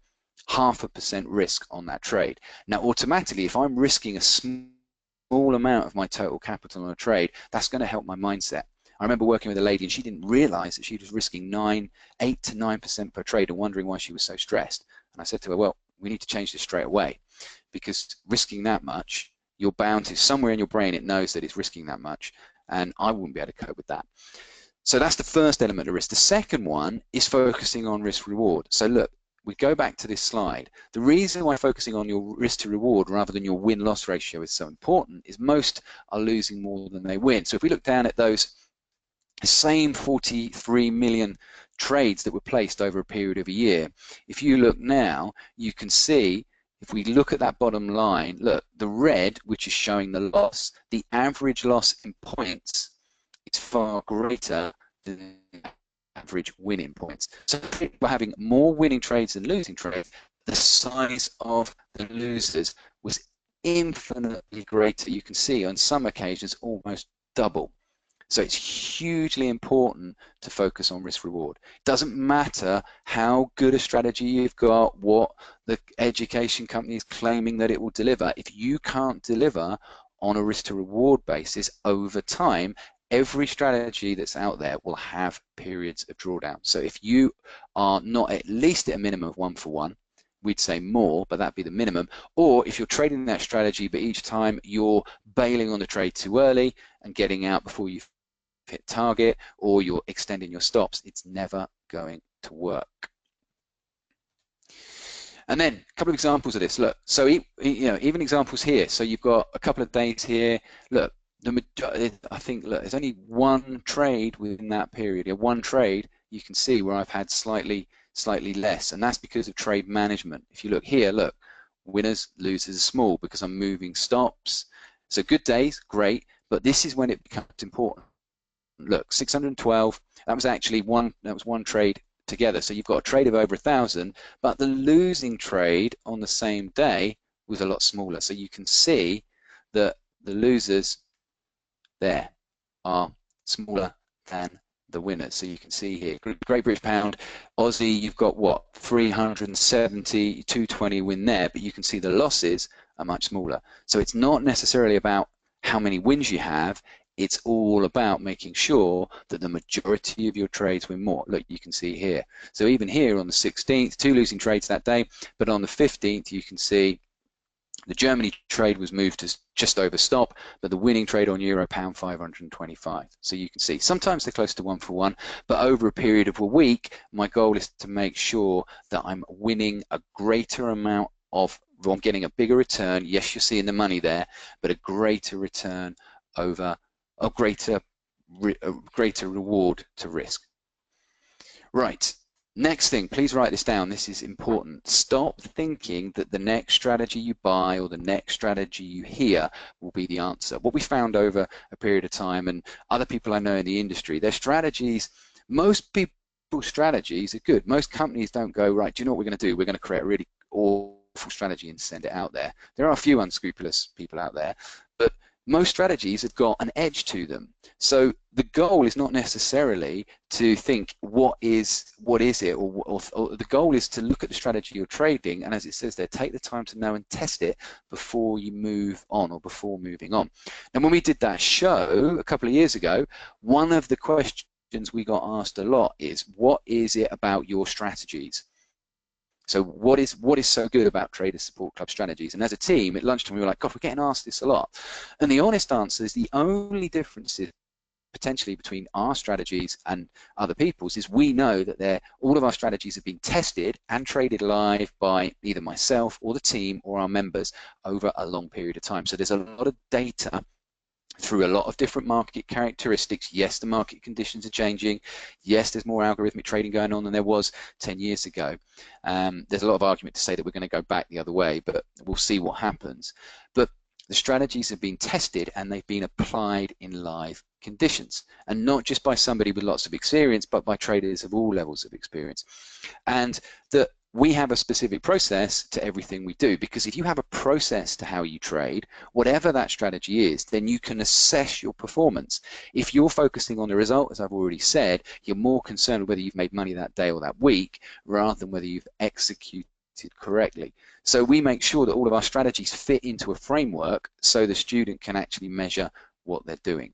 0.5% risk on that trade. Now, automatically, if I'm risking a small amount of my total capital on a trade, that's going to help my mindset. I remember working with a lady and she didn't realize that she was risking 8 to 9% per trade and wondering why she was so stressed. And I said to her, well, we need to change this straight away, because risking that much, you're bound to, somewhere in your brain it knows that it's risking that much, and I wouldn't be able to cope with that. So that's the first element of risk. The second one is focusing on risk reward. So look, we go back to this slide. The reason why focusing on your risk to reward rather than your win-loss ratio is so important is most are losing more than they win. So if we look down at those same 43 million trades that were placed over a period of a year, if you look now, you can see, if we look at that bottom line, look, the red, which is showing the loss, the average loss in points is far greater than the average winning points. So if we're having more winning trades than losing trades, the size of the losers was infinitely greater. You can see on some occasions almost double. So it's hugely important to focus on risk reward. It doesn't matter how good a strategy you've got, what the education company is claiming that it will deliver. If you can't deliver on a risk to reward basis over time, every strategy that's out there will have periods of drawdown. So if you are not at least at a minimum of 1-for-1, we'd say more, but that'd be the minimum. Or if you're trading that strategy, but each time you're bailing on the trade too early and getting out before you've hit target, or you're extending your stops, it's never going to work. And then a couple of examples of this. Look, so even examples here. So you've got a couple of days here. Look, I think, look, there's only one trade within that period. Yeah, one trade you can see where I've had slightly less, and that's because of trade management. If you look here, look, winners, losers are small because I'm moving stops. So good days, great, but this is when it becomes important. Look, 612, that was one trade together. So you've got a trade of over 1,000, but the losing trade on the same day was a lot smaller. So you can see that the losers there are smaller than the winners. So you can see here, Great British Pound, Aussie, you've got what, 370, 220 win there, but you can see the losses are much smaller. So it's not necessarily about how many wins you have, it's all about making sure that the majority of your trades win more. Look, you can see here. So even here on the 16th, 2 losing trades that day, but on the 15th, you can see The Germany trade was moved to just over stop, but the winning trade on euro pound 525. So you can see sometimes they're close to 1-for-1, but over a period of a week, my goal is to make sure that I'm winning a greater amount of, I'm getting a bigger return. Yes, you're seeing the money there, but a greater return over a greater reward to risk. Right. Next thing, please write this down. This is important. Stop thinking that the next strategy you buy or the next strategy you hear will be the answer. What we found over a period of time, and other people I know in the industry, their strategies, most people's strategies are good. Most companies don't go, right, do you know what we're going to do? We're going to create a really awful strategy and send it out there. There are a few unscrupulous people out there, but most strategies have got an edge to them. So the goal is not necessarily to think what is it, or the goal is to look at the strategy you're trading, and as it says there, take the time to know and test it before you move on or before moving on. And when we did that show a couple of years ago, one of the questions we got asked a lot is, what is it about your strategies? So what is so good about Traders Support Club strategies? And as a team at lunchtime, we were like, God, we're getting asked this a lot. And the honest answer is the only difference is potentially between our strategies and other people's is we know that all of our strategies have been tested and traded live by either myself or the team or our members over a long period of time. So there's a lot of data through a lot of different market characteristics. Yes, the market conditions are changing. Yes, there's more algorithmic trading going on than there was 10 years ago. There's a lot of argument to say that we're going to go back the other way, but we'll see what happens. But the strategies have been tested and they've been applied in live conditions, and not just by somebody with lots of experience, but by traders of all levels of experience. And that we have a specific process to everything we do, because if you have a process to how you trade, whatever that strategy is, then you can assess your performance. If you're focusing on the result, as I've already said, you're more concerned with whether you've made money that day or that week rather than whether you've executed correctly. So we make sure that all of our strategies fit into a framework so the student can actually measure what they're doing.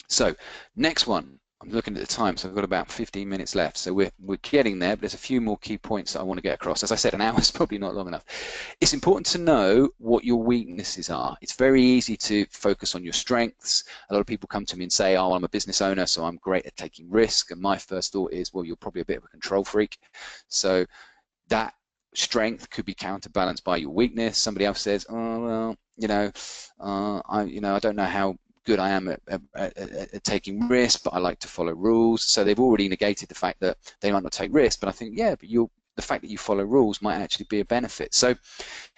So next one. I'm looking at the time, so I've got about 15 minutes left. So we're getting there, but there's a few more key points that I want to get across. As I said, an hour is probably not long enough. It's important to know what your weaknesses are. It's very easy to focus on your strengths. A lot of people come to me and say, oh, I'm a business owner, so I'm great at taking risk. And my first thought is, well, you're probably a bit of a control freak. So that strength could be counterbalanced by your weakness. Somebody else says, oh, well, I don't know how good I am at taking risks, but I like to follow rules. So they've already negated the fact that they might not take risks, but I think, yeah, but the fact that you follow rules might actually be a benefit. So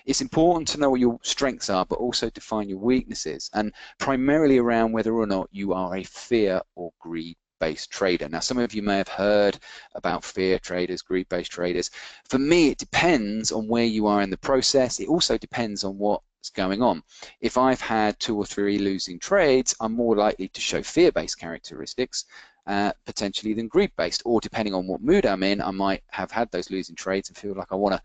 it's important to know what your strengths are, but also define your weaknesses, and primarily around whether or not you are a fear or greed-based trader. Now, some of you may have heard about fear traders, greed-based traders. For me, it depends on where you are in the process. It also depends on what's going on. If I've had 2 or 3 losing trades, I'm more likely to show fear-based characteristics potentially than greed-based, or depending on what mood I'm in, I might have had those losing trades and feel like I want to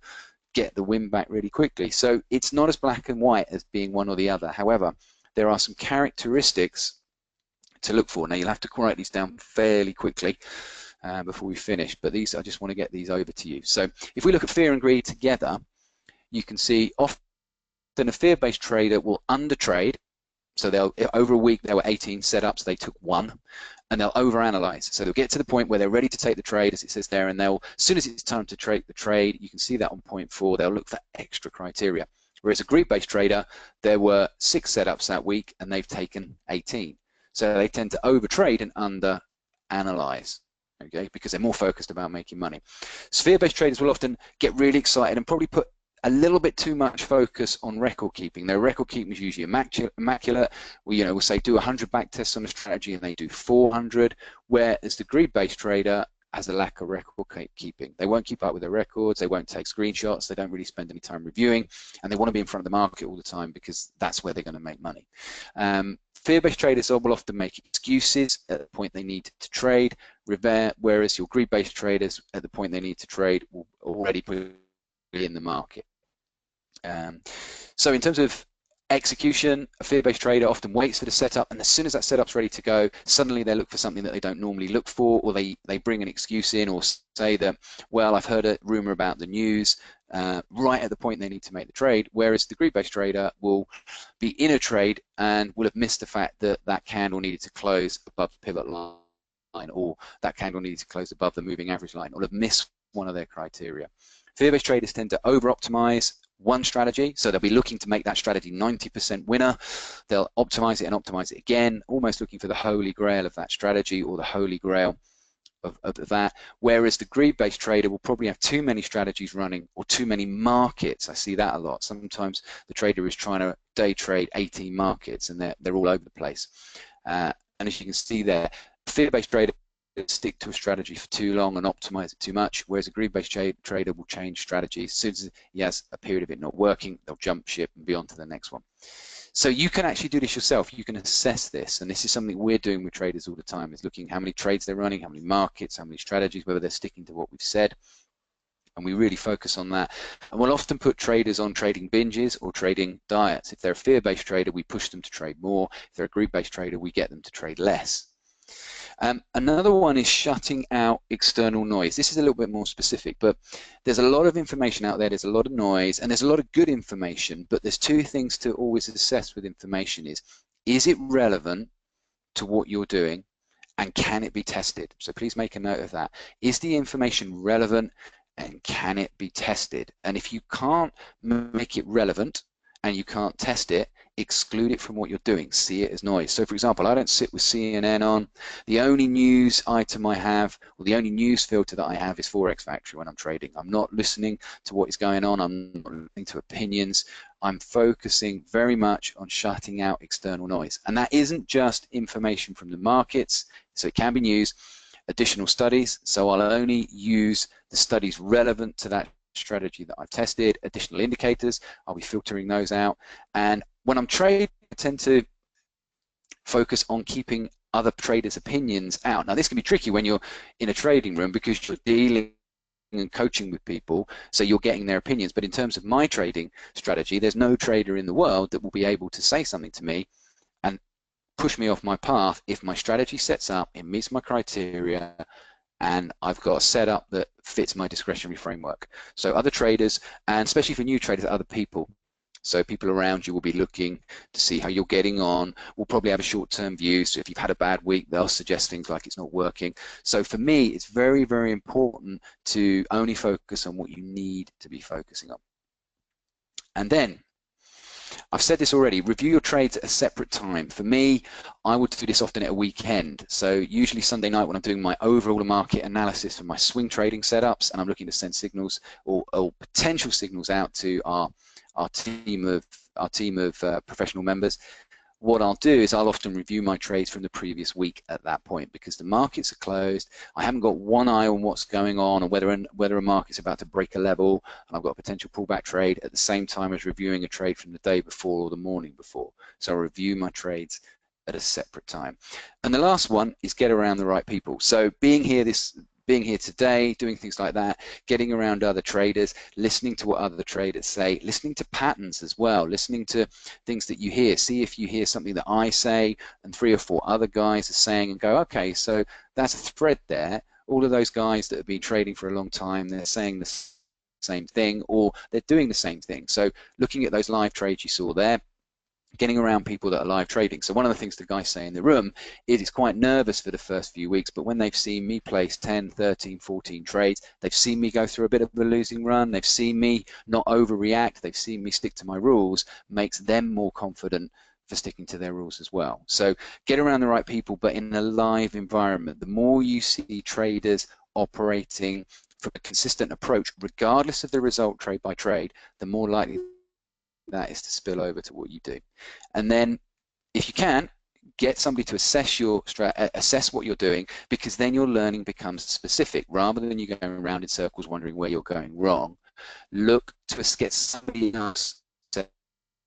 get the win back really quickly. So it's not as black and white as being one or the other. However, there are some characteristics to look for. Now, you'll have to write these down fairly quickly before we finish, but these, I just want to get these over to you. So if we look at fear and greed together, you can see often a fear-based trader will undertrade. So they'll, over a week there were 18 setups, they took 1, and they'll overanalyze. So they'll get to the point where they're ready to take the trade, as it says there, and they'll, as soon as it's time to take the trade, you can see that on point 4, they'll look for extra criteria. Whereas a greed-based trader, there were 6 setups that week, and they've taken 18. So they tend to overtrade and underanalyze, okay, because they're more focused about making money. Fear-based traders will often get really excited and probably put a little bit too much focus on record keeping. Their record keeping is usually immaculate. We'll say do 100 back tests on a strategy and they do 400, whereas the greed-based trader has a lack of record keeping. They won't keep up with their records, they won't take screenshots, they don't really spend any time reviewing, and they want to be in front of the market all the time because that's where they're going to make money. Fear-based traders will often make excuses at the point they need to trade, whereas your greed-based traders at the point they need to trade will already put in the market. So in terms of Execution, a fear-based trader often waits for the setup, and as soon as that setup's ready to go, suddenly they look for something that they don't normally look for, or they bring an excuse in, or say that, well, I've heard a rumor about the news, right at the point they need to make the trade, whereas the group-based trader will be in a trade and will have missed the fact that that candle needed to close above the pivot line, or that candle needed to close above the moving average line, or have missed one of their criteria. Fear-based traders tend to over-optimize one strategy, so they'll be looking to make that strategy 90% winner. They'll optimize it and optimize it again, almost looking for the holy grail of that strategy, or the holy grail of that, whereas the greed-based trader will probably have too many strategies running, or too many markets. I see that a lot. Sometimes the trader is trying to day trade 18 markets, and they're all over the place. And as you can see there, fear-based trader stick to a strategy for too long and optimize it too much, whereas a greed-based trader will change strategies. As soon as he has a period of it not working, they'll jump ship and be on to the next one. So you can actually do this yourself. You can assess this, and this is something we're doing with traders all the time, is looking how many trades they're running, how many markets, how many strategies, whether they're sticking to what we've said, and we really focus on that. And we'll often put traders on trading binges or trading diets. If they're a fear-based trader, we push them to trade more. If they're a group-based trader, we get them to trade less. Another one is shutting out external noise. This is a little bit more specific, but there's a lot of information out there, there's a lot of noise, and there's a lot of good information, but there's two things to always assess with information: is it relevant to what you're doing, and can it be tested? So please make a note of that. Is the information relevant, and can it be tested? And if you can't make it relevant and you can't test it, exclude it from what you're doing. See it as noise. So for example, I don't sit with CNN on. The only news item I have, or the only news filter that I have, is Forex Factory when I'm trading. I'm not listening to what is going on. I'm not listening to opinions. I'm focusing very much on shutting out external noise. And that isn't just information from the markets, so it can be news, additional studies. So I'll only use the studies relevant to that strategy that I've tested. Additional indicators, I'll be filtering those out. And when I'm trading, I tend to focus on keeping other traders' opinions out. Now, this can be tricky when you're in a trading room because you're dealing and coaching with people, so you're getting their opinions. But in terms of my trading strategy, there's no trader in the world that will be able to say something to me and push me off my path if my strategy sets up, it meets my criteria, and I've got a setup that fits my discretionary framework. So other traders, and especially for new traders, other people, so people around you will be looking to see how you're getting on, will probably have a short-term view, so if you've had a bad week, they'll suggest things like it's not working. So for me, it's very, very important to only focus on what you need to be focusing on. And then, I've said this already, review your trades at a separate time. For me, I would do this often at a weekend. So usually Sunday night when I'm doing my overall market analysis for my swing trading setups, and I'm looking to send signals or potential signals out to our team of professional members. What I'll do is I'll often review my trades from the previous week at that point, because the markets are closed. I haven't got one eye on what's going on, or whether a market's about to break a level, and I've got a potential pullback trade at the same time as reviewing a trade from the day before or the morning before. So I'll review my trades at a separate time. And the last one is get around the right people. So being here today, doing things like that, getting around other traders, listening to what other traders say, listening to patterns as well, listening to things that you hear. See if you hear something that I say and 3 or 4 other guys are saying, and go, okay, so that's a thread there. All of those guys that have been trading for a long time, they're saying the same thing, or they're doing the same thing. So looking at those live trades you saw there, getting around people that are live trading. So one of the things the guys say in the room is he's quite nervous for the first few weeks, but when they've seen me place 10, 13, 14 trades, they've seen me go through a bit of a losing run, they've seen me not overreact, they've seen me stick to my rules, makes them more confident for sticking to their rules as well. So get around the right people, but in a live environment. The more you see traders operating from a consistent approach, regardless of the result trade by trade, the more likely that is to spill over to what you do. And then if you can, get somebody to assess what you're doing, because then your learning becomes specific rather than you going around in circles wondering where you're going wrong. Look to get somebody else to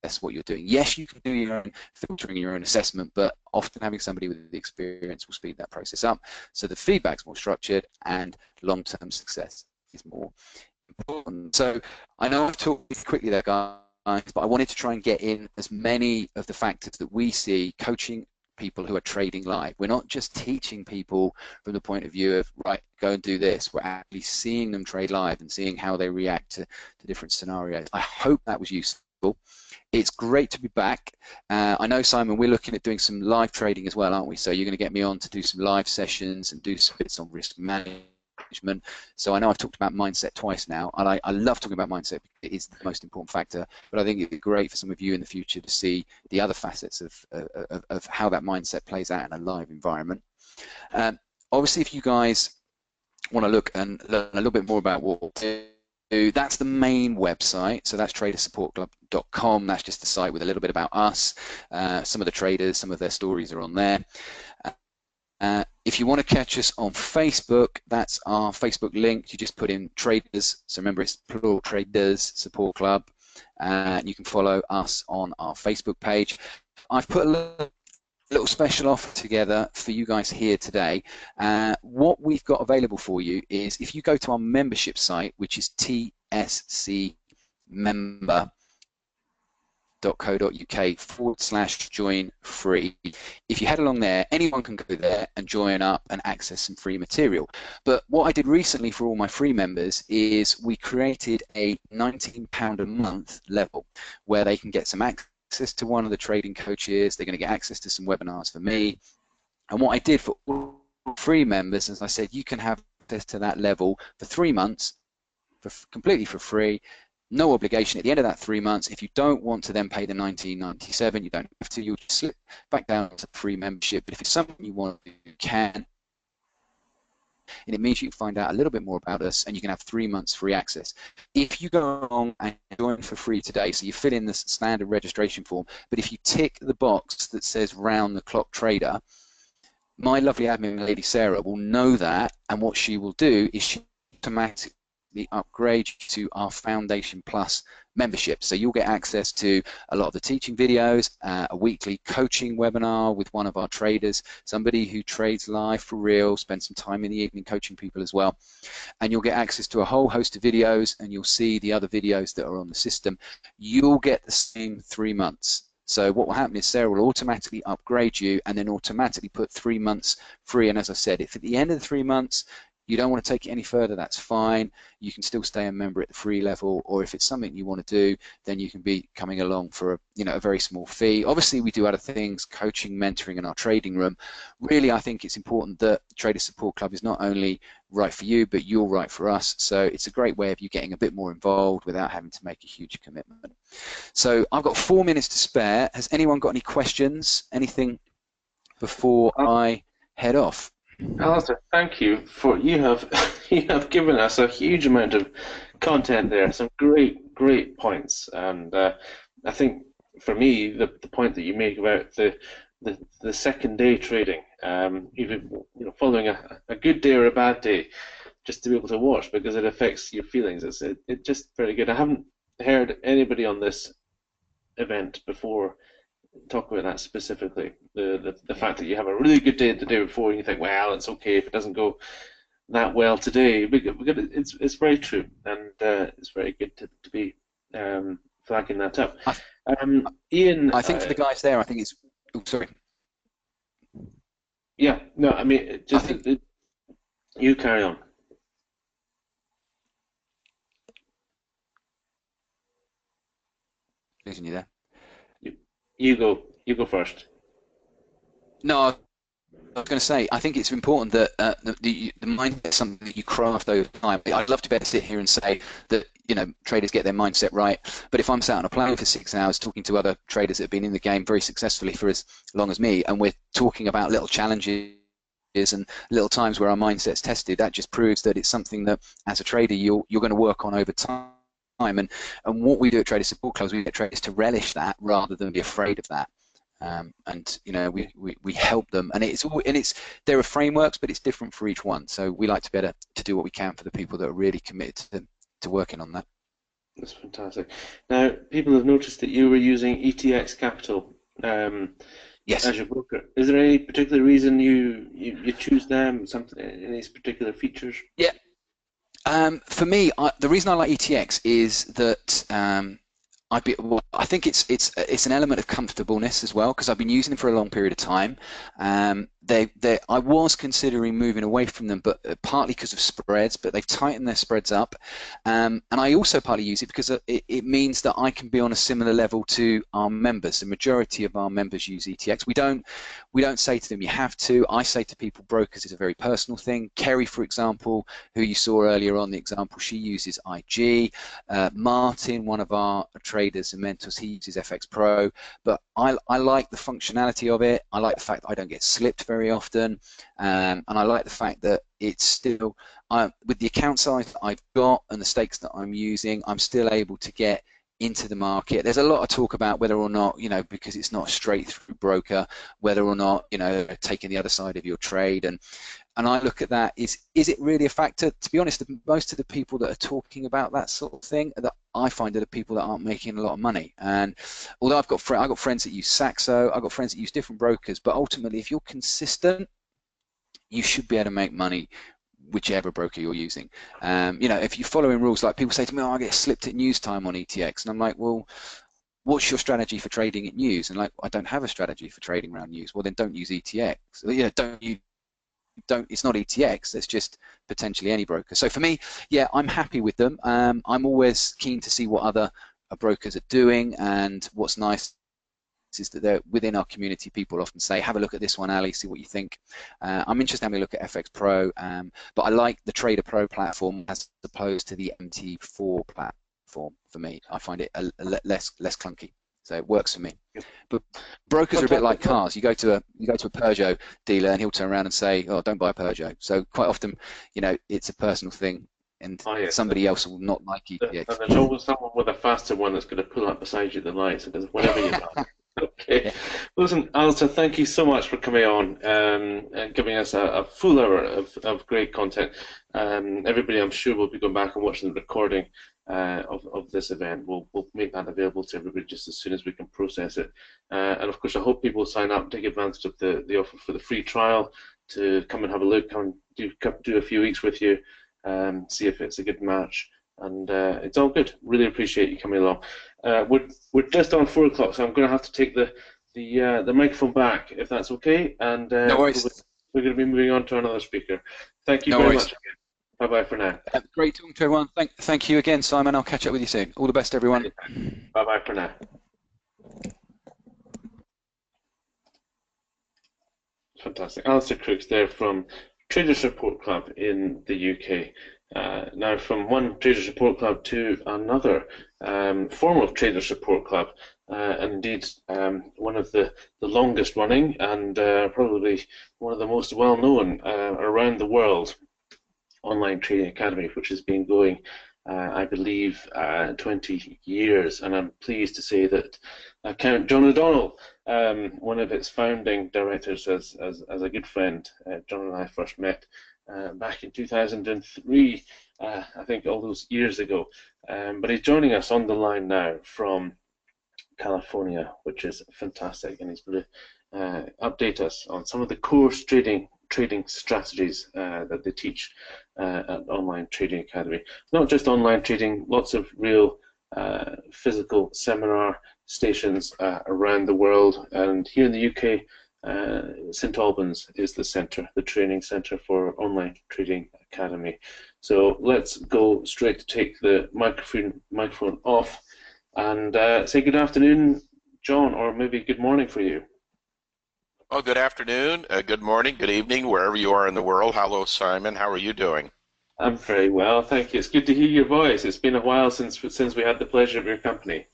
assess what you're doing. Yes, you can do your own filtering, your own assessment, but often having somebody with the experience will speed that process up, so the feedback's more structured and long-term success is more important. So I know I've talked quickly there, guys, but I wanted to try and get in as many of the factors that we see coaching people who are trading live. We're not just teaching people from the point of view of, right, go and do this. We're actually seeing them trade live and seeing how they react to different scenarios. I hope that was useful. It's great to be back. I know, Simon, we're looking at doing some live trading as well, aren't we? So you're going to get me on to do some live sessions and do some bits on risk management. So I know I've talked about mindset twice now, and I love talking about mindset because it is the most important factor, but I think it'd be great for some of you in the future to see the other facets of how that mindset plays out in a live environment. Obviously, if you guys want to look and learn a little bit more about what we do, that's the main website. So that's tradersupportclub.com. That's just the site with a little bit about us. Some of the traders, some of their stories are on there. If you want to catch us on Facebook, that's our Facebook link. You just put in traders, so remember it's plural, Traders Support Club, and you can follow us on our Facebook page. I've put a little special offer together for you guys here today. What we've got available for you is if you go to our membership site, which is tscmember.co.uk/join free. If you head along there, anyone can go there and join up and access some free material. But what I did recently for all my free members is we created a £19 a month level where they can get some access to one of the trading coaches. They're going to get access to some webinars for me. And what I did for all free members, as I said, you can have access to that level for 3 months completely for free. No obligation at the end of that 3 months. If you don't want to then pay the $19.97, you don't have to. You'll just slip back down to free membership. But if it's something you want to do, you can. And it means you can find out a little bit more about us, and you can have 3 months free access. If you go along and join for free today, so you fill in the standard registration form, but if you tick the box that says round the clock trader, my lovely admin lady Sarah will know that, and what she will do is she automatically upgrade you to our Foundation Plus membership. So you'll get access to a lot of the teaching videos, a weekly coaching webinar with one of our traders, somebody who trades live for real, spend some time in the evening coaching people as well. And you'll get access to a whole host of videos, and you'll see the other videos that are on the system. You'll get the same 3 months. So what will happen is Sarah will automatically upgrade you and then automatically put 3 months free. And as I said, if at the end of the 3 months you don't want to take it any further, that's fine. You can still stay a member at the free level, or if it's something you want to do, then you can be coming along for a very small fee. Obviously, we do other things, coaching, mentoring, and our trading room. Really, I think it's important that Trader Support Club is not only right for you, but you're right for us. So it's a great way of you getting a bit more involved without having to make a huge commitment. So I've got 4 minutes to spare. Has anyone got any questions? Anything before I head off? Alistair, thank you for you have given us a huge amount of content there, some great points, and I think for me the point that you make about the second day trading, even following a good day or a bad day, just to be able to watch because it affects your feelings. It's just very good. I haven't heard anybody on this event before talk about that specifically. The fact that you have a really good day the day before and you think, well, it's okay if it doesn't go that well today. It's very true, and it's very good to be flagging that up. Ian, I think for the guys there, I think it's. Oh, sorry. Yeah, no, I mean, you carry on. Losing you there. You go first. No, I was going to say, I think it's important that the mindset is something that you craft over time. I'd love to be able to sit here and say that traders get their mindset right, but if I'm sat on a plane for 6 hours talking to other traders that have been in the game very successfully for as long as me, and we're talking about little challenges and little times where our mindset's tested, that just proves that it's something that as a trader you're going to work on over time. And what we do at Trader Support Clubs, we get traders to relish that rather than be afraid of that. And we help them, and there are frameworks, but it's different for each one. So we like to be able to do what we can for the people that are really committed to working on that. That's fantastic. Now, people have noticed that you were using ETX Capital yes. as your broker. Is there any particular reason you choose them? Any particular features? Yeah. For me, the reason I like ETX is that well, I think it's an element of comfortableness as well, because I've been using them for a long period of time. I was considering moving away from them, but partly because of spreads, but they've tightened their spreads up, and I also partly use it because it means that I can be on a similar level to our members. The majority of our members use ETX. We don't say to them you have to. I say to people, brokers is a very personal thing. Kerry, for example, who you saw earlier on the example, she uses IG. Martin, one of our traders and mentors, he uses FX Pro, but I like the functionality of it. I like the fact that I don't get slipped very often, and I like the fact that it's still, with the account size that I've got and the stakes that I'm using, I'm still able to get into the market. There's a lot of talk about whether or not, because it's not a straight through broker, whether or not, taking the other side of your trade, and I look at that, is it really a factor? To be honest, most of the people that are talking about that sort of thing, that I find, are the people that aren't making a lot of money. And although I've got friends that use Saxo, I've got friends that use different brokers, but ultimately, if you're consistent, you should be able to make money whichever broker you're using. If you're following rules, like people say to me, oh, I get slipped at news time on ETX, and I'm like, well, what's your strategy for trading at news? And like, I don't have a strategy for trading around news. Well, then don't use ETX. It's not ETX, it's just potentially any broker. So for me, yeah, I'm happy with them. I'm always keen to see what other brokers are doing, and what's nice is that they're within our community. People often say, have a look at this one, Ali, see what you think. I'm interested in having a look at FX Pro, but I like the Trader Pro platform as opposed to the MT4 platform. For me, I find it less clunky. So it works for me. But brokers are a bit like cars. You go to a Peugeot dealer and he'll turn around and say, "Oh, don't buy a Peugeot." So quite often, it's a personal thing, and somebody else will not like ETX. And there's always someone with a faster one that's going to pull up beside you at the lights, because whatever you like. Okay. Yeah. Listen, Alistair, thank you so much for coming on and giving us a full hour of great content. Everybody, I'm sure, will be going back and watching the recording of this event. We'll make that available to everybody just as soon as we can process it. And of course, I hope people sign up, take advantage of the offer for the free trial, to come and have a look, come and do a few weeks with you, see if it's a good match. And it's all good. Really appreciate you coming along. We're just on 4 o'clock, so I'm going to have to take the microphone back, if that's okay. And no worries. We're going to be moving on to another speaker. Thank you very much again. Bye bye for now. Great talking to everyone. Thank you again, Simon. I'll catch up with you soon. All the best, everyone. Bye bye for now. Fantastic. Alistair Crooks there from Traders Support Club in the UK. Now, from one Traders Support Club to another, form of Traders Support Club, and indeed one of the longest running and probably one of the most well known around the world online trading academy, which has been going, I believe, 20 years, and I'm pleased to say that I count John O'Donnell, one of its founding directors, as a good friend. John and I first met back in 2003, I think, all those years ago. But he's joining us on the line now from California, which is fantastic, and he's going to update us on some of the core trading strategies that they teach at Online Trading Academy. Not just online trading, lots of real physical seminar stations around the world, and here in the UK, St Albans is the centre, the training centre for Online Trading Academy. So let's go straight to take the microphone off and say good afternoon, John, or maybe good morning for you. Oh, good afternoon, good morning, good evening, wherever you are in the world. Hello, Simon. How are you doing? I'm very well, thank you. It's good to hear your voice. It's been a while since we had the pleasure of your company.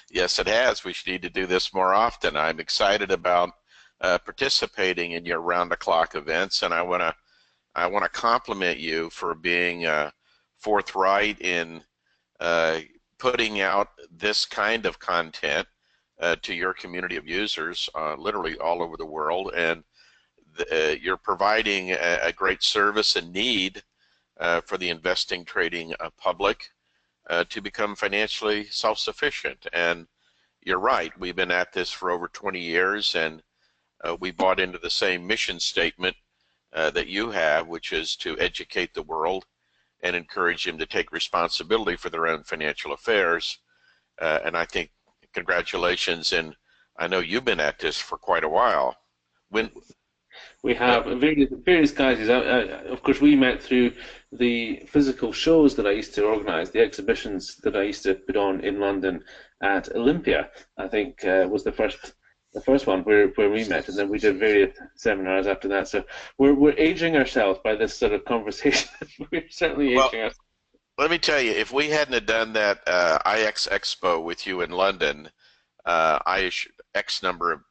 Yes, it has. We should need to do this more often. I'm excited about participating in your round-the-clock events, and I want to compliment you for being forthright in putting out this kind of content to your community of users, literally all over the world, and you're providing a great service and need for the investing, trading public to become financially self-sufficient. And you're right, we've been at this for over 20 years, and we bought into the same mission statement that you have, which is to educate the world and encourage them to take responsibility for their own financial affairs. and I think congratulations. And I know you've been at this for quite a while. When we have various guises. Of course, we met through the physical shows that I used to organise, the exhibitions that I used to put on in London at Olympia. I think was the first one where we met, and then we did various seminars after that. So we're aging ourselves by this sort of conversation. We're certainly aging ourselves. Let me tell you, if we hadn't have done that IX Expo with you in London, X number of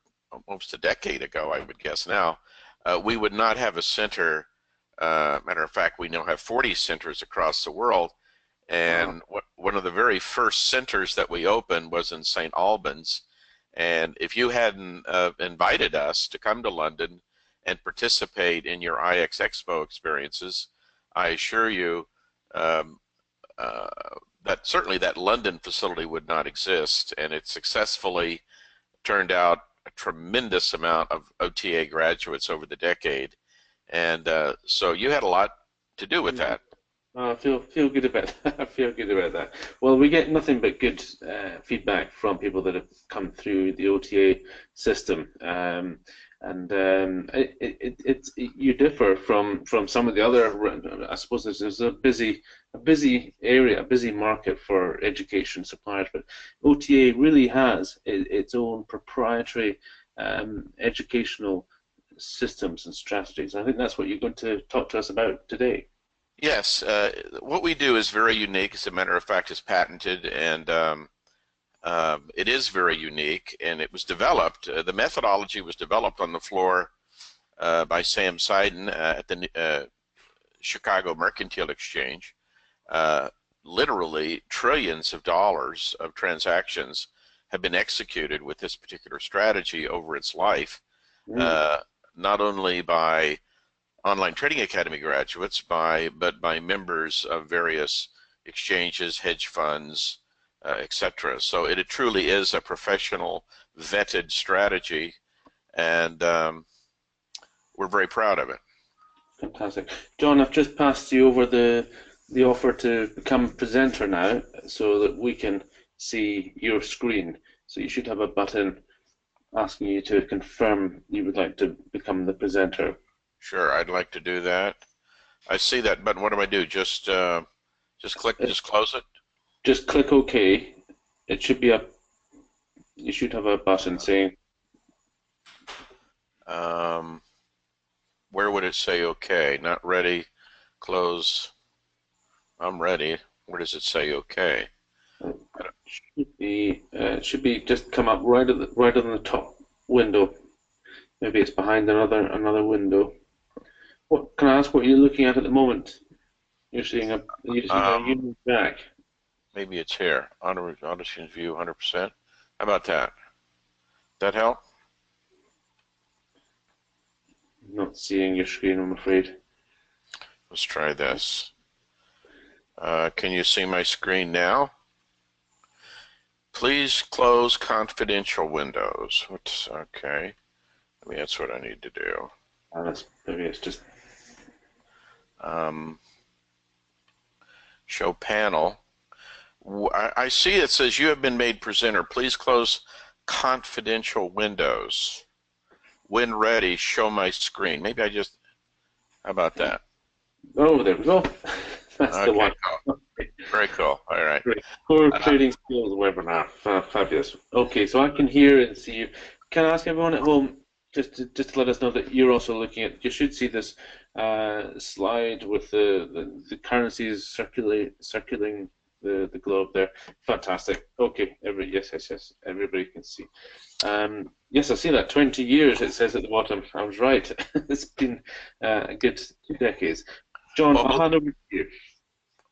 almost a decade ago, I would guess now, we would not have a center. Matter of fact, we now have 40 centers across the world, and one of the very first centers that we opened was in St. Albans. And if you hadn't invited us to come to London and participate in your IX Expo experiences, I assure you that certainly that London facility would not exist, and it successfully turned out a tremendous amount of OTA graduates over the decade, and so you had a lot to do with that. I feel good about that. I feel good about that. Well, we get nothing but good feedback from people that have come through the OTA system, and you differ from some of the other. I suppose there's a busy area, a busy market for education suppliers, but OTA really has its own proprietary educational systems and strategies. I think that's what you're going to talk to us about today. Yes, what we do is very unique. As a matter of fact, it's patented, and it is very unique, and it was developed. The methodology was developed on the floor by Sam Seiden at the Chicago Mercantile Exchange. Literally trillions of dollars of transactions have been executed with this particular strategy over its life, not only by Online Trading Academy graduates, but by members of various exchanges, hedge funds, etc. So it truly is a professional, vetted strategy, and we're very proud of it. Fantastic. John, I've just passed you over the offer to become a presenter now, so that we can see your screen. So you should have a button asking you to confirm you would like to become the presenter. Sure, I'd like to do that. I see that button. What do I do? Just click. Just close it. Just click OK. It should be up. You should have a button saying. Where would it say OK? Not ready. Close. I'm ready. Where does it say OK? It should be just come up right on the top window. Maybe it's behind another window. What can I ask? What you're looking at the moment? You're seeing a Union Jack. Maybe it's here. Auto view 100%. How about that? That help? I'm not seeing your screen, I'm afraid. Let's try this. Can you see my screen now? Please close confidential windows. Okay. I mean, that's what I need to do. Maybe it's just. Show panel. I see it says you have been made presenter. Please close confidential windows. When ready, show my screen. Maybe I just. How about that? Oh, there we go. That's okay, the one. Cool. Very cool. All right. Great. Core Trading Skills webinar. Fabulous. Okay, so I can hear and see you. Can I ask everyone at home just to let us know that you're also looking at? You should see this slide with the currencies circulating the globe there. Fantastic. Okay. Yes. Everybody can see. Yes, I see that. 20 years. It says at the bottom. I was right. It's been a good 2 decades. John, I'll hand over to you.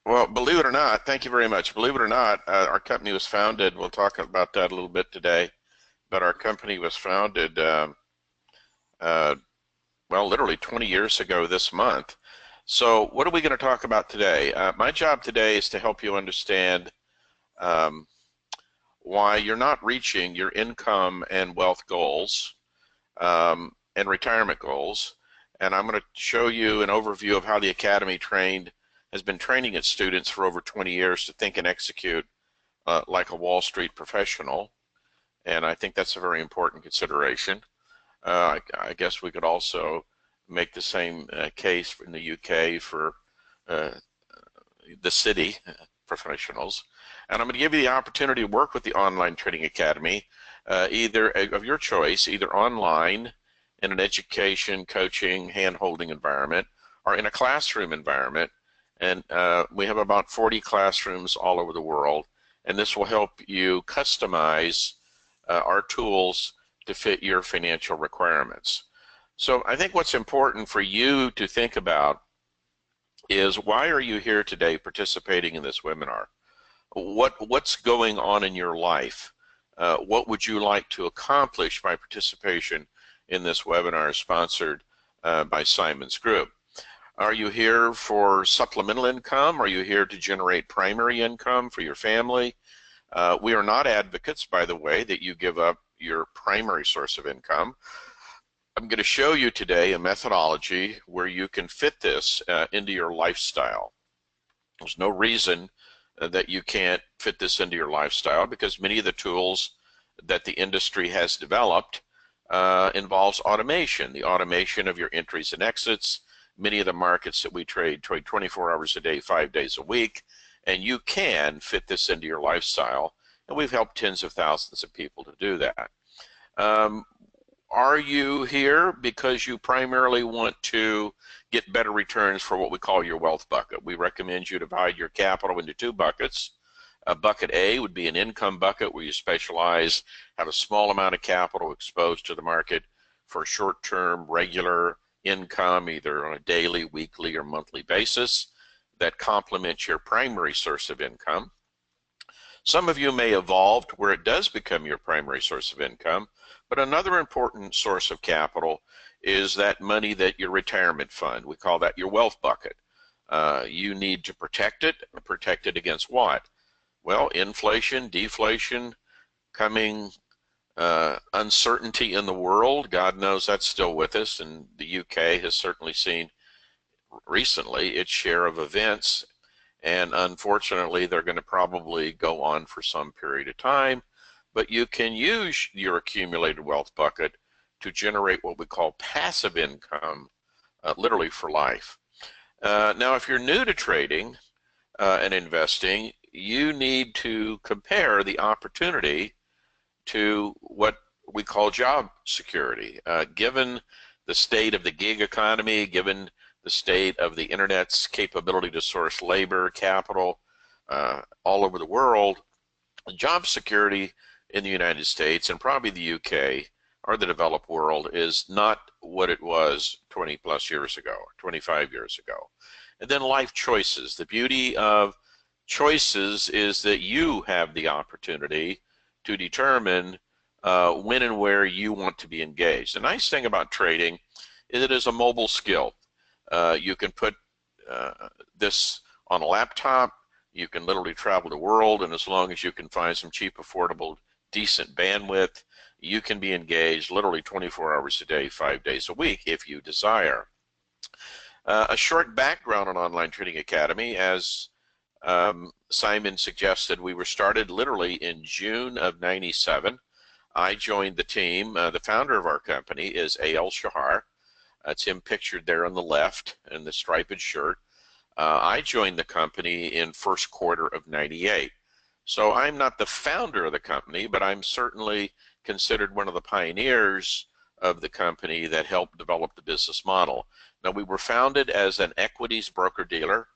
Well, believe it or not, thank you very much. Believe it or not, our company was founded, we'll talk about that a little bit today, but our company was founded, well, literally 20 years ago this month. So what are we going to talk about today? My job today is to help you understand why you're not reaching your income and wealth goals and retirement goals. And I'm going to show you an overview of how the Academy has been training its students for over 20 years to think and execute like a Wall Street professional, and I think that's a very important consideration. I guess we could also make the same case in the UK for the city professionals. And I'm going to give you the opportunity to work with the Online Trading Academy, either of your choice, either online in an education, coaching, hand-holding environment, or in a classroom environment. And we have about 40 classrooms all over the world, and this will help you customize our tools to fit your financial requirements. So I think what's important for you to think about is, why are you here today participating in this webinar? What's going on in your life? What would you like to accomplish by participation in this webinar sponsored by Simon's Group? Are you here for supplemental income? Are you here to generate primary income for your family? We are not advocates, by the way, that you give up your primary source of income. I'm going to show you today a methodology where you can fit this into your lifestyle. There's no reason that you can't fit this into your lifestyle, because many of the tools that the industry has developed involves automation, the automation of your entries and exits. Many of the markets that we trade 24 hours a day, 5 days a week, and you can fit this into your lifestyle, and we've helped tens of thousands of people to do that. Are you here because you primarily want to get better returns for what we call your wealth bucket? We recommend you divide your capital into 2 buckets. Bucket A would be an income bucket, where you specialize, have a small amount of capital exposed to the market for short-term, regular income, either on a daily, weekly, or monthly basis, that complements your primary source of income. Some of you may evolve to where it does become your primary source of income, but another important source of capital is that money that your retirement fund, we call that your wealth bucket. You need to protect it. Protect it against what? Well, inflation, deflation, coming uncertainty in the world. God knows that's still with us, and the UK has certainly seen recently its share of events, and unfortunately they're going to probably go on for some period of time. But you can use your accumulated wealth bucket to generate what we call passive income, literally for life. Now, if you're new to trading and investing, you need to compare the opportunity to what we call job security. Given the state of the gig economy, given the state of the internet's capability to source labor, capital all over the world, job security in the United States and probably the UK or the developed world is not what it was 20 plus years ago, 25 years ago. And then life choices. The beauty of choices is that you have the opportunity to determine when and where you want to be engaged. The nice thing about trading is it is a mobile skill. You can put this on a laptop. You can literally travel the world, and as long as you can find some cheap, affordable, decent bandwidth, you can be engaged literally 24 hours a day, 5 days a week if you desire. A short background on Online Trading Academy. As Simon suggested, we were started literally in June of '97. I joined the team. The founder of our company is A.L. Shahar. That's him pictured there on the left in the striped shirt. I joined the company in first quarter of '98. So I'm not the founder of the company, but I'm certainly considered one of the pioneers of the company that helped develop the business model. Now, we were founded as an equities broker-dealer.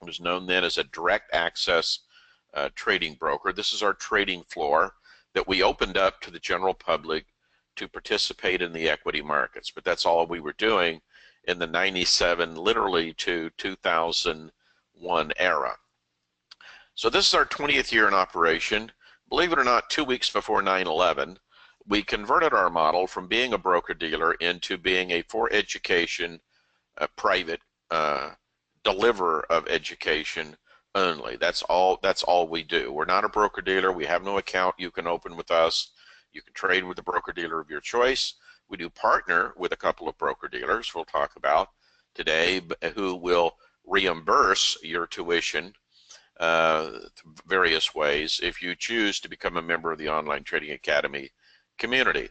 It was known then as a direct access trading broker. This is our trading floor that we opened up to the general public to participate in the equity markets. But that's all we were doing in the '97 literally to 2001 era. So this is our 20th year in operation. Believe it or not, 2 weeks before 9/11, we converted our model from being a broker-dealer into being a for education, private deliverer of education only. That's all we do. We're not a broker-dealer. We have no account you can open with us. You can trade with a broker-dealer of your choice. We do partner with a couple of broker-dealers we'll talk about today who will reimburse your tuition various ways if you choose to become a member of the Online Trading Academy community.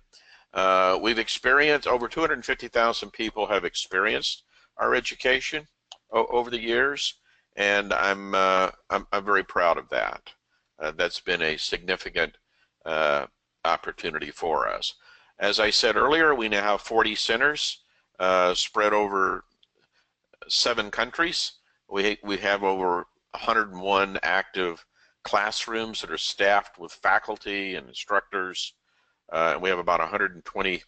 We've experienced, over 250,000 people have experienced our education over the years, and I'm very proud of that. That's been a significant opportunity for us. As I said earlier, we now have 40 centers spread over 7 countries. We have over 101 active classrooms that are staffed with faculty and instructors. We have about 120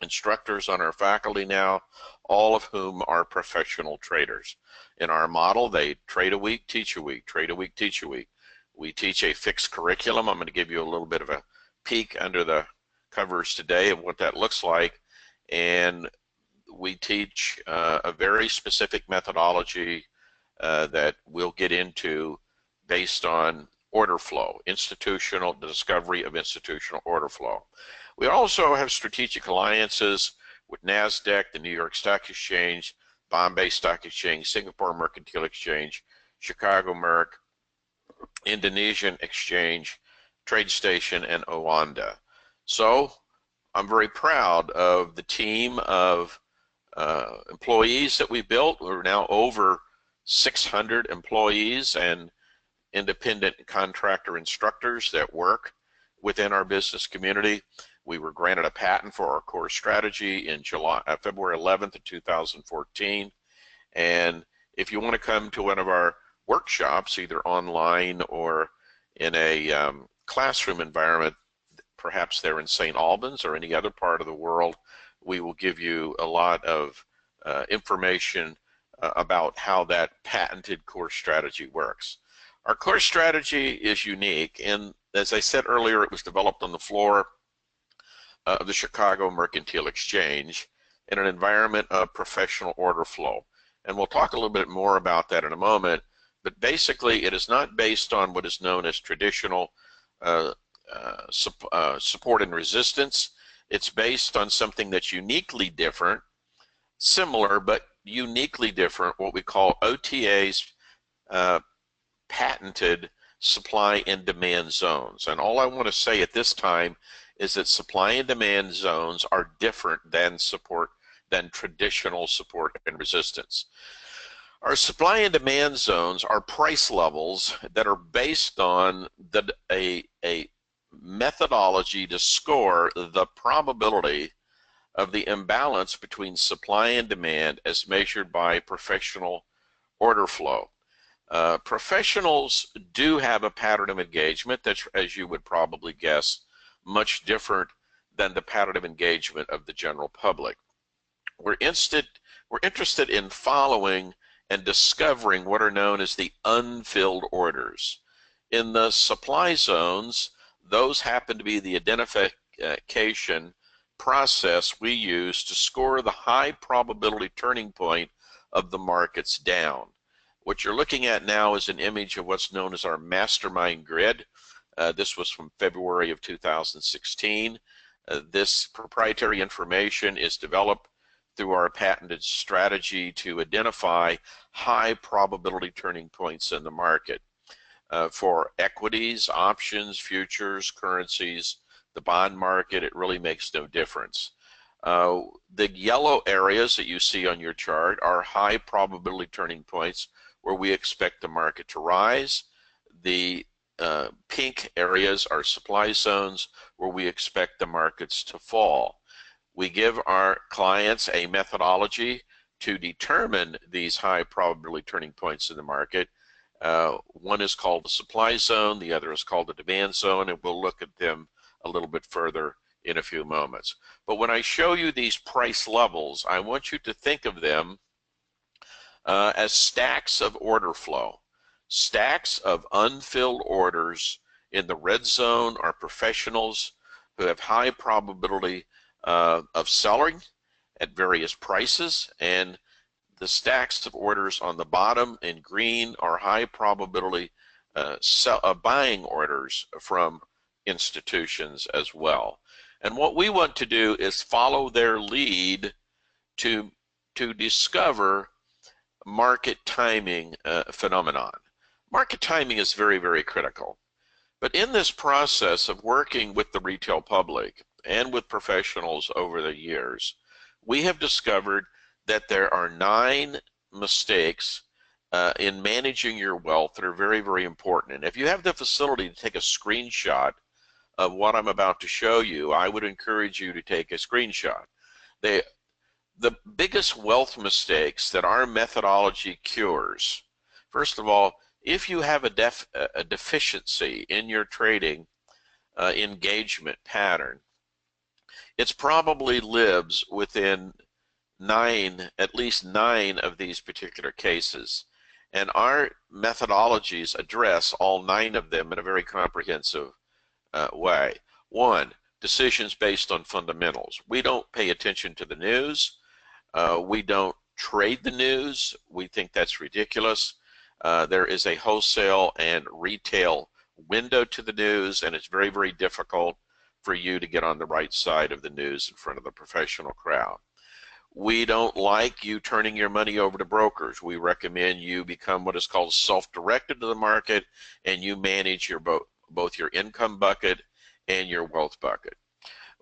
instructors on our faculty now, all of whom are professional traders. In our model, they trade a week, teach a week, trade a week, teach a week. We teach a fixed curriculum. I'm going to give you a little bit of a peek under the covers today of what that looks like. And we teach a very specific methodology that we'll get into based on order flow, the discovery of institutional order flow. We also have strategic alliances with NASDAQ, the New York Stock Exchange, Bombay Stock Exchange, Singapore Mercantile Exchange, Chicago Merc, Indonesian Exchange, TradeStation, and Oanda. So I'm very proud of the team of employees that we built. We're now over 600 employees and independent contractor instructors that work within our business community. We were granted a patent for our core strategy in February 11th of 2014. And if you want to come to one of our workshops, either online or in a classroom environment, perhaps they're in St. Albans or any other part of the world, we will give you a lot of information about how that patented core strategy works. Our core strategy is unique, and as I said earlier, it was developed on the floor of the Chicago Mercantile Exchange in an environment of professional order flow. And we'll talk a little bit more about that in a moment, but basically it is not based on what is known as traditional support and resistance. It's based on something that's uniquely different, similar but uniquely different, what we call OTA's patented supply and demand zones. And all I want to say at this time is that supply and demand zones are different than traditional support and resistance. Our supply and demand zones are price levels that are based on a methodology to score the probability of the imbalance between supply and demand as measured by professional order flow. Professionals do have a pattern of engagement that's, as you would probably guess, much different than the pattern of engagement of the general public. We're interested in following and discovering what are known as the unfilled orders. In the supply zones, those happen to be the identification process we use to score the high probability turning point of the markets down. What you're looking at now is an image of what's known as our mastermind grid. This was from February of 2016. This proprietary information is developed through our patented strategy to identify high probability turning points in the market. For equities, options, futures, currencies, the bond market, it really makes no difference. The yellow areas that you see on your chart are high probability turning points where we expect the market to rise. The pink areas are supply zones where we expect the markets to fall. We give our clients a methodology to determine these high probability turning points in the market. One is called the supply zone, the other is called the demand zone, and we'll look at them a little bit further in a few moments. But when I show you these price levels, I want you to think of them as stacks of order flow. Stacks of unfilled orders. In the red zone are professionals who have high probability of selling at various prices, and the stacks of orders on the bottom in green are high probability buying orders from institutions as well. And what we want to do is follow their lead to discover market timing phenomenon. Market timing is very, very critical. But in this process of working with the retail public and with professionals over the years, we have discovered that there are 9 mistakes in managing your wealth that are very, very important. And if you have the facility to take a screenshot of what I'm about to show you, I would encourage you to take a screenshot. The biggest wealth mistakes that our methodology cures, first of all, if you have a deficiency in your trading engagement pattern, it probably lives within at least nine of these particular cases. And our methodologies address all 9 of them in a very comprehensive way. 1, decisions based on fundamentals. We don't pay attention to the news. We don't trade the news. We think that's ridiculous. There is a wholesale and retail window to the news, and it's very, very difficult for you to get on the right side of the news in front of the professional crowd. We don't like you turning your money over to brokers. We recommend you become what is called self-directed to the market, and you manage your both your income bucket and your wealth bucket.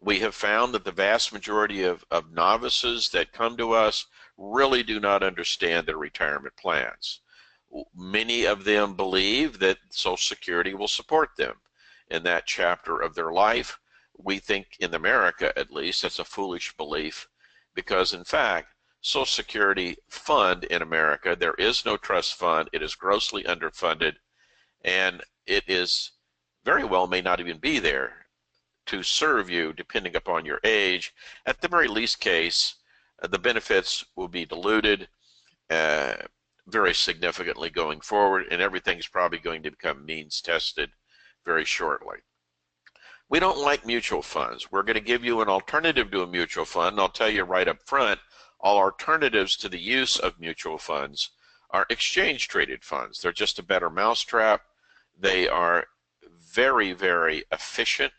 We have found that the vast majority of novices that come to us really do not understand their retirement plans. Many of them believe that Social Security will support them in that chapter of their life. We think in America, at least, that's a foolish belief, because in fact, Social Security fund in America, there is no trust fund. It is grossly underfunded, and it is very well may not even be there to serve you depending upon your age. At the very least case, the benefits will be diluted very significantly going forward, and everything's probably going to become means tested very shortly. We don't like mutual funds. We're going to give you an alternative to a mutual fund, and I'll tell you right up front, all alternatives to the use of mutual funds are exchange traded funds. They're just a better mousetrap. They are very, very efficient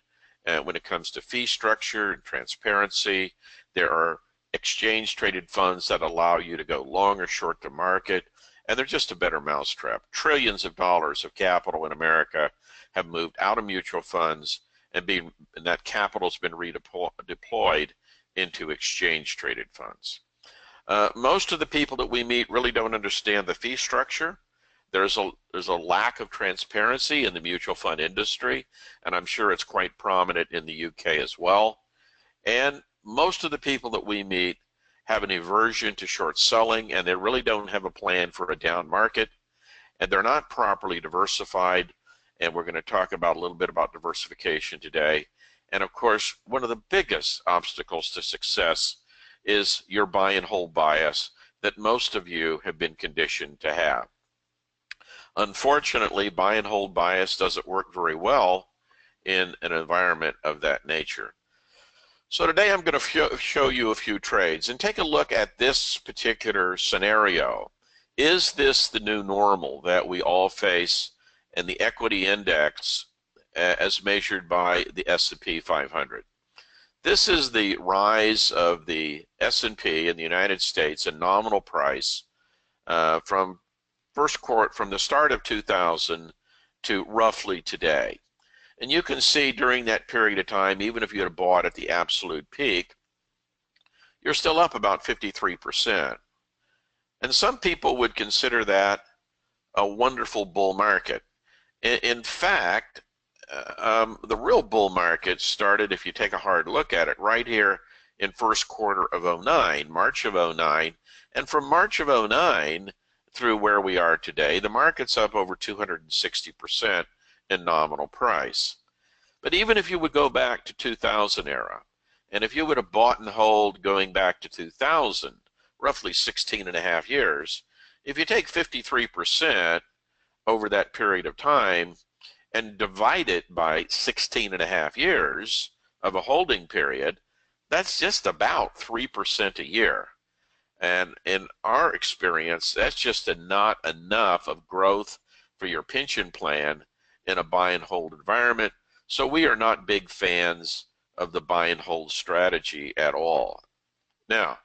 when it comes to fee structure and transparency. There are exchange traded funds that allow you to go long or short to market, and they're just a better mousetrap. Trillions of dollars of capital in America have moved out of mutual funds, and that capital has been redeployed into exchange traded funds. Most of the people that we meet really don't understand the fee structure. There's a lack of transparency in the mutual fund industry, and I'm sure it's quite prominent in the UK as well. And most of the people that we meet have an aversion to short selling, and they really don't have a plan for a down market, and they're not properly diversified. And we're going to talk about a little bit about diversification today. And of course, one of the biggest obstacles to success is your buy and hold bias that most of you have been conditioned to have. Unfortunately, buy and hold bias doesn't work very well in an environment of that nature. So today I'm going to show you a few trades and take a look at this particular scenario. Is this the new normal that we all face in the equity index as measured by the S&P 500? This is the rise of the S&P in the United States in nominal price from the start of 2000 to roughly today. And you can see during that period of time, even if you had bought at the absolute peak, you're still up about 53%. And some people would consider that a wonderful bull market. In fact, the real bull market started, if you take a hard look at it, right here in first quarter of 09, March of 09. And from March of 09 through where we are today, the market's up over 260% in nominal price. But even if you would go back to 2000 era, and if you would have bought and hold going back to 2000, roughly 16 and a half years, if you take 53% over that period of time and divide it by 16 and a half years of a holding period, that's just about 3% a year. And in our experience, that's just not enough of growth for your pension plan in a buy and hold environment. So we are not big fans of the buy and hold strategy at all. Now,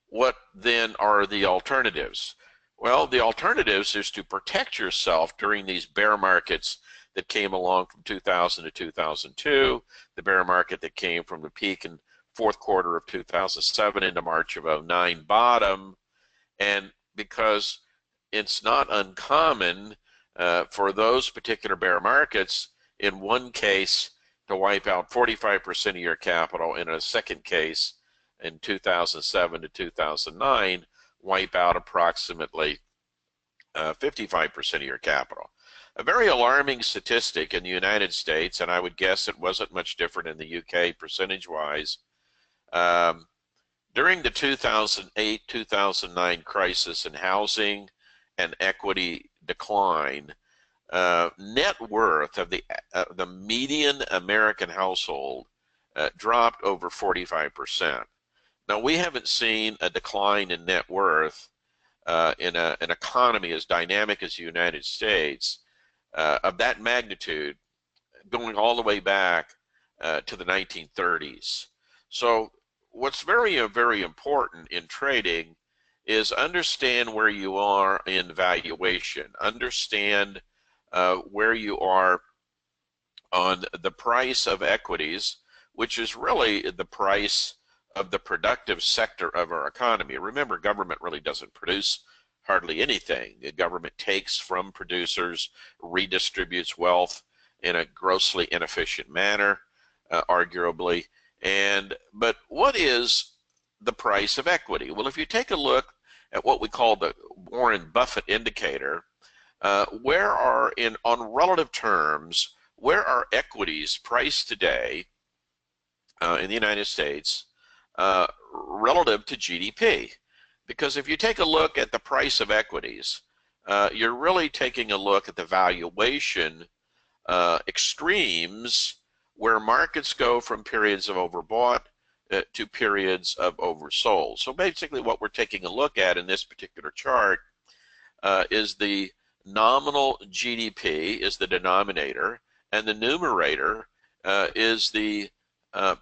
what then are the alternatives? Well, the alternatives is to protect yourself during these bear markets that came along from 2000 to 2002, the bear market that came from the peak in fourth quarter of 2007 into March of 2009 bottom. And because it's not uncommon for those particular bear markets, in one case, to wipe out 45% of your capital, in a second case, in 2007 to 2009, wipe out approximately 55% of your capital. A very alarming statistic in the United States, and I would guess it wasn't much different in the UK percentage-wise. During the 2008-2009 crisis in housing and equity decline, net worth of the median American household dropped over 45%. Now, we haven't seen a decline in net worth in an economy as dynamic as the United States of that magnitude going all the way back to the 1930s. So what's very, very important in trading is understand where you are in valuation, understand where you are on the price of equities, which is really the price of the productive sector of our economy. Remember, government really doesn't produce hardly anything. The government takes from producers, redistributes wealth in a grossly inefficient manner, arguably. But what is the price of equity? Well, if you take a look at what we call the Warren Buffett indicator, on relative terms, where are equities priced today in the United States relative to GDP? Because if you take a look at the price of equities, you're really taking a look at the valuation extremes where markets go from periods of overbought to periods of oversold. So basically what we're taking a look at in this particular chart is the nominal GDP is the denominator, and the numerator is the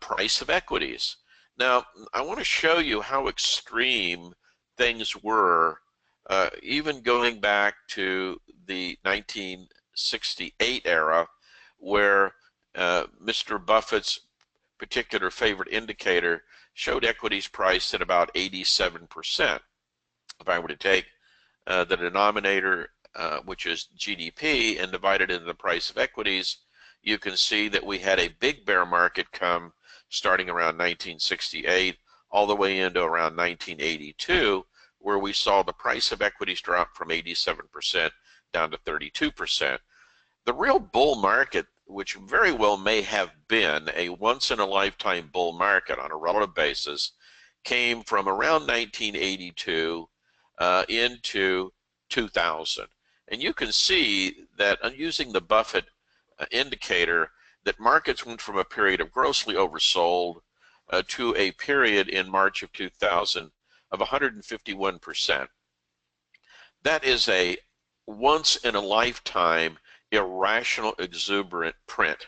price of equities. Now, I want to show you how extreme things were, even going back to the 1968 era, where Mr. Buffett's particular favorite indicator showed equities priced at about 87%. If I were to take the denominator, which is GDP, and divide it into the price of equities, you can see that we had a big bear market come starting around 1968 all the way into around 1982, where we saw the price of equities drop from 87% down to 32%. The real bull market, which very well may have been a once-in-a-lifetime bull market on a relative basis, came from around 1982 into 2000. And you can see that using the Buffett indicator, that markets went from a period of grossly oversold to a period in March of 2000 of 151%. That is a once-in-a-lifetime irrational, exuberant print,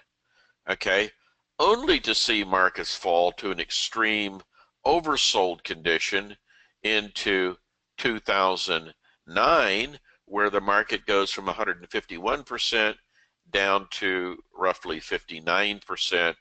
okay? Only to see markets fall to an extreme oversold condition into 2009, where the market goes from 151% down to roughly 59%.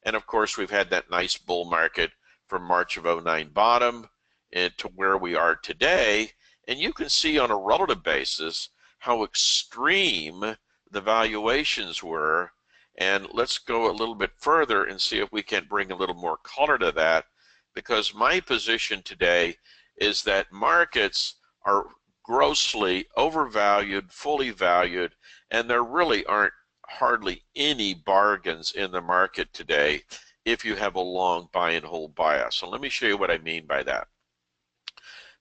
And of course, we've had that nice bull market from March of 2009 bottom to where we are today. And you can see on a relative basis how extreme the valuations were. And let's go a little bit further and see if we can bring a little more color to that, because my position today is that markets are grossly overvalued, fully valued, and there really aren't hardly any bargains in the market today if you have a long buy and hold bias. So let me show you what I mean by that.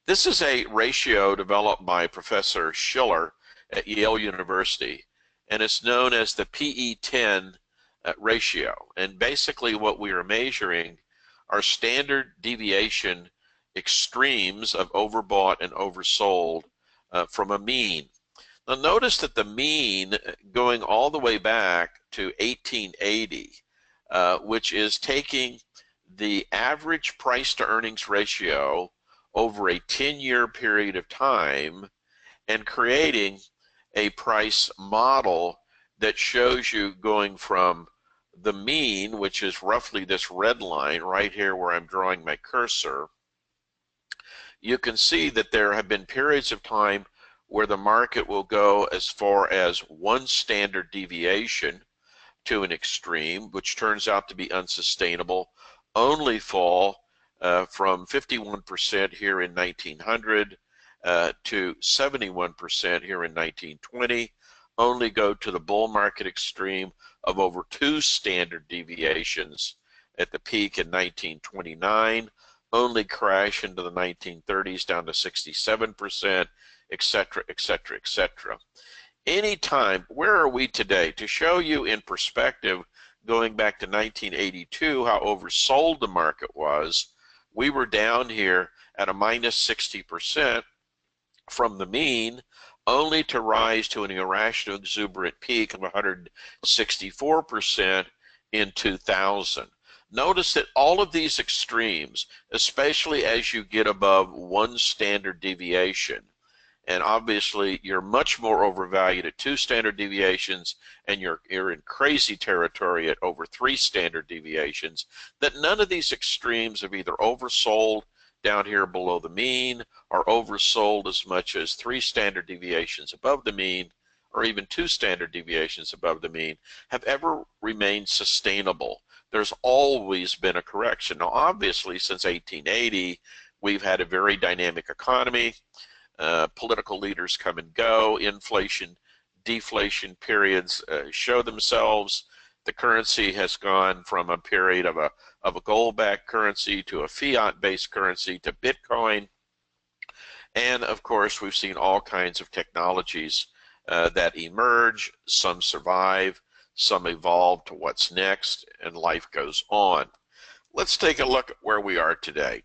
This is a ratio developed by Professor Schiller at Yale University, and it's known as the PE10 ratio. And basically what we are measuring are standard deviation extremes of overbought and oversold from a mean. Now notice that the mean going all the way back to 1880, which is taking the average price to earnings ratio over a 10-year period of time and creating a price model that shows you going from the mean, which is roughly this red line right here where I'm drawing my cursor. You can see that there have been periods of time where the market will go as far as one standard deviation to an extreme, which turns out to be unsustainable, only fall from 51% here in 1900 to 71% here in 1920, only go to the bull market extreme of over 2 standard deviations at the peak in 1929, only crash into the 1930s down to 67%, etc., etc., etc. Anytime, where are we today? To show you in perspective, going back to 1982, how oversold the market was, we were down here at a minus 60% from the mean, only to rise to an irrational exuberant peak of 164% in 2000. Notice that all of these extremes, especially as you get above 1 standard deviation, and obviously you're much more overvalued at 2 standard deviations, and you're in crazy territory at over 3 standard deviations, that none of these extremes have either oversold down here below the mean or oversold as much as 3 standard deviations above the mean, or even 2 standard deviations above the mean, have ever remained sustainable. There's always been a correction. Now, obviously, since 1880, we've had a very dynamic economy. Political leaders come and go. Inflation, deflation periods show themselves. The currency has gone from a period of a gold-backed currency to a fiat-based currency to Bitcoin. And, of course, we've seen all kinds of technologies that emerge. Some survive. Some evolve to what's next, and life goes on. Let's take a look at where we are today.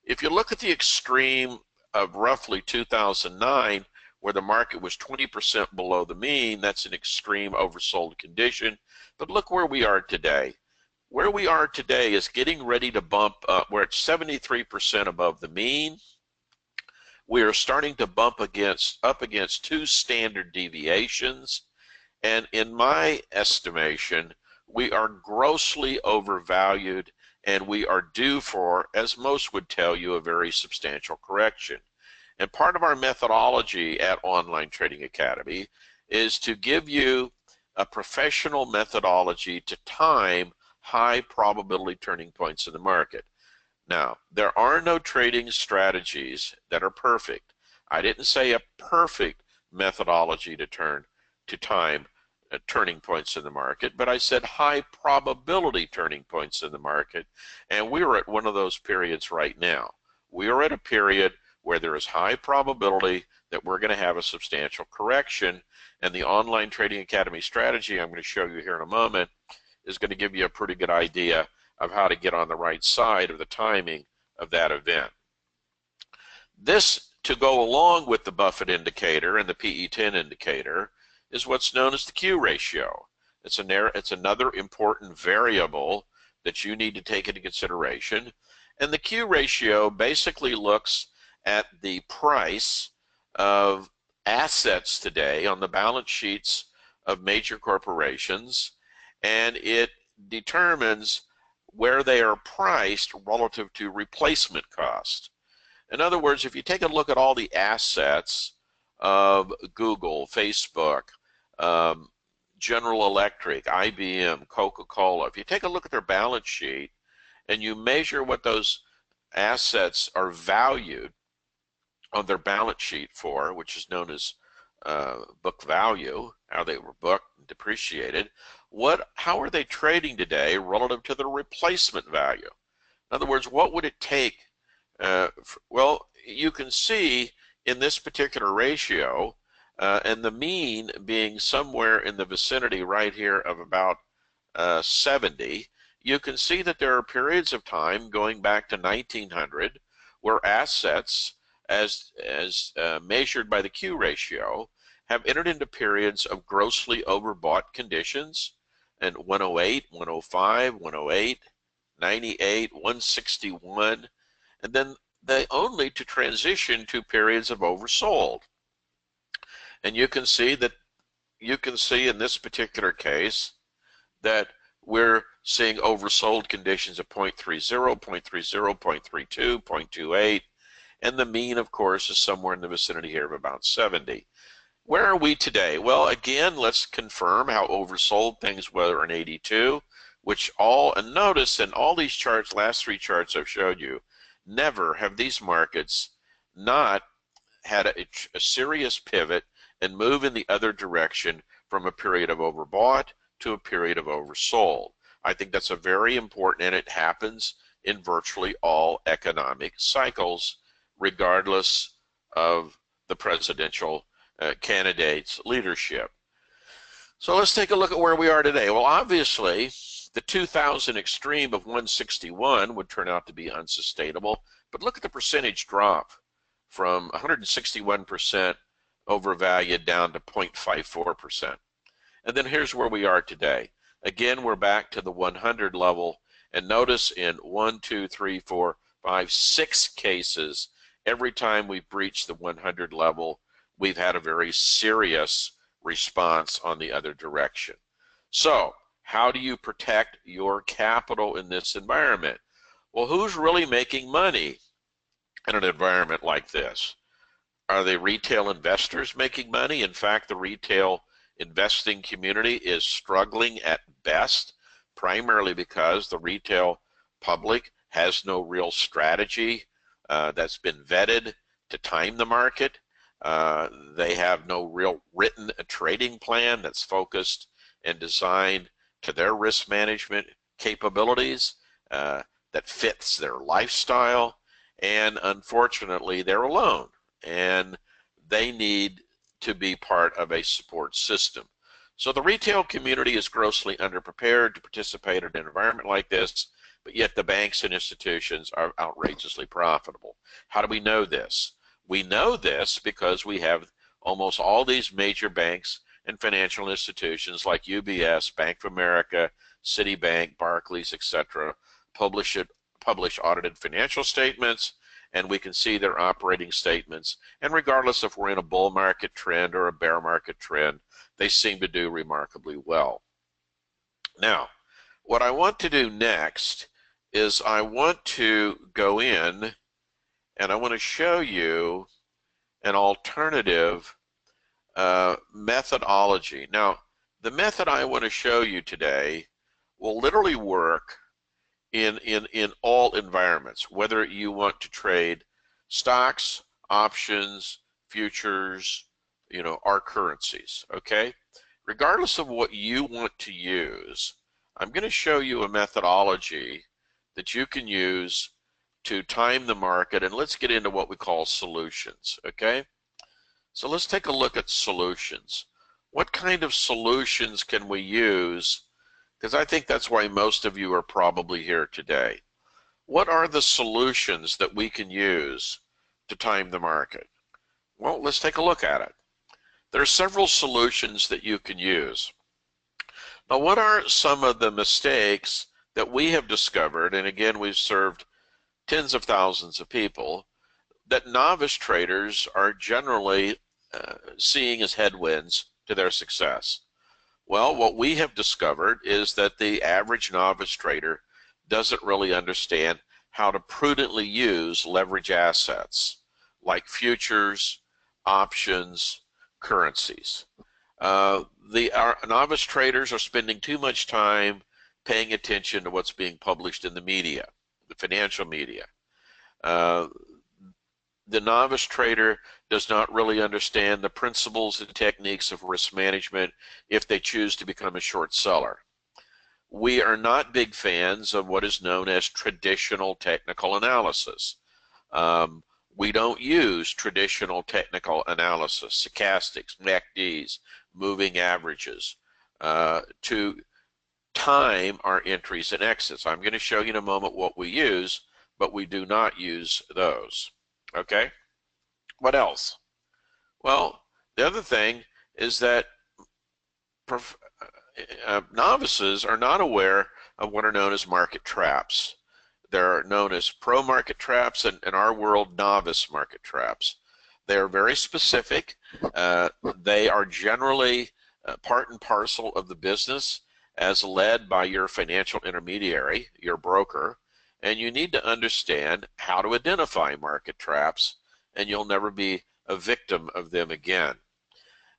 If you look at the extreme of roughly 2009, where the market was 20% below the mean, that's an extreme oversold condition. But look where we are today. Where we are today is getting ready to bump up. We're at 73% above the mean. We are starting to bump up against 2 standard deviations. And in my estimation, we are grossly overvalued, and we are due for, as most would tell you, a very substantial correction. And part of our methodology at Online Trading Academy is to give you a professional methodology to time high probability turning points in the market. Now, there are no trading strategies that are perfect. I didn't say a perfect methodology to time turning points in the market, but I said high probability turning points in the market, and we're at one of those periods right now. We are at a period where there is high probability that we're going to have a substantial correction, and the Online Trading Academy strategy I'm going to show you here in a moment is going to give you a pretty good idea of how to get on the right side of the timing of that event. This, to go along with the Buffett indicator and the PE10 indicator, is what's known as the Q ratio. It's another important variable that you need to take into consideration. And the Q ratio basically looks at the price of assets today on the balance sheets of major corporations, and it determines where they are priced relative to replacement cost. In other words, if you take a look at all the assets of Google, Facebook, General Electric, IBM, Coca-Cola, if you take a look at their balance sheet and you measure what those assets are valued on their balance sheet for, which is known as book value, how they were booked and depreciated, how are they trading today relative to the replacement value? In other words, what would it take? Well, you can see in this particular ratio, and the mean being somewhere in the vicinity right here of about 70, you can see that there are periods of time going back to 1900 where assets, as measured by the Q ratio, have entered into periods of grossly overbought conditions, and 108, 105, 108, 98, 161, and then they only to transition to periods of oversold. And you can see in this particular case that we're seeing oversold conditions of 0.30, 0.30, 0.32, 0.28, and the mean, of course, is somewhere in the vicinity here of about 70. Where are we today? Well, again, let's confirm how oversold things were in 82, and notice in all these charts, last three charts I've showed you, never have these markets not had a serious pivot and move in the other direction from a period of overbought to a period of oversold. I think that's a very important, and it happens in virtually all economic cycles, regardless of the presidential candidate's leadership. So let's take a look at where we are today. Well, obviously, the 2000 extreme of 161 would turn out to be unsustainable, but look at the percentage drop from 161% overvalued down to 0.54%. And then here's where we are today. Again, we're back to the 100 level, and notice in 1, 2, 3, 4, 5, 6 cases, every time we've breached the 100 level, we've had a very serious response on the other direction. So, how do you protect your capital in this environment? Well, who's really making money in an environment like this? Are the retail investors making money? In fact, the retail investing community is struggling at best, primarily because the retail public has no real strategy that's been vetted to time the market. They have no real written trading plan that's focused and designed to their risk management capabilities that fits their lifestyle, and unfortunately they're alone, and they need to be part of a support system. So the retail community is grossly underprepared to participate in an environment like this, but yet the banks and institutions are outrageously profitable. How do we know this? We know this because we have almost all these major banks and financial institutions like UBS, Bank of America, Citibank, Barclays, etc., publish audited financial statements, and we can see their operating statements. And regardless if we're in a bull market trend or a bear market trend, they seem to do remarkably well. Now, what I want to do next is I want to go in and I want to show you an alternative methodology. Now, the method I want to show you today will literally work in all environments, whether you want to trade stocks, options, futures, or currencies, okay? Regardless of what you want to use, I'm going to show you a methodology that you can use to time the market, and let's get into what we call solutions, okay? So let's take a look at solutions. What kind of solutions can we use? Because I think that's why most of you are probably here today. What are the solutions that we can use to time the market? Well, let's take a look at it. There are several solutions that you can use. Now, what are some of the mistakes that we have discovered, and again, we've served tens of thousands of people, that novice traders are generally seeing as headwinds to their success? Well, what we have discovered is that the average novice trader doesn't really understand how to prudently use leverage assets like futures, options, currencies. Our novice traders are spending too much time paying attention to what's being published in the media, the financial media. The novice trader does not really understand the principles and techniques of risk management if they choose to become a short seller. We are not big fans of what is known as traditional technical analysis. We don't use traditional technical analysis, stochastics, MACDs, moving averages, to time our entries and exits. I'm going to show you in a moment what we use, but we do not use those. Okay? What else? Well, the other thing is that novices are not aware of what are known as market traps. They're known as pro-market traps and in our world, novice market traps. They are very specific. They are generally part and parcel of the business as led by your financial intermediary, your broker, and you need to understand how to identify market traps, and you'll never be a victim of them again.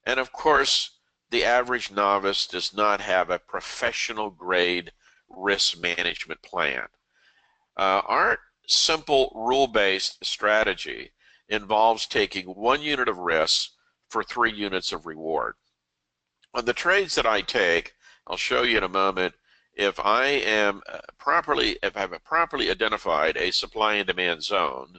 And of course, the average novice does not have a professional grade risk management plan. Our simple rule-based strategy involves taking 1 unit of risk for 3 units of reward. On the trades that I take, I'll show you in a moment, if I have properly identified a supply and demand zone,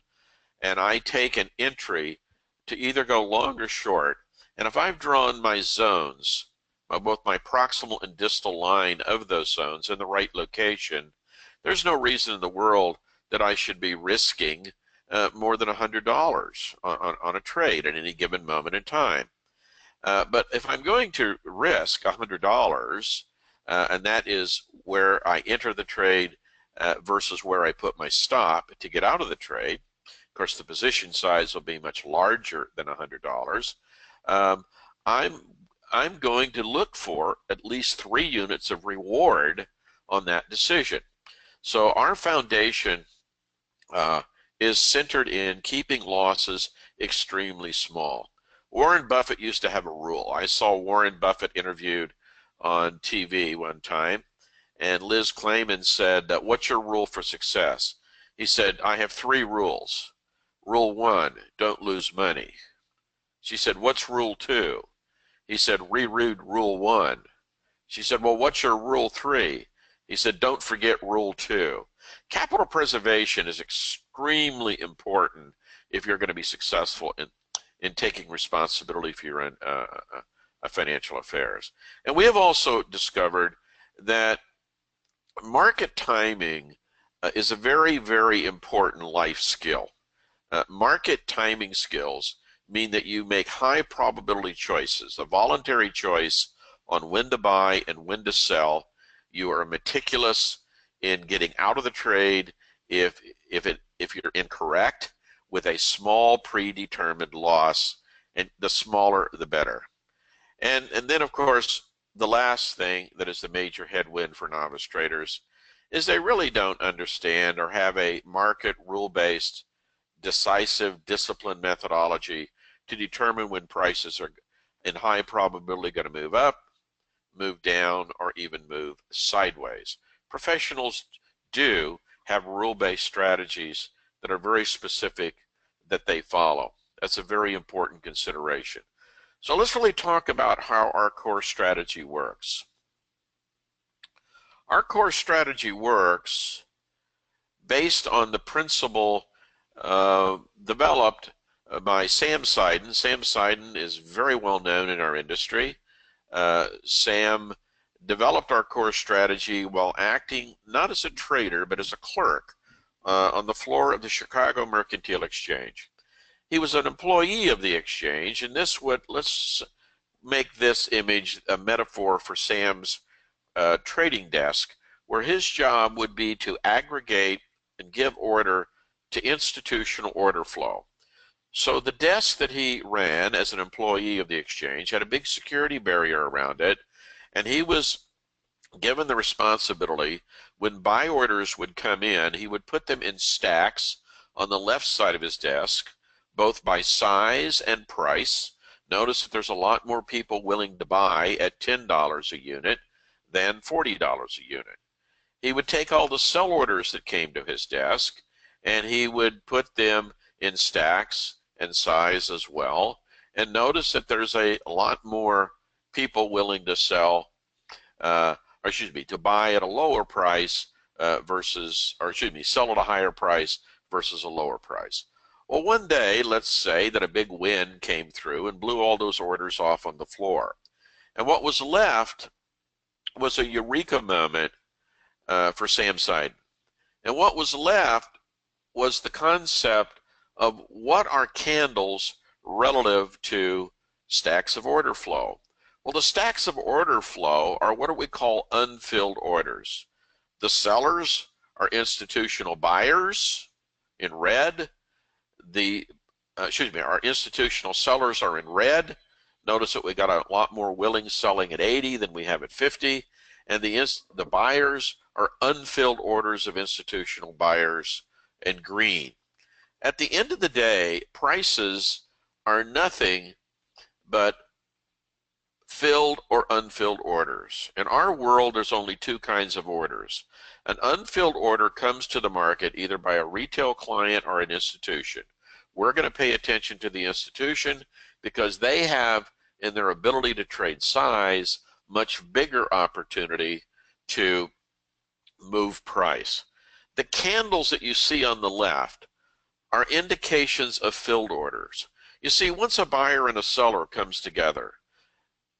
and I take an entry to either go long or short, and if I've drawn my zones, both my proximal and distal line of those zones in the right location, there's no reason in the world that I should be risking more than $100 on a trade at any given moment in time. But if I'm going to risk $100, and that is where I enter the trade versus where I put my stop to get out of the trade, of course the position size will be much larger than $100, I'm going to look for at least 3 units of reward on that decision. So our foundation is centered in keeping losses extremely small. Warren Buffett used to have a rule. I saw Warren Buffett interviewed on TV one time, and Liz Clayman said, "What's your rule for success?" He said, "I have 3 rules. Rule 1, don't lose money." She said, "What's rule 2?" He said, "Reread rule 1." She said, "Well, what's your rule 3?" He said, "Don't forget rule 2." Capital preservation is extremely important if you're going to be successful in taking responsibility for your own financial affairs. And we have also discovered that market timing is a very, very important life skill. Market timing skills mean that you make high probability choices, a voluntary choice on when to buy and when to sell. You are meticulous in getting out of the trade if you're incorrect, with a small predetermined loss, and the smaller the better. And then of course the last thing that is the major headwind for novice traders is they really don't understand or have a market rule-based decisive disciplined methodology to determine when prices are in high probability going to move up, move down, or even move sideways. Professionals do have rule-based strategies that are very specific that they follow. That's a very important consideration. So let's really talk about how our core strategy works. Our core strategy works based on the principle developed by Sam Seiden. Sam Seiden is very well known in our industry. Sam developed our core strategy while acting not as a trader but as a clerk on the floor of the Chicago Mercantile Exchange. He was an employee of the exchange, and let's make this image a metaphor for Sam's trading desk, where his job would be to aggregate and give order to institutional order flow. So the desk that he ran as an employee of the exchange had a big security barrier around it, and he was given the responsibility, when buy orders would come in, he would put them in stacks on the left side of his desk, both by size and price. Notice that there's a lot more people willing to buy at $10 a unit than $40 a unit. He would take all the sell orders that came to his desk, and he would put them in stacks and size as well. And notice that there's a lot more people willing to sell, to buy at a lower price sell at a higher price versus a lower price. Well, one day, let's say that a big wind came through and blew all those orders off on the floor. And what was left was a eureka moment for Sam Seiden. And what was left was the concept of what are candles relative to stacks of order flow. Well, the stacks of order flow are what we call unfilled orders. The sellers are institutional buyers in red. The our institutional sellers are in red. Notice that we got a lot more willing selling at 80 than we have at 50, and the buyers are unfilled orders of institutional buyers in green. At the end of the day, prices are nothing but filled or unfilled orders. In our world, there's only two kinds of orders. An unfilled order comes to the market either by a retail client or an institution. We're going to pay attention to the institution because they have, in their ability to trade size, much bigger opportunity to move price. The candles that you see on the left are indications of filled orders. You see, once a buyer and a seller comes together,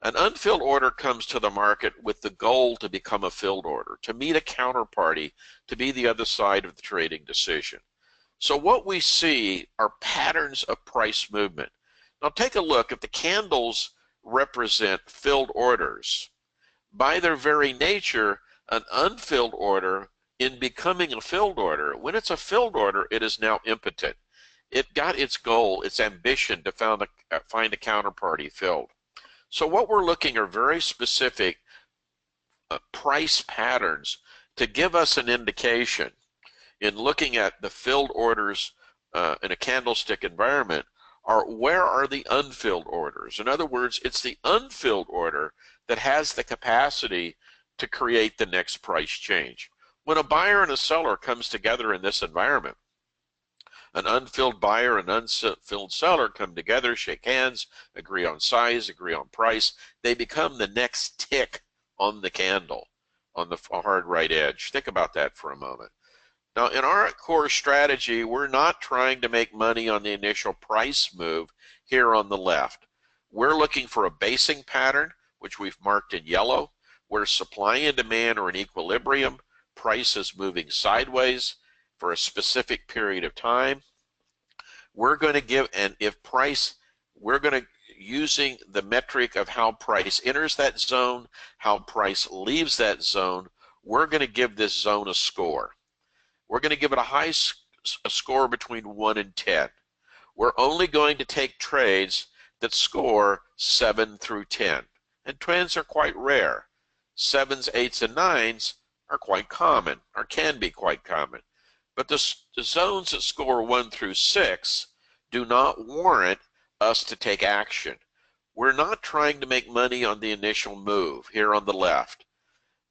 an unfilled order comes to the market with the goal to become a filled order, to meet a counterparty, to be the other side of the trading decision. So what we see are patterns of price movement. Now take a look. If the candles represent filled orders, by their very nature, an unfilled order in becoming a filled order, when it's a filled order, it is now impotent. It got its goal, its ambition to find a counterparty filled. So what we're looking are very specific price patterns to give us an indication in looking at the filled orders in a candlestick environment are where are the unfilled orders. In other words, it's the unfilled order that has the capacity to create the next price change. When a buyer and a seller comes together in this environment, an unfilled buyer and unfilled seller come together, shake hands, agree on size, agree on price. They become the next tick on the candle, on the hard right edge. Think about that for a moment. Now, in our core strategy, we're not trying to make money on the initial price move here on the left. We're looking for a basing pattern, which we've marked in yellow, where supply and demand are in equilibrium, price is moving sideways for a specific period of time. We're going to give, and if price, we're going to, using the metric of how price enters that zone, how price leaves that zone, we're going to give this zone a score. We're going to give it a score between 1 and 10. We're only going to take trades that score 7 through 10. And 10s are quite rare. 7s, 8s, and 9s are quite common, or can be quite common. But the zones that score 1 through 6 do not warrant us to take action. We're not trying to make money on the initial move here on the left.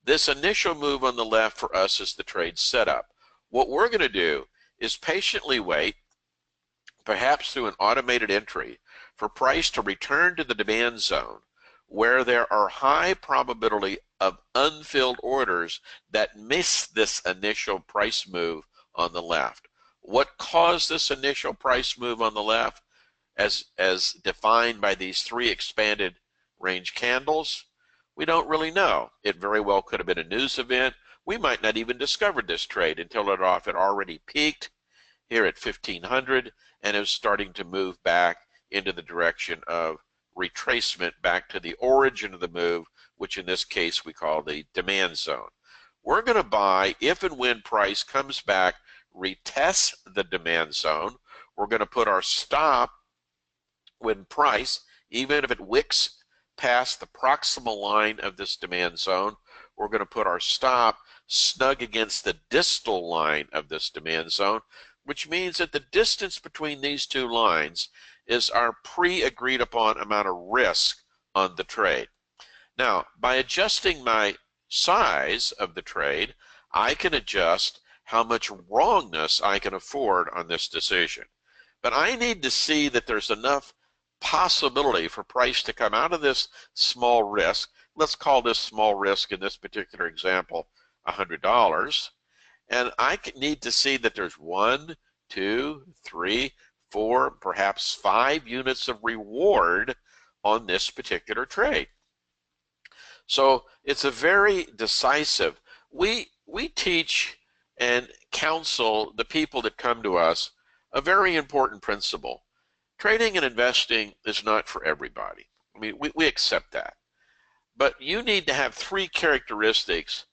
This initial move on the left for us is the trade setup. What we're going to do is patiently wait, perhaps through an automated entry, for price to return to the demand zone where there are high probability of unfilled orders that miss this initial price move on the left. What caused this initial price move on the left, as defined by these 3 expanded range candles? We don't really know. It very well could have been a news event. We might not even discovered this trade until it had already peaked here at 1500 and is starting to move back into the direction of retracement back to the origin of the move, which in this case we call the demand zone. We're going to buy if and when price comes back, retests the demand zone. We're going to put our stop when price, even if it wicks past the proximal line of this demand zone, we're going to put our stop snug against the distal line of this demand zone, which means that the distance between these two lines is our pre-agreed upon amount of risk on the trade. Now, by adjusting my size of the trade, I can adjust how much wrongness I can afford on this decision. But I need to see that there's enough possibility for price to come out of this small risk. Let's call this small risk in this particular example $100. And I need to see that there's 1, 2, 3, 4, perhaps 5 units of reward on this particular trade. So it's a very decisive. We teach and counsel the people that come to us a very important principle. Trading and investing is not for everybody. I mean, we accept that. But you need to have 3 characteristics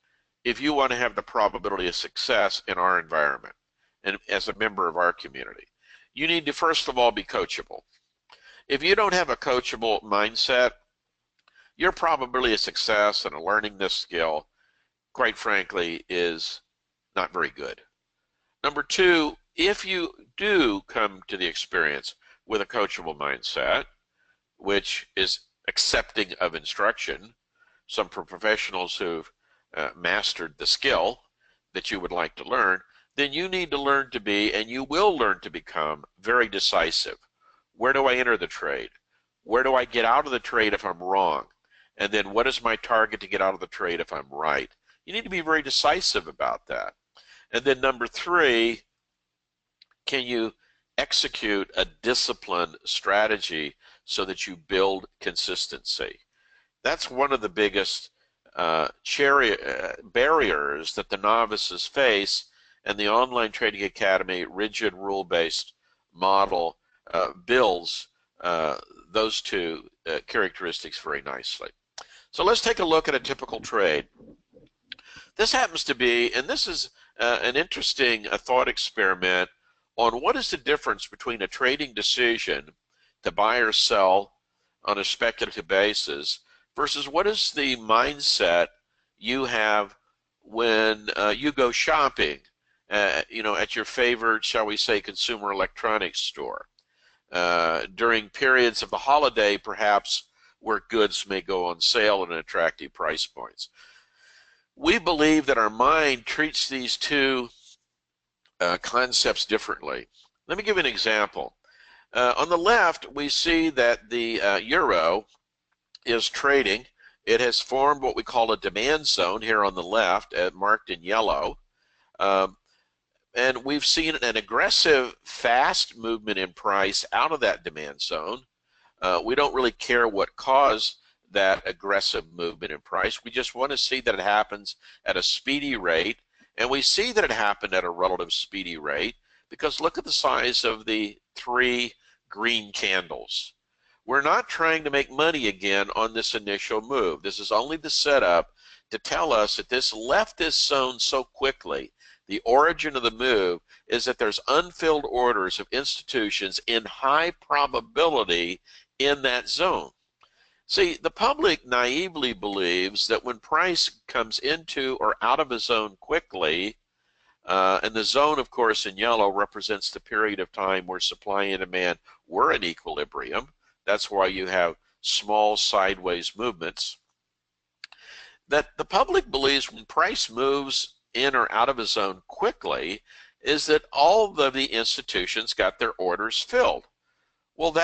if you want to have the probability of success in our environment and as a member of our community. you need to first of all be coachable. If you don't have a coachable mindset, your probability of success in learning this skill, quite frankly, is not very good. Number two, if you do come to the experience with a coachable mindset, which is accepting of instruction, some professionals who've mastered the skill that you would like to learn, then you need to learn to be, and you will learn to become, very decisive. Where do I enter the trade? Where do I get out of the trade if I'm wrong? And then what is my target to get out of the trade if I'm right? You need to be very decisive about that. And then number three, can you execute a disciplined strategy so that you build consistency? That's one of the biggest barriers that the novices face, and the Online Trading Academy rigid rule-based model builds those two characteristics very nicely. So let's take a look at a typical trade. This happens to be, and this is an interesting thought experiment on what is the difference between a trading decision to buy or sell on a speculative basis versus what is the mindset you have when you go shopping, you know, at your favorite, shall we say, consumer electronics store. During periods of the holiday, perhaps, where goods may go on sale at an attractive price points. We believe that our mind treats these two concepts differently. Let me give you an example. On the left, we see that the euro is trading. It has formed what we call a demand zone here on the left, marked in yellow. And we've seen an aggressive, fast movement in price out of that demand zone. We don't really care what caused that aggressive movement in price. We just want to see that it happens at a speedy rate. And we see that it happened at a relative speedy rate because look at the size of the three green candles. We're not trying to make money again on this initial move. This is only the setup to tell us that this left this zone so quickly. The origin of the move is that there's unfilled orders of institutions in high probability in that zone. See, the public naively believes that when price comes into or out of a zone quickly, and the zone, of course, in yellow represents the period of time where supply and demand were in equilibrium. That's why you have small sideways movements. That the public believes when price moves in or out of a zone quickly is that all of the institutions got their orders filled. Well,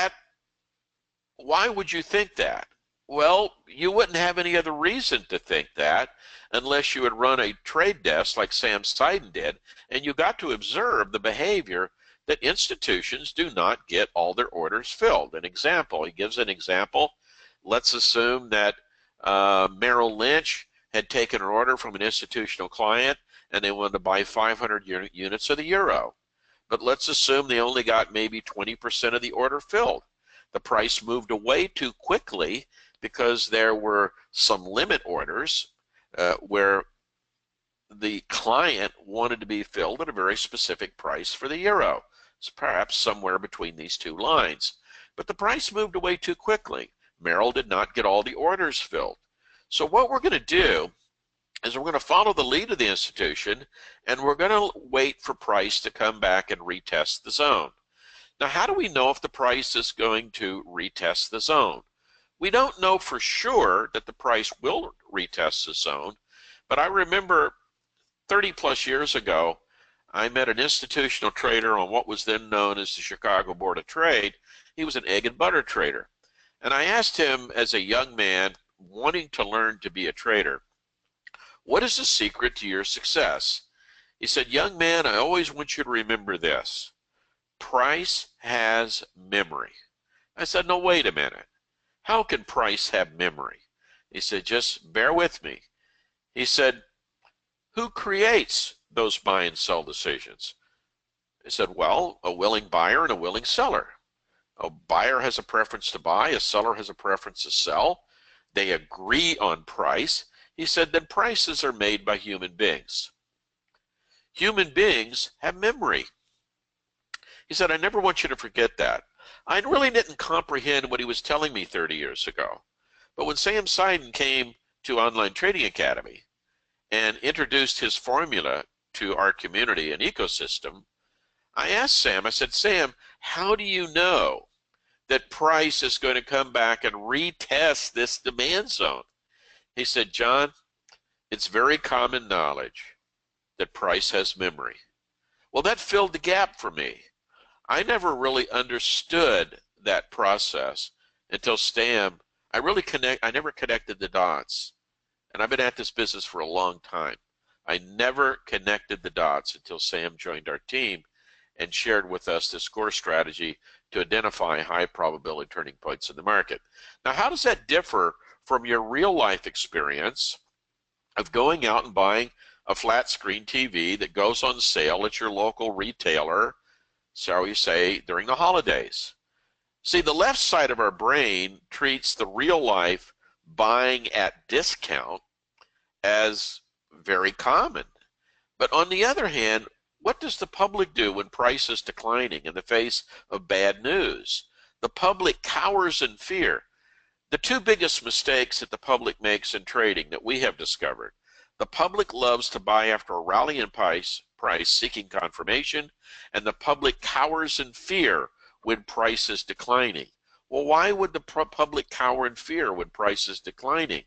why would you think that? Well, you wouldn't have any other reason to think that unless you had run a trade desk like Sam Seiden did, and you got to observe the behavior that institutions do not get all their orders filled. An example, he gives an example. Let's assume that Merrill Lynch had taken an order from an institutional client and they wanted to buy 500 units of the euro. But let's assume they only got maybe 20% of the order filled. The price moved away too quickly because there were some limit orders where the client wanted to be filled at a very specific price for the euro. It's perhaps somewhere between these two lines. But the price moved away too quickly. Merrill did not get all the orders filled. So what we're going to do is we're going to follow the lead of the institution and we're going to wait for price to come back and retest the zone. Now, how do we know if the price is going to retest the zone? We don't know for sure that the price will retest the zone, but I remember 30 plus years ago, I met an institutional trader on what was then known as the Chicago Board of Trade. He was an egg and butter trader. And I asked him as a young man wanting to learn to be a trader, what is the secret to your success? He said, young man, I always want you to remember this. Price has memory. I said, no, wait a minute. How can price have memory? He said, just bear with me. He said, who creates those buy and sell decisions? I said, well, a willing buyer and a willing seller. A buyer has a preference to buy, a seller has a preference to sell. They agree on price. He said, then prices are made by human beings. Human beings have memory. He said, I never want you to forget that. I really didn't comprehend what he was telling me 30 years ago. But when Sam Seiden came to Online Trading Academy and introduced his formula to our community and ecosystem, I asked Sam, I said, Sam, how do you know that price is going to come back and retest this demand zone? He said, John, it's very common knowledge that price has memory. Well, that filled the gap for me. I never really understood that process until Sam, I never connected the dots. And I've been at this business for a long time. I never connected the dots until Sam joined our team and shared with us this core strategy to identify high probability turning points in the market. Now, how does that differ from your real life experience of going out and buying a flat screen TV that goes on sale at your local retailer, shall we say, during the holidays? See, the left side of our brain treats the real life buying at discount as very common. But on the other hand, what does the public do when price is declining in the face of bad news? The public cowers in fear. The two biggest mistakes that the public makes in trading that we have discovered: the public loves to buy after a rally in price seeking confirmation, and the public cowers in fear when price is declining. Well, why would the public cower in fear when price is declining?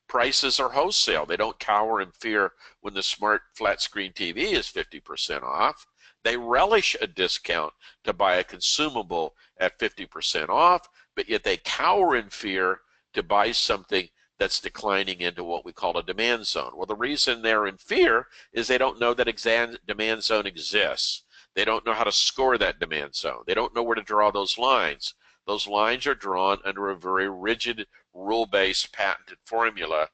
Prices are wholesale. They don't cower in fear when the smart flat screen TV is 50% off. They relish a discount to buy a consumable at 50% off, but yet they cower in fear to buy something that's declining into what we call a demand zone. Well, the reason they're in fear is they don't know that demand zone exists. They don't know how to score that demand zone. They don't know where to draw those lines. Those lines are drawn under a very rigid, rule-based, patented formula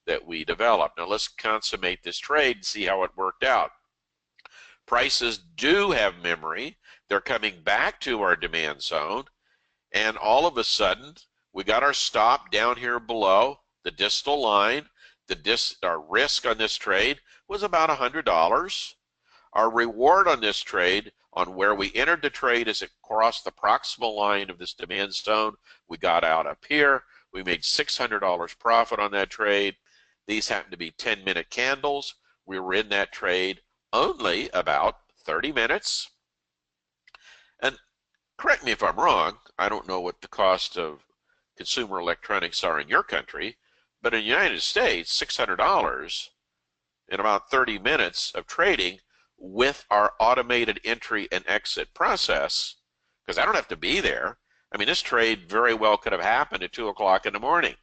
that we developed. Now let's consummate this trade and see how it worked out. Prices do have memory. They're coming back to our demand zone, and all of a sudden, we got our stop down here below the distal line. Our risk on this trade was about $100. Our reward on this trade, on where we entered the trade as it crossed the proximal line of this demand zone, we got out up here. We made $600 profit on that trade. These happen to be 10-minute candles. We were in that trade only about 30 minutes. And correct me if I'm wrong, I don't know what the cost of consumer electronics are in your country, but in the United States, $600 in about 30 minutes of trading with our automated entry and exit process, because I don't have to be there. I mean, this trade very well could have happened at 2 o'clock in the morning.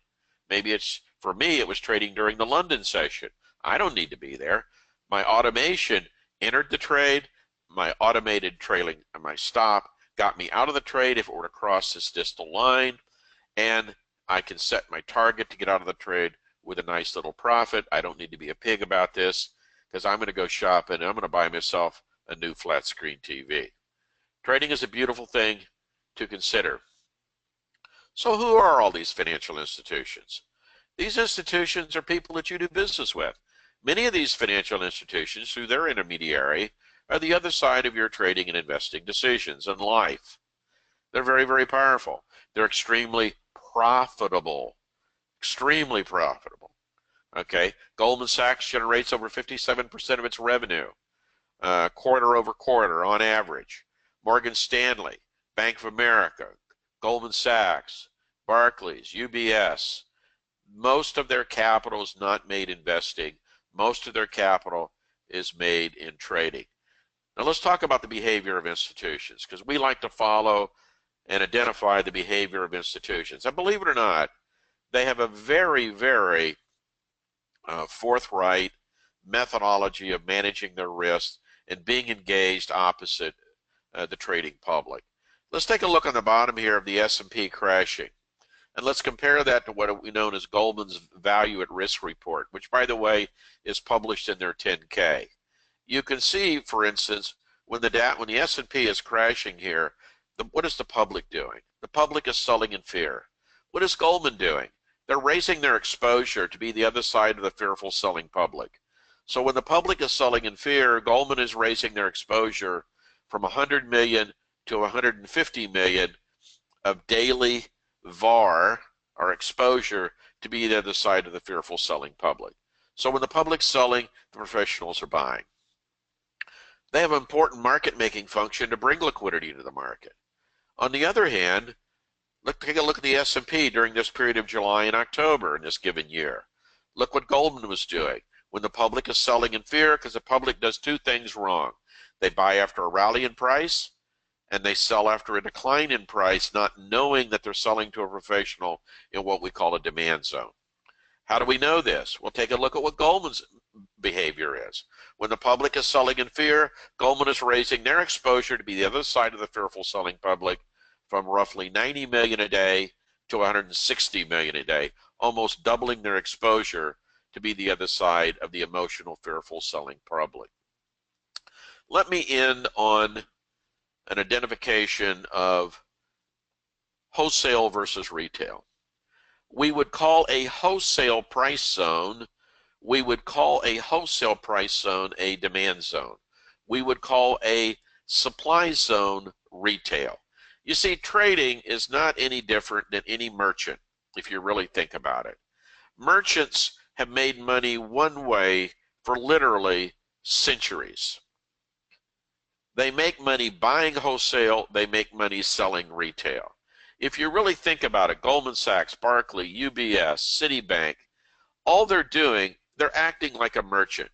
Maybe it's, for me, it was trading during the London session. I don't need to be there. My automation entered the trade. My automated trailing, my stop, got me out of the trade if it were to cross this distal line. And I can set my target to get out of the trade with a nice little profit. I don't need to be a pig about this, because I'm going to go shopping and I'm going to buy myself a new flat screen TV. Trading is a beautiful thing to consider. So who are all these financial institutions? These institutions are people that you do business with. Many of these financial institutions, through their intermediary, are the other side of your trading and investing decisions in life. They're very, very powerful. They're extremely profitable. Extremely profitable. Okay, Goldman Sachs generates over 57% of its revenue, quarter over quarter on average. Morgan Stanley, Bank of America, Goldman Sachs, Barclays, UBS, most of their capital is not made investing. Most of their capital is made in trading. Now let's talk about the behavior of institutions, because we like to follow and identify the behavior of institutions. And believe it or not, they have a very, very forthright methodology of managing their risks and being engaged opposite the trading public. Let's take a look on the bottom here of the S&P crashing, and let's compare that to what we know as Goldman's Value at Risk report, which, by the way, is published in their 10K. You can see, for instance, when the S&P is crashing here, what is the public doing? The public is selling in fear. What is Goldman doing? They're raising their exposure to be the other side of the fearful selling public. So when the public is selling in fear, Goldman is raising their exposure from 100 million to 150 million of daily VAR, or exposure, to be the other side of the fearful selling public. So when the public's selling, the professionals are buying. They have an important market-making function to bring liquidity to the market. On the other hand, take a look at the S&P during this period of July and October in this given year. Look what Goldman was doing when the public is selling in fear, because the public does two things wrong. They buy after a rally in price, and they sell after a decline in price, not knowing that they're selling to a professional in what we call a demand zone. How do we know this? Well, take a look at what Goldman's behavior is. When the public is selling in fear, Goldman is raising their exposure to be the other side of the fearful selling public from roughly 90 million a day to 160 million a day, almost doubling their exposure to be the other side of the emotional, fearful selling public. Let me end on an identification of wholesale versus retail. We would call a wholesale price zone, we would call a wholesale price zone a demand zone. We would call a supply zone retail. You see, trading is not any different than any merchant, if you really think about it. Merchants have made money one way for literally centuries. They make money buying wholesale, they make money selling retail. If you really think about it, Goldman Sachs, Barclays, UBS, Citibank, all they're doing, they're acting like a merchant.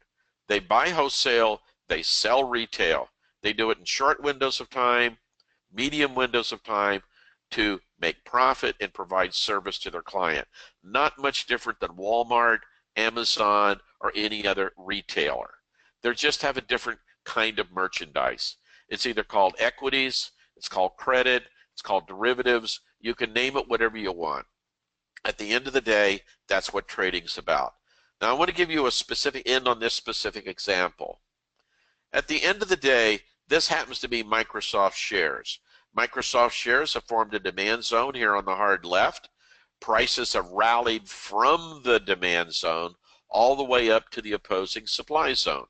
They buy wholesale, they sell retail. They do it in short windows of time, medium windows of time, to make profit and provide service to their client. Not much different than Walmart, Amazon, or any other retailer. They just have a different kind of merchandise. It's either called equities, it's called credit, it's called derivatives. You can name it whatever you want. At the end of the day, that's what trading's about. Now, I want to give you a specific end on this specific example. At the end of the day, this happens to be Microsoft shares. Microsoft shares have formed a demand zone here on the hard left. Prices have rallied from the demand zone all the way up to the opposing supply zone.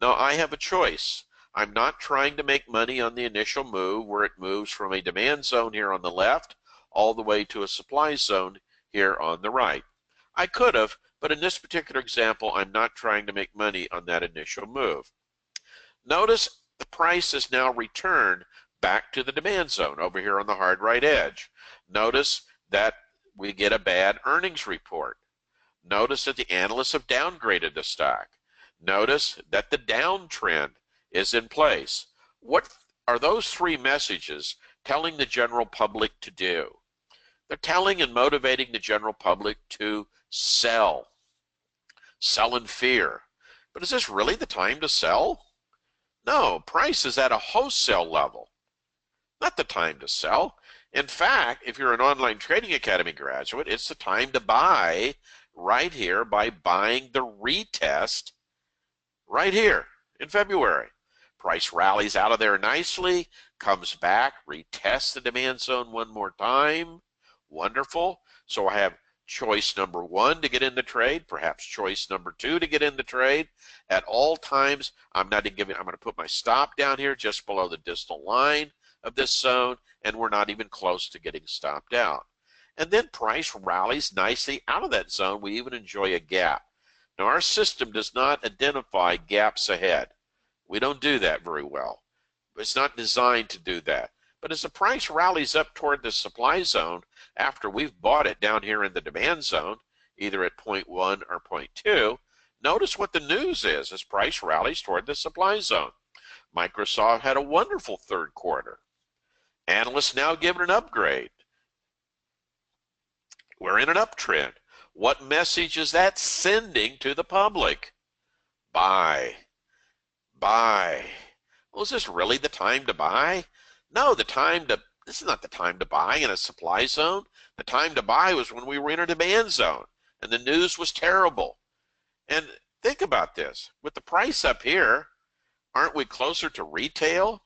Now, I have a choice. I'm not trying to make money on the initial move where it moves from a demand zone here on the left all the way to a supply zone here on the right. I could have, but in this particular example, I'm not trying to make money on that initial move. Notice the price is now returned back to the demand zone over here on the hard right edge. Notice that we get a bad earnings report. Notice that the analysts have downgraded the stock. Notice that the downtrend is in place. What are those three messages telling the general public to do? They're telling and motivating the general public to sell. Sell in fear. But is this really the time to sell? No, price is at a wholesale level. Not the time to sell. In fact, if you're an online trading academy graduate, it's the time to buy right here by buying the retest right here in February. Price rallies out of there nicely, comes back, retests the demand zone one more time. Wonderful. So I have choice number one to get in the trade, perhaps choice number two to get in the trade. At all times, I'm going to put my stop down here just below the distal line of this zone, and we're not even close to getting stopped out. And then price rallies nicely out of that zone. We even enjoy a gap. Now, our system does not identify gaps ahead. We don't do that very well. It's not designed to do that. But as the price rallies up toward the supply zone, after we've bought it down here in the demand zone, either at 0.1 or 0.2, notice what the news is as price rallies toward the supply zone. Microsoft had a wonderful third quarter. Analysts now give it an upgrade. We're in an uptrend. What message is that sending to the public? Buy. Buy. Well, is this really the time to buy? No, this is not the time to buy in a supply zone. The time to buy was when we were in a demand zone and the news was terrible. And think about this. With the price up here, aren't we closer to retail?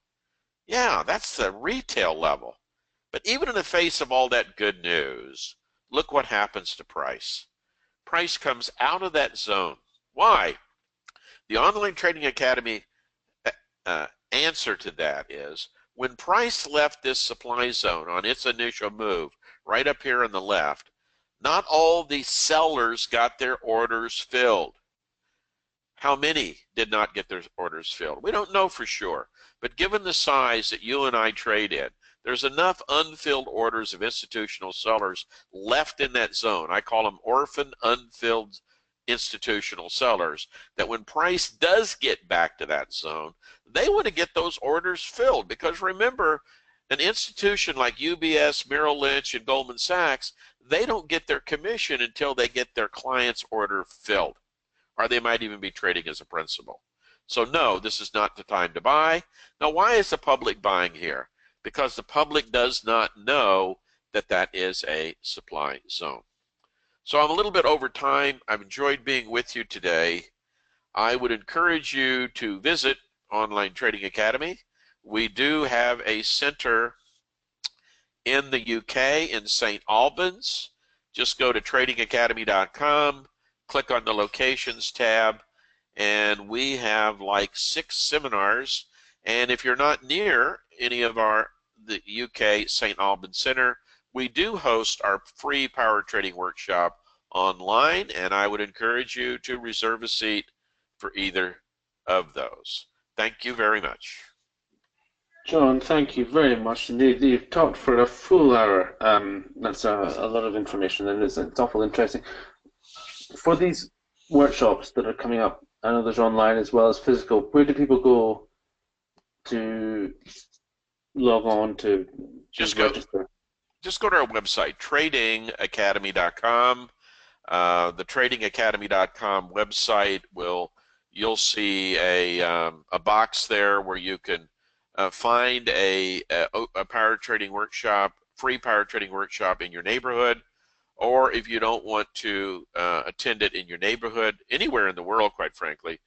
Yeah, that's the retail level. But even in the face of all that good news, look what happens to price. Price comes out of that zone. Why? The Online Trading Academy answer to that is When price left this supply zone on its initial move, right up here on the left, not all the sellers got their orders filled. How many did not get their orders filled? We don't know for sure, but given the size that you and I trade in, there's enough unfilled orders of institutional sellers left in that zone. I call them orphan unfilled institutional sellers, that when price does get back to that zone, they want to get those orders filled, because remember, an institution like UBS, Merrill Lynch, and Goldman Sachs, they don't get their commission until they get their client's order filled, or they might even be trading as a principal. So no, this is not the time to buy. Now, why is the public buying here? Because the public does not know that that is a supply zone. So I'm a little bit over time. I've enjoyed being with you today. I would encourage you to visit Online Trading Academy. We do have a center in the UK in St. Albans. Just go to tradingacademy.com, click on the locations tab, and we have like 6 seminars. And if you're not near any of the UK St. Albans Center, we do host our free power trading workshop online, and I would encourage you to reserve a seat for either of those. Thank you very much. John, thank you very much indeed. You've talked for a full hour. That's a lot of information, and it's awful interesting. For these workshops that are coming up, I know there's online as well as physical. Where do people go to log on to register? Just go to our website, tradingacademy.com. The tradingacademy.com website you'll see a box there where you can find a power trading workshop, free power trading workshop in your neighborhood, or if you don't want to attend it in your neighborhood, anywhere in the world, quite frankly,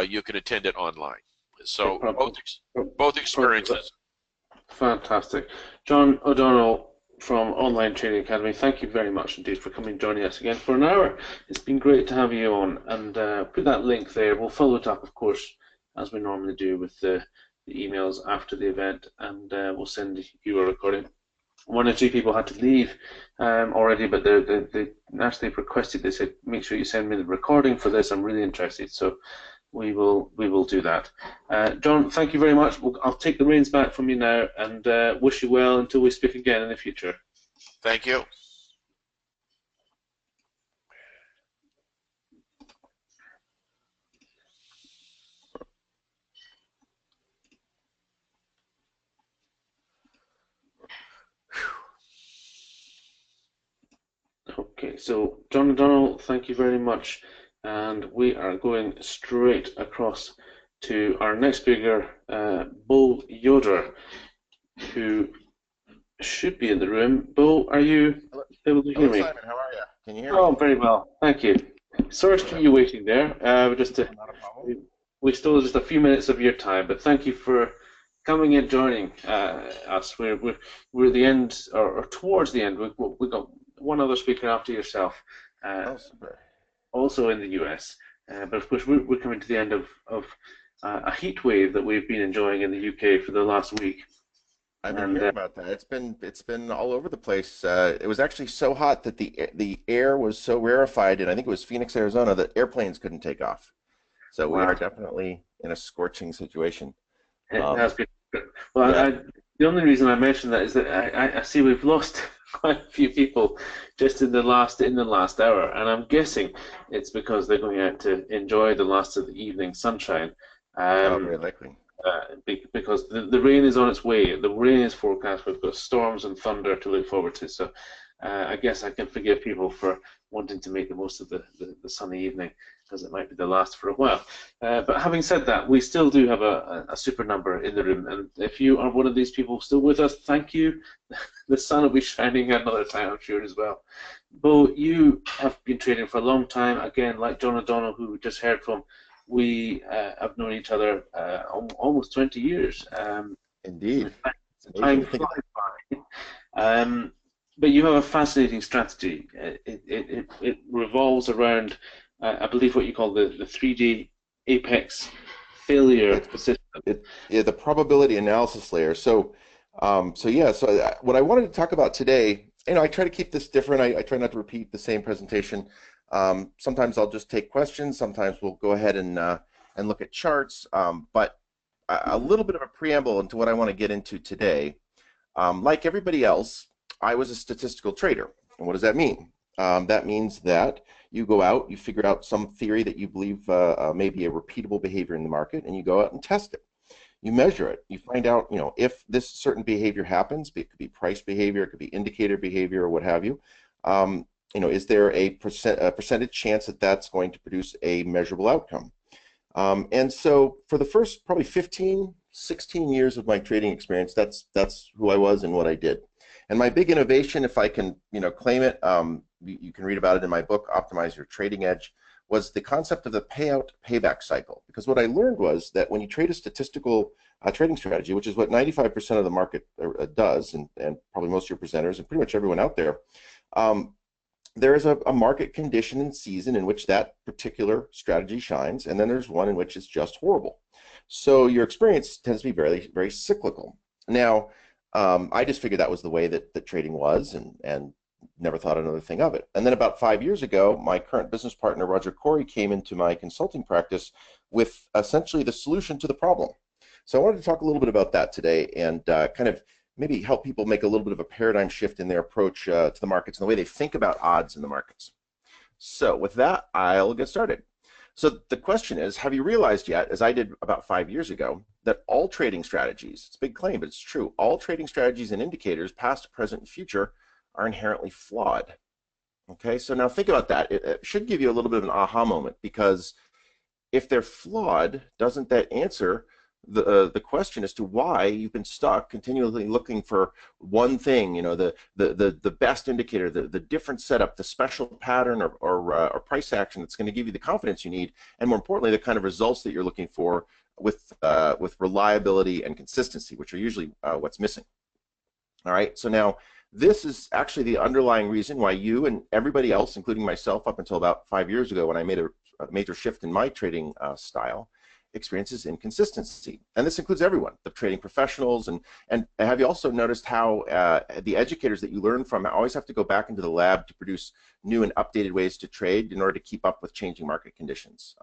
you can attend it online. So both experiences. Fantastic. John O'Donnell from Online Trading Academy, thank you very much indeed for coming and joining us again for an hour. It's been great to have you on, and put that link there. We'll follow it up, of course, as we normally do with the emails after the event, and we'll send you a recording. 1 or 2 people had to leave already, but they actually requested, they said, make sure you send me the recording for this, I'm really interested, so we will do that. John, thank you very much. I'll take the reins back from you now, and wish you well until we speak again in the future. Thank you. Okay, so John O'Donnell, thank you very much. And we are going straight across to our next speaker, Bo Yoder, who should be in the room. Bo, are you able to hear me? Simon, how are you? Can you hear me? Oh, very well, thank you. Sorry to keep you waiting there. We stole just a few minutes of your time, but thank you for coming and joining us. We're at the end, or towards the end. We've got one other speaker after yourself. Also in the US, but of course we're coming to the end of a heat wave that we've been enjoying in the UK for the last week. I've been hearing about that. It's been all over the place. It was actually so hot that the air was so rarefied, and I think it was Phoenix, Arizona, that airplanes couldn't take off. So we are definitely in a scorching situation. It has been. Well, yeah. The only reason I mention that is that I see we've lost quite a few people just in the last hour, and I'm guessing it's because they're going out to enjoy the last of the evening sunshine. Very likely. Because the rain is on its way. The rain is forecast. We've got storms and thunder to look forward to. So I guess I can forgive people for wanting to make the most of the sunny evening, because it might be the last for a while. But having said that, we still do have a super number in the room, and if you are one of these people still with us, thank you. The sun will be shining another time, I'm sure, as well. Bo, you have been trading for a long time. Again, like John O'Donnell, who we just heard from, we have known each other almost 20 years. Indeed. Time flies by. But you have a fascinating strategy. It revolves around, I believe, what you call the 3D apex failure system. the probability analysis layer. So, what I wanted to talk about today, I try to keep this different. I try not to repeat the same presentation. Sometimes I'll just take questions. Sometimes we'll go ahead and look at charts. But a little bit of a preamble into what I want to get into today. Like everybody else, I was a statistical trader. And what does that mean? That means that you go out, you figure out some theory that you believe may be a repeatable behavior in the market, and you go out and test it. You measure it. You find out, if this certain behavior happens. It could be price behavior, it could be indicator behavior, or what have you. Is there a percentage chance that that's going to produce a measurable outcome? And so for the first probably 15, 16 years of my trading experience, that's who I was and what I did. And my big innovation, if I can claim it, you can read about it in my book, Optimize Your Trading Edge, was the concept of the payout payback cycle. Because what I learned was that when you trade a statistical trading strategy, which is what 95% of the market does, and probably most of your presenters and pretty much everyone out there, there is a market condition and season in which that particular strategy shines, and then there's one in which it's just horrible. So your experience tends to be very, very cyclical. Now, I just figured that was the way that trading was, and never thought another thing of it. And then about 5 years ago, my current business partner, Roger Corey, came into my consulting practice with essentially the solution to the problem. So I wanted to talk a little bit about that today and kind of maybe help people make a little bit of a paradigm shift in their approach to the markets and the way they think about odds in the markets. So with that, I'll get started. So the question is, have you realized yet, as I did about 5 years ago, that all trading strategies, it's a big claim, but it's true, all trading strategies and indicators, past, present, and future, are inherently flawed? Okay, so now think about that. It should give you a little bit of an aha moment, because if they're flawed, doesn't that answer the question as to why you've been stuck continually looking for one thing, the best indicator, the different setup, the special pattern or price action that's going to give you the confidence you need, and more importantly, the kind of results that you're looking for with reliability and consistency, which are usually what's missing. All right, so now this is actually the underlying reason why you and everybody else, including myself up until about 5 years ago when I made a major shift in my trading style, experiences inconsistency. And this includes everyone, the trading professionals, and have you also noticed how the educators that you learn from always have to go back into the lab to produce new and updated ways to trade in order to keep up with changing market conditions?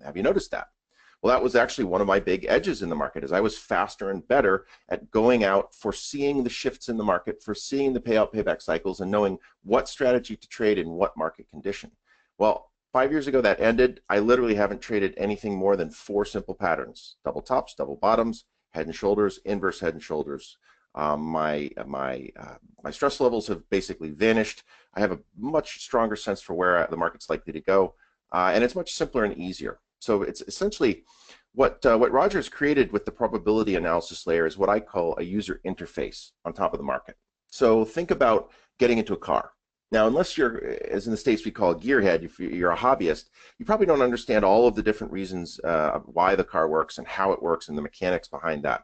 Have you noticed that? Well, that was actually one of my big edges in the market, as I was faster and better at going out, foreseeing the shifts in the market, foreseeing the payout payback cycles, and knowing what strategy to trade in what market condition. Well, 5 years ago that ended. I literally haven't traded anything more than 4 simple patterns: double tops, double bottoms, head and shoulders, inverse head and shoulders. My stress levels have basically vanished. I have a much stronger sense for where the market's likely to go, and it's much simpler and easier. So it's essentially what Roger's created with the probability analysis layer is what I call a user interface on top of the market. So think about getting into a car. Now, unless you're, as in the States we call a gearhead, if you're a hobbyist, you probably don't understand all of the different reasons why the car works and how it works and the mechanics behind that.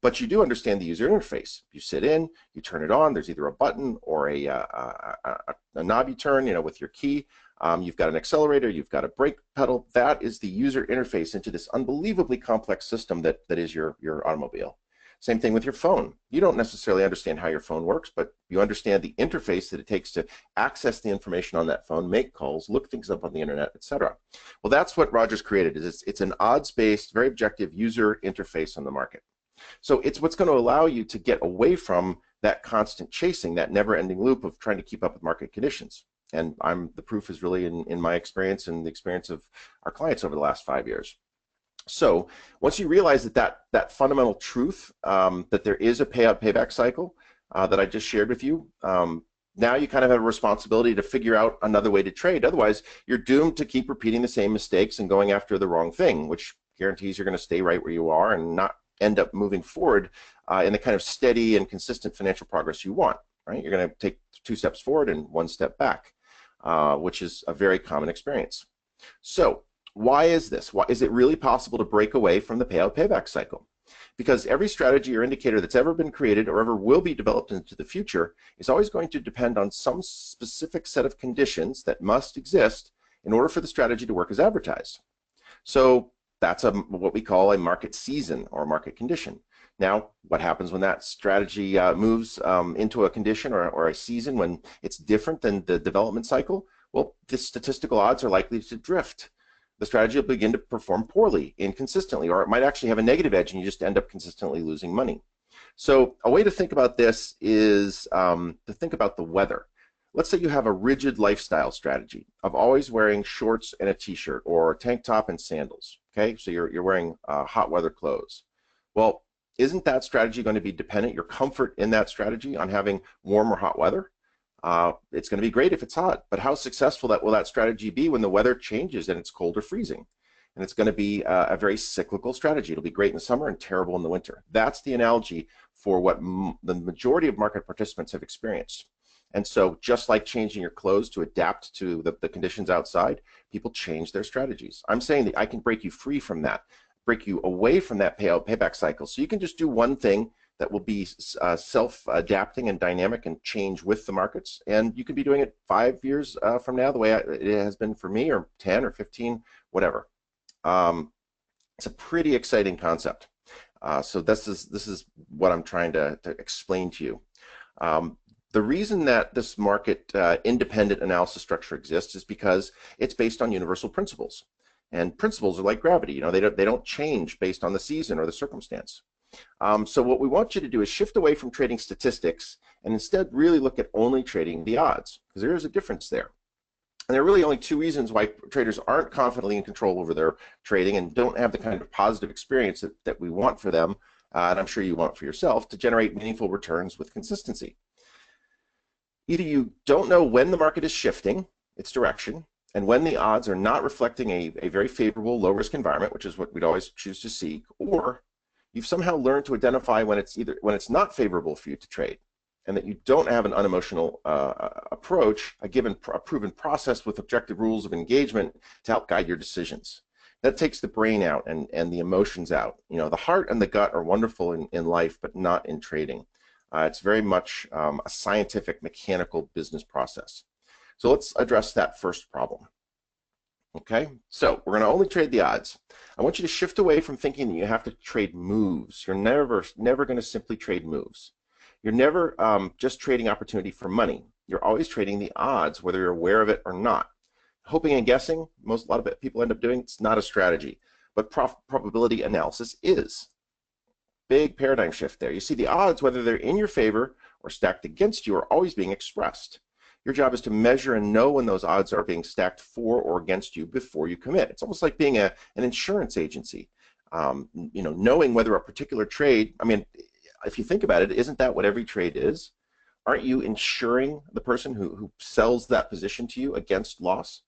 But you do understand the user interface. You sit in, you turn it on, there's either a button or a knob you turn, with your key. You've got an accelerator, you've got a brake pedal. That is the user interface into this unbelievably complex system that is your automobile. Same thing with your phone. You don't necessarily understand how your phone works, but you understand the interface that it takes to access the information on that phone, make calls, look things up on the internet, etc. Well, that's what Roger's created. It's an odds-based, very objective user interface on the market. So it's what's going to allow you to get away from that constant chasing, that never-ending loop of trying to keep up with market conditions. And the proof is really in my experience and the experience of our clients over the last 5 years. So once you realize that fundamental truth, that there is a payout payback cycle that I just shared with you, now you kind of have a responsibility to figure out another way to trade. Otherwise, you're doomed to keep repeating the same mistakes and going after the wrong thing, which guarantees you're going to stay right where you are and not end up moving forward in the kind of steady and consistent financial progress you want. Right? You're going to take 2 steps forward and 1 step back, which is a very common experience. So why is this? Why is it really possible to break away from the payout payback cycle? Because every strategy or indicator that's ever been created or ever will be developed into the future is always going to depend on some specific set of conditions that must exist in order for the strategy to work as advertised. So that's what we call a market season or a market condition. Now, what happens when that strategy moves into a condition or a season when it's different than the development cycle? Well, the statistical odds are likely to drift. The strategy will begin to perform poorly, inconsistently, or it might actually have a negative edge and you just end up consistently losing money. So a way to think about this is to think about the weather. Let's say you have a rigid lifestyle strategy of always wearing shorts and a t-shirt or a tank top and sandals, okay? So you're wearing hot weather clothes. Well, isn't that strategy going to be dependent, your comfort in that strategy, on having warm or hot weather? It's going to be great if it's hot, but how successful will that strategy be when the weather changes and it's cold or freezing? And it's going to be a very cyclical strategy. It'll be great in the summer and terrible in the winter. That's the analogy for what the majority of market participants have experienced. And so just like changing your clothes to adapt to the conditions outside, people change their strategies. I'm saying that I can break you free from that, break you away from that payback cycle. So you can just do one thing that will be self-adapting and dynamic and change with the markets. And you could be doing it 5 years from now, the way it has been for me, or 10 or 15, whatever. It's a pretty exciting concept. So this is what I'm trying to explain to you. The reason that this market independent analysis structure exists is because it's based on universal principles. And principles are like gravity. You know, they don't change based on the season or the circumstance. So what we want you to do is shift away from trading statistics and instead really look at only trading the odds, because there is a difference there. And there are really only two reasons why traders aren't confidently in control over their trading and don't have the kind of positive experience that we want for them, and I'm sure you want for yourself, to generate meaningful returns with consistency. Either you don't know when the market is shifting its direction, and when the odds are not reflecting a very favorable low-risk environment, which is what we'd always choose to seek, or you've somehow learned to identify when it's not favorable for you to trade, and that you don't have an unemotional approach, a proven process with objective rules of engagement to help guide your decisions. That takes the brain out and the emotions out. You know, the heart and the gut are wonderful in life, but not in trading. It's very much a scientific, mechanical business process. So let's address that first problem. Okay, so we're going to only trade the odds. I want you to shift away from thinking that you have to trade moves. You're never going to simply trade moves. You're never just trading opportunity for money. You're always trading the odds, whether you're aware of it or not. Hoping and guessing, a lot of people end up doing, it's not a strategy, but probability analysis is. Big paradigm shift there. You see, the odds, whether they're in your favor or stacked against you, are always being expressed. Your job is to measure and know when those odds are being stacked for or against you before you commit. It's almost like being an insurance agency. You know, knowing whether a particular trade, I mean, if you think about it, isn't that what every trade is? Aren't you insuring the person who sells that position to you against loss?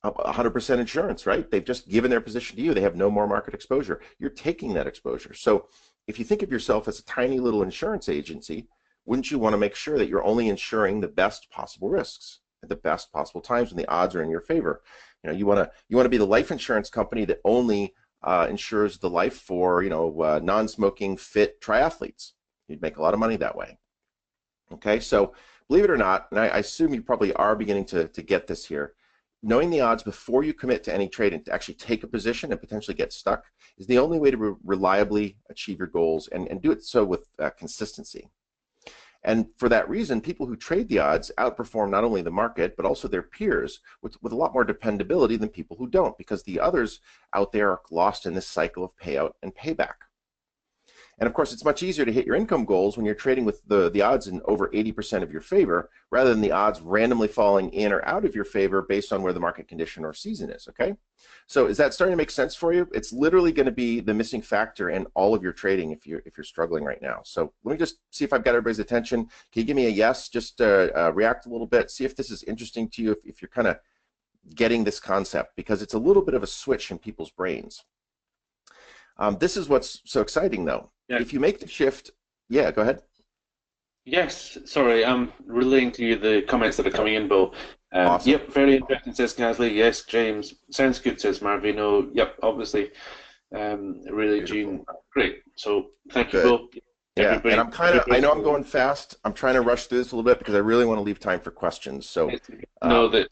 100% insurance, right? They've just given their position to you. They have no more market exposure. You're taking that exposure. So if you think of yourself as a tiny little insurance agency, wouldn't you want to make sure that you're only insuring the best possible risks at the best possible times when the odds are in your favor? You know, you want to be the life insurance company that only insures the life for, you know, non-smoking fit triathletes. You'd make a lot of money that way. Okay, so believe it or not, and I assume you probably are beginning to get this here, knowing the odds before you commit to any trade and to actually take a position and potentially get stuck is the only way to reliably achieve your goals and do it so with consistency. And for that reason, people who trade the odds outperform not only the market, but also their peers with a lot more dependability than people who don't, because the others out there are lost in this cycle of payout and payback. And of course, it's much easier to hit your income goals when you're trading with the odds in over 80% of your favor, rather than the odds randomly falling in or out of your favor based on where the market condition or season is, okay? So is that starting to make sense for you? It's literally going to be the missing factor in all of your trading if you're struggling right now. So let me just see if I've got everybody's attention. Can you give me a yes? Just react a little bit, see if this is interesting to you, if you're kind of getting this concept, because it's a little bit of a switch in people's brains. This is what's so exciting, though. Yeah. If you make the shift, yeah, go ahead. Yes, sorry, I'm relaying to you the comments that are coming in, Bill. Awesome. Yep, very interesting, says Casley. Yes, James. Sounds good, says Marvino. Yep, obviously. Really, beautiful. Gene. Great. So thank you, Bill. Yeah, and I'm I know I'm going fast. I'm trying to rush through this a little bit because I really want to leave time for questions. So no, that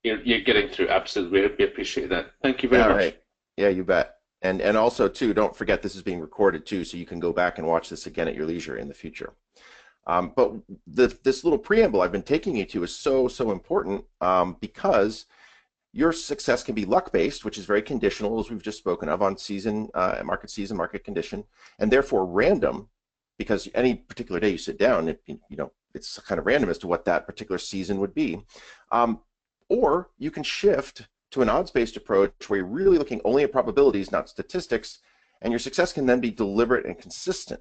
you're getting through. Absolutely, we appreciate that. Thank you very much. Right. Yeah, you bet. And also too, don't forget this is being recorded too, so you can go back and watch this again at your leisure in the future. But this little preamble I've been taking you to is so important because your success can be luck-based, which is very conditional, as we've just spoken of, on season, market condition, and therefore random, because any particular day you sit down, it's kind of random as to what that particular season would be. Or you can shift to an odds-based approach where you're really looking only at probabilities, not statistics, and your success can then be deliberate and consistent.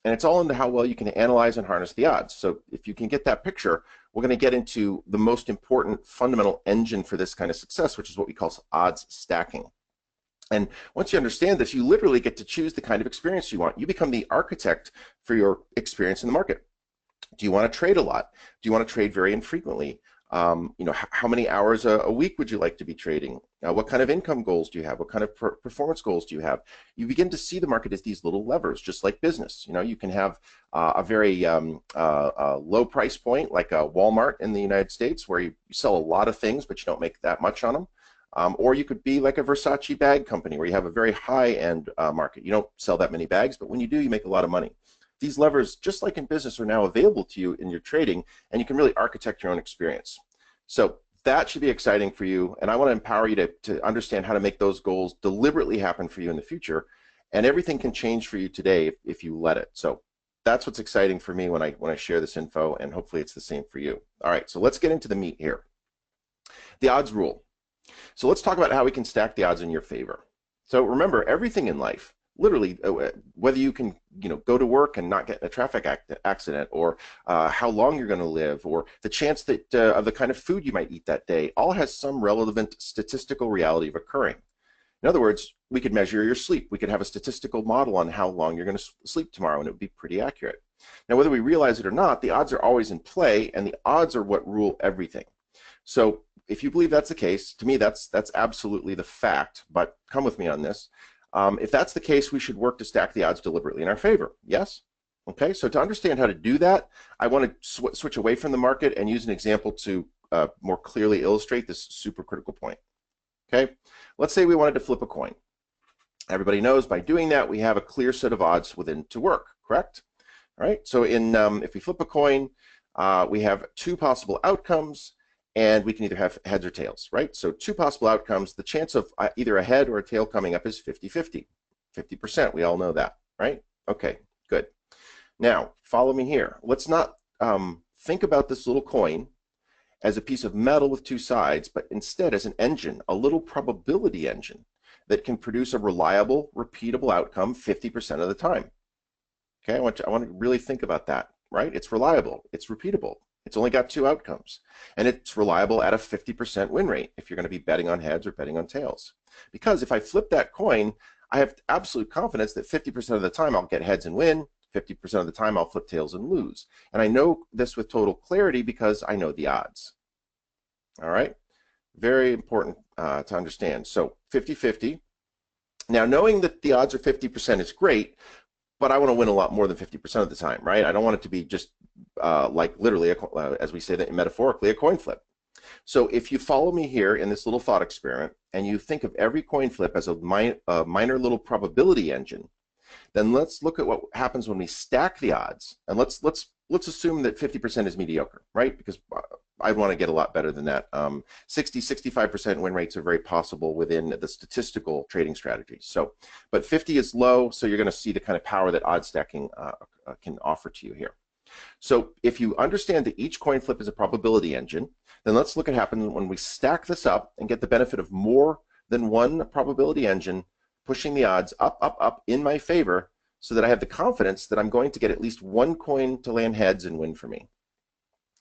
And it's all into how well you can analyze and harness the odds. So if you can get that picture, we're going to get into the most important fundamental engine for this kind of success, which is what we call odds stacking. And once you understand this, you literally get to choose the kind of experience you want. You become the architect for your experience in the market. Do you want to trade a lot? Do you want to trade very infrequently? How many hours a week would you like to be trading? What kind of income goals do you have? What kind of performance goals do you have? You begin to see the market as these little levers, just like business. You can have a very low price point, like a Walmart in the United States, where you sell a lot of things, but you don't make that much on them. Or you could be like a Versace bag company, where you have a very high-end market. You don't sell that many bags, but when you do, you make a lot of money. These levers, just like in business, are now available to you in your trading, and you can really architect your own experience. So that should be exciting for you, and I want to empower you to understand how to make those goals deliberately happen for you in the future, and everything can change for you today if you let it. So that's what's exciting for me when I share this info, and hopefully it's the same for you. All right, so let's get into the meat here. The odds rule. So let's talk about how we can stack the odds in your favor. So remember, everything in life, literally, whether you can go to work and not get in a traffic accident, or how long you're going to live, or the chance that of the kind of food you might eat that day, all has some relevant statistical reality of occurring. In other words, we could measure your sleep. We could have a statistical model on how long you're going to sleep tomorrow, and it would be pretty accurate. Now, whether we realize it or not, the odds are always in play, and the odds are what rule everything. So if you believe that's the case, to me that's absolutely the fact, but come with me on this. If that's the case, we should work to stack the odds deliberately in our favor. Yes? Okay, so to understand how to do that, I want to switch away from the market and use an example to more clearly illustrate this super critical point. Okay, let's say we wanted to flip a coin. Everybody knows by doing that, we have a clear set of odds within to work, correct? All right, so if we flip a coin, we have two possible outcomes, and we can either have heads or tails, right? So two possible outcomes. The chance of either a head or a tail coming up is 50-50, 50%. We all know that, right? Okay, good. Now, follow me here. Let's not think about this little coin as a piece of metal with two sides, but instead as an engine, a little probability engine that can produce a reliable, repeatable outcome 50% of the time. Okay, I want to really think about that, right? It's reliable, it's repeatable. It's only got two outcomes, and it's reliable at a 50% win rate if you're going to be betting on heads or betting on tails. Because if I flip that coin, I have absolute confidence that 50% of the time I'll get heads and win, 50% of the time I'll flip tails and lose. And I know this with total clarity because I know the odds. All right? Very important to understand. So 50-50. Now, knowing that the odds are 50% is great, but I want to win a lot more than 50% of the time, right? I don't want it to be just like literally, as we say that metaphorically, a coin flip. So if you follow me here in this little thought experiment, and you think of every coin flip as a minor little probability engine, then let's look at what happens when we stack the odds. And let's assume that 50% is mediocre, right? Because I want to get a lot better than that. 60-65% win rates are very possible within the statistical trading strategies. So, but 50 is low, so you're going to see the kind of power that odd stacking can offer to you here. So if you understand that each coin flip is a probability engine, then let's look at what happens when we stack this up and get the benefit of more than one probability engine pushing the odds up, up, up in my favor, so that I have the confidence that I'm going to get at least one coin to land heads and win for me.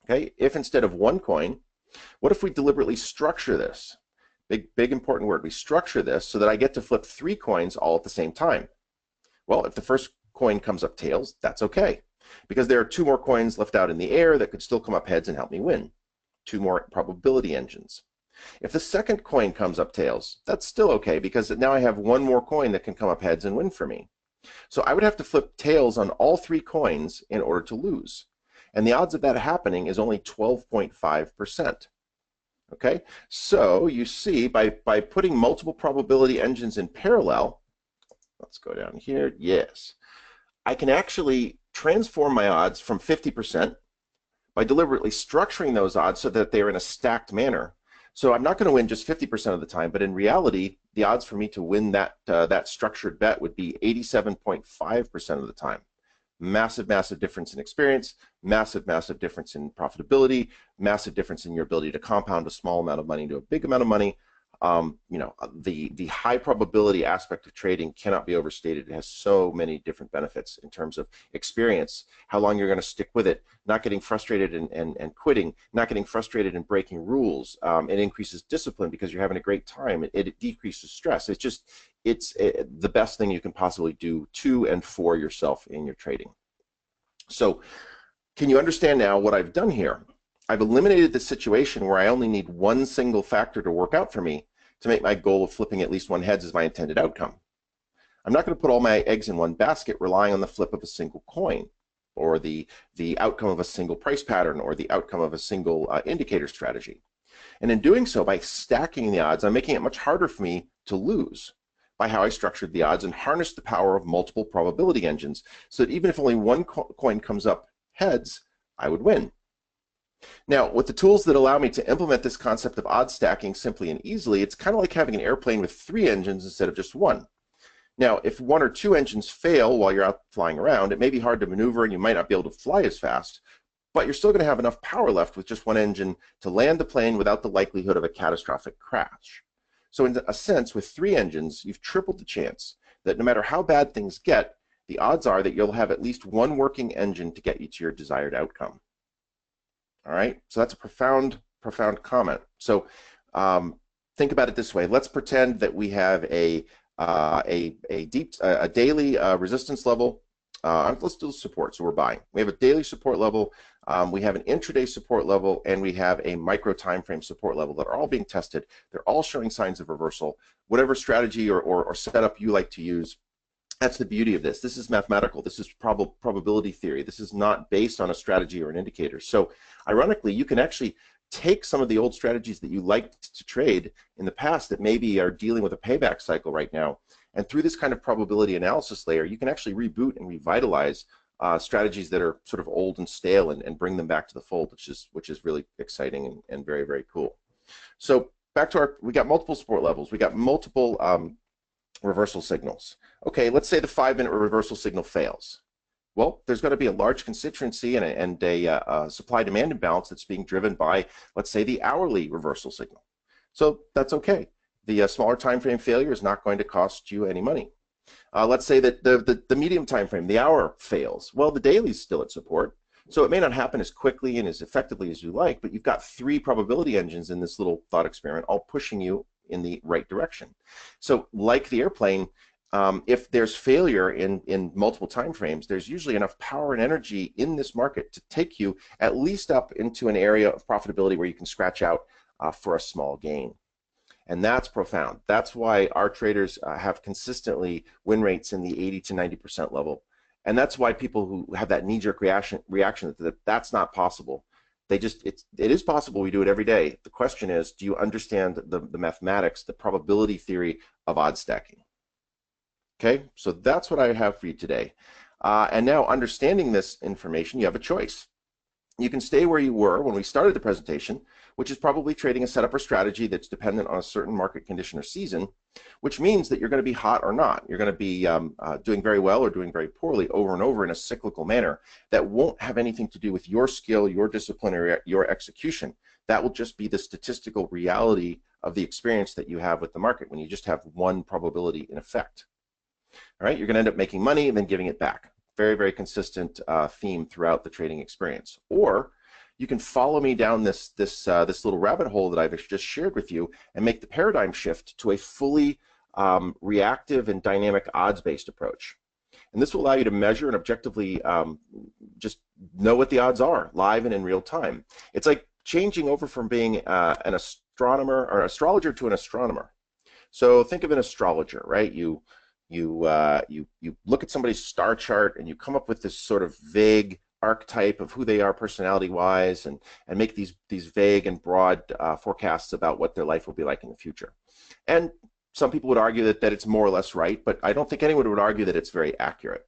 Okay, if instead of one coin, what if we deliberately structure this? Big important word. We structure this so that I get to flip 3 coins all at the same time. Well, if the first coin comes up tails, that's okay, because there are 2 more coins left out in the air that could still come up heads and help me win. 2 more probability engines. If the second coin comes up tails, that's still okay, because now I have 1 more coin that can come up heads and win for me. So I would have to flip tails on all 3 coins in order to lose. And the odds of that happening is only 12.5%. Okay, so you see by putting multiple probability engines in parallel, let's go down here, yes, I can actually transform my odds from 50% by deliberately structuring those odds so that they're in a stacked manner. So I'm not going to win just 50% of the time, but in reality, the odds for me to win that structured bet would be 87.5% of the time. Massive, massive difference in experience, massive, massive difference in profitability, massive difference in your ability to compound a small amount of money to a big amount of money. You know, the high probability aspect of trading cannot be overstated. It has so many different benefits in terms of experience, how long you're going to stick with it, not getting frustrated and quitting, not getting frustrated and breaking rules. It increases discipline because you're having a great time. It decreases stress. It's the best thing you can possibly do to and for yourself in your trading. So can you understand now what I've done here? I've eliminated the situation where I only need one single factor to work out for me to make my goal of flipping at least one heads as my intended outcome. I'm not going to put all my eggs in one basket relying on the flip of a single coin or the outcome of a single price pattern or the outcome of a single indicator strategy. And in doing so, by stacking the odds, I'm making it much harder for me to lose by how I structured the odds and harnessed the power of multiple probability engines so that even if only one coin comes up heads, I would win. Now, with the tools that allow me to implement this concept of odds stacking simply and easily, it's kind of like having an airplane with 3 engines instead of just one. Now, if 1 or 2 engines fail while you're out flying around, it may be hard to maneuver and you might not be able to fly as fast, but you're still going to have enough power left with just 1 engine to land the plane without the likelihood of a catastrophic crash. So in a sense, with 3 engines, you've tripled the chance that no matter how bad things get, the odds are that you'll have at least 1 working engine to get you to your desired outcome. All right, so that's a profound comment. So think about it this way. Let's pretend that we have a daily resistance level. Let's do support. So we're buying. We have a daily support level. We have an intraday support level, and we have a micro time frame support level that are all being tested. They're all showing signs of reversal. Whatever strategy or setup you like to use, that's the beauty of this. This is mathematical. This is probability theory. This is not based on a strategy or an indicator. So ironically, you can actually take some of the old strategies that you liked to trade in the past that maybe are dealing with a payback cycle right now, and through this kind of probability analysis layer, you can actually reboot and revitalize strategies that are sort of old and stale and bring them back to the fold, which is really exciting and very, very cool. So back to we got multiple support levels. We got multiple reversal signals. Okay, let's say the 5-minute reversal signal fails. Well, there's going to be a large constituency and a supply-demand imbalance that's being driven by, let's say, the hourly reversal signal. So that's okay. The smaller time frame failure is not going to cost you any money. Let's say that the medium time frame, the hour, fails. Well, the daily is still at support, so it may not happen as quickly and as effectively as you like, but you've got 3 probability engines in this little thought experiment, all pushing you in the right direction. So like the airplane, if there's failure in multiple time frames, there's usually enough power and energy in this market to take you at least up into an area of profitability where you can scratch out for a small gain. And that's profound. That's why our traders have consistently win rates in the 80 to 90% level. And that's why people who have that knee-jerk reaction that that's not possible. It is possible. We do it every day. The question is, do you understand the mathematics, the probability theory of odds stacking? Okay, so that's what I have for you today. And now, understanding this information, you have a choice. You can stay where you were when we started the presentation, which is probably trading a setup or strategy that's dependent on a certain market condition or season, which means that you're going to be hot or not. You're going to be doing very well or doing very poorly over and over in a cyclical manner that won't have anything to do with your skill, your discipline, or your execution. That will just be the statistical reality of the experience that you have with the market when you just have one probability in effect. All right, you're going to end up making money and then giving it back. Very, very consistent theme throughout the trading experience. Or you can follow me down this little rabbit hole that I've just shared with you and make the paradigm shift to a fully reactive and dynamic odds-based approach. And this will allow you to measure and objectively just know what the odds are live and in real time. It's like changing over from being an astronomer or astrologer to an astronomer. So think of an astrologer, right? You look at somebody's star chart and you come up with this sort of vague archetype of who they are personality-wise, and make these vague and broad forecasts about what their life will be like in the future. And some people would argue that it's more or less right, but I don't think anyone would argue that it's very accurate.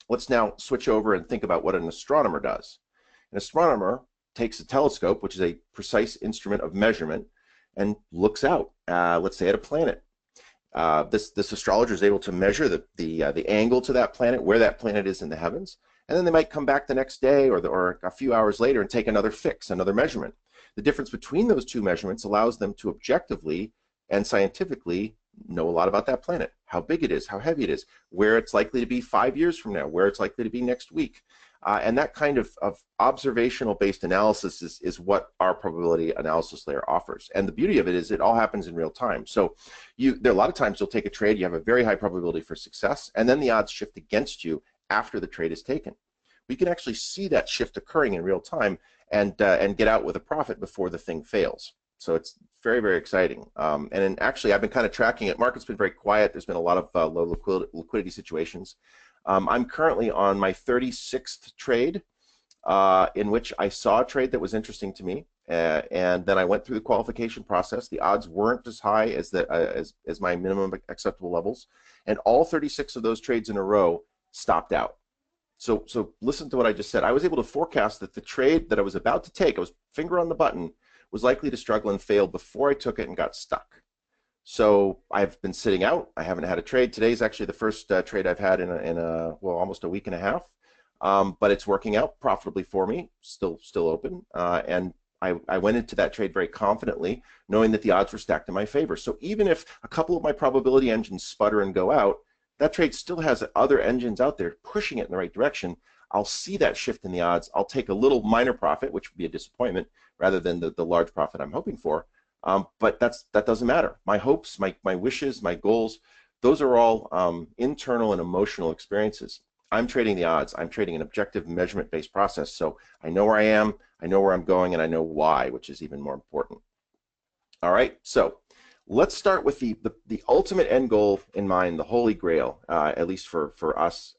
Let's now switch over and think about what an astronomer does. An astronomer takes a telescope, which is a precise instrument of measurement, and looks out, let's say at a planet. This astrologer is able to measure the angle to that planet, where that planet is in the heavens, and then they might come back the next day or a few hours later and take another fix, another measurement. The difference between those two measurements allows them to objectively and scientifically know a lot about that planet, how big it is, how heavy it is, where it's likely to be 5 years from now, where it's likely to be next week. And that kind of observational-based analysis is what our probability analysis layer offers. And the beauty of it is it all happens in real time. So there are a lot of times you'll take a trade, you have a very high probability for success, and then the odds shift against you after the trade is taken. We can actually see that shift occurring in real time and get out with a profit before the thing fails. So it's very, very exciting. And actually, I've been kind of tracking it. Market's been very quiet. There's been a lot of low liquidity situations. I'm currently on my 36th trade, in which I saw a trade that was interesting to me, and then I went through the qualification process. The odds weren't as high as my minimum acceptable levels, and all 36 of those trades in a row stopped out. So listen to what I just said. I was able to forecast that the trade that I was about to take, I was finger on the button, was likely to struggle and fail before I took it and got stuck. So I've been sitting out. I haven't had a trade. Today's actually the first trade I've had in well, almost a week and a half. But it's working out profitably for me. Still open. And I went into that trade very confidently, knowing that the odds were stacked in my favor. So even if a couple of my probability engines sputter and go out, that trade still has other engines out there pushing it in the right direction. I'll see that shift in the odds. I'll take a little minor profit, which would be a disappointment, rather than the large profit I'm hoping for. But that doesn't matter. My hopes, my wishes, my goals, those are all internal and emotional experiences. I'm trading the odds. I'm trading an objective measurement-based process. So I know where I am, I know where I'm going, and I know why, which is even more important. All right, so let's start with the ultimate end goal in mind, the holy grail, at least for us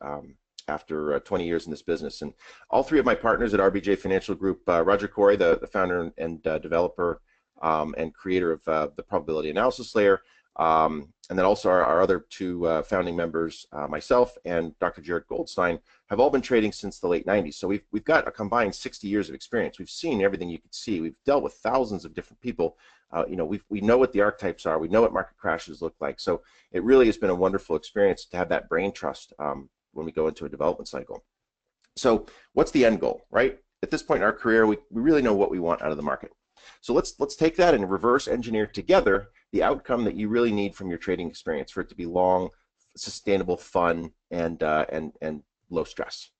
after 20 years in this business. And all three of my partners at RBJ Financial Group, Roger Corey, the founder and developer and creator of the probability analysis layer, and then also our other two founding members, myself and Dr. Jared Goldstein, have all been trading since the late 90s. So we've got a combined 60 years of experience. We've seen everything you could see. We've dealt with thousands of different people. You know, we know what the archetypes are. We know what market crashes look like. So it really has been a wonderful experience to have that brain trust when we go into a development cycle. So what's the end goal, right? At this point in our career, we really know what we want out of the market. So let's take that and reverse engineer together the outcome that you really need from your trading experience for it to be long, sustainable, fun, and low stress.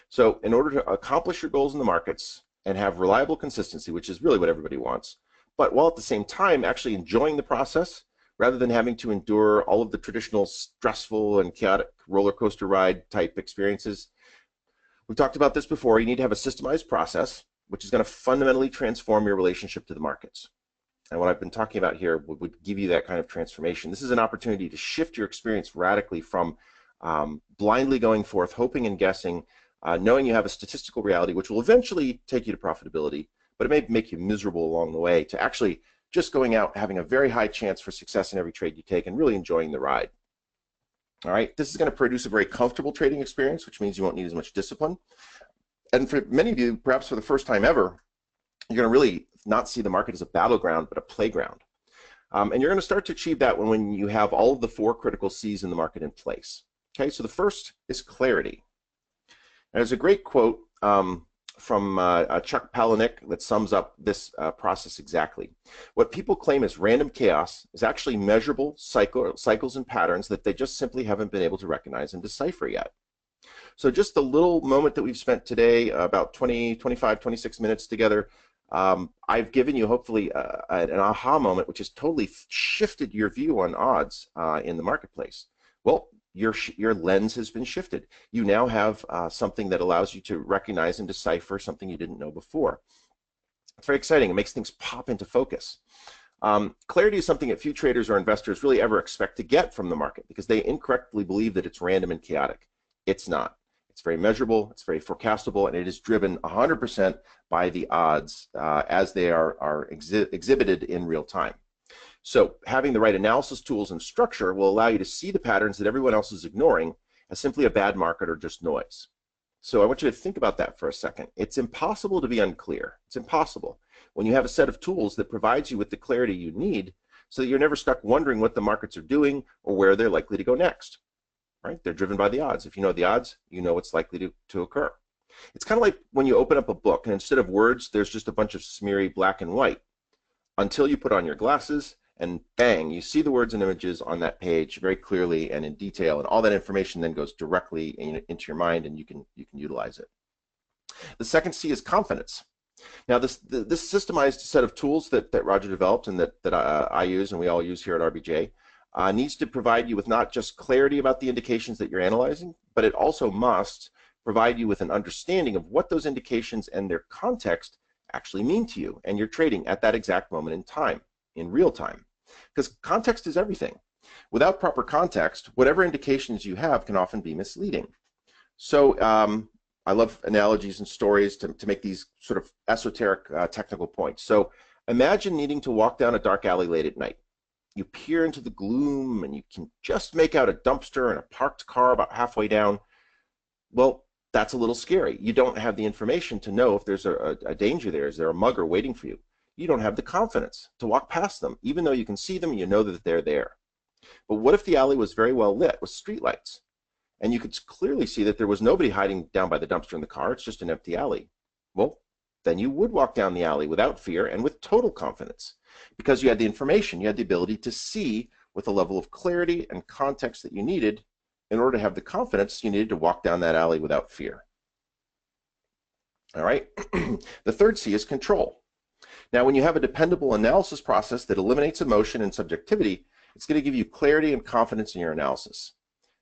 So in order to accomplish your goals in the markets and have reliable consistency, which is really what everybody wants, but while at the same time actually enjoying the process rather than having to endure all of the traditional stressful and chaotic roller coaster ride type experiences. We've talked about this before. You need to have a systemized process which is going to fundamentally transform your relationship to the markets. And what I've been talking about here would give you that kind of transformation. This is an opportunity to shift your experience radically from blindly going forth, hoping and guessing, knowing you have a statistical reality which will eventually take you to profitability, but it may make you miserable along the way, to actually just going out, having a very high chance for success in every trade you take and really enjoying the ride. All right, this is going to produce a very comfortable trading experience, which means you won't need as much discipline. And for many of you, perhaps for the first time ever, you're going to really not see the market as a battleground, but a playground. And you're going to start to achieve that when you have all of the 4 critical C's in the market in place. Okay, so the first is clarity. And there's a great quote from Chuck Palahniuk that sums up this process exactly. What people claim as random chaos is actually measurable cycles and patterns that they just simply haven't been able to recognize and decipher yet. So just the little moment that we've spent today, about 25, 26 minutes together, I've given you hopefully an aha moment which has totally shifted your view on odds in the marketplace. Well, your lens has been shifted. You now have something that allows you to recognize and decipher something you didn't know before. It's very exciting. It makes things pop into focus. Clarity is something that few traders or investors really ever expect to get from the market because they incorrectly believe that it's random and chaotic. It's not. It's very measurable, it's very forecastable, and it is driven 100% by the odds as they are exhibited in real time. So having the right analysis tools and structure will allow you to see the patterns that everyone else is ignoring as simply a bad market or just noise. So I want you to think about that for a second. It's impossible to be unclear. It's impossible when you have a set of tools that provides you with the clarity you need so that you're never stuck wondering what the markets are doing or where they're likely to go next. Right? They're driven by the odds. If you know the odds, you know what's likely to occur. It's kind of like when you open up a book and instead of words, there's just a bunch of smeary black and white until you put on your glasses and bang, you see the words and images on that page very clearly and in detail, and all that information then goes directly into your mind and you can utilize it. The second C is confidence. Now this systemized set of tools that Roger developed and that I use and we all use here at RBJ needs to provide you with not just clarity about the indications that you're analyzing, but it also must provide you with an understanding of what those indications and their context actually mean to you and your trading at that exact moment in time, in real time. Because context is everything. Without proper context, whatever indications you have can often be misleading. So I love analogies and stories to make these sort of esoteric technical points. So imagine needing to walk down a dark alley late at night. You peer into the gloom and you can just make out a dumpster and a parked car about halfway down. Well, that's a little scary. You don't have the information to know if there's a danger there. Is there a mugger waiting for you? You don't have the confidence to walk past them. Even though you can see them, you know that they're there. But what if the alley was very well lit with streetlights? And you could clearly see that there was nobody hiding down by the dumpster in the car. It's just an empty alley. Well, then you would walk down the alley without fear and with total confidence because you had the information, you had the ability to see with a level of clarity and context that you needed in order to have the confidence you needed to walk down that alley without fear. All right, the third C is control. Now, when you have a dependable analysis process that eliminates emotion and subjectivity, it's going to give you clarity and confidence in your analysis.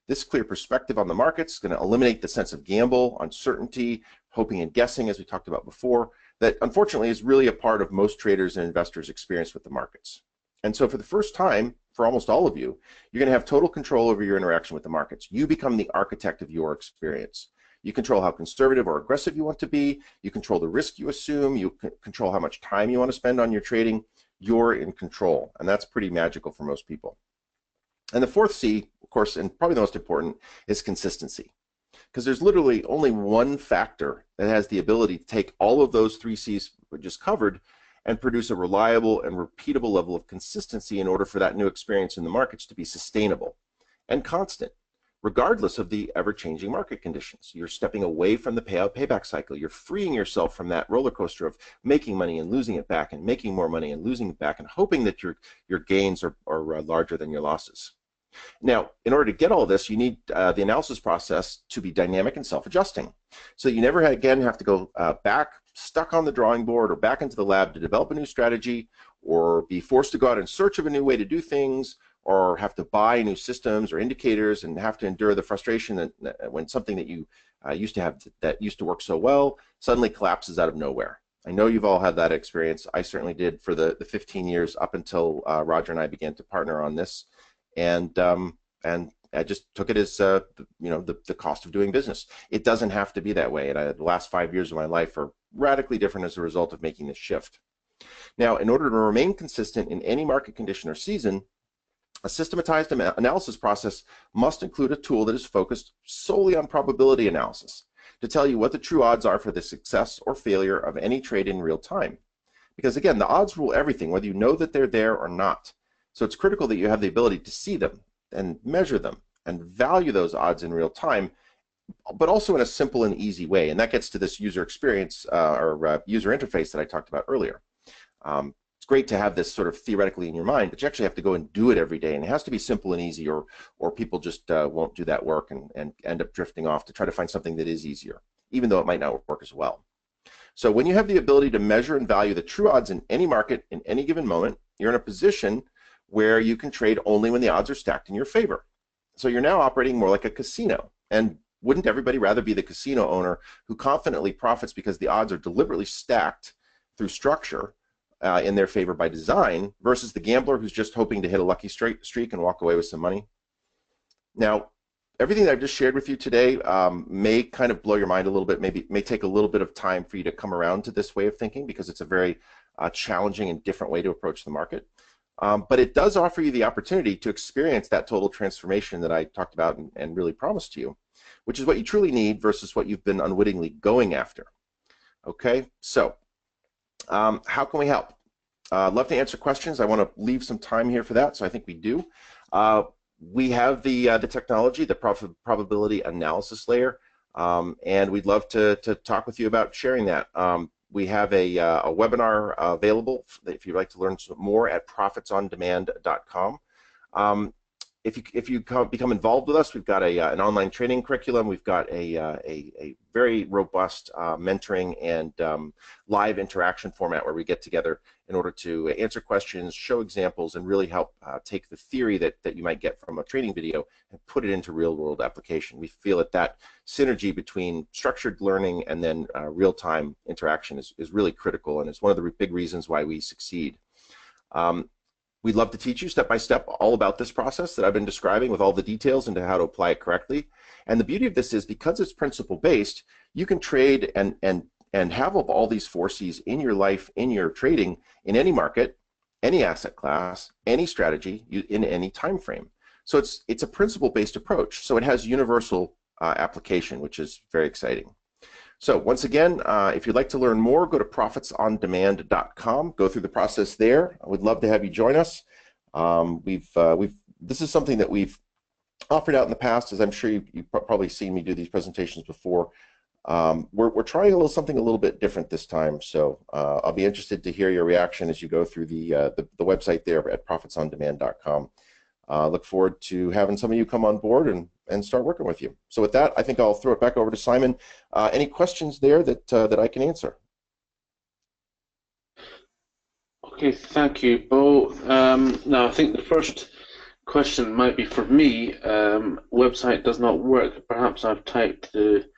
This clear perspective on the markets is going to eliminate the sense of gamble, uncertainty, hoping and guessing, as we talked about before, that unfortunately is really a part of most traders and investors' experience with the markets. And so for the first time, for almost all of you, you're going to have total control over your interaction with the markets. You become the architect of your experience. You control how conservative or aggressive you want to be. You control the risk you assume. You control how much time you want to spend on your trading. You're in control, and that's pretty magical for most people. And the fourth C, of course, and probably the most important, is consistency. Because there's literally only one factor that has the ability to take all of those three C's we just covered and produce a reliable and repeatable level of consistency in order for that new experience in the markets to be sustainable and constant, regardless of the ever-changing market conditions. You're stepping away from the payout payback cycle. You're freeing yourself from that roller coaster of making money and losing it back and making more money and losing it back and hoping that your gains are larger than your losses. Now, in order to get all this, you need the analysis process to be dynamic and self-adjusting. So you never again have to go back, stuck on the drawing board or back into the lab to develop a new strategy or be forced to go out in search of a new way to do things or have to buy new systems or indicators and have to endure the frustration that when something that you used to have that used to work so well suddenly collapses out of nowhere. I know you've all had that experience. I certainly did for the 15 years up until Roger and I began to partner on this. And I just took it as the cost of doing business. It doesn't have to be that way. And the last 5 years of my life are radically different as a result of making this shift. Now, in order to remain consistent in any market condition or season, a systematized analysis process must include a tool that is focused solely on probability analysis to tell you what the true odds are for the success or failure of any trade in real time. Because again, the odds rule everything, whether you know that they're there or not. So it's critical that you have the ability to see them and measure them and value those odds in real time, but also in a simple and easy way. And that gets to this user experience or user interface that I talked about earlier. It's great to have this sort of theoretically in your mind, but you actually have to go and do it every day. And it has to be simple and easy, or people just won't do that work and end up drifting off to try to find something that is easier, even though it might not work as well. So when you have the ability to measure and value the true odds in any market in any given moment, you're in a position where you can trade only when the odds are stacked in your favor. So you're now operating more like a casino. And wouldn't everybody rather be the casino owner who confidently profits because the odds are deliberately stacked through structure in their favor by design versus the gambler who's just hoping to hit a lucky streak and walk away with some money? Now, everything that I've just shared with you today may kind of blow your mind a little bit, maybe may take a little bit of time for you to come around to this way of thinking because it's a very challenging and different way to approach the market. But it does offer you the opportunity to experience that total transformation that I talked about and really promised to you, which is what you truly need versus what you've been unwittingly going after. Okay, so how can we help? Love to answer questions. I want to leave some time here for that, so I think we do. We have the technology, the probability analysis layer, and we'd love to talk with you about sharing that. We have a webinar available if you'd like to learn some more at profitsondemand.com. If you become involved with us, we've got an online training curriculum. We've got a very robust mentoring and live interaction format where we get together in order to answer questions, show examples, and really help take the theory that you might get from a training video and put it into real-world application. We feel that synergy between structured learning and then real-time interaction is really critical, and it's one of the big reasons why we succeed. We'd love to teach you step by step all about this process that I've been describing with all the details into how to apply it correctly. And the beauty of this is because it's principle based, you can trade and have all these 4 C's in your life, in your trading, in any market, any asset class, any strategy, in any time frame. So it's a principle based approach. So it has universal application, which is very exciting. So once again, if you'd like to learn more, go to profitsondemand.com. Go through the process there. I would love to have you join us. This is something that we've offered out in the past, as I'm sure you've probably seen me do these presentations before. We're trying something a little bit different this time, so I'll be interested to hear your reaction as you go through the website there at profitsondemand.com. Look forward to having some of you come on board and start working with you. So with that, I think I'll throw it back over to Simon. Any questions there that I can answer? Okay, thank you, Bo. Now, I think the first question might be for me. Website does not work. Perhaps I've typed the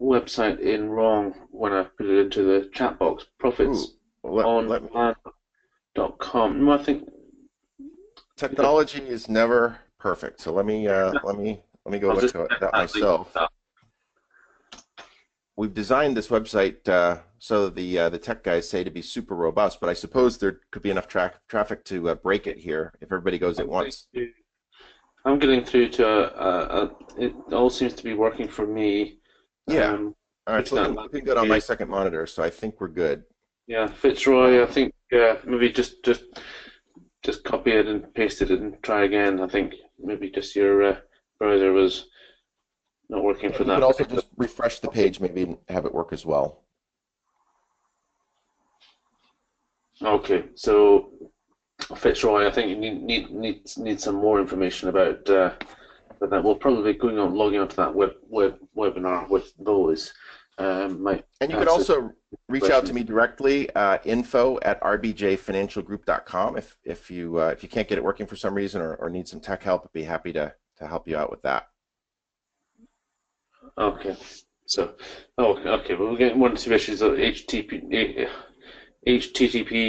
website in wrong when I put it into the chat box. Profitsondemand.com. No, I think technology is never perfect. So let me go look at that myself. We've designed this website so the tech guys say to be super robust, but I suppose there could be enough traffic to break it here if everybody goes at once. I'm getting through to it all seems to be working for me. Yeah. All right, so looking good on my second monitor, so I think we're good. Yeah, Fitzroy, I think maybe just copy it and paste it and try again. I think maybe just your browser was not working for that. You could also just refresh the page, maybe and have it work as well. Okay, so Fitzroy, I think you need some more information about that. We'll probably be logging onto that webinar with those. And you could also reach out to me directly, info@rbjfinancialgroup.com if you can't get it working for some reason or need some tech help. I'd be happy to help you out with that. Okay. So, okay. Well, we're getting one or two issues of HTTP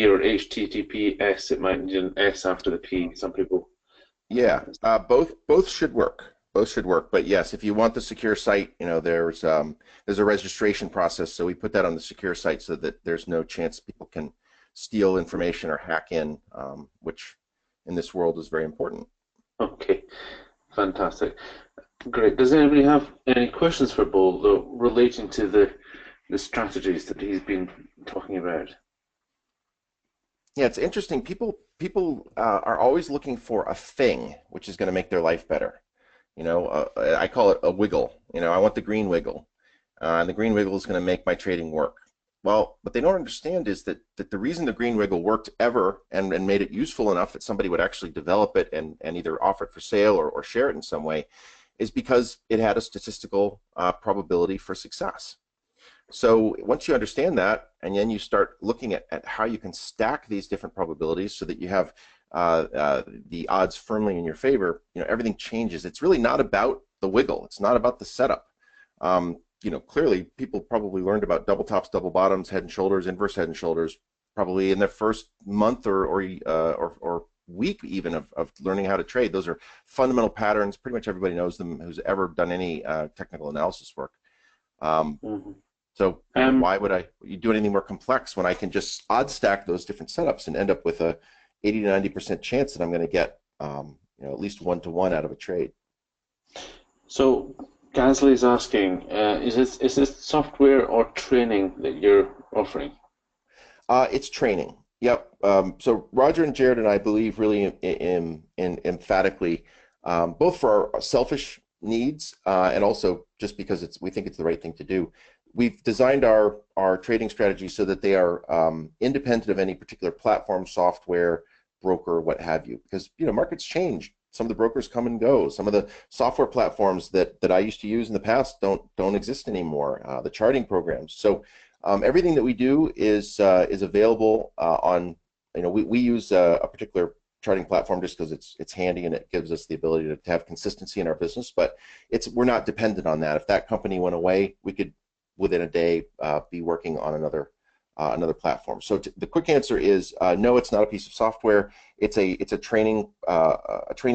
or HTTPS. It might need an S after the P. Some people. Yeah, both should work. Both should work, but yes, if you want the secure site, there's a registration process, so we put that on the secure site so that there's no chance people can steal information or hack in, which in this world is very important. Okay, fantastic, great. Does anybody have any questions for Bo relating to the strategies that he's been talking about? Yeah, it's interesting. People are always looking for a thing which is going to make their life better. I call it a wiggle. I want the green wiggle, and the green wiggle is going to make my trading work. Well, what they don't understand is that the reason the green wiggle worked ever and made it useful enough that somebody would actually develop it and either offer it for sale or share it in some way is because it had a statistical probability for success. So once you understand that, and then you start looking at how you can stack these different probabilities so that you have the odds firmly in your favor, everything changes. It's really not about the wiggle. It's not about the setup. Clearly people probably learned about double tops, double bottoms, head and shoulders, inverse head and shoulders, probably in the first month or week even of learning how to trade. Those are fundamental patterns. Pretty much everybody knows them who's ever done any technical analysis work. So why would I do anything more complex when I can just odd stack those different setups and end up with a 80 to 90% chance that I'm going to get at least 1-to-1 out of a trade. So Gasley's asking, is this software or training that you're offering? It's training. Yep. So Roger and Jared and I believe really emphatically, both for our selfish needs and also just because we think it's the right thing to do. We've designed our trading strategy so that they are independent of any particular platform, software, broker, what have you, because markets change. Some of the brokers come and go. Some of the software platforms that I used to use in the past don't exist anymore. The charting programs. So everything that we do is available on. We use a particular charting platform just because it's handy and it gives us the ability to have consistency in our business. But we're not dependent on that. If that company went away, we could within a day be working on another platform. So the quick answer is no, it's not a piece of software. It's a training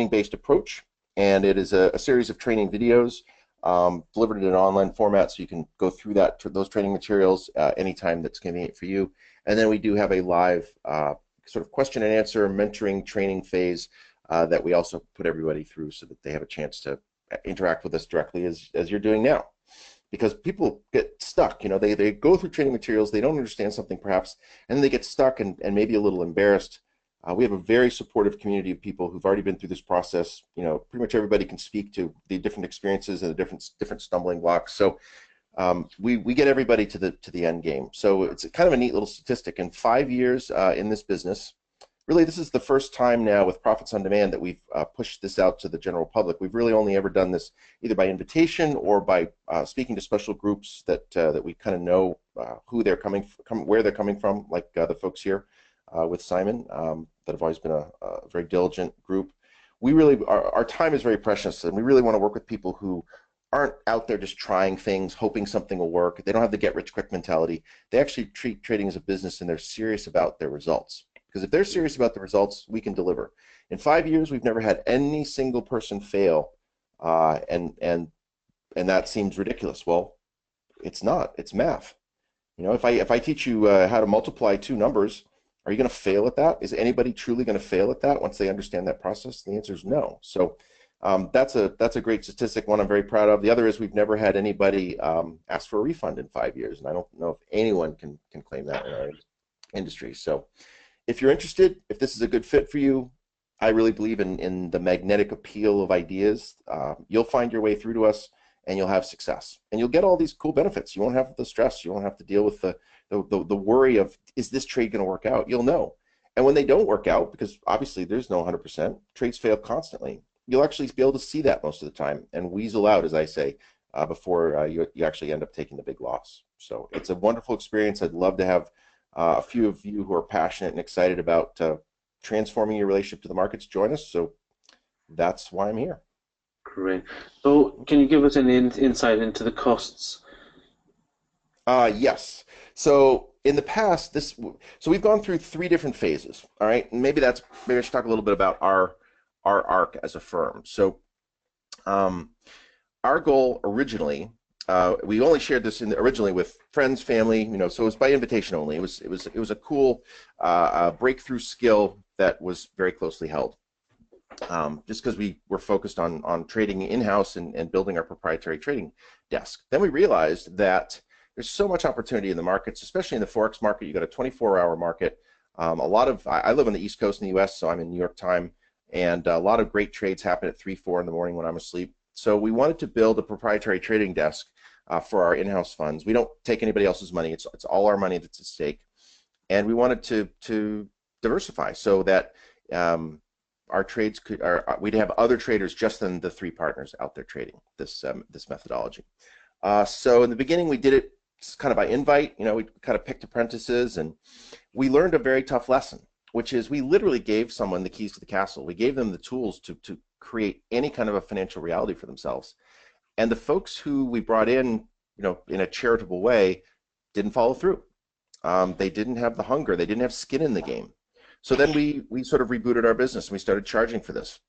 based approach, and it is a series of training videos delivered in an online format, so you can go through those training materials anytime that's convenient for you. And then we do have a live sort of question and answer mentoring training phase that we also put everybody through so that they have a chance to interact with us directly as you're doing now. Because people get stuck, they go through training materials, they don't understand something perhaps, and then they get stuck and maybe a little embarrassed. We have a very supportive community of people who've already been through this process. Pretty much everybody can speak to the different experiences and the different stumbling blocks. So we get everybody to the end game. So it's kind of a neat little statistic. In 5 years in this business, really this is the first time now with Profits on Demand that we've pushed this out to the general public. We've really only ever done this either by invitation or by speaking to special groups that we kind of know who they're where they're coming from, like the folks here with Simon that have always been a very diligent group. We really, our time is very precious, and we really want to work with people who aren't out there just trying things, hoping something will work. They don't have the get-rich-quick mentality. They actually treat trading as a business, and they're serious about their results. Because if they're serious about the results, we can deliver. In 5 years, we've never had any single person fail, and that seems ridiculous. Well, it's not. It's math. If I teach you how to multiply two numbers, are you going to fail at that? Is anybody truly going to fail at that once they understand that process? The answer is no. So that's a great statistic, one I'm very proud of. The other is we've never had anybody ask for a refund in 5 years, and I don't know if anyone can claim that in our industry. So if you're interested, if this is a good fit for you, I really believe in the magnetic appeal of ideas. You'll find your way through to us, and you'll have success. And you'll get all these cool benefits. You won't have the stress. You won't have to deal with the worry of, is this trade going to work out? You'll know. And when they don't work out, because obviously there's no 100%, trades fail constantly, you'll actually be able to see that most of the time and weasel out, as I say, before you actually end up taking the big loss. So it's a wonderful experience. I'd love to have a few of you who are passionate and excited about transforming your relationship to the markets join us. So that's why I'm here. Great. So can you give us an insight into the costs? Yes. So in the past, so we've gone through 3 different phases. All right, and maybe I should talk a little bit about our arc as a firm. So our goal originally, we only shared this originally with friends, family, so it was by invitation only. It was a cool breakthrough skill that was very closely held. Just because we were focused on trading in-house and building our proprietary trading desk. Then we realized that there's so much opportunity in the markets, especially in the Forex market. You got a 24-hour market. I live on the East Coast in the US, so I'm in New York time, and a lot of great trades happen at 3, 4 in the morning when I'm asleep. So we wanted to build a proprietary trading desk for our in-house funds. We don't take anybody else's money. It's all our money that's at stake. And we wanted to diversify so that our trades we'd have other traders just than the 3 partners out there trading this methodology. So in the beginning, we did it kind of by invite. We kind of picked apprentices, and we learned a very tough lesson, which is we literally gave someone the keys to the castle. We gave them the tools to create any kind of a financial reality for themselves. And the folks who we brought in, in a charitable way, didn't follow through. They didn't have the hunger. They didn't have skin in the game. So then we sort of rebooted our business and we started charging for this.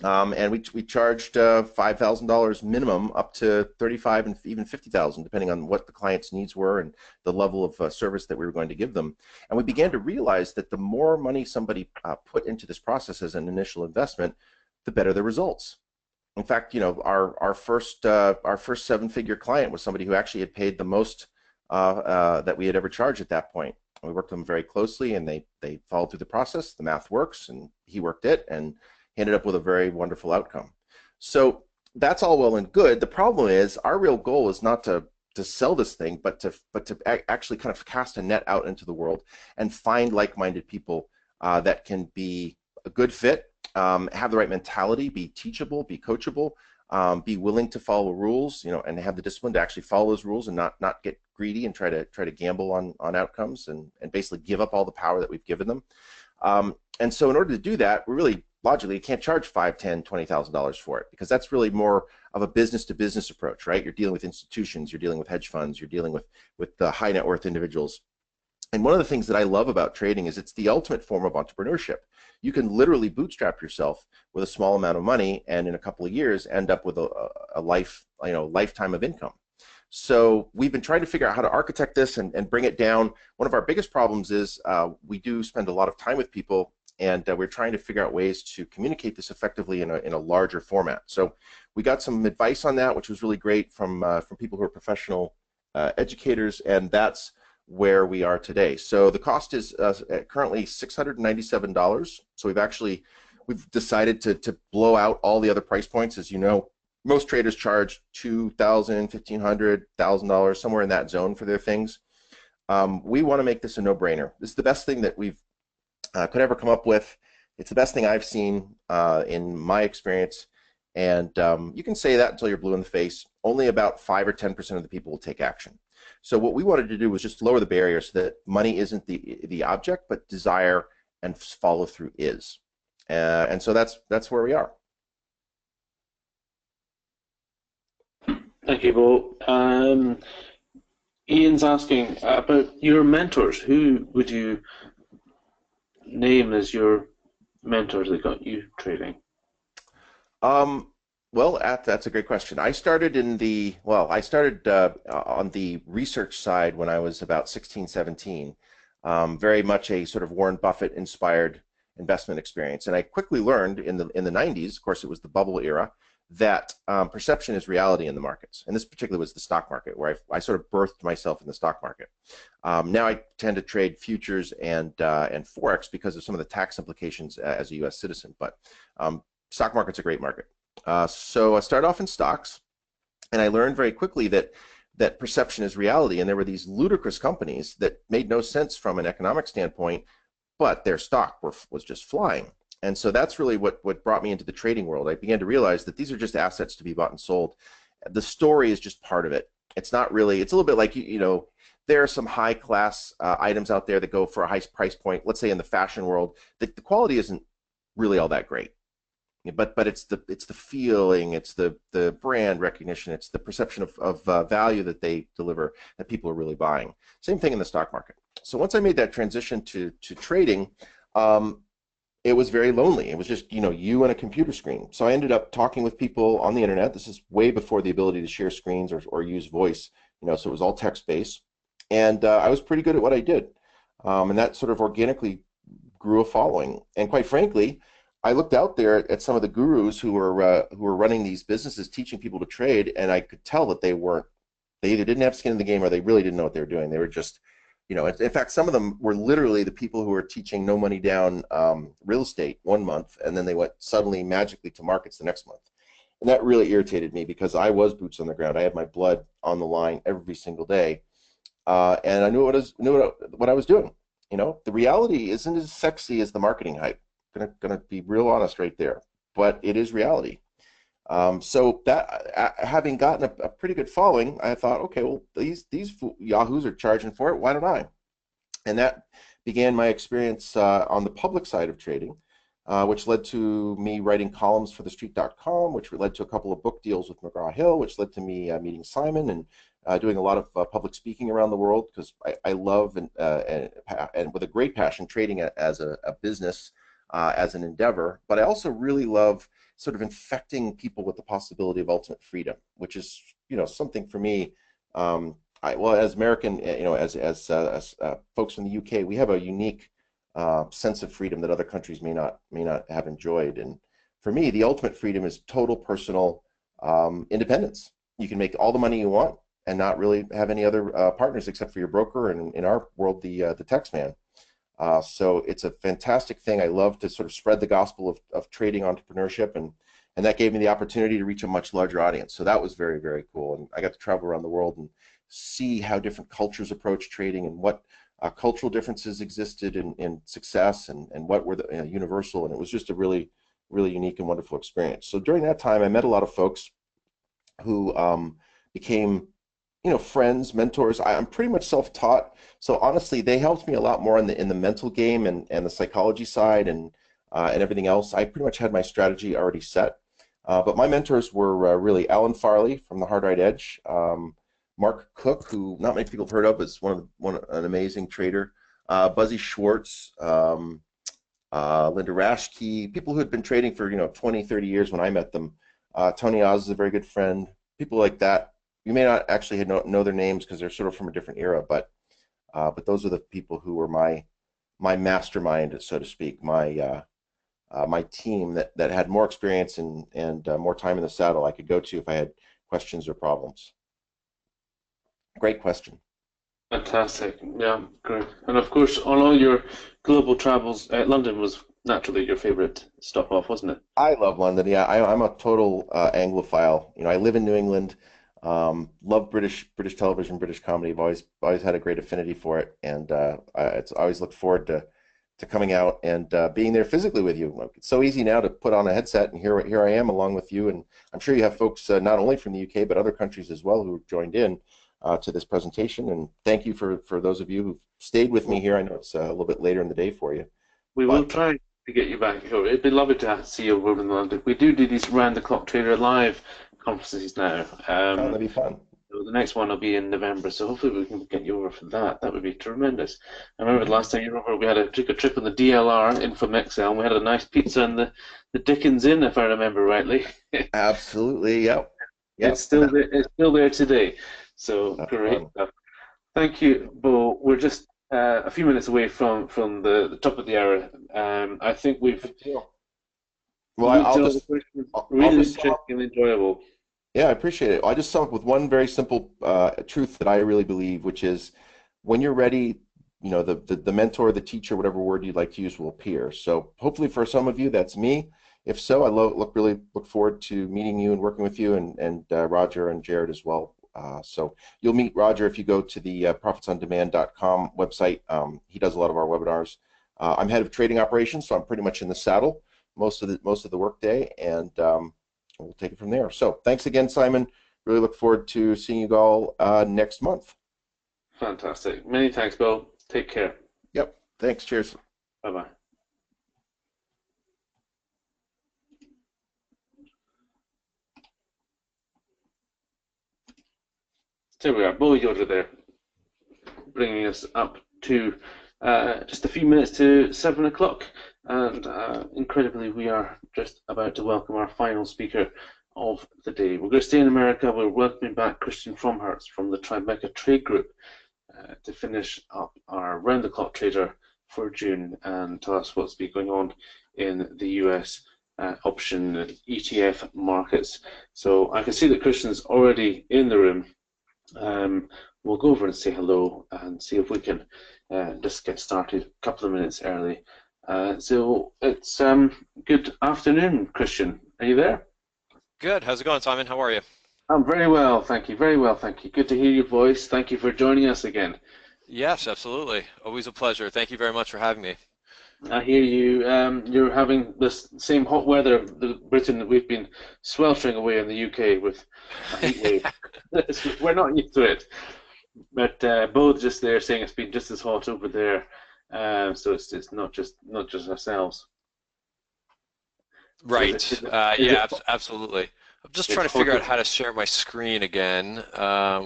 And we charged $5,000 minimum up to $35,000 and even $50,000, depending on what the client's needs were and the level of service that we were going to give them. And we began to realize that the more money somebody put into this process as an initial investment, the better the results. In fact, you know, our first seven-figure client was somebody who actually had paid the most that we had ever charged at that point. We worked with them very closely, and they followed through the process. The math works, and he worked it, and he ended up with a very wonderful outcome. So that's all well and good. The problem is our real goal is not to sell this thing, but to actually kind of cast a net out into the world and find like-minded people that can be a good fit, have the right mentality, be teachable, be coachable, be willing to follow rules, you know, and have the discipline to actually follow those rules and not get greedy and try to gamble on outcomes and basically give up all the power that we've given them. And so in order to do that, we really logically can't charge $5,000, $10,000, $20,000 for it, because that's really more of a business-to-business approach, right? You're dealing with institutions, you're dealing with hedge funds, you're dealing with the high net worth individuals. And one of the things that I love about trading is it's the ultimate form of entrepreneurship. You can literally bootstrap yourself with a small amount of money, and in a couple of years end up with a lifetime of income. So we've been trying to figure out how to architect this and bring it down. One of our biggest problems is we do spend a lot of time with people, and we're trying to figure out ways to communicate this effectively in a larger format. So we got some advice on that, which was really great from people who are professional educators, and that's where we are today. So the cost is currently $697. So we've decided to blow out all the other price points. As you know, most traders charge $2,000, $1,500, $1,000, somewhere in that zone for their things. We want to make this a no-brainer. This is the best thing that we've could ever come up with. It's the best thing I've seen in my experience, and you can say that until you're blue in the face. Only about 5 or 10% of the people will take action. So what we wanted to do was just lower the barrier so that money isn't the object, but desire and follow through is. And so that's where we are. Thank you, Bo. Ian's asking about your mentors. Who would you name as your mentors that got you trading? Well, that's a great question. I started on the research side when I was about 16, 17. Very much a sort of Warren Buffett inspired investment experience, and I quickly learned in the 90s, of course it was the bubble era, that perception is reality in the markets, and this particularly was the stock market, where I sort of birthed myself in the stock market. Now I tend to trade futures and forex because of some of the tax implications as a U.S. citizen, but stock market's a great market. So I started off in stocks, and I learned very quickly that perception is reality, and there were these ludicrous companies that made no sense from an economic standpoint, but their stock was just flying. And so that's really what brought me into the trading world. I began to realize that these are just assets to be bought and sold. The story is just part of it. It's not really, it's a little bit like, you know, there are some high class items out there that go for a high price point, let's say in the fashion world, the quality isn't really all that great. But it's the feeling, it's the brand recognition, it's the perception of value that they deliver that people are really buying. Same thing in the stock market. So once I made that transition to trading, it was very lonely. It was just, you know, you and a computer screen. So I ended up talking with people on the internet. This is way before the ability to share screens or use voice, you know, so it was all text-based. And I was pretty good at what I did. And that sort of organically grew a following. And quite frankly, I looked out there at some of the gurus who were running these businesses, teaching people to trade, and I could tell that they either didn't have skin in the game or they really didn't know what they were doing. They were just, you know, in fact, some of them were literally the people who were teaching no money down real estate one month, and then they went suddenly magically to markets the next month. And that really irritated me because I was boots on the ground. I had my blood on the line every single day, and I knew what I was doing. You know, the reality isn't as sexy as the marketing hype. Gonna be real honest right there, but it is reality. So that having gotten a pretty good following, I thought, okay, well, these yahoos are charging for it. Why don't I? And that began my experience on the public side of trading, which led to me writing columns for TheStreet.com, which led to a couple of book deals with McGraw-Hill, which led to me meeting Simon and doing a lot of public speaking around the world because I love and with a great passion trading as a business, as an endeavor. But I also really love sort of infecting people with the possibility of ultimate freedom, which is something for me. Well, as American, as folks from the UK, we have a unique sense of freedom that other countries may not have enjoyed. And for me, the ultimate freedom is total personal independence. You can make all the money you want and not really have any other partners except for your broker, and in our world, the tax man. So it's a fantastic thing. I love to sort of spread the gospel of trading entrepreneurship, and that gave me the opportunity to reach a much larger audience. So that was very, very cool. And I got to travel around the world and see how different cultures approach trading and what cultural differences existed in success, and what were the universal. And it was just a really, really unique and wonderful experience. So during that time, I met a lot of folks who became friends, mentors. I'm pretty much self-taught, so honestly, they helped me a lot more in the mental game and the psychology side and everything else. I pretty much had my strategy already set. But my mentors were really Alan Farley from the Hard Right Edge, Mark Cook, who not many people have heard of, is an amazing trader, Buzzy Schwartz, Linda Raschke, people who had been trading for 20, 30 years when I met them. Tony Oz is a very good friend. People like that. You may not actually know their names because they're sort of from a different era, but those are the people who were my mastermind, so to speak, my team that had more experience and more time in the saddle I could go to if I had questions or problems. Great question. Fantastic. Yeah, great. And of course, on all your global travels, London was naturally your favorite stop off, wasn't it? I love London. Yeah, I'm a total Anglophile. I live in New England. Love British television, British comedy. I've always had a great affinity for it, and I always look forward to coming out and being there physically with you. It's so easy now to put on a headset, and here I am along with you. And I'm sure you have folks not only from the UK but other countries as well who joined in to this presentation. And thank you for those of you who stayed with me here. I know it's a little bit later in the day for you. We will try to get you back. It'd be lovely to see you over in London. We do these round the clock trader live conferences now. That'd be fun. The next one will be in November, so hopefully we can get you over for that. That would be tremendous. I remember the last time you were over, we had a trip on the DLR in from Excel, and we had a nice pizza in the Dickens Inn, if I remember rightly. Absolutely, yep. It's still there. It's still there today. So great stuff. Thank you, Bo. We're just a few minutes away from the top of the hour. I think we've. Well, I'll just really interesting and enjoyable. Yeah, I appreciate it. I just sum up with one very simple truth that I really believe, which is when you're ready, the mentor, the teacher, whatever word you'd like to use will appear. So hopefully for some of you, that's me. If so, I really look forward to meeting you and working with you, and Roger and Jared as well. So you'll meet Roger if you go to the profitsondemand.com website. He does a lot of our webinars. I'm head of trading operations, so I'm pretty much in the saddle most of the workday, and we'll take it from there. So thanks again, Simon. Really look forward to seeing you all next month. Fantastic. Many thanks, Bill. Take care. Yep. Thanks. Cheers. Bye-bye. There we are. Bo Yoder there, bringing us up to just a few minutes to 7 o'clock. And incredibly, we are just about to welcome our final speaker of the day. We're going to stay in America. We're welcoming back Christian Fromhertz from the Tribeca Trade Group to finish up our round-the-clock trader for June and tell us what's been going on in the US option ETF markets. So I can see that Christian's already in the room. We'll go over and say hello and see if we can just get started a couple of minutes early. So it's good afternoon, Christian. Are you there? Good. How's it going, Simon? How are you? I'm very well, thank you. Very well, thank you. Good to hear your voice. Thank you for joining us again. Yes, absolutely. Always a pleasure. Thank you very much for having me. I hear you. You're having this same hot weather, Britain, that we've been sweltering away in the UK with a heat wave. We're not used to it. But both just there saying it's been just as hot over there. So it's not just ourselves. Right. Yeah, absolutely. I'm just trying to figure out how to share my screen again,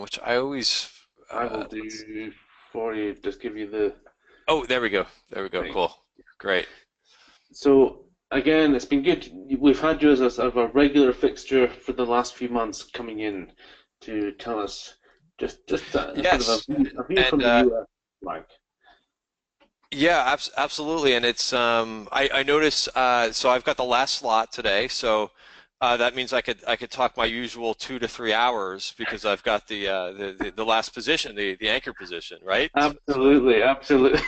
which I always. I will do for you. Just give you the. Oh, there we go. There we go. Right. Cool. Great. So again, it's been good. We've had you as a, sort of a regular fixture for the last few months, coming in to tell us just Yes. sort of a view from the US, like. Yeah, absolutely, and it's I notice so I've got the last slot today, so that means I could talk my usual 2 to 3 hours because I've got the last position, the anchor position, right? Absolutely, absolutely.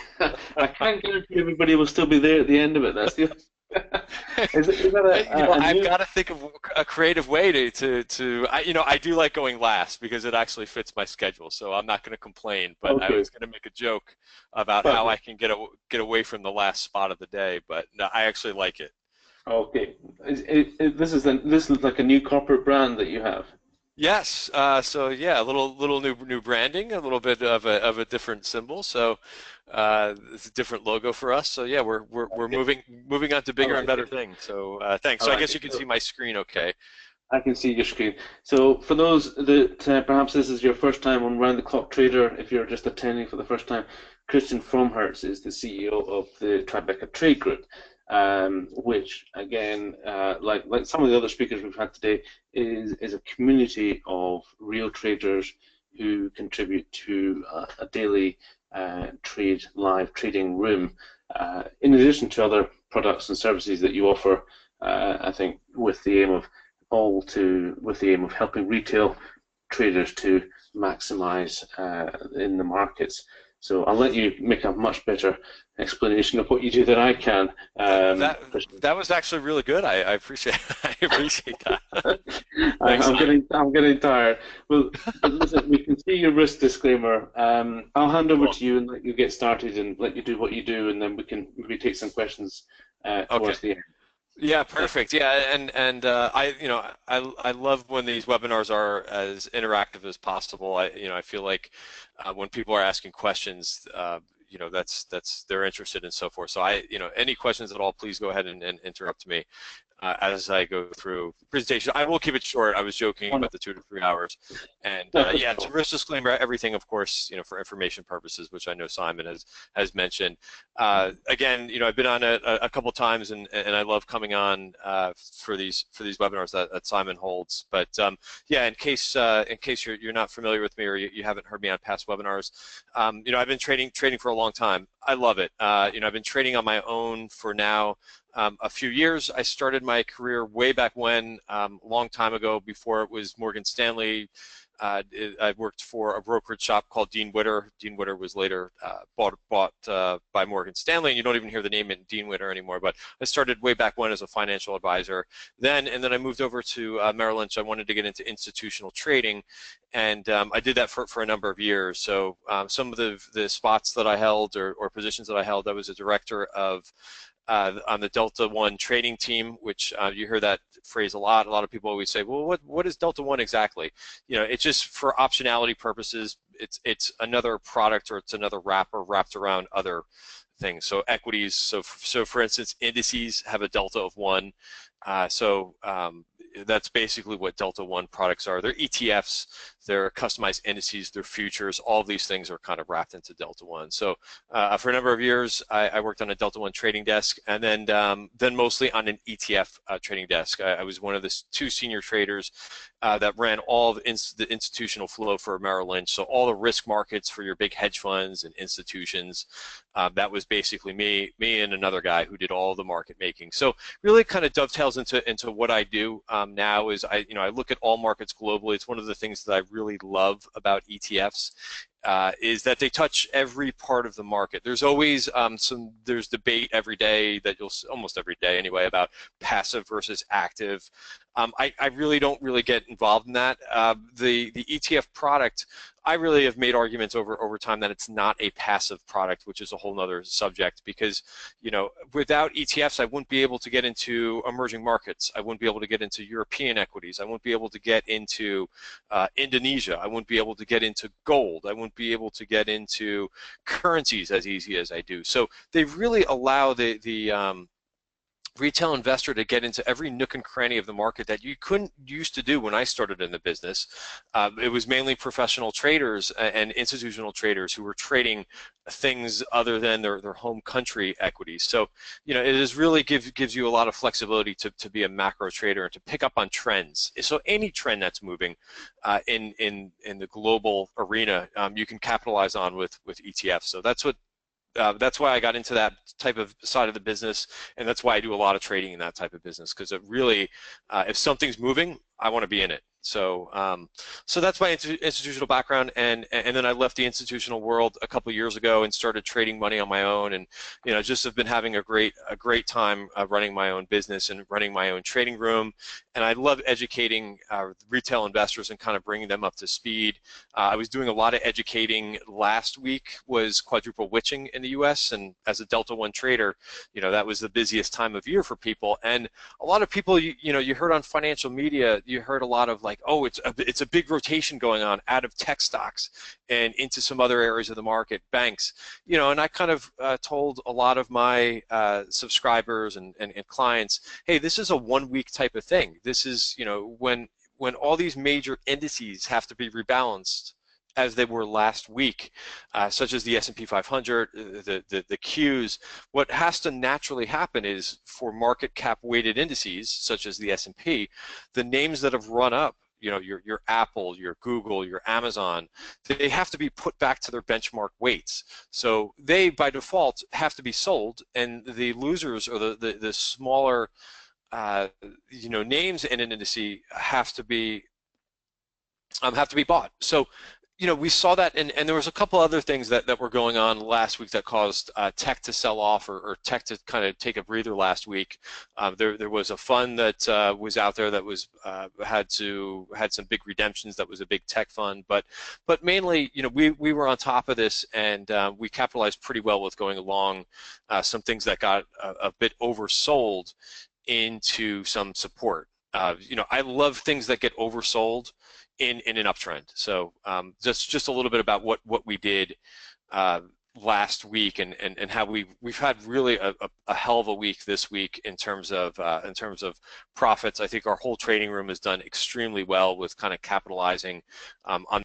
I can't guarantee everybody will still be there at the end of it. That's the. Is that I've got to think of a creative way I do like going last because it actually fits my schedule, so I'm not going to complain. But Okay. I was going to make a joke about how I can get away from the last spot of the day, but no, I actually like it. Okay, this is like a new corporate brand that you have. Yes, so yeah, a little new branding, a little bit of a different symbol. So it's a different logo for us. So yeah, we're moving on to bigger and better things. So thanks. So I guess you can see my screen, okay? I can see your screen. So for those that perhaps this is your first time on Round the Clock Trader, if you're just attending for the first time, Christian Fromhertz is the CEO of the Tribeca Trade Group, which again, like some of the other speakers we've had today, is a community of real traders who contribute to a daily live trading room, in addition to other products and services that you offer. I think with the aim of helping retail traders to maximize in the markets. So I'll let you make a much better explanation of what you do than I can. That was actually really good. I appreciate that. I'm getting tired. Well, listen, we can see your risk disclaimer. I'll hand over to you and let you get started and let you do what you do, and then we can maybe take some questions towards the end. Yeah, perfect. Yeah, and I love when these webinars are as interactive as possible. I feel like when people are asking questions, that's they're interested and so forth. So any questions at all, please go ahead and interrupt me as I go through the presentation. I will keep it short. I was joking about the 2 to 3 hours, and yeah, it's a risk disclaimer. Everything, of course, for information purposes, which I know Simon has mentioned. Again, I've been on a couple times, and I love coming on for these webinars that Simon holds. But yeah, in case you're not familiar with me or you haven't heard me on past webinars, I've been trading for a long time. I love it. I've been trading on my own for now a few years. I started my career way back when, a long time ago, before it was Morgan Stanley. I worked for a brokerage shop called Dean Witter. Dean Witter was later bought by Morgan Stanley, and you don't even hear the name in Dean Witter anymore. But I started way back when as a financial advisor. Then I moved over to Merrill Lynch. I wanted to get into institutional trading, and I did that for a number of years. So some of the spots that I held or positions that I held, I was a director of on the Delta One trading team, which you hear that phrase a lot. A lot of people always say, well, what is Delta One exactly? It's just for optionality purposes. It's another product, or it's another wrapper wrapped around other things. So equities, so for instance, indices have a delta of 1. That's basically what Delta One products are. They're ETFs, they're customized indices, they're futures. All of these things are kind of wrapped into Delta One. So for a number of years, I worked on a Delta One trading desk, and then mostly on an ETF trading desk. I was one of the 2 senior traders that ran all of the institutional flow for Merrill Lynch. So all the risk markets for your big hedge funds and institutions. That was basically me and another guy who did all the market making. So really kind of dovetails into what I do now. Is I look at all markets globally. It's one of the things that I really love about ETFs. Is that they touch every part of the market. There's always there's debate every day that almost every day anyway, about passive versus active. I really don't get involved in that. The ETF product, I really have made arguments over time that it's not a passive product, which is a whole nother subject, because without ETFs, I wouldn't be able to get into emerging markets. I wouldn't be able to get into European equities. I wouldn't be able to get into Indonesia. I wouldn't be able to get into gold. I wouldn't be able to get into currencies as easy as I do. So they really allow the retail investor to get into every nook and cranny of the market that you couldn't used to do when I started in the business. It was mainly professional traders and institutional traders who were trading things other than their home country equities. So, you know, it is really gives you a lot of flexibility to be a macro trader and to pick up on trends. So any trend that's moving in the global arena, you can capitalize on with ETFs. So that's why I got into that type of side of the business, and that's why I do a lot of trading in that type of business, because it really, if something's moving, I want to be in it. So, so that's my institutional background, and then I left the institutional world a couple years ago and started trading money on my own, and you know, just have been having a great time running my own business and running my own trading room, and I love educating retail investors and kind of bringing them up to speed. I was doing a lot of educating last week, was quadruple witching in the U.S., and as a Delta One trader, you know, that was the busiest time of year for people, and a lot of people, you know, you heard on financial media, you heard a lot of like, oh, it's a big rotation going on out of tech stocks and into some other areas of the market, banks, you know, and I kind of told a lot of my subscribers and clients, hey, this is a 1 week type of thing. This is, you know, when all these major indices have to be rebalanced as they were last week, such as the S&P 500, the Qs, what has to naturally happen is for market cap weighted indices, such as the S&P, the names that have run up, you know, your Apple, your Google, your Amazon, they have to be put back to their benchmark weights. So they, by default, have to be sold, and the losers, or the smaller, you know, names in an indice have to be bought. So, you know, we saw that, and there was a couple other things that were going on last week that caused tech to sell off, or tech to kind of take a breather last week. There was a fund that was out there that was had some big redemptions. That was a big tech fund, but mainly, you know, we were on top of this, and we capitalized pretty well with going along some things that got a bit oversold into some support. You know, I love things that get oversold in an uptrend. So just a little bit about what we did last week, and how we've had really a hell of a week this week in terms of profits. I think our whole trading room has done extremely well with kind of capitalizing on